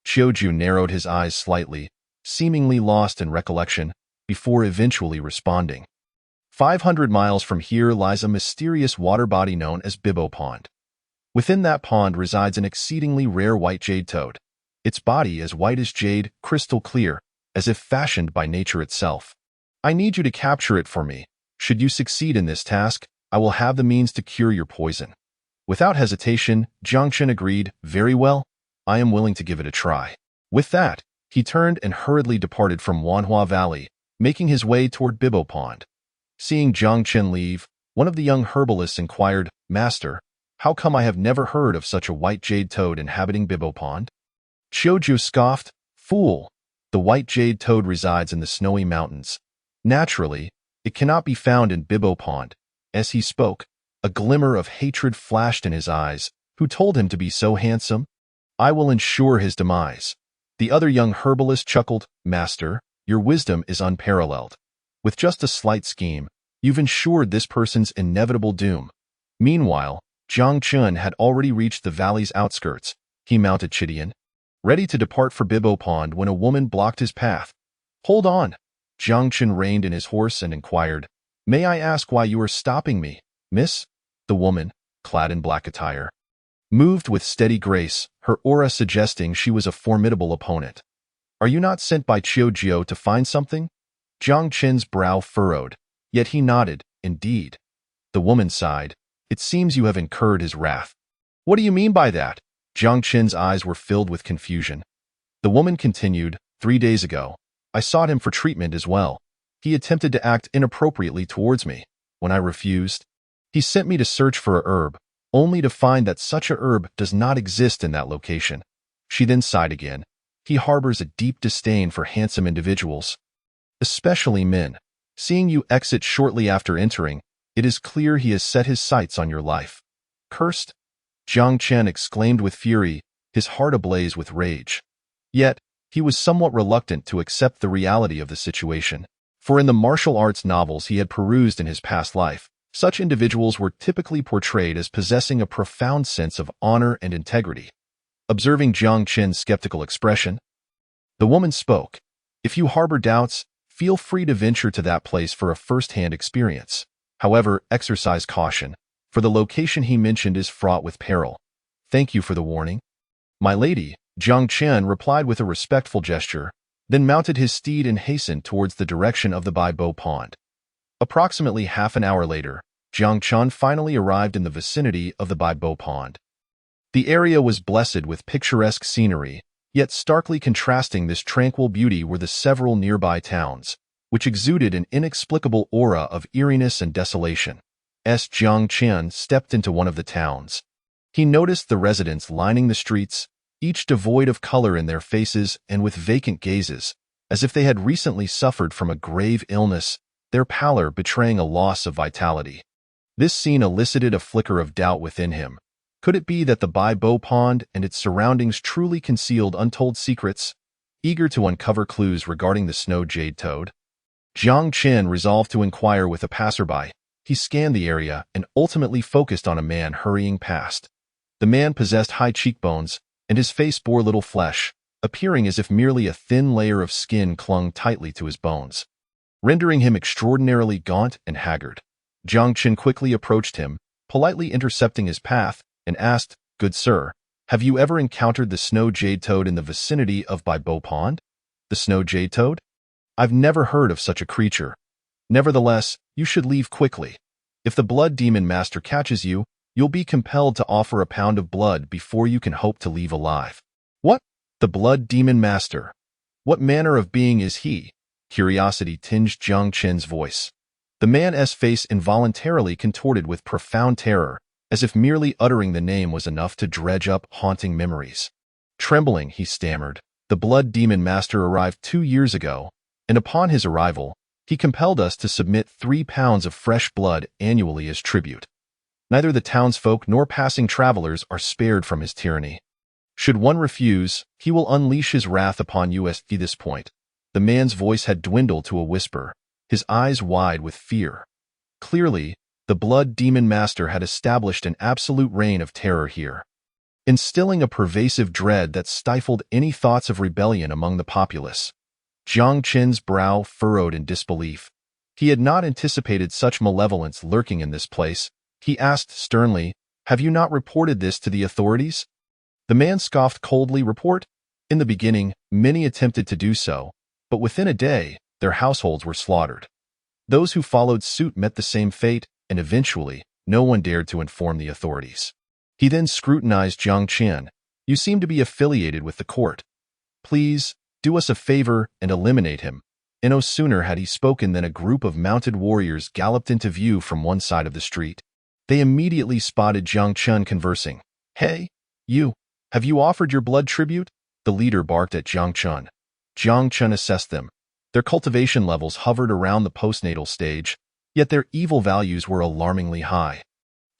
A: Chiojio narrowed his eyes slightly, seemingly lost in recollection, before eventually responding. 500 miles from here lies a mysterious water body known as Bibbo Pond. Within that pond resides an exceedingly rare white jade toad. Its body as white as jade, crystal clear, as if fashioned by nature itself. I need you to capture it for me. Should you succeed in this task, I will have the means to cure your poison. Without hesitation, Jiang Chen agreed, "Very well, I am willing to give it a try." With that, he turned and hurriedly departed from Wanhua Valley, making his way toward Bibbo Pond. Seeing Jiang Chen leave, one of the young herbalists inquired, "Master, how come I have never heard of such a white jade toad inhabiting Bibbo Pond?" Chiojio scoffed, "Fool, the white jade toad resides in the snowy mountains. Naturally, it cannot be found in Bibbo Pond." As he spoke, a glimmer of hatred flashed in his eyes. Who told him to be so handsome? I will ensure his demise. The other young herbalist chuckled, "Master, your wisdom is unparalleled. With just a slight scheme, you've ensured this person's inevitable doom." Meanwhile, Jiang Chen had already reached the valley's outskirts. He mounted Chidian, ready to depart for Bibbo Pond when a woman blocked his path. "Hold on." Jiang Chen reined in his horse and inquired, "May I ask why you are stopping me, miss?" The woman, clad in black attire, moved with steady grace, her aura suggesting she was a formidable opponent. Are you not sent by Qiu Jiu to find something? Jiang Qin's brow furrowed, yet he nodded, indeed. The woman sighed. It seems you have incurred his wrath. What do you mean by that? Jiang Qin's eyes were filled with confusion. The woman continued, 3 days ago, I sought him for treatment as well. He attempted to act inappropriately towards me. When I refused, he sent me to search for a herb, only to find that such a herb does not exist in that location. She then sighed again. He harbors a deep disdain for handsome individuals, especially men. Seeing you exit shortly after entering, it is clear he has set his sights on your life. Cursed! Jiang Chen exclaimed with fury, his heart ablaze with rage. Yet, he was somewhat reluctant to accept the reality of the situation. For in the martial arts novels he had perused in his past life, such individuals were typically portrayed as possessing a profound sense of honor and integrity. Observing Jiang Chen's skeptical expression, the woman spoke. If you harbor doubts, feel free to venture to that place for a first-hand experience. However, exercise caution, for the location he mentioned is fraught with peril. Thank you for the warning. My lady, Jiang Chen replied with a respectful gesture, then mounted his steed and hastened towards the direction of the Baibo Pond. Approximately half an hour later, Jiang Chen finally arrived in the vicinity of the Baibo Pond. The area was blessed with picturesque scenery, yet starkly contrasting this tranquil beauty were the several nearby towns, which exuded an inexplicable aura of eeriness and desolation. As Jiang Chen stepped into one of the towns, he noticed the residents lining the streets, each devoid of color in their faces and with vacant gazes, as if they had recently suffered from a grave illness, their pallor betraying a loss of vitality. This scene elicited a flicker of doubt within him. Could it be that the Baibo Pond and its surroundings truly concealed untold secrets? Eager to uncover clues regarding the snow jade toad, Jiang Chen resolved to inquire with a passerby. He scanned the area and ultimately focused on a man hurrying past. The man possessed high cheekbones, and his face bore little flesh, appearing as if merely a thin layer of skin clung tightly to his bones, rendering him extraordinarily gaunt and haggard. Jiang Chen quickly approached him, politely intercepting his path, and asked, Good sir, have you ever encountered the snow jade toad in the vicinity of Baibo Pond? The snow jade toad? I've never heard of such a creature. Nevertheless, you should leave quickly. If the blood demon master catches you, you'll be compelled to offer a pound of blood before you can hope to leave alive. What? The blood demon master? What manner of being is he? Curiosity tinged Jiang Chen's voice. The man's face involuntarily contorted with profound terror, as if merely uttering the name was enough to dredge up haunting memories. Trembling, he stammered, the blood demon master arrived 2 years ago, and upon his arrival, he compelled us to submit 3 pounds of fresh blood annually as tribute. Neither the townsfolk nor passing travelers are spared from his tyranny. Should one refuse, he will unleash his wrath upon you. At this point, the man's voice had dwindled to a whisper, his eyes wide with fear. Clearly, the blood demon master had established an absolute reign of terror here, instilling a pervasive dread that stifled any thoughts of rebellion among the populace. Jiang Chen's brow furrowed in disbelief. He had not anticipated such malevolence lurking in this place. He asked sternly, Have you not reported this to the authorities? The man scoffed coldly. Report? In the beginning, many attempted to do so, but within a day, their households were slaughtered. Those who followed suit met the same fate, and eventually, no one dared to inform the authorities. He then scrutinized Jiang Chen. You seem to be affiliated with the court. Please, do us a favor and eliminate him. And no sooner had he spoken than a group of mounted warriors galloped into view from one side of the street. They immediately spotted Jiang Chen conversing. Hey, you, have you offered your blood tribute? The leader barked at Jiang Chen. Jiang Chen assessed them. Their cultivation levels hovered around the postnatal stage, yet their evil values were alarmingly high.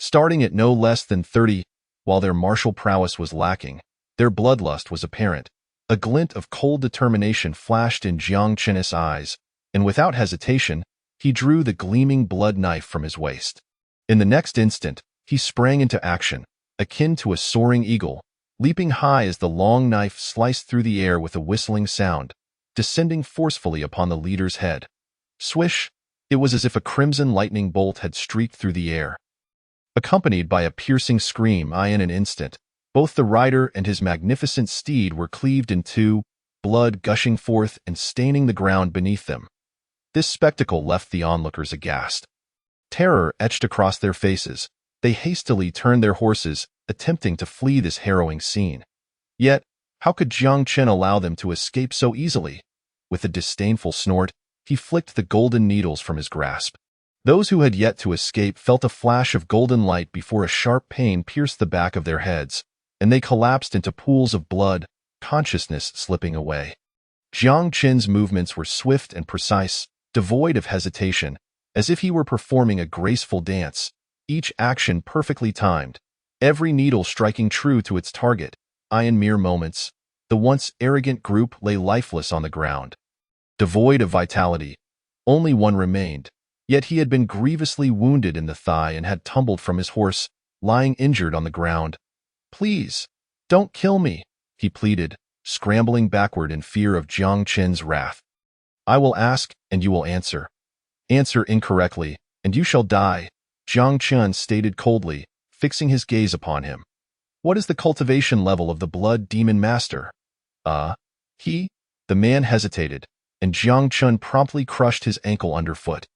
A: Starting at no less than 30, while their martial prowess was lacking, their bloodlust was apparent. A glint of cold determination flashed in Jiang Chen's eyes, and without hesitation, he drew the gleaming blood knife from his waist. In the next instant, he sprang into action, akin to a soaring eagle, leaping high as the long knife sliced through the air with a whistling sound, descending forcefully upon the leader's head. Swish! It was as if a crimson lightning bolt had streaked through the air, accompanied by a piercing scream. In an instant, both the rider and his magnificent steed were cleaved in two, blood gushing forth and staining the ground beneath them. This spectacle left the onlookers aghast. Terror etched across their faces. They hastily turned their horses, attempting to flee this harrowing scene. Yet, how could Jiang Chen allow them to escape so easily? With a disdainful snort, he flicked the golden needles from his grasp. Those who had yet to escape felt a flash of golden light before a sharp pain pierced the back of their heads, and they collapsed into pools of blood, consciousness slipping away. Jiang Chen's movements were swift and precise, devoid of hesitation, as if he were performing a graceful dance, each action perfectly timed, every needle striking true to its target. In mere moments, the once arrogant group lay lifeless on the ground. Devoid of vitality, only one remained, yet he had been grievously wounded in the thigh and had tumbled from his horse, lying injured on the ground. "Please, don't kill me," he pleaded, scrambling backward in fear of Jiang Chen's wrath. "I will ask, and you will answer. Answer incorrectly, and you shall die," Jiang Chen stated coldly, fixing his gaze upon him. "What is the cultivation level of the Blood Demon Master?" The man hesitated, and Jiang Chen promptly crushed his ankle underfoot.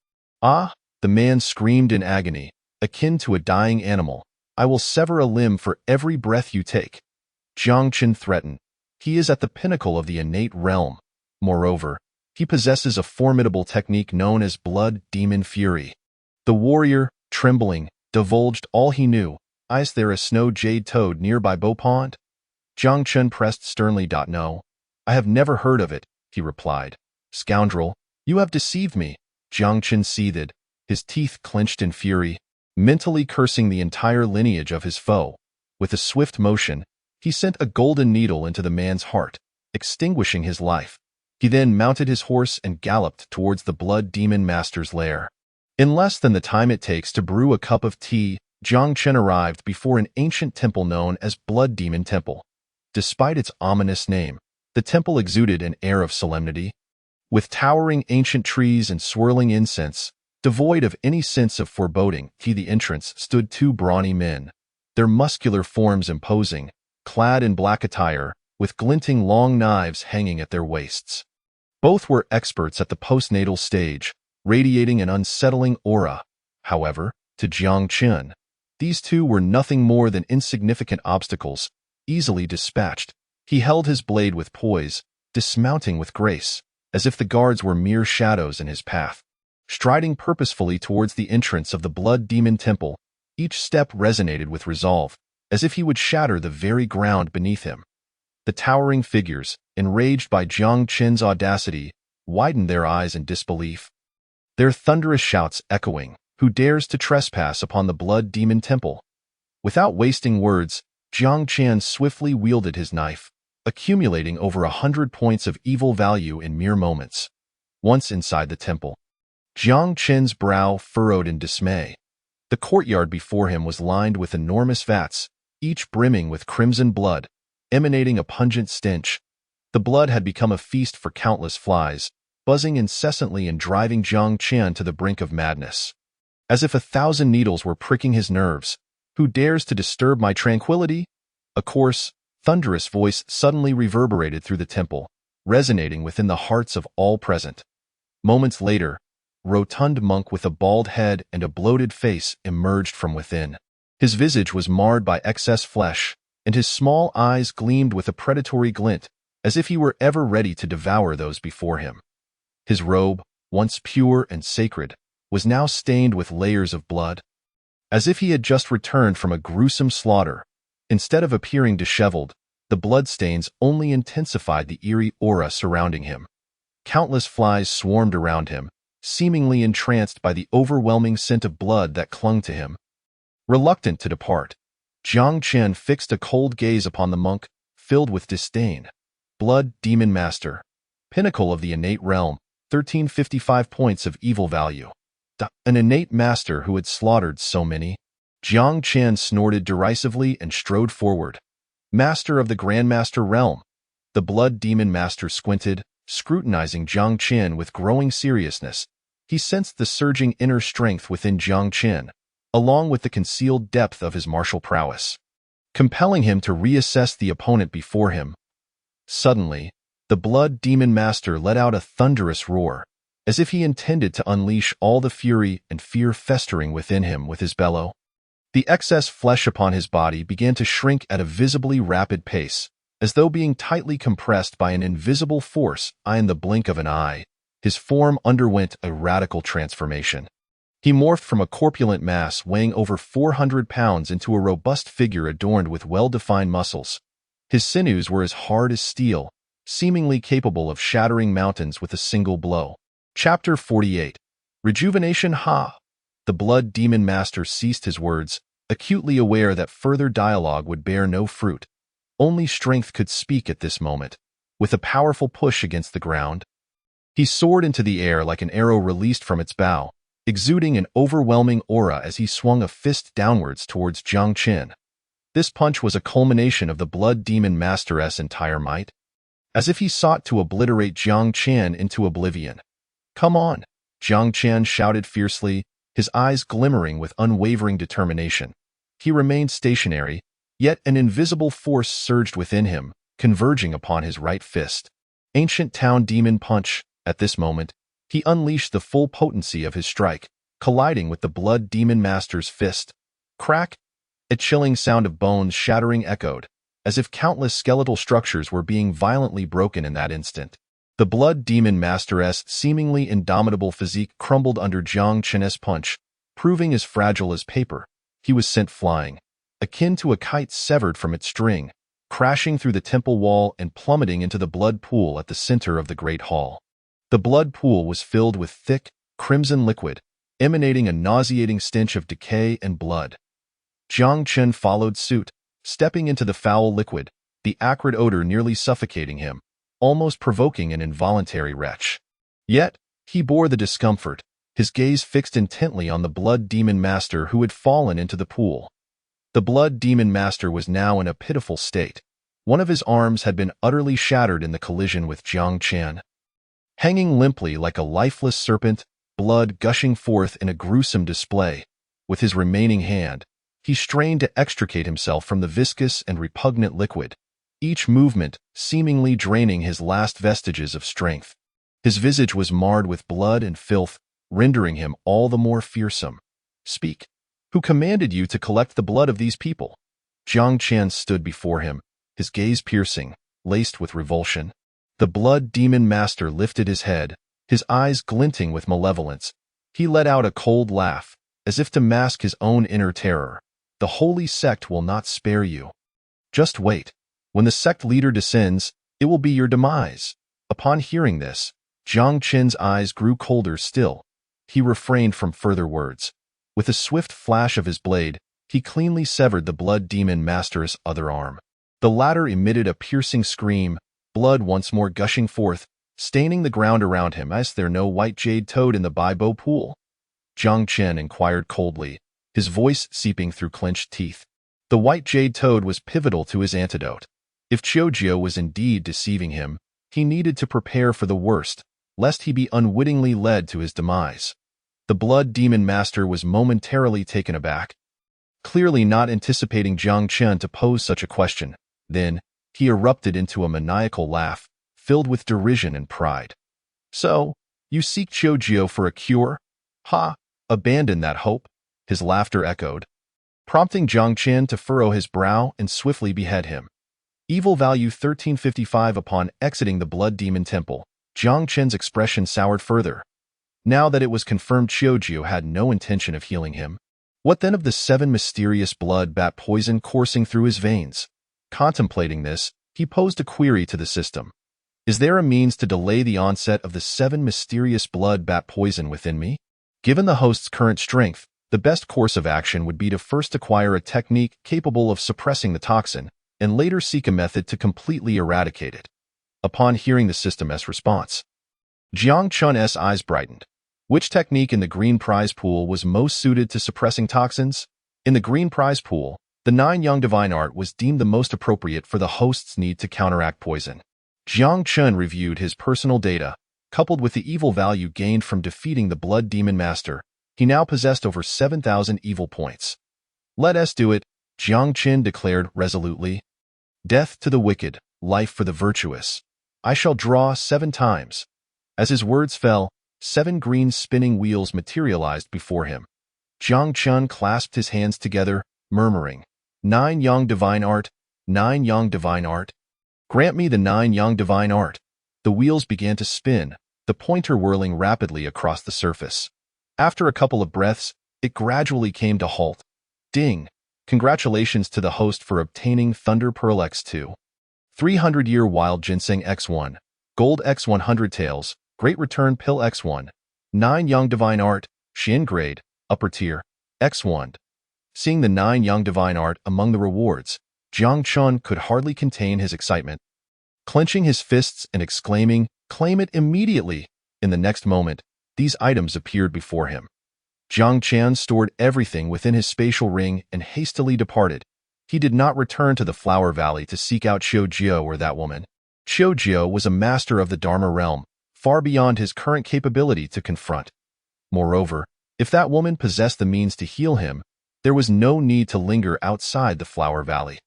A: "Ah!" the man screamed in agony, akin to a dying animal. "I will sever a limb for every breath you take." Jiang Chen threatened. He is at the pinnacle of the innate realm. Moreover, he possesses a formidable technique known as Blood Demon Fury. The warrior, trembling, divulged all he knew. "Is there a snow jade toad nearby Bo Pond?" Jiang Chen pressed sternly. "No. I have never heard of it," he replied. "Scoundrel, you have deceived me." Jiang Chen seethed, his teeth clenched in fury, mentally cursing the entire lineage of his foe. With a swift motion, he sent a golden needle into the man's heart, extinguishing his life. He then mounted his horse and galloped towards the Blood Demon Master's lair. In less than the time it takes to brew a cup of tea, Jiang Chen arrived before an ancient temple known as Blood Demon Temple. Despite its ominous name, the temple exuded an air of solemnity. With towering ancient trees and swirling incense, devoid of any sense of foreboding, the entrance stood two brawny men, their muscular forms imposing, clad in black attire, with glinting long knives hanging at their waists. Both were experts at the postnatal stage, radiating an unsettling aura. However, to Jiang Chen, these two were nothing more than insignificant obstacles, easily dispatched. He held his blade with poise, dismounting with grace, as if the guards were mere shadows in his path. Striding purposefully towards the entrance of the Blood Demon Temple, each step resonated with resolve, as if he would shatter the very ground beneath him. The towering figures, enraged by Jiang Chen's audacity, widened their eyes in disbelief. Their thunderous shouts echoing, "Who dares to trespass upon the Blood Demon Temple?" Without wasting words, Jiang Chen swiftly wielded his knife, accumulating over 100 points of evil value in mere moments. Once inside the temple, Jiang Chen's brow furrowed in dismay. The courtyard before him was lined with enormous vats, each brimming with crimson blood, emanating a pungent stench. The blood had become a feast for countless flies, buzzing incessantly and driving Jiang Chen to the brink of madness. As if 1,000 needles were pricking his nerves. "Who dares to disturb my tranquility?" A coarse, thunderous voice suddenly reverberated through the temple, resonating within the hearts of all present. Moments later, a rotund monk with a bald head and a bloated face emerged from within. His visage was marred by excess flesh, and his small eyes gleamed with a predatory glint, as if he were ever ready to devour those before him. His robe, once pure and sacred, was now stained with layers of blood. As if he had just returned from a gruesome slaughter, instead of appearing disheveled, the bloodstains only intensified the eerie aura surrounding him. Countless flies swarmed around him, seemingly entranced by the overwhelming scent of blood that clung to him. Reluctant to depart, Jiang Chen fixed a cold gaze upon the monk, filled with disdain. Blood Demon Master. Pinnacle of the innate realm, 1355 points of evil value. An innate master who had slaughtered so many. Jiang Chen snorted derisively and strode forward. Master of the Grandmaster realm. The Blood Demon Master squinted, scrutinizing Jiang Chen with growing seriousness. He sensed the surging inner strength within Jiang Chen, along with the concealed depth of his martial prowess, compelling him to reassess the opponent before him. Suddenly, The Blood Demon Master let out a thunderous roar, as if he intended to unleash all the fury and fear festering within him with his bellow. The excess flesh upon his body began to shrink at a visibly rapid pace, as though being tightly compressed by an invisible force in the blink of an eye. His form underwent a radical transformation. He morphed from a corpulent mass weighing over 400 pounds into a robust figure adorned with well-defined muscles. His sinews were as hard as steel, seemingly capable of shattering mountains with a single blow. Chapter 48. Rejuvenation. The Blood Demon Master ceased his words, acutely aware that further dialogue would bear no fruit. Only strength could speak at this moment. With a powerful push against the ground, he soared into the air like an arrow released from its bow, exuding an overwhelming aura as he swung a fist downwards towards Jiang Qin. This punch was a culmination of the Blood Demon Master's entire might, as if he sought to obliterate Jiang Qin into oblivion. "Come on!" Jiang Qin shouted fiercely, his eyes glimmering with unwavering determination. He remained stationary, yet an invisible force surged within him, converging upon his right fist. Ancient Town Demon Punch. At this moment, he unleashed the full potency of his strike, colliding with the Blood Demon Master's fist. Crack! A chilling sound of bones shattering echoed, as if countless skeletal structures were being violently broken in that instant. The Blood Demon Master's seemingly indomitable physique crumbled under Jiang Qin's punch, proving as fragile as paper. He was sent flying, akin to a kite severed from its string, crashing through the temple wall and plummeting into the blood pool at the center of the great hall. The blood pool was filled with thick, crimson liquid, emanating a nauseating stench of decay and blood. Jiang Qin followed suit, stepping into the foul liquid, the acrid odor nearly suffocating him, almost provoking an involuntary retch. Yet, he bore the discomfort, his gaze fixed intently on the Blood Demon Master who had fallen into the pool. The Blood Demon Master was now in a pitiful state. One of his arms had been utterly shattered in the collision with Jiang Qin. Hanging limply like a lifeless serpent, blood gushing forth in a gruesome display, with his remaining hand, he strained to extricate himself from the viscous and repugnant liquid, each movement seemingly draining his last vestiges of strength. His visage was marred with blood and filth, rendering him all the more fearsome. "Speak. Who commanded you to collect the blood of these people?" Jiang Qin stood before him, his gaze piercing, laced with revulsion. The Blood Demon Master lifted his head, his eyes glinting with malevolence. He let out a cold laugh, as if to mask his own inner terror. "The holy sect will not spare you. Just wait. When the sect leader descends, it will be your demise." Upon hearing this, Jiang Qin's eyes grew colder still. He refrained from further words. With a swift flash of his blade, he cleanly severed the Blood Demon Master's other arm. The latter emitted a piercing scream, blood once more gushing forth, staining the ground around him. "Is there no white jade toad in the Baibo pool?" Jiang Qin inquired coldly, his voice seeping through clenched teeth. The white jade toad was pivotal to his antidote. If Qiujio was indeed deceiving him, he needed to prepare for the worst, lest he be unwittingly led to his demise. The Blood Demon Master was momentarily taken aback, clearly not anticipating Jiang Qin to pose such a question. Then, he erupted into a maniacal laugh, filled with derision and pride. "So, you seek Qiujio for a cure? Ha! Abandon that hope," his laughter echoed, prompting Jiang Qin to furrow his brow and swiftly behead him. Evil value 1355. Upon exiting the Blood Demon Temple, Jiang Qin's expression soured further. Now that it was confirmed Qiujio had no intention of healing him, what then of the 7 mysterious blood bat poison coursing through his veins? Contemplating this, he posed a query to the system. "Is there a means to delay the onset of the 7 mysterious blood bat poison within me?" Given the host's current strength, the best course of action would be to first acquire a technique capable of suppressing the toxin, and later seek a method to completely eradicate it. Upon hearing the system's response, Jiang Qin's eyes brightened. Which technique in the green prize pool was most suited to suppressing toxins? In the green prize pool, the 9 Young Divine Art was deemed the most appropriate for the host's need to counteract poison. Jiang Qin reviewed his personal data. Coupled with the evil value gained from defeating the Blood Demon Master, he now possessed over 7,000 evil points. "Let us do it," Jiang Qin declared resolutely. "Death to the wicked, life for the virtuous." I shall draw 7 times. As his words fell, 7 green spinning wheels materialized before him. Jiang Chun clasped his hands together, murmuring, 9 Yang Divine Art, 9 Yang Divine Art. Grant me the 9 Yang Divine Art. The wheels began to spin, the pointer whirling rapidly across the surface. After a couple of breaths, it gradually came to halt. Ding! Congratulations to the host for obtaining Thunder Pearl X2. 300-year Wild Ginseng X1, Gold X100 Tails, Great Return Pill X1, 9 Yang Divine Art, Xin Grade, Upper Tier, X1. Seeing the 9 Yang Divine Art among the rewards, Jiang Chun could hardly contain his excitement. Clenching his fists and exclaiming, "Claim it immediately!" In the next moment, these items appeared before him. Jiang Chun stored everything within his spatial ring and hastily departed. He did not return to the Flower Valley to seek out Qiu Jiu or that woman. Qiu Jiu was a master of the Dharma realm, far beyond his current capability to confront. Moreover, if that woman possessed the means to heal him, there was no need to linger outside the Flower Valley.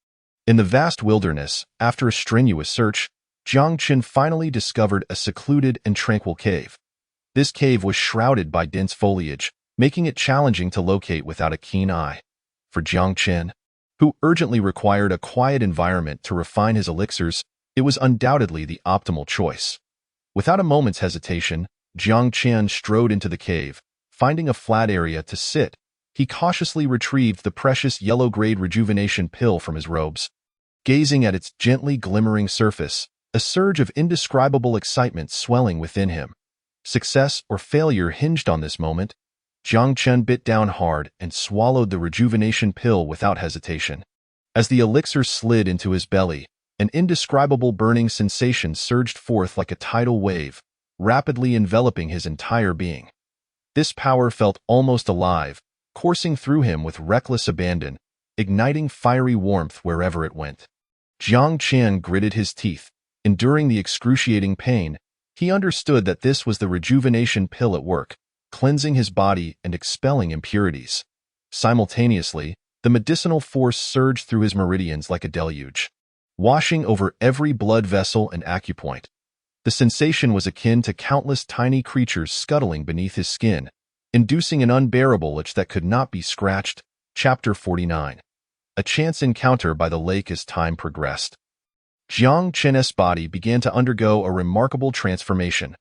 A: In the vast wilderness, after a strenuous search, Jiang Chun finally discovered a secluded and tranquil cave. This cave was shrouded by dense foliage, making it challenging to locate without a keen eye. For Jiang Chun, who urgently required a quiet environment to refine his elixirs, it was undoubtedly the optimal choice. Without a moment's hesitation, Jiang Chun strode into the cave. Finding a flat area to sit, he cautiously retrieved the precious yellow-grade rejuvenation pill from his robes. Gazing at its gently glimmering surface, a surge of indescribable excitement swelling within him. Success or failure hinged on this moment. Jiang Chun bit down hard and swallowed the rejuvenation pill without hesitation. As the elixir slid into his belly, an indescribable burning sensation surged forth like a tidal wave, rapidly enveloping his entire being. This power felt almost alive, coursing through him with reckless abandon, igniting fiery warmth wherever it went. Jiang Chun gritted his teeth. Enduring the excruciating pain, he understood that this was the rejuvenation pill at work, cleansing his body and expelling impurities. Simultaneously, the medicinal force surged through his meridians like a deluge, washing over every blood vessel and acupoint. The sensation was akin to countless tiny creatures scuttling beneath his skin, inducing an unbearable itch that could not be scratched. Chapter 49. A chance encounter by the lake. As time progressed, Jiang Chun's body began to undergo a remarkable transformation.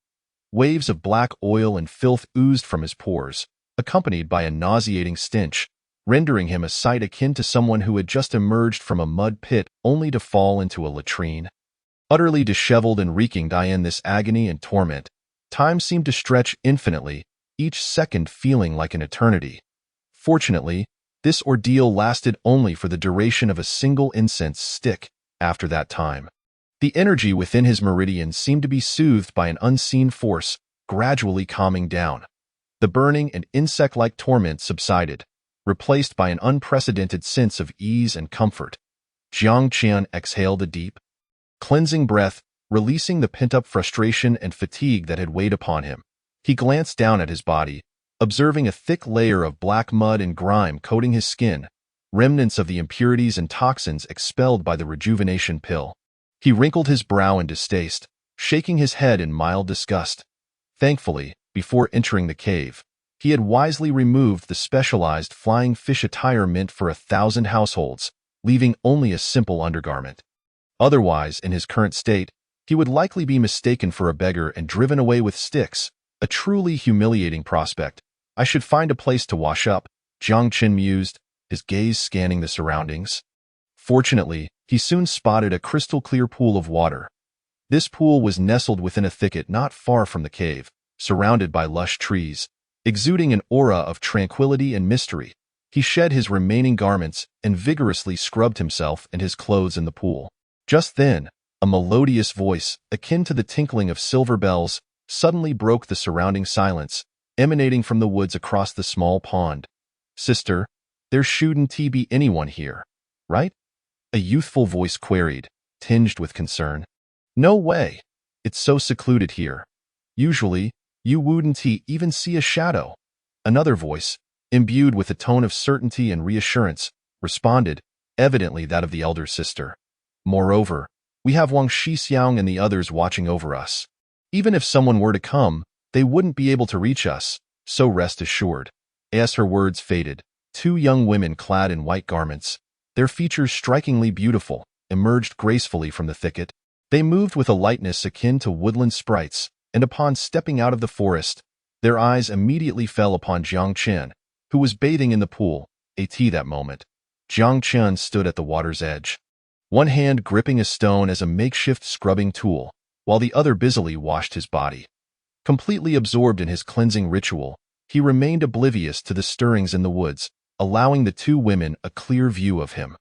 A: Waves of black oil and filth oozed from his pores, accompanied by a nauseating stench, rendering him a sight akin to someone who had just emerged from a mud pit only to fall into a latrine. Utterly disheveled and reeking in this agony and torment, time seemed to stretch infinitely, each second feeling like an eternity. Fortunately, this ordeal lasted only for the duration of a single incense stick. After that time, the energy within his meridians seemed to be soothed by an unseen force, gradually calming down. The burning and insect-like torment subsided, replaced by an unprecedented sense of ease and comfort. Jiang Chun exhaled a deep, cleansing breath, releasing the pent-up frustration and fatigue that had weighed upon him. He glanced down at his body, observing a thick layer of black mud and grime coating his skin, remnants of the impurities and toxins expelled by the rejuvenation pill. He wrinkled his brow in distaste, shaking his head in mild disgust. Thankfully, before entering the cave, he had wisely removed the specialized flying fish attire meant for 1,000 households, leaving only a simple undergarment. Otherwise, in his current state, he would likely be mistaken for a beggar and driven away with sticks, a truly humiliating prospect. I should find a place to wash up, Jiang Chun mused, his gaze scanning the surroundings. Fortunately, he soon spotted a crystal-clear pool of water. This pool was nestled within a thicket not far from the cave, surrounded by lush trees, exuding an aura of tranquility and mystery. He shed his remaining garments and vigorously scrubbed himself and his clothes in the pool. Just then, a melodious voice, akin to the tinkling of silver bells, suddenly broke the surrounding silence, emanating from the woods across the small pond. "Sister, there shouldn't be anyone here, right?" A youthful voice queried, tinged with concern. "No way. It's so secluded here. Usually, you wouldn't even see a shadow." Another voice, imbued with a tone of certainty and reassurance, responded, evidently that of the elder sister. Moreover, We have Wang Shixiang and the others watching over us. Even if someone were to come, they wouldn't be able to reach us, so rest assured." As her words faded, two young women clad in white garments, their features strikingly beautiful, emerged gracefully from the thicket. They moved with a lightness akin to woodland sprites, and upon stepping out of the forest, their eyes immediately fell upon Jiang Chen, who was bathing in the pool, that moment. Jiang Chen stood at the water's edge, one hand gripping a stone as a makeshift scrubbing tool, while the other busily washed his body. Completely absorbed in his cleansing ritual, he remained oblivious to the stirrings in the woods, allowing the two women a clear view of him.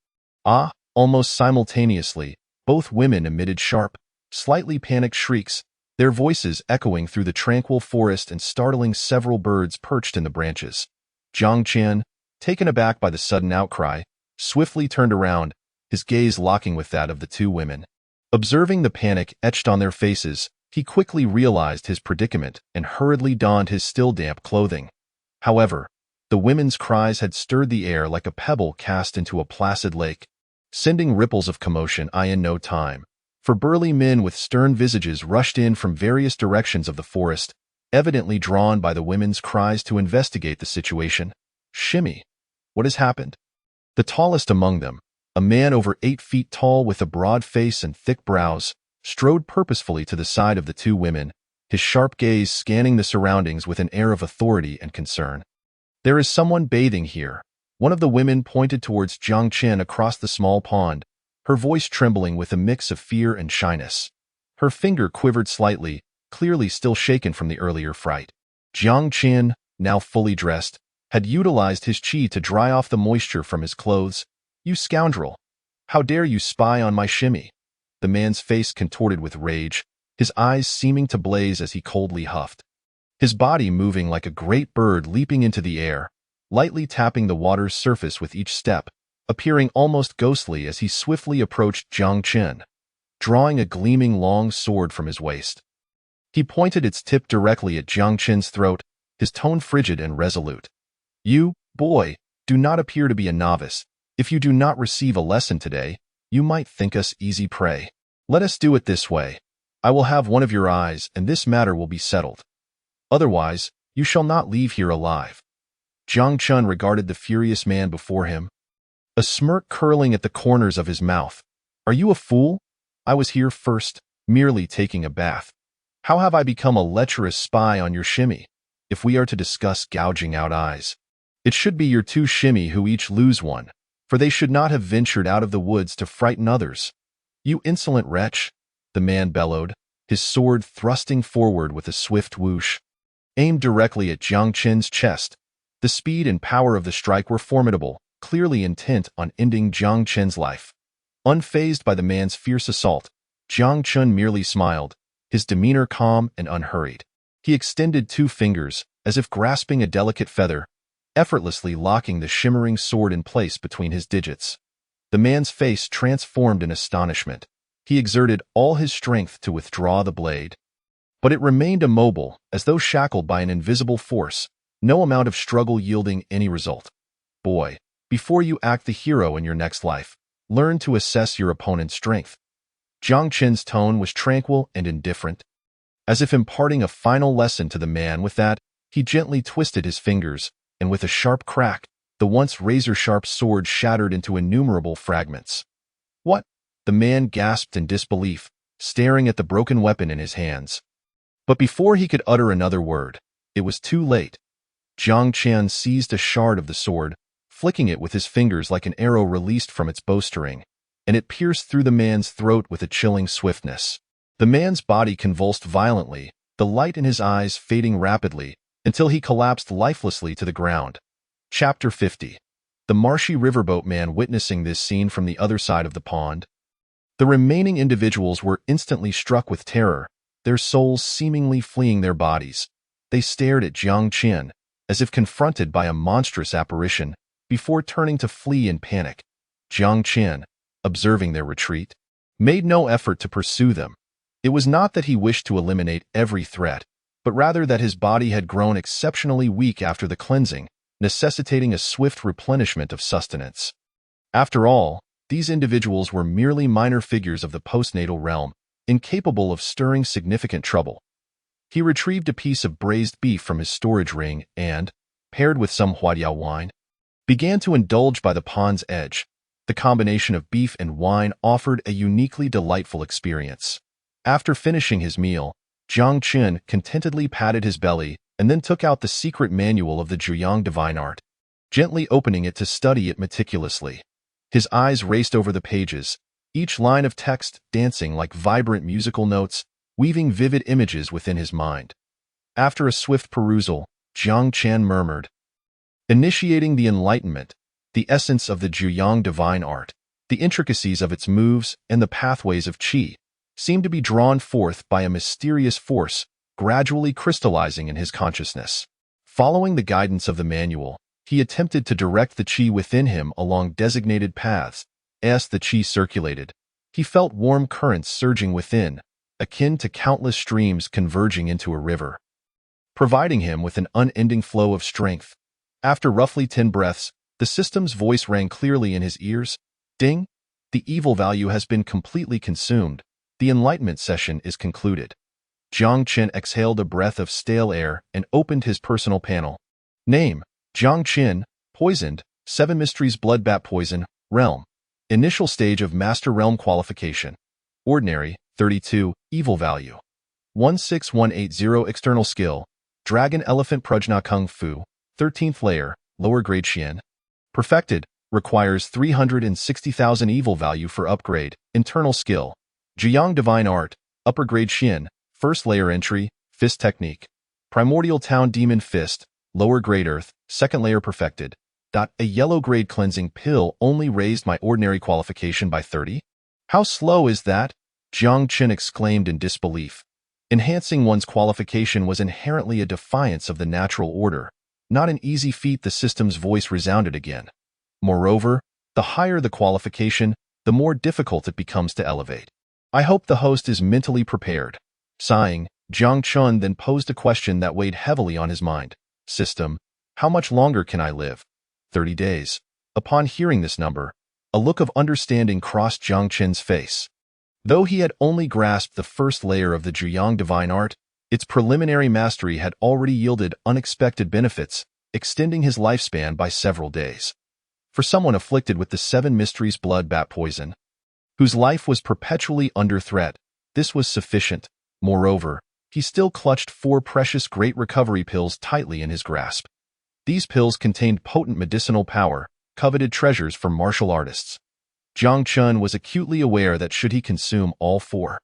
A: Almost simultaneously, both women emitted sharp, slightly panicked shrieks, their voices echoing through the tranquil forest and startling several birds perched in the branches. Jiang Chen, taken aback by the sudden outcry, swiftly turned around, his gaze locking with that of the two women. Observing the panic etched on their faces, he quickly realized his predicament and hurriedly donned his still damp clothing. However, the women's cries had stirred the air like a pebble cast into a placid lake, sending ripples of commotion in no time. For burly men with stern visages rushed in from various directions of the forest, evidently drawn by the women's cries to investigate the situation. "Shimmy, what has happened?" The tallest among them, a man over 8 feet tall with a broad face and thick brows, strode purposefully to the side of the two women, his sharp gaze scanning the surroundings with an air of authority and concern. "There is someone bathing here." One of the women pointed towards Jiang Chen across the small pond, her voice trembling with a mix of fear and shyness. Her finger quivered slightly, clearly still shaken from the earlier fright. Jiang Chen, now fully dressed, had utilized his qi to dry off the moisture from his clothes. "You scoundrel! How dare you spy on my shimmy?" The man's face contorted with rage, his eyes seeming to blaze as he coldly huffed. His body moving like a great bird leaping into the air, lightly tapping the water's surface with each step, appearing almost ghostly as he swiftly approached Jiang Chen, drawing a gleaming long sword from his waist. He pointed its tip directly at Jiang Chen's throat, his tone frigid and resolute. "You, boy, do not appear to be a novice. If you do not receive a lesson today, you might think us easy prey. Let us do it this way. I will have one of your eyes, and this matter will be settled. Otherwise, you shall not leave here alive." Jiang Chen regarded the furious man before him, a smirk curling at the corners of his mouth. "Are you a fool? I was here first, merely taking a bath. How have I become a lecherous spy on your shimmy? If we are to discuss gouging out eyes, it should be your two shimmy who each lose one, for they should not have ventured out of the woods to frighten others." "You insolent wretch!" the man bellowed, his sword thrusting forward with a swift whoosh, aimed directly at Jiang Chen's chest. The speed and power of the strike were formidable, clearly intent on ending Jiang Chen's life. Unfazed by the man's fierce assault, Jiang Chen merely smiled, his demeanor calm and unhurried. He extended two fingers, as if grasping a delicate feather, effortlessly locking the shimmering sword in place between his digits. The man's face transformed in astonishment. He exerted all his strength to withdraw the blade, but it remained immobile, as though shackled by an invisible force, no amount of struggle yielding any result. "Boy, before you act the hero in your next life, learn to assess your opponent's strength." Jiang Chen's tone was tranquil and indifferent. As if imparting a final lesson to the man with that, he gently twisted his fingers, and with a sharp crack, the once razor-sharp sword shattered into innumerable fragments. "What?" the man gasped in disbelief, staring at the broken weapon in his hands. But before he could utter another word, it was too late. Jiang Chen seized a shard of the sword, flicking it with his fingers like an arrow released from its bowstring, and it pierced through the man's throat with a chilling swiftness. The man's body convulsed violently, the light in his eyes fading rapidly, until he collapsed lifelessly to the ground. Chapter 50. The marshy riverboat man witnessing this scene from the other side of the pond. The remaining individuals were instantly struck with terror, their souls seemingly fleeing their bodies. They stared at Jiang Chen, as if confronted by a monstrous apparition, before turning to flee in panic. Jiang Chen, observing their retreat, made no effort to pursue them. It was not that he wished to eliminate every threat, but rather that his body had grown exceptionally weak after the cleansing, necessitating a swift replenishment of sustenance. After all, these individuals were merely minor figures of the postnatal realm, incapable of stirring significant trouble. He retrieved a piece of braised beef from his storage ring and, paired with some huadiao wine, began to indulge by the pond's edge. The combination of beef and wine offered a uniquely delightful experience. After finishing his meal, Jiang Qin contentedly patted his belly and then took out the secret manual of the Zhuyang divine art, gently opening it to study it meticulously. His eyes raced over the pages, each line of text dancing like vibrant musical notes, weaving vivid images within his mind. After a swift perusal, Jiang Qin murmured, "Initiating the Enlightenment, the essence of the Zhuyang divine art, the intricacies of its moves and the pathways of qi, seemed to be drawn forth by a mysterious force gradually crystallizing in his consciousness." Following the guidance of the manual, he attempted to direct the qi within him along designated paths. As the qi circulated, he felt warm currents surging within, akin to countless streams converging into a river, providing him with an unending flow of strength. After roughly 10 breaths, the system's voice rang clearly in his ears. "Ding! The evil value has been completely consumed. The enlightenment session is concluded." Jiang Qin exhaled a breath of stale air and opened his personal panel. Name: Jiang Qin, poisoned, 7 mysteries bloodbat poison, realm. Initial stage of Master Realm qualification. Ordinary, 32, evil value. 16180 external skill. Dragon Elephant Prajna Kung Fu, 13th layer, lower grade Xian. Perfected, requires 360,000 evil value for upgrade. Internal skill. Zhuyang Divine Art, upper grade Xian, first layer entry, fist technique. Primordial Town Demon Fist, lower grade Earth, second layer perfected. A yellow grade cleansing pill only raised my ordinary qualification by 30? How slow is that? Jiang Qin exclaimed in disbelief. Enhancing one's qualification was inherently a defiance of the natural order, not an easy feat. The system's voice resounded again. Moreover, the higher the qualification, the more difficult it becomes to elevate. I hope the host is mentally prepared. Sighing, Jiang Qin then posed a question that weighed heavily on his mind. System, how much longer can I live? 30 days. Upon hearing this number, a look of understanding crossed Jiang Qin's face. Though he had only grasped the first layer of the Zhuyang divine art, its preliminary mastery had already yielded unexpected benefits, extending his lifespan by several days. For someone afflicted with the 7 mysteries bloodbat poison, whose life was perpetually under threat, this was sufficient. Moreover, he still clutched 4 precious great recovery pills tightly in his grasp. These pills contained potent medicinal power, coveted treasures for martial artists. Jiang Qin was acutely aware that should he consume all 4,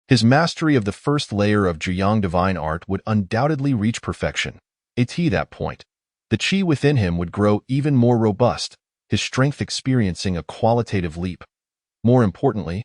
A: his mastery of the first layer of Zhuyang divine art would undoubtedly reach perfection. At that point, the qi within him would grow even more robust, his strength experiencing a qualitative leap. More importantly,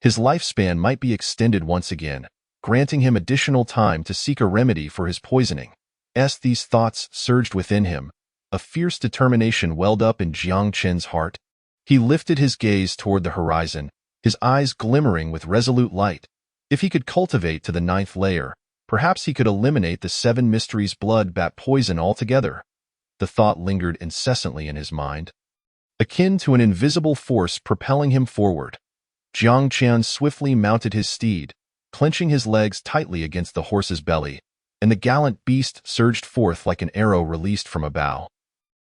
A: his lifespan might be extended once again, granting him additional time to seek a remedy for his poisoning. As these thoughts surged within him, a fierce determination welled up in Jiang Qin's heart. He lifted his gaze toward the horizon, his eyes glimmering with resolute light. If he could cultivate to the 9th layer, perhaps he could eliminate the 7 mysteries bloodbat poison altogether. The thought lingered incessantly in his mind, akin to an invisible force propelling him forward. Jiang Qin swiftly mounted his steed, clenching his legs tightly against the horse's belly, and the gallant beast surged forth like an arrow released from a bow.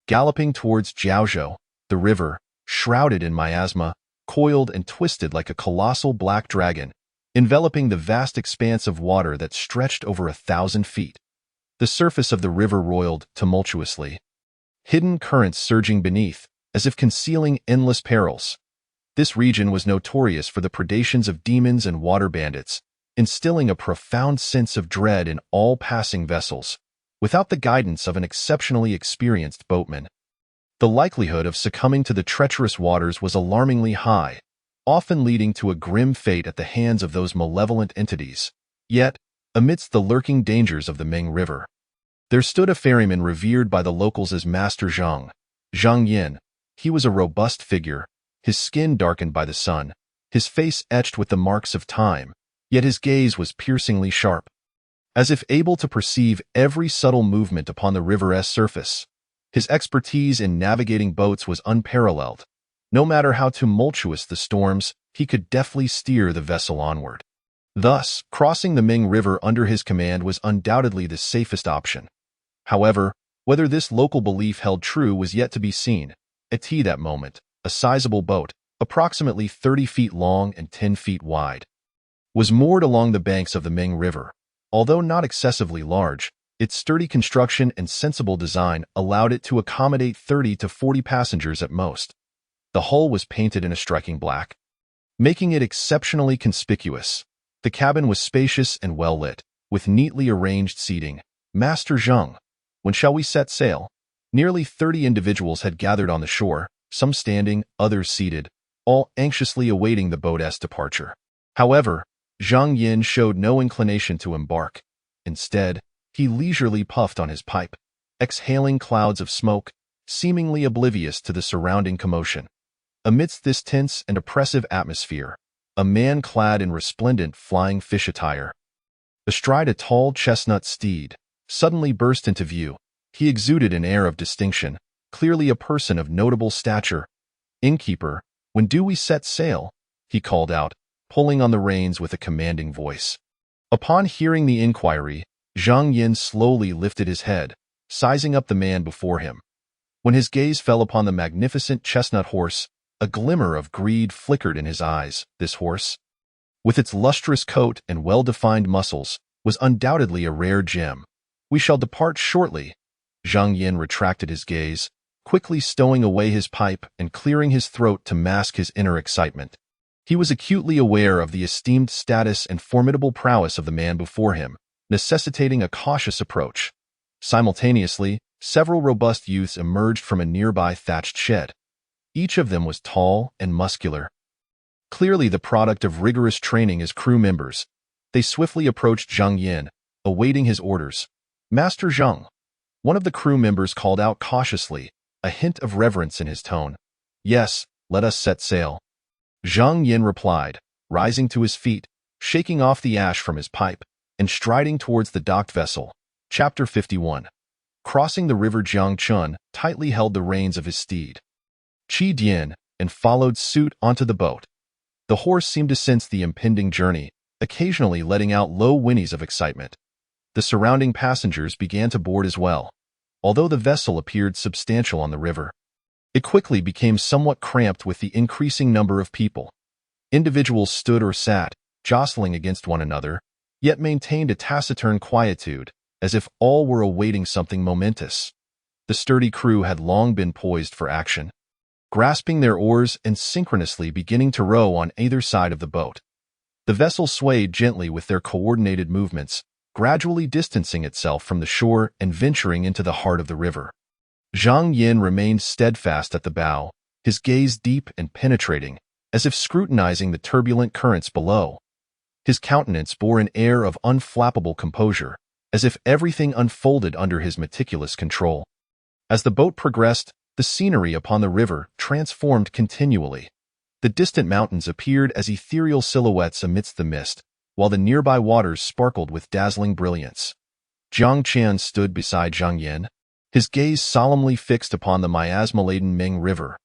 A: Galloping towards Jiaozhou, the river, shrouded in miasma, coiled and twisted like a colossal black dragon, enveloping the vast expanse of water that stretched over 1,000 feet. The surface of the river roiled tumultuously, hidden currents surging beneath, as if concealing endless perils. This region was notorious for the predations of demons and water bandits, instilling a profound sense of dread in all passing vessels. Without the guidance of an exceptionally experienced boatman, the likelihood of succumbing to the treacherous waters was alarmingly high, often leading to a grim fate at the hands of those malevolent entities. Yet, amidst the lurking dangers of the Ming River, there stood a ferryman revered by the locals as Master Zhang Yin. He was a robust figure, his skin darkened by the sun, his face etched with the marks of time, yet his gaze was piercingly sharp, as if able to perceive every subtle movement upon the river's surface. His expertise in navigating boats was unparalleled, No matter how tumultuous the storms, he could deftly steer the vessel onward. Thus, crossing the Ming River under his command was undoubtedly the safest option. However, whether this local belief held true was yet to be seen. At that moment, a sizable boat, approximately 30 feet long and 10 feet wide, was moored along the banks of the Ming River. Although not excessively large, its sturdy construction and sensible design allowed it to accommodate 30 to 40 passengers at most. The hull was painted in a striking black, making it exceptionally conspicuous. The cabin was spacious and well lit, with neatly arranged seating. Master Zheng, when shall we set sail? Nearly 30 individuals had gathered on the shore, some standing, others seated, all anxiously awaiting the boat's departure. However, Zhang Yin showed no inclination to embark. Instead, he leisurely puffed on his pipe, exhaling clouds of smoke, seemingly oblivious to the surrounding commotion. Amidst this tense and oppressive atmosphere, a man clad in resplendent flying fish attire, astride a tall chestnut steed, suddenly burst into view. He exuded an air of distinction, clearly a person of notable stature. "Innkeeper, when do we set sail?" he called out, pulling on the reins with a commanding voice. Upon hearing the inquiry, Zhang Yin slowly lifted his head, sizing up the man before him. When his gaze fell upon the magnificent chestnut horse, a glimmer of greed flickered in his eyes. This horse, with its lustrous coat and well-defined muscles, was undoubtedly a rare gem. "We shall depart shortly." Zhang Yin retracted his gaze, quickly stowing away his pipe and clearing his throat to mask his inner excitement. He was acutely aware of the esteemed status and formidable prowess of the man before him, necessitating a cautious approach. Simultaneously, several robust youths emerged from a nearby thatched shed. Each of them was tall and muscular, clearly the product of rigorous training as crew members. They swiftly approached Zhang Yin, awaiting his orders. "Master Zheng," one of the crew members called out cautiously, a hint of reverence in his tone. "Yes, let us set sail," Zhang Yin replied, rising to his feet, shaking off the ash from his pipe, and striding towards the docked vessel. Chapter 51. Crossing the river, Jiang Chun tightly held the reins of his steed, Qi Dian, and followed suit onto the boat. The horse seemed to sense the impending journey, occasionally letting out low whinnies of excitement. The surrounding passengers began to board as well. Although the vessel appeared substantial on the river, it quickly became somewhat cramped with the increasing number of people. Individuals stood or sat, jostling against one another, yet maintained a taciturn quietude, as if all were awaiting something momentous. The sturdy crew had long been poised for action, grasping their oars and synchronously beginning to row on either side of the boat. The vessel swayed gently with their coordinated movements, gradually distancing itself from the shore and venturing into the heart of the river. Zhang Yin remained steadfast at the bow, his gaze deep and penetrating, as if scrutinizing the turbulent currents below. His countenance bore an air of unflappable composure, as if everything unfolded under his meticulous control. As the boat progressed, the scenery upon the river transformed continually. The distant mountains appeared as ethereal silhouettes amidst the mist, while the nearby waters sparkled with dazzling brilliance. Jiang Qian stood beside Zhang Yin, his gaze solemnly fixed upon the miasma-laden Ming River.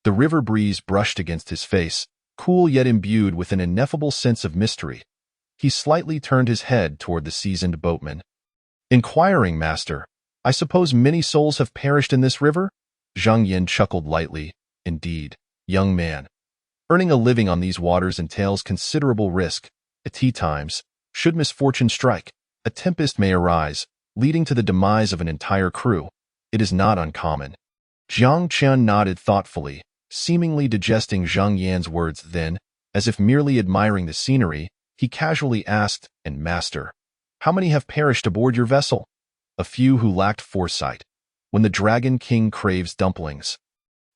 A: The river breeze brushed against his face, cool yet imbued with an ineffable sense of mystery. He slightly turned his head toward the seasoned boatman. "Inquiring, master, I suppose many souls have perished in this river?" Zhang Yin chuckled lightly. "Indeed, young man. Earning a living on these waters entails considerable risk. At times, should misfortune strike, a tempest may arise, leading to the demise of an entire crew. It is not uncommon." Jiang Qian nodded thoughtfully, seemingly digesting Zhang Yan's words. Then, as if merely admiring the scenery, he casually asked, "And master, how many have perished aboard your vessel?" "A few who lacked foresight. When the Dragon King craves dumplings,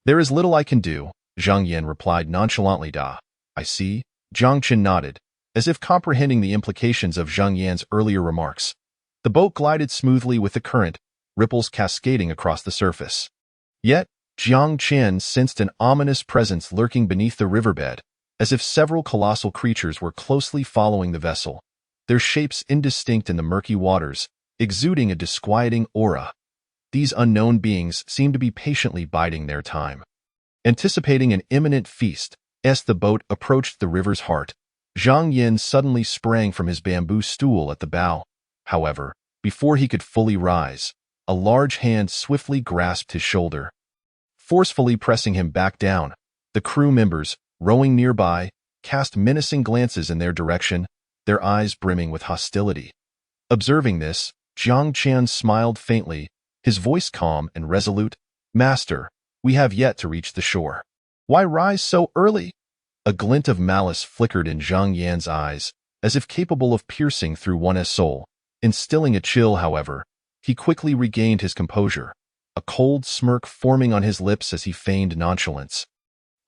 A: there is little I can do," Zhang Yan replied nonchalantly. "Da, I see." Jiang Qian nodded, as if comprehending the implications of Zhang Yan's earlier remarks. The boat glided smoothly with the current, ripples cascading across the surface. Yet, Jiang Qian sensed an ominous presence lurking beneath the riverbed, as if several colossal creatures were closely following the vessel, their shapes indistinct in the murky waters, exuding a disquieting aura. These unknown beings seemed to be patiently biding their time, Anticipating an imminent feast, as the boat approached the river's heart, Zhang Yin suddenly sprang from his bamboo stool at the bow. However, before he could fully rise, a large hand swiftly grasped his shoulder, forcefully pressing him back down. The crew members, rowing nearby, cast menacing glances in their direction, their eyes brimming with hostility. Observing this, Zhang Qian smiled faintly, his voice calm and resolute. "Master, we have yet to reach the shore. Why rise so early?" A glint of malice flickered in Zhang Yan's eyes, as if capable of piercing through one's soul. Instilling a chill, however, he quickly regained his composure, a cold smirk forming on his lips as he feigned nonchalance.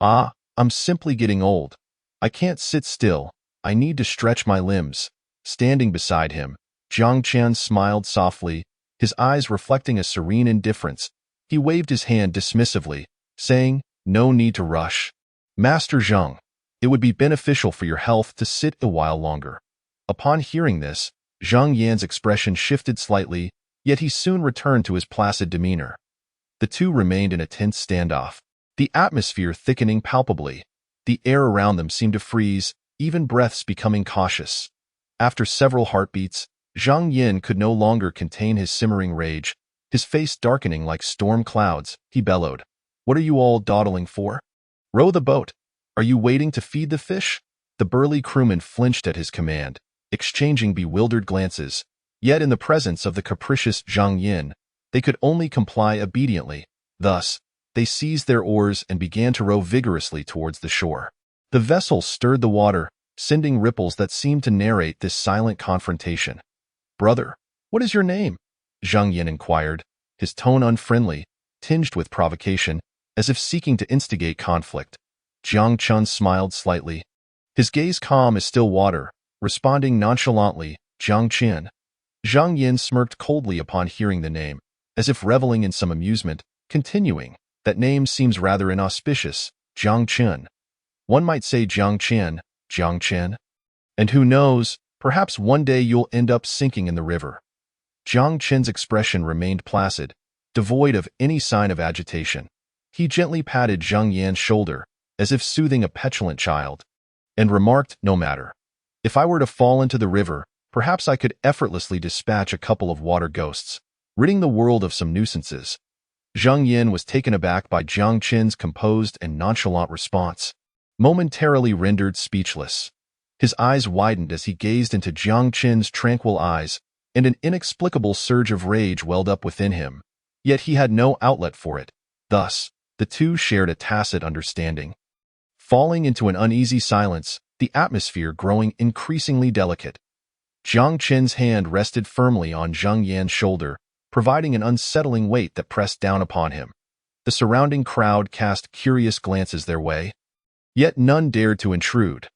A: I'm simply getting old. I can't sit still. I need to stretch my limbs." Standing beside him, Zhang Qian smiled softly, his eyes reflecting a serene indifference. He waved his hand dismissively, saying, "No need to rush. Master Zhang, it would be beneficial for your health to sit a while longer." Upon hearing this, Zhang Yan's expression shifted slightly, yet he soon returned to his placid demeanor. The two remained in a tense standoff, the atmosphere thickening palpably. The air around them seemed to freeze, even breaths becoming cautious. After several heartbeats, Zhang Yin could no longer contain his simmering rage. His face darkening like storm clouds, he bellowed, "What are you all dawdling for? Row the boat. Are you waiting to feed the fish?" The burly crewmen flinched at his command, exchanging bewildered glances. Yet in the presence of the capricious Zhang Yin, they could only comply obediently. Thus, they seized their oars and began to row vigorously towards the shore. The vessel stirred the water, sending ripples that seemed to narrate this silent confrontation. "Brother, what is your name?" Zhang Yin inquired, his tone unfriendly, tinged with provocation, as if seeking to instigate conflict. Zhang Chun smiled slightly, his gaze calm as still water, responding nonchalantly, "Zhang Qian." Zhang Yin smirked coldly upon hearing the name, as if reveling in some amusement, continuing, "That name seems rather inauspicious, Zhang Qian. One might say Zhang Qian, Zhang Qian. And who knows, perhaps one day you'll end up sinking in the river." Zhang Qian's expression remained placid, devoid of any sign of agitation. He gently patted Zhang Yan's shoulder, as if soothing a petulant child, and remarked, "No matter. If I were to fall into the river, perhaps I could effortlessly dispatch a couple of water ghosts, ridding the world of some nuisances." Zhang Yin was taken aback by Zhang Qian's composed and nonchalant response, momentarily rendered speechless. His eyes widened as he gazed into Zhang Qian's tranquil eyes, and an inexplicable surge of rage welled up within him. Yet he had no outlet for it. Thus, the two shared a tacit understanding. Falling into an uneasy silence, the atmosphere growing increasingly delicate. Zhang Qian's hand rested firmly on Zhang Yan's shoulder, providing an unsettling weight that pressed down upon him. The surrounding crowd cast curious glances their way, yet none dared to intrude.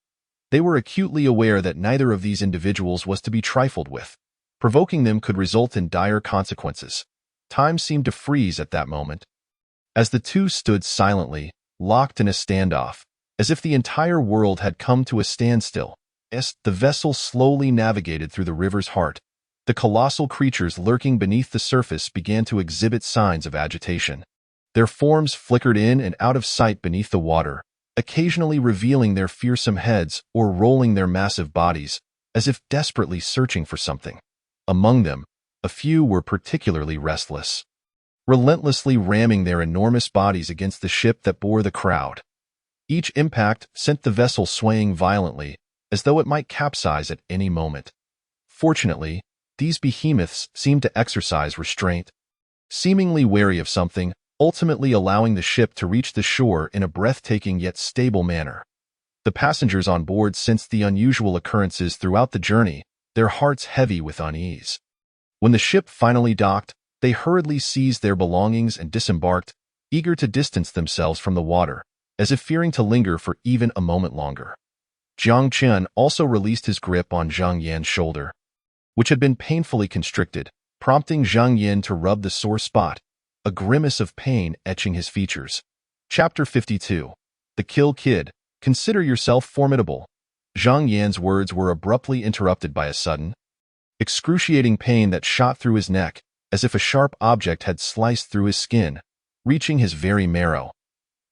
A: They were acutely aware that neither of these individuals was to be trifled with. Provoking them could result in dire consequences. Time seemed to freeze at that moment. As the two stood silently, locked in a standoff, as if the entire world had come to a standstill, as the vessel slowly navigated through the river's heart, the colossal creatures lurking beneath the surface began to exhibit signs of agitation. Their forms flickered in and out of sight beneath the water, occasionally revealing their fearsome heads or rolling their massive bodies, as if desperately searching for something. Among them, a few were particularly restless, relentlessly ramming their enormous bodies against the ship that bore the crowd. Each impact sent the vessel swaying violently, as though it might capsize at any moment. Fortunately, these behemoths seemed to exercise restraint, seemingly wary of something, ultimately allowing the ship to reach the shore in a breathtaking yet stable manner. The passengers on board sensed the unusual occurrences throughout the journey, their hearts heavy with unease. When the ship finally docked, they hurriedly seized their belongings and disembarked, eager to distance themselves from the water, as if fearing to linger for even a moment longer. Zhang Qian also released his grip on Zhang Yan's shoulder, which had been painfully constricted, prompting Zhang Yan to rub the sore spot, a grimace of pain etching his features. Chapter 52. The Kill Kid. Consider yourself formidable. Zhang Yan's words were abruptly interrupted by a sudden, excruciating pain that shot through his neck, as if a sharp object had sliced through his skin, reaching his very marrow.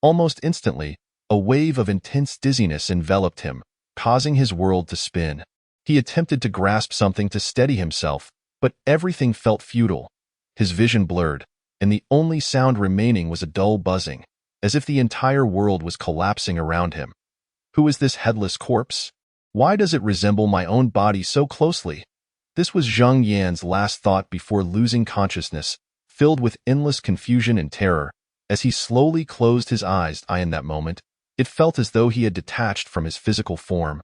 A: Almost instantly, a wave of intense dizziness enveloped him, causing his world to spin. He attempted to grasp something to steady himself, but everything felt futile. His vision blurred, and the only sound remaining was a dull buzzing, as if the entire world was collapsing around him. Who is this headless corpse? Why does it resemble my own body so closely? This was Zhang Yan's last thought before losing consciousness, filled with endless confusion and terror. As he slowly closed his eyes in that moment, it felt as though he had detached from his physical form.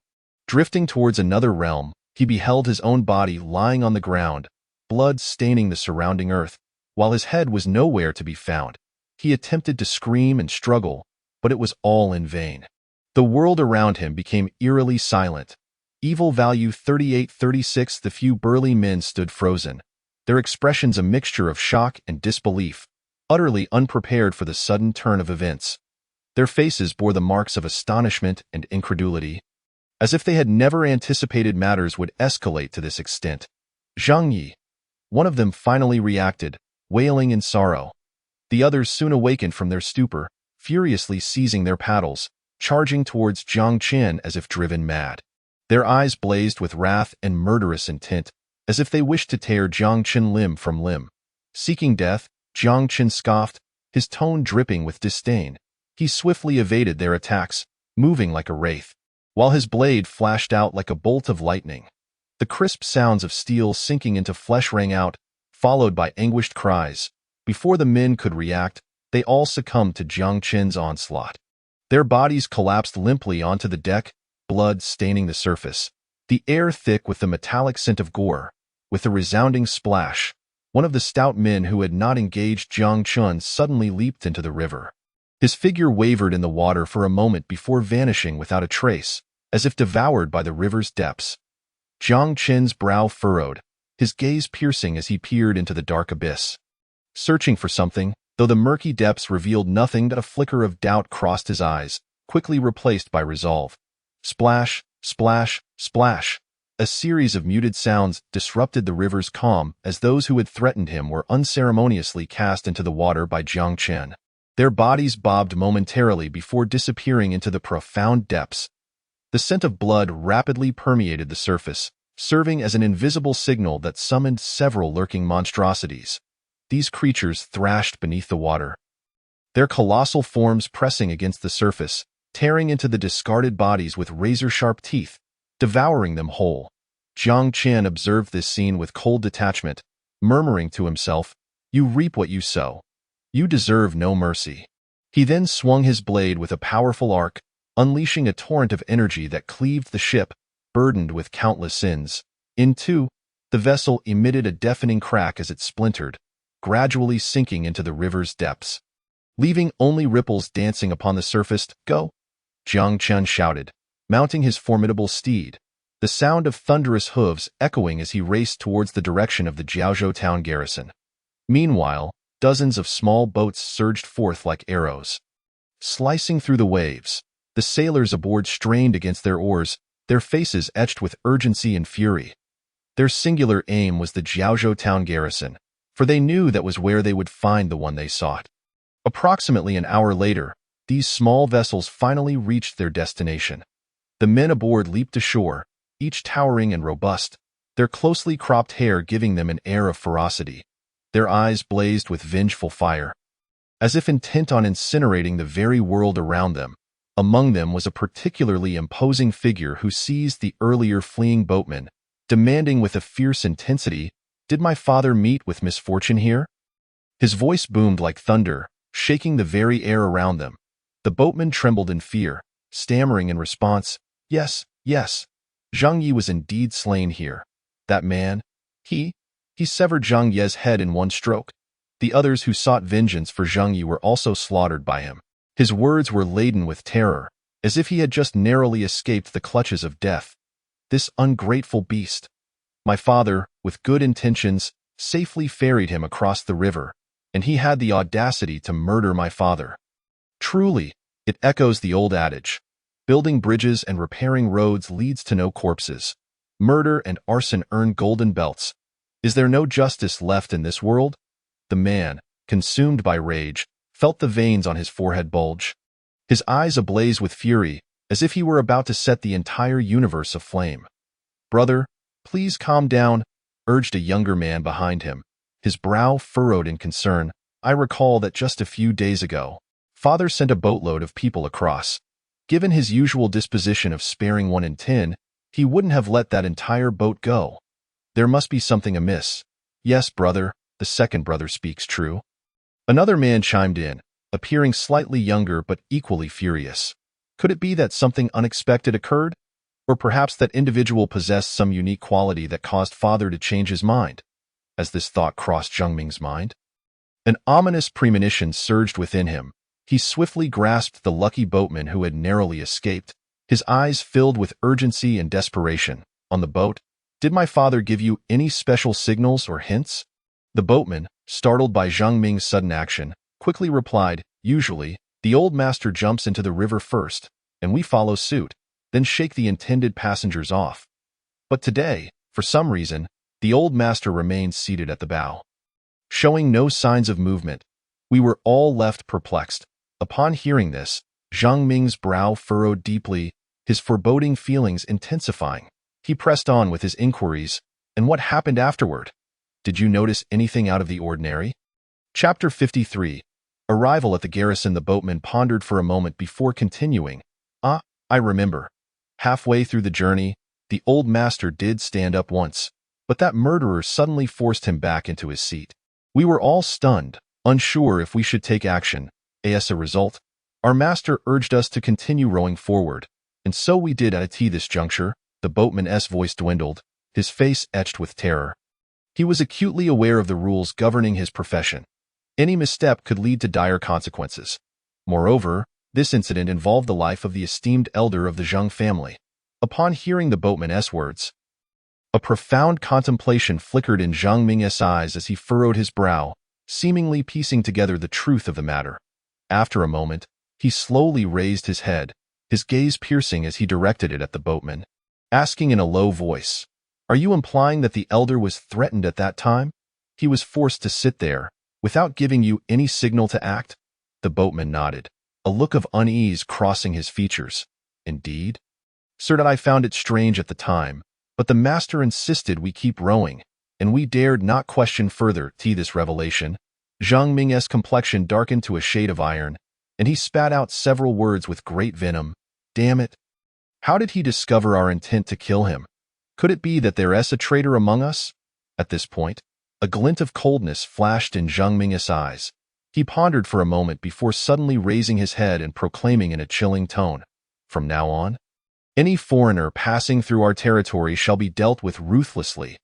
A: Drifting towards another realm, he beheld his own body lying on the ground, blood staining the surrounding earth, while his head was nowhere to be found. He attempted to scream and struggle, but it was all in vain. The world around him became eerily silent. Evil value 3836. The few burly men stood frozen, their expressions a mixture of shock and disbelief, utterly unprepared for the sudden turn of events. Their faces bore the marks of astonishment and incredulity, as if they had never anticipated matters would escalate to this extent. Zhang Yi, one of them, finally reacted, wailing in sorrow. The others soon awakened from their stupor, furiously seizing their paddles, charging towards Jiang Chen as if driven mad. Their eyes blazed with wrath and murderous intent, as if they wished to tear Jiang Chen limb from limb. Seeking death, Jiang Chen scoffed, his tone dripping with disdain. He swiftly evaded their attacks, moving like a wraith, while his blade flashed out like a bolt of lightning. The crisp sounds of steel sinking into flesh rang out, followed by anguished cries. Before the men could react, they all succumbed to Jiang Chen's onslaught. Their bodies collapsed limply onto the deck, blood staining the surface, the air thick with the metallic scent of gore. With a resounding splash, one of the stout men who had not engaged Jiang Chen suddenly leaped into the river. His figure wavered in the water for a moment before vanishing without a trace, as if devoured by the river's depths. Jiang Chen's brow furrowed, his gaze piercing as he peered into the dark abyss. Searching for something, though the murky depths revealed nothing, that a flicker of doubt crossed his eyes, quickly replaced by resolve. Splash, splash, splash. A series of muted sounds disrupted the river's calm as those who had threatened him were unceremoniously cast into the water by Jiang Chen. Their bodies bobbed momentarily before disappearing into the profound depths. The scent of blood rapidly permeated the surface, serving as an invisible signal that summoned several lurking monstrosities. These creatures thrashed beneath the water, their colossal forms pressing against the surface, tearing into the discarded bodies with razor-sharp teeth, devouring them whole. Jiang Chen observed this scene with cold detachment, murmuring to himself, "You reap what you sow. You deserve no mercy." He then swung his blade with a powerful arc, unleashing a torrent of energy that cleaved the ship, burdened with countless sins. In two, the vessel emitted a deafening crack as it splintered, gradually sinking into the river's depths, leaving only ripples dancing upon the surface. "Go!" Jiang Chen shouted, mounting his formidable steed, the sound of thunderous hooves echoing as he raced towards the direction of the Jiaozhou town garrison. Meanwhile, dozens of small boats surged forth like arrows, slicing through the waves. The sailors aboard strained against their oars, their faces etched with urgency and fury. Their singular aim was the Jiaozhou town garrison, for they knew that was where they would find the one they sought. Approximately an hour later, these small vessels finally reached their destination. The men aboard leaped ashore, each towering and robust, their closely cropped hair giving them an air of ferocity. Their eyes blazed with vengeful fire, as if intent on incinerating the very world around them. Among them was a particularly imposing figure who seized the earlier fleeing boatman, demanding with a fierce intensity, "Did my father meet with misfortune here?" His voice boomed like thunder, shaking the very air around them. The boatman trembled in fear, stammering in response, "Yes, yes. Zhang Yi was indeed slain here. That man, he severed Zhang Ye's head in one stroke. The others who sought vengeance for Zhang Yi were also slaughtered by him." His words were laden with terror, as if he had just narrowly escaped the clutches of death. This ungrateful beast. My father, with good intentions, safely ferried him across the river, and he had the audacity to murder my father. Truly, it echoes the old adage, building bridges and repairing roads leads to no corpses. Murder and arson earn golden belts. Is there no justice left in this world? The man, consumed by rage, felt the veins on his forehead bulge. his eyes ablaze with fury, as if he were about to set the entire universe aflame. "Brother, please calm down," urged a younger man behind him, his brow furrowed in concern. "I recall that just a few days ago, Father sent a boatload of people across. Given his usual disposition of sparing 1 in 10, he wouldn't have let that entire boat go. There must be something amiss." "Yes, brother, the second brother speaks true." Another man chimed in, appearing slightly younger but equally furious. Could it be that something unexpected occurred? Or perhaps that individual possessed some unique quality that caused Father to change his mind? As this thought crossed Zhang Ming's mind, an ominous premonition surged within him. He swiftly grasped the lucky boatman who had narrowly escaped, his eyes filled with urgency and desperation. "On the boat, did my father give you any special signals or hints?" The boatman, startled by Zhang Ming's sudden action, quickly replied, "Usually, the old master jumps into the river first, and we follow suit, then shake the intended passengers off. But today, for some reason, the old master remained seated at the bow, showing no signs of movement. We were all left perplexed." Upon hearing this, Zhang Ming's brow furrowed deeply, his foreboding feelings intensifying. He pressed on with his inquiries. "And what happened afterward? Did you notice anything out of the ordinary?" Chapter 53. Arrival at the garrison. The boatman pondered for a moment before continuing. I remember. Halfway through the journey, the old master did stand up once, but that murderer suddenly forced him back into his seat. We were all stunned, unsure if we should take action. As a result, our master urged us to continue rowing forward, and so we did. At this juncture, the boatman's voice dwindled, his face etched with terror. He was acutely aware of the rules governing his profession. Any misstep could lead to dire consequences. Moreover, this incident involved the life of the esteemed elder of the Zhang family. Upon hearing the boatman's words, a profound contemplation flickered in Zhang Ming's eyes as he furrowed his brow, seemingly piecing together the truth of the matter. After a moment, he slowly raised his head, his gaze piercing as he directed it at the boatman, asking in a low voice, "Are you implying that the elder was threatened at that time? He was forced to sit there, without giving you any signal to act?" The boatman nodded, a look of unease crossing his features. "Indeed? Sir, that I found it strange at the time, but the master insisted we keep rowing, and we dared not question further." This revelation, Zhang Ming's complexion darkened to a shade of iron, and he spat out several words with great venom. "Damn it! How did he discover our intent to kill him? Could it be that there's a traitor among us?" At this point, a glint of coldness flashed in Zhang Ming's eyes. He pondered for a moment before suddenly raising his head and proclaiming in a chilling tone, "From now on, any foreigner passing through our territory shall be dealt with ruthlessly.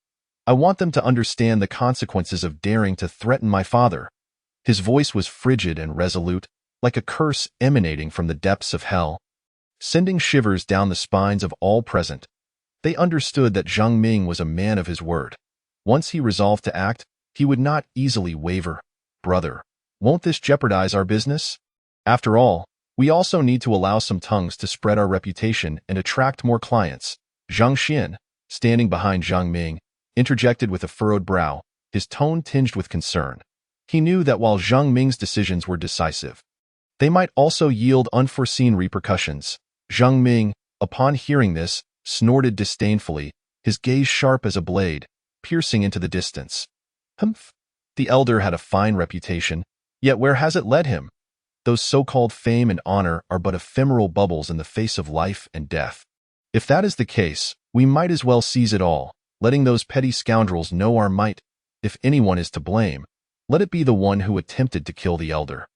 A: I want them to understand the consequences of daring to threaten my father." His voice was frigid and resolute, like a curse emanating from the depths of hell, sending shivers down the spines of all present. They understood that Zhang Ming was a man of his word. Once he resolved to act, he would not easily waver. "Brother, won't this jeopardize our business? After all, we also need to allow some tongues to spread our reputation and attract more clients." Zhang Xian, standing behind Zhang Ming, interjected with a furrowed brow, his tone tinged with concern. He knew that while Zhang Ming's decisions were decisive, they might also yield unforeseen repercussions. Zhang Ming, upon hearing this, snorted disdainfully, his gaze sharp as a blade, piercing into the distance. "Humph! The elder had a fine reputation, yet where has it led him? Those so-called fame and honor are but ephemeral bubbles in the face of life and death. If that is the case, we might as well seize it all, letting those petty scoundrels know our might. If anyone is to blame, let it be the one who attempted to kill the elder.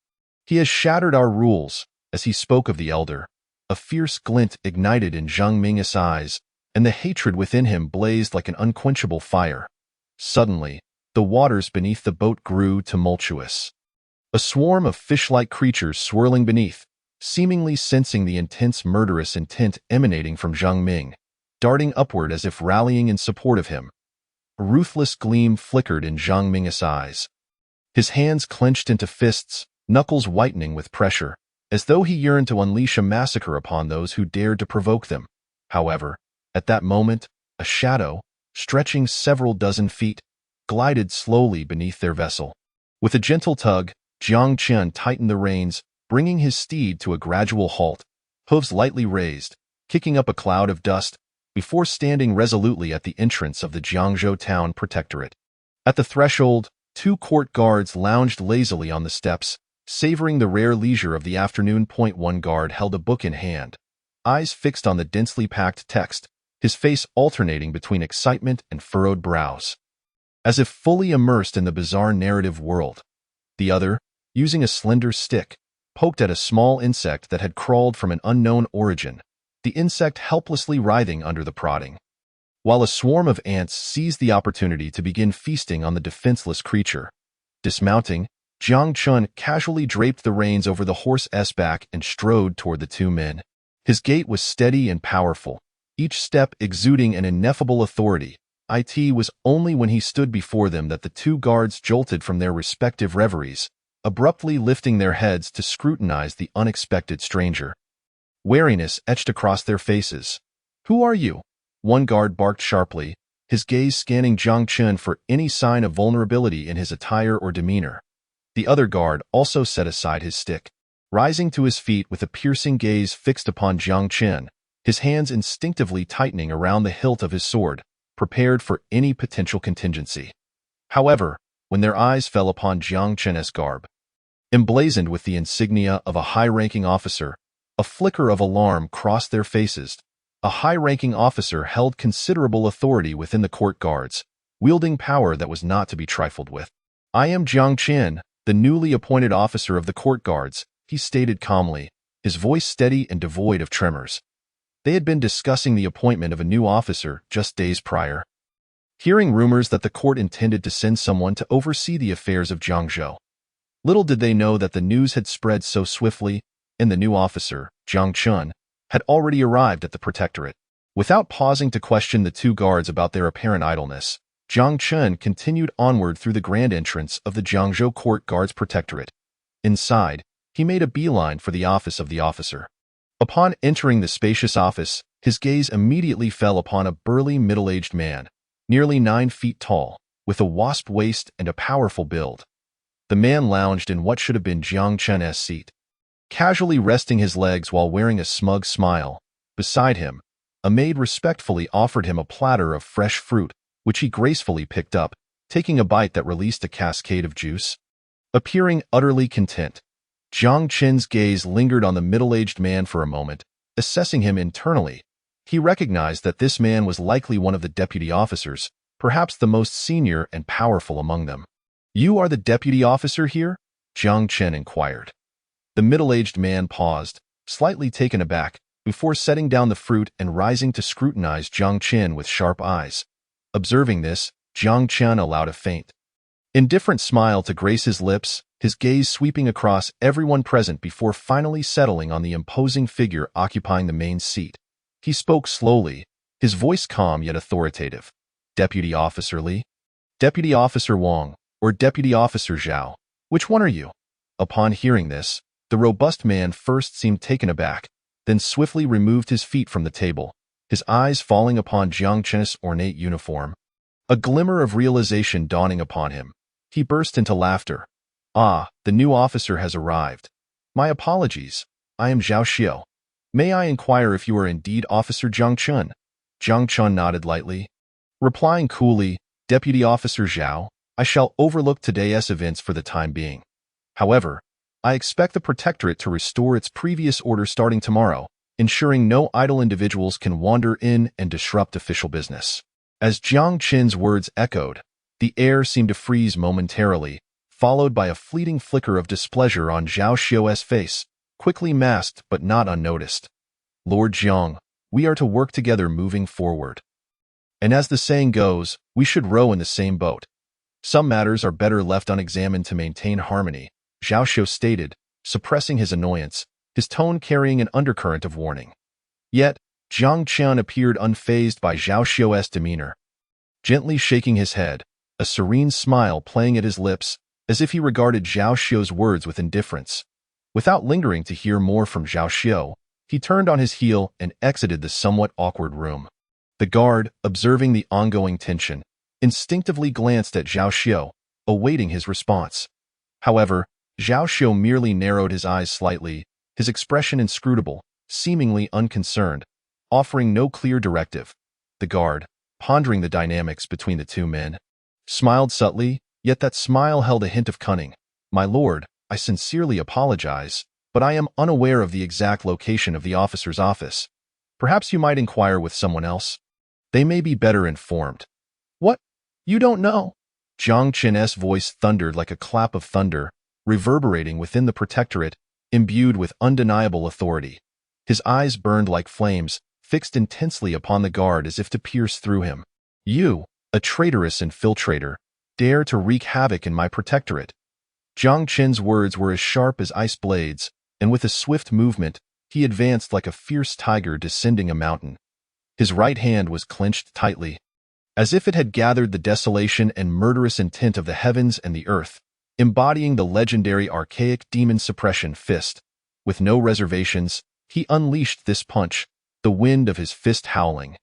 A: He has shattered our rules." As he spoke of the elder, a fierce glint ignited in Zhang Ming's eyes, and the hatred within him blazed like an unquenchable fire. Suddenly, the waters beneath the boat grew tumultuous. A swarm of fish-like creatures swirling beneath, seemingly sensing the intense murderous intent emanating from Zhang Ming, darting upward as if rallying in support of him. A ruthless gleam flickered in Zhang Ming's eyes. His hands clenched into fists, knuckles whitening with pressure, as though he yearned to unleash a massacre upon those who dared to provoke them. However, at that moment, a shadow, stretching several dozen feet, glided slowly beneath their vessel. With a gentle tug, Jiang Chen tightened the reins, bringing his steed to a gradual halt, hooves lightly raised, kicking up a cloud of dust, before standing resolutely at the entrance of the Jiangzhou town protectorate. At the threshold, 2 court guards lounged lazily on the steps, savoring the rare leisure of the afternoon. One guard held a book in hand, eyes fixed on the densely packed text, his face alternating between excitement and furrowed brows, as if fully immersed in the bizarre narrative world. The other, using a slender stick, poked at a small insect that had crawled from an unknown origin, the insect helplessly writhing under the prodding. While a swarm of ants seized the opportunity to begin feasting on the defenseless creature. Dismounting, Jiang Chun casually draped the reins over the horse's back and strode toward the 2 men. His gait was steady and powerful, each step exuding an ineffable authority. It was only when he stood before them that the 2 guards jolted from their respective reveries, abruptly lifting their heads to scrutinize the unexpected stranger. Wariness etched across their faces. "Who are you?" One guard barked sharply, his gaze scanning Jiang Chun for any sign of vulnerability in his attire or demeanor. The other guard also set aside his stick, rising to his feet with a piercing gaze fixed upon Jiang Chun, his hands instinctively tightening around the hilt of his sword, prepared for any potential contingency. However, when their eyes fell upon Jiang Chun's garb, emblazoned with the insignia of a high-ranking officer, a flicker of alarm crossed their faces. A high-ranking officer held considerable authority within the court guards, wielding power that was not to be trifled with. "I am Jiang Chun, the newly appointed officer of the court guards," he stated calmly, his voice steady and devoid of tremors. They had been discussing the appointment of a new officer just days prior, hearing rumors that the court intended to send someone to oversee the affairs of Jiangzhou. Little did they know that the news had spread so swiftly, and the new officer, Jiang Chun, had already arrived at the protectorate. Without pausing to question the 2 guards about their apparent idleness, Jiang Chun continued onward through the grand entrance of the Jiangzhou Court Guards Protectorate. Inside, he made a beeline for the office of the officer. Upon entering the spacious office, his gaze immediately fell upon a burly middle-aged man, nearly 9 feet tall, with a wasp waist and a powerful build. The man lounged in what should have been Jiang Chun's seat, casually resting his legs while wearing a smug smile. Beside him, a maid respectfully offered him a platter of fresh fruit, which he gracefully picked up, taking a bite that released a cascade of juice. Appearing utterly content, Jiang Chun's gaze lingered on the middle-aged man for a moment, assessing him internally. He recognized that this man was likely one of the deputy officers, perhaps the most senior and powerful among them. "You are the deputy officer here?" Jiang Chun inquired. The middle-aged man paused, slightly taken aback, before setting down the fruit and rising to scrutinize Jiang Chun with sharp eyes. Observing this, Jiang Chun allowed a faint, indifferent smile to grace his lips, his gaze sweeping across everyone present before finally settling on the imposing figure occupying the main seat. He spoke slowly, his voice calm yet authoritative. "Deputy Officer Li? Deputy Officer Wang, or Deputy Officer Zhao? Which one are you?" Upon hearing this, the robust man first seemed taken aback, then swiftly removed his feet from the table, his eyes falling upon Jiang Chun's ornate uniform. A glimmer of realization dawning upon him, he burst into laughter. "Ah, the new officer has arrived. My apologies. I am Zhao Xiao. May I inquire if you are indeed Officer Jiang Chun?" Jiang Chun nodded lightly, replying coolly, "Deputy Officer Zhao, I shall overlook today's events for the time being. However, I expect the Protectorate to restore its previous order starting tomorrow, ensuring no idle individuals can wander in and disrupt official business." As Jiang Chun's words echoed, the air seemed to freeze momentarily, followed by a fleeting flicker of displeasure on Zhao Xiao's face, quickly masked but not unnoticed. "Lord Jiang, we are to work together moving forward. And as the saying goes, we should row in the same boat. Some matters are better left unexamined to maintain harmony," Zhao Xiao stated, suppressing his annoyance, his tone carrying an undercurrent of warning. Yet, Jiang Chun appeared unfazed by Zhao Xiao's demeanor, gently shaking his head, a serene smile playing at his lips, as if he regarded Zhao Xiao's words with indifference. Without lingering to hear more from Zhao Xiao, he turned on his heel and exited the somewhat awkward room. The guard, observing the ongoing tension, instinctively glanced at Zhao Xiao, awaiting his response. However, Zhao Xiu merely narrowed his eyes slightly, his expression inscrutable, seemingly unconcerned, offering no clear directive. The guard, pondering the dynamics between the two men, smiled subtly, yet that smile held a hint of cunning. "My lord, I sincerely apologize, but I am unaware of the exact location of the officer's office. Perhaps you might inquire with someone else. They may be better informed." "What? You don't know?" Jiang Qin's voice thundered like a clap of thunder, reverberating within the protectorate, imbued with undeniable authority. His eyes burned like flames, fixed intensely upon the guard as if to pierce through him. "You, a traitorous infiltrator, dare to wreak havoc in my protectorate." Jiang Qin's words were as sharp as ice blades, and with a swift movement, he advanced like a fierce tiger descending a mountain. His right hand was clenched tightly, as if it had gathered the desolation and murderous intent of the heavens and the earth, embodying the legendary archaic demon suppression fist. With no reservations, he unleashed this punch, the wind of his fist howling,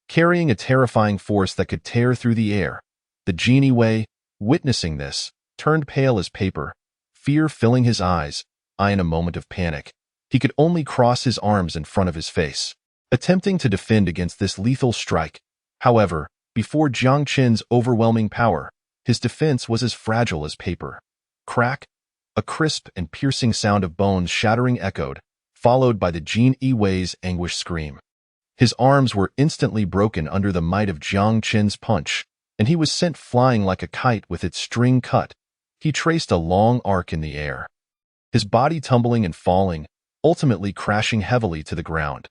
A: carrying a terrifying force that could tear through the air. The genie Wei, witnessing this, turned pale as paper, fear filling his eyes. In a moment of panic, he could only cross his arms in front of his face, attempting to defend against this lethal strike. However, before Jiang Qin's overwhelming power, his defense was as fragile as paper. Crack! A crisp and piercing sound of bones shattering echoed, followed by the genie Wei's anguished scream. His arms were instantly broken under the might of Jiang Qin's punch, and he was sent flying like a kite with its string cut. He traced a long arc in the air, his body tumbling and falling, ultimately crashing heavily to the ground.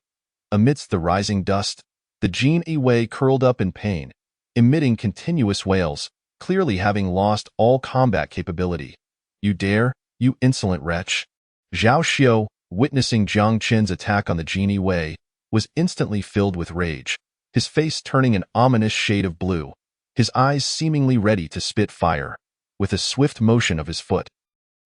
A: Amidst the rising dust, the genie Wei curled up in pain, emitting continuous wails, clearly having lost all combat capability. "You dare, you insolent wretch!" Zhao Xiu, witnessing Jiang Qin's attack on the genie Wei, was instantly filled with rage, his face turning an ominous shade of blue, his eyes seemingly ready to spit fire. With a swift motion of his foot,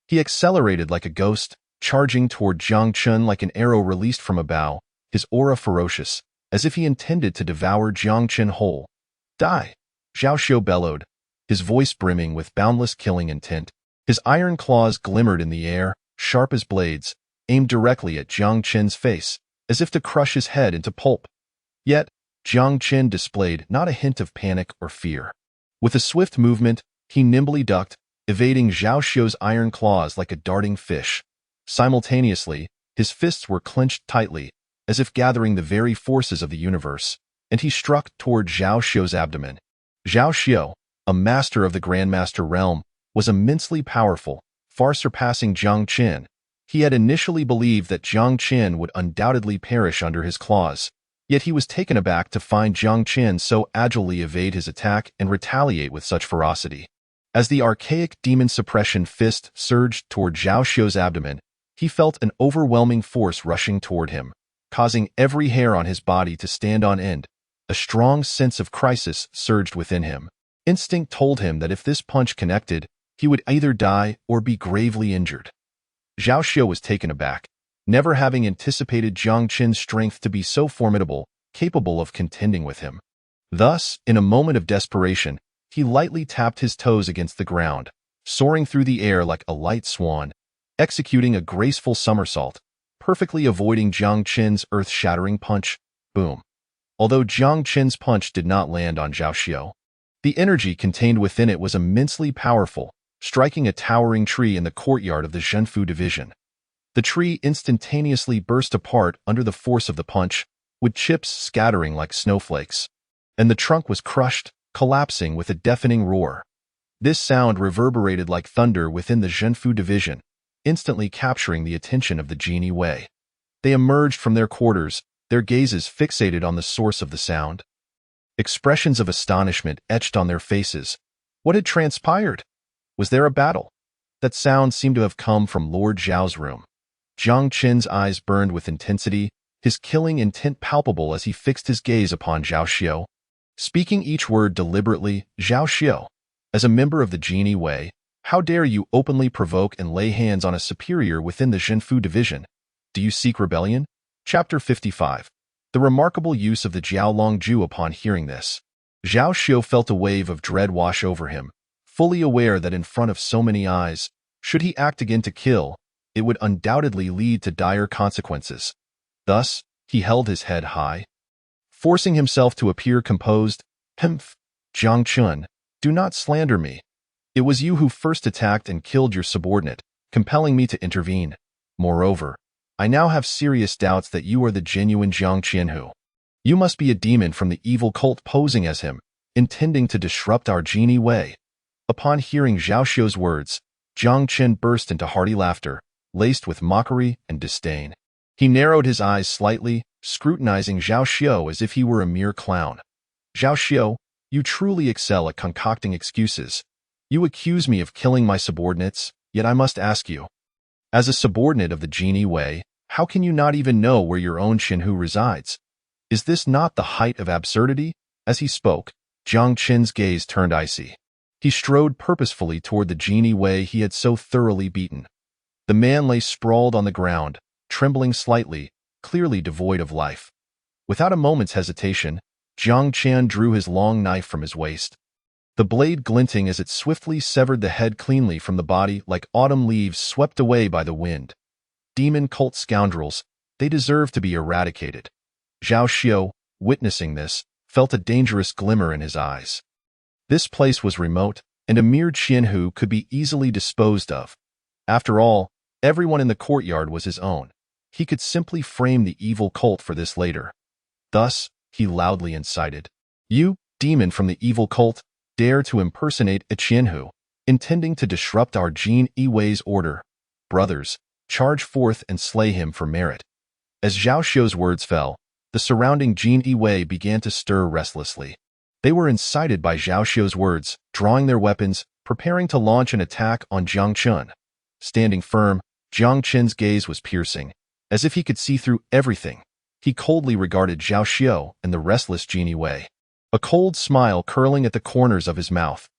A: he accelerated like a ghost, charging toward Jiang Qin like an arrow released from a bow, his aura ferocious, as if he intended to devour Jiang Qin whole. "Die!" Zhao Xiu bellowed, his voice brimming with boundless killing intent. His iron claws glimmered in the air, sharp as blades, aimed directly at Jiang Qin's face, as if to crush his head into pulp. Yet, Jiang Qin displayed not a hint of panic or fear. With a swift movement, he nimbly ducked, evading Zhao Xiu's iron claws like a darting fish. Simultaneously, his fists were clenched tightly, as if gathering the very forces of the universe, and he struck toward Zhao Xiu's abdomen. Zhao Xiu, a master of the Grandmaster realm, was immensely powerful, far surpassing Jiang Qin. He had initially believed that Jiang Qin would undoubtedly perish under his claws, yet he was taken aback to find Jiang Qin so agilely evade his attack and retaliate with such ferocity. As the archaic demon suppression fist surged toward Zhao Xiu's abdomen, he felt an overwhelming force rushing toward him, causing every hair on his body to stand on end. A strong sense of crisis surged within him. Instinct told him that if this punch connected, he would either die or be gravely injured. Zhao Xiu was taken aback, never having anticipated Jiang Qin's strength to be so formidable, capable of contending with him. Thus, in a moment of desperation, he lightly tapped his toes against the ground, soaring through the air like a light swan, executing a graceful somersault, perfectly avoiding Jiang Qin's earth-shattering punch. Boom. Although Jiang Qin's punch did not land on Zhao Xiu, the energy contained within it was immensely powerful, striking a towering tree in the courtyard of the Zhenfu division. The tree instantaneously burst apart under the force of the punch, with chips scattering like snowflakes, and the trunk was crushed, collapsing with a deafening roar. This sound reverberated like thunder within the Zhenfu division, instantly capturing the attention of the genie Wei. They emerged from their quarters, their gazes fixated on the source of the sound. Expressions of astonishment etched on their faces. What had transpired? Was there a battle? That sound seemed to have come from Lord Zhao's room. Jiang Qin's eyes burned with intensity, his killing intent palpable as he fixed his gaze upon Zhao Xiu. Speaking each word deliberately, "Zhao Xiu, as a member of the genie Wei, how dare you openly provoke and lay hands on a superior within the Zhenfu division? Do you seek rebellion?" Chapter 55. The remarkable use of the Jiaolong Ju. Upon hearing this, Zhao Xiu felt a wave of dread wash over him, fully aware that in front of so many eyes, Should he act again to kill, it would undoubtedly lead to dire consequences. Thus, he held his head high, forcing himself to appear composed. Humph, Jiang Chun, do not slander me. It was you who first attacked and killed your subordinate, compelling me to intervene. Moreover, I now have serious doubts that you are the genuine Jiang Qianhu. You must be a demon from the evil cult posing as him, intending to disrupt our genie way. Upon hearing Zhao Xiu's words, Jiang Chen burst into hearty laughter, laced with mockery and disdain. He narrowed his eyes slightly, scrutinizing Zhao Xiu as if he were a mere clown. Zhao Xiu, you truly excel at concocting excuses. You accuse me of killing my subordinates, yet I must ask you. As a subordinate of the genie way, how can you not even know where your own Qianhu resides? Is this not the height of absurdity? As he spoke, Jiang Chen's gaze turned icy. He strode purposefully toward the genie way he had so thoroughly beaten. The man lay sprawled on the ground, trembling slightly, clearly devoid of life. Without a moment's hesitation, Jiang Chen drew his long knife from his waist. The blade glinting as it swiftly severed the head cleanly from the body like autumn leaves swept away by the wind. Demon cult scoundrels, they deserve to be eradicated. Zhao Xiu, witnessing this, felt a dangerous glimmer in his eyes. This place was remote, and a mere Qianhu could be easily disposed of. After all, everyone in the courtyard was his own. He could simply frame the evil cult for this later. Thus, he loudly incited, "You, demon from the evil cult, dare to impersonate a Qianhu, intending to disrupt our Jin Yiwei's order. Brothers, charge forth and slay him for merit." As Zhao Xiu's words fell, the surrounding Jin Yiwei began to stir restlessly. They were incited by Zhao Xiu's words, drawing their weapons, preparing to launch an attack on Jiang Chun. Standing firm, Jiang Chen's gaze was piercing, as if he could see through everything. He coldly regarded Zhao Xiu and the restless Jin Yiwei, a cold smile curling at the corners of his mouth.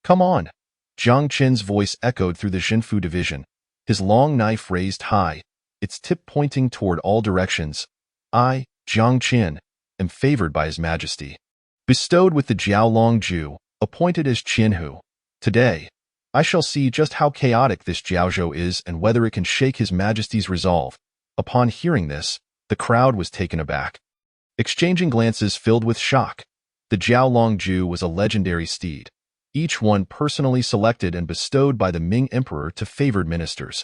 A: "Come on." Jiang Chen's voice echoed through the Zhenfu division, his long knife raised high, its tip pointing toward all directions. "I, Jiang Chen, am favored by His Majesty, bestowed with the Jiaolong Ju, appointed as Qianhu. Today, I shall see just how chaotic this Jiaozhou is and whether it can shake His Majesty's resolve." Upon hearing this, the crowd was taken aback, exchanging glances filled with shock. The Jiaolong Ju was a legendary steed, each one personally selected and bestowed by the Ming Emperor to favored ministers.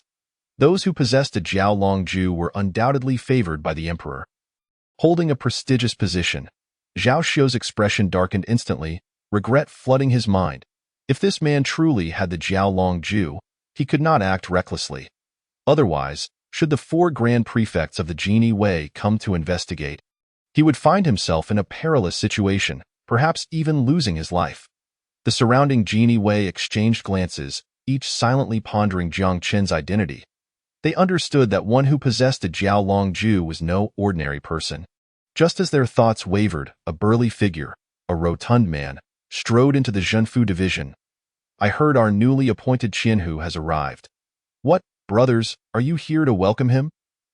A: Those who possessed a Jiaolong Ju were undoubtedly favored by the Emperor. Holding a prestigious position, Zhao Xiu's expression darkened instantly, regret flooding his mind. If this man truly had the Jiaolong Ju, he could not act recklessly. Otherwise, should the 4 grand prefects of the Genie Way come to investigate, he would find himself in a perilous situation, perhaps even losing his life. The surrounding Genie Way exchanged glances, each silently pondering Jiang Chen's identity. They understood that one who possessed a Jiaolong Ju was no ordinary person. Just as their thoughts wavered, a burly figure, a rotund man, strode into the Zhenfu division. "I heard our newly appointed Qianhu has arrived. What, brothers, are you here to welcome him?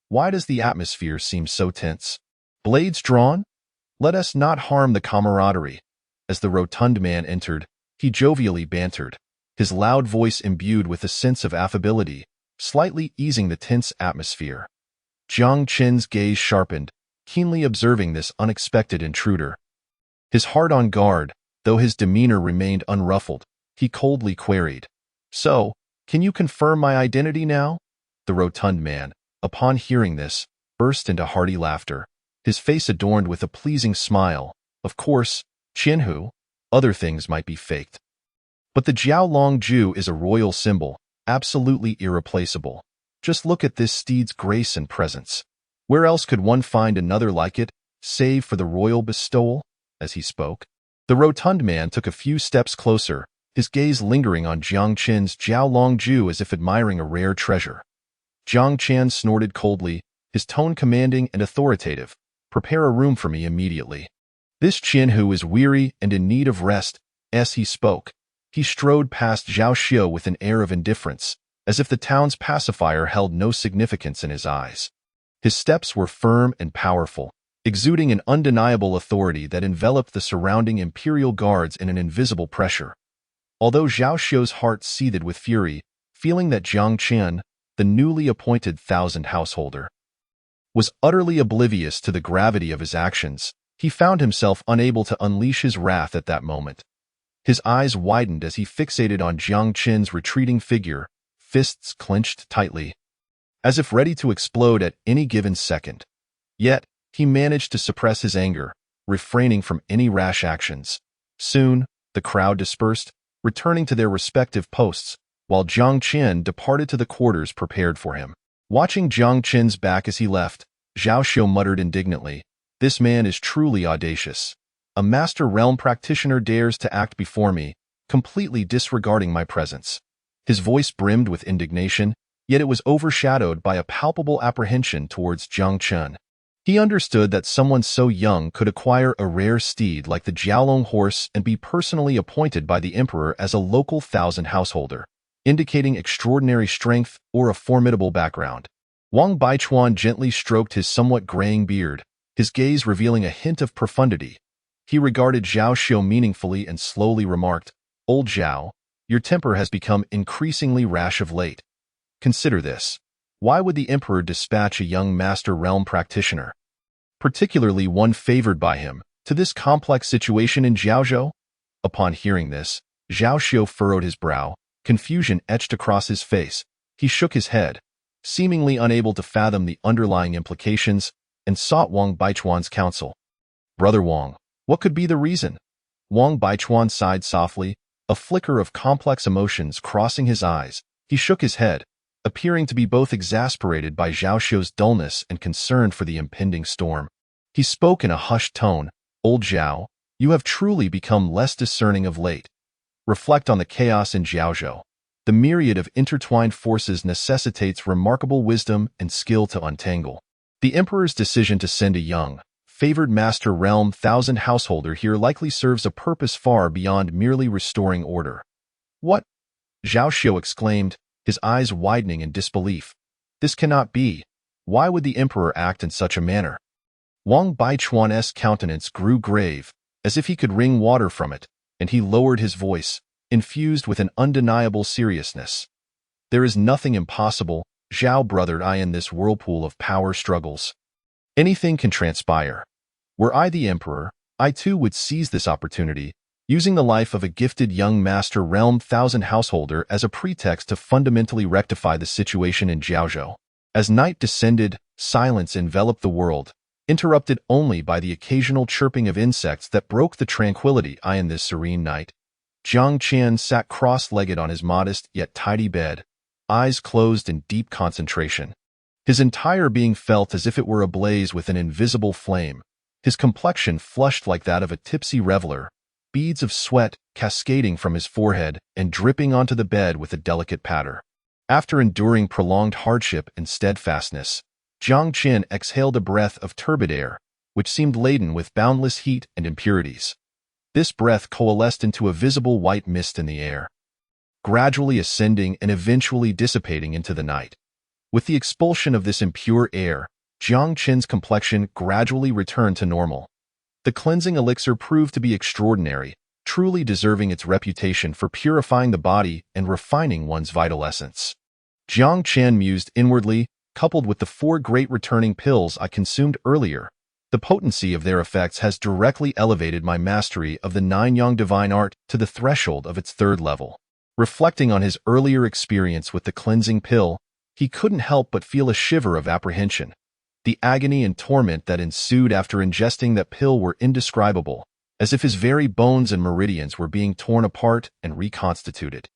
A: Why does the atmosphere seem so tense? Blades drawn? Let us not harm the camaraderie." As the rotund man entered, he jovially bantered, his loud voice imbued with a sense of affability, slightly easing the tense atmosphere. Jiang Chen's gaze sharpened, keenly observing this unexpected intruder. His heart on guard, though his demeanor remained unruffled, he coldly queried, "So, can you confirm my identity now?" The rotund man, upon hearing this, burst into hearty laughter, his face adorned with a pleasing smile. "Of course, Qianhu, other things might be faked. But the Jiaolong Ju is a royal symbol, absolutely irreplaceable. Just look at this steed's grace and presence. Where else could one find another like it, save for the royal bestowal?" As he spoke, the rotund man took a few steps closer, his gaze lingering on Jiang Chen's Jiaolong Ju as if admiring a rare treasure. Jiang Chen snorted coldly, his tone commanding and authoritative. "Prepare a room for me immediately. This Qianhu is weary and in need of rest." As he spoke, he strode past Zhao Xiu with an air of indifference, as if the town's pacifier held no significance in his eyes. His steps were firm and powerful, exuding an undeniable authority that enveloped the surrounding Imperial Guards in an invisible pressure. Although Zhao Xiu's heart seethed with fury, feeling that Jiang Qian, the newly appointed Thousand Householder, was utterly oblivious to the gravity of his actions. He found himself unable to unleash his wrath at that moment. His eyes widened as he fixated on Jiang Qian's retreating figure, fists clenched tightly, as if ready to explode at any given second. Yet, he managed to suppress his anger, refraining from any rash actions. Soon, the crowd dispersed, returning to their respective posts, while Jiang Qian departed to the quarters prepared for him. Watching Jiang Qian's back as he left, Zhao Xiu muttered indignantly, "This man is truly audacious. A master realm practitioner dares to act before me, completely disregarding my presence." His voice brimmed with indignation, yet it was overshadowed by a palpable apprehension towards Jiang Qian. He understood that someone so young could acquire a rare steed like the Jiaolong horse and be personally appointed by the emperor as a local Thousand Householder, indicating extraordinary strength or a formidable background. Wang Baichuan gently stroked his somewhat graying beard, his gaze revealing a hint of profundity. He regarded Zhao Xiu meaningfully and slowly remarked, "Old Zhao, your temper has become increasingly rash of late. Consider this. Why would the emperor dispatch a young master realm practitioner, particularly one favored by him, to this complex situation in Jiaozhou?" Upon hearing this, Zhao Xiu furrowed his brow, confusion etched across his face. He shook his head, seemingly unable to fathom the underlying implications, and sought Wang Baichuan's counsel. "Brother Wang, what could be the reason?" Wang Baichuan sighed softly, a flicker of complex emotions crossing his eyes. He shook his head, appearing to be both exasperated by Zhao Xiu's dullness and concerned for the impending storm. He spoke in a hushed tone, "Old Zhao, you have truly become less discerning of late. Reflect on the chaos in Jiaozhou. The myriad of intertwined forces necessitates remarkable wisdom and skill to untangle. The emperor's decision to send a young, favored master realm Thousand Householder here likely serves a purpose far beyond merely restoring order." "What?" Zhao Xiu exclaimed, his eyes widening in disbelief. "This cannot be. Why would the emperor act in such a manner?" Wang Baichuan's countenance grew grave, as if he could wring water from it, and he lowered his voice, infused with an undeniable seriousness. "There is nothing impossible, Zhao brothered I in this whirlpool of power struggles. Anything can transpire. Were I the emperor, I too would seize this opportunity, using the life of a gifted young master realm Thousand Householder as a pretext to fundamentally rectify the situation in Jiaozhou." As night descended, silence enveloped the world, interrupted only by the occasional chirping of insects that broke the tranquility in this serene night. Jiang Qian sat cross-legged on his modest yet tidy bed, eyes closed in deep concentration. His entire being felt as if it were ablaze with an invisible flame, his complexion flushed like that of a tipsy reveler, beads of sweat cascading from his forehead and dripping onto the bed with a delicate patter. After enduring prolonged hardship and steadfastness, Jiang Qian exhaled a breath of turbid air, which seemed laden with boundless heat and impurities. This breath coalesced into a visible white mist in the air, gradually ascending and eventually dissipating into the night. With the expulsion of this impure air, Jiang Qian's complexion gradually returned to normal. The cleansing elixir proved to be extraordinary, truly deserving its reputation for purifying the body and refining one's vital essence. Jiang Qian mused inwardly, coupled with the 4 great returning pills I consumed earlier, the potency of their effects has directly elevated my mastery of the 9-yang divine art to the threshold of its 3rd level. Reflecting on his earlier experience with the cleansing pill, he couldn't help but feel a shiver of apprehension. The agony and torment that ensued after ingesting that pill were indescribable, as if his very bones and meridians were being torn apart and reconstituted.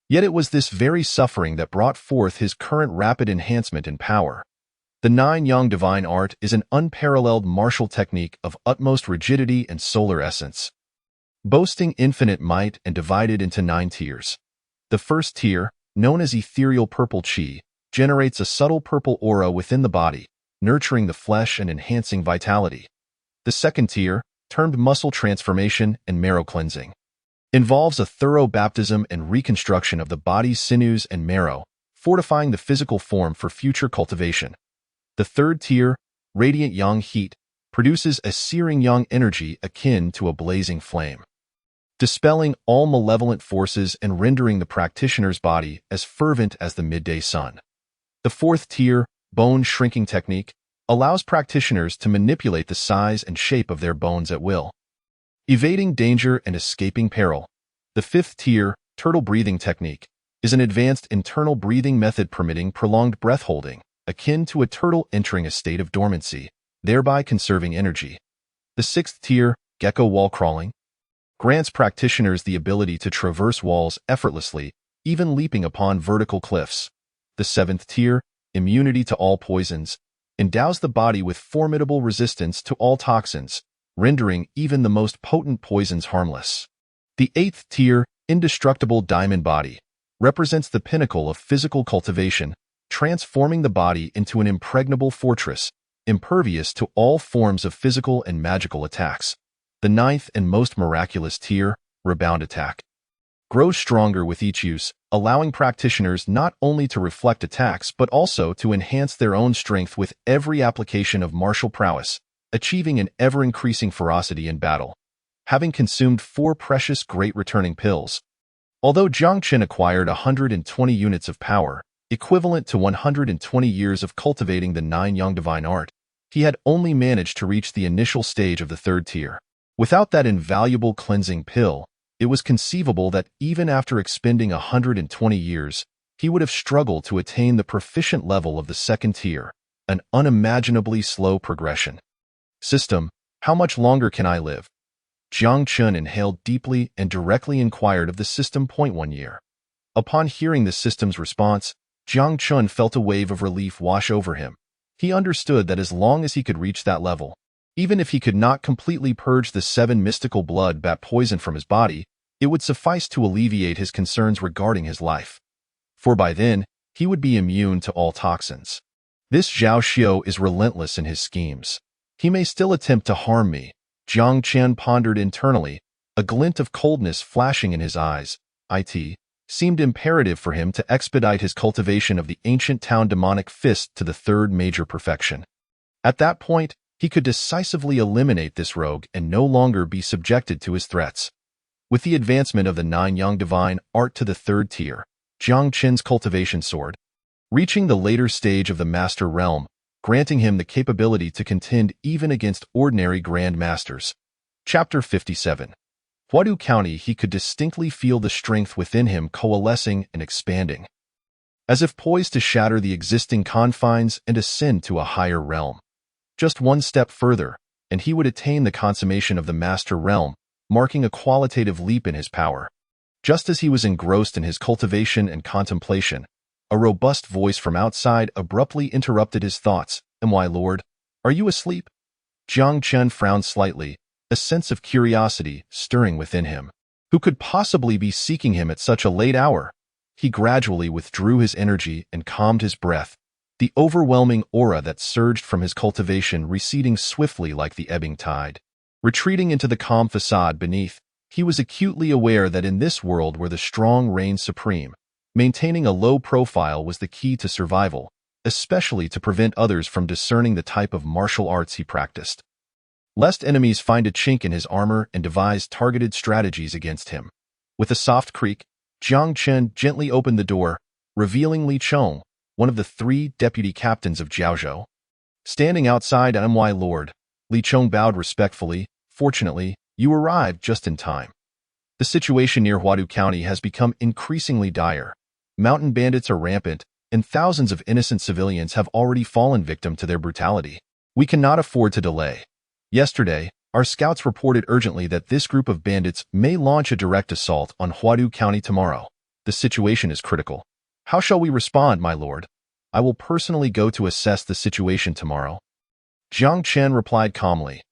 A: Yet it was this very suffering that brought forth his current rapid enhancement in power. The 9-yang divine art is an unparalleled martial technique of utmost rigidity and solar essence, boasting infinite might and divided into 9 tiers. The first tier, known as ethereal purple qi, generates a subtle purple aura within the body, nurturing the flesh and enhancing vitality. The second tier, termed muscle transformation and marrow cleansing, involves a thorough baptism and reconstruction of the body's sinews and marrow, fortifying the physical form for future cultivation. The third tier, radiant yang heat, produces a searing yang energy akin to a blazing flame. dispelling all malevolent forces and rendering the practitioner's body as fervent as the midday sun. The fourth tier, bone shrinking technique, allows practitioners to manipulate the size and shape of their bones at will, evading danger and escaping peril. The fifth tier, turtle breathing technique, is an advanced internal breathing method permitting prolonged breath holding, akin to a turtle entering a state of dormancy, thereby conserving energy. The sixth tier, gecko wall crawling, grants practitioners the ability to traverse walls effortlessly, even leaping upon vertical cliffs. The seventh tier, immunity to all poisons, endows the body with formidable resistance to all toxins, rendering even the most potent poisons harmless. The eighth tier, indestructible diamond body, represents the pinnacle of physical cultivation, transforming the body into an impregnable fortress, impervious to all forms of physical and magical attacks. The ninth and most miraculous tier, rebound attack, grows stronger with each use, allowing practitioners not only to reflect attacks but also to enhance their own strength with every application of martial prowess, achieving an ever-increasing ferocity in battle. Having consumed 4 precious great returning pills, although Jiang Chen acquired 120 units of power, equivalent to 120 years of cultivating the 9 Yang divine art, he had only managed to reach the initial stage of the third tier. Without that invaluable cleansing pill, it was conceivable that even after expending 120 years, he would have struggled to attain the proficient level of the second tier, an unimaginably slow progression. System, how much longer can I live? Jiang Chen inhaled deeply and directly inquired of the system. 1 year. Upon hearing the system's response, Jiang Chen felt a wave of relief wash over him. He understood that as long as he could reach that level, even if he could not completely purge the 7 mystical blood bat poison from his body, it would suffice to alleviate his concerns regarding his life. For by then, he would be immune to all toxins. This Zhao Xiao is relentless in his schemes. He may still attempt to harm me, Jiang Chen pondered internally, a glint of coldness flashing in his eyes. It seemed imperative for him to expedite his cultivation of the ancient town demonic fist to the third major perfection. At that point, he could decisively eliminate this rogue and no longer be subjected to his threats. With the advancement of the 9 Yang divine art to the third tier, Jiang Chen's cultivation soared, reaching the later stage of the master realm, granting him the capability to contend even against ordinary grand masters. Chapter 57. Huadu County. He could distinctly feel the strength within him coalescing and expanding, as if poised to shatter the existing confines and ascend to a higher realm. Just one step further, and he would attain the consummation of the master realm, marking a qualitative leap in his power. Just as he was engrossed in his cultivation and contemplation, a robust voice from outside abruptly interrupted his thoughts. "My lord, are you asleep?" Jiang Chen frowned slightly, a sense of curiosity stirring within him. Who could possibly be seeking him at such a late hour? He gradually withdrew his energy and calmed his breath, the overwhelming aura that surged from his cultivation receding swiftly like the ebbing tide. Retreating into the calm facade beneath, he was acutely aware that in this world where the strong reigned supreme, maintaining a low profile was the key to survival, especially to prevent others from discerning the type of martial arts he practiced, lest enemies find a chink in his armor and devise targeted strategies against him. With a soft creak, Jiang Chen gently opened the door, revealing Li Chong, one of the 3 deputy captains of Jiaozhou. Standing outside. "My lord," Li Chong bowed respectfully. "Fortunately, you arrived just in time. The situation near Huadu County has become increasingly dire. Mountain bandits are rampant, and thousands of innocent civilians have already fallen victim to their brutality. We cannot afford to delay. Yesterday, our scouts reported urgently that this group of bandits may launch a direct assault on Huadu County tomorrow. The situation is critical. How shall we respond, my lord? I will personally go to assess the situation tomorrow." Jiang Chen replied calmly.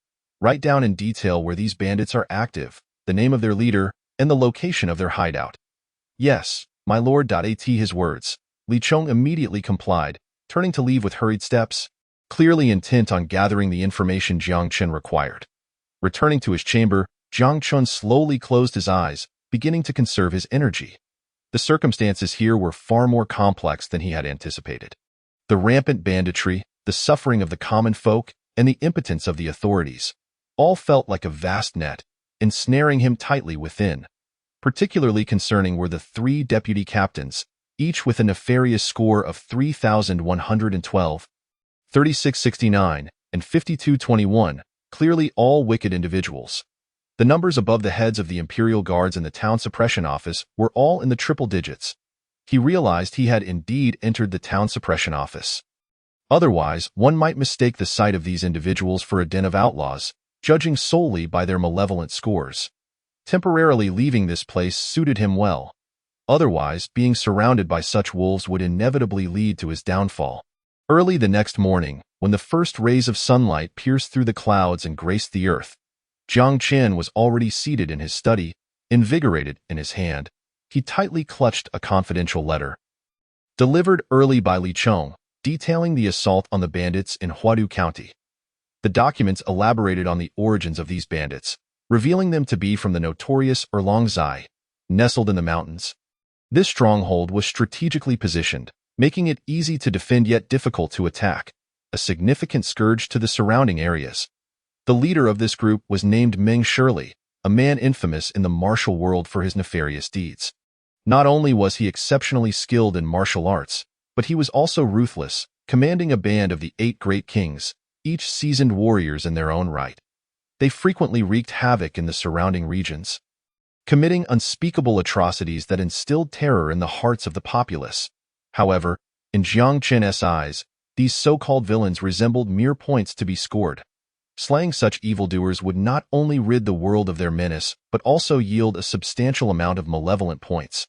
A: "Write down in detail where these bandits are active, the name of their leader, and the location of their hideout." "Yes, my lord." At his words, Li Chong immediately complied, turning to leave with hurried steps, clearly intent on gathering the information Jiang Chen required. Returning to his chamber, Jiang Chen slowly closed his eyes, beginning to conserve his energy. The circumstances here were far more complex than he had anticipated. The rampant banditry, the suffering of the common folk, and the impotence of the authorities all felt like a vast net, ensnaring him tightly within. Particularly concerning were the 3 deputy captains, each with a nefarious score of 3,112, 3669, and 5221, clearly all wicked individuals. The numbers above the heads of the Imperial Guards and the Town Suppression Office were all in the triple digits. He realized he had indeed entered the Town Suppression Office. Otherwise, one might mistake the sight of these individuals for a den of outlaws, judging solely by their malevolent scores. Temporarily leaving this place suited him well. Otherwise, being surrounded by such wolves would inevitably lead to his downfall. Early the next morning, when the first rays of sunlight pierced through the clouds and graced the earth, Jiang Qin was already seated in his study, invigorated in his hand. He tightly clutched a confidential letter. Delivered early by Li Chong, detailing the assault on the bandits in Huadu County. The documents elaborated on the origins of these bandits, revealing them to be from the notorious Erlongzai, nestled in the mountains. This stronghold was strategically positioned, making it easy to defend yet difficult to attack, a significant scourge to the surrounding areas. The leader of this group was named Meng Shirley, a man infamous in the martial world for his nefarious deeds. Not only was he exceptionally skilled in martial arts, but he was also ruthless, commanding a band of the 8 great kings, each seasoned warriors in their own right. They frequently wreaked havoc in the surrounding regions, committing unspeakable atrocities that instilled terror in the hearts of the populace. However, in Jiang Qin's eyes, these so-called villains resembled mere points to be scored. Slaying such evildoers would not only rid the world of their menace, but also yield a substantial amount of malevolent points.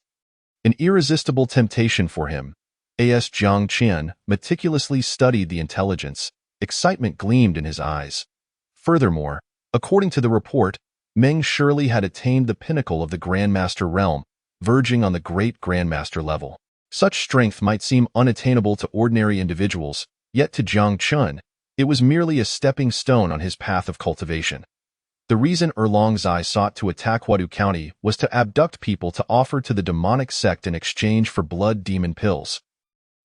A: An irresistible temptation for him. As Jiang Qin meticulously studied the intelligence, excitement gleamed in his eyes. Furthermore, according to the report, Meng Shirley had attained the pinnacle of the Grandmaster realm, verging on the great Grandmaster level. Such strength might seem unattainable to ordinary individuals, yet to Jiang Qin, it was merely a stepping stone on his path of cultivation. The reason Erlongzai sought to attack Huadu County was to abduct people to offer to the demonic sect in exchange for blood demon pills,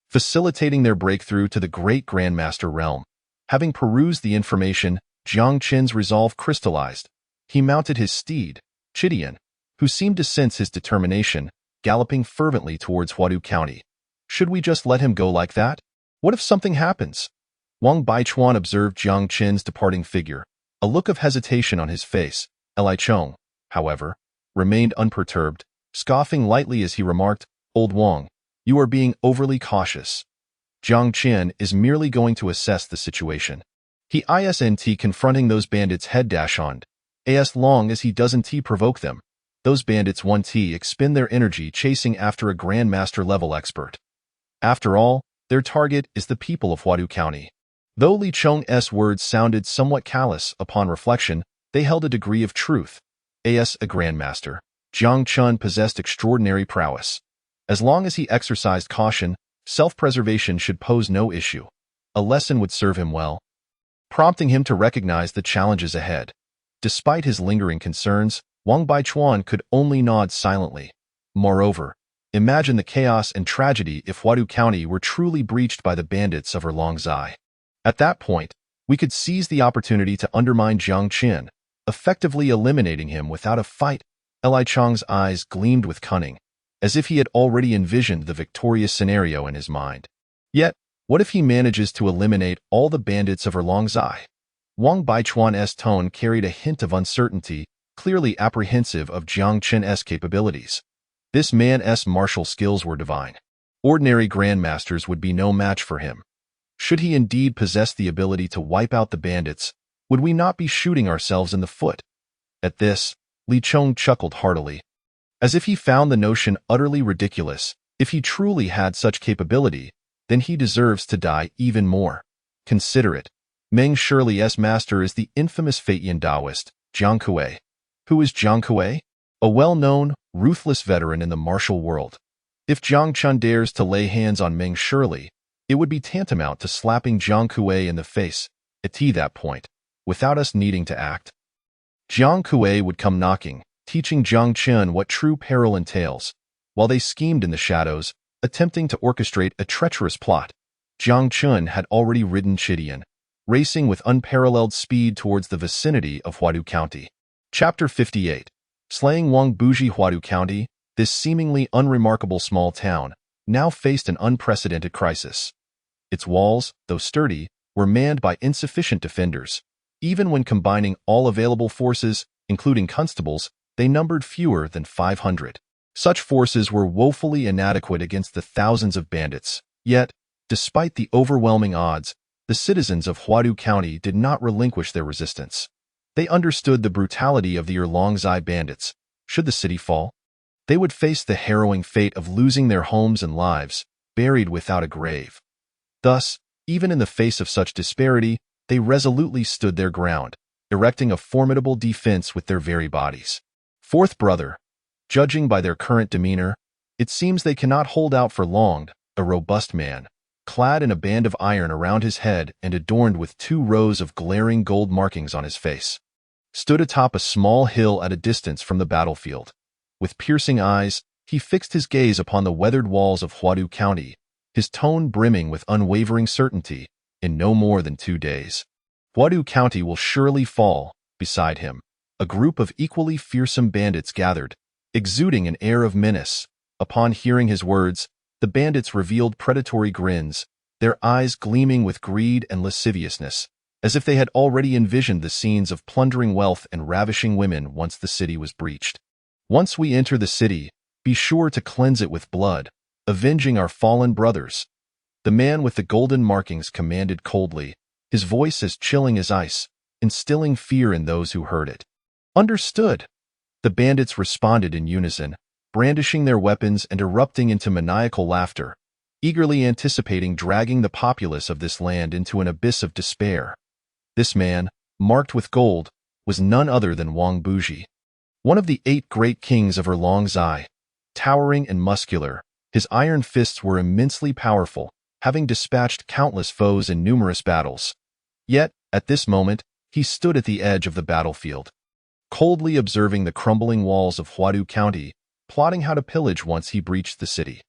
A: facilitating their breakthrough to the great Grandmaster realm. Having perused the information, Jiang Qin's resolve crystallized. He mounted his steed, Chidian, who seemed to sense his determination, galloping fervently towards Huadu County. Should we just let him go like that? What if something happens? Wang Baichuan observed Jiang Qin's departing figure. A look of hesitation on his face. Li Chong, however, remained unperturbed, scoffing lightly as he remarked, "Old Wang, you are being overly cautious. Jiang Qin is merely going to assess the situation. He isn't confronting those bandits head-on. As long as he doesn't provoke them, those bandits won't expend their energy chasing after a Grandmaster level expert. After all, their target is the people of Huadu County." Though Li Chong's words sounded somewhat callous, upon reflection, they held a degree of truth. As a Grandmaster, Jiang Qin possessed extraordinary prowess. As long as he exercised caution, self-preservation should pose no issue. A lesson would serve him well, prompting him to recognize the challenges ahead. Despite his lingering concerns, Wang Baichuan could only nod silently. Moreover, imagine the chaos and tragedy if Huadu County were truly breached by the bandits of Erlongzai. At that point, we could seize the opportunity to undermine Jiang Qin, effectively eliminating him without a fight. Li Chong's eyes gleamed with cunning, as if he had already envisioned the victorious scenario in his mind. Yet, what if he manages to eliminate all the bandits of Erlongzai? Wang Baichuan's tone carried a hint of uncertainty, clearly apprehensive of Jiang Qin's capabilities. This man's martial skills were divine. Ordinary grandmasters would be no match for him. Should he indeed possess the ability to wipe out the bandits, would we not be shooting ourselves in the foot? At this, Li Chong chuckled heartily. As if he found the notion utterly ridiculous. If he truly had such capability, then he deserves to die even more. Consider it. Meng Shirley's master is the infamous Feiyan Taoist, Jiang Kui. Who is Jiang Kui? A well-known, ruthless veteran in the martial world. If Jiang Qin dares to lay hands on Meng Shirley, it would be tantamount to slapping Jiang Kui in the face, at that point, without us needing to act. Jiang Kui would come knocking, teaching Jiang Qin what true peril entails. While they schemed in the shadows, attempting to orchestrate a treacherous plot, Jiang Qin had already ridden Chidian, racing with unparalleled speed towards the vicinity of Huadu County. Chapter 58. Slaying Wang Buji. Huadu County, this seemingly unremarkable small town, now faced an unprecedented crisis. Its walls, though sturdy, were manned by insufficient defenders. Even when combining all available forces, including constables, they numbered fewer than 500. Such forces were woefully inadequate against the thousands of bandits. Yet, despite the overwhelming odds, the citizens of Huadu County did not relinquish their resistance. They understood the brutality of the Erlongzai bandits. Should the city fall, they would face the harrowing fate of losing their homes and lives, buried without a grave. Thus, even in the face of such disparity, they resolutely stood their ground, erecting a formidable defense with their very bodies. Fourth brother, judging by their current demeanor, it seems they cannot hold out for long. A robust man, clad in a band of iron around his head and adorned with 2 rows of glaring gold markings on his face, stood atop a small hill at a distance from the battlefield. With piercing eyes, he fixed his gaze upon the weathered walls of Huadu County, his tone brimming with unwavering certainty. In no more than 2 days, Huadu County will surely fall. Beside him, a group of equally fearsome bandits gathered, exuding an air of menace. Upon hearing his words, the bandits revealed predatory grins, their eyes gleaming with greed and lasciviousness, as if they had already envisioned the scenes of plundering wealth and ravishing women once the city was breached. Once we enter the city, be sure to cleanse it with blood, avenging our fallen brothers. The man with the golden markings commanded coldly, his voice as chilling as ice, instilling fear in those who heard it. Understood. The bandits responded in unison, brandishing their weapons and erupting into maniacal laughter, eagerly anticipating dragging the populace of this land into an abyss of despair. This man, marked with gold, was none other than Wang Buji, one of the 8 great kings of Erlongzai. Towering and muscular, his iron fists were immensely powerful, having dispatched countless foes in numerous battles. Yet, at this moment, he stood at the edge of the battlefield, coldly observing the crumbling walls of Huadu County, plotting how to pillage once he breached the city.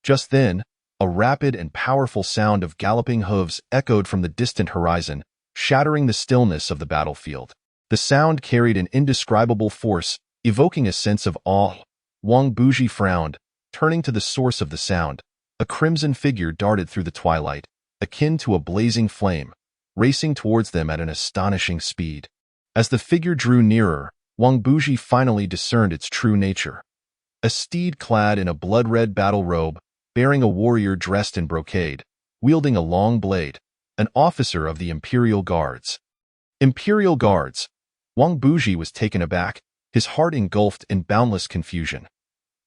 A: Just then, a rapid and powerful sound of galloping hooves echoed from the distant horizon, shattering the stillness of the battlefield. The sound carried an indescribable force, evoking a sense of awe. Wang Buji frowned, turning to the source of the sound. A crimson figure darted through the twilight, akin to a blazing flame, racing towards them at an astonishing speed. As the figure drew nearer, Wang Buji finally discerned its true nature. A steed clad in a blood-red battle robe, bearing a warrior dressed in brocade, wielding a long blade, an officer of the Imperial Guards. Imperial Guards! Wang Buji was taken aback, his heart engulfed in boundless confusion.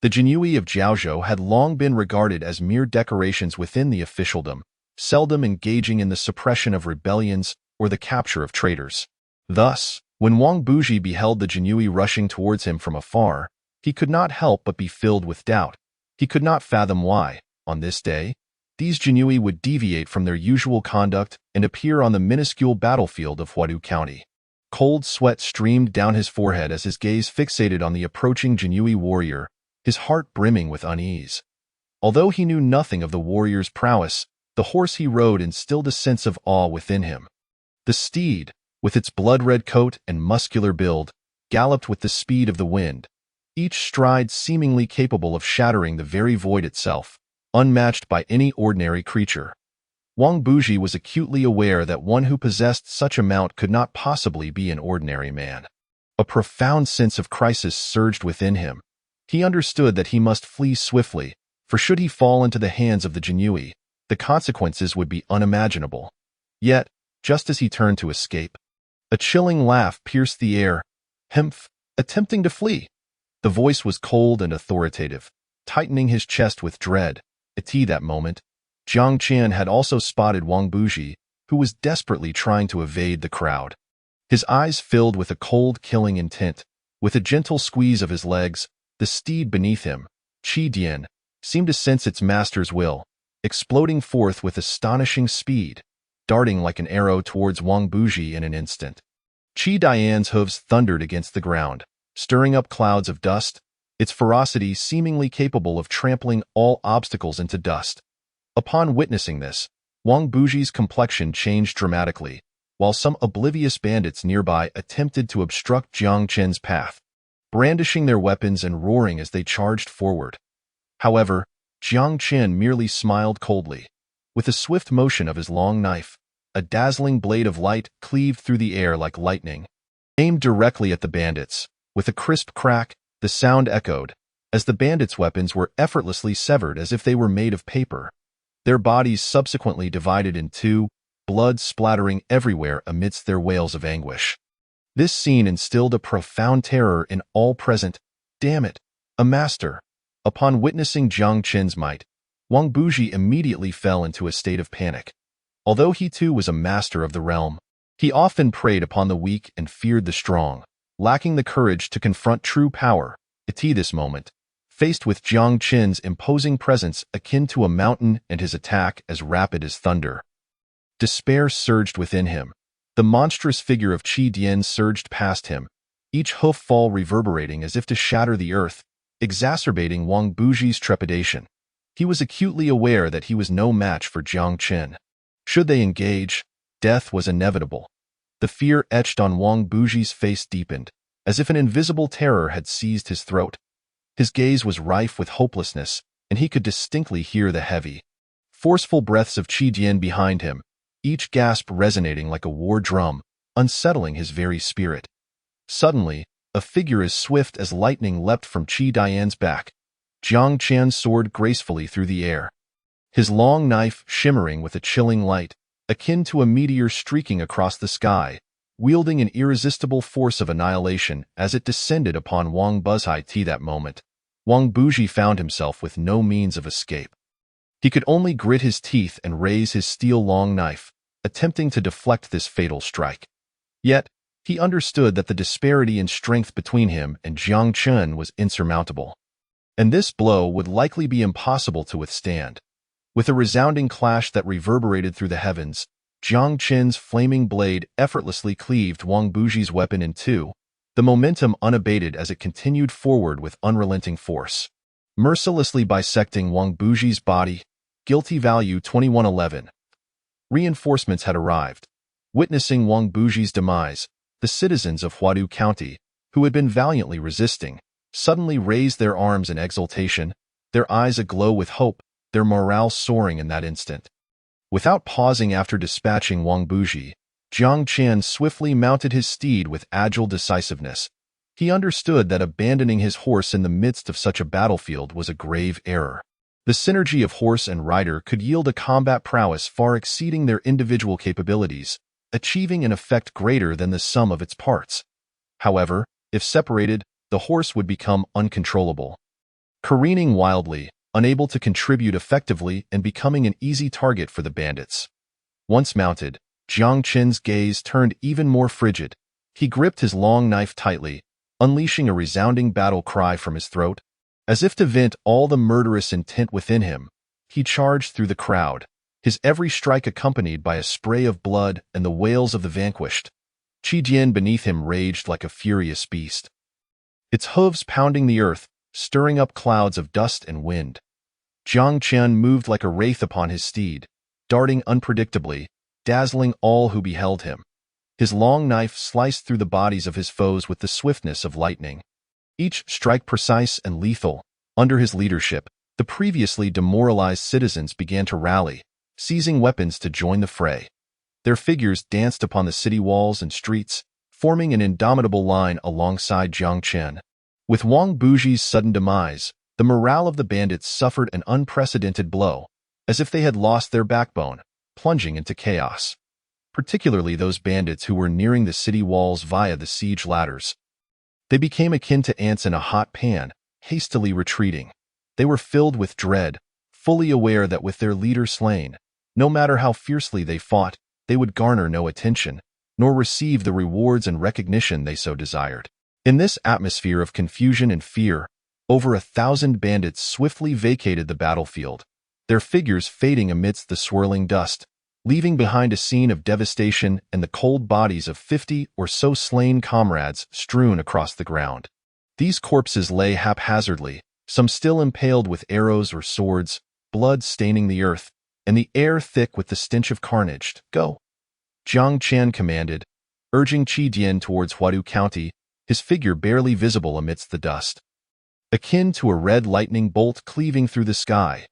A: The Jinui of Jiaozhou had long been regarded as mere decorations within the officialdom, seldom engaging in the suppression of rebellions or the capture of traitors. Thus, when Wang Buji beheld the Jinui rushing towards him from afar, he could not help but be filled with doubt. He could not fathom why, on this day, these Jinui would deviate from their usual conduct and appear on the minuscule battlefield of Huadu County. Cold sweat streamed down his forehead as his gaze fixated on the approaching Jinui warrior, his heart brimming with unease. Although he knew nothing of the warrior's prowess, the horse he rode instilled a sense of awe within him. The steed, with its blood-red coat and muscular build, galloped with the speed of the wind, each stride seemingly capable of shattering the very void itself, unmatched by any ordinary creature. Wang Buji was acutely aware that one who possessed such a mount could not possibly be an ordinary man. A profound sense of crisis surged within him. He understood that he must flee swiftly, for should he fall into the hands of the Jinui, the consequences would be unimaginable. Yet, just as he turned to escape, a chilling laugh pierced the air. Hemph, attempting to flee. The voice was cold and authoritative, tightening his chest with dread. At that moment, Jiang Qian had also spotted Wang Buji, who was desperately trying to evade the crowd. His eyes filled with a cold, killing intent. With a gentle squeeze of his legs, the steed beneath him, Qi Dian, seemed to sense its master's will, exploding forth with astonishing speed, darting like an arrow towards Wang Buji in an instant. Qi Dian's hooves thundered against the ground, stirring up clouds of dust, its ferocity seemingly capable of trampling all obstacles into dust. Upon witnessing this, Wang Buji's complexion changed dramatically, while some oblivious bandits nearby attempted to obstruct Jiang Chen's path, brandishing their weapons and roaring as they charged forward. However, Jiang Chen merely smiled coldly. With a swift motion of his long knife, a dazzling blade of light cleaved through the air like lightning, aimed directly at the bandits. With a crisp crack, the sound echoed, as the bandits' weapons were effortlessly severed as if they were made of paper. Their bodies subsequently divided in two, blood splattering everywhere amidst their wails of anguish. This scene instilled a profound terror in all present. Damn it, a master! Upon witnessing Jiang Chen's might, Wang Buji immediately fell into a state of panic. Although he too was a master of the realm, he often preyed upon the weak and feared the strong, lacking the courage to confront true power. At this moment, faced with Jiang Chen's imposing presence akin to a mountain and his attack as rapid as thunder, despair surged within him. The monstrous figure of Qi Dian surged past him, each hoof fall reverberating as if to shatter the earth, exacerbating Wang Buji's trepidation. He was acutely aware that he was no match for Jiang Chen. Should they engage, death was inevitable. The fear etched on Wang Buji's face deepened, as if an invisible terror had seized his throat. His gaze was rife with hopelessness, and he could distinctly hear the heavy, forceful breaths of Qi Dian behind him, each gasp resonating like a war drum, unsettling his very spirit. Suddenly, a figure as swift as lightning leapt from Qi Dian's back. Jiang Chen soared gracefully through the air, his long knife shimmering with a chilling light, akin to a meteor streaking across the sky, wielding an irresistible force of annihilation as it descended upon Wang Buji. That moment, Wang Buji found himself with no means of escape. He could only grit his teeth and raise his steel-long knife, attempting to deflect this fatal strike. Yet, he understood that the disparity in strength between him and Jiang Chen was insurmountable, and this blow would likely be impossible to withstand. With a resounding clash that reverberated through the heavens, Jiang Chen's flaming blade effortlessly cleaved Wang Buji's weapon in two, the momentum unabated as it continued forward with unrelenting force, mercilessly bisecting Wang Buji's body. Guilty value 2111. Reinforcements had arrived. Witnessing Wang Buji's demise, the citizens of Huadu County, who had been valiantly resisting, suddenly raised their arms in exultation, their eyes aglow with hope, their morale soaring in that instant. Without pausing after dispatching Wang Buji, Jiang Chen swiftly mounted his steed with agile decisiveness. He understood that abandoning his horse in the midst of such a battlefield was a grave error. The synergy of horse and rider could yield a combat prowess far exceeding their individual capabilities, achieving an effect greater than the sum of its parts. However, if separated, the horse would become uncontrollable, careening wildly, unable to contribute effectively and becoming an easy target for the bandits. Once mounted, Jiang Chen's gaze turned even more frigid. He gripped his long knife tightly, unleashing a resounding battle cry from his throat. As if to vent all the murderous intent within him, he charged through the crowd, his every strike accompanied by a spray of blood and the wails of the vanquished. Qi Dian beneath him raged like a furious beast, its hooves pounding the earth, stirring up clouds of dust and wind. Jiang Chen moved like a wraith upon his steed, darting unpredictably, dazzling all who beheld him. His long knife sliced through the bodies of his foes with the swiftness of lightning, each strike precise and lethal. Under his leadership, the previously demoralized citizens began to rally, seizing weapons to join the fray. Their figures danced upon the city walls and streets, forming an indomitable line alongside Jiang Chen. With Wang Buji's sudden demise, the morale of the bandits suffered an unprecedented blow, as if they had lost their backbone, plunging into chaos. Particularly those bandits who were nearing the city walls via the siege ladders. They became akin to ants in a hot pan, hastily retreating. They were filled with dread, fully aware that with their leader slain, no matter how fiercely they fought, they would garner no attention, nor receive the rewards and recognition they so desired. In this atmosphere of confusion and fear, over 1,000 bandits swiftly vacated the battlefield, their figures fading amidst the swirling dust, leaving behind a scene of devastation and the cold bodies of 50 or so slain comrades strewn across the ground. These corpses lay haphazardly, some still impaled with arrows or swords, blood staining the earth, and the air thick with the stench of carnage. Go! Jiang Qian commanded, urging Qi Dian towards Huadu County, his figure barely visible amidst the dust. Akin to a red lightning bolt cleaving through the sky,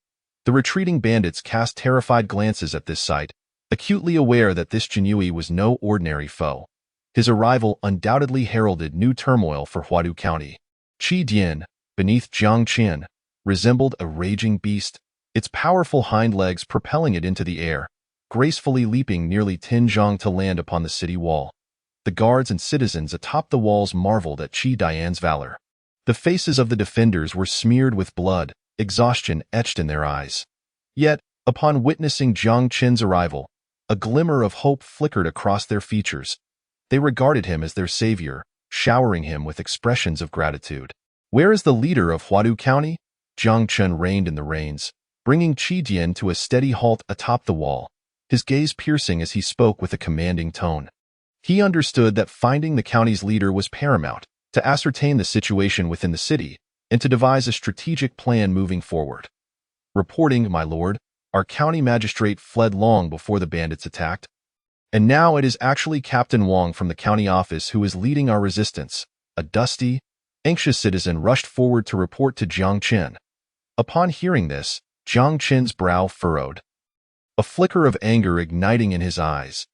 A: the retreating bandits cast terrified glances at this sight, acutely aware that this Jinhui was no ordinary foe. His arrival undoubtedly heralded new turmoil for Huadu County. Qi Dian, beneath Jiang Qian, resembled a raging beast, its powerful hind legs propelling it into the air, gracefully leaping nearly 10 zhang to land upon the city wall. The guards and citizens atop the walls marveled at Qi Dian's valor. The faces of the defenders were smeared with blood, exhaustion etched in their eyes. Yet, upon witnessing Jiang Qian's arrival, a glimmer of hope flickered across their features. They regarded him as their savior, showering him with expressions of gratitude. "Where is the leader of Huadu County?" Jiang Qian reined in the reins, bringing Qi Dian to a steady halt atop the wall, his gaze piercing as he spoke with a commanding tone. He understood that finding the county's leader was paramount, to ascertain the situation within the city, and to devise a strategic plan moving forward. "Reporting, my lord, our county magistrate fled long before the bandits attacked, and now it is actually Captain Wang from the county office who is leading our resistance." A dusty, anxious citizen rushed forward to report to Jiang Qian. Upon hearing this, Jiang Qian's brow furrowed, a flicker of anger igniting in his eyes.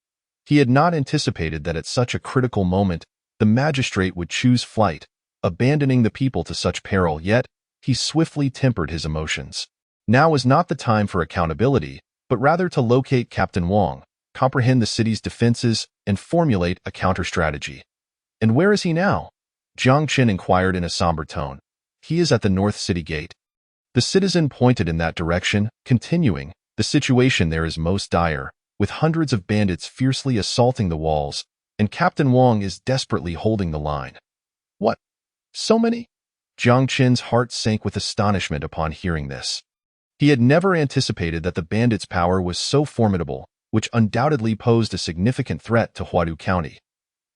A: He had not anticipated that at such a critical moment, the magistrate would choose flight, abandoning the people to such peril, yet he swiftly tempered his emotions. Now was not the time for accountability, but rather to locate Captain Wang, comprehend the city's defenses, and formulate a counter-strategy. "And where is he now?" Jiang Qian inquired in a somber tone. "He is at the North City Gate." The citizen pointed in that direction, continuing, "The situation there is most dire, with hundreds of bandits fiercely assaulting the walls, and Captain Wang is desperately holding the line." "What? So many?" Jiang Qian's heart sank with astonishment upon hearing this. He had never anticipated that the bandits' power was so formidable, which undoubtedly posed a significant threat to Huadu County.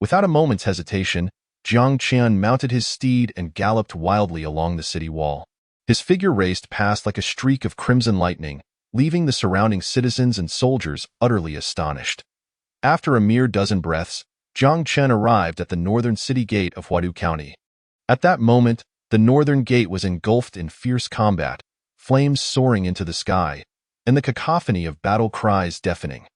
A: Without a moment's hesitation, Jiang Qian mounted his steed and galloped wildly along the city wall. His figure raced past like a streak of crimson lightning, leaving the surrounding citizens and soldiers utterly astonished. After a mere dozen breaths, Jiang Qian arrived at the northern city gate of Huadu County. At that moment, the northern gate was engulfed in fierce combat, flames soaring into the sky, and the cacophony of battle cries deafening.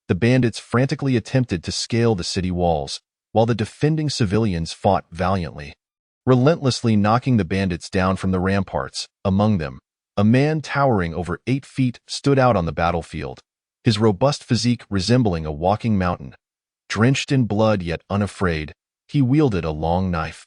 A: The bandits frantically attempted to scale the city walls, while the defending civilians fought valiantly, relentlessly knocking the bandits down from the ramparts. Among them, a man towering over 8 feet stood out on the battlefield, his robust physique resembling a walking mountain. Drenched in blood yet unafraid, he wielded a long knife.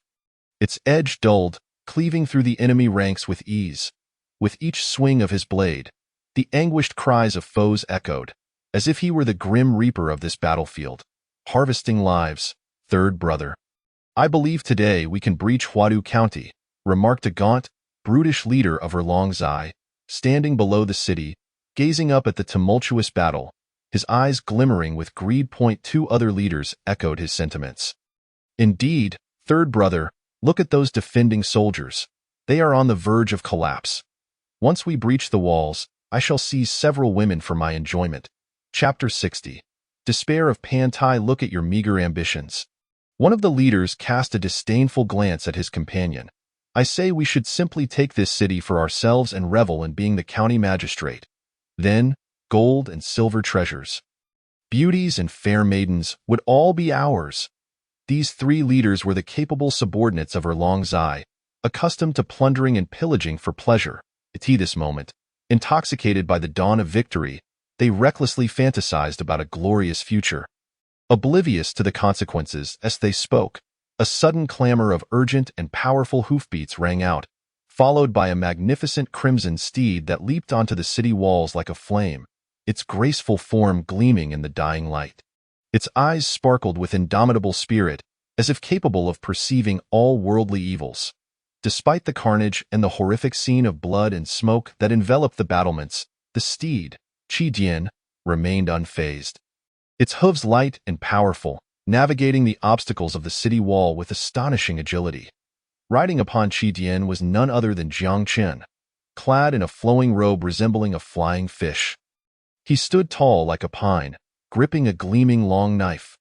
A: Its edge dulled, cleaving through the enemy ranks with ease. With each swing of his blade, the anguished cries of foes echoed, as if he were the grim reaper of this battlefield, harvesting lives. "Third brother, I believe today we can breach Huadu County," remarked a gaunt, brutish leader of Erlong Zai, standing below the city, gazing up at the tumultuous battle, his eyes glimmering with greed. Two other leaders echoed his sentiments. "Indeed, third brother, look at those defending soldiers. They are on the verge of collapse. Once we breach the walls, I shall seize several women for my enjoyment." Chapter 60. Despair of Pantai. Look at your meager ambitions. One of the leaders cast a disdainful glance at his companion. "I say we should simply take this city for ourselves and revel in being the county magistrate. Then, gold and silver treasures, beauties and fair maidens would all be ours." These 3 leaders were the capable subordinates of Erlong Zai, accustomed to plundering and pillaging for pleasure. At this moment, intoxicated by the dawn of victory, they recklessly fantasized about a glorious future. Oblivious to the consequences as they spoke, a sudden clamor of urgent and powerful hoofbeats rang out, followed by a magnificent crimson steed that leaped onto the city walls like a flame, its graceful form gleaming in the dying light. Its eyes sparkled with indomitable spirit, as if capable of perceiving all worldly evils. Despite the carnage and the horrific scene of blood and smoke that enveloped the battlements, the steed, Qi Dian, remained unfazed. Its hooves light and powerful, navigating the obstacles of the city wall with astonishing agility. Riding upon Qi Dian was none other than Jiang Qian, clad in a flowing robe resembling a flying fish. He stood tall like a pine, gripping a gleaming long knife.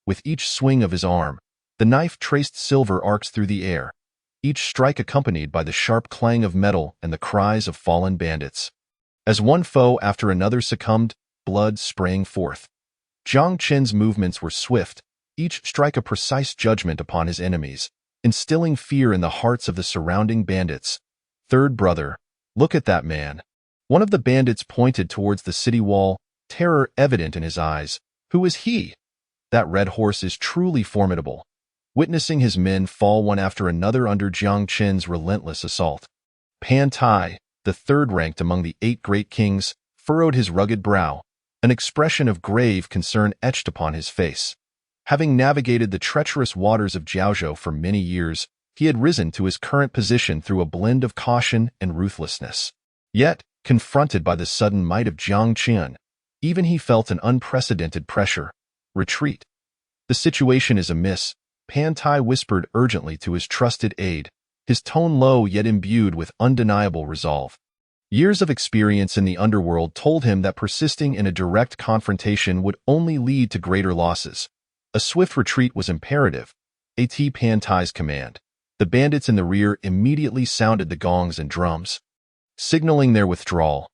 A: With each swing of his arm, the knife traced silver arcs through the air, each strike accompanied by the sharp clang of metal and the cries of fallen bandits. As one foe after another succumbed, blood sprang forth. Jiang Qin's movements were swift, each strike a precise judgment upon his enemies, instilling fear in the hearts of the surrounding bandits. Third brother, look at that man. One of the bandits pointed towards the city wall, terror evident in his eyes. Who is he? That red horse is truly formidable. Witnessing his men fall one after another under Jiang Qin's relentless assault, Pan Tai, the third ranked among the 8 great kings, furrowed his rugged brow, an expression of grave concern etched upon his face. Having navigated the treacherous waters of Jiaozhou for many years, he had risen to his current position through a blend of caution and ruthlessness. Yet, confronted by the sudden might of Jiang Qin, even he felt an unprecedented pressure. Retreat. The situation is amiss, Pan Tai whispered urgently to his trusted aide, his tone low yet imbued with undeniable resolve. Years of experience in the underworld told him that persisting in a direct confrontation would only lead to greater losses. A swift retreat was imperative. At Pan Tai's command, the bandits in the rear immediately sounded the gongs and drums, signaling their withdrawal.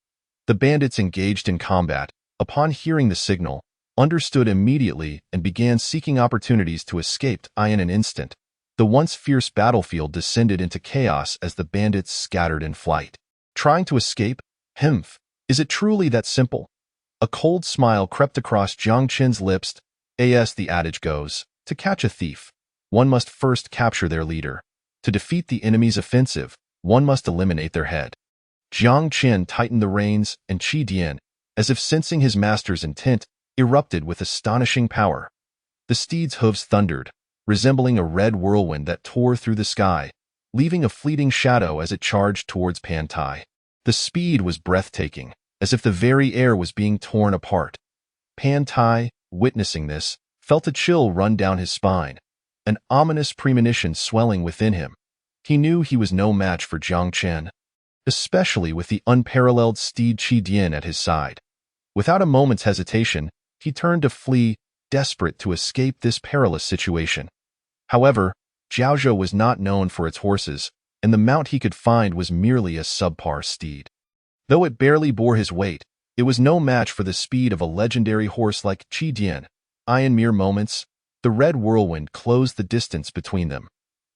A: The bandits engaged in combat, upon hearing the signal, understood immediately and began seeking opportunities to escape. In an instant, the once fierce battlefield descended into chaos as the bandits scattered in flight. Trying to escape? Humph. Is it truly that simple? A cold smile crept across Jiang Qin's lips. As the adage goes, to catch a thief, one must first capture their leader. To defeat the enemy's offensive, one must eliminate their head. Jiang Qin tightened the reins, and Qi Dian, as if sensing his master's intent, erupted with astonishing power. The steed's hooves thundered, resembling a red whirlwind that tore through the sky, leaving a fleeting shadow as it charged towards Pan Tai. The speed was breathtaking, as if the very air was being torn apart. Pan Tai, witnessing this, felt a chill run down his spine, an ominous premonition swelling within him. He knew he was no match for Jiang Qin, especially with the unparalleled steed Qi Dian at his side. Without a moment's hesitation, he turned to flee, desperate to escape this perilous situation. However, Jiaozhou was not known for its horses, and the mount he could find was merely a subpar steed. Though it barely bore his weight, it was no match for the speed of a legendary horse like Qi Dian. In mere moments, the red whirlwind closed the distance between them.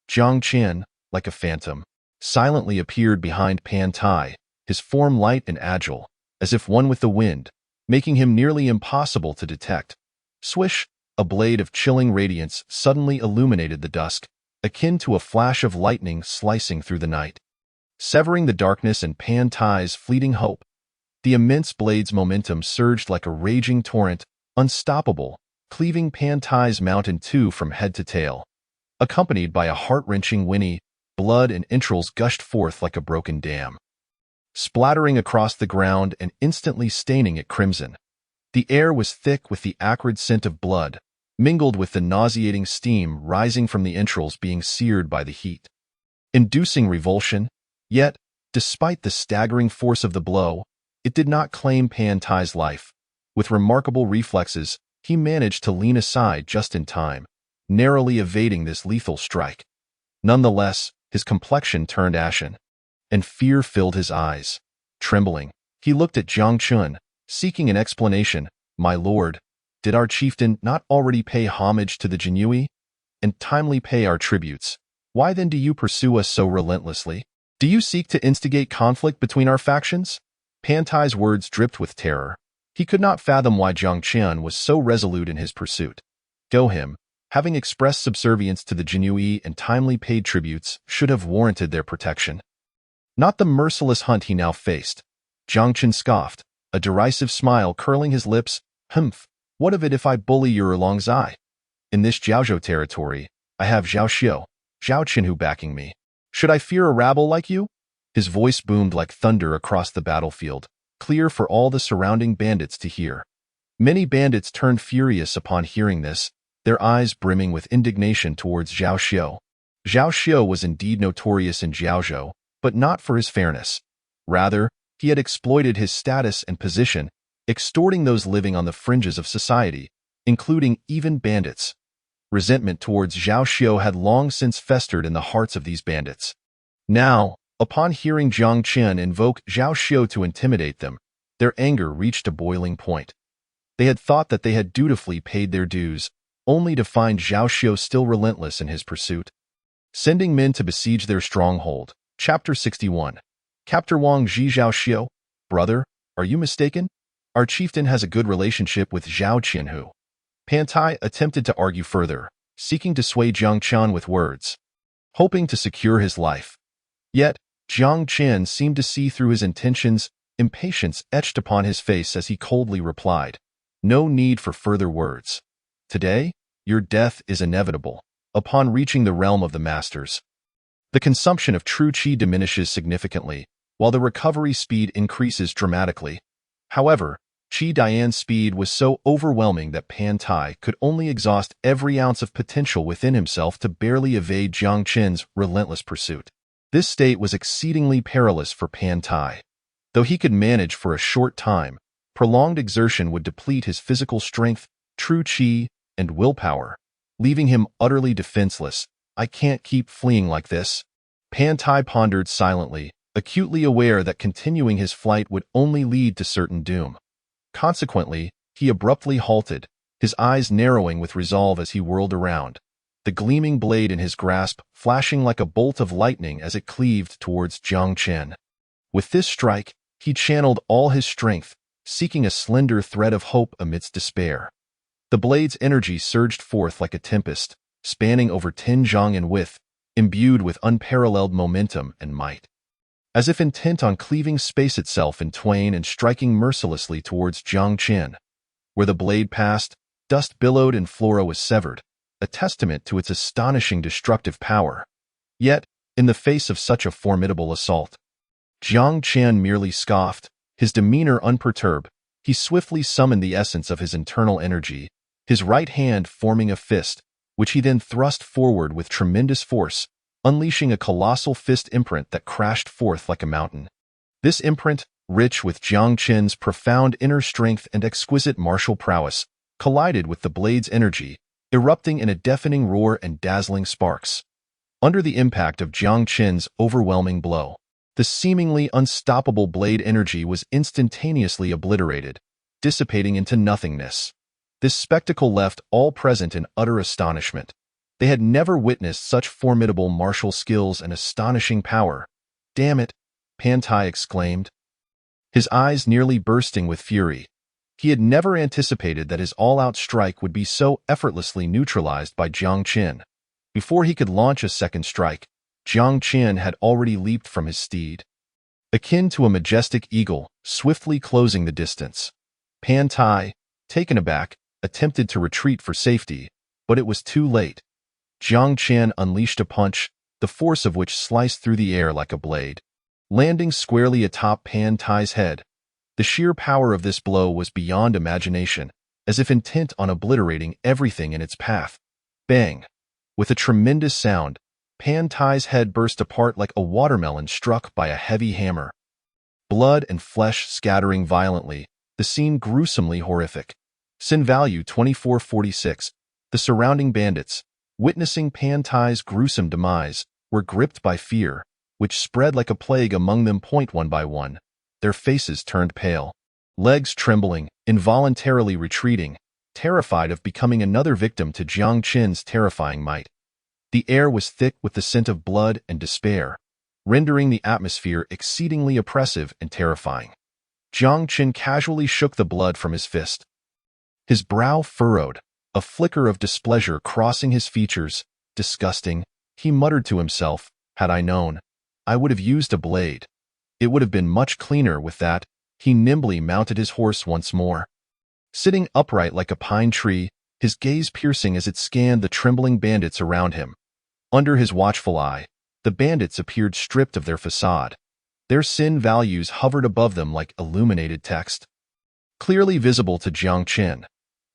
A: Jiang Qin, like a phantom, silently appeared behind Pan Tai, his form light and agile, as if one with the wind, making him nearly impossible to detect. Swish, a blade of chilling radiance suddenly illuminated the dusk, akin to a flash of lightning slicing through the night, severing the darkness and Pan Tai's fleeting hope. The immense blade's momentum surged like a raging torrent, unstoppable, cleaving Pan Tai's mount in two from head to tail. Accompanied by a heart-wrenching whinny, blood and entrails gushed forth like a broken dam, splattering across the ground and instantly staining it crimson. The air was thick with the acrid scent of blood, mingled with the nauseating steam rising from the entrails being seared by the heat, inducing revulsion. Yet, despite the staggering force of the blow, it did not claim Pan Tai's life. With remarkable reflexes, he managed to lean aside just in time, narrowly evading this lethal strike. Nonetheless, his complexion turned ashen, and fear filled his eyes. Trembling, he looked at Jiang Qin, seeking an explanation. "My lord, did our chieftain not already pay homage to the Jinhui and timely pay our tributes? Why then do you pursue us so relentlessly? Do you seek to instigate conflict between our factions?" Pan Tai's words dripped with terror. He could not fathom why Jiang Qin was so resolute in his pursuit. Go him, having expressed subservience to the Jinhui and timely paid tributes, should have warranted their protection, not the merciless hunt he now faced. Jiang Qin scoffed, a derisive smile curling his lips. "Humph, what of it if I bully your Erlongzai? In this Jiaozhou territory, I have Zhao Xiu, Zhao Qinhu backing me. Should I fear a rabble like you?" His voice boomed like thunder across the battlefield, clear for all the surrounding bandits to hear. Many bandits turned furious upon hearing this, their eyes brimming with indignation towards Zhao Xiu. Zhao Xiu was indeed notorious in Jiaozhou, but not for his fairness. Rather, he had exploited his status and position, extorting those living on the fringes of society, including even bandits. Resentment towards Zhao Xiao had long since festered in the hearts of these bandits. Now, upon hearing Jiang Chen invoke Zhao Xiao to intimidate them, their anger reached a boiling point. They had thought that they had dutifully paid their dues, only to find Zhao Xiao still relentless in his pursuit. Sending men to besiege their stronghold. Chapter 61. Captor Wang Ji Zhao Xiao, brother, are you mistaken? Our chieftain has a good relationship with Zhao Qianhu. Pan Tai attempted to argue further, seeking to sway Jiang Chen with words, hoping to secure his life. Yet, Jiang Chen seemed to see through his intentions, impatience etched upon his face as he coldly replied, "No need for further words. Today, your death is inevitable. Upon reaching the realm of the masters, the consumption of true qi diminishes significantly, while the recovery speed increases dramatically. However, Qi Dian's speed was so overwhelming that Pan Tai could only exhaust every ounce of potential within himself to barely evade Jiang Chen's relentless pursuit. This state was exceedingly perilous for Pan Tai. Though he could manage for a short time, prolonged exertion would deplete his physical strength, true qi, and willpower, leaving him utterly defenseless. I can't keep fleeing like this. Pan Tai pondered silently, acutely aware that continuing his flight would only lead to certain doom. Consequently, he abruptly halted, his eyes narrowing with resolve as he whirled around, the gleaming blade in his grasp flashing like a bolt of lightning as it cleaved towards Jiang Chen. With this strike, he channeled all his strength, seeking a slender thread of hope amidst despair. The blade's energy surged forth like a tempest, spanning over 10 zhang in width, imbued with unparalleled momentum and might. As if intent on cleaving space itself in twain and striking mercilessly towards Jiang Chen. Where the blade passed, dust billowed and flora was severed, a testament to its astonishing destructive power. Yet, in the face of such a formidable assault, Jiang Chen merely scoffed, his demeanor unperturbed. He swiftly summoned the essence of his internal energy, his right hand forming a fist, which he then thrust forward with tremendous force, unleashing a colossal fist imprint that crashed forth like a mountain. This imprint, rich with Jiang Chen's profound inner strength and exquisite martial prowess, collided with the blade's energy, erupting in a deafening roar and dazzling sparks. Under the impact of Jiang Chen's overwhelming blow, the seemingly unstoppable blade energy was instantaneously obliterated, dissipating into nothingness. This spectacle left all present in utter astonishment. They had never witnessed such formidable martial skills and astonishing power. "Damn it!" Pan Tai exclaimed, his eyes nearly bursting with fury. He had never anticipated that his all-out strike would be so effortlessly neutralized by Jiang Chen. Before he could launch a second strike, Jiang Chen had already leaped from his steed, akin to a majestic eagle, swiftly closing the distance. Pan Tai, taken aback, attempted to retreat for safety, but it was too late. Jiang Chen unleashed a punch, the force of which sliced through the air like a blade, landing squarely atop Pan Tai's head. The sheer power of this blow was beyond imagination, as if intent on obliterating everything in its path. Bang! With a tremendous sound, Pan Tai's head burst apart like a watermelon struck by a heavy hammer. Blood and flesh scattering violently, the scene gruesomely horrific. Sin value 2446. The surrounding bandits, witnessing Pan Tai's gruesome demise, were gripped by fear, which spread like a plague among them. One by one, their faces turned pale, legs trembling, involuntarily retreating, terrified of becoming another victim to Jiang Chen's terrifying might. The air was thick with the scent of blood and despair, rendering the atmosphere exceedingly oppressive and terrifying. Jiang Chen casually shook the blood from his fist. His brow furrowed, a flicker of displeasure crossing his features. Disgusting, he muttered to himself. Had I known, I would have used a blade. It would have been much cleaner with that. He nimbly mounted his horse once more. Sitting upright like a pine tree, his gaze piercing as it scanned the trembling bandits around him. Under his watchful eye, the bandits appeared stripped of their facade. Their sin values hovered above them like illuminated text, clearly visible to Jiang Chen.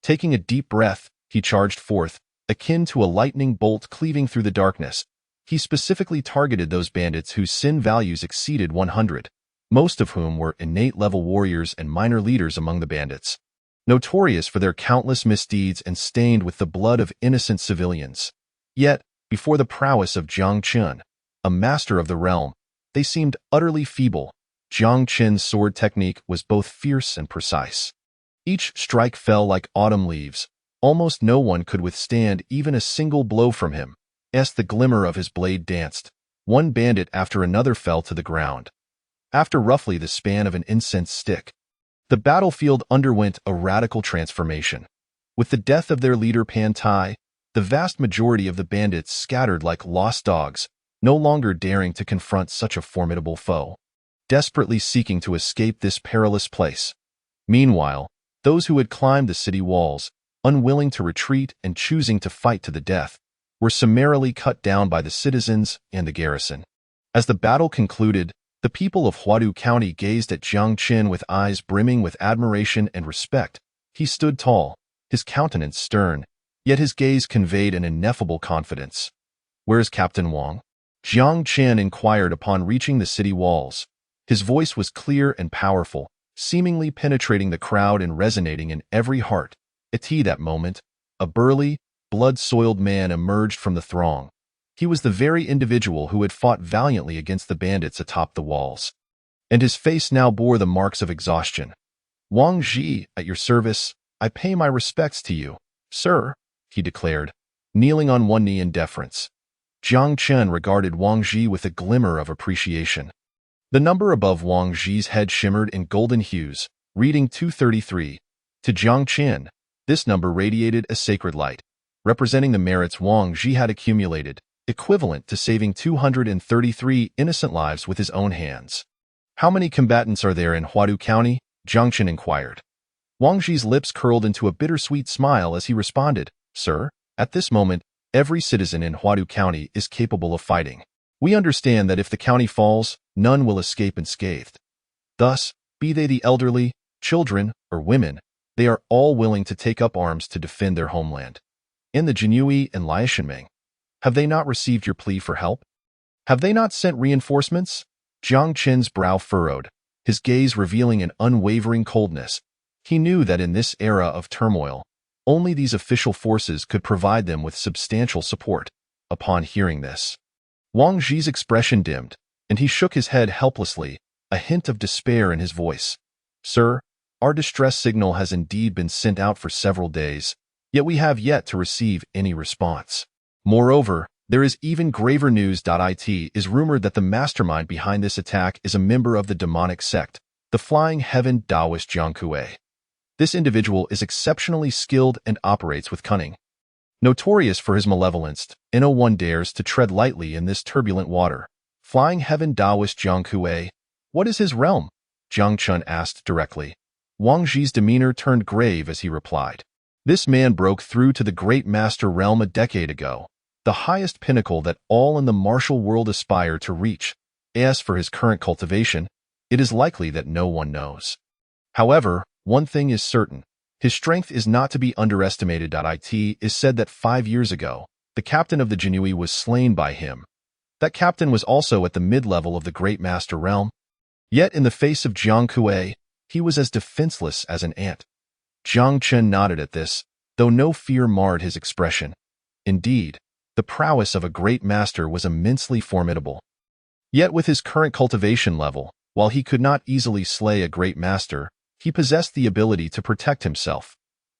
A: Taking a deep breath, he charged forth, akin to a lightning bolt cleaving through the darkness. He specifically targeted those bandits whose sin values exceeded 100. most of whom were innate-level warriors and minor leaders among the bandits, notorious for their countless misdeeds and stained with the blood of innocent civilians. Yet, before the prowess of Jiang Chun, a master of the realm, they seemed utterly feeble. Jiang Chun's sword technique was both fierce and precise. Each strike fell like autumn leaves. Almost no one could withstand even a single blow from him. As the glimmer of his blade danced, one bandit after another fell to the ground. After roughly the span of an incense stick, the battlefield underwent a radical transformation. With the death of their leader Pan Tai, the vast majority of the bandits scattered like lost dogs, no longer daring to confront such a formidable foe, desperately seeking to escape this perilous place. Meanwhile, those who had climbed the city walls, unwilling to retreat and choosing to fight to the death, were summarily cut down by the citizens and the garrison. As the battle concluded, the people of Huadu County gazed at Jiang Chun with eyes brimming with admiration and respect. He stood tall, his countenance stern, yet his gaze conveyed an ineffable confidence. "Where is Captain Wang?" Jiang Chun inquired upon reaching the city walls. His voice was clear and powerful, seemingly penetrating the crowd and resonating in every heart. At that moment, a burly, blood-soiled man emerged from the throng. He was the very individual who had fought valiantly against the bandits atop the walls, and his face now bore the marks of exhaustion. "Wang Ji, at your service, I pay my respects to you, sir," he declared, kneeling on one knee in deference. Jiang Chun regarded Wang Ji with a glimmer of appreciation. The number above Wang Ji's head shimmered in golden hues, reading 233. To Jiang Chun, this number radiated a sacred light, representing the merits Wang Ji had accumulated, equivalent to saving 233 innocent lives with his own hands. "How many combatants are there in Huadu County?" Jiang Chun inquired. Wang Ji's lips curled into a bittersweet smile as he responded, "Sir, at this moment, every citizen in Huadu County is capable of fighting. We understand that if the county falls, none will escape unscathed. Thus, be they the elderly, children, or women, they are all willing to take up arms to defend their homeland. In the Jinui and Liaoshenming, have they not received your plea for help? Have they not sent reinforcements?" Jiang Chun's brow furrowed, his gaze revealing an unwavering coldness. He knew that in this era of turmoil, only these official forces could provide them with substantial support. Upon hearing this, Wang Ji's expression dimmed, and he shook his head helplessly, a hint of despair in his voice. "Sir, our distress signal has indeed been sent out for several days, yet we have yet to receive any response. Moreover, there is even graver news. It is rumored that the mastermind behind this attack is a member of the demonic sect, the Flying Heaven Taoist Jiang Kui. This individual is exceptionally skilled and operates with cunning. Notorious for his malevolence, no one dares to tread lightly in this turbulent water. Flying Heaven Taoist Jiang Kui, what is his realm?" Jiang Chun asked directly. Wang Ji's demeanor turned grave as he replied. "This man broke through to the Great Master realm a decade ago, the highest pinnacle that all in the martial world aspire to reach. As for his current cultivation, it is likely that no one knows. However, one thing is certain. His strength is not to be underestimated. It is said that 5 years ago, the captain of the Jinui was slain by him. That captain was also at the mid-level of the Great Master realm. Yet in the face of Jiang Kui, he was as defenseless as an ant." Jiang Chun nodded at this, though no fear marred his expression. Indeed, the prowess of a great master was immensely formidable. Yet with his current cultivation level, while he could not easily slay a great master, he possessed the ability to protect himself.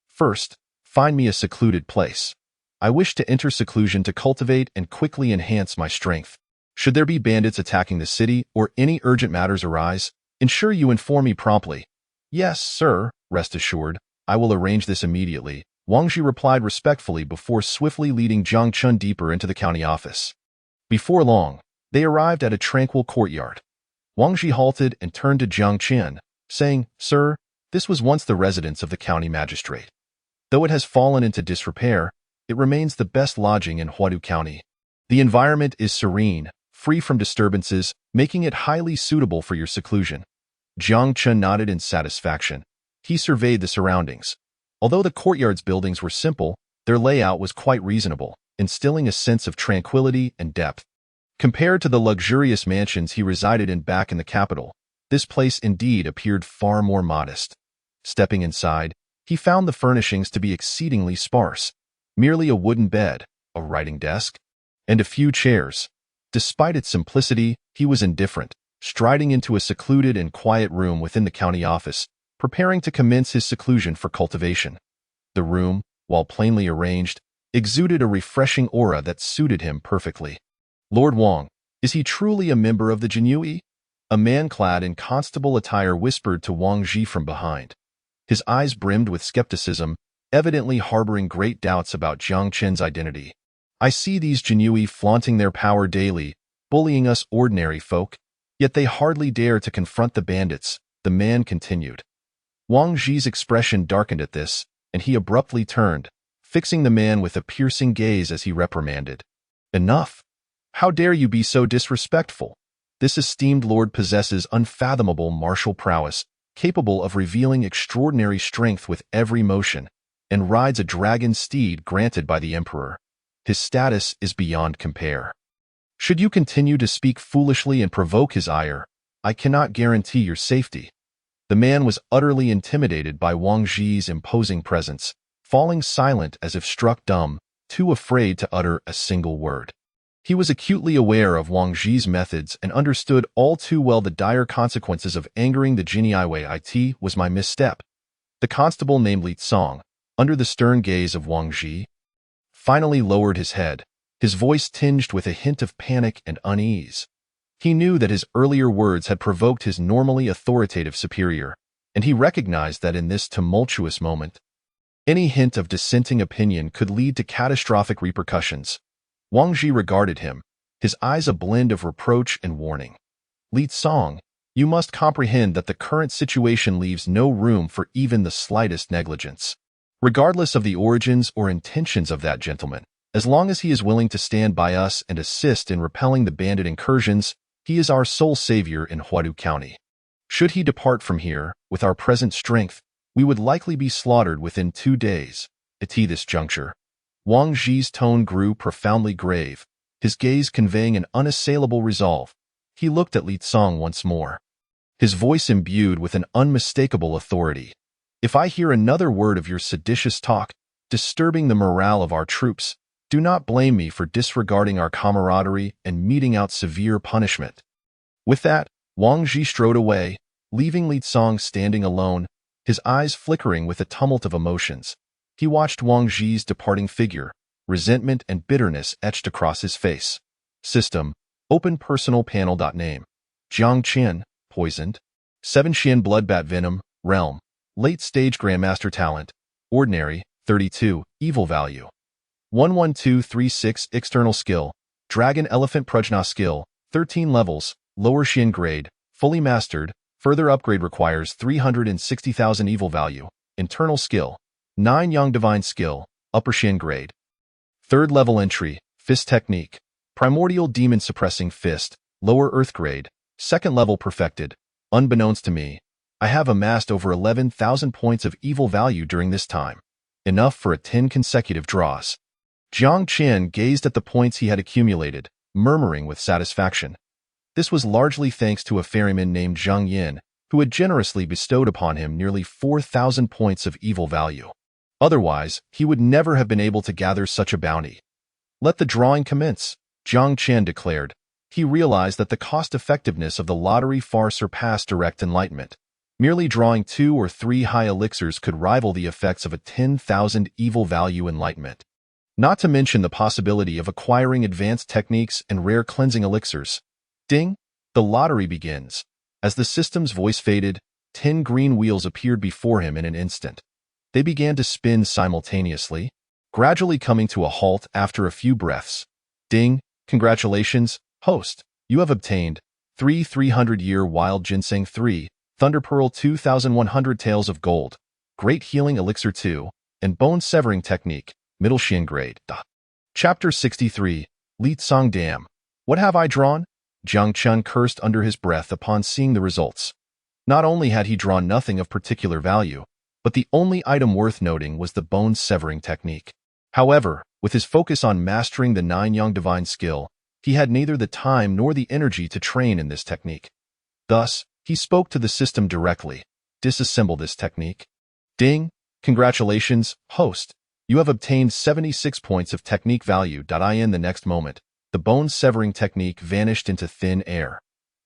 A: "First, find me a secluded place. I wish to enter seclusion to cultivate and quickly enhance my strength. Should there be bandits attacking the city or any urgent matters arise, ensure you inform me promptly." "Yes, sir, rest assured, I will arrange this immediately," Wang Ji replied respectfully before swiftly leading Jiang Chun deeper into the county office. Before long, they arrived at a tranquil courtyard. Wang Ji halted and turned to Jiang Chun, saying, "Sir, this was once the residence of the county magistrate. Though it has fallen into disrepair, it remains the best lodging in Huadu County. The environment is serene, free from disturbances, making it highly suitable for your seclusion." Jiang Chun nodded in satisfaction. He surveyed the surroundings. Although the courtyard's buildings were simple, their layout was quite reasonable, instilling a sense of tranquility and depth. Compared to the luxurious mansions he resided in back in the capital, This place indeed appeared far more modest. Stepping inside, he found the furnishings to be exceedingly sparse. Merely a wooden bed, a writing desk, and a few chairs. Despite its simplicity, he was indifferent, striding into a secluded and quiet room within the county office, preparing to commence his seclusion for cultivation. The room, while plainly arranged, exuded a refreshing aura that suited him perfectly. Lord Wang, is he truly a member of the Jinui? A man clad in constable attire whispered to Wang Ji from behind. His eyes brimmed with skepticism, evidently harboring great doubts about Jiang Chen's identity. I see these Jinui flaunting their power daily, bullying us ordinary folk, yet they hardly dare to confront the bandits, the man continued. Wang Ji's expression darkened at this, and he abruptly turned, fixing the man with a piercing gaze as he reprimanded. Enough! How dare you be so disrespectful? This esteemed lord possesses unfathomable martial prowess, capable of revealing extraordinary strength with every motion, and rides a dragon steed granted by the emperor. His status is beyond compare. Should you continue to speak foolishly and provoke his ire, I cannot guarantee your safety. The man was utterly intimidated by Wang Ji's imposing presence, falling silent as if struck dumb, too afraid to utter a single word. He was acutely aware of Wang Ji's methods and understood all too well the dire consequences of angering the Jinui. It was my misstep. The constable named Li Tsong, under the stern gaze of Wang Ji, finally lowered his head, his voice tinged with a hint of panic and unease. He knew that his earlier words had provoked his normally authoritative superior, and he recognized that in this tumultuous moment, any hint of dissenting opinion could lead to catastrophic repercussions. Wang Ji regarded him, his eyes a blend of reproach and warning. Li Tsong, you must comprehend that the current situation leaves no room for even the slightest negligence. Regardless of the origins or intentions of that gentleman, as long as he is willing to stand by us and assist in repelling the bandit incursions, he is our sole savior in Huadu County. Should he depart from here, with our present strength, we would likely be slaughtered within 2 days. At this juncture, Wang Ji's tone grew profoundly grave, his gaze conveying an unassailable resolve. He looked at Li Tsong once more, his voice imbued with an unmistakable authority. If I hear another word of your seditious talk, disturbing the morale of our troops, do not blame me for disregarding our camaraderie and meting out severe punishment. With that, Wang Ji strode away, leaving Li Tsong standing alone, his eyes flickering with a tumult of emotions. He watched Wang Ji's departing figure, resentment and bitterness etched across his face. System, open personal panel. Name, Jiang Chen, poisoned. 7 Xian bloodbat venom, realm, late stage grandmaster talent, ordinary, 32, evil value. 11236 external skill, dragon elephant prajna skill, 13 levels, lower Xian grade, fully mastered, further upgrade requires 360,000 evil value, internal skill, 9 Yang divine skill, upper Xian grade. 3rd level entry, fist technique, primordial demon suppressing fist, lower earth grade, 2nd level perfected. Unbeknownst to me, I have amassed over 11,000 points of evil value during this time, enough for 10 consecutive draws. Jiang Chen gazed at the points he had accumulated, murmuring with satisfaction. This was largely thanks to a ferryman named Zhang Yin, who had generously bestowed upon him nearly 4,000 points of evil value. Otherwise, he would never have been able to gather such a bounty. Let the drawing commence, Jiang Chen declared. He realized that the cost-effectiveness of the lottery far surpassed direct enlightenment. Merely drawing 2 or 3 high elixirs could rival the effects of a 10,000 evil value enlightenment. Not to mention the possibility of acquiring advanced techniques and rare cleansing elixirs. Ding! The lottery begins. As the system's voice faded, 10 green wheels appeared before him in an instant. They began to spin simultaneously, gradually coming to a halt after a few breaths. Ding! Congratulations, host. You have obtained 3 300-year wild ginseng 3, thunder pearl 2,100 tails of gold, great healing elixir 2, and bone severing technique, middle Xian grade. Chapter 63, Li Tsong Dam. What have I drawn? Jiang Chen cursed under his breath upon seeing the results. Not only had he drawn nothing of particular value, but the only item worth noting was the bone severing technique. However, with his focus on mastering the 9 Yang divine skill, he had neither the time nor the energy to train in this technique. Thus, He spoke to the system directly. Disassemble this technique. Ding! Congratulations, host. You have obtained 76 points of technique value. In the next moment, the bone-severing technique vanished into thin air.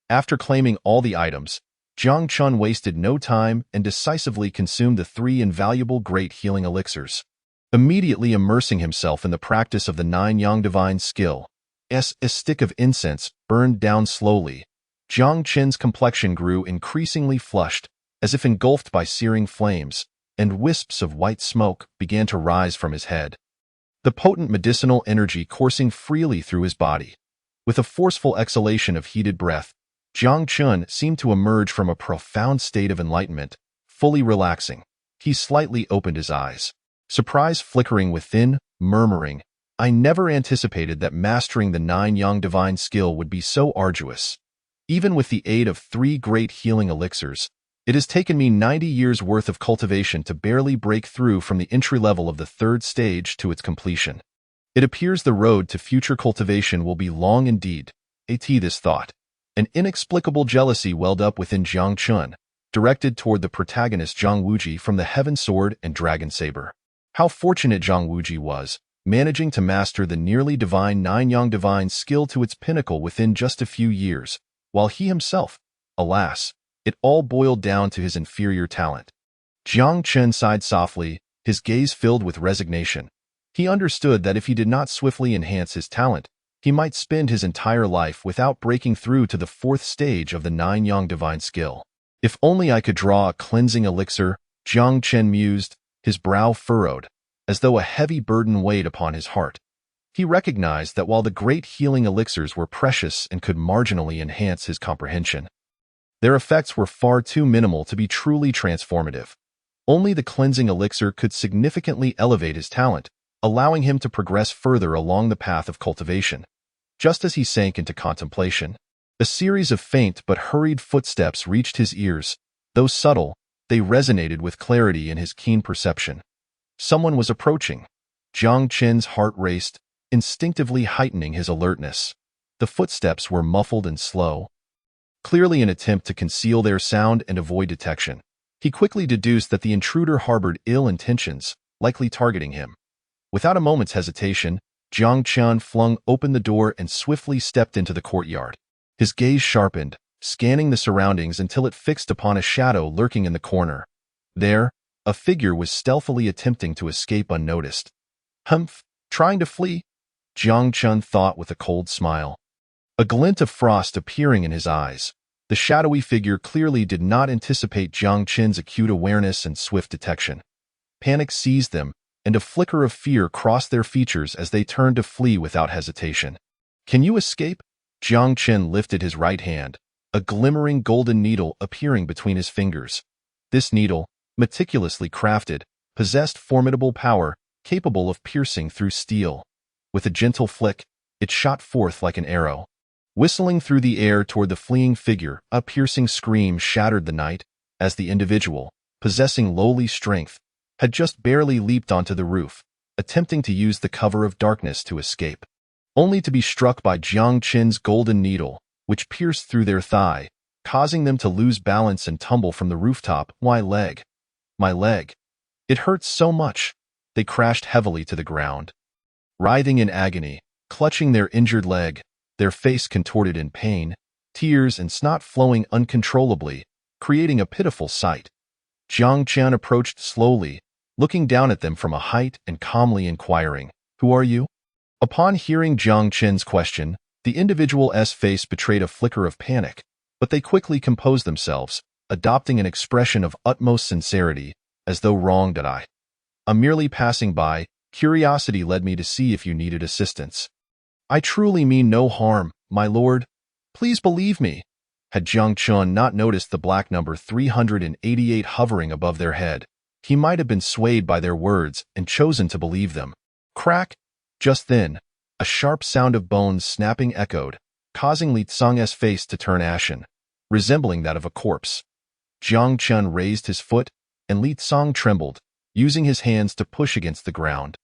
A: After claiming all the items, Jiang Chun wasted no time and decisively consumed the 3 invaluable great healing elixirs. Immediately immersing himself in the practice of the 9 Yang Divine skill, as a stick of incense burned down slowly, Jiang Chen's complexion grew increasingly flushed, as if engulfed by searing flames, and wisps of white smoke began to rise from his head. The potent medicinal energy coursing freely through his body. With a forceful exhalation of heated breath, Jiang Chun seemed to emerge from a profound state of enlightenment, fully relaxing. He slightly opened his eyes, surprise flickering within, murmuring, I never anticipated that mastering the 9 Yang Divine skill would be so arduous. Even with the aid of 3 great healing elixirs, it has taken me 90 years' worth of cultivation to barely break through from the entry level of the 3rd stage to its completion. It appears the road to future cultivation will be long indeed. This thought. An inexplicable jealousy welled up within Jiang Chun, directed toward the protagonist Zhang Wuji from the Heaven Sword and Dragon Saber. How fortunate Zhang Wuji was, managing to master the nearly divine 9 Yang Divine skill to its pinnacle within just a few years, while he himself, alas, it all boiled down to his inferior talent. Jiang Chun sighed softly, his gaze filled with resignation. He understood that if he did not swiftly enhance his talent, he might spend his entire life without breaking through to the 4th stage of the 9 Yang Divine skill. If only I could draw a cleansing elixir, Jiang Chen mused, his brow furrowed, as though a heavy burden weighed upon his heart. He recognized that while the great healing elixirs were precious and could marginally enhance his comprehension, their effects were far too minimal to be truly transformative. Only the cleansing elixir could significantly elevate his talent, allowing him to progress further along the path of cultivation. Just as he sank into contemplation, a series of faint but hurried footsteps reached his ears. Though subtle, they resonated with clarity in his keen perception. Someone was approaching. Jiang Chen's heart raced, instinctively heightening his alertness. The footsteps were muffled and slow, clearly an attempt to conceal their sound and avoid detection. He quickly deduced that the intruder harbored ill intentions, likely targeting him. Without a moment's hesitation, Jiang Chun flung open the door and swiftly stepped into the courtyard. His gaze sharpened, scanning the surroundings until it fixed upon a shadow lurking in the corner. There, a figure was stealthily attempting to escape unnoticed. Humph, trying to flee? Jiang Chun thought with a cold smile. A glint of frost appearing in his eyes. The shadowy figure clearly did not anticipate Jiang Chen's acute awareness and swift detection. Panic seized them, and a flicker of fear crossed their features as they turned to flee without hesitation. Can you escape? Jiang Chen lifted his right hand, a glimmering golden needle appearing between his fingers. This needle, meticulously crafted, possessed formidable power, capable of piercing through steel. With a gentle flick, it shot forth like an arrow. Whistling through the air toward the fleeing figure, a piercing scream shattered the night, as the individual, possessing lowly strength, had just barely leaped onto the roof, attempting to use the cover of darkness to escape, only to be struck by Jiang Chen's golden needle, which pierced through their thigh, causing them to lose balance and tumble from the rooftop. My leg. It hurts so much. They crashed heavily to the ground. Writhing in agony, clutching their injured leg, their face contorted in pain, tears and snot flowing uncontrollably, creating a pitiful sight. Jiang Chen approached slowly, looking down at them from a height and calmly inquiring, "Who are you?" Upon hearing Jiang Chen's question, the individual's face betrayed a flicker of panic, but they quickly composed themselves, adopting an expression of utmost sincerity, as though wronged. I'm merely passing by. Curiosity led me to see if you needed assistance. I truly mean no harm, my lord. Please believe me. Had Jiang Chun not noticed the black number 388 hovering above their head, he might have been swayed by their words and chosen to believe them. Crack! Just then, a sharp sound of bones snapping echoed, causing Li Tsang's face to turn ashen, resembling that of a corpse. Jiang Chun raised his foot, and Li Tsang trembled, using his hands to push against the ground,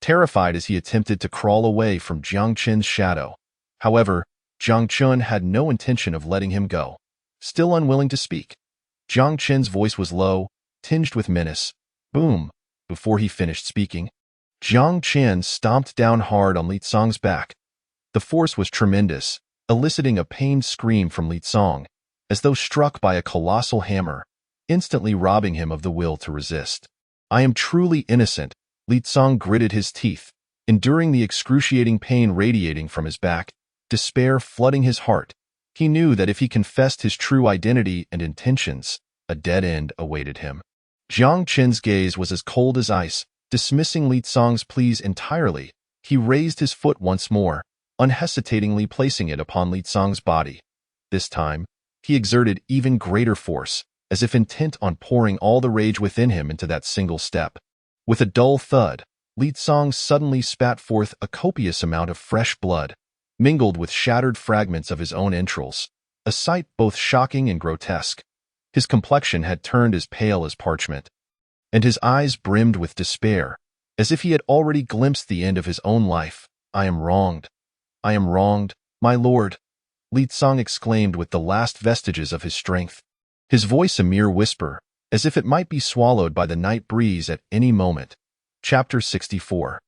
A: terrified as he attempted to crawl away from Jiang Chen's shadow. However, Jiang Chun had no intention of letting him go. still unwilling to speak. Jiang Qin's voice was low, tinged with menace. Boom! Before he finished speaking, Jiang Qin stomped down hard on Li Cong's back. The force was tremendous, eliciting a pained scream from Li Cong, as though struck by a colossal hammer, instantly robbing him of the will to resist. I am truly innocent, Li Cong gritted his teeth, enduring the excruciating pain radiating from his back, despair flooding his heart. He knew that if he confessed his true identity and intentions, a dead end awaited him. Jiang Qin's gaze was as cold as ice, dismissing Li Cong's pleas entirely. He raised his foot once more, unhesitatingly placing it upon Li Cong's body. This time, he exerted even greater force, as if intent on pouring all the rage within him into that single step. With a dull thud, Li Cong suddenly spat forth a copious amount of fresh blood, mingled with shattered fragments of his own entrails, a sight both shocking and grotesque. His complexion had turned as pale as parchment, and his eyes brimmed with despair, as if he had already glimpsed the end of his own life. I am wronged, my lord, Li Cong exclaimed with the last vestiges of his strength, his voice a mere whisper, as if it might be swallowed by the night breeze at any moment. Chapter 64.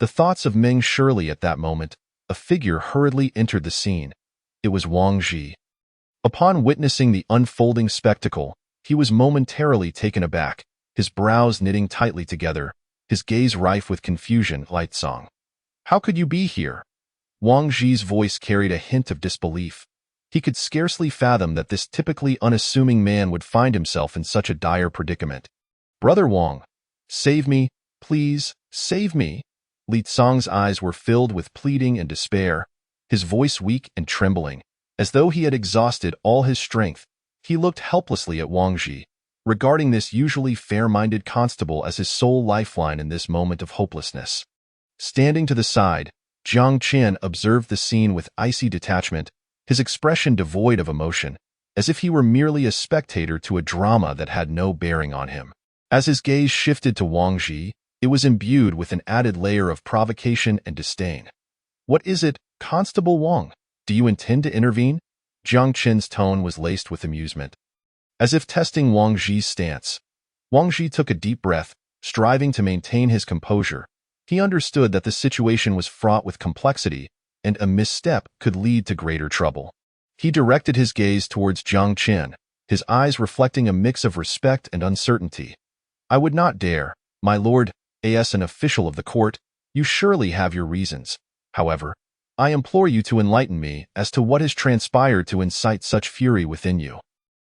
A: The thoughts of Meng Shirley at that moment. A figure hurriedly entered the scene. It was Wang Ji. Upon witnessing the unfolding spectacle, he was momentarily taken aback, his brows knitting tightly together, his gaze rife with confusion. Li Cong, how could you be here? Wang Ji's voice carried a hint of disbelief. He could scarcely fathom that this typically unassuming man would find himself in such a dire predicament. Brother Wang, save me, please, save me. Li Cong's eyes were filled with pleading and despair, his voice weak and trembling. As though he had exhausted all his strength, he looked helplessly at Wang Ji, regarding this usually fair-minded constable as his sole lifeline in this moment of hopelessness. Standing to the side, Jiang Qin observed the scene with icy detachment, his expression devoid of emotion, as if he were merely a spectator to a drama that had no bearing on him. As his gaze shifted to Wang Ji, it was imbued with an added layer of provocation and disdain. What is it, Constable Wang? Do you intend to intervene? Jiang Qin's tone was laced with amusement. As if testing Wang Ji's stance, Wang Ji took a deep breath, striving to maintain his composure. He understood that the situation was fraught with complexity, and a misstep could lead to greater trouble. He directed his gaze towards Jiang Qin, his eyes reflecting a mix of respect and uncertainty. I would not dare, my lord, as an official of the court, you surely have your reasons. However, I implore you to enlighten me as to what has transpired to incite such fury within you.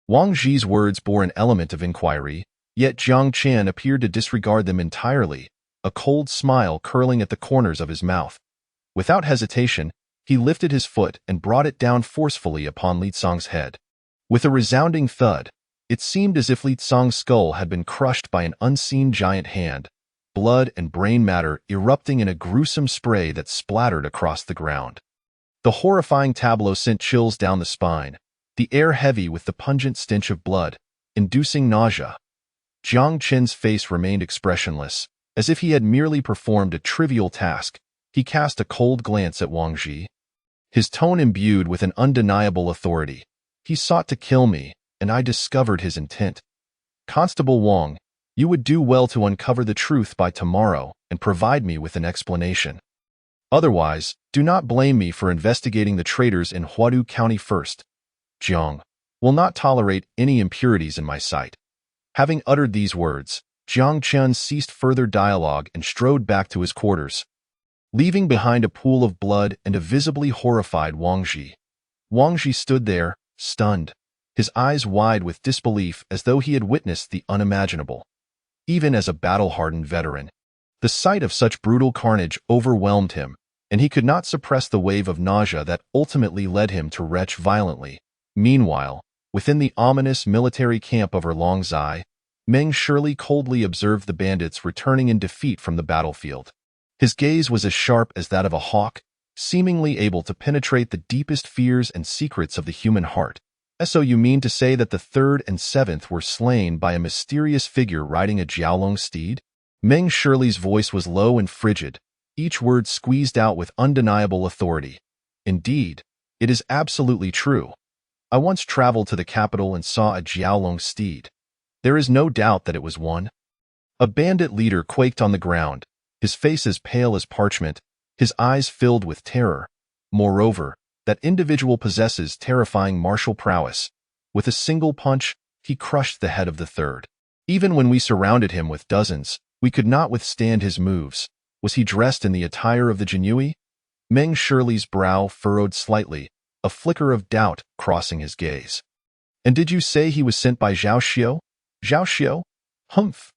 A: Wang Ji's words bore an element of inquiry, yet Jiang Qin appeared to disregard them entirely, a cold smile curling at the corners of his mouth. Without hesitation, he lifted his foot and brought it down forcefully upon Li Cong's head. With a resounding thud, it seemed as if Li Cong's skull had been crushed by an unseen giant hand, blood and brain matter erupting in a gruesome spray that splattered across the ground. The horrifying tableau sent chills down the spine, the air heavy with the pungent stench of blood, inducing nausea. Jiang Qin's face remained expressionless, as if he had merely performed a trivial task. He cast a cold glance at Wang Ji, his tone imbued with an undeniable authority. He sought to kill me, and I discovered his intent. Constable Wang, you would do well to uncover the truth by tomorrow and provide me with an explanation. Otherwise, do not blame me for investigating the traitors in Huadu County first. Jiang will not tolerate any impurities in my sight. Having uttered these words, Jiang Qin ceased further dialogue and strode back to his quarters, leaving behind a pool of blood and a visibly horrified Wang Ji. Wang Ji stood there, stunned, his eyes wide with disbelief as though he had witnessed the unimaginable. Even as a battle-hardened veteran, the sight of such brutal carnage overwhelmed him, and he could not suppress the wave of nausea that ultimately led him to retch violently. Meanwhile, within the ominous military camp of Erlangzai, Meng Shirley coldly observed the bandits returning in defeat from the battlefield. His gaze was as sharp as that of a hawk, seemingly able to penetrate the deepest fears and secrets of the human heart. So you mean to say that the 3rd and 7th were slain by a mysterious figure riding a Jiaolong steed? Meng Shirley's voice was low and frigid, each word squeezed out with undeniable authority. Indeed, it is absolutely true. I once traveled to the capital and saw a Jiaolong steed. There is no doubt that it was one. A bandit leader quaked on the ground, his face as pale as parchment, his eyes filled with terror. Moreover, that individual possesses terrifying martial prowess. With a single punch, he crushed the head of the third. Even when we surrounded him with dozens, we could not withstand his moves. Was he dressed in the attire of the Jinui? Meng Shirley's brow furrowed slightly, a flicker of doubt crossing his gaze. And did you say he was sent by Zhao Xiao? Zhao Xiao? Humph.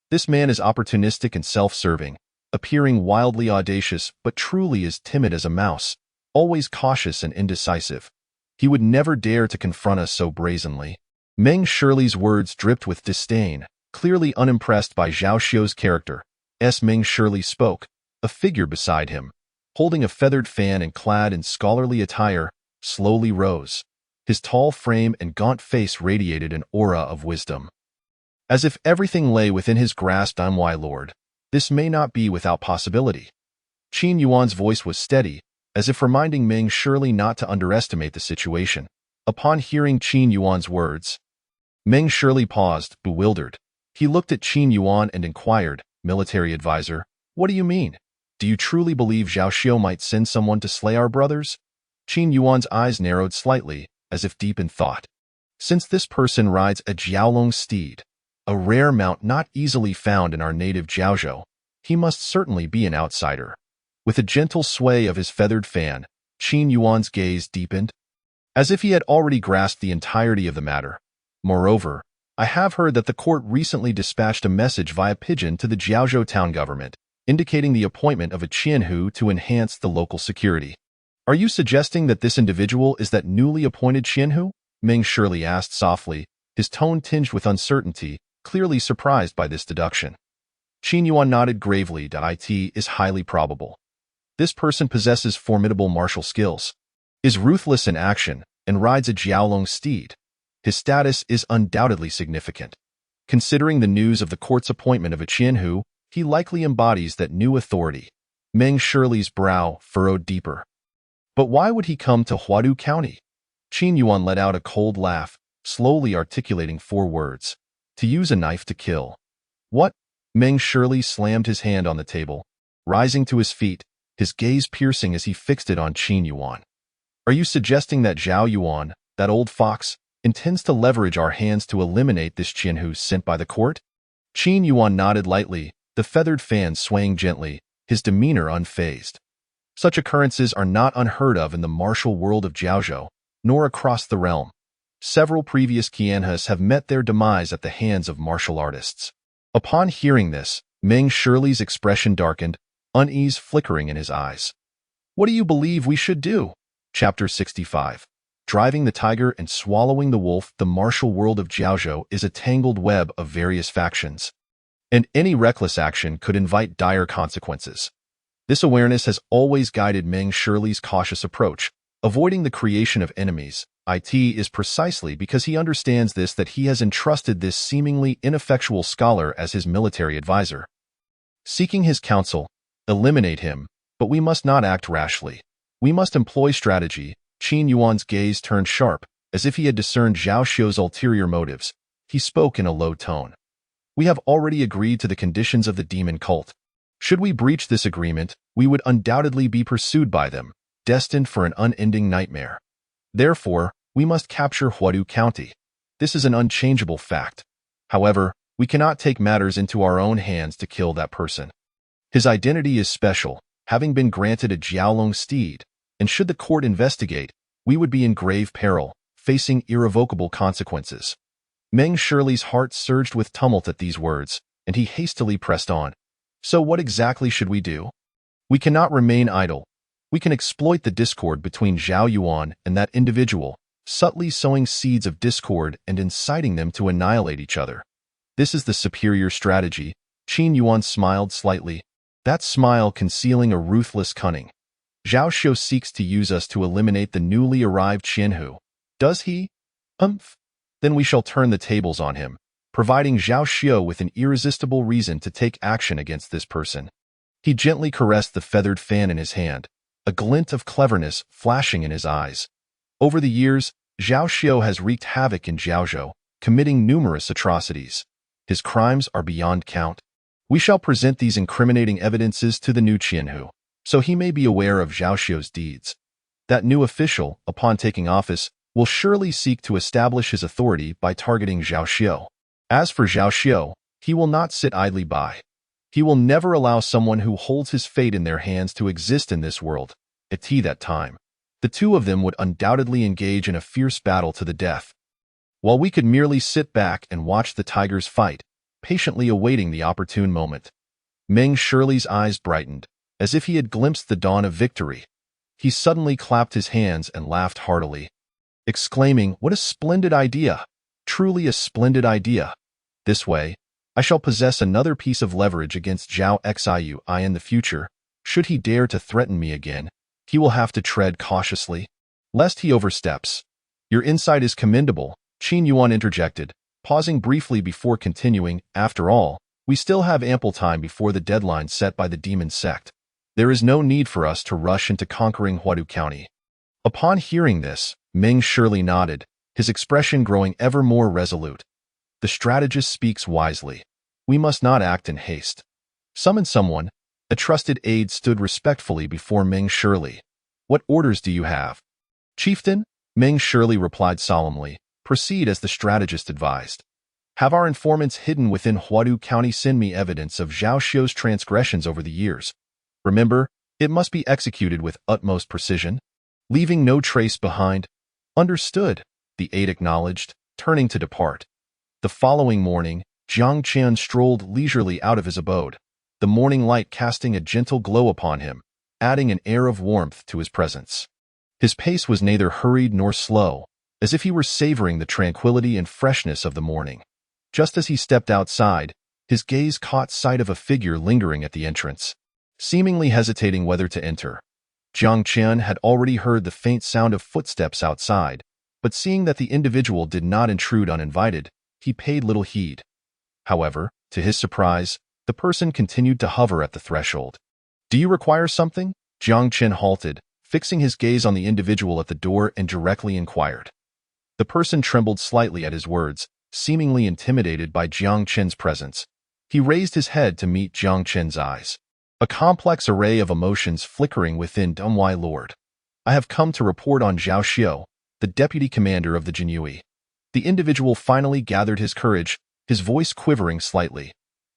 A: This man is opportunistic and self-serving, appearing wildly audacious but truly as timid as a mouse, always cautious and indecisive. He would never dare to confront us so brazenly. Meng Shirley's words dripped with disdain, clearly unimpressed by Zhao Xiao's character. Meng Shirley spoke, a figure beside him, holding a feathered fan and clad in scholarly attire, slowly rose. His tall frame and gaunt face radiated an aura of wisdom. As if everything lay within his grasp, my lord, this may not be without possibility. Qin Yuan's voice was steady, as if reminding Meng Shirley not to underestimate the situation. Upon hearing Qin Yuan's words, Meng Shirley paused, bewildered. He looked at Qin Yuan and inquired, military advisor, what do you mean? Do you truly believe Zhao Xiao might send someone to slay our brothers? Qin Yuan's eyes narrowed slightly, as if deep in thought. Since this person rides a Jiaolong steed, a rare mount not easily found in our native Jiaozhou, he must certainly be an outsider. With a gentle sway of his feathered fan, Qin Yuan's gaze deepened, as if he had already grasped the entirety of the matter. Moreover, I have heard that the court recently dispatched a message via pigeon to the Jiaozhou town government, indicating the appointment of a Qianhu to enhance the local security. Are you suggesting that this individual is that newly appointed Qianhu? Meng Shirley asked softly, his tone tinged with uncertainty, clearly surprised by this deduction. Qin Yuan nodded gravely. It is highly probable. This person possesses formidable martial skills, is ruthless in action, and rides a Jiaolong steed. His status is undoubtedly significant. Considering the news of the court's appointment of a Qianhu, he likely embodies that new authority. Meng Shirley's brow furrowed deeper. But why would he come to Huadu County? Qin Yuan let out a cold laugh, slowly articulating 4 words. To use a knife to kill. What? Meng Shirley slammed his hand on the table, rising to his feet, his gaze piercing as he fixed it on Qin Yuan. Are you suggesting that Zhao Yuan, that old fox, intends to leverage our hands to eliminate this Qianhu sent by the court? Qin Yuan nodded lightly, the feathered fan swaying gently, his demeanor unfazed. Such occurrences are not unheard of in the martial world of Jiaozhou, nor across the realm. Several previous Qianhus have met their demise at the hands of martial artists. Upon hearing this, Meng Shirley's expression darkened, unease flickering in his eyes. What do you believe we should do? Chapter 65. Driving the tiger and swallowing the wolf. The martial world of Jiaozhou is a tangled web of various factions, and any reckless action could invite dire consequences. This awareness has always guided Meng Shirley's cautious approach, avoiding the creation of enemies. It is precisely because he understands this that he has entrusted this seemingly ineffectual scholar as his military advisor. Seeking his counsel, eliminate him, but we must not act rashly. We must employ strategy. Qin Yuan's gaze turned sharp, as if he had discerned Zhao Xiao's ulterior motives. He spoke in a low tone. We have already agreed to the conditions of the demon cult. Should we breach this agreement, we would undoubtedly be pursued by them, destined for an unending nightmare. Therefore, we must capture Huadu County. This is an unchangeable fact. However, we cannot take matters into our own hands to kill that person. His identity is special, having been granted a Jiaolong steed, and should the court investigate, we would be in grave peril, facing irrevocable consequences. Meng Shirley's heart surged with tumult at these words, and he hastily pressed on. So what exactly should we do? We cannot remain idle. We can exploit the discord between Zhao Yuan and that individual, subtly sowing seeds of discord and inciting them to annihilate each other. This is the superior strategy. Qin Yuan smiled slightly, that smile concealing a ruthless cunning. Zhao Xiao seeks to use us to eliminate the newly arrived Qianhu. Does he? Then we shall turn the tables on him, providing Zhao Xiao with an irresistible reason to take action against this person. He gently caressed the feathered fan in his hand, a glint of cleverness flashing in his eyes. Over the years, Zhao Xiao has wreaked havoc in Jiaozhou, committing numerous atrocities. His crimes are beyond count. We shall present these incriminating evidences to the new Qianhu, so he may be aware of Zhao Xiao's deeds. That new official, upon taking office, will surely seek to establish his authority by targeting Zhao Xiao. As for Zhao Xiao, he will not sit idly by. He will never allow someone who holds his fate in their hands to exist in this world. At that time, the two of them would undoubtedly engage in a fierce battle to the death, while we could merely sit back and watch the tigers fight, patiently awaiting the opportune moment. Meng Shirley's eyes brightened, as if he had glimpsed the dawn of victory. He suddenly clapped his hands and laughed heartily, exclaiming, "What a splendid idea! Truly a splendid idea! This way, I shall possess another piece of leverage against Zhao Xiu in the future. Should he dare to threaten me again, he will have to tread cautiously, lest he oversteps." "Your insight is commendable," Qin Yuan interjected, pausing briefly before continuing. "After all, we still have ample time before the deadline set by the demon sect. There is no need for us to rush into conquering Huadu County." Upon hearing this, Meng Shirley nodded, his expression growing ever more resolute. "The strategist speaks wisely. We must not act in haste." "Summon someone." A trusted aide stood respectfully before Meng Shirley. "What orders do you have?" "Chieftain," Meng Shirley replied solemnly, "proceed as the strategist advised. Have our informants hidden within Huadu County send me evidence of Zhao Xiao's transgressions over the years. Remember, it must be executed with utmost precision, leaving no trace behind." "Understood," the aide acknowledged, turning to depart. The following morning, Jiang Qian strolled leisurely out of his abode, the morning light casting a gentle glow upon him, adding an air of warmth to his presence. His pace was neither hurried nor slow, as if he were savoring the tranquility and freshness of the morning. Just as he stepped outside, his gaze caught sight of a figure lingering at the entrance, seemingly hesitating whether to enter. Jiang Qian had already heard the faint sound of footsteps outside, but seeing that the individual did not intrude uninvited, he paid little heed. However, to his surprise, the person continued to hover at the threshold. "Do you require something?" Jiang Qian halted, fixing his gaze on the individual at the door, and directly inquired. The person trembled slightly at his words, seemingly intimidated by Jiang Qian's presence. He raised his head to meet Jiang Qian's eyes, a complex array of emotions flickering within. "My lord, I have come to report on Zhao Xiao, the deputy commander of the Jinyue." The individual finally gathered his courage, his voice quivering slightly.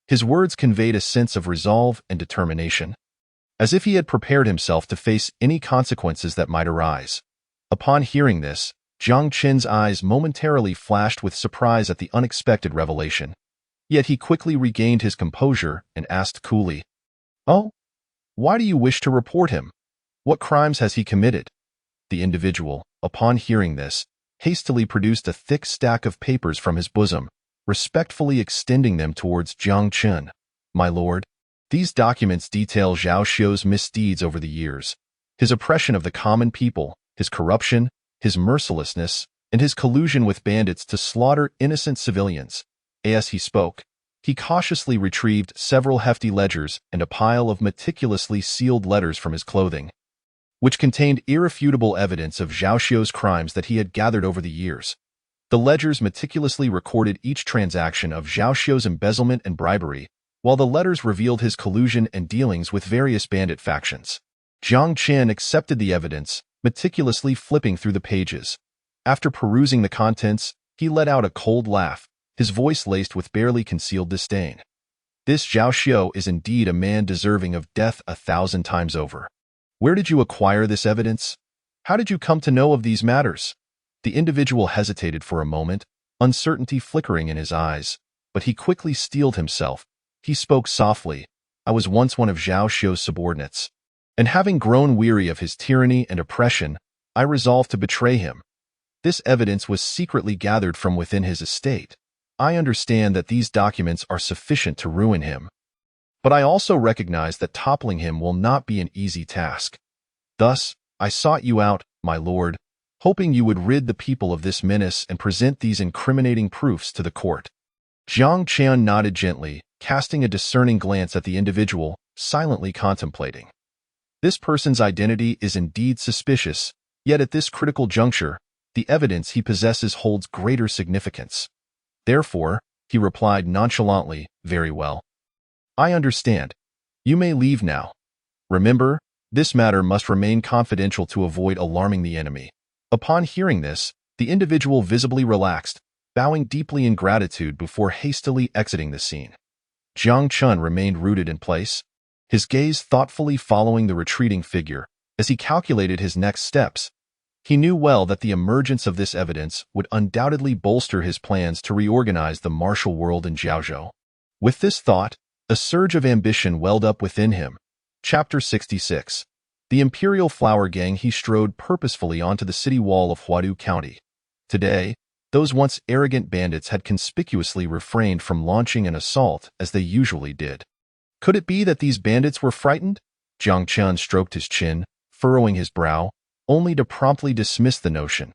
A: His words conveyed a sense of resolve and determination, as if he had prepared himself to face any consequences that might arise. Upon hearing this, Jiang Qian's eyes momentarily flashed with surprise at the unexpected revelation. Yet he quickly regained his composure and asked coolly, "Oh, why do you wish to report him? What crimes has he committed?" The individual, upon hearing this, hastily produced a thick stack of papers from his bosom, respectfully extending them towards Jiang Qian. "My lord, these documents detail Zhao Xiao's misdeeds over the years, his oppression of the common people, his corruption, his mercilessness, and his collusion with bandits to slaughter innocent civilians." As he spoke, he cautiously retrieved several hefty ledgers and a pile of meticulously sealed letters from his clothing, which contained irrefutable evidence of Zhao Xiao's crimes that he had gathered over the years. The ledgers meticulously recorded each transaction of Zhao Xiao's embezzlement and bribery, while the letters revealed his collusion and dealings with various bandit factions. Jiang Qian accepted the evidence, meticulously flipping through the pages. After perusing the contents, he let out a cold laugh, his voice laced with barely concealed disdain. "This Zhao Xiao is indeed a man deserving of death 1,000 times over. Where did you acquire this evidence? How did you come to know of these matters?" The individual hesitated for a moment, uncertainty flickering in his eyes, but he quickly steeled himself. He spoke softly. "I was once one of Zhao Xiao's subordinates, and having grown weary of his tyranny and oppression, I resolved to betray him. This evidence was secretly gathered from within his estate. I understand that these documents are sufficient to ruin him, but I also recognize that toppling him will not be an easy task. Thus, I sought you out, my lord, hoping you would rid the people of this menace and present these incriminating proofs to the court." Jiang Qian nodded gently, casting a discerning glance at the individual, silently contemplating. This person's identity is indeed suspicious, yet at this critical juncture, the the evidence he possesses holds greater significance. Therefore, he replied nonchalantly, "Very well. I understand. You may leave now. Remember, this matter must remain confidential to avoid alarming the enemy." Upon hearing this, the individual visibly relaxed, bowing deeply in gratitude before hastily exiting the scene. Jiang Chun remained rooted in place, his gaze thoughtfully following the retreating figure as he calculated his next steps. He knew well that the emergence of this evidence would undoubtedly bolster his plans to reorganize the martial world in Jiaozhou. With this thought, a surge of ambition welled up within him. Chapter 66. The Imperial Flower Gang. He strode purposefully onto the city wall of Huadu County. Today, those once arrogant bandits had conspicuously refrained from launching an assault as they usually did. Could it be that these bandits were frightened? Jiang Chun stroked his chin, furrowing his brow, only to promptly dismiss the notion.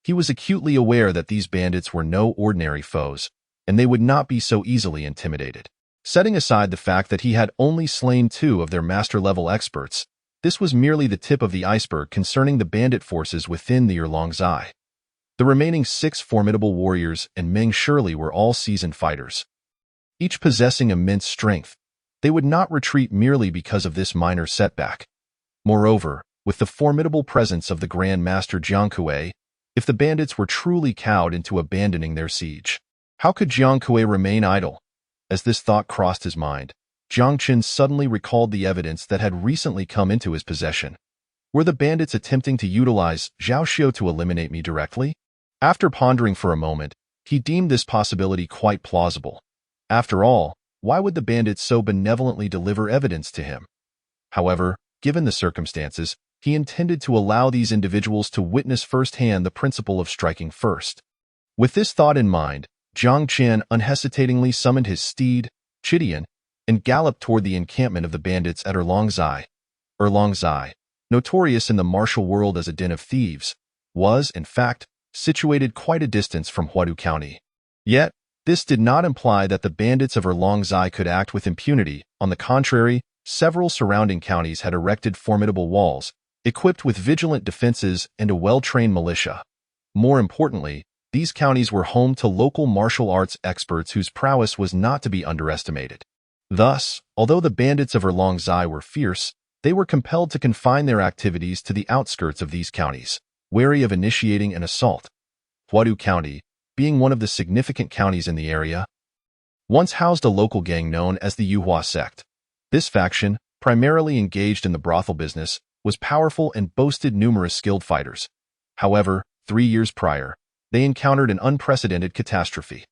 A: He was acutely aware that these bandits were no ordinary foes, and they would not be so easily intimidated. Setting aside the fact that he had only slain 2 of their master-level experts, this was merely the tip of the iceberg concerning the bandit forces within the Erlongzai. The remaining 6 formidable warriors and Meng Shirley were all seasoned fighters, each possessing immense strength. They would not retreat merely because of this minor setback. Moreover, with the formidable presence of the Grand Master Jiang Kui, if the bandits were truly cowed into abandoning their siege, how could Jiang Kui remain idle? As this thought crossed his mind, Jiang Chun suddenly recalled the evidence that had recently come into his possession. Were the bandits attempting to utilize Zhao Xiu to eliminate me directly? After pondering for a moment, he deemed this possibility quite plausible. After all, why would the bandits so benevolently deliver evidence to him? However, given the circumstances, he intended to allow these individuals to witness firsthand the principle of striking first. With this thought in mind, Jiang Chun unhesitatingly summoned his steed, Chidian, and galloped toward the encampment of the bandits at Erlongzai. Erlongzai, notorious in the martial world as a den of thieves, was, in fact, situated quite a distance from Huadu County. Yet, this did not imply that the bandits of Erlongzai could act with impunity. On the contrary, several surrounding counties had erected formidable walls, equipped with vigilant defenses and a well-trained militia. More importantly, these counties were home to local martial arts experts whose prowess was not to be underestimated. Thus, although the bandits of Erlongzai were fierce, they were compelled to confine their activities to the outskirts of these counties, wary of initiating an assault. Huadu County, being one of the significant counties in the area, once housed a local gang known as the Yuhua sect. This faction, primarily engaged in the brothel business, was powerful and boasted numerous skilled fighters. However, 3 years prior, they encountered an unprecedented catastrophe.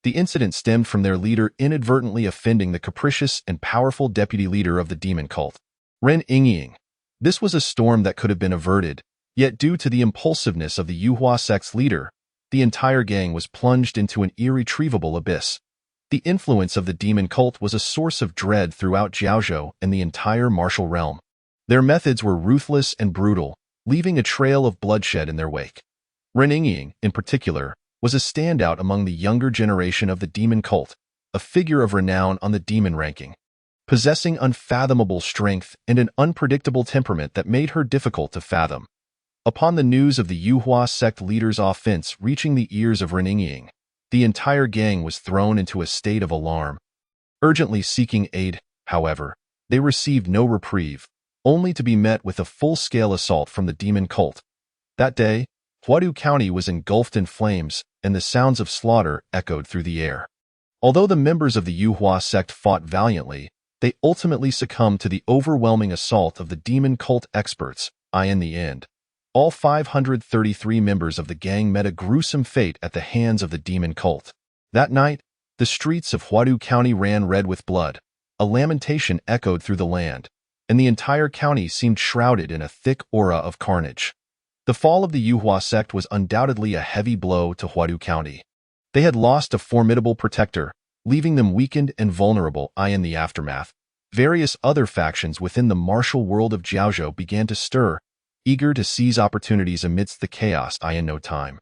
A: The incident stemmed from their leader inadvertently offending the capricious and powerful deputy leader of the demon cult, Ren Yingying. This was a storm that could have been averted, yet due to the impulsiveness of the Yuhua sect's leader, the entire gang was plunged into an irretrievable abyss. The influence of the demon cult was a source of dread throughout Jiaozhou and the entire martial realm. Their methods were ruthless and brutal, leaving a trail of bloodshed in their wake. Ren Yingying, in particular, was a standout among the younger generation of the demon cult, a figure of renown on the demon ranking, possessing unfathomable strength and an unpredictable temperament that made her difficult to fathom. Upon the news of the Yuhua sect leader's offense reaching the ears of Ren Yingying, the entire gang was thrown into a state of alarm. Urgently seeking aid, however, they received no reprieve, only to be met with a full-scale assault from the demon cult. That day, Huadu County was engulfed in flames, and the sounds of slaughter echoed through the air. Although the members of the Yuhua sect fought valiantly, they ultimately succumbed to the overwhelming assault of the demon cult experts. In the end, all 533 members of the gang met a gruesome fate at the hands of the demon cult. That night, the streets of Huadu County ran red with blood. A lamentation echoed through the land, and the entire county seemed shrouded in a thick aura of carnage. The fall of the Yuhua sect was undoubtedly a heavy blow to Huadu County. They had lost a formidable protector, leaving them weakened and vulnerable. In the aftermath, various other factions within the martial world of Jiaozhou began to stir, eager to seize opportunities amidst the chaos. In no time,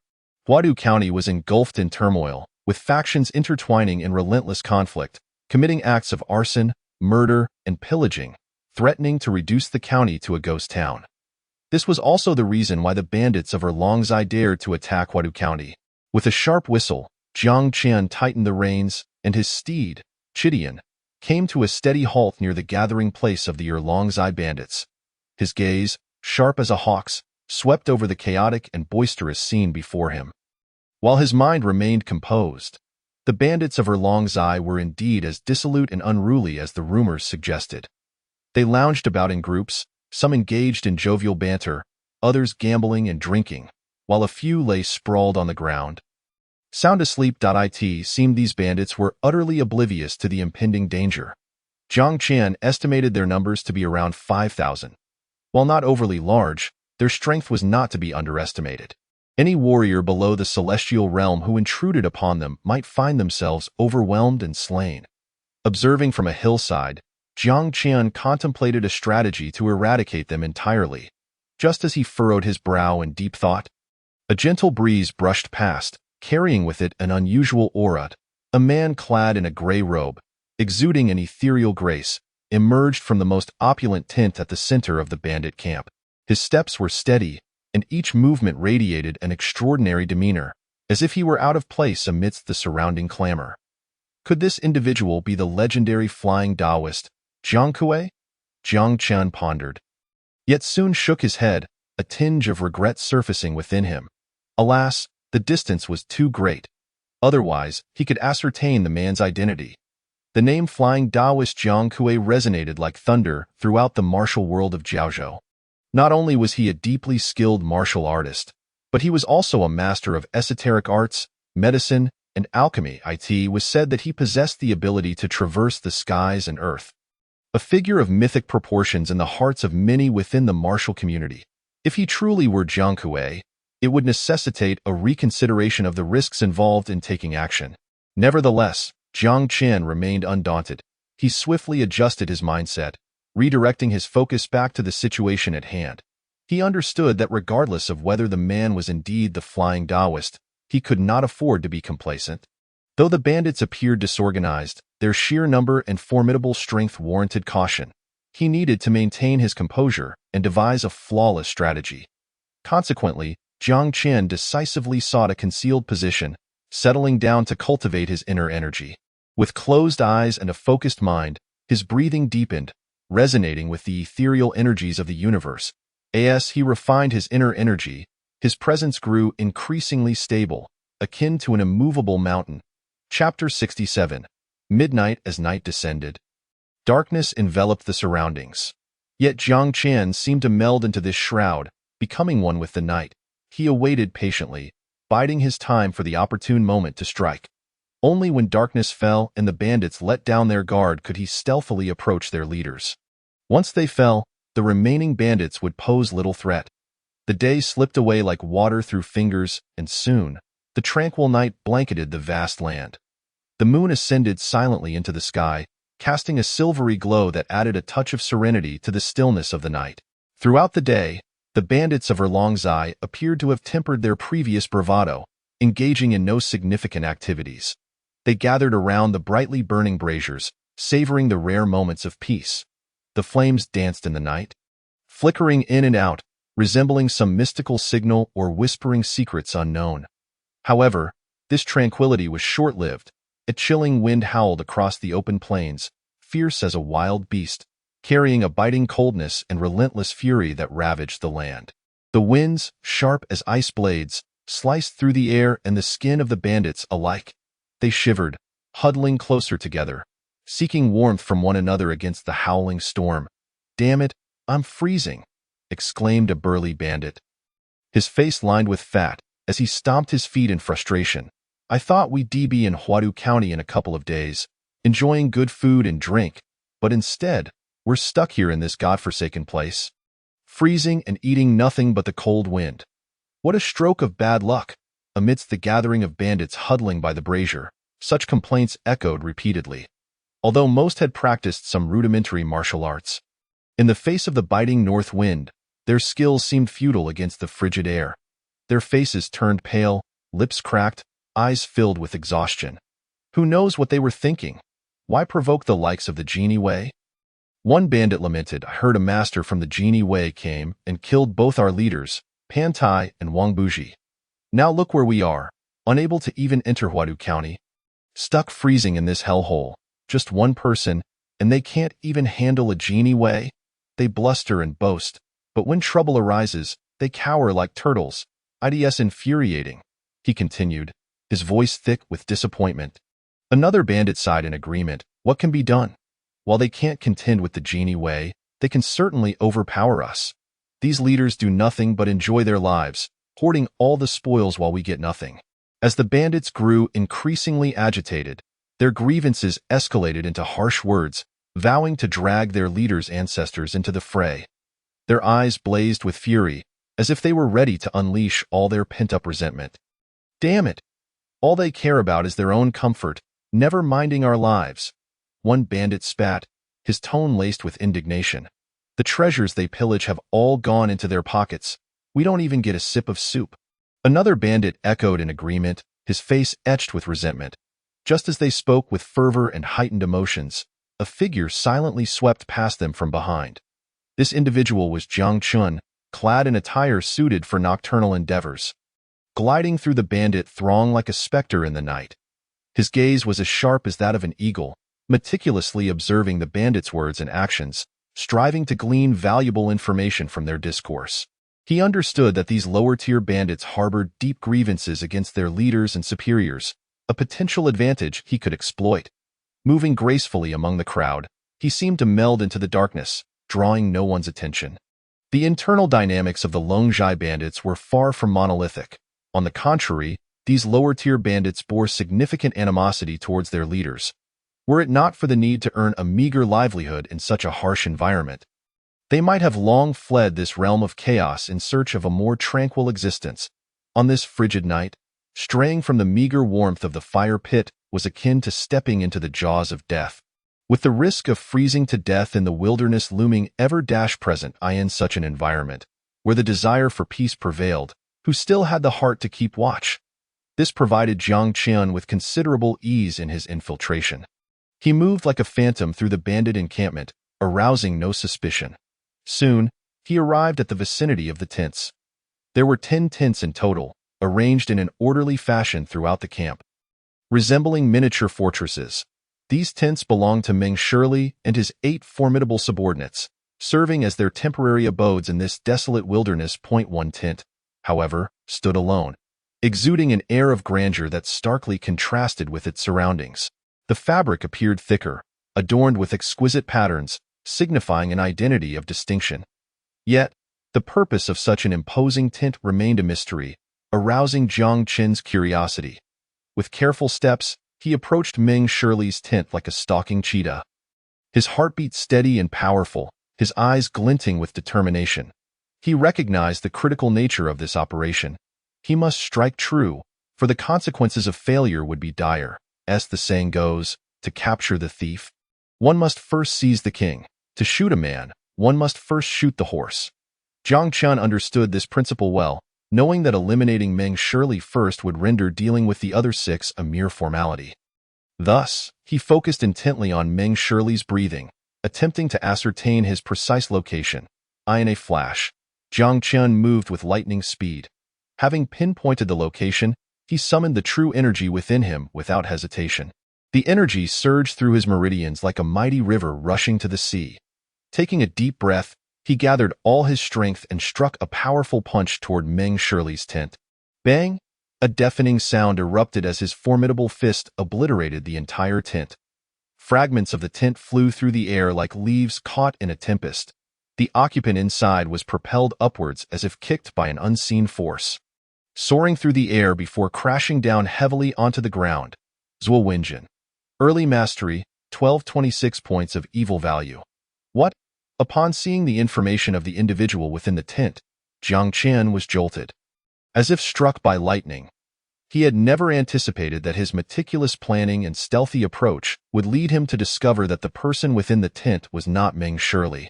A: Huadu County was engulfed in turmoil, with factions intertwining in relentless conflict, committing acts of arson, murder, and pillaging, threatening to reduce the county to a ghost town. This was also the reason why the bandits of Erlangzai dared to attack Huadu County. With a sharp whistle, Jiang Qian tightened the reins, and his steed, Chidian, came to a steady halt near the gathering place of the Erlangzai bandits. His gaze, sharp as a hawk's, swept over the chaotic and boisterous scene before him. While his mind remained composed, the bandits of Erlangzai were indeed as dissolute and unruly as the rumors suggested. They lounged about in groups, some engaged in jovial banter, others gambling and drinking, while a few lay sprawled on the ground. Sound asleep. It seemed these bandits were utterly oblivious to the impending danger. Jiang Qian estimated their numbers to be around 5,000. While not overly large, their strength was not to be underestimated. Any warrior below the celestial realm who intruded upon them might find themselves overwhelmed and slain. Observing from a hillside, Jiang Qian contemplated a strategy to eradicate them entirely. Just as he furrowed his brow in deep thought, a gentle breeze brushed past, carrying with it an unusual aura. A man clad in a gray robe, exuding an ethereal grace, emerged from the most opulent tent at the center of the bandit camp. His steps were steady, and each movement radiated an extraordinary demeanor, as if he were out of place amidst the surrounding clamor. Could this individual be the legendary flying Taoist, Jiang Kui? Jiang Qian pondered, yet soon shook his head, a tinge of regret surfacing within him. Alas, the distance was too great. Otherwise, he could ascertain the man's identity. The name Flying Taoist Jiang Kui resonated like thunder throughout the martial world of Jiaozhou. Not only was he a deeply skilled martial artist, but he was also a master of esoteric arts, medicine, and alchemy. It was said that he possessed the ability to traverse the skies and earth. A figure of mythic proportions in the hearts of many within the martial community. If he truly were Jiang Kui, it would necessitate a reconsideration of the risks involved in taking action. Nevertheless, Jiang Qian remained undaunted. He swiftly adjusted his mindset, redirecting his focus back to the situation at hand. He understood that regardless of whether the man was indeed the flying Taoist, he could not afford to be complacent. Though the bandits appeared disorganized, their sheer number and formidable strength warranted caution. He needed to maintain his composure and devise a flawless strategy. Consequently, Jiang Qian decisively sought a concealed position, settling down to cultivate his inner energy. With closed eyes and a focused mind, his breathing deepened, resonating with the ethereal energies of the universe. As he refined his inner energy, his presence grew increasingly stable, akin to an immovable mountain. Chapter 67. Midnight. As night descended, darkness enveloped the surroundings. Yet Jiang Qian seemed to meld into this shroud, becoming one with the night. He awaited patiently, biding his time for the opportune moment to strike. Only when darkness fell and the bandits let down their guard could he stealthily approach their leaders. Once they fell, the remaining bandits would pose little threat. The day slipped away like water through fingers, and soon, the tranquil night blanketed the vast land. The moon ascended silently into the sky, casting a silvery glow that added a touch of serenity to the stillness of the night. Throughout the day, the bandits of Erlangzai appeared to have tempered their previous bravado, engaging in no significant activities. They gathered around the brightly burning braziers, savoring the rare moments of peace. The flames danced in the night, flickering in and out, resembling some mystical signal or whispering secrets unknown. However, this tranquility was short-lived. A chilling wind howled across the open plains, fierce as a wild beast, carrying a biting coldness and relentless fury that ravaged the land. The winds, sharp as ice blades, sliced through the air and the skin of the bandits alike. They shivered, huddling closer together, seeking warmth from one another against the howling storm. "Damn it, I'm freezing," exclaimed a burly bandit, his face lined with fat, as he stomped his feet in frustration. "I thought we'd be in Huadu County in a couple of days, enjoying good food and drink, but instead, we're stuck here in this godforsaken place, freezing and eating nothing but the cold wind. What a stroke of bad luck!" Amidst the gathering of bandits huddling by the brazier, such complaints echoed repeatedly. Although most had practiced some rudimentary martial arts, in the face of the biting north wind, their skills seemed futile against the frigid air. Their faces turned pale, lips cracked, eyes filled with exhaustion. Who knows what they were thinking? Why provoke the likes of the Genie Wei? One bandit lamented, "I heard a master from the Genie Way came and killed both our leaders, Pan Tai and Wang Buji. Now look where we are, unable to even enter Huadu County. Stuck freezing in this hellhole, just one person, and they can't even handle a Genie Way." They bluster and boast, but when trouble arises, they cower like turtles. It's infuriating, he continued, his voice thick with disappointment. Another bandit sighed in agreement. What can be done? While they can't contend with the Genie Way, they can certainly overpower us. These leaders do nothing but enjoy their lives, hoarding all the spoils while we get nothing. As the bandits grew increasingly agitated, their grievances escalated into harsh words, vowing to drag their leaders' ancestors into the fray. Their eyes blazed with fury, as if they were ready to unleash all their pent-up resentment. Damn it! All they care about is their own comfort, never minding our lives. One bandit spat, his tone laced with indignation. The treasures they pillage have all gone into their pockets. We don't even get a sip of soup. Another bandit echoed in agreement, his face etched with resentment. Just as they spoke with fervor and heightened emotions, a figure silently swept past them from behind. This individual was Jiang Chun, clad in attire suited for nocturnal endeavors, gliding through the bandit throng like a specter in the night. His gaze was as sharp as that of an eagle, meticulously observing the bandits' words and actions, striving to glean valuable information from their discourse. He understood that these lower-tier bandits harbored deep grievances against their leaders and superiors, a potential advantage he could exploit. Moving gracefully among the crowd, he seemed to meld into the darkness, drawing no one's attention. The internal dynamics of the Longjai bandits were far from monolithic. On the contrary, these lower-tier bandits bore significant animosity towards their leaders, were it not for the need to earn a meager livelihood in such a harsh environment. They might have long fled this realm of chaos in search of a more tranquil existence. On this frigid night, straying from the meager warmth of the fire pit was akin to stepping into the jaws of death, with the risk of freezing to death in the wilderness looming ever-present. In such an environment, where the desire for peace prevailed, who still had the heart to keep watch? This provided Jiang Qian with considerable ease in his infiltration. He moved like a phantom through the bandit encampment, arousing no suspicion. Soon, he arrived at the vicinity of the tents. There were 10 tents in total, arranged in an orderly fashion throughout the camp, resembling miniature fortresses. These tents belonged to Meng Shirley and his 8 formidable subordinates, serving as their temporary abodes in this desolate wilderness. One tent, however, stood alone, exuding an air of grandeur that starkly contrasted with its surroundings. The fabric appeared thicker, adorned with exquisite patterns, signifying an identity of distinction. Yet, the purpose of such an imposing tent remained a mystery, arousing Jiang Qin's curiosity. With careful steps, he approached Meng Shirley's tent like a stalking cheetah. His heartbeat steady and powerful, his eyes glinting with determination. He recognized the critical nature of this operation. He must strike true, for the consequences of failure would be dire. As the saying goes, to capture the thief, one must first seize the king. To shoot a man, one must first shoot the horse. Jiang Qian understood this principle well, knowing that eliminating Meng Shirley first would render dealing with the other 6 a mere formality. Thus, he focused intently on Meng Shirley's breathing, attempting to ascertain his precise location. In a flash, Jiang Qian moved with lightning speed. Having pinpointed the location, he summoned the true energy within him without hesitation. The energy surged through his meridians like a mighty river rushing to the sea. Taking a deep breath, he gathered all his strength and struck a powerful punch toward Meng Shirley's tent. Bang! A deafening sound erupted as his formidable fist obliterated the entire tent. Fragments of the tent flew through the air like leaves caught in a tempest. The occupant inside was propelled upwards as if kicked by an unseen force, soaring through the air before crashing down heavily onto the ground. Zhuo Wenjin. Early Mastery, 1226 points of evil value. What? Upon seeing the information of the individual within the tent, Jiang Qian was jolted. As if struck by lightning, he had never anticipated that his meticulous planning and stealthy approach would lead him to discover that the person within the tent was not Meng Shirley,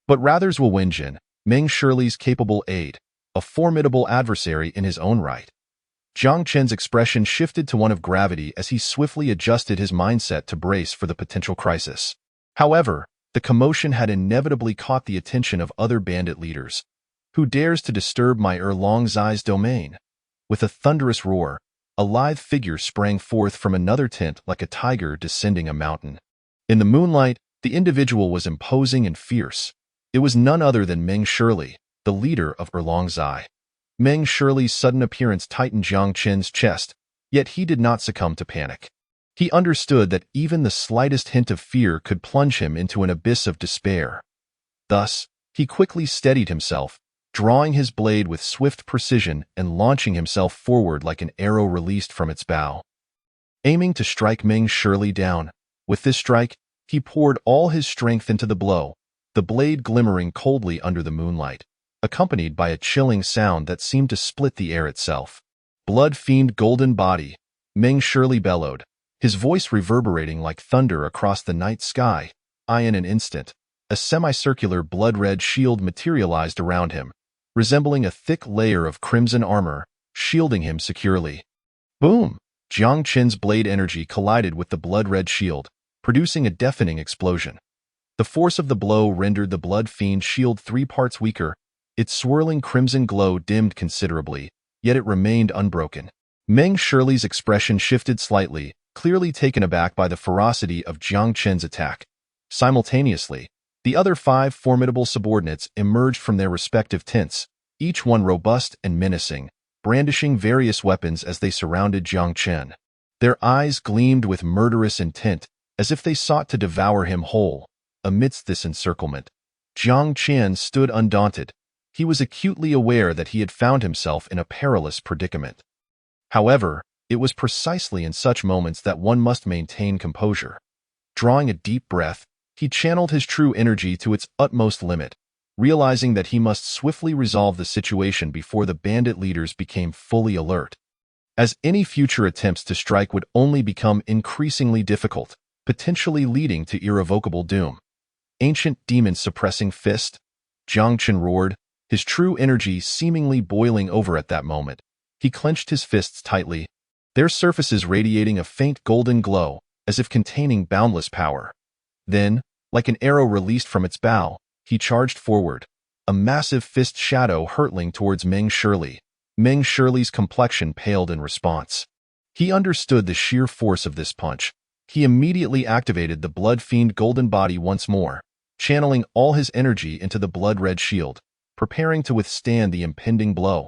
A: but rather Zhuo Wenjin, Meng Shirley's capable aide, a formidable adversary in his own right. Jiang Qian's expression shifted to one of gravity as he swiftly adjusted his mindset to brace for the potential crisis. However, The commotion had inevitably caught the attention of other bandit leaders. Who dares to disturb my Erlong Zai's domain? With a thunderous roar, a lithe figure sprang forth from another tent like a tiger descending a mountain. In the moonlight, the individual was imposing and fierce. It was none other than Meng Shirley, the leader of Erlong Zai. Meng Shirley's sudden appearance tightened Jiang Qin's chest, yet he did not succumb to panic. He understood that even the slightest hint of fear could plunge him into an abyss of despair. Thus, he quickly steadied himself, drawing his blade with swift precision and launching himself forward like an arrow released from its bow. Aiming to strike Meng Shirley down, with this strike, he poured all his strength into the blow, the blade glimmering coldly under the moonlight, accompanied by a chilling sound that seemed to split the air itself. Blood-fiend golden body, Meng Shirley bellowed, his voice reverberating like thunder across the night sky. In an instant, a semicircular blood-red shield materialized around him, resembling a thick layer of crimson armor, shielding him securely. Boom! Jiang Qin's blade energy collided with the blood-red shield, producing a deafening explosion. The force of the blow rendered the blood-fiend shield 3 parts weaker. Its swirling crimson glow dimmed considerably, yet it remained unbroken. Meng Shirley's expression shifted slightly, clearly taken aback by the ferocity of Jiang Qin's attack. Simultaneously, the other 5 formidable subordinates emerged from their respective tents, each one robust and menacing, brandishing various weapons as they surrounded Jiang Qin. Their eyes gleamed with murderous intent, as if they sought to devour him whole. Amidst this encirclement, Jiang Qin stood undaunted. He was acutely aware that he had found himself in a perilous predicament. However, it was precisely in such moments that one must maintain composure. Drawing a deep breath, he channeled his true energy to its utmost limit, realizing that he must swiftly resolve the situation before the bandit leaders became fully alert. As any future attempts to strike would only become increasingly difficult, potentially leading to irrevocable doom. Ancient demon suppressing fist? Jiang Qin roared, his true energy seemingly boiling over at that moment. He clenched his fists tightly, their surfaces radiating a faint golden glow, as if containing boundless power. Then, like an arrow released from its bow, he charged forward, a massive fist shadow hurtling towards Meng Shirley. Meng Shirley's complexion paled in response. He understood the sheer force of this punch. He immediately activated the blood-fiend golden body once more, channeling all his energy into the blood-red shield, preparing to withstand the impending blow.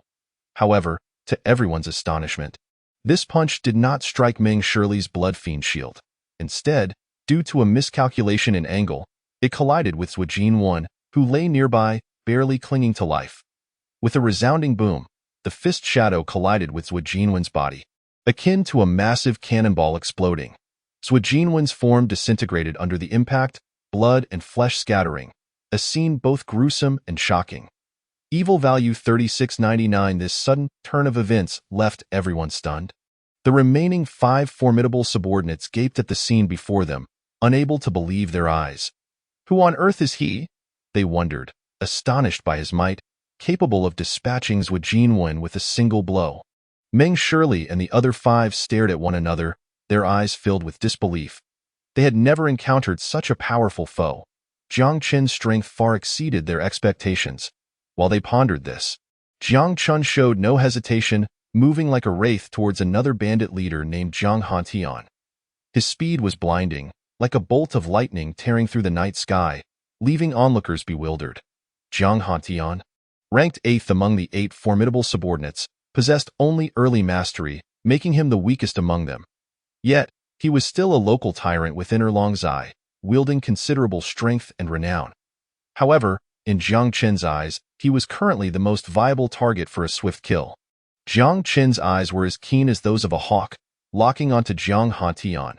A: However, to everyone's astonishment, this punch did not strike Meng Shirley's blood-fiend shield. Instead, due to a miscalculation in angle, it collided with Zhuo Jinwen, who lay nearby, barely clinging to life. With a resounding boom, the fist shadow collided with Zhuo Jinwen's body, akin to a massive cannonball exploding. Zhuo Jinwen's form disintegrated under the impact, blood and flesh scattering, a scene both gruesome and shocking. Evil value 3699. This sudden turn of events left everyone stunned. The remaining 5 formidable subordinates gaped at the scene before them, unable to believe their eyes. Who on earth is he? They wondered, astonished by his might, capable of dispatching Zhuo Jinwen with a single blow. Meng Shirley and the other 5 stared at one another, their eyes filled with disbelief. They had never encountered such a powerful foe. Jiang Qin's strength far exceeded their expectations. While they pondered this, Jiang Qin showed no hesitation, moving like a wraith towards another bandit leader named Zhang Hantian. His speed was blinding, like a bolt of lightning tearing through the night sky, leaving onlookers bewildered. Zhang Hantian, ranked 8th among the 8 formidable subordinates, possessed only early mastery, making him the weakest among them. Yet, he was still a local tyrant within Erlong Zai, wielding considerable strength and renown. However, in Jiang Qin's eyes, he was currently the most viable target for a swift kill. Jiang Qin's eyes were as keen as those of a hawk, locking onto Zhang Hantian.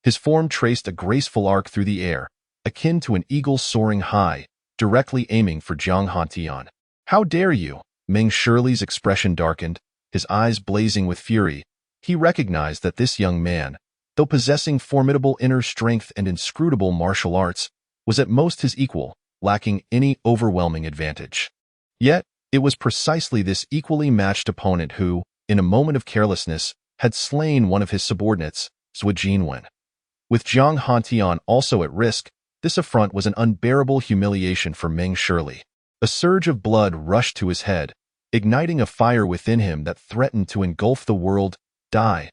A: His form traced a graceful arc through the air, akin to an eagle soaring high, directly aiming for Zhang Hantian. How dare you? Meng Shirley's expression darkened, his eyes blazing with fury. He recognized that this young man, though possessing formidable inner strength and inscrutable martial arts, was at most his equal, lacking any overwhelming advantage. Yet, it was precisely this equally matched opponent who, in a moment of carelessness, had slain one of his subordinates, Zhuo Jinwen. With Zhang Hantian also at risk, This affront was an unbearable humiliation for Meng Shirley. A surge of blood rushed to his head, igniting a fire within him that threatened to engulf the world. Die.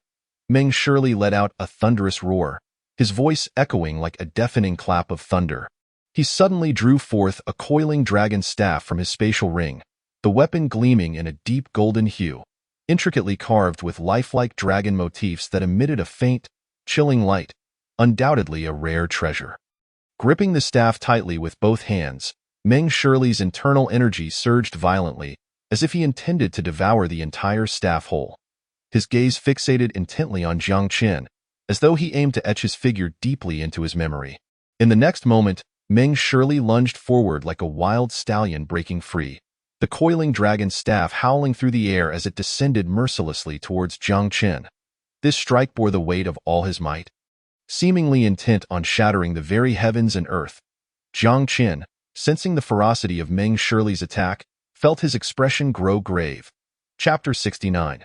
A: Meng Shirley let out a thunderous roar, his voice echoing like a deafening clap of thunder. He suddenly drew forth a coiling dragon staff from his spatial ring, the weapon gleaming in a deep golden hue, intricately carved with lifelike dragon motifs that emitted a faint, chilling light, undoubtedly a rare treasure. Gripping the staff tightly with both hands, Meng Shirley's internal energy surged violently, as if he intended to devour the entire staff whole. His gaze fixated intently on Jiang Qin, as though he aimed to etch his figure deeply into his memory. In the next moment, Meng Shirley lunged forward like a wild stallion breaking free, the coiling dragon staff howling through the air as it descended mercilessly towards Jiang Qin. This strike bore the weight of all his might. Seemingly intent on shattering the very heavens and earth, Jiang Qin, sensing the ferocity of Meng Shirley's attack, felt his expression grow grave. Chapter 69.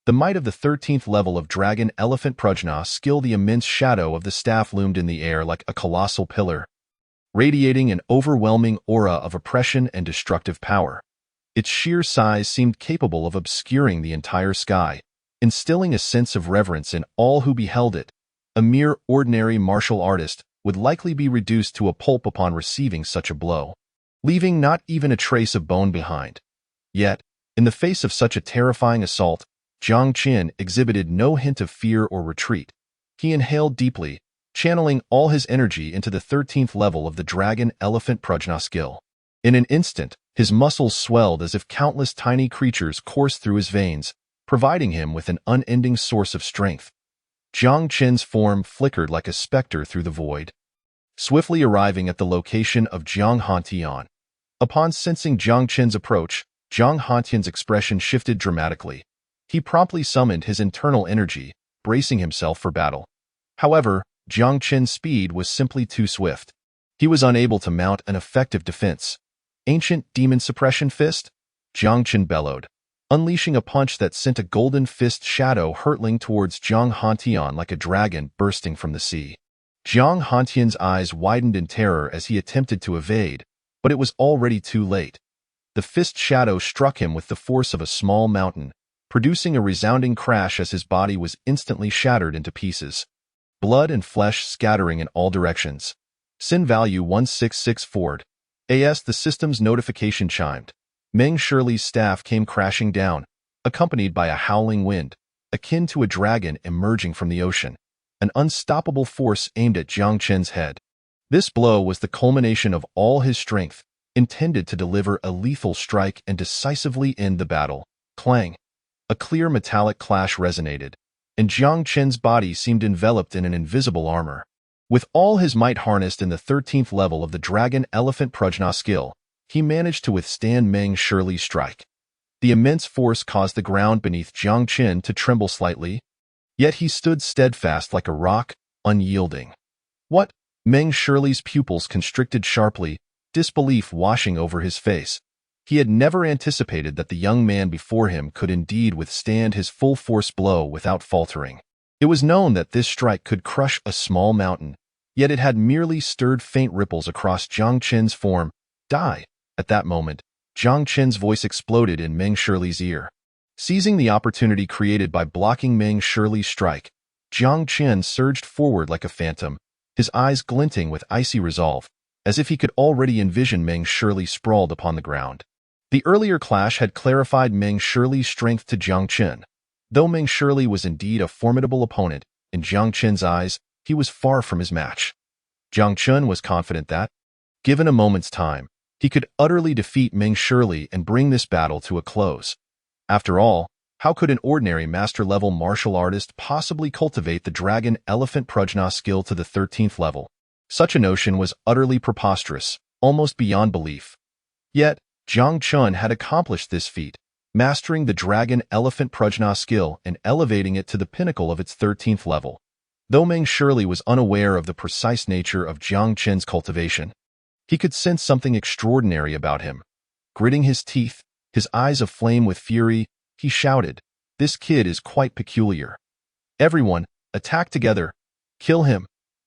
A: The might of the 13th level of Dragon Elephant Prajna skill. The immense shadow of the staff loomed in the air like a colossal pillar, radiating an overwhelming aura of oppression and destructive power. Its sheer size seemed capable of obscuring the entire sky, instilling a sense of reverence in all who beheld it. A mere ordinary martial artist would likely be reduced to a pulp upon receiving such a blow, leaving not even a trace of bone behind. Yet, in the face of such a terrifying assault, Jiang Qin exhibited no hint of fear or retreat. He inhaled deeply, channeling all his energy into the 13th level of the Dragon Elephant Prajna skill. In an instant, his muscles swelled as if countless tiny creatures coursed through his veins, providing him with an unending source of strength. Jiang Qin's form flickered like a specter through the void, swiftly arriving at the location of Jiang Hantian. Upon sensing Jiang Qin's approach, Jiang Hantian's expression shifted dramatically. He promptly summoned his internal energy, bracing himself for battle. However, Jiang Qin's speed was simply too swift. He was unable to mount an effective defense. Ancient Demon Suppression Fist? Jiang Qin bellowed, unleashing a punch that sent a golden fist shadow hurtling towards Jiang Hantian like a dragon bursting from the sea. Jiang Hantian's eyes widened in terror as he attempted to evade, but it was already too late. The fist shadow struck him with the force of a small mountain, producing a resounding crash as his body was instantly shattered into pieces, blood and flesh scattering in all directions. Sin value 1664. As the system's notification chimed, Meng Shirley's staff came crashing down, accompanied by a howling wind, akin to a dragon emerging from the ocean, an unstoppable force aimed at Jiang Qin's head. This blow was the culmination of all his strength, intended to deliver a lethal strike and decisively end the battle. Clang! A clear metallic clash resonated, and Jiang Qin's body seemed enveloped in an invisible armor. With all his might harnessed in the 13th level of the Dragon Elephant Prajna skill, he managed to withstand Meng Shirley's strike. The immense force caused the ground beneath Jiang Qin to tremble slightly, yet he stood steadfast like a rock, unyielding. What? Meng Shirley's pupils constricted sharply, disbelief washing over his face. He had never anticipated that the young man before him could indeed withstand his full-force blow without faltering. It was known that this strike could crush a small mountain, yet it had merely stirred faint ripples across Jiang Qin's form. Die! At that moment, Jiang Qin's voice exploded in Meng Shirley's ear. Seizing the opportunity created by blocking Meng Shirley's strike, Jiang Qin surged forward like a phantom, his eyes glinting with icy resolve, as if he could already envision Meng Shirley sprawled upon the ground. The earlier clash had clarified Meng Shirley's strength to Jiang Qin. Though Meng Shirley was indeed a formidable opponent, in Jiang Qin's eyes, he was far from his match. Jiang Qin was confident that, given a moment's time, he could utterly defeat Meng Shirley and bring this battle to a close. After all, how could an ordinary master-level martial artist possibly cultivate the Dragon Elephant Prajna skill to the 13th level? Such a notion was utterly preposterous, almost beyond belief. Yet, Jiang Qin had accomplished this feat, mastering the Dragon Elephant Prajna skill and elevating it to the pinnacle of its 13th level. Though Meng Shirley was unaware of the precise nature of Jiang Qin's cultivation, he could sense something extraordinary about him. Gritting his teeth, his eyes aflame with fury, he shouted, "This kid is quite peculiar. Everyone, attack together! Kill him!"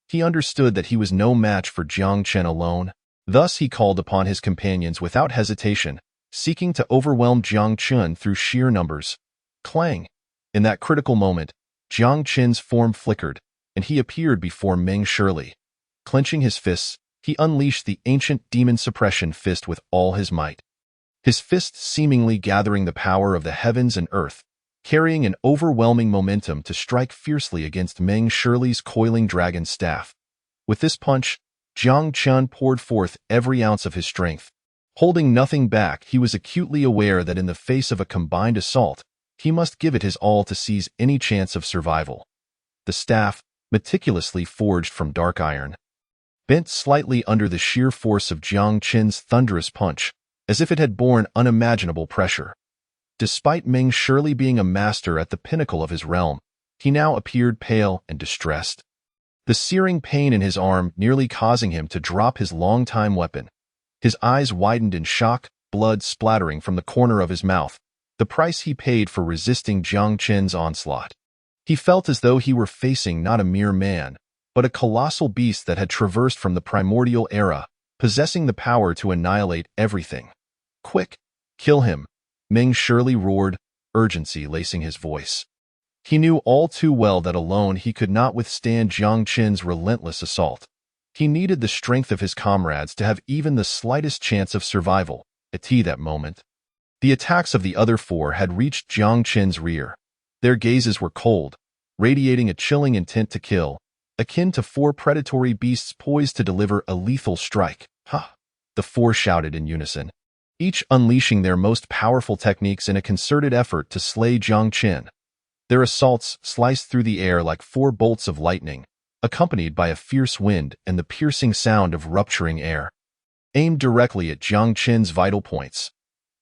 A: He understood that he was no match for Jiang Chen alone. Thus he called upon his companions without hesitation, seeking to overwhelm Jiang Chen through sheer numbers. Clang! In that critical moment, Jiang Chen's form flickered, and he appeared before Meng Shirley. Clenching his fists, he unleashed the ancient demon suppression fist with all his might. His fist seemingly gathering the power of the heavens and earth, carrying an overwhelming momentum to strike fiercely against Meng Shirley's coiling dragon staff. With this punch, Jiang Chen poured forth every ounce of his strength. Holding nothing back, he was acutely aware that in the face of a combined assault, he must give it his all to seize any chance of survival. The staff, meticulously forged from dark iron, bent slightly under the sheer force of Jiang Chen's thunderous punch, as if it had borne unimaginable pressure. Despite Meng Shirley being a master at the pinnacle of his realm, he now appeared pale and distressed. The searing pain in his arm nearly causing him to drop his long-time weapon. His eyes widened in shock, blood splattering from the corner of his mouth, the price he paid for resisting Jiang Chen's onslaught. He felt as though he were facing not a mere man, but a colossal beast that had traversed from the primordial era, possessing the power to annihilate everything. Quick! Kill him! Meng Shirley roared, urgency lacing his voice. He knew all too well that alone he could not withstand Jiang Chen's relentless assault. He needed the strength of his comrades to have even the slightest chance of survival, at that moment. The attacks of the other four had reached Jiang Chen's rear. Their gazes were cold, radiating a chilling intent to kill, akin to four predatory beasts poised to deliver a lethal strike. Ha! The four shouted in unison, each unleashing their most powerful techniques in a concerted effort to slay Jiang Chen. Their assaults sliced through the air like four bolts of lightning, accompanied by a fierce wind and the piercing sound of rupturing air. Aimed directly at Jiang Chen's vital points,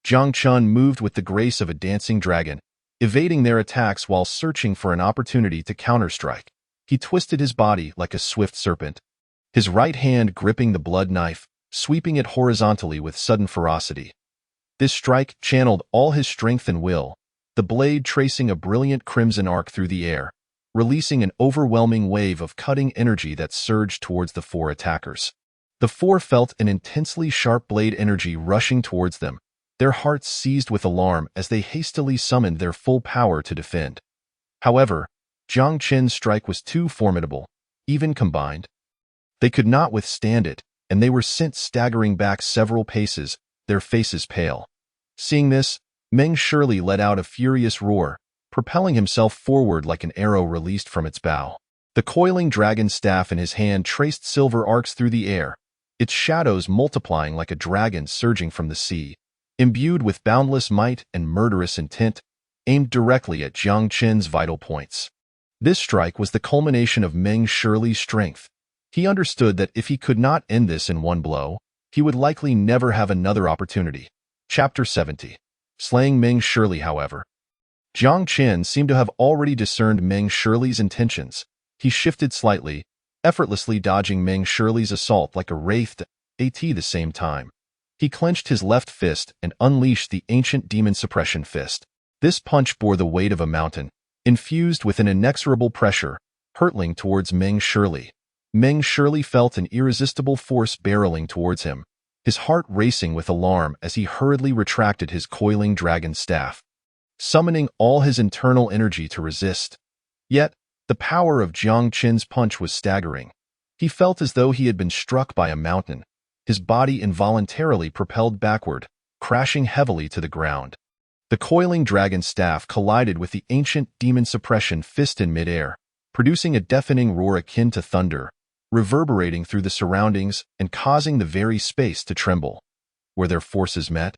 A: Jiang Chen moved with the grace of a dancing dragon, evading their attacks while searching for an opportunity to counterstrike. He twisted his body like a swift serpent, his right hand gripping the blood knife, sweeping it horizontally with sudden ferocity. This strike channeled all his strength and will, the blade tracing a brilliant crimson arc through the air, releasing an overwhelming wave of cutting energy that surged towards the four attackers. The four felt an intensely sharp blade energy rushing towards them, their hearts seized with alarm as they hastily summoned their full power to defend. However, Jiang Chen's strike was too formidable, even combined. They could not withstand it, and they were sent staggering back several paces, their faces pale. Seeing this, Meng Shirley let out a furious roar, propelling himself forward like an arrow released from its bow. The coiling dragon staff in his hand traced silver arcs through the air, its shadows multiplying like a dragon surging from the sea. Imbued with boundless might and murderous intent, aimed directly at Jiang Chen's vital points. This strike was the culmination of Meng Shirley's strength. He understood that if he could not end this in one blow, he would likely never have another opportunity. Chapter 70. Slaying Meng Shirley, however. Jiang Chen seemed to have already discerned Meng Shirley's intentions. He shifted slightly, effortlessly dodging Meng Shirley's assault like a wraith at the same time. He clenched his left fist and unleashed the ancient demon suppression fist. This punch bore the weight of a mountain, infused with an inexorable pressure, hurtling towards Meng Shirley. Meng Shirley felt an irresistible force barreling towards him, his heart racing with alarm as he hurriedly retracted his coiling dragon staff, summoning all his internal energy to resist. Yet, the power of Jiang Chen's punch was staggering. He felt as though he had been struck by a mountain, his body involuntarily propelled backward, crashing heavily to the ground. The coiling dragon staff collided with the ancient demon suppression fist in midair, producing a deafening roar akin to thunder, reverberating through the surroundings and causing the very space to tremble. Where their forces met,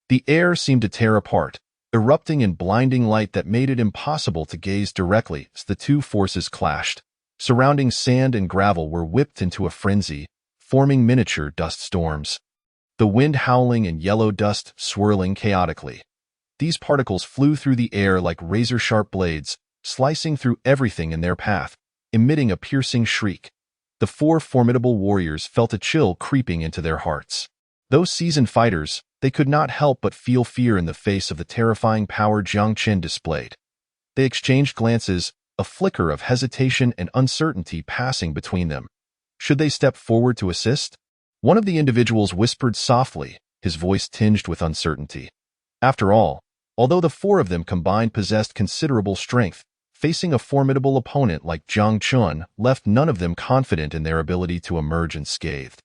A: the air seemed to tear apart, erupting in blinding light that made it impossible to gaze directly as the two forces clashed. Surrounding sand and gravel were whipped into a frenzy, forming miniature dust storms. The wind howling and yellow dust swirling chaotically. These particles flew through the air like razor-sharp blades, slicing through everything in their path, emitting a piercing shriek. The four formidable warriors felt a chill creeping into their hearts. Though seasoned fighters, they could not help but feel fear in the face of the terrifying power Jiang Chen displayed. They exchanged glances, a flicker of hesitation and uncertainty passing between them. Should they step forward to assist? One of the individuals whispered softly, his voice tinged with uncertainty. After all, although the four of them combined possessed considerable strength, facing a formidable opponent like Jiang Chun left none of them confident in their ability to emerge unscathed.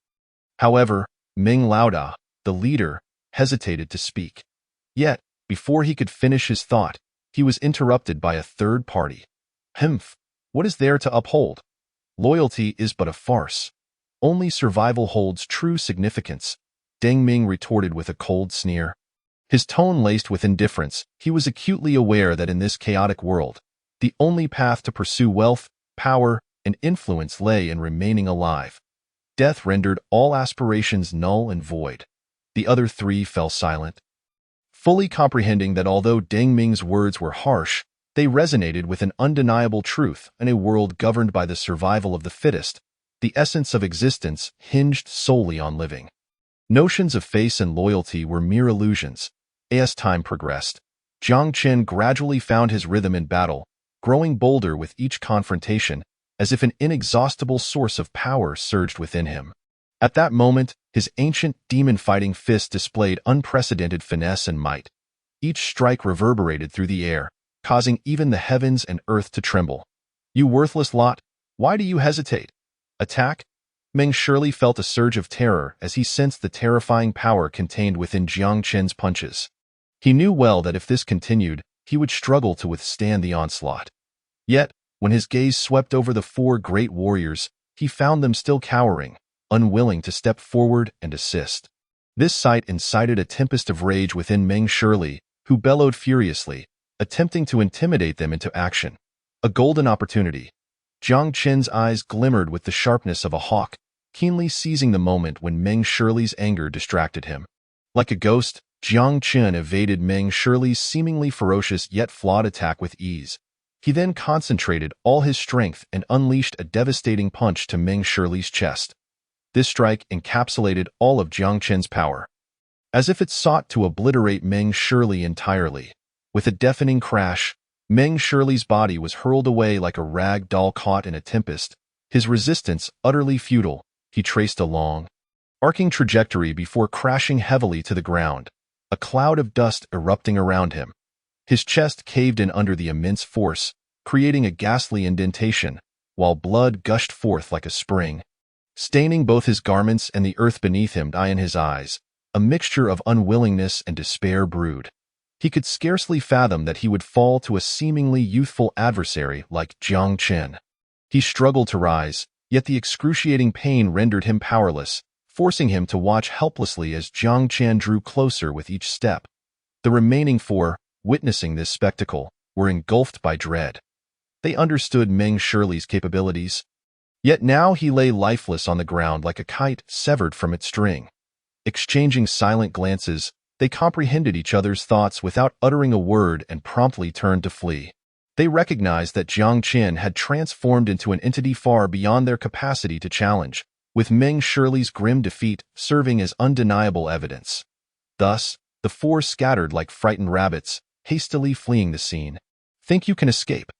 A: However, Ming Laoda, the leader, hesitated to speak. Yet, before he could finish his thought, he was interrupted by a third party. Humph, what is there to uphold? Loyalty is but a farce. Only survival holds true significance, Deng Ming retorted with a cold sneer. His tone laced with indifference. He was acutely aware that in this chaotic world, the only path to pursue wealth, power, and influence lay in remaining alive. Death rendered all aspirations null and void. The other three fell silent, fully comprehending that although Deng Ming's words were harsh, they resonated with an undeniable truth. In a world governed by the survival of the fittest, the essence of existence hinged solely on living. Notions of faith and loyalty were mere illusions. As time progressed, Jiang Chen gradually found his rhythm in battle, growing bolder with each confrontation, as if an inexhaustible source of power surged within him. At that moment, his ancient demon-fighting fist displayed unprecedented finesse and might. Each strike reverberated through the air, causing even the heavens and earth to tremble. You worthless lot, why do you hesitate? Attack? Meng surely felt a surge of terror as he sensed the terrifying power contained within Jiang Chen's punches. He knew well that if this continued, he would struggle to withstand the onslaught. Yet, when his gaze swept over the four great warriors, he found them still cowering, unwilling to step forward and assist. This sight incited a tempest of rage within Meng Shirley, who bellowed furiously, attempting to intimidate them into action. A golden opportunity. Jiang Chen's eyes glimmered with the sharpness of a hawk, keenly seizing the moment when Meng Shirley's anger distracted him. Like a ghost, Jiang Chen evaded Meng Shirley's seemingly ferocious yet flawed attack with ease. He then concentrated all his strength and unleashed a devastating punch to Meng Shirley's chest. This strike encapsulated all of Jiang Chen's power, as if it sought to obliterate Meng Shirley entirely. With a deafening crash, Meng Shirley's body was hurled away like a rag doll caught in a tempest. His resistance utterly futile, he traced a long, arcing trajectory before crashing heavily to the ground, a cloud of dust erupting around him. His chest caved in under the immense force, creating a ghastly indentation, while blood gushed forth like a spring, staining both his garments and the earth beneath him. In his eyes, a mixture of unwillingness and despair brewed. He could scarcely fathom that he would fall to a seemingly youthful adversary like Jiang Chen. He struggled to rise, yet the excruciating pain rendered him powerless, forcing him to watch helplessly as Jiang Chen drew closer with each step. The remaining four, witnessing this spectacle, were engulfed by dread. They understood Meng Shirley's capabilities. Yet now he lay lifeless on the ground like a kite severed from its string. Exchanging silent glances, they comprehended each other's thoughts without uttering a word and promptly turned to flee. They recognized that Jiang Chen had transformed into an entity far beyond their capacity to challenge, with Meng Shirley's grim defeat serving as undeniable evidence. Thus, the four scattered like frightened rabbits, hastily fleeing the scene. Think you can escape?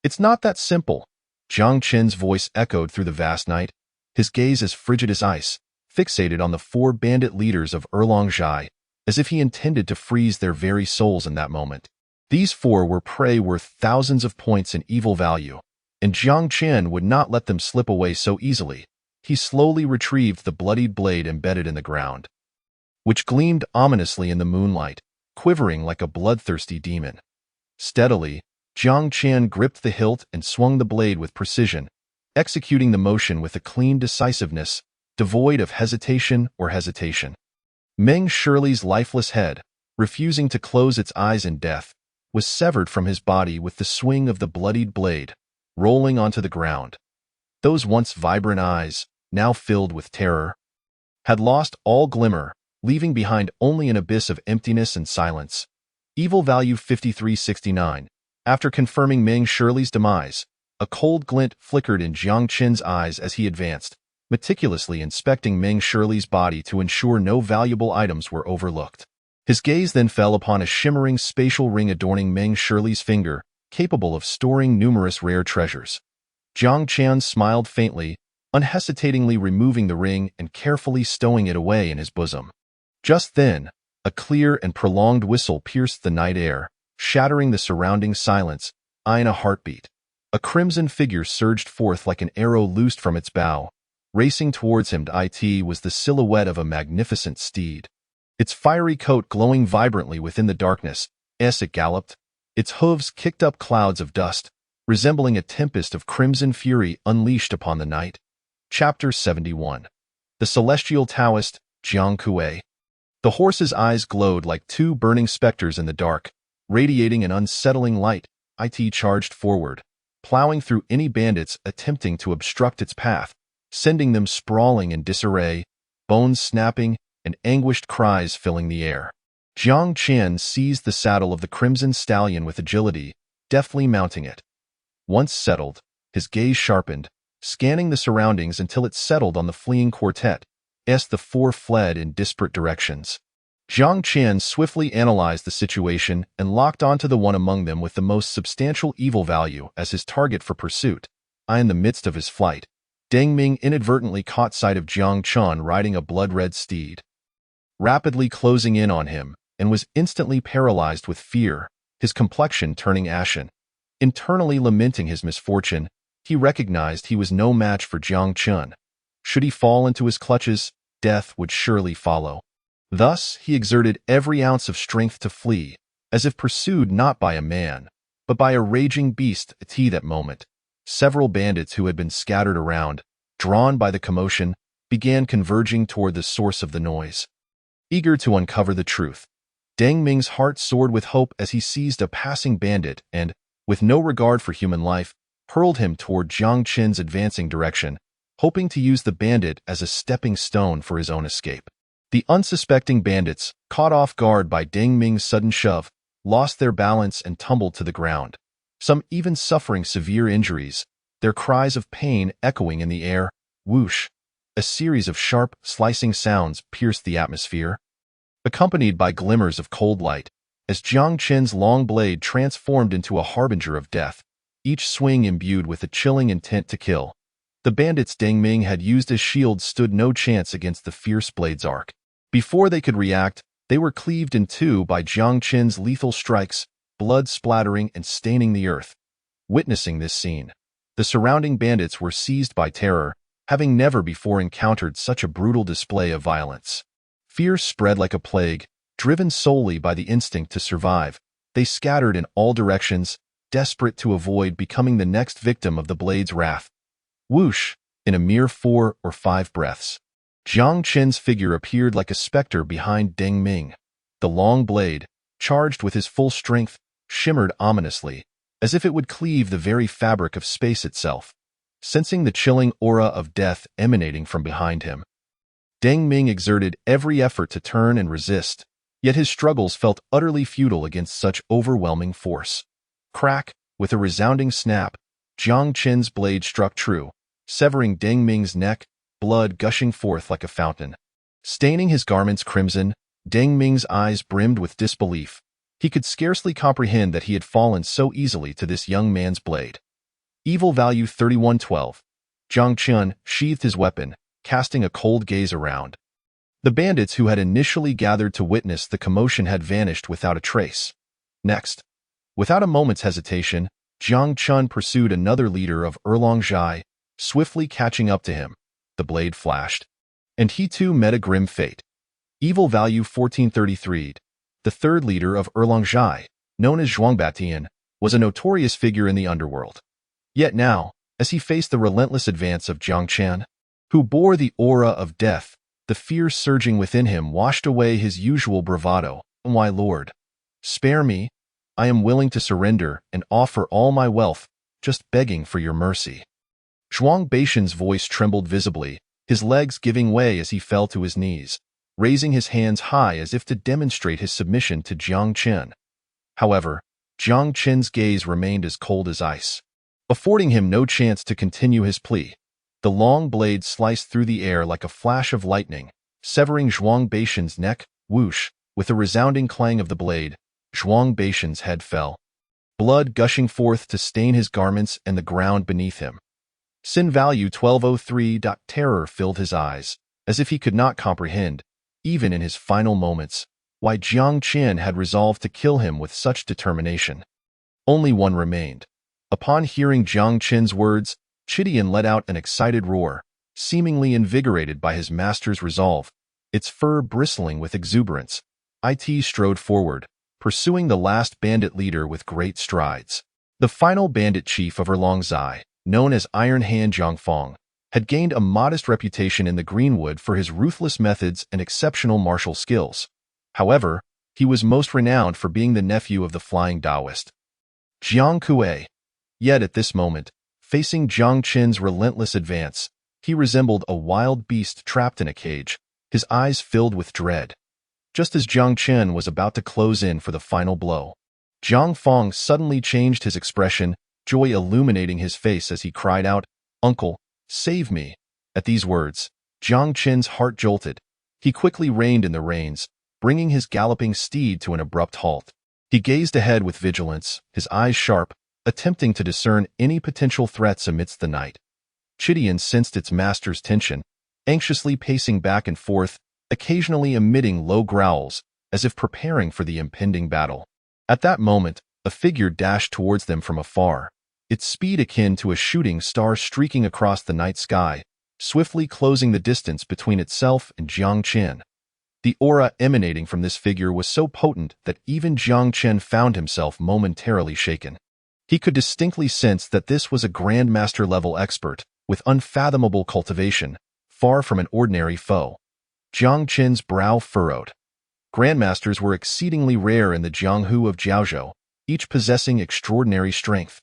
A: It's not that simple. Jiang Chen's voice echoed through the vast night, his gaze as frigid as ice, fixated on the four bandit leaders of Erlong-Zhai, as if he intended to freeze their very souls in that moment. These four were prey worth thousands of points in evil value, and Jiang Chen would not let them slip away so easily. He slowly retrieved the bloodied blade embedded in the ground, which gleamed ominously in the moonlight, quivering like a bloodthirsty demon. Steadily, Jiang Chen gripped the hilt and swung the blade with precision, executing the motion with a clean decisiveness, devoid of hesitation. Meng Shirley's lifeless head, refusing to close its eyes in death, was severed from his body with the swing of the bloodied blade, rolling onto the ground. Those once vibrant eyes, now filled with terror, had lost all glimmer, leaving behind only an abyss of emptiness and silence. Evil value 5369. After confirming Meng Shirley's demise, a cold glint flickered in Jiang Chen's eyes as he advanced, meticulously inspecting Meng Shirley's body to ensure no valuable items were overlooked. His gaze then fell upon a shimmering spatial ring adorning Meng Shirley's finger, capable of storing numerous rare treasures. Jiang Qian smiled faintly, unhesitatingly removing the ring and carefully stowing it away in his bosom. Just then, a clear and prolonged whistle pierced the night air, shattering the surrounding silence, in a heartbeat. A crimson figure surged forth like an arrow loosed from its bow. Racing towards him, it was the silhouette of a magnificent steed. Its fiery coat glowing vibrantly within the darkness, as it galloped, its hooves kicked up clouds of dust, resembling a tempest of crimson fury unleashed upon the night. Chapter 71. The Celestial Taoist, Jiang Kuei. The horse's eyes glowed like two burning specters in the dark, radiating an unsettling light. It charged forward, plowing through any bandits attempting to obstruct its path, sending them sprawling in disarray, bones snapping, and anguished cries filling the air. Jiang Qian seized the saddle of the crimson stallion with agility, deftly mounting it. Once settled, his gaze sharpened, scanning the surroundings until it settled on the fleeing quartet, as the four fled in disparate directions. Jiang Qian swiftly analyzed the situation and locked onto the one among them with the most substantial evil value as his target for pursuit. In the midst of his flight, Deng Ming inadvertently caught sight of Jiang Qian riding a blood-red steed, rapidly closing in on him, and was instantly paralyzed with fear, his complexion turning ashen. Internally lamenting his misfortune, he recognized he was no match for Jiang Qian. Should he fall into his clutches, death would surely follow. Thus, he exerted every ounce of strength to flee, as if pursued not by a man, but by a raging beast. At that moment, several bandits who had been scattered around, drawn by the commotion, began converging toward the source of the noise. Eager to uncover the truth, Deng Ming's heart soared with hope as he seized a passing bandit and, with no regard for human life, hurled him toward Jiang Qian's advancing direction, hoping to use the bandit as a stepping stone for his own escape. The unsuspecting bandits, caught off guard by Deng Ming's sudden shove, lost their balance and tumbled to the ground, some even suffering severe injuries, their cries of pain echoing in the air. Whoosh! A series of sharp, slicing sounds pierced the atmosphere, accompanied by glimmers of cold light, as Jiang Qian's long blade transformed into a harbinger of death, each swing imbued with a chilling intent to kill. The bandits Deng Ming had used as shields stood no chance against the fierce blade's arc. Before they could react, they were cleaved in two by Jiang Qian's lethal strikes, blood splattering and staining the earth. Witnessing this scene, the surrounding bandits were seized by terror, having never before encountered such a brutal display of violence. Fear spread like a plague, driven solely by the instinct to survive. They scattered in all directions, desperate to avoid becoming the next victim of the blade's wrath. Whoosh! In a mere 4 or 5 breaths, Jiang Qian's figure appeared like a specter behind Deng Ming. The long blade, charged with his full strength, shimmered ominously, as if it would cleave the very fabric of space itself. Sensing the chilling aura of death emanating from behind him, Deng Ming exerted every effort to turn and resist, yet his struggles felt utterly futile against such overwhelming force. Crack! With a resounding snap, Jiang Qian's blade struck true, severing Deng Ming's neck, blood gushing forth like a fountain. Staining his garments crimson, Deng Ming's eyes brimmed with disbelief. He could scarcely comprehend that he had fallen so easily to this young man's blade. Evil value 3112. Jiang Qian sheathed his weapon, casting a cold gaze around. The bandits who had initially gathered to witness the commotion had vanished without a trace. Next, without a moment's hesitation, Jiang Qian pursued another leader of Erlong Zhai, swiftly catching up to him. The blade flashed, and he too met a grim fate. Evil value 1433. The third leader of Erlong Zhai, known as Zhuangbatian, was a notorious figure in the underworld. Yet now, as he faced the relentless advance of Jiang Qian, who bore the aura of death, the fear surging within him washed away his usual bravado. "My lord, spare me. I am willing to surrender and offer all my wealth, just begging for your mercy." Zhuang Beishan's voice trembled visibly, his legs giving way as he fell to his knees, raising his hands high as if to demonstrate his submission to Jiang Qian. However, Jiang Qian's gaze remained as cold as ice, affording him no chance to continue his plea. The long blade sliced through the air like a flash of lightning, severing Zhuang Beishan's neck. Whoosh! With a resounding clang of the blade, Zhuang Beishan's head fell. blood gushing forth to stain his garments and the ground beneath him. Sin value 1203. Terror filled his eyes, as if he could not comprehend, even in his final moments, why Jiang Qin had resolved to kill him with such determination. Only one remained. Upon hearing Jiang Qin's words, Chidian let out an excited roar, seemingly invigorated by his master's resolve, its fur bristling with exuberance. It strode forward, pursuing the last bandit leader with great strides. The final bandit chief of Erlong Zai, known as Iron Hand Zhangfang, had gained a modest reputation in the Greenwood for his ruthless methods and exceptional martial skills. However, he was most renowned for being the nephew of the flying Taoist, Jiang Kuei. Yet at this moment, facing Jiang Qin's relentless advance, he resembled a wild beast trapped in a cage, his eyes filled with dread. Just as Jiang Qin was about to close in for the final blow, Zhang Fong suddenly changed his expression, joy illuminating his face as he cried out, "Uncle, save me!" At these words, Jiang Qin's heart jolted. He quickly reined in the reins, bringing his galloping steed to an abrupt halt. He gazed ahead with vigilance, his eyes sharp, attempting to discern any potential threats amidst the night. Chidian sensed its master's tension, anxiously pacing back and forth, occasionally emitting low growls, as if preparing for the impending battle. At that moment, a figure dashed towards them from afar, its speed akin to a shooting star streaking across the night sky, swiftly closing the distance between itself and Jiang Qin. The aura emanating from this figure was so potent that even Jiang Qin found himself momentarily shaken. He could distinctly sense that this was a grandmaster-level expert, with unfathomable cultivation, far from an ordinary foe. Jiang Qin's brow furrowed. Grandmasters were exceedingly rare in the Jianghu of Jiaozhou, each possessing extraordinary strength.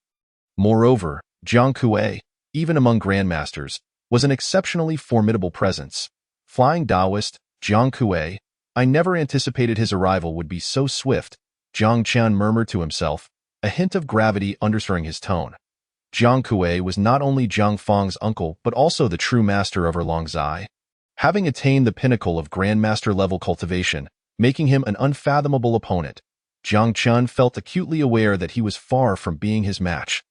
A: Moreover, Jiang Kuei, even among grandmasters, was an exceptionally formidable presence. Flying Taoist, Jiang Kuei, I never anticipated his arrival would be so swift, Jiang Qian murmured to himself, a hint of gravity underscoring his tone. Jiang Kuei was not only Zhang Fang's uncle but also the true master of Erlong Zai. Having attained the pinnacle of grandmaster-level cultivation, making him an unfathomable opponent, Jiang Qian felt acutely aware that he was far from being his match.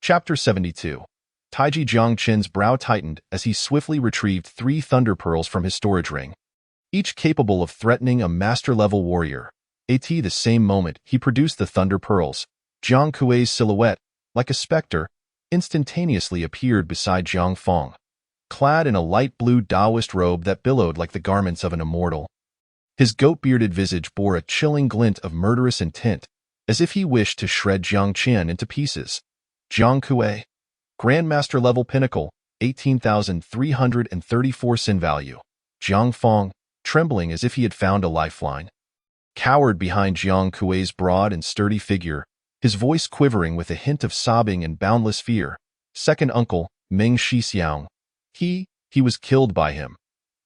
A: Chapter 72. Taiji Jiang Qin's brow tightened as he swiftly retrieved 3 thunder pearls from his storage ring, each capable of threatening a master-level warrior. At the same moment he produced the thunder pearls, Jiang Kuei's silhouette, like a specter, instantaneously appeared beside Zhang Fang, clad in a light blue Taoist robe that billowed like the garments of an immortal. His goat-bearded visage bore a chilling glint of murderous intent, as if he wished to shred Jiang Qin into pieces. Jiang Kuei, Grandmaster-level pinnacle, 18,334 sin value. Zhang Fang, trembling as if he had found a lifeline, cowered behind Jiang Kuei's broad and sturdy figure, his voice quivering with a hint of sobbing and boundless fear. Second uncle, Meng Shixiang. He was killed by him.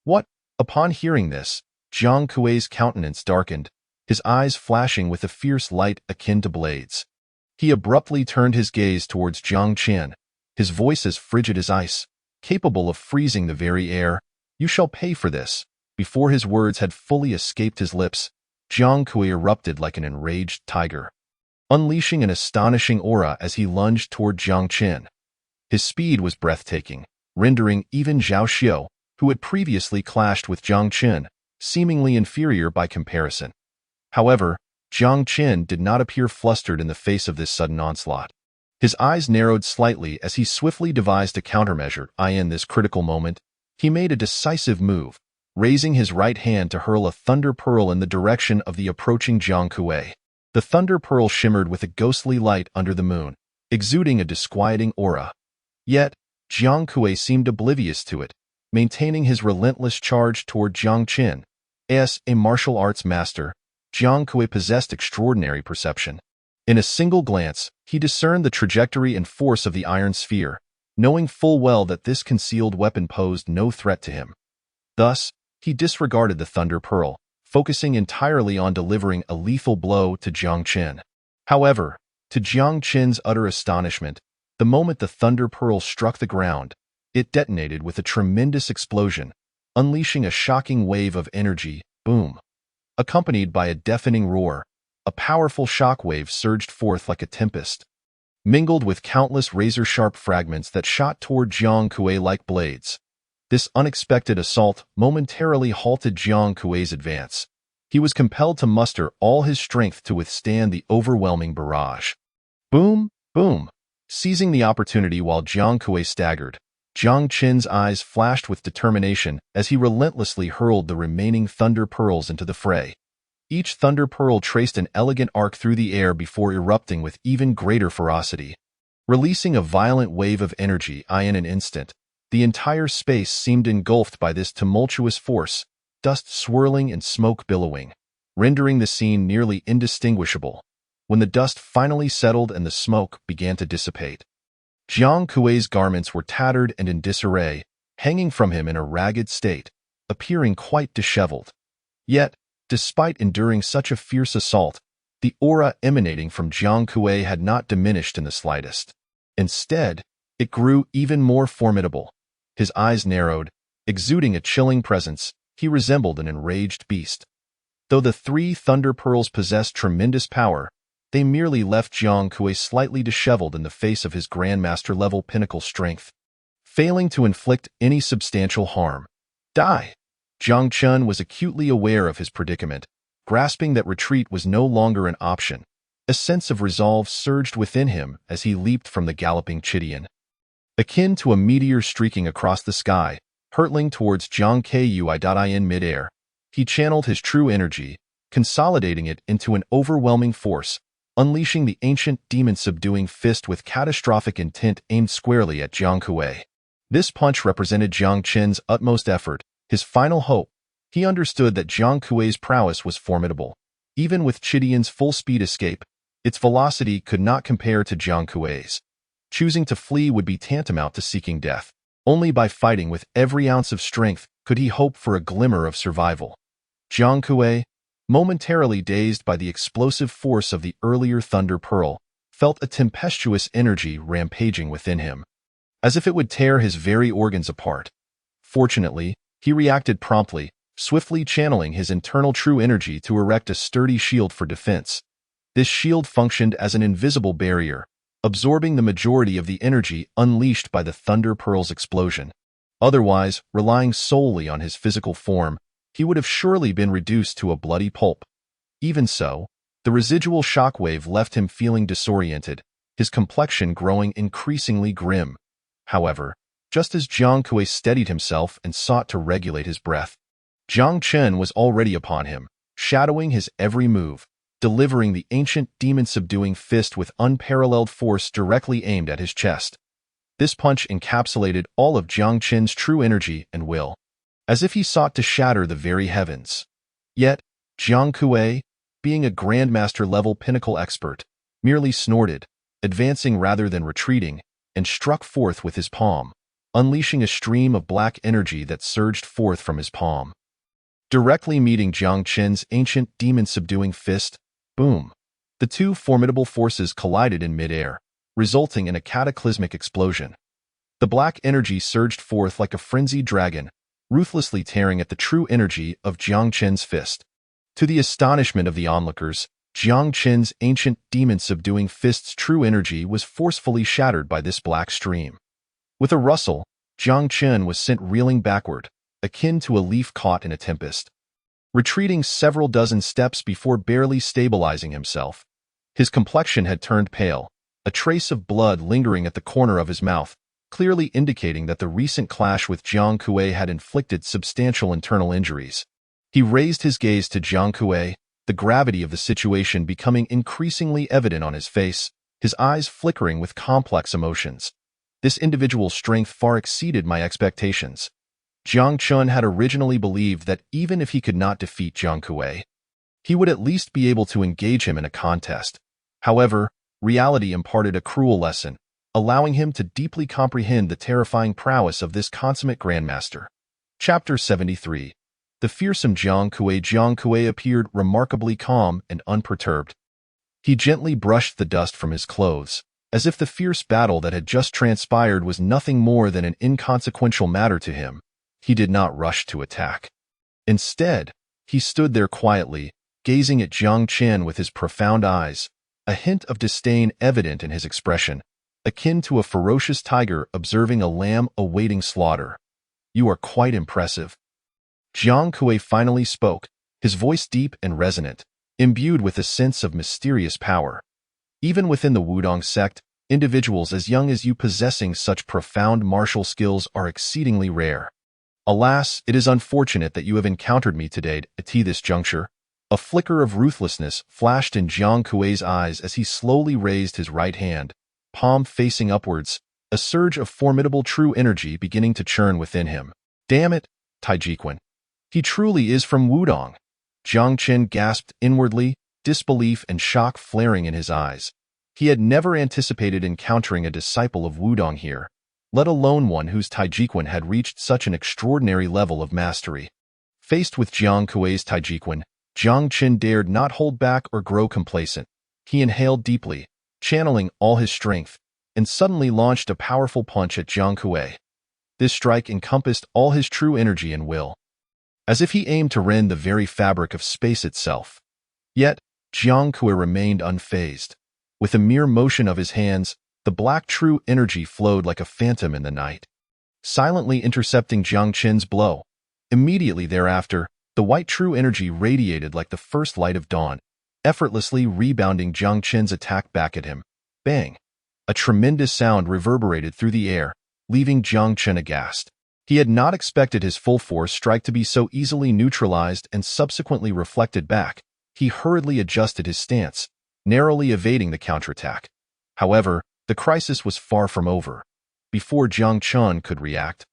A: What? Upon hearing this, Jiang Kuei's countenance darkened, his eyes flashing with a fierce light akin to blades. He abruptly turned his gaze towards Jiang Qin, his voice as frigid as ice, capable of freezing the very air. You shall pay for this. Before his words had fully escaped his lips, Jiang Kuei erupted like an enraged tiger, unleashing an astonishing aura as he lunged toward Jiang Qin. His speed was breathtaking, rendering even Zhao Xiu, who had previously clashed with Jiang Qin, seemingly inferior by comparison. However, Jiang Qin did not appear flustered in the face of this sudden onslaught. His eyes narrowed slightly as he swiftly devised a countermeasure. In this critical moment, he made a decisive move, raising his right hand to hurl a thunder pearl in the direction of the approaching Jiang Kuei. The thunder pearl shimmered with a ghostly light under the moon, exuding a disquieting aura. Yet, Jiang Kuei seemed oblivious to it, maintaining his relentless charge toward Jiang Qin. As a martial arts master, Jiang Kuei possessed extraordinary perception. In a single glance, he discerned the trajectory and force of the iron sphere, knowing full well that this concealed weapon posed no threat to him. Thus, he disregarded the thunder pearl, focusing entirely on delivering a lethal blow to Jiang Qin. However, to Jiang Qin's utter astonishment, the moment the thunder pearl struck the ground, it detonated with a tremendous explosion, unleashing a shocking wave of energy, boom, accompanied by a deafening roar. a powerful shockwave surged forth like a tempest, mingled with countless razor-sharp fragments that shot toward Jiang Kuei like blades. This unexpected assault momentarily halted Jiang Kuei's advance. He was compelled to muster all his strength to withstand the overwhelming barrage. Boom, boom. Seizing the opportunity while Jiang Kuei staggered, Jiang Qin's eyes flashed with determination as he relentlessly hurled the remaining thunder pearls into the fray. Each thunder pearl traced an elegant arc through the air before erupting with even greater ferocity. Releasing a violent wave of energy in an instant, the entire space seemed engulfed by this tumultuous force, dust swirling and smoke billowing, rendering the scene nearly indistinguishable. When the dust finally settled and the smoke began to dissipate, Jiang Kuei's garments were tattered and in disarray, hanging from him in a ragged state, appearing quite disheveled. Yet, despite enduring such a fierce assault, the aura emanating from Jiang Kuei had not diminished in the slightest. Instead, it grew even more formidable. His eyes narrowed, exuding a chilling presence. He resembled an enraged beast. Though the 3 thunder pearls possessed tremendous power, they merely left Jiang Kuei slightly disheveled in the face of his Grandmaster-level pinnacle strength, failing to inflict any substantial harm. Die! Jiang Chun was acutely aware of his predicament, grasping that retreat was no longer an option. A sense of resolve surged within him as he leaped from the galloping Chidian. Akin to a meteor streaking across the sky, hurtling towards Jiang Kui in midair, he channeled his true energy, consolidating it into an overwhelming force, unleashing the ancient demon-subduing fist with catastrophic intent aimed squarely at Jiang Kuei. This punch represented Jiang Qin's utmost effort, his final hope. He understood that Jiang Kuei's prowess was formidable. Even with Chidian's full-speed escape, its velocity could not compare to Jiang Kuei's. Choosing to flee would be tantamount to seeking death. Only by fighting with every ounce of strength could he hope for a glimmer of survival. Jiang Kuei, momentarily dazed by the explosive force of the earlier Thunder Pearl, felt a tempestuous energy rampaging within him, as if it would tear his very organs apart. Fortunately, he reacted promptly, swiftly channeling his internal true energy to erect a sturdy shield for defense. This shield functioned as an invisible barrier, absorbing the majority of the energy unleashed by the Thunder Pearl's explosion. Otherwise, relying solely on his physical form, he would have surely been reduced to a bloody pulp. Even so, the residual shockwave left him feeling disoriented, his complexion growing increasingly grim. However, just as Jiang Kuei steadied himself and sought to regulate his breath, Jiang Chen was already upon him, shadowing his every move, delivering the ancient demon-subduing fist with unparalleled force directly aimed at his chest. This punch encapsulated all of Jiang Chen's true energy and will, as if he sought to shatter the very heavens. Yet, Jiang Kuei, being a Grandmaster-level pinnacle expert, merely snorted, advancing rather than retreating, and struck forth with his palm, unleashing a stream of black energy that surged forth from his palm. Directly meeting Jiang Chen's ancient demon-subduing fist, boom! The 2 formidable forces collided in midair, resulting in a cataclysmic explosion. The black energy surged forth like a frenzied dragon, ruthlessly tearing at the true energy of Jiang Chen's fist. To the astonishment of the onlookers, Jiang Chen's ancient demon-subduing fist's true energy was forcefully shattered by this black stream. With a rustle, Jiang Chen was sent reeling backward, akin to a leaf caught in a tempest. Retreating several dozen steps before barely stabilizing himself, his complexion had turned pale, a trace of blood lingering at the corner of his mouth, clearly indicating that the recent clash with Jiang Kuei had inflicted substantial internal injuries. He raised his gaze to Jiang Kuei, the gravity of the situation becoming increasingly evident on his face, his eyes flickering with complex emotions. This individual's strength far exceeded my expectations. Jiang Chun had originally believed that even if he could not defeat Jiang Kuei, he would at least be able to engage him in a contest. However, reality imparted a cruel lesson, allowing him to deeply comprehend the terrifying prowess of this consummate grandmaster. Chapter 73. The fearsome Jiang Kuei appeared remarkably calm and unperturbed. He gently brushed the dust from his clothes, as if the fierce battle that had just transpired was nothing more than an inconsequential matter to him. He did not rush to attack. Instead, he stood there quietly, gazing at Jiang Chen with his profound eyes, a hint of disdain evident in his expression, akin to a ferocious tiger observing a lamb awaiting slaughter. "You are quite impressive." Jiang Kui finally spoke, his voice deep and resonant, imbued with a sense of mysterious power. "Even within the Wudong sect, individuals as young as you possessing such profound martial skills are exceedingly rare. Alas, it is unfortunate that you have encountered me today at this juncture." A flicker of ruthlessness flashed in Jiang Kuei's eyes as he slowly raised his right hand, palm facing upwards, a surge of formidable true energy beginning to churn within him. "Damn it, Taijiquan. He truly is from Wudong." Jiang Chen gasped inwardly, disbelief and shock flaring in his eyes. He had never anticipated encountering a disciple of Wudong here, let alone one whose Taijiquan had reached such an extraordinary level of mastery. Faced with Jiang Kuei's Taijiquan, Jiang Chen dared not hold back or grow complacent. He inhaled deeply, channeling all his strength, and suddenly launched a powerful punch at Jiang Kui. This strike encompassed all his true energy and will, as if he aimed to rend the very fabric of space itself. Yet, Jiang Kui remained unfazed. With a mere motion of his hands, the black true energy flowed like a phantom in the night, silently intercepting Jiang Chen's blow. Immediately thereafter, the white true energy radiated like the first light of dawn, effortlessly rebounding Jiang Chen's attack back at him. Bang! A tremendous sound reverberated through the air, leaving Jiang Chen aghast. He had not expected his full force strike to be so easily neutralized and subsequently reflected back. He hurriedly adjusted his stance, narrowly evading the counterattack. However, the crisis was far from over. Before Jiang Chen could react,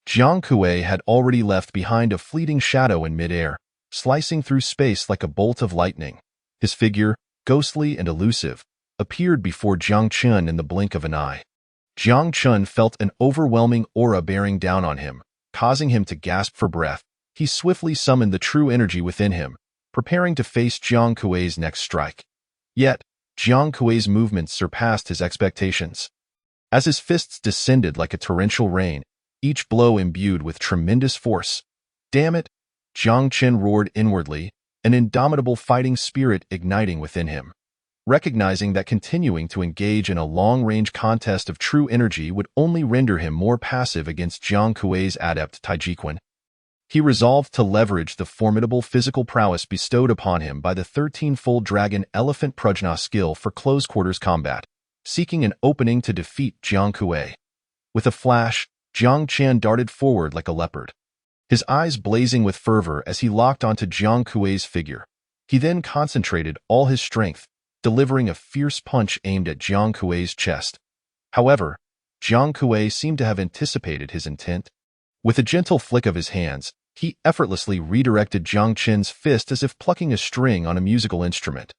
A: Jiang Kui had already left behind a fleeting shadow in midair, slicing through space like a bolt of lightning. His figure, ghostly and elusive, appeared before Jiang Chen in the blink of an eye. Jiang Chen felt an overwhelming aura bearing down on him, causing him to gasp for breath. He swiftly summoned the true energy within him, preparing to face Jiang Kuei's next strike. Yet, Jiang Kuei's movements surpassed his expectations. As his fists descended like a torrential rain, each blow imbued with tremendous force. "Damn it!" Jiang Chen roared inwardly, an indomitable fighting spirit igniting within him. Recognizing that continuing to engage in a long-range contest of true energy would only render him more passive against Jiang Kuei's adept Taijiquan, he resolved to leverage the formidable physical prowess bestowed upon him by the 13-fold dragon elephant prajna skill for close-quarters combat, seeking an opening to defeat Jiang Kui. With a flash, Jiang Chen darted forward like a leopard, his eyes blazing with fervor as he locked onto Jiang Kuei's figure. He then concentrated all his strength, delivering a fierce punch aimed at Jiang Kuei's chest. However, Jiang Kui seemed to have anticipated his intent. With a gentle flick of his hands, he effortlessly redirected Jiang Chen's fist as if plucking a string on a musical instrument.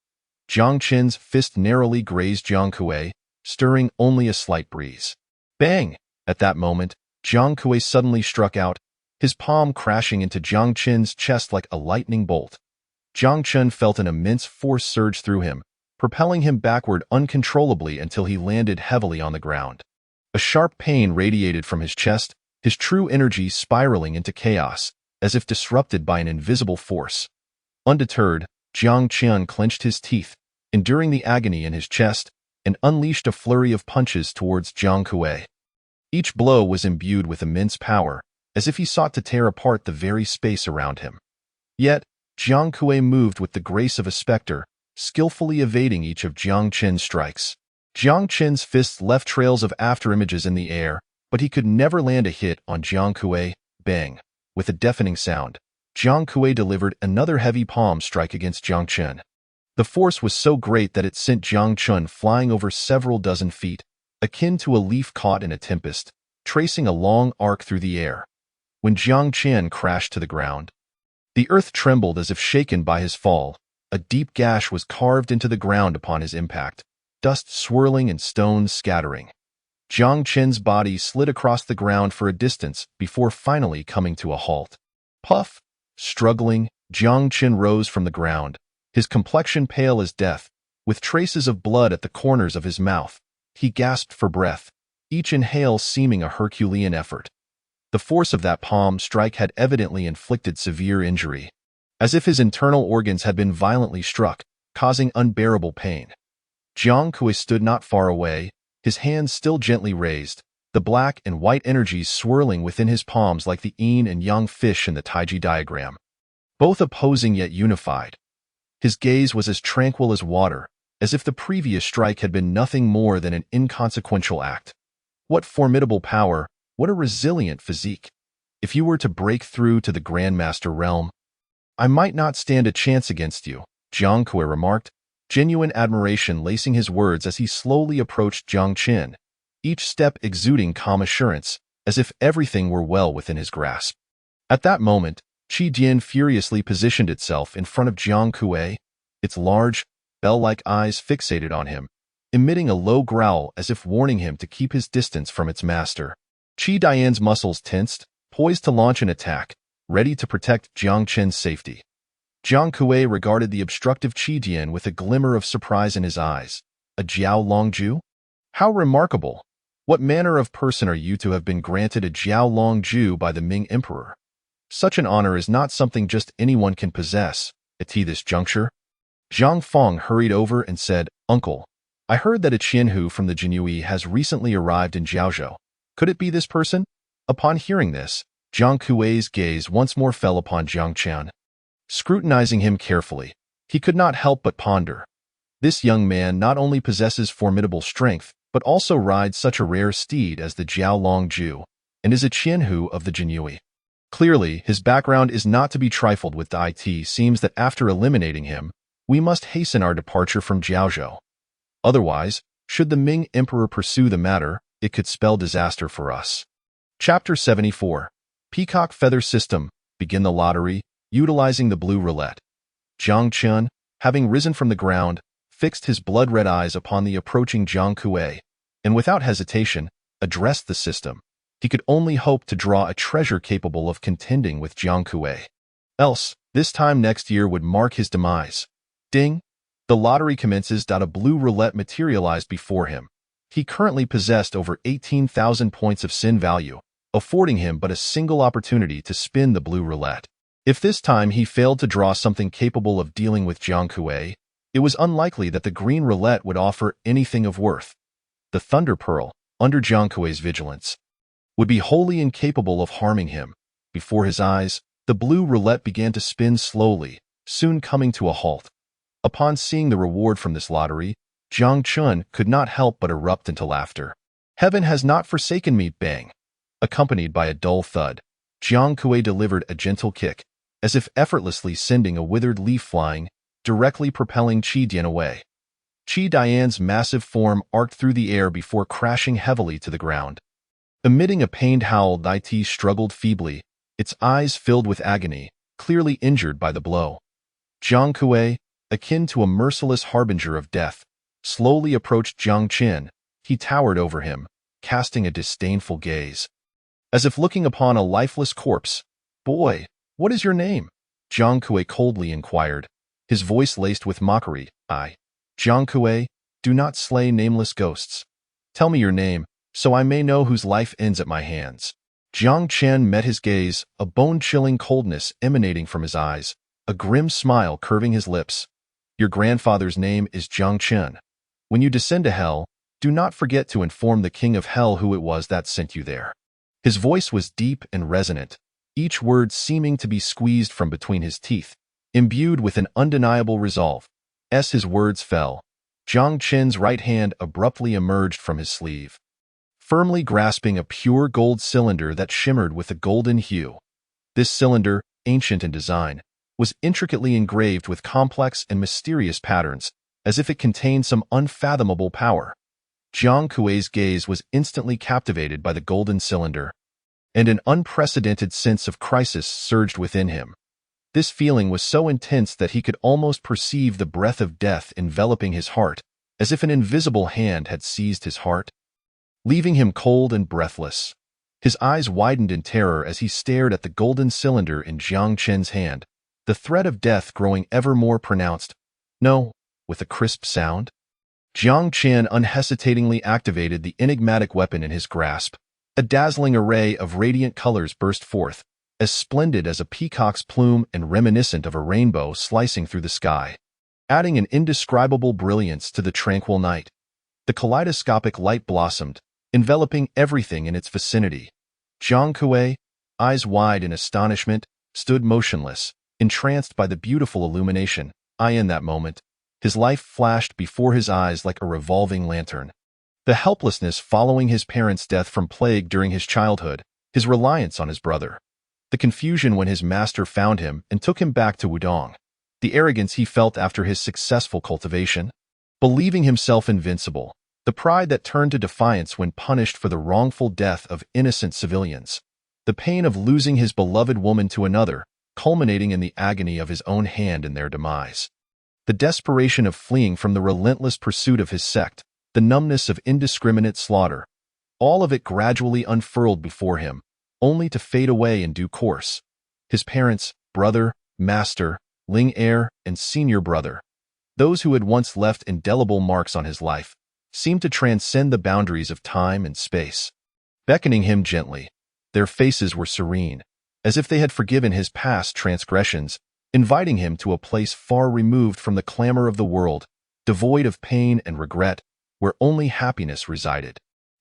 A: Jiang Chen's fist narrowly grazed Jiang Kui, stirring only a slight breeze. Bang! At that moment, Jiang Kui suddenly struck out, his palm crashing into Jiang Chen's chest like a lightning bolt. Jiang Chen felt an immense force surge through him, propelling him backward uncontrollably until he landed heavily on the ground. A sharp pain radiated from his chest, his true energy spiraling into chaos, as if disrupted by an invisible force. Undeterred, Jiang Chen clenched his teeth, enduring the agony in his chest, and unleashed a flurry of punches towards Jiang Kui. Each blow was imbued with immense power, as if he sought to tear apart the very space around him. Yet, Jiang Kui moved with the grace of a specter, skillfully evading each of Jiang Chen's strikes. Jiang Chen's fists left trails of afterimages in the air, but he could never land a hit on Jiang Kui. Bang! With a deafening sound, Jiang Kui delivered another heavy palm strike against Jiang Chen. The force was so great that it sent Jiang Chen flying over several dozen feet, akin to a leaf caught in a tempest, tracing a long arc through the air. When Jiang Chen crashed to the ground, the earth trembled as if shaken by his fall. A deep gash was carved into the ground upon his impact, dust swirling and stones scattering. Jiang Chen's body slid across the ground for a distance before finally coming to a halt. Puff! Struggling, Jiang Chen rose from the ground, his complexion pale as death, with traces of blood at the corners of his mouth. He gasped for breath, each inhale seeming a Herculean effort. The force of that palm strike had evidently inflicted severe injury. as if his internal organs had been violently struck, causing unbearable pain. Jiang Kui stood not far away, his hands still gently raised, the black and white energies swirling within his palms like the yin and yang fish in the Taiji diagram, both opposing yet unified. His gaze was as tranquil as water, as if the previous strike had been nothing more than an inconsequential act. What formidable power, what a resilient physique. If you were to break through to the Grandmaster realm, I might not stand a chance against you, Jiang Kui remarked, genuine admiration lacing his words as he slowly approached Jiang Qin, each step exuding calm assurance, as if everything were well within his grasp. At that moment, Qi Dian furiously positioned itself in front of Jiang Kui, its large, bell-like eyes fixated on him, emitting a low growl as if warning him to keep his distance from its master. Qi Dian's muscles tensed, poised to launch an attack, ready to protect Jiang Qin's safety. Jiang Kui regarded the obstructive Qi Dian with a glimmer of surprise in his eyes. A Jiao Longju? How remarkable! What manner of person are you to have been granted a Jiao Longju by the Ming Emperor? Such an honor is not something just anyone can possess. At this juncture, Zhang Feng hurried over and said, "Uncle, I heard that a Qianhu from the Jinyue has recently arrived in Jiaozhou. Could it be this person?" Upon hearing this, Jiang Kui's gaze once more fell upon Jiang Qian. Scrutinizing him carefully, he could not help but ponder. This young man not only possesses formidable strength, but also rides such a rare steed as the Jiao Longju, and is a Qianhu of the Jinyue. Clearly, his background is not to be trifled with. It seems that after eliminating him, we must hasten our departure from Jiaozhou. Otherwise, should the Ming Emperor pursue the matter, it could spell disaster for us. Chapter 74. Peacock Feather System. Begin the lottery, utilizing the blue roulette. Jiang Qian, having risen from the ground, fixed his blood-red eyes upon the approaching Jiang Kui, and without hesitation, addressed the system. He could only hope to draw a treasure capable of contending with Jiang Kui. Else, this time next year would mark his demise. Ding! The lottery commences. A blue roulette materialized before him. He currently possessed over 18,000 points of sin value, affording him but a single opportunity to spin the blue roulette. If this time he failed to draw something capable of dealing with Jiang Kui, it was unlikely that the green roulette would offer anything of worth. The Thunder Pearl, under Jiang Kui's vigilance, would be wholly incapable of harming him. Before his eyes, the blue roulette began to spin slowly, soon coming to a halt. Upon seeing the reward from this lottery, Jiang Qian could not help but erupt into laughter. Heaven has not forsaken me, bang! Accompanied by a dull thud, Jiang Kui delivered a gentle kick, as if effortlessly sending a withered leaf flying, directly propelling Qi Dian away. Qi Dian's massive form arced through the air before crashing heavily to the ground. Emitting a pained howl, It struggled feebly, its eyes filled with agony, clearly injured by the blow. Jiang Kui, akin to a merciless harbinger of death, slowly approached Jiang Qin. He towered over him, casting a disdainful gaze, as if looking upon a lifeless corpse. "Boy, what is your name?" Jiang Kui coldly inquired, his voice laced with mockery. Jiang Kui, do not slay nameless ghosts. Tell me your name, so I may know whose life ends at my hands." Jiang Qian met his gaze, a bone-chilling coldness emanating from his eyes, a grim smile curving his lips. "Your grandfather's name is Jiang Qian. When you descend to hell, do not forget to inform the king of hell who it was that sent you there." His voice was deep and resonant, each word seeming to be squeezed from between his teeth, imbued with an undeniable resolve. As his words fell, Jiang Qian's right hand abruptly emerged from his sleeve, firmly grasping a pure gold cylinder that shimmered with a golden hue. This cylinder, ancient in design, was intricately engraved with complex and mysterious patterns, as if it contained some unfathomable power. Jiang Kui's gaze was instantly captivated by the golden cylinder, and an unprecedented sense of crisis surged within him. This feeling was so intense that he could almost perceive the breath of death enveloping his heart, as if an invisible hand had seized his heart, leaving him cold and breathless. His eyes widened in terror as he stared at the golden cylinder in Jiang Qian's hand, the threat of death growing ever more pronounced. "No," with a crisp sound, Jiang Qian unhesitatingly activated the enigmatic weapon in his grasp. A dazzling array of radiant colors burst forth, as splendid as a peacock's plume and reminiscent of a rainbow slicing through the sky, adding an indescribable brilliance to the tranquil night. The kaleidoscopic light blossomed, enveloping everything in its vicinity. Jiang Kuei, eyes wide in astonishment, stood motionless, entranced by the beautiful illumination. In that moment, his life flashed before his eyes like a revolving lantern. The helplessness following his parents' death from plague during his childhood, his reliance on his brother, the confusion when his master found him and took him back to Wudong, the arrogance he felt after his successful cultivation, believing himself invincible, the pride that turned to defiance when punished for the wrongful death of innocent civilians, the pain of losing his beloved woman to another, culminating in the agony of his own hand in their demise, the desperation of fleeing from the relentless pursuit of his sect, the numbness of indiscriminate slaughter, all of it gradually unfurled before him, only to fade away in due course. His parents, brother, master, Ling heir, and senior brother, those who had once left indelible marks on his life, seemed to transcend the boundaries of time and space. Beckoning him gently, their faces were serene, as if they had forgiven his past transgressions, inviting him to a place far removed from the clamor of the world, devoid of pain and regret, where only happiness resided.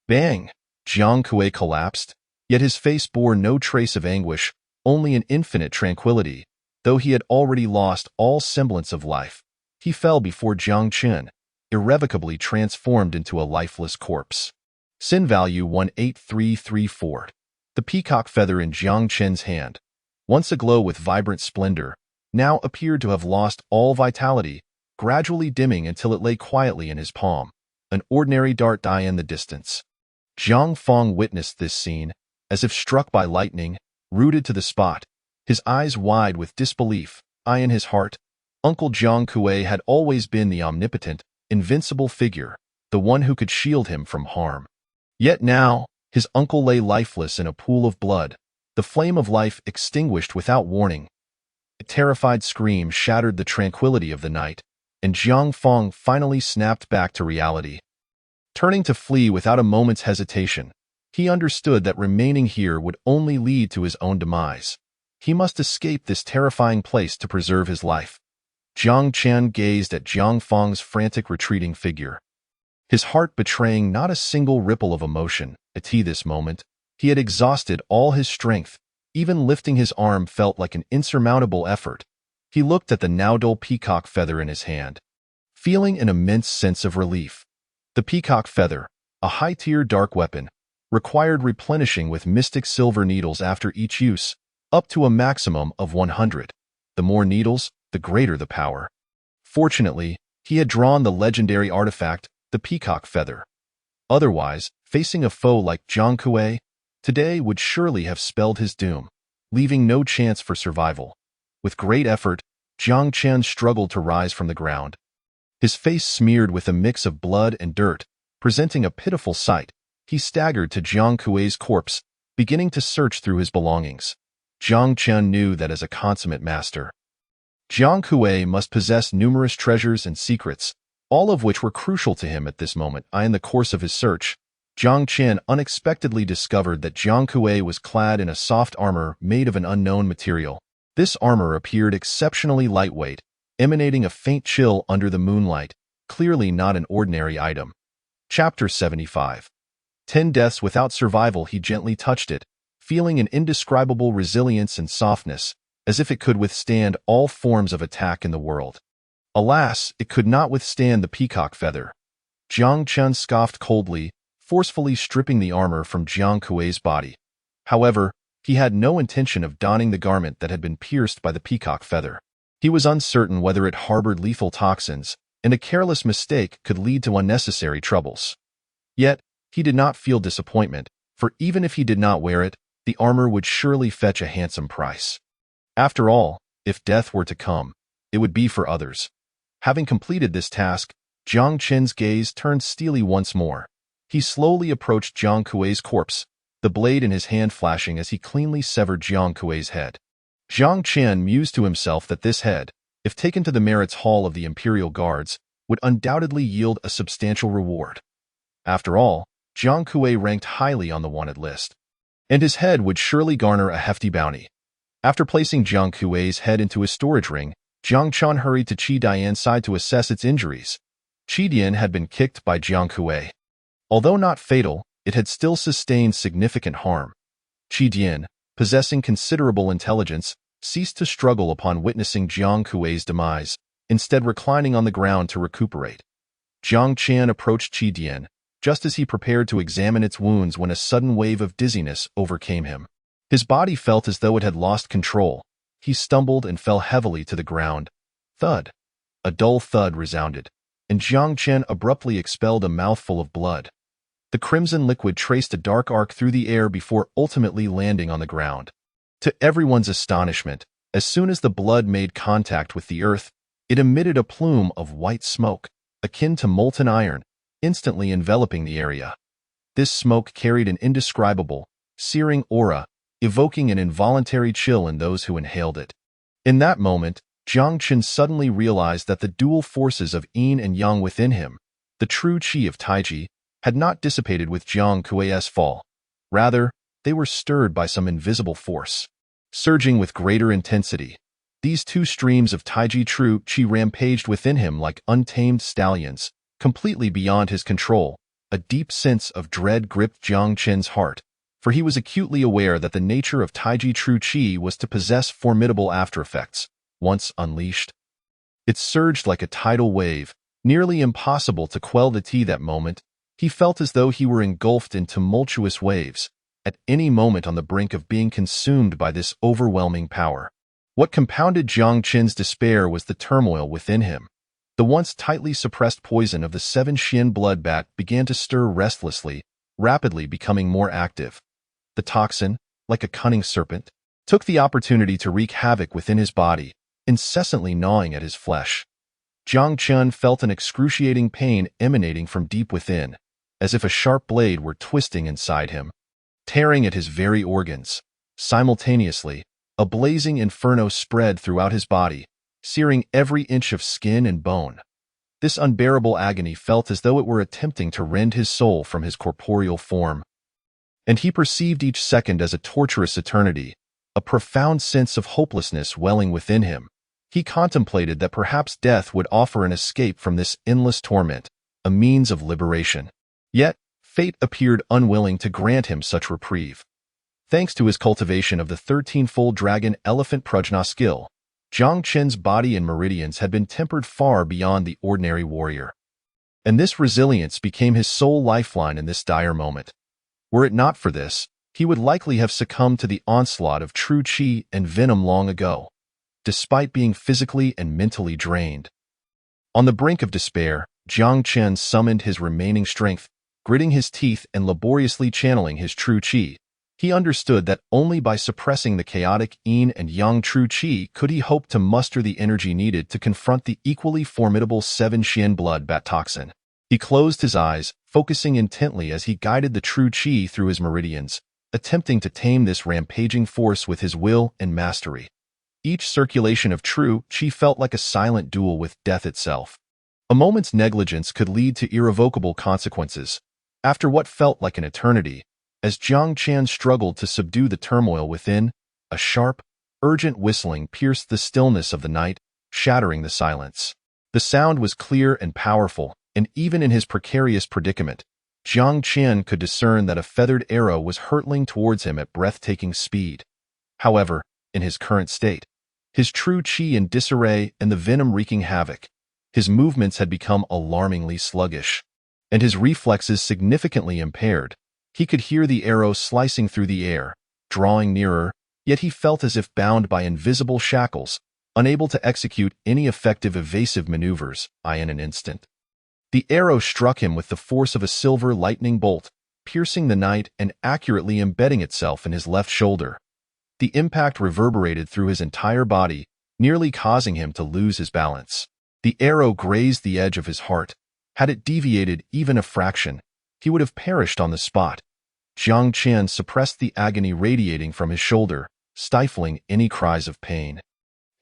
A: Bang! Jiang Kuei collapsed, yet his face bore no trace of anguish, only an infinite tranquility. Though he had already lost all semblance of life, he fell before Jiang Chen, irrevocably transformed into a lifeless corpse. Sin value 18334. The peacock feather in Jiang Chen's hand, once aglow with vibrant splendor, now appeared to have lost all vitality, gradually dimming until it lay quietly in his palm, an ordinary dart die in the distance. Jiang Fong witnessed this scene, as if struck by lightning, rooted to the spot, his eyes wide with disbelief. In his heart, Uncle Jiang Kuei had always been the omnipotent, invincible figure, the one who could shield him from harm. Yet now, his uncle lay lifeless in a pool of blood, the flame of life extinguished without warning. A terrified scream shattered the tranquility of the night, and Jiang Fong finally snapped back to reality. Turning to flee without a moment's hesitation, he understood that remaining here would only lead to his own demise. He must escape this terrifying place to preserve his life. Jiang Chen gazed at Jiang Fong's frantic retreating figure, his heart betraying not a single ripple of emotion. At this moment, he had exhausted all his strength. Even lifting his arm felt like an insurmountable effort. He looked at the now dull peacock feather in his hand, feeling an immense sense of relief. The peacock feather, a high-tier dark weapon, required replenishing with mystic silver needles after each use, up to a maximum of 100. The more needles, the greater the power. Fortunately, he had drawn the legendary artifact, the peacock feather. Otherwise, facing a foe like Jiang Kuei today would surely have spelled his doom, leaving no chance for survival. With great effort, Jiang Chen struggled to rise from the ground, his face smeared with a mix of blood and dirt, presenting a pitiful sight. He staggered to Jiang Kuei's corpse, beginning to search through his belongings. Jiang Chen knew that as a consummate master, Jiang Kuei must possess numerous treasures and secrets, all of which were crucial to him at this moment. In the course of his search, Jiang Chen unexpectedly discovered that Jiang Kuei was clad in a soft armor made of an unknown material. This armor appeared exceptionally lightweight, emanating a faint chill under the moonlight, clearly not an ordinary item. Chapter 75. 10 deaths without survival. He gently touched it, feeling an indescribable resilience and softness, as if it could withstand all forms of attack in the world. Alas, it could not withstand the peacock feather. Jiang Chen scoffed coldly, forcefully stripping the armor from Jiang Kuei's body. However, he had no intention of donning the garment that had been pierced by the peacock feather. He was uncertain whether it harbored lethal toxins, and a careless mistake could lead to unnecessary troubles. Yet, he did not feel disappointment, for even if he did not wear it, the armor would surely fetch a handsome price. After all, if death were to come, it would be for others. Having completed this task, Jiang Chen's gaze turned steely once more. He slowly approached Jiang Kuei's corpse, the blade in his hand flashing as he cleanly severed Jiang Kuei's head. Jiang Chen mused to himself that this head, if taken to the merits hall of the Imperial Guards, would undoubtedly yield a substantial reward. After all, Jiang Kuei ranked highly on the wanted list, and his head would surely garner a hefty bounty. After placing Jiang Kuei's head into his storage ring, Jiang Chen hurried to Qi Dian's side to assess its injuries. Qi Dian had been kicked by Jiang Kuei. Although not fatal, it had still sustained significant harm. Qi Dian, possessing considerable intelligence, ceased to struggle upon witnessing Jiang Kuei's demise, instead reclining on the ground to recuperate. Jiang Qian approached Qi Dian, just as he prepared to examine its wounds when a sudden wave of dizziness overcame him. His body felt as though it had lost control. He stumbled and fell heavily to the ground. Thud. A dull thud resounded, and Jiang Qian abruptly expelled a mouthful of blood. The crimson liquid traced a dark arc through the air before ultimately landing on the ground. To everyone's astonishment, as soon as the blood made contact with the earth, it emitted a plume of white smoke, akin to molten iron, instantly enveloping the area. This smoke carried an indescribable, searing aura, evoking an involuntary chill in those who inhaled it. In that moment, Jiang Chen suddenly realized that the dual forces of yin and yang within him, the true qi of Taiji, had not dissipated with Jiang Kuei's fall. Rather, they were stirred by some invisible force. Surging with greater intensity, these two streams of Taiji true qi rampaged within him like untamed stallions, completely beyond his control. A deep sense of dread gripped Jiang Chen's heart, for he was acutely aware that the nature of Taiji true qi was to possess formidable aftereffects, once unleashed. It surged like a tidal wave, nearly impossible to quell that moment. He felt as though he were engulfed in tumultuous waves, at any moment on the brink of being consumed by this overwhelming power. What compounded Jiang Chen's despair was the turmoil within him. The once tightly suppressed poison of the 7 Xian blood bat began to stir restlessly, rapidly becoming more active. The toxin, like a cunning serpent, took the opportunity to wreak havoc within his body, incessantly gnawing at his flesh. Jiang Chen felt an excruciating pain emanating from deep within, as if a sharp blade were twisting inside him, tearing at his very organs. Simultaneously, a blazing inferno spread throughout his body, searing every inch of skin and bone. This unbearable agony felt as though it were attempting to rend his soul from his corporeal form. And he perceived each second as a torturous eternity, a profound sense of hopelessness welling within him. He contemplated that perhaps death would offer an escape from this endless torment, a means of liberation. Yet, fate appeared unwilling to grant him such reprieve. Thanks to his cultivation of the 13-fold dragon elephant prajna skill, Jiang Chen's body and meridians had been tempered far beyond the ordinary warrior. And this resilience became his sole lifeline in this dire moment. Were it not for this, he would likely have succumbed to the onslaught of true qi and venom long ago, despite being physically and mentally drained. On the brink of despair, Jiang Chen summoned his remaining strength, gritting his teeth and laboriously channeling his true qi. He understood that only by suppressing the chaotic yin and yang true qi could he hope to muster the energy needed to confront the equally formidable 7 Xian blood bat toxin. He closed his eyes, focusing intently as he guided the true qi through his meridians, attempting to tame this rampaging force with his will and mastery. Each circulation of true qi felt like a silent duel with death itself. A moment's negligence could lead to irrevocable consequences. After what felt like an eternity, as Jiang Chen struggled to subdue the turmoil within, a sharp, urgent whistling pierced the stillness of the night, shattering the silence. The sound was clear and powerful, and even in his precarious predicament, Jiang Chen could discern that a feathered arrow was hurtling towards him at breathtaking speed. However, in his current state, his true qi in disarray and the venom wreaking havoc, his movements had become alarmingly sluggish, and his reflexes significantly impaired. He could hear the arrow slicing through the air, drawing nearer, yet he felt as if bound by invisible shackles, unable to execute any effective evasive maneuvers in an instant. The arrow struck him with the force of a silver lightning bolt, piercing the night and accurately embedding itself in his left shoulder. The impact reverberated through his entire body, nearly causing him to lose his balance. The arrow grazed the edge of his heart. Had it deviated even a fraction, he would have perished on the spot. Jiang Chen suppressed the agony radiating from his shoulder, stifling any cries of pain.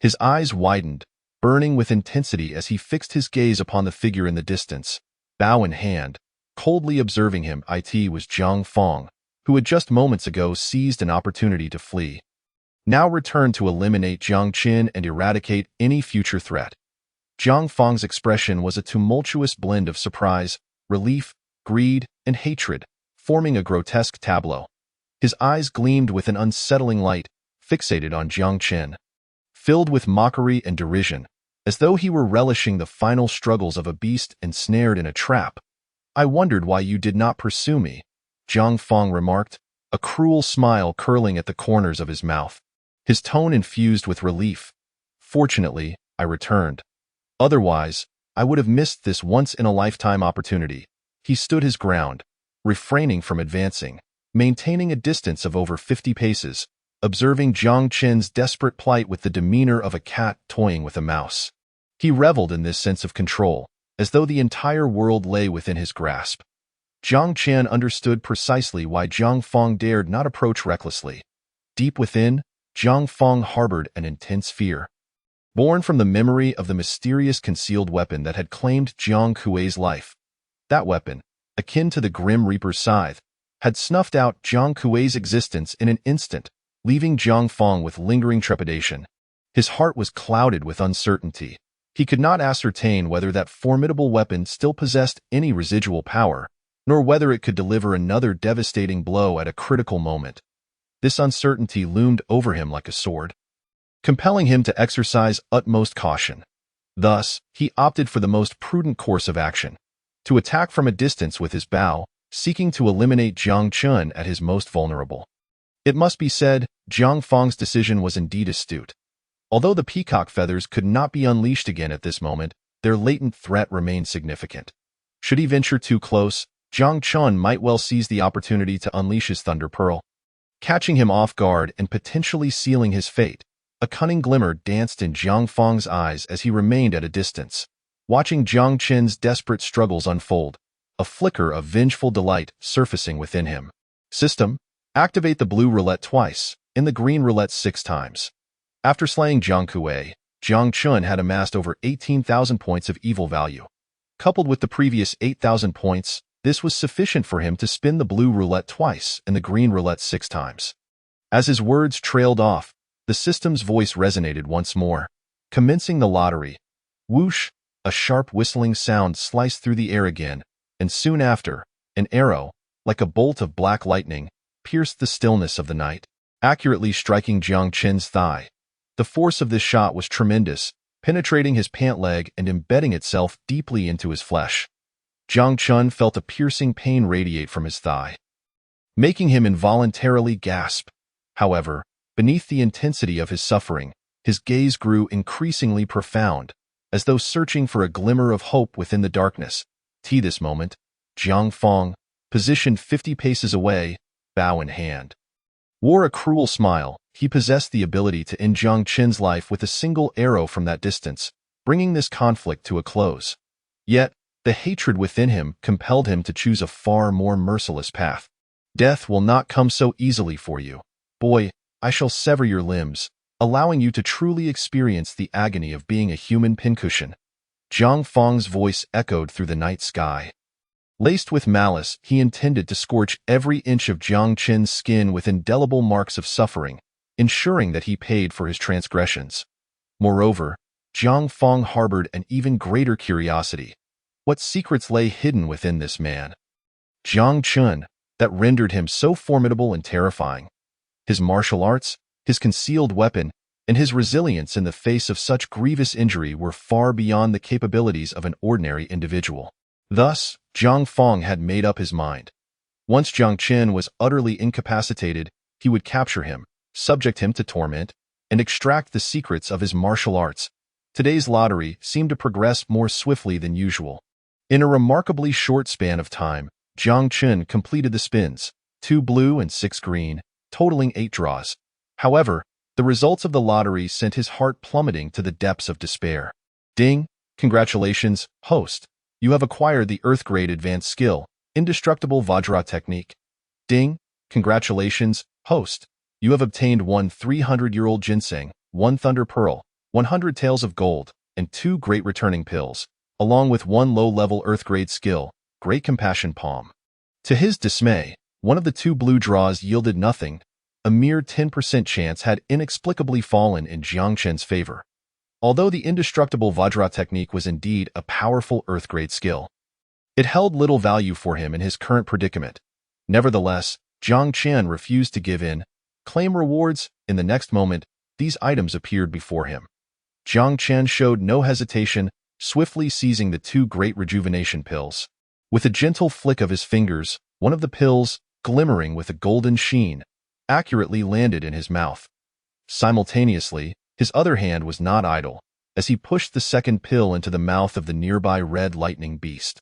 A: His eyes widened, burning with intensity as he fixed his gaze upon the figure in the distance, bow in hand, coldly observing him. It was Zhang Fong, who had just moments ago seized an opportunity to flee. Now return to eliminate Jiang Qin and eradicate any future threat. Jiang Fang's expression was a tumultuous blend of surprise, relief, greed, and hatred, forming a grotesque tableau. His eyes gleamed with an unsettling light, fixated on Jiang Qin. Filled with mockery and derision, as though he were relishing the final struggles of a beast ensnared in a trap. "I wondered why you did not pursue me," Jiang Fang remarked, a cruel smile curling at the corners of his mouth. His tone infused with relief. "Fortunately, I returned. Otherwise, I would have missed this once-in-a-lifetime opportunity." He stood his ground, refraining from advancing, maintaining a distance of over 50 paces, observing Jiang Qin's desperate plight with the demeanor of a cat toying with a mouse. He reveled in this sense of control, as though the entire world lay within his grasp. Jiang Qin understood precisely why Jiang Fang dared not approach recklessly. Deep within, Jiang Fang harbored an intense fear. Born from the memory of the mysterious concealed weapon that had claimed Jiang Kuei's life. That weapon, akin to the Grim Reaper's scythe, had snuffed out Jiang Kuei's existence in an instant, leaving Jiang Fang with lingering trepidation. His heart was clouded with uncertainty. He could not ascertain whether that formidable weapon still possessed any residual power, nor whether it could deliver another devastating blow at a critical moment. This uncertainty loomed over him like a sword, compelling him to exercise utmost caution. Thus, he opted for the most prudent course of action, to attack from a distance with his bow, seeking to eliminate Jiang Qin at his most vulnerable. It must be said, Jiang Fang's decision was indeed astute. Although the peacock feathers could not be unleashed again at this moment, their latent threat remained significant. Should he venture too close, Jiang Qin might well seize the opportunity to unleash his Thunder Pearl, catching him off guard and potentially sealing his fate. A cunning glimmer danced in Jiang Fang's eyes as he remained at a distance, watching Jiang Qin's desperate struggles unfold, a flicker of vengeful delight surfacing within him. System: activate the blue roulette twice, and the green roulette 6 times. After slaying Jiang Kuei, Jiang Qin had amassed over 18,000 points of evil value. Coupled with the previous 8,000 points, this was sufficient for him to spin the blue roulette twice and the green roulette 6 times. As his words trailed off, the system's voice resonated once more, commencing the lottery. Whoosh! A sharp whistling sound sliced through the air again, and soon after, an arrow, like a bolt of black lightning, pierced the stillness of the night, accurately striking Jiang Qin's thigh. The force of this shot was tremendous, penetrating his pant leg and embedding itself deeply into his flesh. Jiang Qin felt a piercing pain radiate from his thigh, making him involuntarily gasp. However, beneath the intensity of his suffering, his gaze grew increasingly profound, as though searching for a glimmer of hope within the darkness. This moment, Jiang Fang, positioned 50 paces away, bow in hand, wore a cruel smile. He possessed the ability to end Jiang Qin's life with a single arrow from that distance, bringing this conflict to a close. Yet, the hatred within him compelled him to choose a far more merciless path. "Death will not come so easily for you. Boy, I shall sever your limbs, allowing you to truly experience the agony of being a human pincushion." Jiang Fang's voice echoed through the night sky. Laced with malice, he intended to scorch every inch of Jiang Qin's skin with indelible marks of suffering, ensuring that he paid for his transgressions. Moreover, Jiang Fang harbored an even greater curiosity. What secrets lay hidden within this man, Jiang Qin, that rendered him so formidable and terrifying? His martial arts, his concealed weapon, and his resilience in the face of such grievous injury were far beyond the capabilities of an ordinary individual. Thus, Jiang Fang had made up his mind. Once Jiang Qin was utterly incapacitated, he would capture him, subject him to torment, and extract the secrets of his martial arts. Today's lottery seemed to progress more swiftly than usual. In a remarkably short span of time, Jiang Qin completed the spins, 2 blue and 6 green, totaling 8 draws. However, the results of the lottery sent his heart plummeting to the depths of despair. Ding! Congratulations, host. You have acquired the Earth-grade advanced skill, Indestructible Vajra Technique. Ding! Congratulations, host. You have obtained 1 300-year-old ginseng, 1 thunder pearl, 100 taels of gold, and 2 great returning pills, along with 1 low-level Earth-grade skill, Great Compassion Palm. To his dismay, one of the 2 blue draws yielded nothing. a mere 10% chance had inexplicably fallen in Jiang Chen's favor. Although the indestructible Vajra technique was indeed a powerful Earth-grade skill, it held little value for him in his current predicament. Nevertheless, Jiang Chen refused to give in. Claim rewards. In the next moment, these items appeared before him. Jiang Chen showed no hesitation, swiftly seizing the two great rejuvenation pills. With a gentle flick of his fingers, one of the pills, glimmering with a golden sheen, accurately landed in his mouth. Simultaneously, his other hand was not idle, as he pushed the second pill into the mouth of the nearby red lightning beast.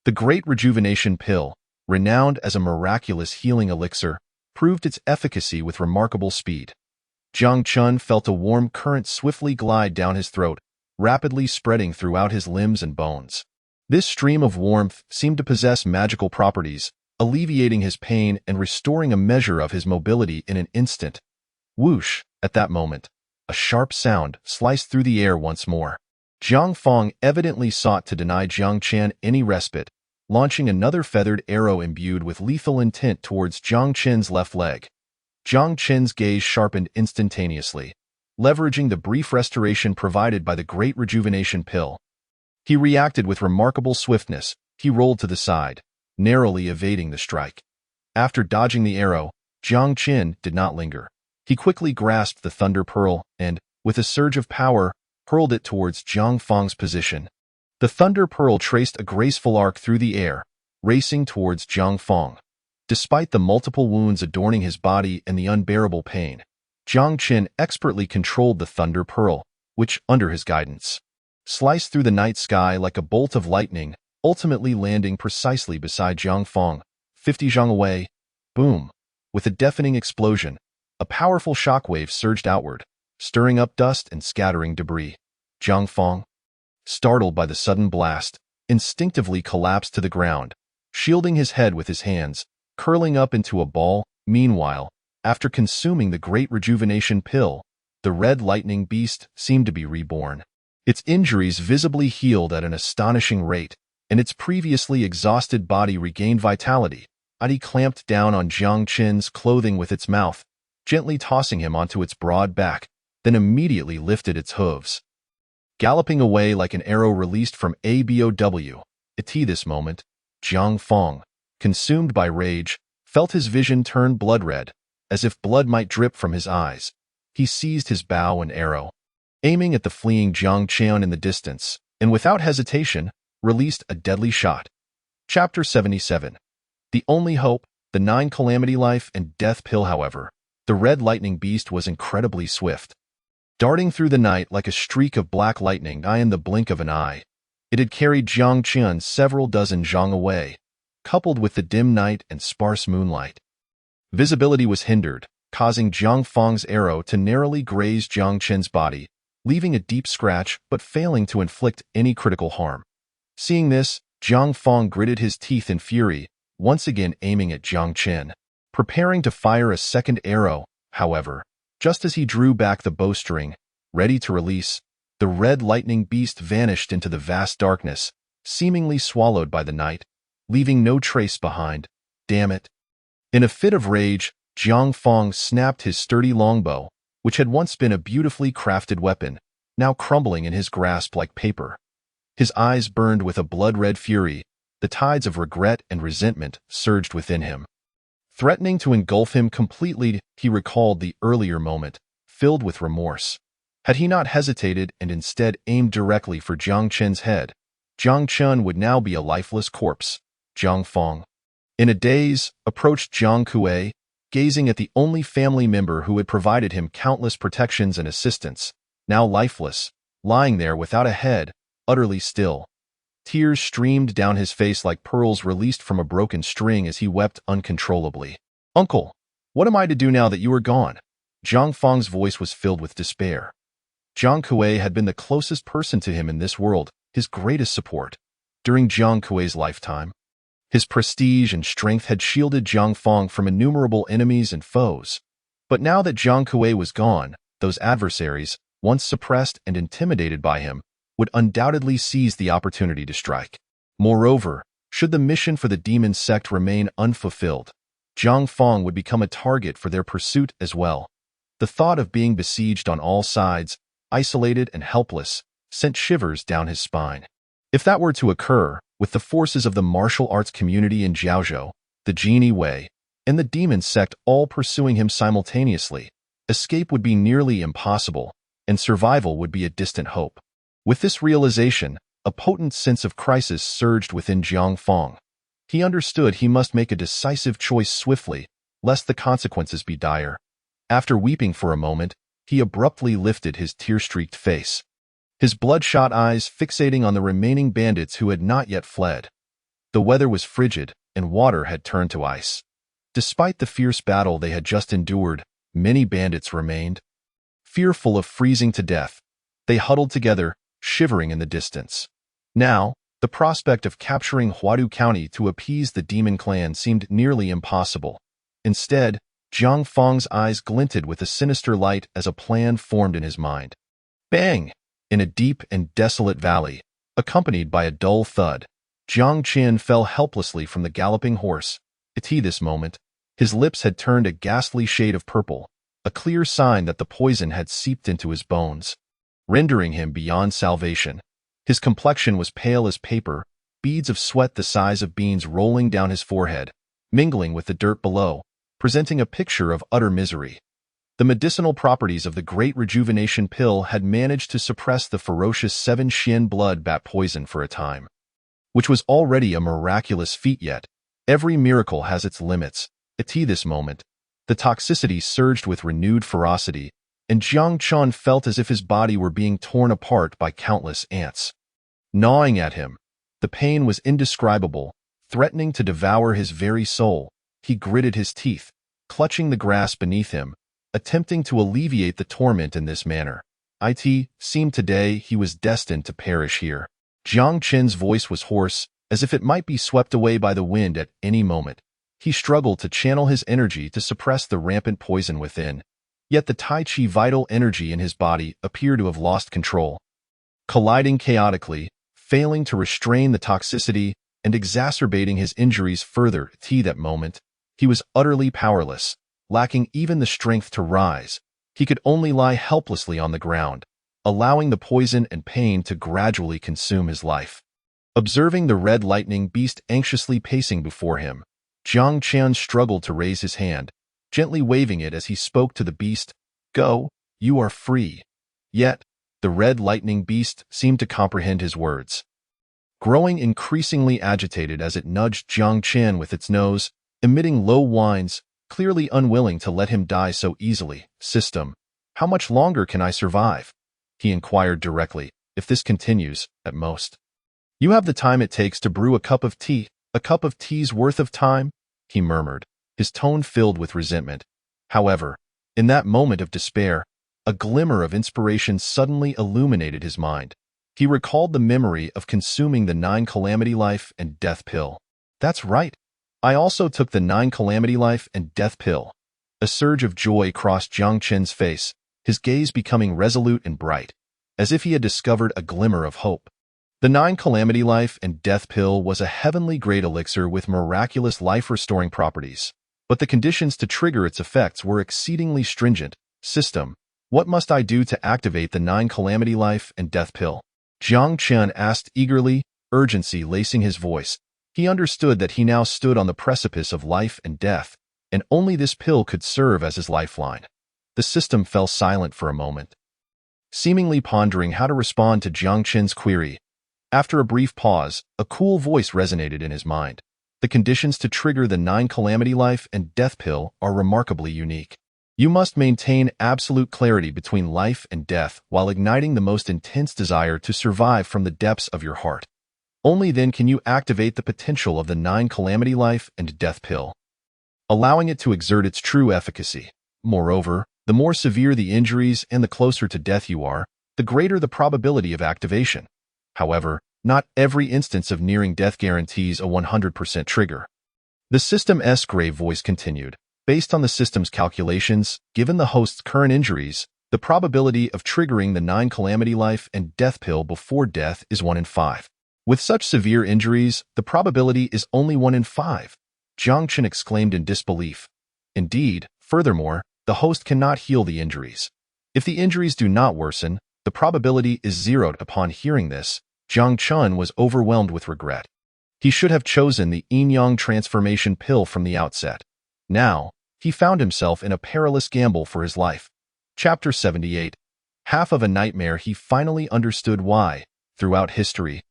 A: The great rejuvenation pill, renowned as a miraculous healing elixir, proved its efficacy with remarkable speed. Jiang Chen felt a warm current swiftly glide down his throat, rapidly spreading throughout his limbs and bones. This stream of warmth seemed to possess magical properties, alleviating his pain and restoring a measure of his mobility in an instant. Whoosh! At that moment, a sharp sound sliced through the air once more. Jiang Fong evidently sought to deny Jiang Chen any respite, launching another feathered arrow imbued with lethal intent towards Jiang Chen's left leg. Jiang Chen's gaze sharpened instantaneously, leveraging the brief restoration provided by the great rejuvenation pill. He reacted with remarkable swiftness. He rolled to the side, narrowly evading the strike. After dodging the arrow, Jiang Chen did not linger. He quickly grasped the Thunder Pearl and, with a surge of power, hurled it towards Jiang Fong's position. The Thunder Pearl traced a graceful arc through the air, racing towards Jiang Fong. Despite the multiple wounds adorning his body and the unbearable pain, Jiang Chen expertly controlled the Thunder Pearl, which, under his guidance, sliced through the night sky like a bolt of lightning, ultimately landing precisely beside Jiang Fong, 50 zhang away. Boom! With a deafening explosion, a powerful shockwave surged outward, stirring up dust and scattering debris. Jiang Fong, startled by the sudden blast, instinctively collapsed to the ground, shielding his head with his hands, curling up into a ball. Meanwhile, after consuming the great rejuvenation pill, the red lightning beast seemed to be reborn. Its injuries visibly healed at an astonishing rate, and its previously exhausted body regained vitality. Adi clamped down on Jiang Chen's clothing with its mouth, gently tossing him onto its broad back, then immediately lifted its hooves. Galloping away like an arrow released from a bow. At this moment, Jiang Fong, consumed by rage, felt his vision turn blood-red, as if blood might drip from his eyes. He seized his bow and arrow, aiming at the fleeing Jiang Chen in the distance, and without hesitation, released a deadly shot. Chapter 77. The only hope, the 9 calamity life and death pill. However, the red lightning beast was incredibly swift. Darting through the night like a streak of black lightning in the blink of an eye, it had carried Jiang Chen several dozen zhang away, coupled with the dim night and sparse moonlight. Visibility was hindered, causing Jiang Fong's arrow to narrowly graze Jiang Chen's body, leaving a deep scratch but failing to inflict any critical harm. Seeing this, Jiang Fong gritted his teeth in fury, once again aiming at Jiang Chen. Preparing to fire a second arrow, however, just as he drew back the bowstring, ready to release, the red lightning beast vanished into the vast darkness, seemingly swallowed by the night, leaving no trace behind. Damn it! In a fit of rage, Jiang Fong snapped his sturdy longbow, which had once been a beautifully crafted weapon, now crumbling in his grasp like paper. His eyes burned with a blood-red fury. The tides of regret and resentment surged within him. Threatening to engulf him completely, he recalled the earlier moment, filled with remorse. Had he not hesitated and instead aimed directly for Jiang Chen's head, Jiang Chen would now be a lifeless corpse. Jiang Fong, in a daze, approached Jiang Kuei, gazing at the only family member who had provided him countless protections and assistance, now lifeless, lying there without a head, utterly still. Tears streamed down his face like pearls released from a broken string as he wept uncontrollably. "Uncle, what am I to do now that you are gone?" Jiang Fong's voice was filled with despair. Jiang Kuei had been the closest person to him in this world, his greatest support. During Jiang Kuei's lifetime, his prestige and strength had shielded Jiang Fong from innumerable enemies and foes. But now that Jiang Kuei was gone, those adversaries, once suppressed and intimidated by him, would undoubtedly seize the opportunity to strike. Moreover, should the mission for the demon sect remain unfulfilled, Jiang Fong would become a target for their pursuit as well. The thought of being besieged on all sides, isolated and helpless, sent shivers down his spine. If that were to occur, with the forces of the martial arts community in Jiaozhou, the Genie Wei, and the demon sect all pursuing him simultaneously, escape would be nearly impossible, and survival would be a distant hope. With this realization, a potent sense of crisis surged within Jiang Fong. He understood he must make a decisive choice swiftly, lest the consequences be dire. After weeping for a moment, he abruptly lifted his tear-streaked face, his bloodshot eyes fixating on the remaining bandits who had not yet fled. The weather was frigid, and water had turned to ice. Despite the fierce battle they had just endured, many bandits remained. Fearful of freezing to death, they huddled together, shivering in the distance. Now, the prospect of capturing Huadu County to appease the demon clan seemed nearly impossible. Instead, Jiang Fong's eyes glinted with a sinister light as a plan formed in his mind. Bang! In a deep and desolate valley, accompanied by a dull thud, Jiang Qin fell helplessly from the galloping horse. At this moment, his lips had turned a ghastly shade of purple, a clear sign that the poison had seeped into his bones, rendering him beyond salvation. His complexion was pale as paper, beads of sweat the size of beans rolling down his forehead, mingling with the dirt below, presenting a picture of utter misery. The medicinal properties of the Great Rejuvenation Pill had managed to suppress the ferocious 7 Xian blood bat poison for a time, which was already a miraculous feat. Yet every miracle has its limits. At this moment, the toxicity surged with renewed ferocity, and Jiang Chun felt as if his body were being torn apart by countless ants. Gnawing at him, the pain was indescribable, threatening to devour his very soul. He gritted his teeth, clutching the grass beneath him, attempting to alleviate the torment in this manner. It seemed today he was destined to perish here. Jiang Qin's voice was hoarse, as if it might be swept away by the wind at any moment. He struggled to channel his energy to suppress the rampant poison within. Yet the Tai Chi vital energy in his body appeared to have lost control, colliding chaotically, failing to restrain the toxicity and exacerbating his injuries further. At that moment, he was utterly powerless, lacking even the strength to rise. He could only lie helplessly on the ground, allowing the poison and pain to gradually consume his life. Observing the red lightning beast anxiously pacing before him, Jiang Qian struggled to raise his hand, gently waving it as he spoke to the beast. Go, you are free. Yet, the red lightning beast seemed to comprehend his words. Growing increasingly agitated as it nudged Jiang Qian with its nose, emitting low whines, clearly unwilling to let him die so easily. System, how much longer can I survive? He inquired directly. If this continues, at most, you have the time it takes to brew a cup of tea. A cup of tea's worth of time? He murmured, his tone filled with resentment. However, in that moment of despair, a glimmer of inspiration suddenly illuminated his mind. He recalled the memory of consuming the 9 Calamity Life and Death Pill. That's right. I also took the 9 Calamity Life and Death Pill. A surge of joy crossed Jiang Qin's face, his gaze becoming resolute and bright, as if he had discovered a glimmer of hope. The 9 Calamity Life and Death Pill was a heavenly grade elixir with miraculous life-restoring properties, but the conditions to trigger its effects were exceedingly stringent. System, what must I do to activate the 9 Calamity Life and Death Pill? Jiang Qian asked eagerly, urgency lacing his voice. He understood that he now stood on the precipice of life and death, and only this pill could serve as his lifeline. The system fell silent for a moment, seemingly pondering how to respond to Jiang Qin's query. After a brief pause, a cool voice resonated in his mind. The conditions to trigger the 9 Calamity Life and Death Pill are remarkably unique. You must maintain absolute clarity between life and death while igniting the most intense desire to survive from the depths of your heart. Only then can you activate the potential of the 9 Calamity Life and Death Pill, allowing it to exert its true efficacy. Moreover, the more severe the injuries and the closer to death you are, the greater the probability of activation. However, not every instance of nearing death guarantees a 100% trigger. The system's grave voice continued. Based on the system's calculations, given the host's current injuries, the probability of triggering the 9 Calamity Life and Death Pill before death is 1 in 5. With such severe injuries, the probability is only 1 in 5. Jiang Chen exclaimed in disbelief. Indeed, furthermore, the host cannot heal the injuries. If the injuries do not worsen, the probability is zeroed. Upon hearing this, Jiang Chen was overwhelmed with regret. He should have chosen the yin-yang transformation pill from the outset. Now, he found himself in a perilous gamble for his life. Chapter 78. Half of a nightmare. He finally understood why, throughout history,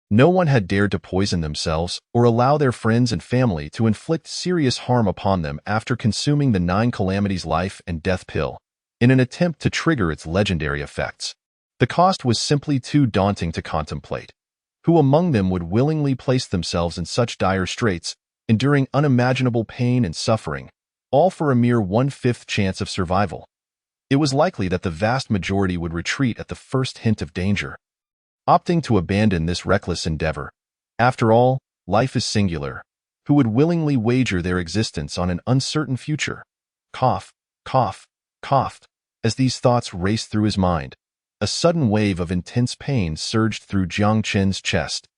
A: no one had dared to poison themselves or allow their friends and family to inflict serious harm upon them after consuming the 9 calamities life and death pill, in an attempt to trigger its legendary effects. The cost was simply too daunting to contemplate. Who among them would willingly place themselves in such dire straits, enduring unimaginable pain and suffering, all for a mere 1/5 chance of survival? It was likely that the vast majority would retreat at the first hint of danger, opting to abandon this reckless endeavor. After all, life is singular. Who would willingly wager their existence on an uncertain future? Cough, cough, coughed. As these thoughts raced through his mind, a sudden wave of intense pain surged through Jiang Chen's chest.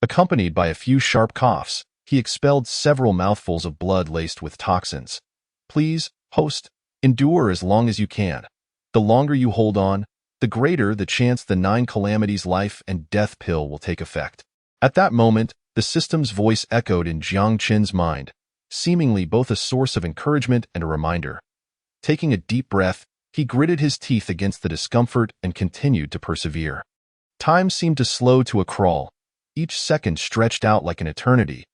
A: Accompanied by a few sharp coughs, he expelled several mouthfuls of blood laced with toxins. Please, host, endure as long as you can. The longer you hold on, the greater the chance the 9 calamities life and death pill will take effect. At that moment, the system's voice echoed in Jiang Chen's mind, seemingly both a source of encouragement and a reminder. Taking a deep breath, he gritted his teeth against the discomfort and continued to persevere. Time seemed to slow to a crawl. Each second stretched out like an eternity.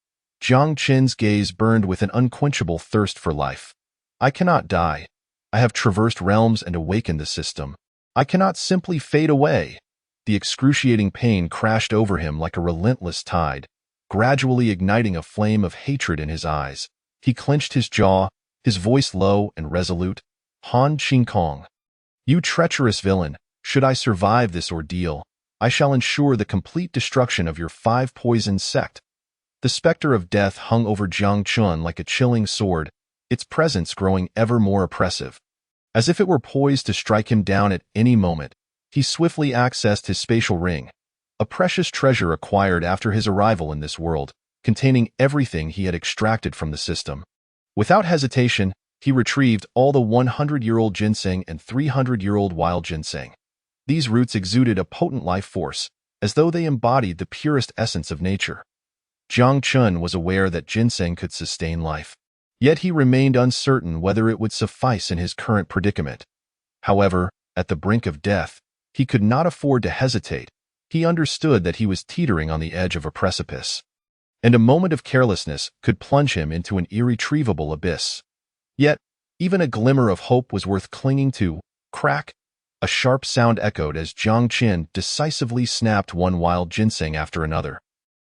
A: Jiang Chen's gaze burned with an unquenchable thirst for life. I cannot die. I have traversed realms and awakened the system. I cannot simply fade away. The excruciating pain crashed over him like a relentless tide, gradually igniting a flame of hatred in his eyes. He clenched his jaw, his voice low and resolute. Han Qingkong, you treacherous villain, should I survive this ordeal, I shall ensure the complete destruction of your 5-poison sect. The specter of death hung over Jiang Chen like a chilling sword, its presence growing ever more oppressive. As if it were poised to strike him down at any moment, he swiftly accessed his spatial ring, a precious treasure acquired after his arrival in this world, containing everything he had extracted from the system. Without hesitation, he retrieved all the 100-year-old ginseng and 300-year-old wild ginseng. These roots exuded a potent life force, as though they embodied the purest essence of nature. Jiang Chen was aware that ginseng could sustain life. Yet he remained uncertain whether it would suffice in his current predicament. However, at the brink of death, he could not afford to hesitate. He understood that he was teetering on the edge of a precipice, and a moment of carelessness could plunge him into an irretrievable abyss. Yet, even a glimmer of hope was worth clinging to. Crack! A sharp sound echoed as Jiang Chen decisively snapped one wild ginseng after another,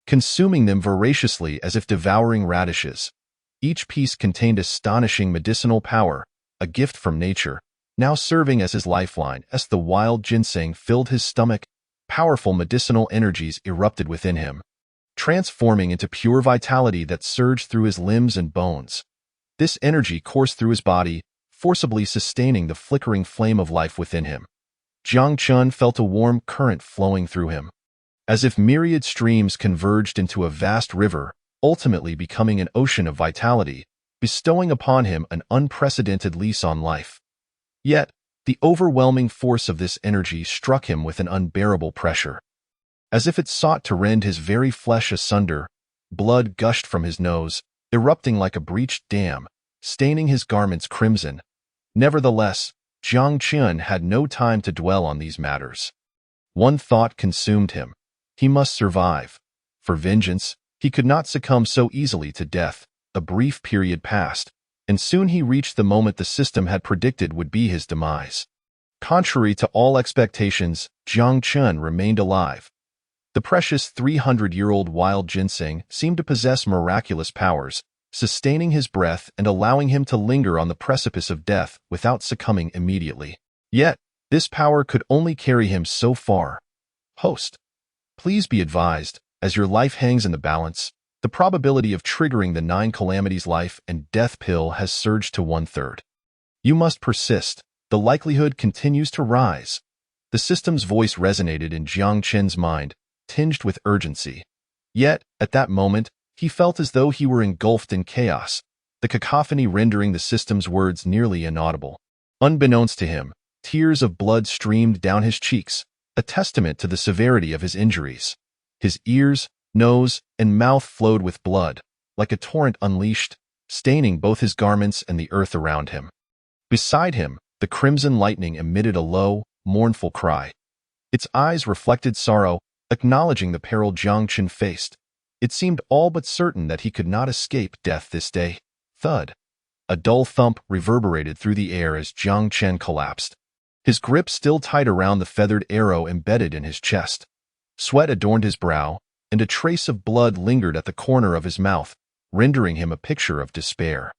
A: consuming them voraciously as if devouring radishes. Each piece contained astonishing medicinal power, a gift from nature, now serving as his lifeline. As the wild ginseng filled his stomach, powerful medicinal energies erupted within him, transforming into pure vitality that surged through his limbs and bones. This energy coursed through his body, forcibly sustaining the flickering flame of life within him. Jiang Chen felt a warm current flowing through him, as if myriad streams converged into a vast river, ultimately becoming an ocean of vitality, bestowing upon him an unprecedented lease on life. Yet, the overwhelming force of this energy struck him with an unbearable pressure. As if it sought to rend his very flesh asunder, blood gushed from his nose, erupting like a breached dam, staining his garments crimson. Nevertheless, Jiang Chen had no time to dwell on these matters. One thought consumed him. He must survive. For vengeance, he could not succumb so easily to death. A brief period passed, and soon he reached the moment the system had predicted would be his demise. Contrary to all expectations, Jiang Chen remained alive. The precious 300-year-old wild ginseng seemed to possess miraculous powers, sustaining his breath and allowing him to linger on the precipice of death without succumbing immediately. Yet, this power could only carry him so far. Host, please be advised, as your life hangs in the balance, the probability of triggering the 9 calamities life and death pill has surged to 1/3. You must persist. The likelihood continues to rise. The system's voice resonated in Jiang Chen's mind, tinged with urgency. Yet, at that moment, He felt as though he were engulfed in chaos, the cacophony rendering the system's words nearly inaudible. Unbeknownst to him, tears of blood streamed down his cheeks, a testament to the severity of his injuries. His ears, nose, and mouth flowed with blood, like a torrent unleashed, staining both his garments and the earth around him. Beside him, the crimson lightning emitted a low, mournful cry. Its eyes reflected sorrow, acknowledging the peril Jiang Chen faced. It seemed all but certain that he could not escape death this day. Thud. A dull thump reverberated through the air as Jiang Chen collapsed. His grip still tight around the feathered arrow embedded in his chest. Sweat adorned his brow, and a trace of blood lingered at the corner of his mouth, rendering him a picture of despair.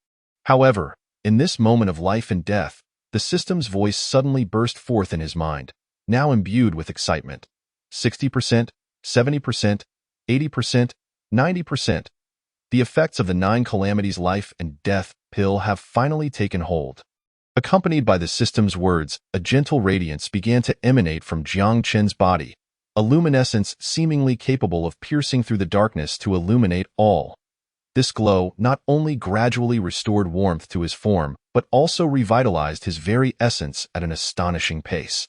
A: However, in this moment of life and death, the system's voice suddenly burst forth in his mind, now imbued with excitement. 60%, 70%, 80%, 90%. The effects of the 9 calamities life and death pill have finally taken hold. Accompanied by the system's words, a gentle radiance began to emanate from Jiang Chen's body, a luminescence seemingly capable of piercing through the darkness to illuminate all. This glow not only gradually restored warmth to his form, but also revitalized his very essence at an astonishing pace.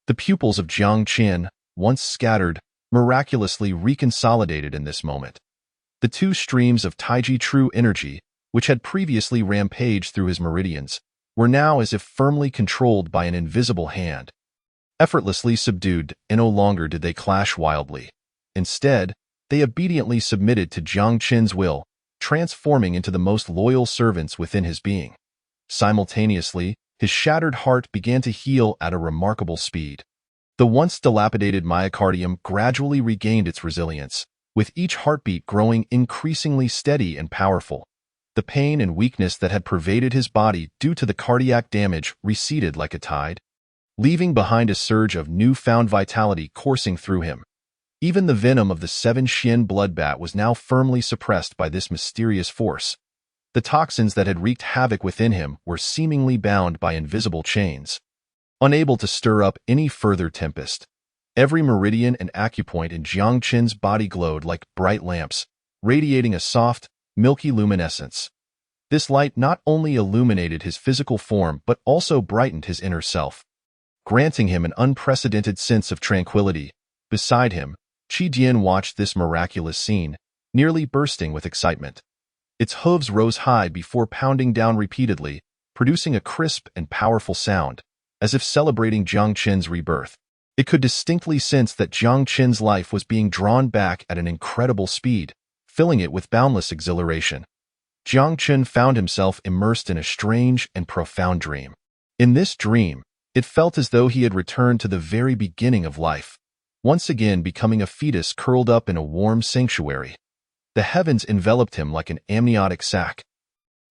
A: The pupils of Jiang Chen, once scattered, miraculously reconsolidated in this moment. The 2 streams of Taiji true energy, which had previously rampaged through his meridians, were now as if firmly controlled by an invisible hand. Effortlessly subdued, and no longer did they clash wildly. Instead, they obediently submitted to Jiang Chen's will, transforming into the most loyal servants within his being. Simultaneously, his shattered heart began to heal at a remarkable speed. The once dilapidated myocardium gradually regained its resilience, with each heartbeat growing increasingly steady and powerful. The pain and weakness that had pervaded his body due to the cardiac damage receded like a tide, leaving behind a surge of newfound vitality coursing through him. Even the venom of the 7 Xian bloodbat was now firmly suppressed by this mysterious force. The toxins that had wreaked havoc within him were seemingly bound by invisible chains, unable to stir up any further tempest. Every meridian and acupoint in Jiang Chen's body glowed like bright lamps, radiating a soft, milky luminescence. This light not only illuminated his physical form but also brightened his inner self, granting him an unprecedented sense of tranquility. Beside him, Qi Dian watched this miraculous scene, nearly bursting with excitement. Its hooves rose high before pounding down repeatedly, producing a crisp and powerful sound, as if celebrating Jiang Chen's rebirth. It could distinctly sense that Jiang Chen's life was being drawn back at an incredible speed, filling it with boundless exhilaration. Jiang Chen found himself immersed in a strange and profound dream. In this dream, it felt as though he had returned to the very beginning of life, once again becoming a fetus curled up in a warm sanctuary. The heavens enveloped him like an amniotic sac.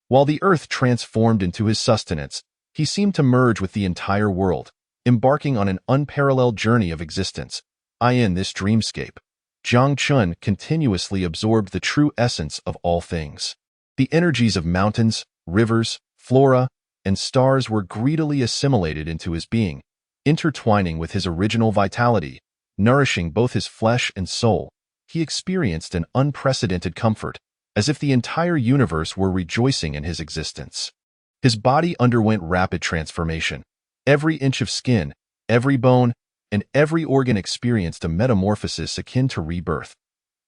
A: While the earth transformed into his sustenance, he seemed to merge with the entire world, embarking on an unparalleled journey of existence. In this dreamscape, Jiang Chen continuously absorbed the true essence of all things. The energies of mountains, rivers, flora, and stars were greedily assimilated into his being, intertwining with his original vitality, nourishing both his flesh and soul. He experienced an unprecedented comfort, as if the entire universe were rejoicing in his existence. His body underwent rapid transformation. Every inch of skin, every bone, and every organ experienced a metamorphosis akin to rebirth.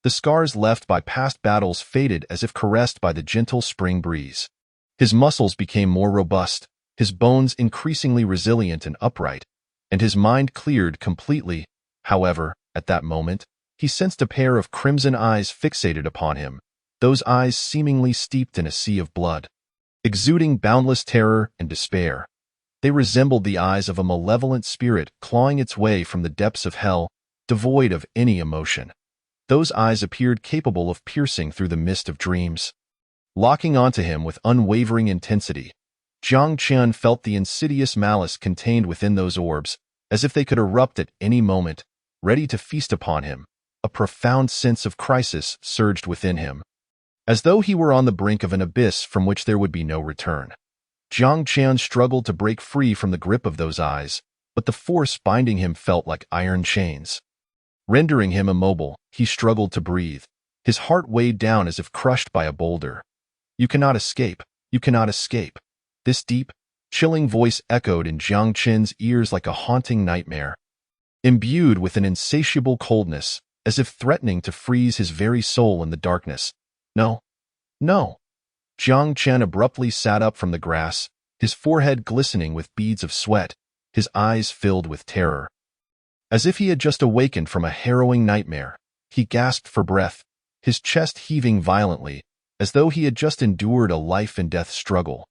A: The scars left by past battles faded as if caressed by the gentle spring breeze. His muscles became more robust, his bones increasingly resilient and upright, and his mind cleared completely. However, at that moment, he sensed a pair of crimson eyes fixated upon him, those eyes seemingly steeped in a sea of blood, exuding boundless terror and despair. They resembled the eyes of a malevolent spirit clawing its way from the depths of hell, devoid of any emotion. Those eyes appeared capable of piercing through the mist of dreams, locking onto him with unwavering intensity. Jiang Chen felt the insidious malice contained within those orbs, as if they could erupt at any moment, ready to feast upon him. A profound sense of crisis surged within him, as though he were on the brink of an abyss from which there would be no return. Jiang Chen struggled to break free from the grip of those eyes, but the force binding him felt like iron chains. Rendering him immobile, he struggled to breathe. His heart weighed down as if crushed by a boulder. You cannot escape. You cannot escape. This deep, chilling voice echoed in Jiang Qin's ears like a haunting nightmare, imbued with an insatiable coldness, as if threatening to freeze his very soul in the darkness. No. No. Jiang Qin abruptly sat up from the grass, his forehead glistening with beads of sweat, his eyes filled with terror. As if he had just awakened from a harrowing nightmare, he gasped for breath, his chest heaving violently, as though he had just endured a life-and-death struggle.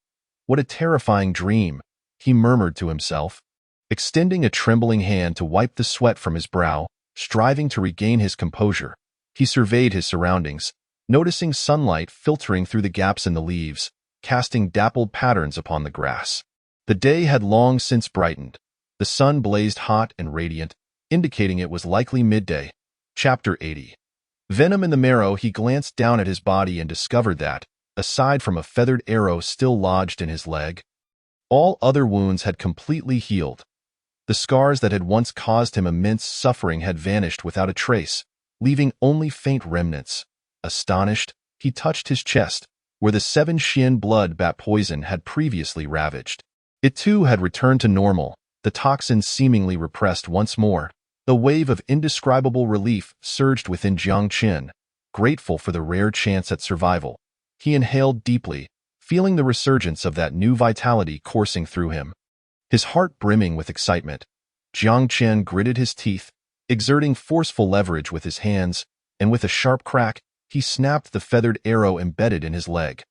A: What a terrifying dream, he murmured to himself, extending a trembling hand to wipe the sweat from his brow. Striving to regain his composure, he surveyed his surroundings, noticing sunlight filtering through the gaps in the leaves, casting dappled patterns upon the grass. The day had long since brightened. The sun blazed hot and radiant, indicating it was likely midday. Chapter 80. Venom in the marrow. He glanced down at his body and discovered that, aside from a feathered arrow still lodged in his leg, all other wounds had completely healed. The scars that had once caused him immense suffering had vanished without a trace, leaving only faint remnants. Astonished, he touched his chest, where the 7 Xian blood bat poison had previously ravaged. It too had returned to normal, the toxins seemingly repressed once more. A wave of indescribable relief surged within Jiang Qin. Grateful for the rare chance at survival, he inhaled deeply, feeling the resurgence of that new vitality coursing through him. His heart brimming with excitement, Jiang Qin gritted his teeth, exerting forceful leverage with his hands, and with a sharp crack, he snapped the feathered arrow embedded in his leg.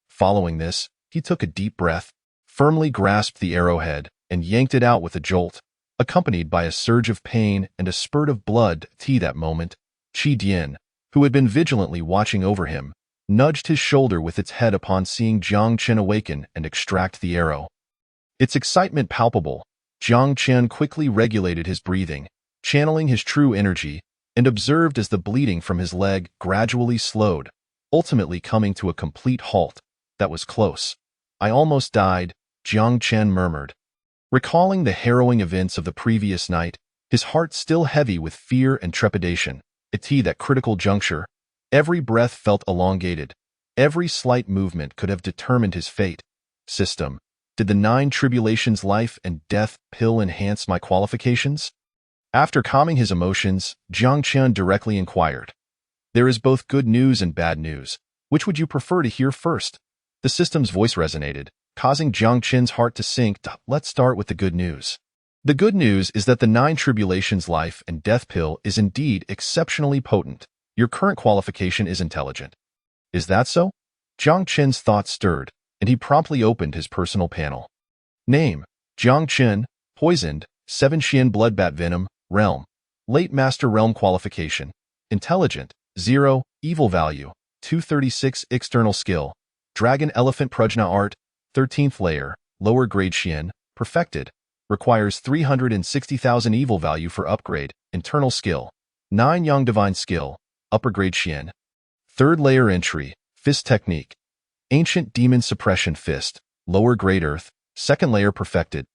A: Following this, he took a deep breath, firmly grasped the arrowhead, and yanked it out with a jolt, accompanied by a surge of pain and a spurt of blood. That moment, Qi Dian, who had been vigilantly watching over him, nudged his shoulder with its head upon seeing Jiang Qin awaken and extract the arrow. Its excitement palpable, Jiang Qin quickly regulated his breathing, channeling his true energy, and observed as the bleeding from his leg gradually slowed, ultimately coming to a complete halt. That was close. I almost died, Jiang Qin murmured. Recalling the harrowing events of the previous night, his heart still heavy with fear and trepidation. At that critical juncture, every breath felt elongated. Every slight movement could have determined his fate. System. Did the 9 tribulations life and death pill enhance my qualifications? After calming his emotions, Jiang Qin directly inquired. There is both good news and bad news. Which would you prefer to hear first? The system's voice resonated, causing Jiang Qin's heart to sink. Let's start with the good news. The good news is that the 9 tribulations life and death pill is indeed exceptionally potent. Your current qualification is intelligent. Is that so? Jiang Qin's thoughts stirred, and he promptly opened his personal panel. Name: Jiang Qin, poisoned, 7 Xian bloodbat venom, realm. Late master realm qualification. Intelligent, 0, evil value, 236 external skill. Dragon elephant prajna art, 13th layer, lower grade Xian, perfected. Requires 360,000 evil value for upgrade, internal skill. 9 yang divine skill, upper grade Xian. 3rd layer entry, fist technique. Ancient Demon Suppression Fist, lower grade Earth, 2nd layer perfected.